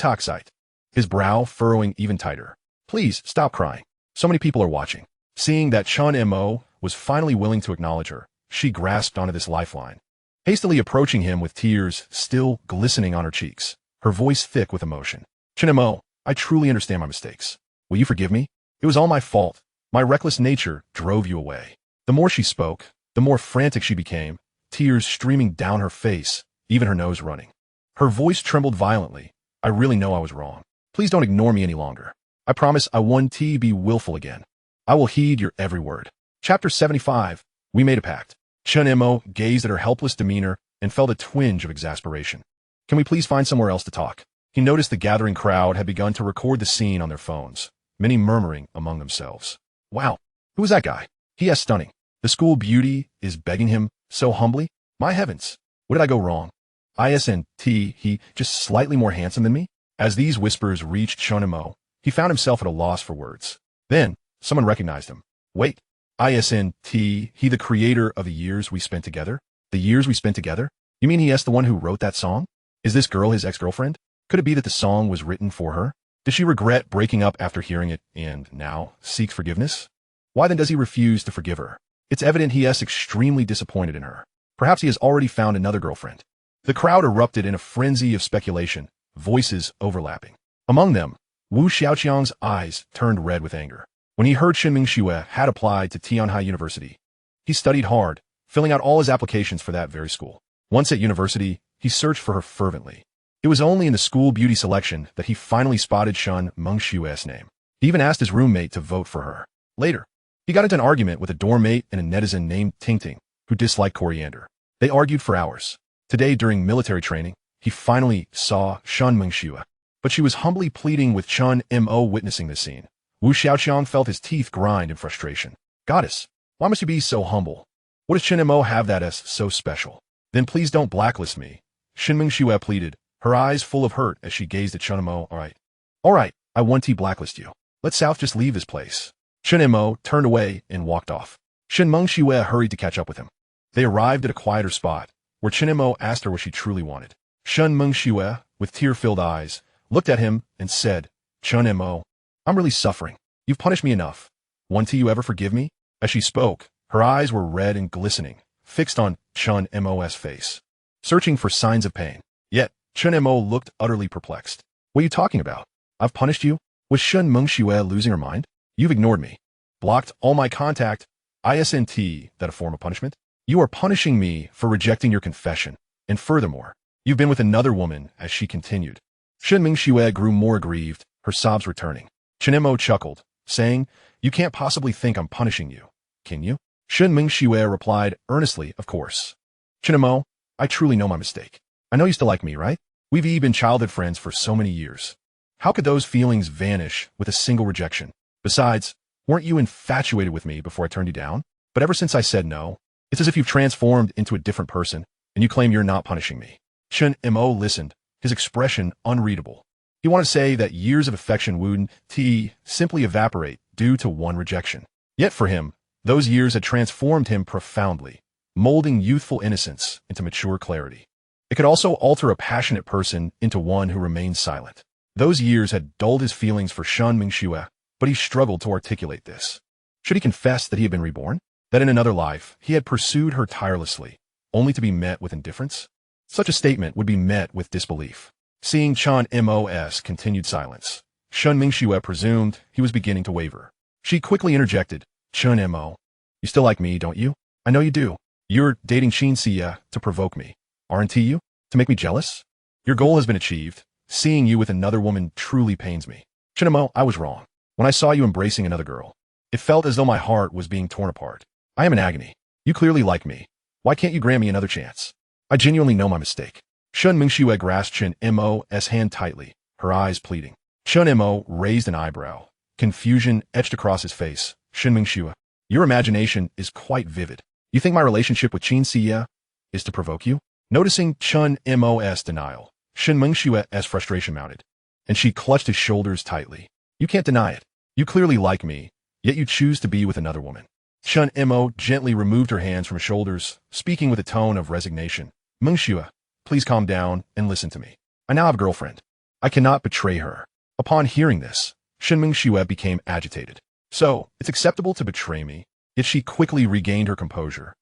his brow furrowing even tighter. Please, stop crying. So many people are watching. Seeing that Chen Mo was finally willing to acknowledge her, she grasped onto this lifeline. hastily approaching him with tears still glistening on her cheeks, her voice thick with emotion. Chen Mo, I truly understand my mistakes. Will you forgive me? It was all my fault. My reckless nature drove you away. The more she spoke, the more frantic she became, tears streaming down her face, even her nose running. Her voice trembled violently. I really know I was wrong. Please don't ignore me any longer. I promise I won't be willful again. I will heed your every word. Chapter 75. We made a pact. Chen Mo gazed at her helpless demeanor and felt a twinge of exasperation. Can we please find somewhere else to talk? He noticed the gathering crowd had begun to record the scene on their phones, many murmuring among themselves. Wow, who is that guy? He is stunning. The school beauty is begging him so humbly. My heavens, what did I go wrong? Isn't he just slightly more handsome than me? As these whispers reached Chen Mo, he found himself at a loss for words. Then, someone recognized him. Wait, isn't he the creator of the years we spent together? The years we spent together? You mean he is the one who wrote that song? Is this girl his ex-girlfriend? Could it be that the song was written for her? Does she regret breaking up after hearing it and now seeks forgiveness? Why then does he refuse to forgive her? It's evident he is extremely disappointed in her. Perhaps he has already found another girlfriend. The crowd erupted in a frenzy of speculation, voices overlapping. Among them, Wu Xiaoqiang's eyes turned red with anger. When he heard Shen Mengxue had applied to Tianhai University, he studied hard, filling out all his applications for that very school. Once at university, he searched for her fervently. It was only in the school beauty selection that he finally spotted Shen Mengxue's name. He even asked his roommate to vote for her. Later, he got into an argument with a dorm mate and a netizen named Tingting, who disliked coriander. They argued for hours. Today, during military training, he finally saw Shen Mengxue, but she was humbly pleading with Chen Mo witnessing this scene. Wu Xiaoqiang felt his teeth grind in frustration. Goddess, why must you be so humble? What does Chen Mo have that is so special? Then please don't blacklist me. Shen Mengxue pleaded, her eyes full of hurt as she gazed at Chen Mo. All right, I won't blacklist you. Let South just leave this place. Chen Mo turned away and walked off. Shen Mengxue hurried to catch up with him. They arrived at a quieter spot, where Chen Mo asked her what she truly wanted. Shen Mengxue, with tear-filled eyes, looked at him and said, Chen Mo, I'm really suffering. You've punished me enough. Won't you ever forgive me? As she spoke, her eyes were red and glistening, fixed on Chen Mo's face, searching for signs of pain. Yet, Chen Mo looked utterly perplexed. What are you talking about? I've punished you? Was Shen Mengxue losing her mind? You've ignored me. Blocked all my contact. Isn't that a form of punishment? You are punishing me for rejecting your confession. And furthermore, you've been with another woman, as she continued. Shen Mengxue grew more aggrieved, her sobs returning. Chen Mo chuckled, saying, You can't possibly think I'm punishing you, can you? Shen Mengxue replied earnestly, Of course. Chen Mo, I truly know my mistake. I know you still like me, right? We've been childhood friends for so many years. How could those feelings vanish with a single rejection? Besides, weren't you infatuated with me before I turned you down? But ever since I said no, it's as if you've transformed into a different person, and you claim you're not punishing me. Chen Mo listened, his expression unreadable. He wanted to say that years of affection wouldn't simply evaporate due to one rejection. Yet for him, those years had transformed him profoundly, molding youthful innocence into mature clarity. It could also alter a passionate person into one who remains silent. Those years had dulled his feelings for Shen Mengxue, but he struggled to articulate this. Should he confess that he had been reborn? That in another life, he had pursued her tirelessly, only to be met with indifference? Such a statement would be met with disbelief. Seeing Chen Mo's continued silence, Shen Mengxue presumed he was beginning to waver. She quickly interjected, Chen Mo, you still like me, don't you? I know you do. You're dating Xin Xie to provoke me, aren't you? To make me jealous? Your goal has been achieved. Seeing you with another woman truly pains me. Chen Mo, I was wrong. When I saw you embracing another girl, it felt as though my heart was being torn apart. I am in agony. You clearly like me. Why can't you grant me another chance? I genuinely know my mistake. Shen Mengxue grasped Chen Mo's hand tightly, her eyes pleading. Chen Mo raised an eyebrow. Confusion etched across his face. Shen Mengxue, your imagination is quite vivid. You think my relationship with Xin Xie is to provoke you? Noticing Chen Mo's denial, Shen Mengxue's frustration mounted, and she clutched his shoulders tightly. You can't deny it. You clearly like me, yet you choose to be with another woman. Chen Mo gently removed her hands from his shoulders, speaking with a tone of resignation. Mengxue, please calm down and listen to me. I now have a girlfriend. I cannot betray her. Upon hearing this, Shen Mengxue became agitated. So, it's acceptable to betray me? Yet she quickly regained her composure.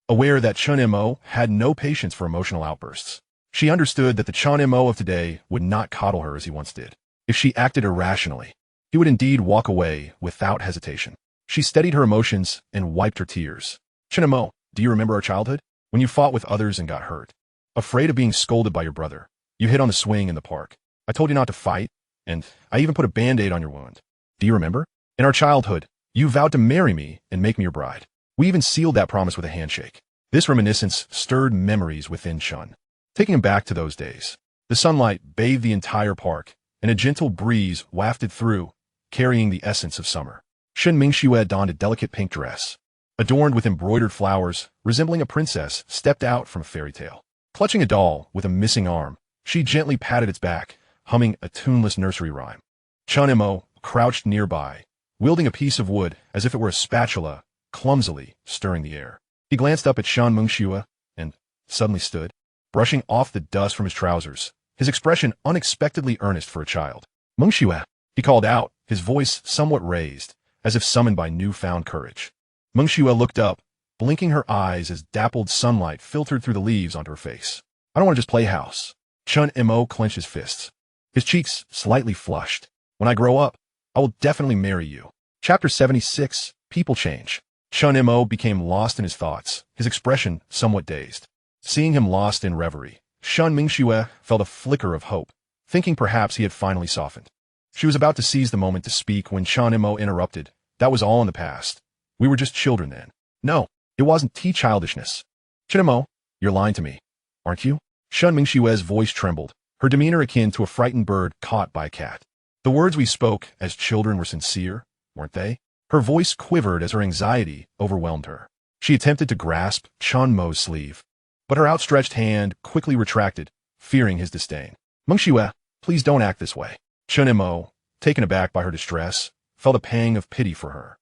aware that Chen Mo had no patience for emotional outbursts. She understood that the Chen Mo of today would not coddle her as he once did. If she acted irrationally, he would indeed walk away without hesitation. She steadied her emotions and wiped her tears. Chen Mo, do you remember our childhood? When you fought with others and got hurt? Afraid of being scolded by your brother, you hit on the swing in the park. I told you not to fight, and I even put a band-aid on your wound. Do you remember? In our childhood, you vowed to marry me and make me your bride. We even sealed that promise with a handshake. This reminiscence stirred memories within Chen, taking him back to those days. The sunlight bathed the entire park, and a gentle breeze wafted through, carrying the essence of summer. Shen Mengxue donned a delicate pink dress, adorned with embroidered flowers, resembling a princess stepped out from a fairy tale. Clutching a doll with a missing arm, she gently patted its back, humming a tuneless nursery rhyme. Chen Mo crouched nearby, wielding a piece of wood as if it were a spatula, clumsily stirring the air. He glanced up at Shen Mengxue and suddenly stood, brushing off the dust from his trousers, his expression unexpectedly earnest for a child. Mengxue, he called out, his voice somewhat raised, as if summoned by newfound courage. Mengxue looked up, blinking her eyes as dappled sunlight filtered through the leaves onto her face. I don't want to just play house. Chen Mo clenched his fists, his cheeks slightly flushed. When I grow up, I will definitely marry you. Chapter 76, People Change. Chen Mo became lost in his thoughts, his expression somewhat dazed. Seeing him lost in reverie, Shen Mengxue felt a flicker of hope, thinking perhaps he had finally softened. She was about to seize the moment to speak when Chen Mo interrupted. That was all in the past. We were just children then. No, it wasn't childishness. Chen Mo, you're lying to me, aren't you? Shen Mengxue's voice trembled, her demeanor akin to a frightened bird caught by a cat. The words we spoke as children were sincere, weren't they? Her voice quivered as her anxiety overwhelmed her. She attempted to grasp Chen Mo's sleeve, but her outstretched hand quickly retracted, fearing his disdain. Mengxue, please don't act this way. Chen Mo, taken aback by her distress, felt a pang of pity for her.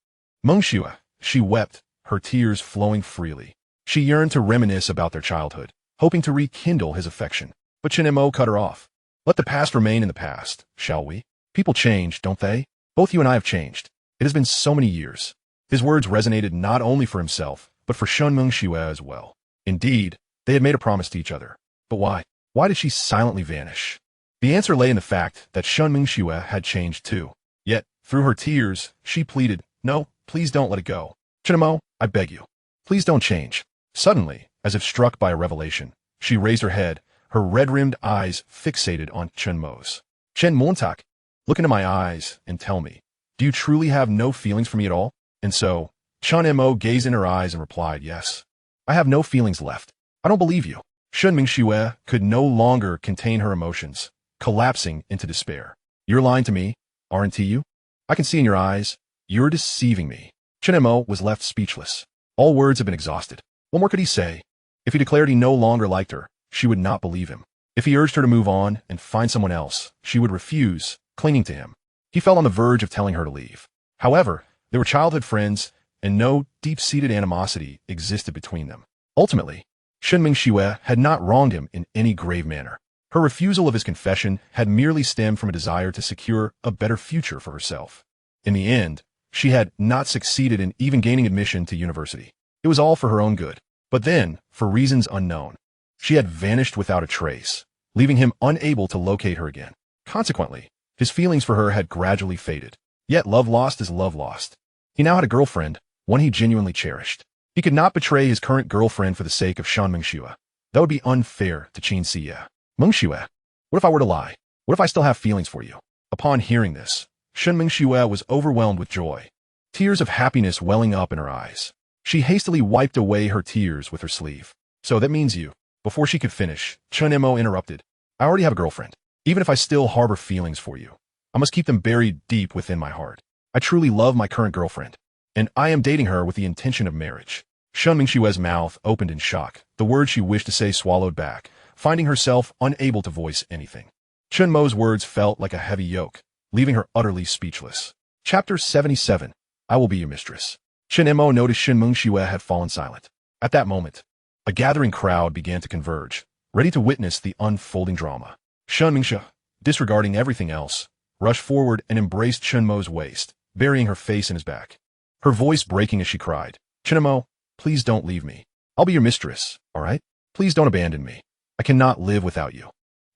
Mengxue, she wept, her tears flowing freely. She yearned to reminisce about their childhood, hoping to rekindle his affection. But Chen Mo cut her off. Let the past remain in the past, shall we? People change, don't they? Both you and I have changed. It has been so many years. His words resonated not only for himself, but for Shen Mengxue as well. Indeed, they had made a promise to each other. But why? Why did she silently vanish? The answer lay in the fact that Shen Mengxue had changed too. Yet, through her tears, she pleaded, no, please don't let it go. Chen Mo, I beg you. Please don't change. Suddenly, as if struck by a revelation, she raised her head, her red-rimmed eyes fixated on Chen Mo's. Chen Montak, look into my eyes and tell me, do you truly have no feelings for me at all? And so, Chen Mo gazed in her eyes and replied, yes. I have no feelings left. I don't believe you. Shen Mengxue could no longer contain her emotions, collapsing into despair. You're lying to me, aren't you? I can see in your eyes, you're deceiving me. Chen Mo was left speechless. All words had been exhausted. What more could he say? If he declared he no longer liked her, she would not believe him. If he urged her to move on and find someone else, she would refuse, clinging to him. He felt on the verge of telling her to leave. However, they were childhood friends, and no deep-seated animosity existed between them. Ultimately, Shen Mengxue had not wronged him in any grave manner. Her refusal of his confession had merely stemmed from a desire to secure a better future for herself. In the end, she had not succeeded in even gaining admission to university. It was all for her own good. But then, for reasons unknown, she had vanished without a trace, leaving him unable to locate her again. Consequently, his feelings for her had gradually faded. Yet love lost is love lost. He now had a girlfriend, one he genuinely cherished. He could not betray his current girlfriend for the sake of Shen Mengxue. That would be unfair to Qin Siye. Mengxue, what if I were to lie? What if I still have feelings for you? Upon hearing this, Shen Mengxue was overwhelmed with joy, tears of happiness welling up in her eyes. She hastily wiped away her tears with her sleeve. So that means you. Before she could finish, Chen Mo interrupted. I already have a girlfriend. Even if I still harbor feelings for you, I must keep them buried deep within my heart. I truly love my current girlfriend, and I am dating her with the intention of marriage. Shen Mengxue's mouth opened in shock, the words she wished to say swallowed back, finding herself unable to voice anything. Chen Mo's words felt like a heavy yoke, leaving her utterly speechless. Chapter 77, I Will Be Your Mistress. Chen Mo noticed Shen Mengxue had fallen silent. At that moment, a gathering crowd began to converge, ready to witness the unfolding drama. Shen Mengxue, disregarding everything else, rushed forward and embraced Chen Mo's waist, burying her face in his back. Her voice breaking as she cried, Chen Mo, please don't leave me. I'll be your mistress, all right? Please don't abandon me. I cannot live without you.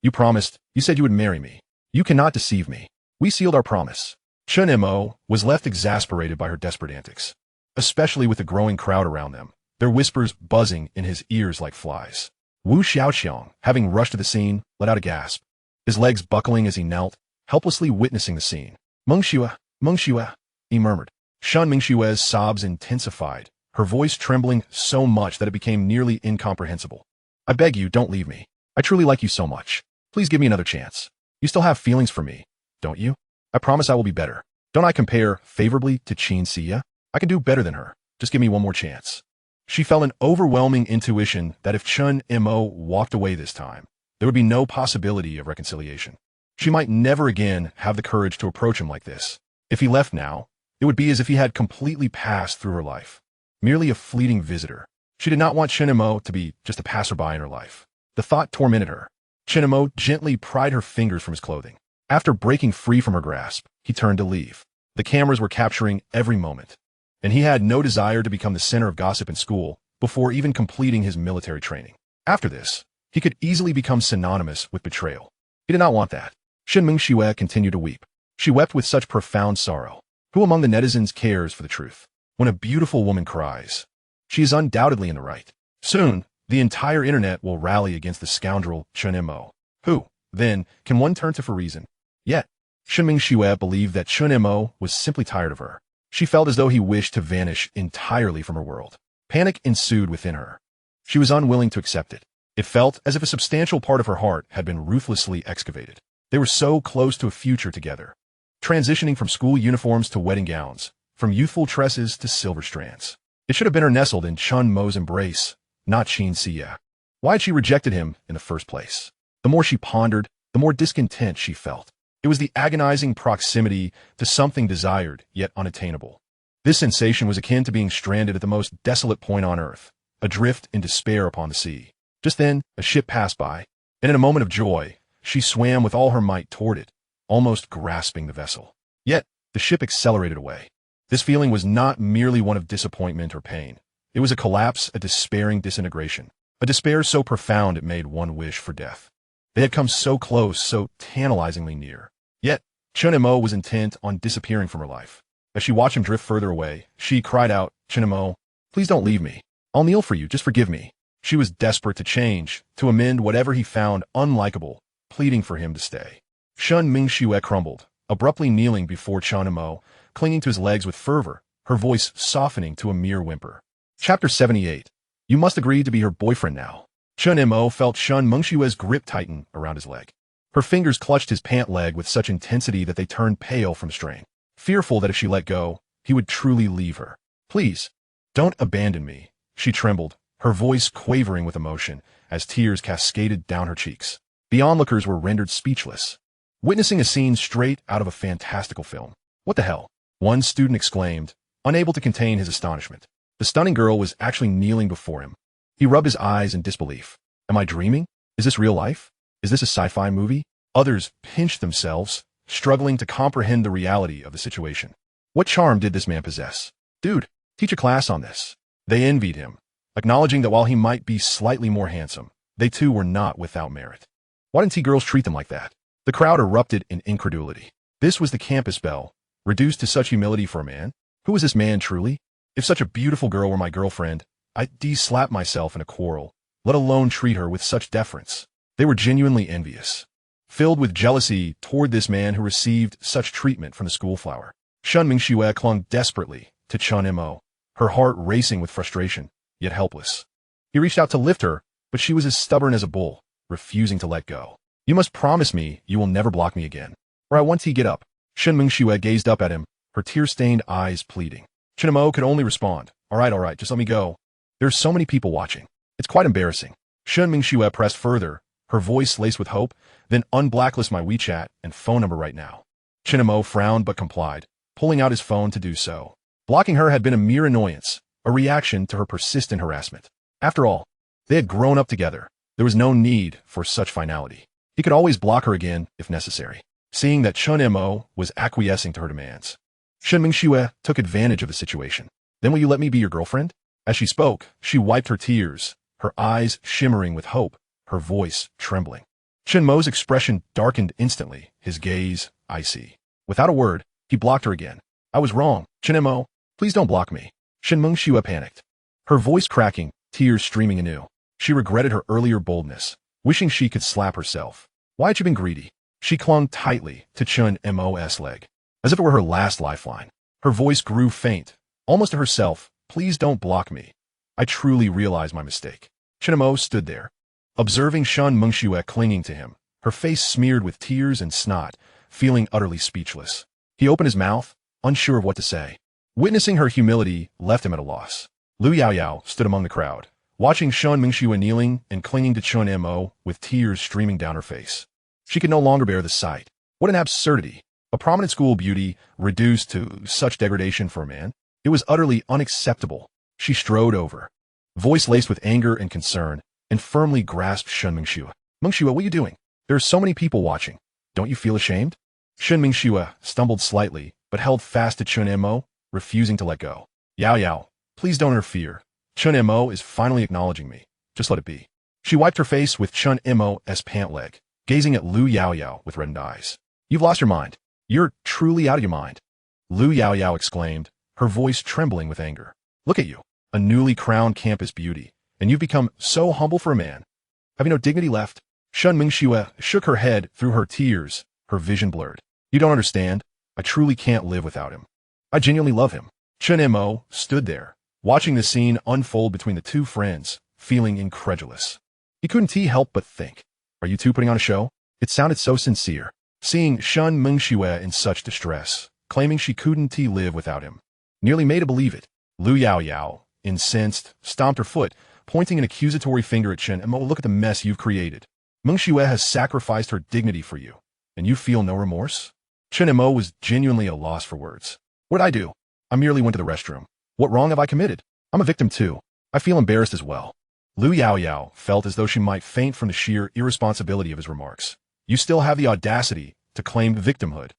You promised, you said you would marry me. You cannot deceive me. We sealed our promise. Chen Mo was left exasperated by her desperate antics, especially with the growing crowd around them, their whispers buzzing in his ears like flies. Wu Xiaoxiang, having rushed to the scene, let out a gasp, his legs buckling as he knelt, helplessly witnessing the scene. Mengxue, Mengxue, he murmured. Shen Mengxue's sobs intensified, her voice trembling so much that it became nearly incomprehensible. I beg you, don't leave me. I truly like you so much. Please give me another chance. You still have feelings for me, don't you? I promise I will be better. Don't I compare favorably to Qin Xia? I can do better than her. Just give me one more chance. She felt an overwhelming intuition that if Chen Mo walked away this time, there would be no possibility of reconciliation. She might never again have the courage to approach him like this. If he left now, it would be as if he had completely passed through her life, merely a fleeting visitor. She did not want Chen Mo to be just a passerby in her life. The thought tormented her. Chen Mo gently pried her fingers from his clothing. After breaking free from her grasp, he turned to leave. The cameras were capturing every moment, and he had no desire to become the center of gossip in school before even completing his military training. After this, he could easily become synonymous with betrayal. He did not want that. Shen Mengxue continued to weep. She wept with such profound sorrow. Who among the netizens cares for the truth? When a beautiful woman cries, she is undoubtedly in the right. Soon, the entire internet will rally against the scoundrel Chen Mo. Who, then, can one turn to for reason? Yet, Shen Mengxue believed that Chen Mo was simply tired of her. She felt as though he wished to vanish entirely from her world. Panic ensued within her. She was unwilling to accept it. It felt as if a substantial part of her heart had been ruthlessly excavated. They were so close to a future together, transitioning from school uniforms to wedding gowns, from youthful tresses to silver strands. It should have been her nestled in Chen Mo's embrace, not Qin Xia. Why had she rejected him in the first place? The more she pondered, the more discontent she felt. It was the agonizing proximity to something desired, yet unattainable. This sensation was akin to being stranded at the most desolate point on earth, adrift in despair upon the sea. Just then, a ship passed by, and in a moment of joy, she swam with all her might toward it, almost grasping the vessel. Yet, the ship accelerated away. This feeling was not merely one of disappointment or pain. It was a collapse, a despairing disintegration, a despair so profound it made one wish for death. They had come so close, so tantalizingly near. Yet, Chen Mo was intent on disappearing from her life. As she watched him drift further away, she cried out, Chen Mo, please don't leave me. I'll kneel for you, just forgive me. She was desperate to change, to amend whatever he found unlikable, pleading for him to stay. Shen Mengxue crumbled, abruptly kneeling before Chen Mo, clinging to his legs with fervor, her voice softening to a mere whimper. Chapter 78. You must agree to be her boyfriend now. Chen Mo felt Shen Mengxue's grip tighten around his leg. Her fingers clutched his pant leg with such intensity that they turned pale from strain, fearful that if she let go, he would truly leave her. Please, don't abandon me, she trembled, her voice quavering with emotion as tears cascaded down her cheeks. The onlookers were rendered speechless, witnessing a scene straight out of a fantastical film. What the hell? One student exclaimed, unable to contain his astonishment. The stunning girl was actually kneeling before him. He rubbed his eyes in disbelief. Am I dreaming? Is this real life? Is this a sci-fi movie? Others pinched themselves, struggling to comprehend the reality of the situation. What charm did this man possess? Dude, teach a class on this. They envied him, acknowledging that while he might be slightly more handsome, they too were not without merit. Why didn't girls treat them like that? The crowd erupted in incredulity. This was the campus belle, reduced to such humility for a man? Who was this man truly? If such a beautiful girl were my girlfriend, I'd de-slap myself in a quarrel, let alone treat her with such deference. They were genuinely envious, filled with jealousy toward this man who received such treatment from the schoolflower. Shen Mengxue clung desperately to Chen Mo, her heart racing with frustration, yet helpless. He reached out to lift her, but she was as stubborn as a bull, refusing to let go. You must promise me you will never block me again, or I want to get up. Shen Mengxue gazed up at him, her tear-stained eyes pleading. Chen Mo could only respond, all right, just let me go. There's so many people watching. It's quite embarrassing. Shen Mengxue pressed further, her voice laced with hope, then unblacklist my WeChat and phone number right now. Chen Mo frowned but complied, pulling out his phone to do so. Blocking her had been a mere annoyance, a reaction to her persistent harassment. After all, they had grown up together. There was no need for such finality. He could always block her again if necessary. Seeing that Chen Mo was acquiescing to her demands, Shen Mengxue took advantage of the situation. Then will you let me be your girlfriend? As she spoke, she wiped her tears, her eyes shimmering with hope, her voice trembling. Chen Mo's expression darkened instantly, his gaze icy. Without a word, he blocked her again. I was wrong, Chen Mo. Please don't block me. Shen Mengxue panicked. Her voice cracking, tears streaming anew. She regretted her earlier boldness, wishing she could slap herself. Why had she been greedy? She clung tightly to Chen Mo's leg, as if it were her last lifeline. Her voice grew faint, almost to herself. Please don't block me. I truly realize my mistake. Chen Mo stood there, observing Shen Mengxue clinging to him, her face smeared with tears and snot, feeling utterly speechless. He opened his mouth, unsure of what to say. Witnessing her humility left him at a loss. Lu Yaoyao stood among the crowd, watching Shen Mengxue kneeling and clinging to Chen Mo with tears streaming down her face. She could no longer bear the sight. What an absurdity. A prominent school beauty reduced to such degradation for a man. It was utterly unacceptable. She strode over, voice laced with anger and concern, and firmly grasped Shen Mengxue. Mengxue, what are you doing? There are so many people watching. Don't you feel ashamed? Shen Mengxue stumbled slightly, but held fast to Chen Mo, refusing to let go. Yaoyao, please don't interfere. Chen Mo is finally acknowledging me. Just let it be. She wiped her face with Chen Mo's pant leg, gazing at Lu Yaoyao with reddened eyes. You've lost your mind. You're truly out of your mind. Lu Yaoyao exclaimed, her voice trembling with anger. Look at you, a newly crowned campus beauty, and you've become so humble for a man. Have you no dignity left? Shen Mengxue shook her head through her tears, her vision blurred. You don't understand. I truly can't live without him. I genuinely love him. Chen Mo stood there, watching the scene unfold between the two friends, feeling incredulous. He couldn't help but think, are you two putting on a show? It sounded so sincere. Seeing Shen Mengxue in such distress, claiming she couldn't live without him, nearly made her believe it. Lu Yaoyao, incensed, stomped her foot, pointing an accusatory finger at Chen Mo. Look at the mess you've created. Mengxue has sacrificed her dignity for you, and you feel no remorse? Chen Mo was genuinely at a loss for words. What did I do? I merely went to the restroom. What wrong have I committed? I'm a victim too. I feel embarrassed as well. Lu Yaoyao felt as though she might faint from the sheer irresponsibility of his remarks. You still have the audacity to claim victimhood.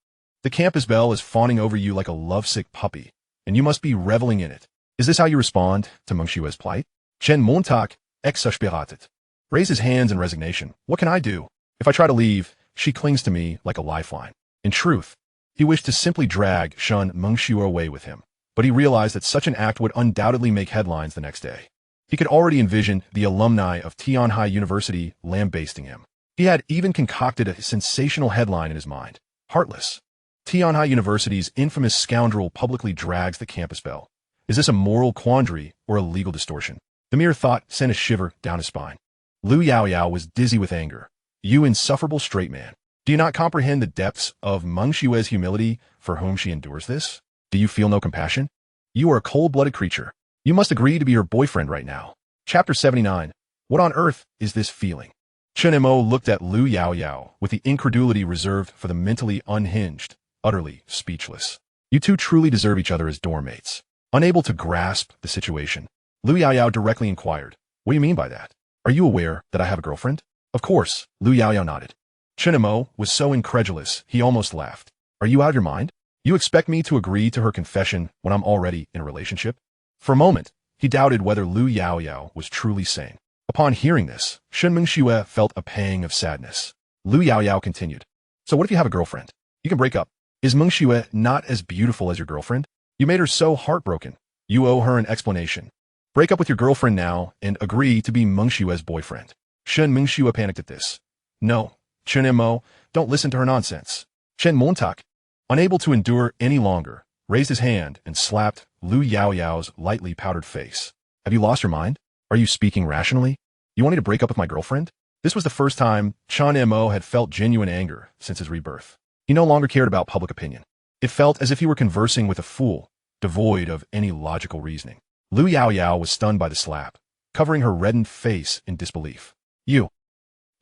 The campus belle is fawning over you like a lovesick puppy, and you must be reveling in it. Is this how you respond to Mengxue's plight? Chen Montag exasperated. Raised his hands in resignation. What can I do? If I try to leave, she clings to me like a lifeline. In truth, he wished to simply drag Shen Mengxue away with him, but he realized that such an act would undoubtedly make headlines the next day. He could already envision the alumni of Tianhai University lambasting him. He had even concocted a sensational headline in his mind. Heartless. Tianhai University's infamous scoundrel publicly drags the campus belle. Is this a moral quandary or a legal distortion? The mere thought sent a shiver down his spine. Lu Yaoyao was dizzy with anger. You insufferable straight man. Do you not comprehend the depths of Mengxue's humility for whom she endures this? Do you feel no compassion? You are a cold-blooded creature. You must agree to be her boyfriend right now. Chapter 79. What on earth is this feeling? Chen Mo looked at Lu Yaoyao with the incredulity reserved for the mentally unhinged, utterly speechless. You two truly deserve each other as doormates. Unable to grasp the situation, Lu Yaoyao directly inquired, what do you mean by that? Are you aware that I have a girlfriend? Of course, Lu Yaoyao nodded. Chen Mo was so incredulous, he almost laughed. Are you out of your mind? You expect me to agree to her confession when I'm already in a relationship? For a moment, he doubted whether Lu Yaoyao was truly sane. Upon hearing this, Shen Mengxue felt a pang of sadness. Lu Yaoyao continued, so what if you have a girlfriend? You can break up. Is Mengxue not as beautiful as your girlfriend? You made her so heartbroken. You owe her an explanation. Break up with your girlfriend now and agree to be Mengxue's boyfriend. Shen Mengxue panicked at this. No, Chen Mo, don't listen to her nonsense. Chen Montag, unable to endure any longer, raised his hand and slapped Lu Yaoyao's lightly powdered face. Have you lost your mind? Are you speaking rationally? You want me to break up with my girlfriend? This was the first time Chen Mo had felt genuine anger since his rebirth. He no longer cared about public opinion. It felt as if he were conversing with a fool, devoid of any logical reasoning. Lu Yaoyao was stunned by the slap, covering her reddened face in disbelief. You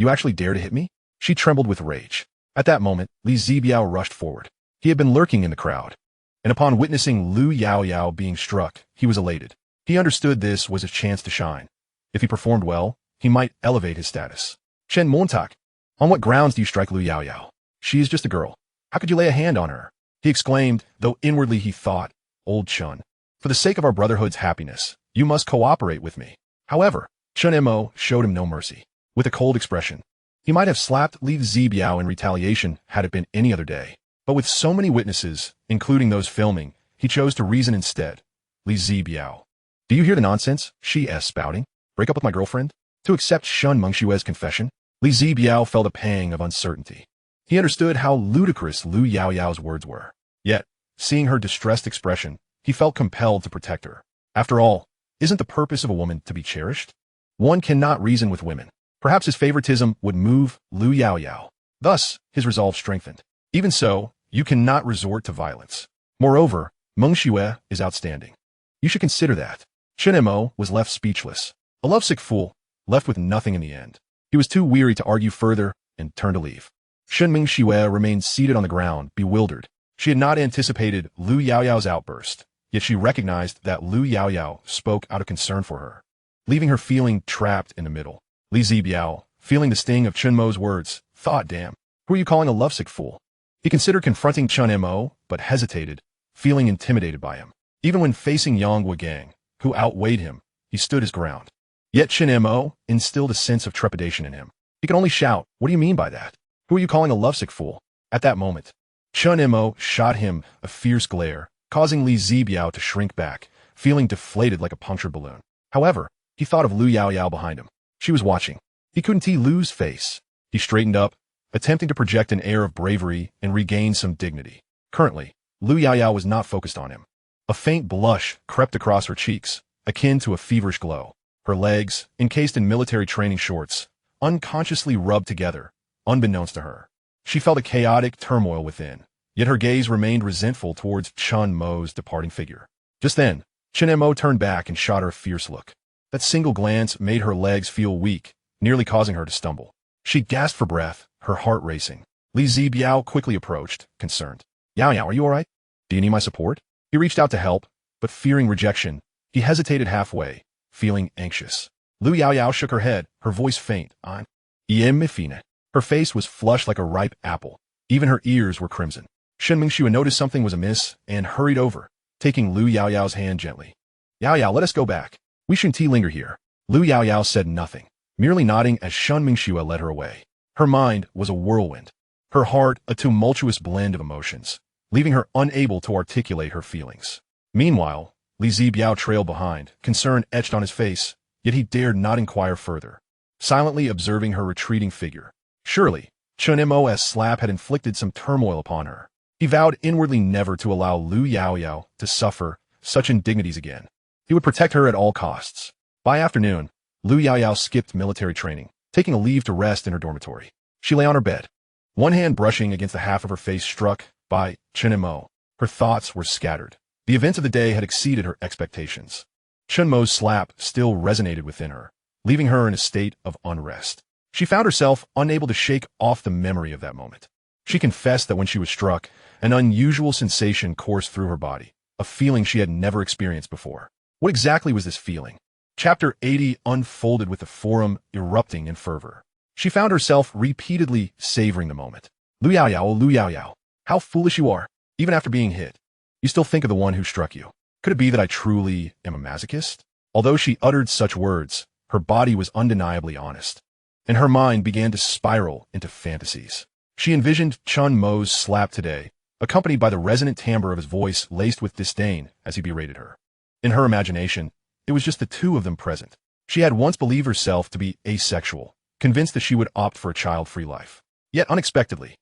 actually dare to hit me? She trembled with rage. At that moment, Li Zibiao rushed forward. He had been lurking in the crowd, and upon witnessing Lu Yaoyao being struck, he was elated. He understood this was his chance to shine. If he performed well, he might elevate his status. Chen Montag, on what grounds do you strike Lu Yaoyao? She is just a girl. How could you lay a hand on her? He exclaimed, though inwardly he thought, old Chen. For the sake of our brotherhood's happiness, You must cooperate with me. However, Chen Mo showed him no mercy. With a cold expression, he might have slapped Li Zibiao in retaliation had it been any other day. But with so many witnesses, including those filming, he chose to reason instead. Li Zibiao. Do you hear the nonsense she is spouting? Break up with my girlfriend? To accept Shen Mengxue's confession? Li Zibiao felt a pang of uncertainty. He understood how ludicrous Lu Yaoyao's words were. Yet, seeing her distressed expression, he felt compelled to protect her. After all, isn't the purpose of a woman to be cherished? One cannot reason with women. Perhaps his favoritism would move Lu Yaoyao. Thus, his resolve strengthened. Even so, you cannot resort to violence. Moreover, Mengxue is outstanding. You should consider that. Chen Mo was left speechless. A lovesick fool, left with nothing in the end. He was too weary to argue further and turned to leave. Shen Mengxue remained seated on the ground, bewildered. She had not anticipated Lu Yaoyao's outburst, yet she recognized that Lu Yaoyao spoke out of concern for her, leaving her feeling trapped in the middle. Li Zibiao, feeling the sting of Chen Mo's words, thought, damn, who are you calling a lovesick fool? He considered confronting Chen Mo, but hesitated, feeling intimidated by him. Even when facing Yang Wegang, who outweighed him, he stood his ground. Yet Chen Mo instilled a sense of trepidation in him. He could only shout, what do you mean by that? Who are you calling a lovesick fool? At that moment, Chen Mo shot him a fierce glare, causing Li Zibiao to shrink back, feeling deflated like a punctured balloon. However, he thought of Lu Yaoyao behind him. She was watching. He couldn't see Lu's face. He straightened up, attempting to project an air of bravery and regain some dignity. Currently, Lu Yaoyao was not focused on him. A faint blush crept across her cheeks, akin to a feverish glow. Her legs, encased in military training shorts, unconsciously rubbed together, unbeknownst to her. She felt a chaotic turmoil within, yet her gaze remained resentful towards Chen Mo's departing figure. Just then, Chen Mo turned back and shot her a fierce look. That single glance made her legs feel weak, nearly causing her to stumble. She gasped for breath, her heart racing. Li Zibiao quickly approached, concerned. Yao Yao, are you all right? Do you need my support? He reached out to help, but fearing rejection, he hesitated halfway, feeling anxious. Lu Yaoyao shook her head, her voice faint. I'm Mifine. Her face was flushed like a ripe apple. Even her ears were crimson. Shen Mengxue noticed something was amiss and hurried over, taking Lu Yaoyao's hand gently. Yao Yao, let us go back. We shouldn't linger here. Lu Yaoyao said nothing, merely nodding as Shen Mengxue led her away. Her mind was a whirlwind. Her heart a tumultuous blend of emotions, leaving her unable to articulate her feelings. Meanwhile, Li Zibiao trailed behind, concern etched on his face, yet he dared not inquire further, silently observing her retreating figure. Surely, Chen Mo's slap had inflicted some turmoil upon her. He vowed inwardly never to allow Lu Yaoyao to suffer such indignities again. He would protect her at all costs. By afternoon, Lu Yaoyao skipped military training, taking a leave to rest in her dormitory. She lay on her bed, one hand brushing against the half of her face struck by Chen Mo. Her thoughts were scattered. The events of the day had exceeded her expectations. Chen Mo's slap still resonated within her, leaving her in a state of unrest. She found herself unable to shake off the memory of that moment. She confessed that when she was struck, an unusual sensation coursed through her body, a feeling she had never experienced before. What exactly was this feeling? Chapter 80 unfolded with the forum erupting in fervor. She found herself repeatedly savoring the moment. Lu Yaoyao, how foolish you are. Even after being hit, you still think of the one who struck you. Could it be that I truly am a masochist? Although she uttered such words, her body was undeniably honest, and her mind began to spiral into fantasies. She envisioned Chen Mo's slap today, accompanied by the resonant timbre of his voice laced with disdain as he berated her. In her imagination, it was just the two of them present. She had once believed herself to be asexual, convinced that she would opt for a child-free life. Yet unexpectedly,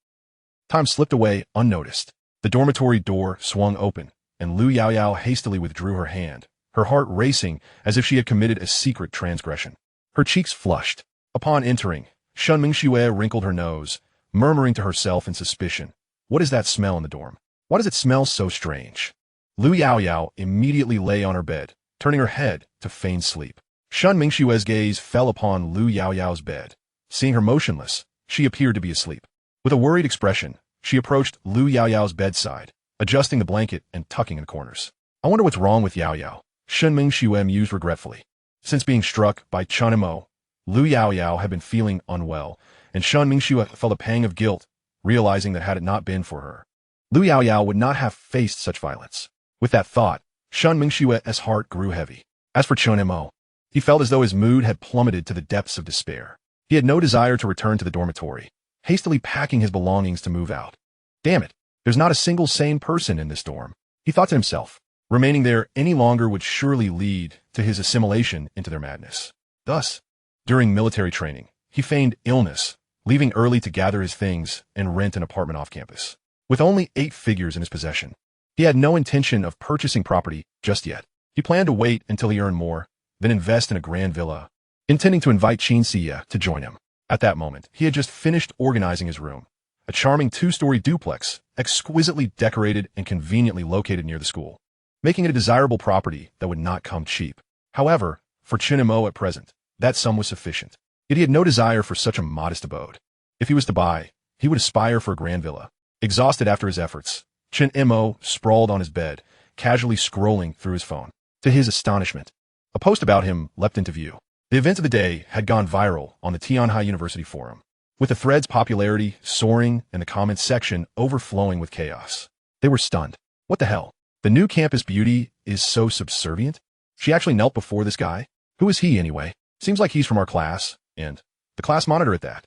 time slipped away unnoticed. The dormitory door swung open, and Lu Yaoyao hastily withdrew her hand, her heart racing as if she had committed a secret transgression. Her cheeks flushed. Upon entering, Shen Mengxue wrinkled her nose, murmuring to herself in suspicion, "What is that smell in the dorm? Why does it smell so strange?" Lu Yaoyao immediately lay on her bed, turning her head to feign sleep. Shen Mengxue's gaze fell upon Lu Yaoyao's bed. Seeing her motionless, she appeared to be asleep. With a worried expression, she approached Lu Yaoyao's bedside, adjusting the blanket and tucking in the corners. "I wonder what's wrong with Yao Yao," Shen Mengxue mused regretfully. Since being struck by Chen Mo, Lu Yaoyao had been feeling unwell, and Shen Mengxue felt a pang of guilt, realizing that had it not been for her, Lu Yaoyao would not have faced such violence. With that thought, Shen Mengxue's heart grew heavy. As for Chen Mo, he felt as though his mood had plummeted to the depths of despair. He had no desire to return to the dormitory, hastily packing his belongings to move out. Damn it, there's not a single sane person in this dorm, he thought to himself. Remaining there any longer would surely lead to his assimilation into their madness. Thus, during military training, he feigned illness, leaving early to gather his things and rent an apartment off campus. With only 8 figures in his possession, he had no intention of purchasing property just yet. He planned to wait until he earned more, then invest in a grand villa, intending to invite Chen Mengxue to join him. At that moment, he had just finished organizing his room, a charming 2-story duplex, exquisitely decorated and conveniently located near the school, making it a desirable property that would not come cheap. However, for Chen Mo at present, that sum was sufficient. Yet he had no desire for such a modest abode. If he was to buy, he would aspire for a grand villa. Exhausted after his efforts, Chen Mo sprawled on his bed, casually scrolling through his phone. To his astonishment, a post about him leapt into view. The event of the day had gone viral on the Tianhai University forum, with the thread's popularity soaring and the comments section overflowing with chaos. They were stunned. What the hell? The new campus beauty is so subservient? She actually knelt before this guy? Who is he anyway? Seems like he's from our class, and the class monitor at that.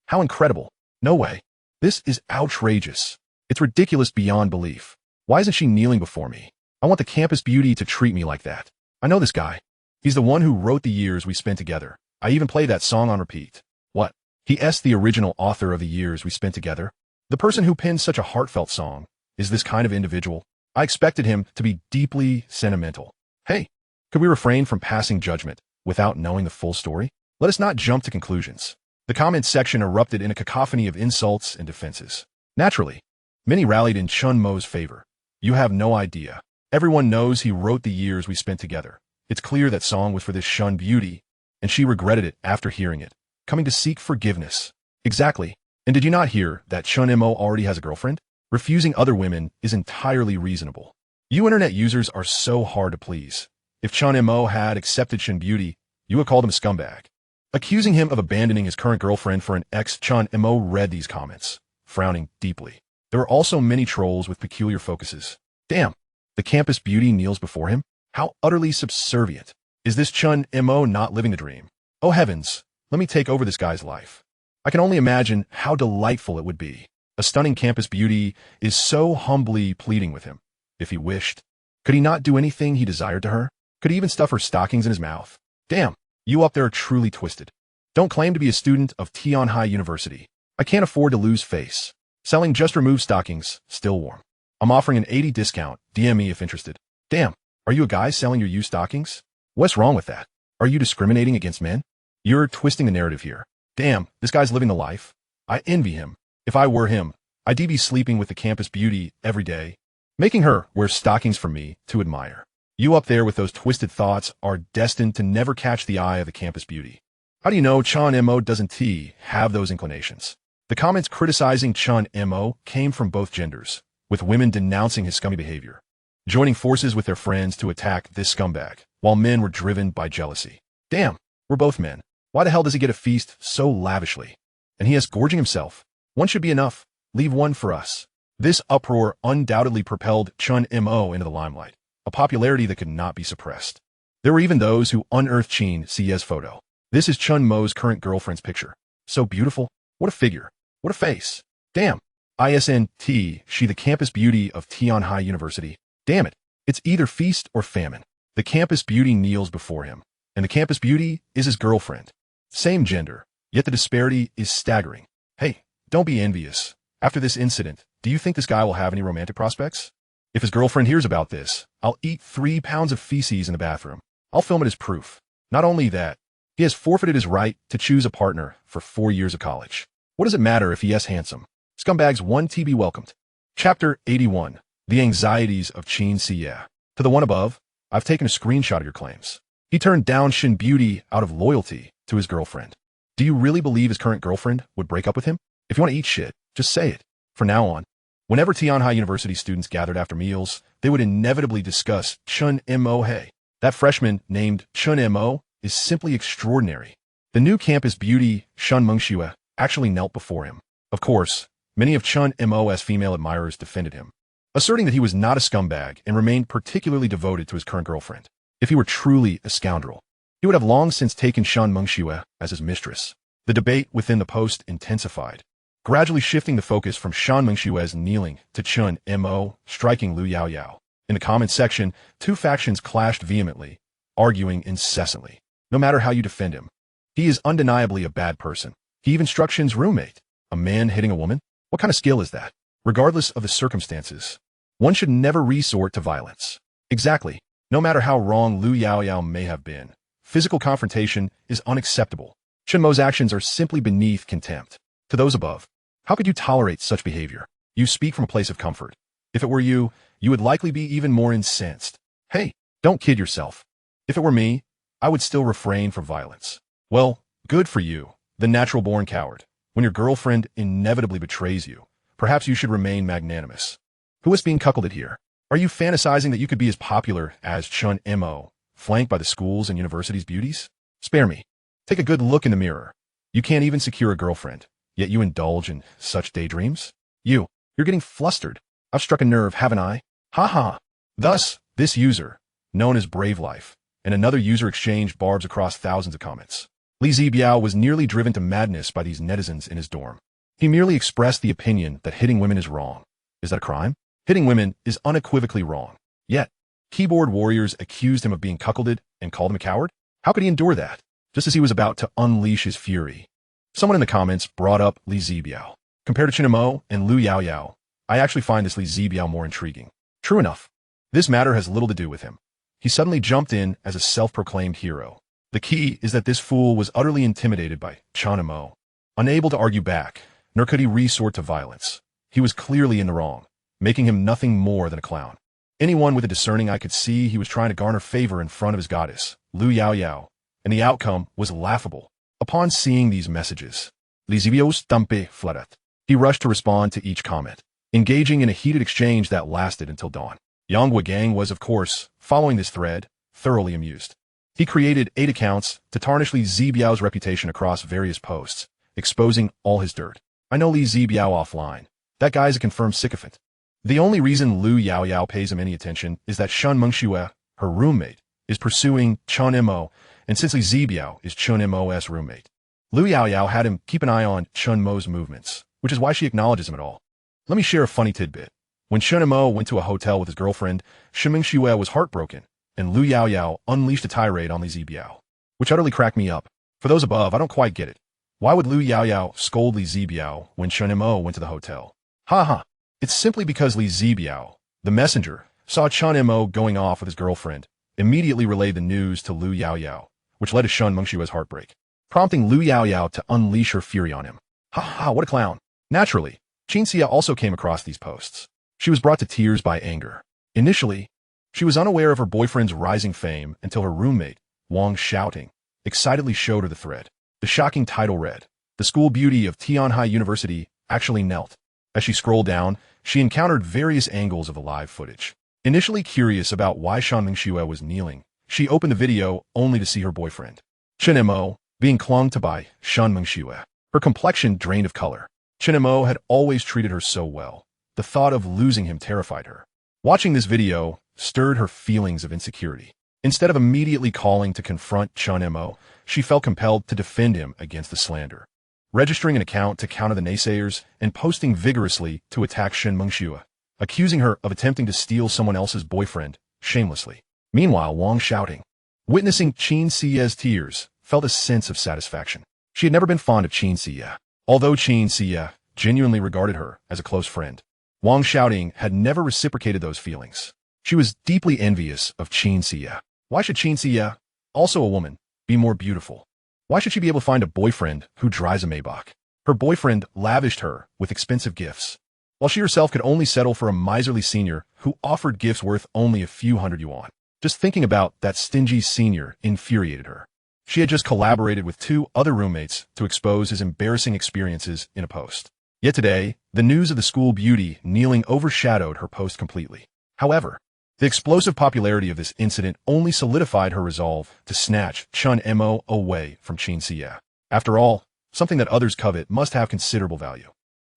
How incredible. No way. This is outrageous. It's ridiculous beyond belief. Why isn't she kneeling before me? I want the campus beauty to treat me like that. I know this guy. He's the one who wrote the years we spent together. I even play that song on repeat. What? He's the original author of the years we spent together? The person who penned such a heartfelt song is this kind of individual? I expected him to be deeply sentimental. Hey, could we refrain from passing judgment without knowing the full story? Let us not jump to conclusions. The comments section erupted in a cacophony of insults and defenses. Naturally, many rallied in Chen Mo's favor. You have no idea. Everyone knows he wrote the years we spent together. It's clear that song was for this Shun beauty, and she regretted it after hearing it, coming to seek forgiveness. Exactly. And did you not hear that Chen Mo already has a girlfriend? Refusing other women is entirely reasonable. You internet users are so hard to please. If Chen Mo had accepted Shen Beauty, you would call him a scumbag. Accusing him of abandoning his current girlfriend for an ex, Chen Mo read these comments, frowning deeply. There were also many trolls with peculiar focuses. Damn, the campus beauty kneels before him? How utterly subservient. Is this Chen Mo not living the dream? Oh heavens, let me take over this guy's life. I can only imagine how delightful it would be. A stunning campus beauty is so humbly pleading with him. If he wished, could he not do anything he desired to her? Could he even stuff her stockings in his mouth? Damn, you up there are truly twisted. Don't claim to be a student of Tianhai University. I can't afford to lose face. Selling just removed stockings, still warm. I'm offering an 80 discount, DM me if interested. Damn, are you a guy selling your used stockings? What's wrong with that? Are you discriminating against men? You're twisting the narrative here. Damn, this guy's living the life. I envy him. If I were him, I'd be sleeping with the campus beauty every day, making her wear stockings for me to admire. You up there with those twisted thoughts are destined to never catch the eye of the campus beauty. How do you know Chen Mo doesn't have those inclinations? The comments criticizing Chen Mo came from both genders, with women denouncing his scummy behavior, joining forces with their friends to attack this scumbag, while men were driven by jealousy. Damn, we're both men. Why the hell does he get a feast so lavishly? And he is gorging himself. One should be enough. Leave one for us. This uproar undoubtedly propelled Chen Mo into the limelight, a popularity that could not be suppressed. There were even those who unearthed Chen Mengxue's photo. This is Chen Mo's current girlfriend's picture. So beautiful. What a figure. What a face. Damn. ISNT, she the campus beauty of Tianhai University. Damn it. It's either feast or famine. The campus beauty kneels before him, and the campus beauty is his girlfriend. Same gender, yet the disparity is staggering. Hey, don't be envious. After this incident, do you think this guy will have any romantic prospects? If his girlfriend hears about this, I'll eat 3 pounds of feces in the bathroom. I'll film it as proof. Not only that, he has forfeited his right to choose a partner for 4 years of college. What does it matter if he is handsome? Scumbags 1 to be welcomed. Chapter 81. The Anxieties of Chen Mengxue. To the one above, I've taken a screenshot of your claims. He turned down Shen Beauty out of loyalty to his girlfriend. Do you really believe his current girlfriend would break up with him? If you want to eat shit, just say it. From now on, whenever Tianhai University students gathered after meals, they would inevitably discuss Chen Mo. Hey, that freshman named Chen Mo is simply extraordinary. The new campus beauty, Shen Mengxue, actually knelt before him. Of course, many of Chen Mo's female admirers defended him, asserting that he was not a scumbag and remained particularly devoted to his current girlfriend. If he were truly a scoundrel, he would have long since taken Shen Mengxue as his mistress. The debate within the post intensified, gradually shifting the focus from Shen Mengxue's kneeling to Chen Mo striking Lu Yaoyao. In the comments section, two factions clashed vehemently, arguing incessantly. No matter how you defend him, he is undeniably a bad person. He even struck Shen's roommate. A man hitting a woman? What kind of skill is that? Regardless of the circumstances, one should never resort to violence. Exactly. No matter how wrong Lu Yaoyao may have been, physical confrontation is unacceptable. Chen Mo's actions are simply beneath contempt. To those above, how could you tolerate such behavior? You speak from a place of comfort. If it were you, you would likely be even more incensed. Hey, don't kid yourself. If it were me, I would still refrain from violence. Well, good for you, the natural-born coward. When your girlfriend inevitably betrays you, perhaps you should remain magnanimous. Who is being cuckolded here? Are you fantasizing that you could be as popular as Chen Mo, flanked by the schools and universities' beauties? Spare me. Take a good look in the mirror. You can't even secure a girlfriend, yet you indulge in such daydreams? You're getting flustered. I've struck a nerve, haven't I? Ha ha. Thus, this user, known as Brave Life, and another user exchanged barbs across thousands of comments. Li Zibiao was nearly driven to madness by these netizens in his dorm. He merely expressed the opinion that hitting women is wrong. Is that a crime? Hitting women is unequivocally wrong. Yet, keyboard warriors accused him of being cuckolded and called him a coward? How could he endure that? Just as he was about to unleash his fury, someone in the comments brought up Li Zibiao. Compared to Chen Mo and Lu Yaoyao, I actually find this Li Zibiao more intriguing. True enough, this matter has little to do with him. He suddenly jumped in as a self-proclaimed hero. The key is that this fool was utterly intimidated by Chen Mo. Unable to argue back, nor could he resort to violence. He was clearly in the wrong, making him nothing more than a clown. Anyone with a discerning eye could see he was trying to garner favor in front of his goddess, Lu Yaoyao, and the outcome was laughable. Upon seeing these messages, Li Zibiao's stampe fluttered. He rushed to respond to each comment, engaging in a heated exchange that lasted until dawn. Yang Guogang was, of course, following this thread, thoroughly amused. He created 8 accounts to tarnish Li Zibiao's reputation across various posts, exposing all his dirt. I know Li Zibiao offline. That guy's a confirmed sycophant. The only reason Lu Yaoyao pays him any attention is that Shen Mengxue, her roommate, is pursuing Chen Mo, and since Li Zibiao is Chen Mo's roommate, Lu Yaoyao had him keep an eye on Chen Mo's movements, which is why she acknowledges him at all. Let me share a funny tidbit. When Shen Mo went to a hotel with his girlfriend, Shen Mengxue was heartbroken, and Lu Yaoyao unleashed a tirade on Li Zibiao, which utterly cracked me up. For those above, I don't quite get it. Why would Lu Yaoyao scold Li Zibiao when Shen Mo went to the hotel? Ha ha. It's simply because Li Zibiao, the messenger, saw Chen Mo going off with his girlfriend, immediately relayed the news to Lu Yaoyao, which led to Shen Mengxue's heartbreak, prompting Lu Yaoyao to unleash her fury on him. Ha ha, what a clown. Naturally, Qin Xia also came across these posts. She was brought to tears by anger. Initially, she was unaware of her boyfriend's rising fame until her roommate, Wang Shouting, excitedly showed her the thread. The shocking title read, "The school beauty of Tianhai University actually knelt." As she scrolled down, she encountered various angles of the live footage. Initially curious about why Shen Mengxue was kneeling, she opened the video only to see her boyfriend, Chen Mo, being clung to by Shen Mengxue. Her complexion drained of color. Chen Mo had always treated her so well. The thought of losing him terrified her. Watching this video stirred her feelings of insecurity. Instead of immediately calling to confront Chen Mo, she felt compelled to defend him against the slander. Registering an account to counter the naysayers and posting vigorously to attack Shen Mengxue, accusing her of attempting to steal someone else's boyfriend, shamelessly. Meanwhile, Wang Shouting, witnessing Qin Xia's tears, felt a sense of satisfaction. She had never been fond of Qin Xia. Although Qin Xia genuinely regarded her as a close friend, Wang Shouting had never reciprocated those feelings. She was deeply envious of Qin Xia. Why should Qin Xia, also a woman, be more beautiful? Why should she be able to find a boyfriend who drives a Maybach? Her boyfriend lavished her with expensive gifts, while she herself could only settle for a miserly senior who offered gifts worth only a few hundred yuan. Just thinking about that stingy senior infuriated her. She had just collaborated with 2 other roommates to expose his embarrassing experiences in a post. Yet today, the news of the school beauty kneeling overshadowed her post completely. However, the explosive popularity of this incident only solidified her resolve to snatch Chen Mo away from Qin Xia. After all, something that others covet must have considerable value.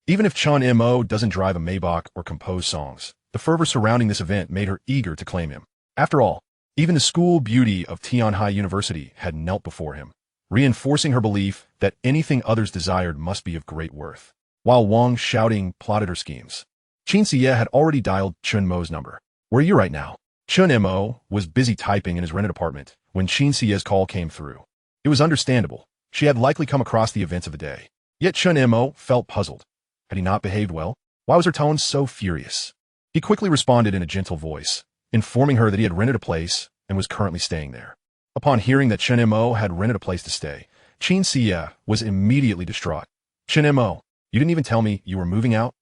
Even if Chen Mo doesn't drive a Maybach or compose songs, the fervor surrounding this event made her eager to claim him. After all, Even the school beauty of Tianhai University had knelt before him, reinforcing her belief that anything others desired must be of great worth. While Wang shouting plotted her schemes, Qin Siye had already dialed Chen Mo's number. "Where are you right now?" Chen Mo was busy typing in his rented apartment when Qin Siye's call came through. It was understandable. She had likely come across the events of the day. Yet Chen Mo felt puzzled. Had he not behaved well? Why was her tone so furious? He quickly responded in a gentle voice, informing her that he had rented a place and was currently staying there. Upon hearing that Chen Mo had rented a place to stay, Qin Siye was immediately distraught. "Chen Mo, you didn't even tell me you were moving out?"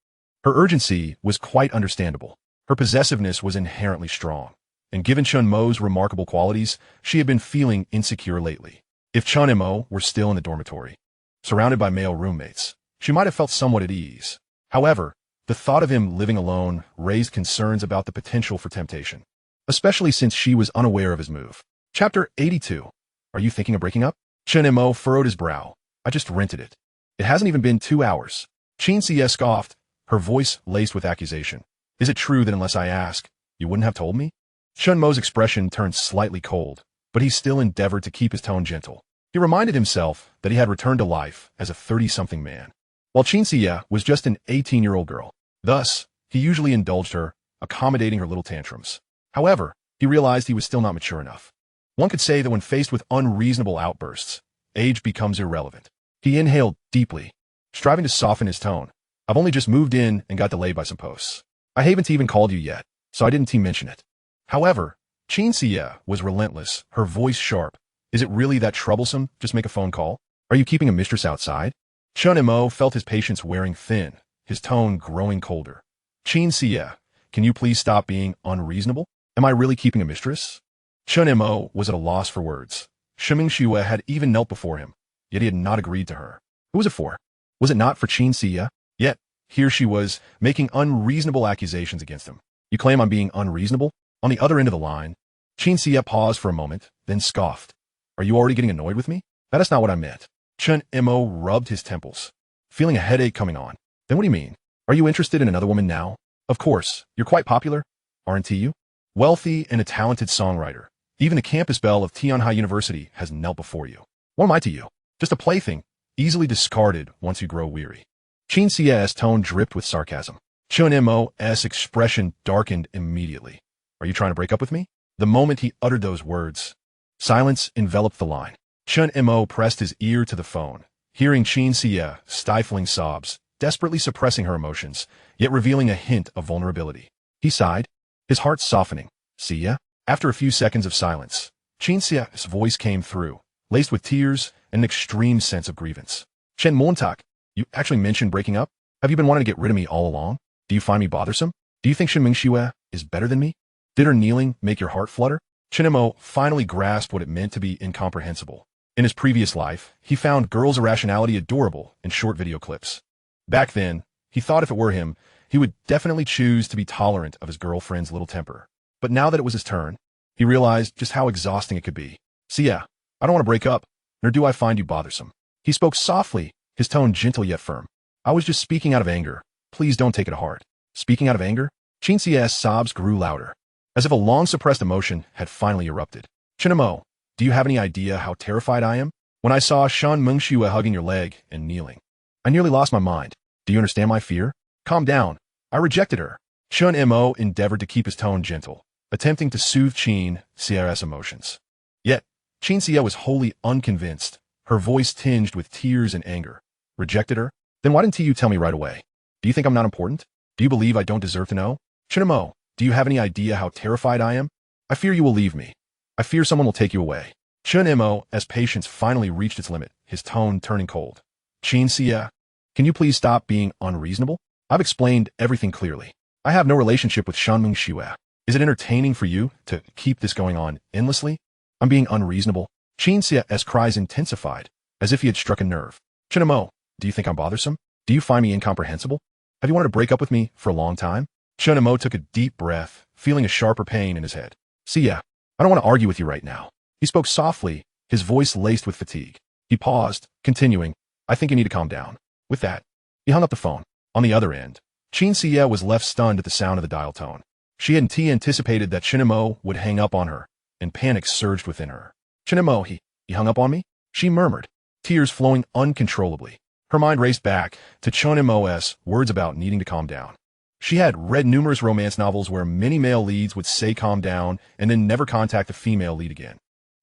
Her urgency was quite understandable. Her possessiveness was inherently strong, and given Chen Mo's remarkable qualities, she had been feeling insecure lately. If Chen Mo were still in the dormitory, surrounded by male roommates, she might have felt somewhat at ease. However, the thought of him living alone raised concerns about the potential for temptation, especially since she was unaware of his move. Chapter 82. Are you thinking of breaking up? Chen Mo furrowed his brow. "I just rented it. It hasn't even been 2 hours." Qin Siye scoffed, her voice laced with accusation. "Is it true that unless I ask, you wouldn't have told me?" Chen Mo's expression turned slightly cold, but he still endeavored to keep his tone gentle. He reminded himself that he had returned to life as a 30-something man, while Qin Siye was just an 18-year-old girl. Thus, he usually indulged her, accommodating her little tantrums. However, he realized he was still not mature enough. One could say that when faced with unreasonable outbursts, age becomes irrelevant. He inhaled deeply, striving to soften his tone. "I've only just moved in and got delayed by some posts. I haven't even called you yet, so I didn't mention it." However, Qin Siye was relentless, her voice sharp. "Is it really that troublesome? Just make a phone call. Are you keeping a mistress outside?" Chen Mo felt his patience wearing thin, his tone growing colder. "Qin Siye, can you please stop being unreasonable? Am I really keeping a mistress?" Chen Mo was at a loss for words. Shen Mengxue had even knelt before him, yet he had not agreed to her. Who was it for? Was it not for Qin Siye? Yet, here she was, making unreasonable accusations against him. "You claim I'm being unreasonable?" On the other end of the line, Qin Siye paused for a moment, then scoffed. "Are you already getting annoyed with me? That is not what I meant." Chen Mo rubbed his temples, feeling a headache coming on. "Then what do you mean? Are you interested in another woman now? Of course, you're quite popular, aren't you? Wealthy and a talented songwriter. Even the campus belle of Tianhai University has knelt before you. What am I to you? Just a plaything, easily discarded once you grow weary." Qin Siye's tone dripped with sarcasm. Chen Mo's expression darkened immediately. "Are you trying to break up with me?" The moment he uttered those words, silence enveloped the line. Chen Mo pressed his ear to the phone, hearing Qin Siye stifling sobs, desperately suppressing her emotions, yet revealing a hint of vulnerability. He sighed, his heart softening. "Siye?" After a few seconds of silence, Qin Siye's voice came through, laced with tears and an extreme sense of grievance. "Chen Montak, you actually mentioned breaking up? Have you been wanting to get rid of me all along? Do you find me bothersome? Do you think Shen Mengxue is better than me? Did her kneeling make your heart flutter?" Chen Mo finally grasped what it meant to be incomprehensible. In his previous life, he found girls' irrationality adorable in short video clips. Back then, he thought if it were him, he would definitely choose to be tolerant of his girlfriend's little temper. But now that it was his turn, he realized just how exhausting it could be. "Siye, I don't want to break up, nor do I find you bothersome." He spoke softly, his tone gentle yet firm. "I was just speaking out of anger. Please don't take it to heart." Speaking out of anger? Qin Siye's sobs grew louder, as if a long-suppressed emotion had finally erupted. "Chen Mo, do you have any idea how terrified I am? When I saw Shen Mengxue hugging your leg and kneeling, I nearly lost my mind. Do you understand my fear? Calm down. I rejected her." Chen Mo endeavored to keep his tone gentle, attempting to soothe Qin Siye's emotions. Yet, Qin Siye was wholly unconvinced, her voice tinged with tears and anger. "Rejected her? Then why didn't you tell me right away? Do you think I'm not important? Do you believe I don't deserve to know? Chen Mo, do you have any idea how terrified I am? I fear you will leave me. I fear someone will take you away." Chen Mo, as patience finally reached its limit, his tone turning cold. "Qin Siye, can you please stop being unreasonable? I've explained everything clearly. I have no relationship with Shen Mengxue. Is it entertaining for you to keep this going on endlessly? I'm being unreasonable." Qin Siye's cries intensified, as if he had struck a nerve. "Chen Mo, do you think I'm bothersome? Do you find me incomprehensible? Have you wanted to break up with me for a long time?" Chen Mo took a deep breath, feeling a sharper pain in his head. "Siye, I don't want to argue with you right now." He spoke softly, his voice laced with fatigue. He paused, continuing, "I think you need to calm down." With that, he hung up the phone. On the other end, Qin Siye was left stunned at the sound of the dial tone. She hadn't anticipated that Chen Mo would hang up on her, and panic surged within her. Chen Mo, he hung up on me? She murmured, tears flowing uncontrollably. Her mind raced back to Chen Mo's words about needing to calm down. She had read numerous romance novels where many male leads would say calm down and then never contact the female lead again.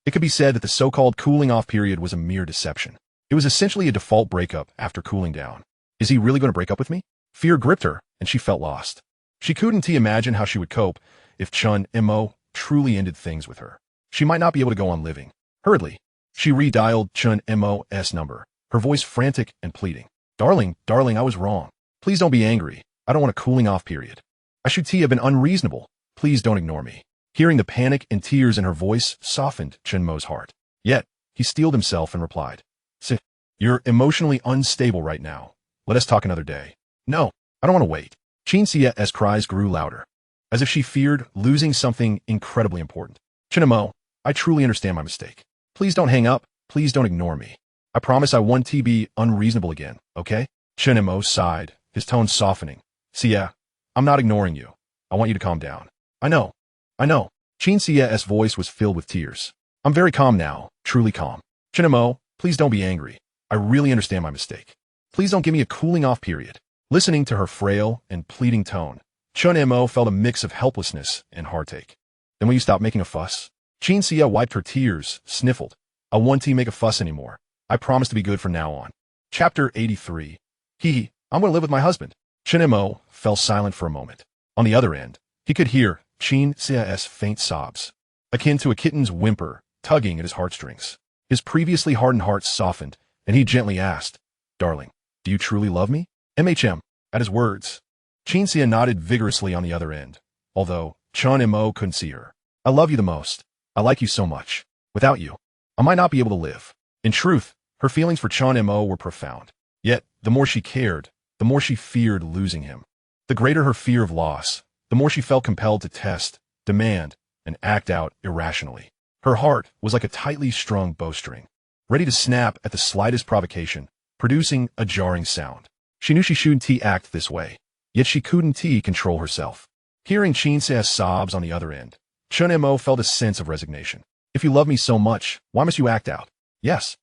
It could be said that the so-called cooling-off period was a mere deception. It was essentially a default breakup after cooling down. Is he really going to break up with me? Fear gripped her, and she felt lost. She couldn't imagine how she would cope if Chen Mo truly ended things with her. She might not be able to go on living. Hurriedly, she redialed Chen Mo's number, her voice frantic and pleading. Darling, I was wrong. Please don't be angry. I don't want a cooling-off period. I should have been unreasonable. Please don't ignore me. Hearing the panic and tears in her voice softened Chen Mo's heart. Yet, he steeled himself and replied, "Sit. You're emotionally unstable right now. Let us talk another day." "No, I don't want to wait." Chen Xia's cries grew louder, as if she feared losing something incredibly important. "Chen Mo, I truly understand my mistake. Please don't hang up. Please don't ignore me. I promise I won't be unreasonable again, okay?" Chen Mo sighed, his tone softening. "Xia, I'm not ignoring you. I want you to calm down." I know. Chen Xia's voice was filled with tears. "I'm very calm now, truly calm. Chen Mo, please don't be angry. I really understand my mistake. Please don't give me a cooling-off period." Listening to her frail and pleading tone, Chen Mo felt a mix of helplessness and heartache. "Then will you stop making a fuss?" Chen Xia wiped her tears, sniffled. "I won't make a fuss anymore. I promise to be good from now on." Chapter 83. I'm going to live with my husband. Chen Mo fell silent for a moment. On the other end, he could hear Chen Xia's faint sobs, akin to a kitten's whimper, tugging at his heartstrings. His previously hardened heart softened, and he gently asked, "Darling, do you truly love me?" MHM. At his words, Chen Xia nodded vigorously on the other end, although Chen Mo couldn't see her. "I love you the most. I like you so much. Without you, I might not be able to live." In truth, her feelings for Chen Mo were profound. Yet, the more she cared, the more she feared losing him. The greater her fear of loss, the more she felt compelled to test, demand, and act out irrationally. Her heart was like a tightly strung bowstring, ready to snap at the slightest provocation, producing a jarring sound. She knew she shouldn't act this way, yet she couldn't control herself. Hearing Chen Xia's sobs on the other end, Chen Mo felt a sense of resignation. "If you love me so much, why must you act out?" "Yes.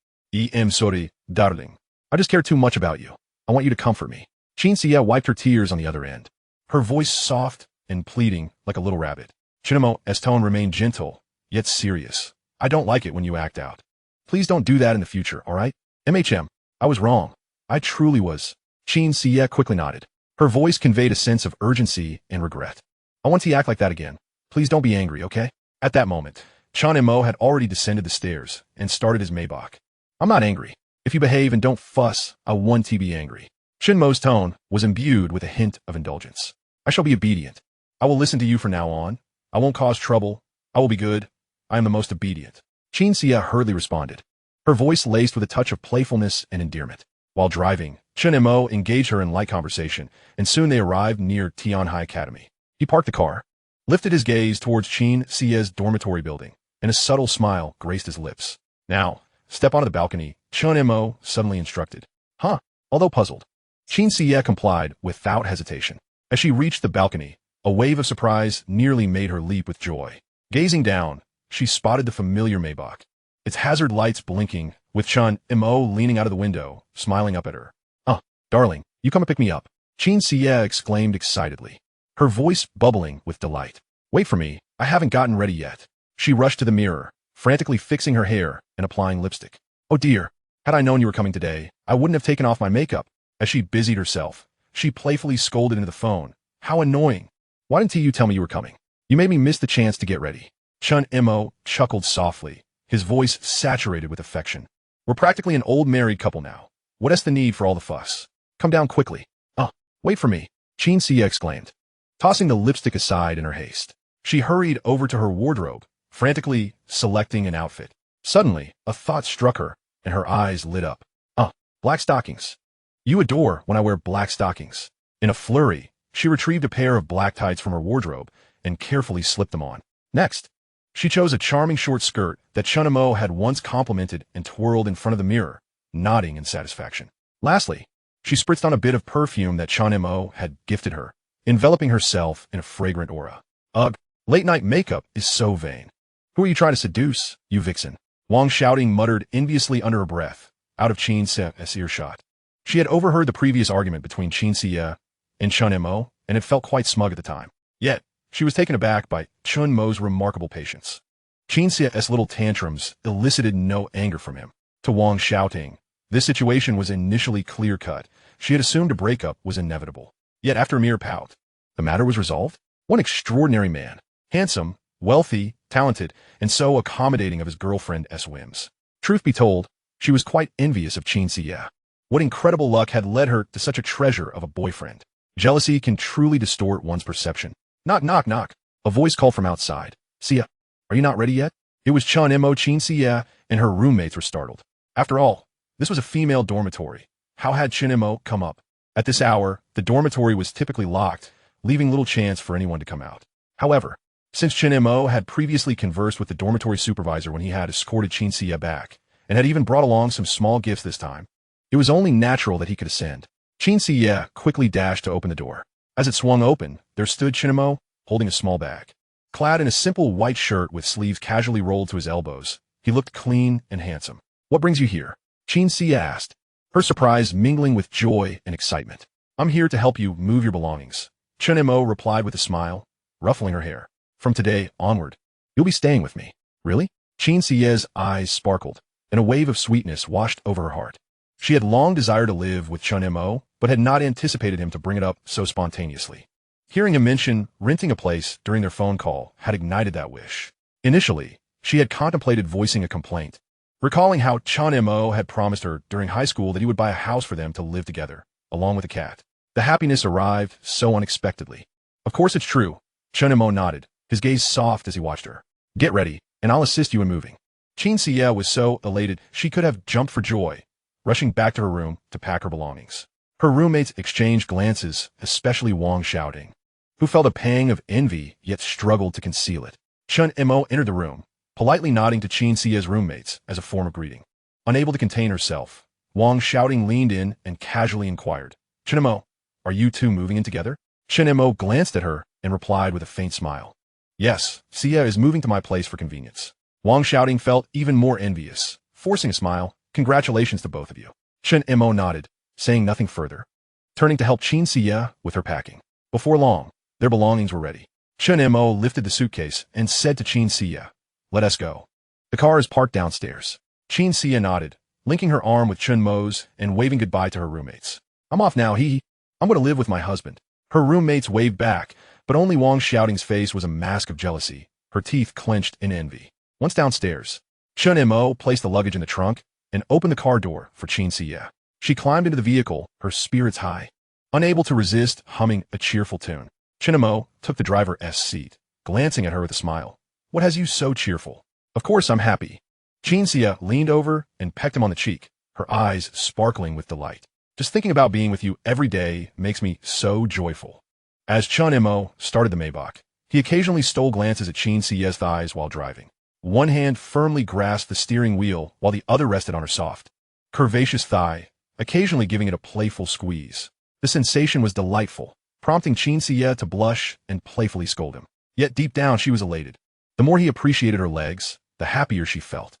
Sorry, darling. I just care too much about you. I want you to comfort me." Chen Xia wiped her tears on the other end, her voice soft and pleading like a little rabbit. Chen Mo's tone remained gentle, yet serious. "I don't like it when you act out. Please don't do that in the future, all right?" MHM. I was wrong. I truly was. Chen Xia quickly nodded. Her voice conveyed a sense of urgency and regret. "I want to act like that again. Please don't be angry, okay?" At that moment, Chen Mo had already descended the stairs and started his Maybach. "I'm not angry. If you behave and don't fuss, I won't be angry." Chen Mo's tone was imbued with a hint of indulgence. "I shall be obedient. I will listen to you from now on. I won't cause trouble. I will be good. I am the most obedient." Chen Xia hurriedly responded, her voice laced with a touch of playfulness and endearment. While driving, Chen Mo engaged her in light conversation, and soon they arrived near Tianhai Academy. He parked the car, lifted his gaze towards Chen Xia's dormitory building, and a subtle smile graced his lips. "Now, step onto the balcony," Chen Mo suddenly instructed. "Huh?" Although puzzled, Chen Xia complied without hesitation. As she reached the balcony, a wave of surprise nearly made her leap with joy. Gazing down, she spotted the familiar Maybach, its hazard lights blinking, with Chen Mo leaning out of the window, smiling up at her. Darling, you come and pick me up," Chen Xia exclaimed excitedly, her voice bubbling with delight. "Wait for me, I haven't gotten ready yet." She rushed to the mirror, frantically fixing her hair and applying lipstick. "Oh dear, had I known you were coming today, I wouldn't have taken off my makeup." As she busied herself, she playfully scolded into the phone. "How annoying. Why didn't you tell me you were coming? You made me miss the chance to get ready." Chen Mo chuckled softly, his voice saturated with affection. "We're practically an old married couple now. What's the need for all the fuss? Come down quickly." Wait for me," Chen Xia exclaimed. Tossing the lipstick aside in her haste, she hurried over to her wardrobe, frantically selecting an outfit. Suddenly, a thought struck her, and her eyes lit up. Black stockings. You adore when I wear black stockings." In a flurry, she retrieved a pair of black tights from her wardrobe and carefully slipped them on. Next, she chose a charming short skirt that Chen Mo had once complimented and twirled in front of the mirror, nodding in satisfaction. Lastly, she spritzed on a bit of perfume that Chen Mo had gifted her, enveloping herself in a fragrant aura. Ugh, late-night makeup is so vain. Who are you trying to seduce, you vixen? Wang Shouting muttered enviously under her breath, out of Chen Mo's earshot. She had overheard the previous argument between Chen Mo and Chen Mo, and had felt quite smug at the time. Yet, she was taken aback by Chen Mo's remarkable patience. Chen Mo's little tantrums elicited no anger from him. To Wang Shouting, this situation was initially clear-cut. She had assumed a breakup was inevitable. Yet after a mere pout, the matter was resolved? One extraordinary man. Handsome, wealthy, talented, and so accommodating of his girlfriend's whims. Truth be told, she was quite envious of Chen Mo. What incredible luck had led her to such a treasure of a boyfriend? Jealousy can truly distort one's perception. Knock, knock, knock. A voice called from outside. Sia, are you not ready yet? It was Chen Mo. Chen Mo and her roommates were startled. After all, this was a female dormitory. How had Chen Mo come up? At this hour, the dormitory was typically locked, leaving little chance for anyone to come out. However, since Chen Mo had previously conversed with the dormitory supervisor when he had escorted Chen Mo back, and had even brought along some small gifts this time, it was only natural that he could ascend. Chen Mo quickly dashed to open the door. As it swung open, there stood Chen Mo, holding a small bag. Clad in a simple white shirt with sleeves casually rolled to his elbows, he looked clean and handsome. What brings you here? Chen Mo asked, her surprise mingling with joy and excitement. I'm here to help you move your belongings. Chen Mo replied with a smile, ruffling her hair. From today onward, you'll be staying with me. Really? Chen Mo's eyes sparkled, and a wave of sweetness washed over her heart. She had long desired to live with Chen Mo, but had not anticipated him to bring it up so spontaneously. Hearing him mention renting a place during their phone call had ignited that wish. Initially, she had contemplated voicing a complaint, recalling how Chen Mo had promised her during high school that he would buy a house for them to live together, along with a cat. The happiness arrived so unexpectedly. Of course it's true. Chen Mo nodded, his gaze soft as he watched her. Get ready, and I'll assist you in moving. Chen Mo was so elated she could have jumped for joy, rushing back to her room to pack her belongings. Her roommates exchanged glances, especially Wang Shouting, who felt a pang of envy yet struggled to conceal it. Chen Mo entered the room, politely nodding to Chen Mo's roommates as a form of greeting. Unable to contain herself, Wang Shouting leaned in and casually inquired, Chen Mo, are you two moving in together? Chen Mo glanced at her and replied with a faint smile. Yes, Sia is moving to my place for convenience. Wang Shouting felt even more envious, forcing a smile. Congratulations to both of you. Chen Mo nodded, saying nothing further, turning to help Chen Mo with her packing. Before long, their belongings were ready. Chen Mo lifted the suitcase and said to Chen Mo, let us go. The car is parked downstairs. Chen Mo nodded, linking her arm with Chen Mo's and waving goodbye to her roommates. I'm off now, I'm going to live with my husband. Her roommates waved back, but only Wang Shouting's face was a mask of jealousy, her teeth clenched in envy. Once downstairs, Chen Mo placed the luggage in the trunk and opened the car door for Chen Mo. She climbed into the vehicle, her spirits high, unable to resist humming a cheerful tune. Chen Mo took the driver's seat, glancing at her with a smile. What has you so cheerful? Of course I'm happy. Chen Mo leaned over and pecked him on the cheek, her eyes sparkling with delight. Just thinking about being with you every day makes me so joyful. As Chen Mo started the Maybach, he occasionally stole glances at Chen Mo's thighs while driving. One hand firmly grasped the steering wheel while the other rested on her soft, curvaceous thigh, occasionally giving it a playful squeeze. The sensation was delightful, prompting Chen Mo to blush and playfully scold him. Yet deep down she was elated. The more he appreciated her legs, the happier she felt.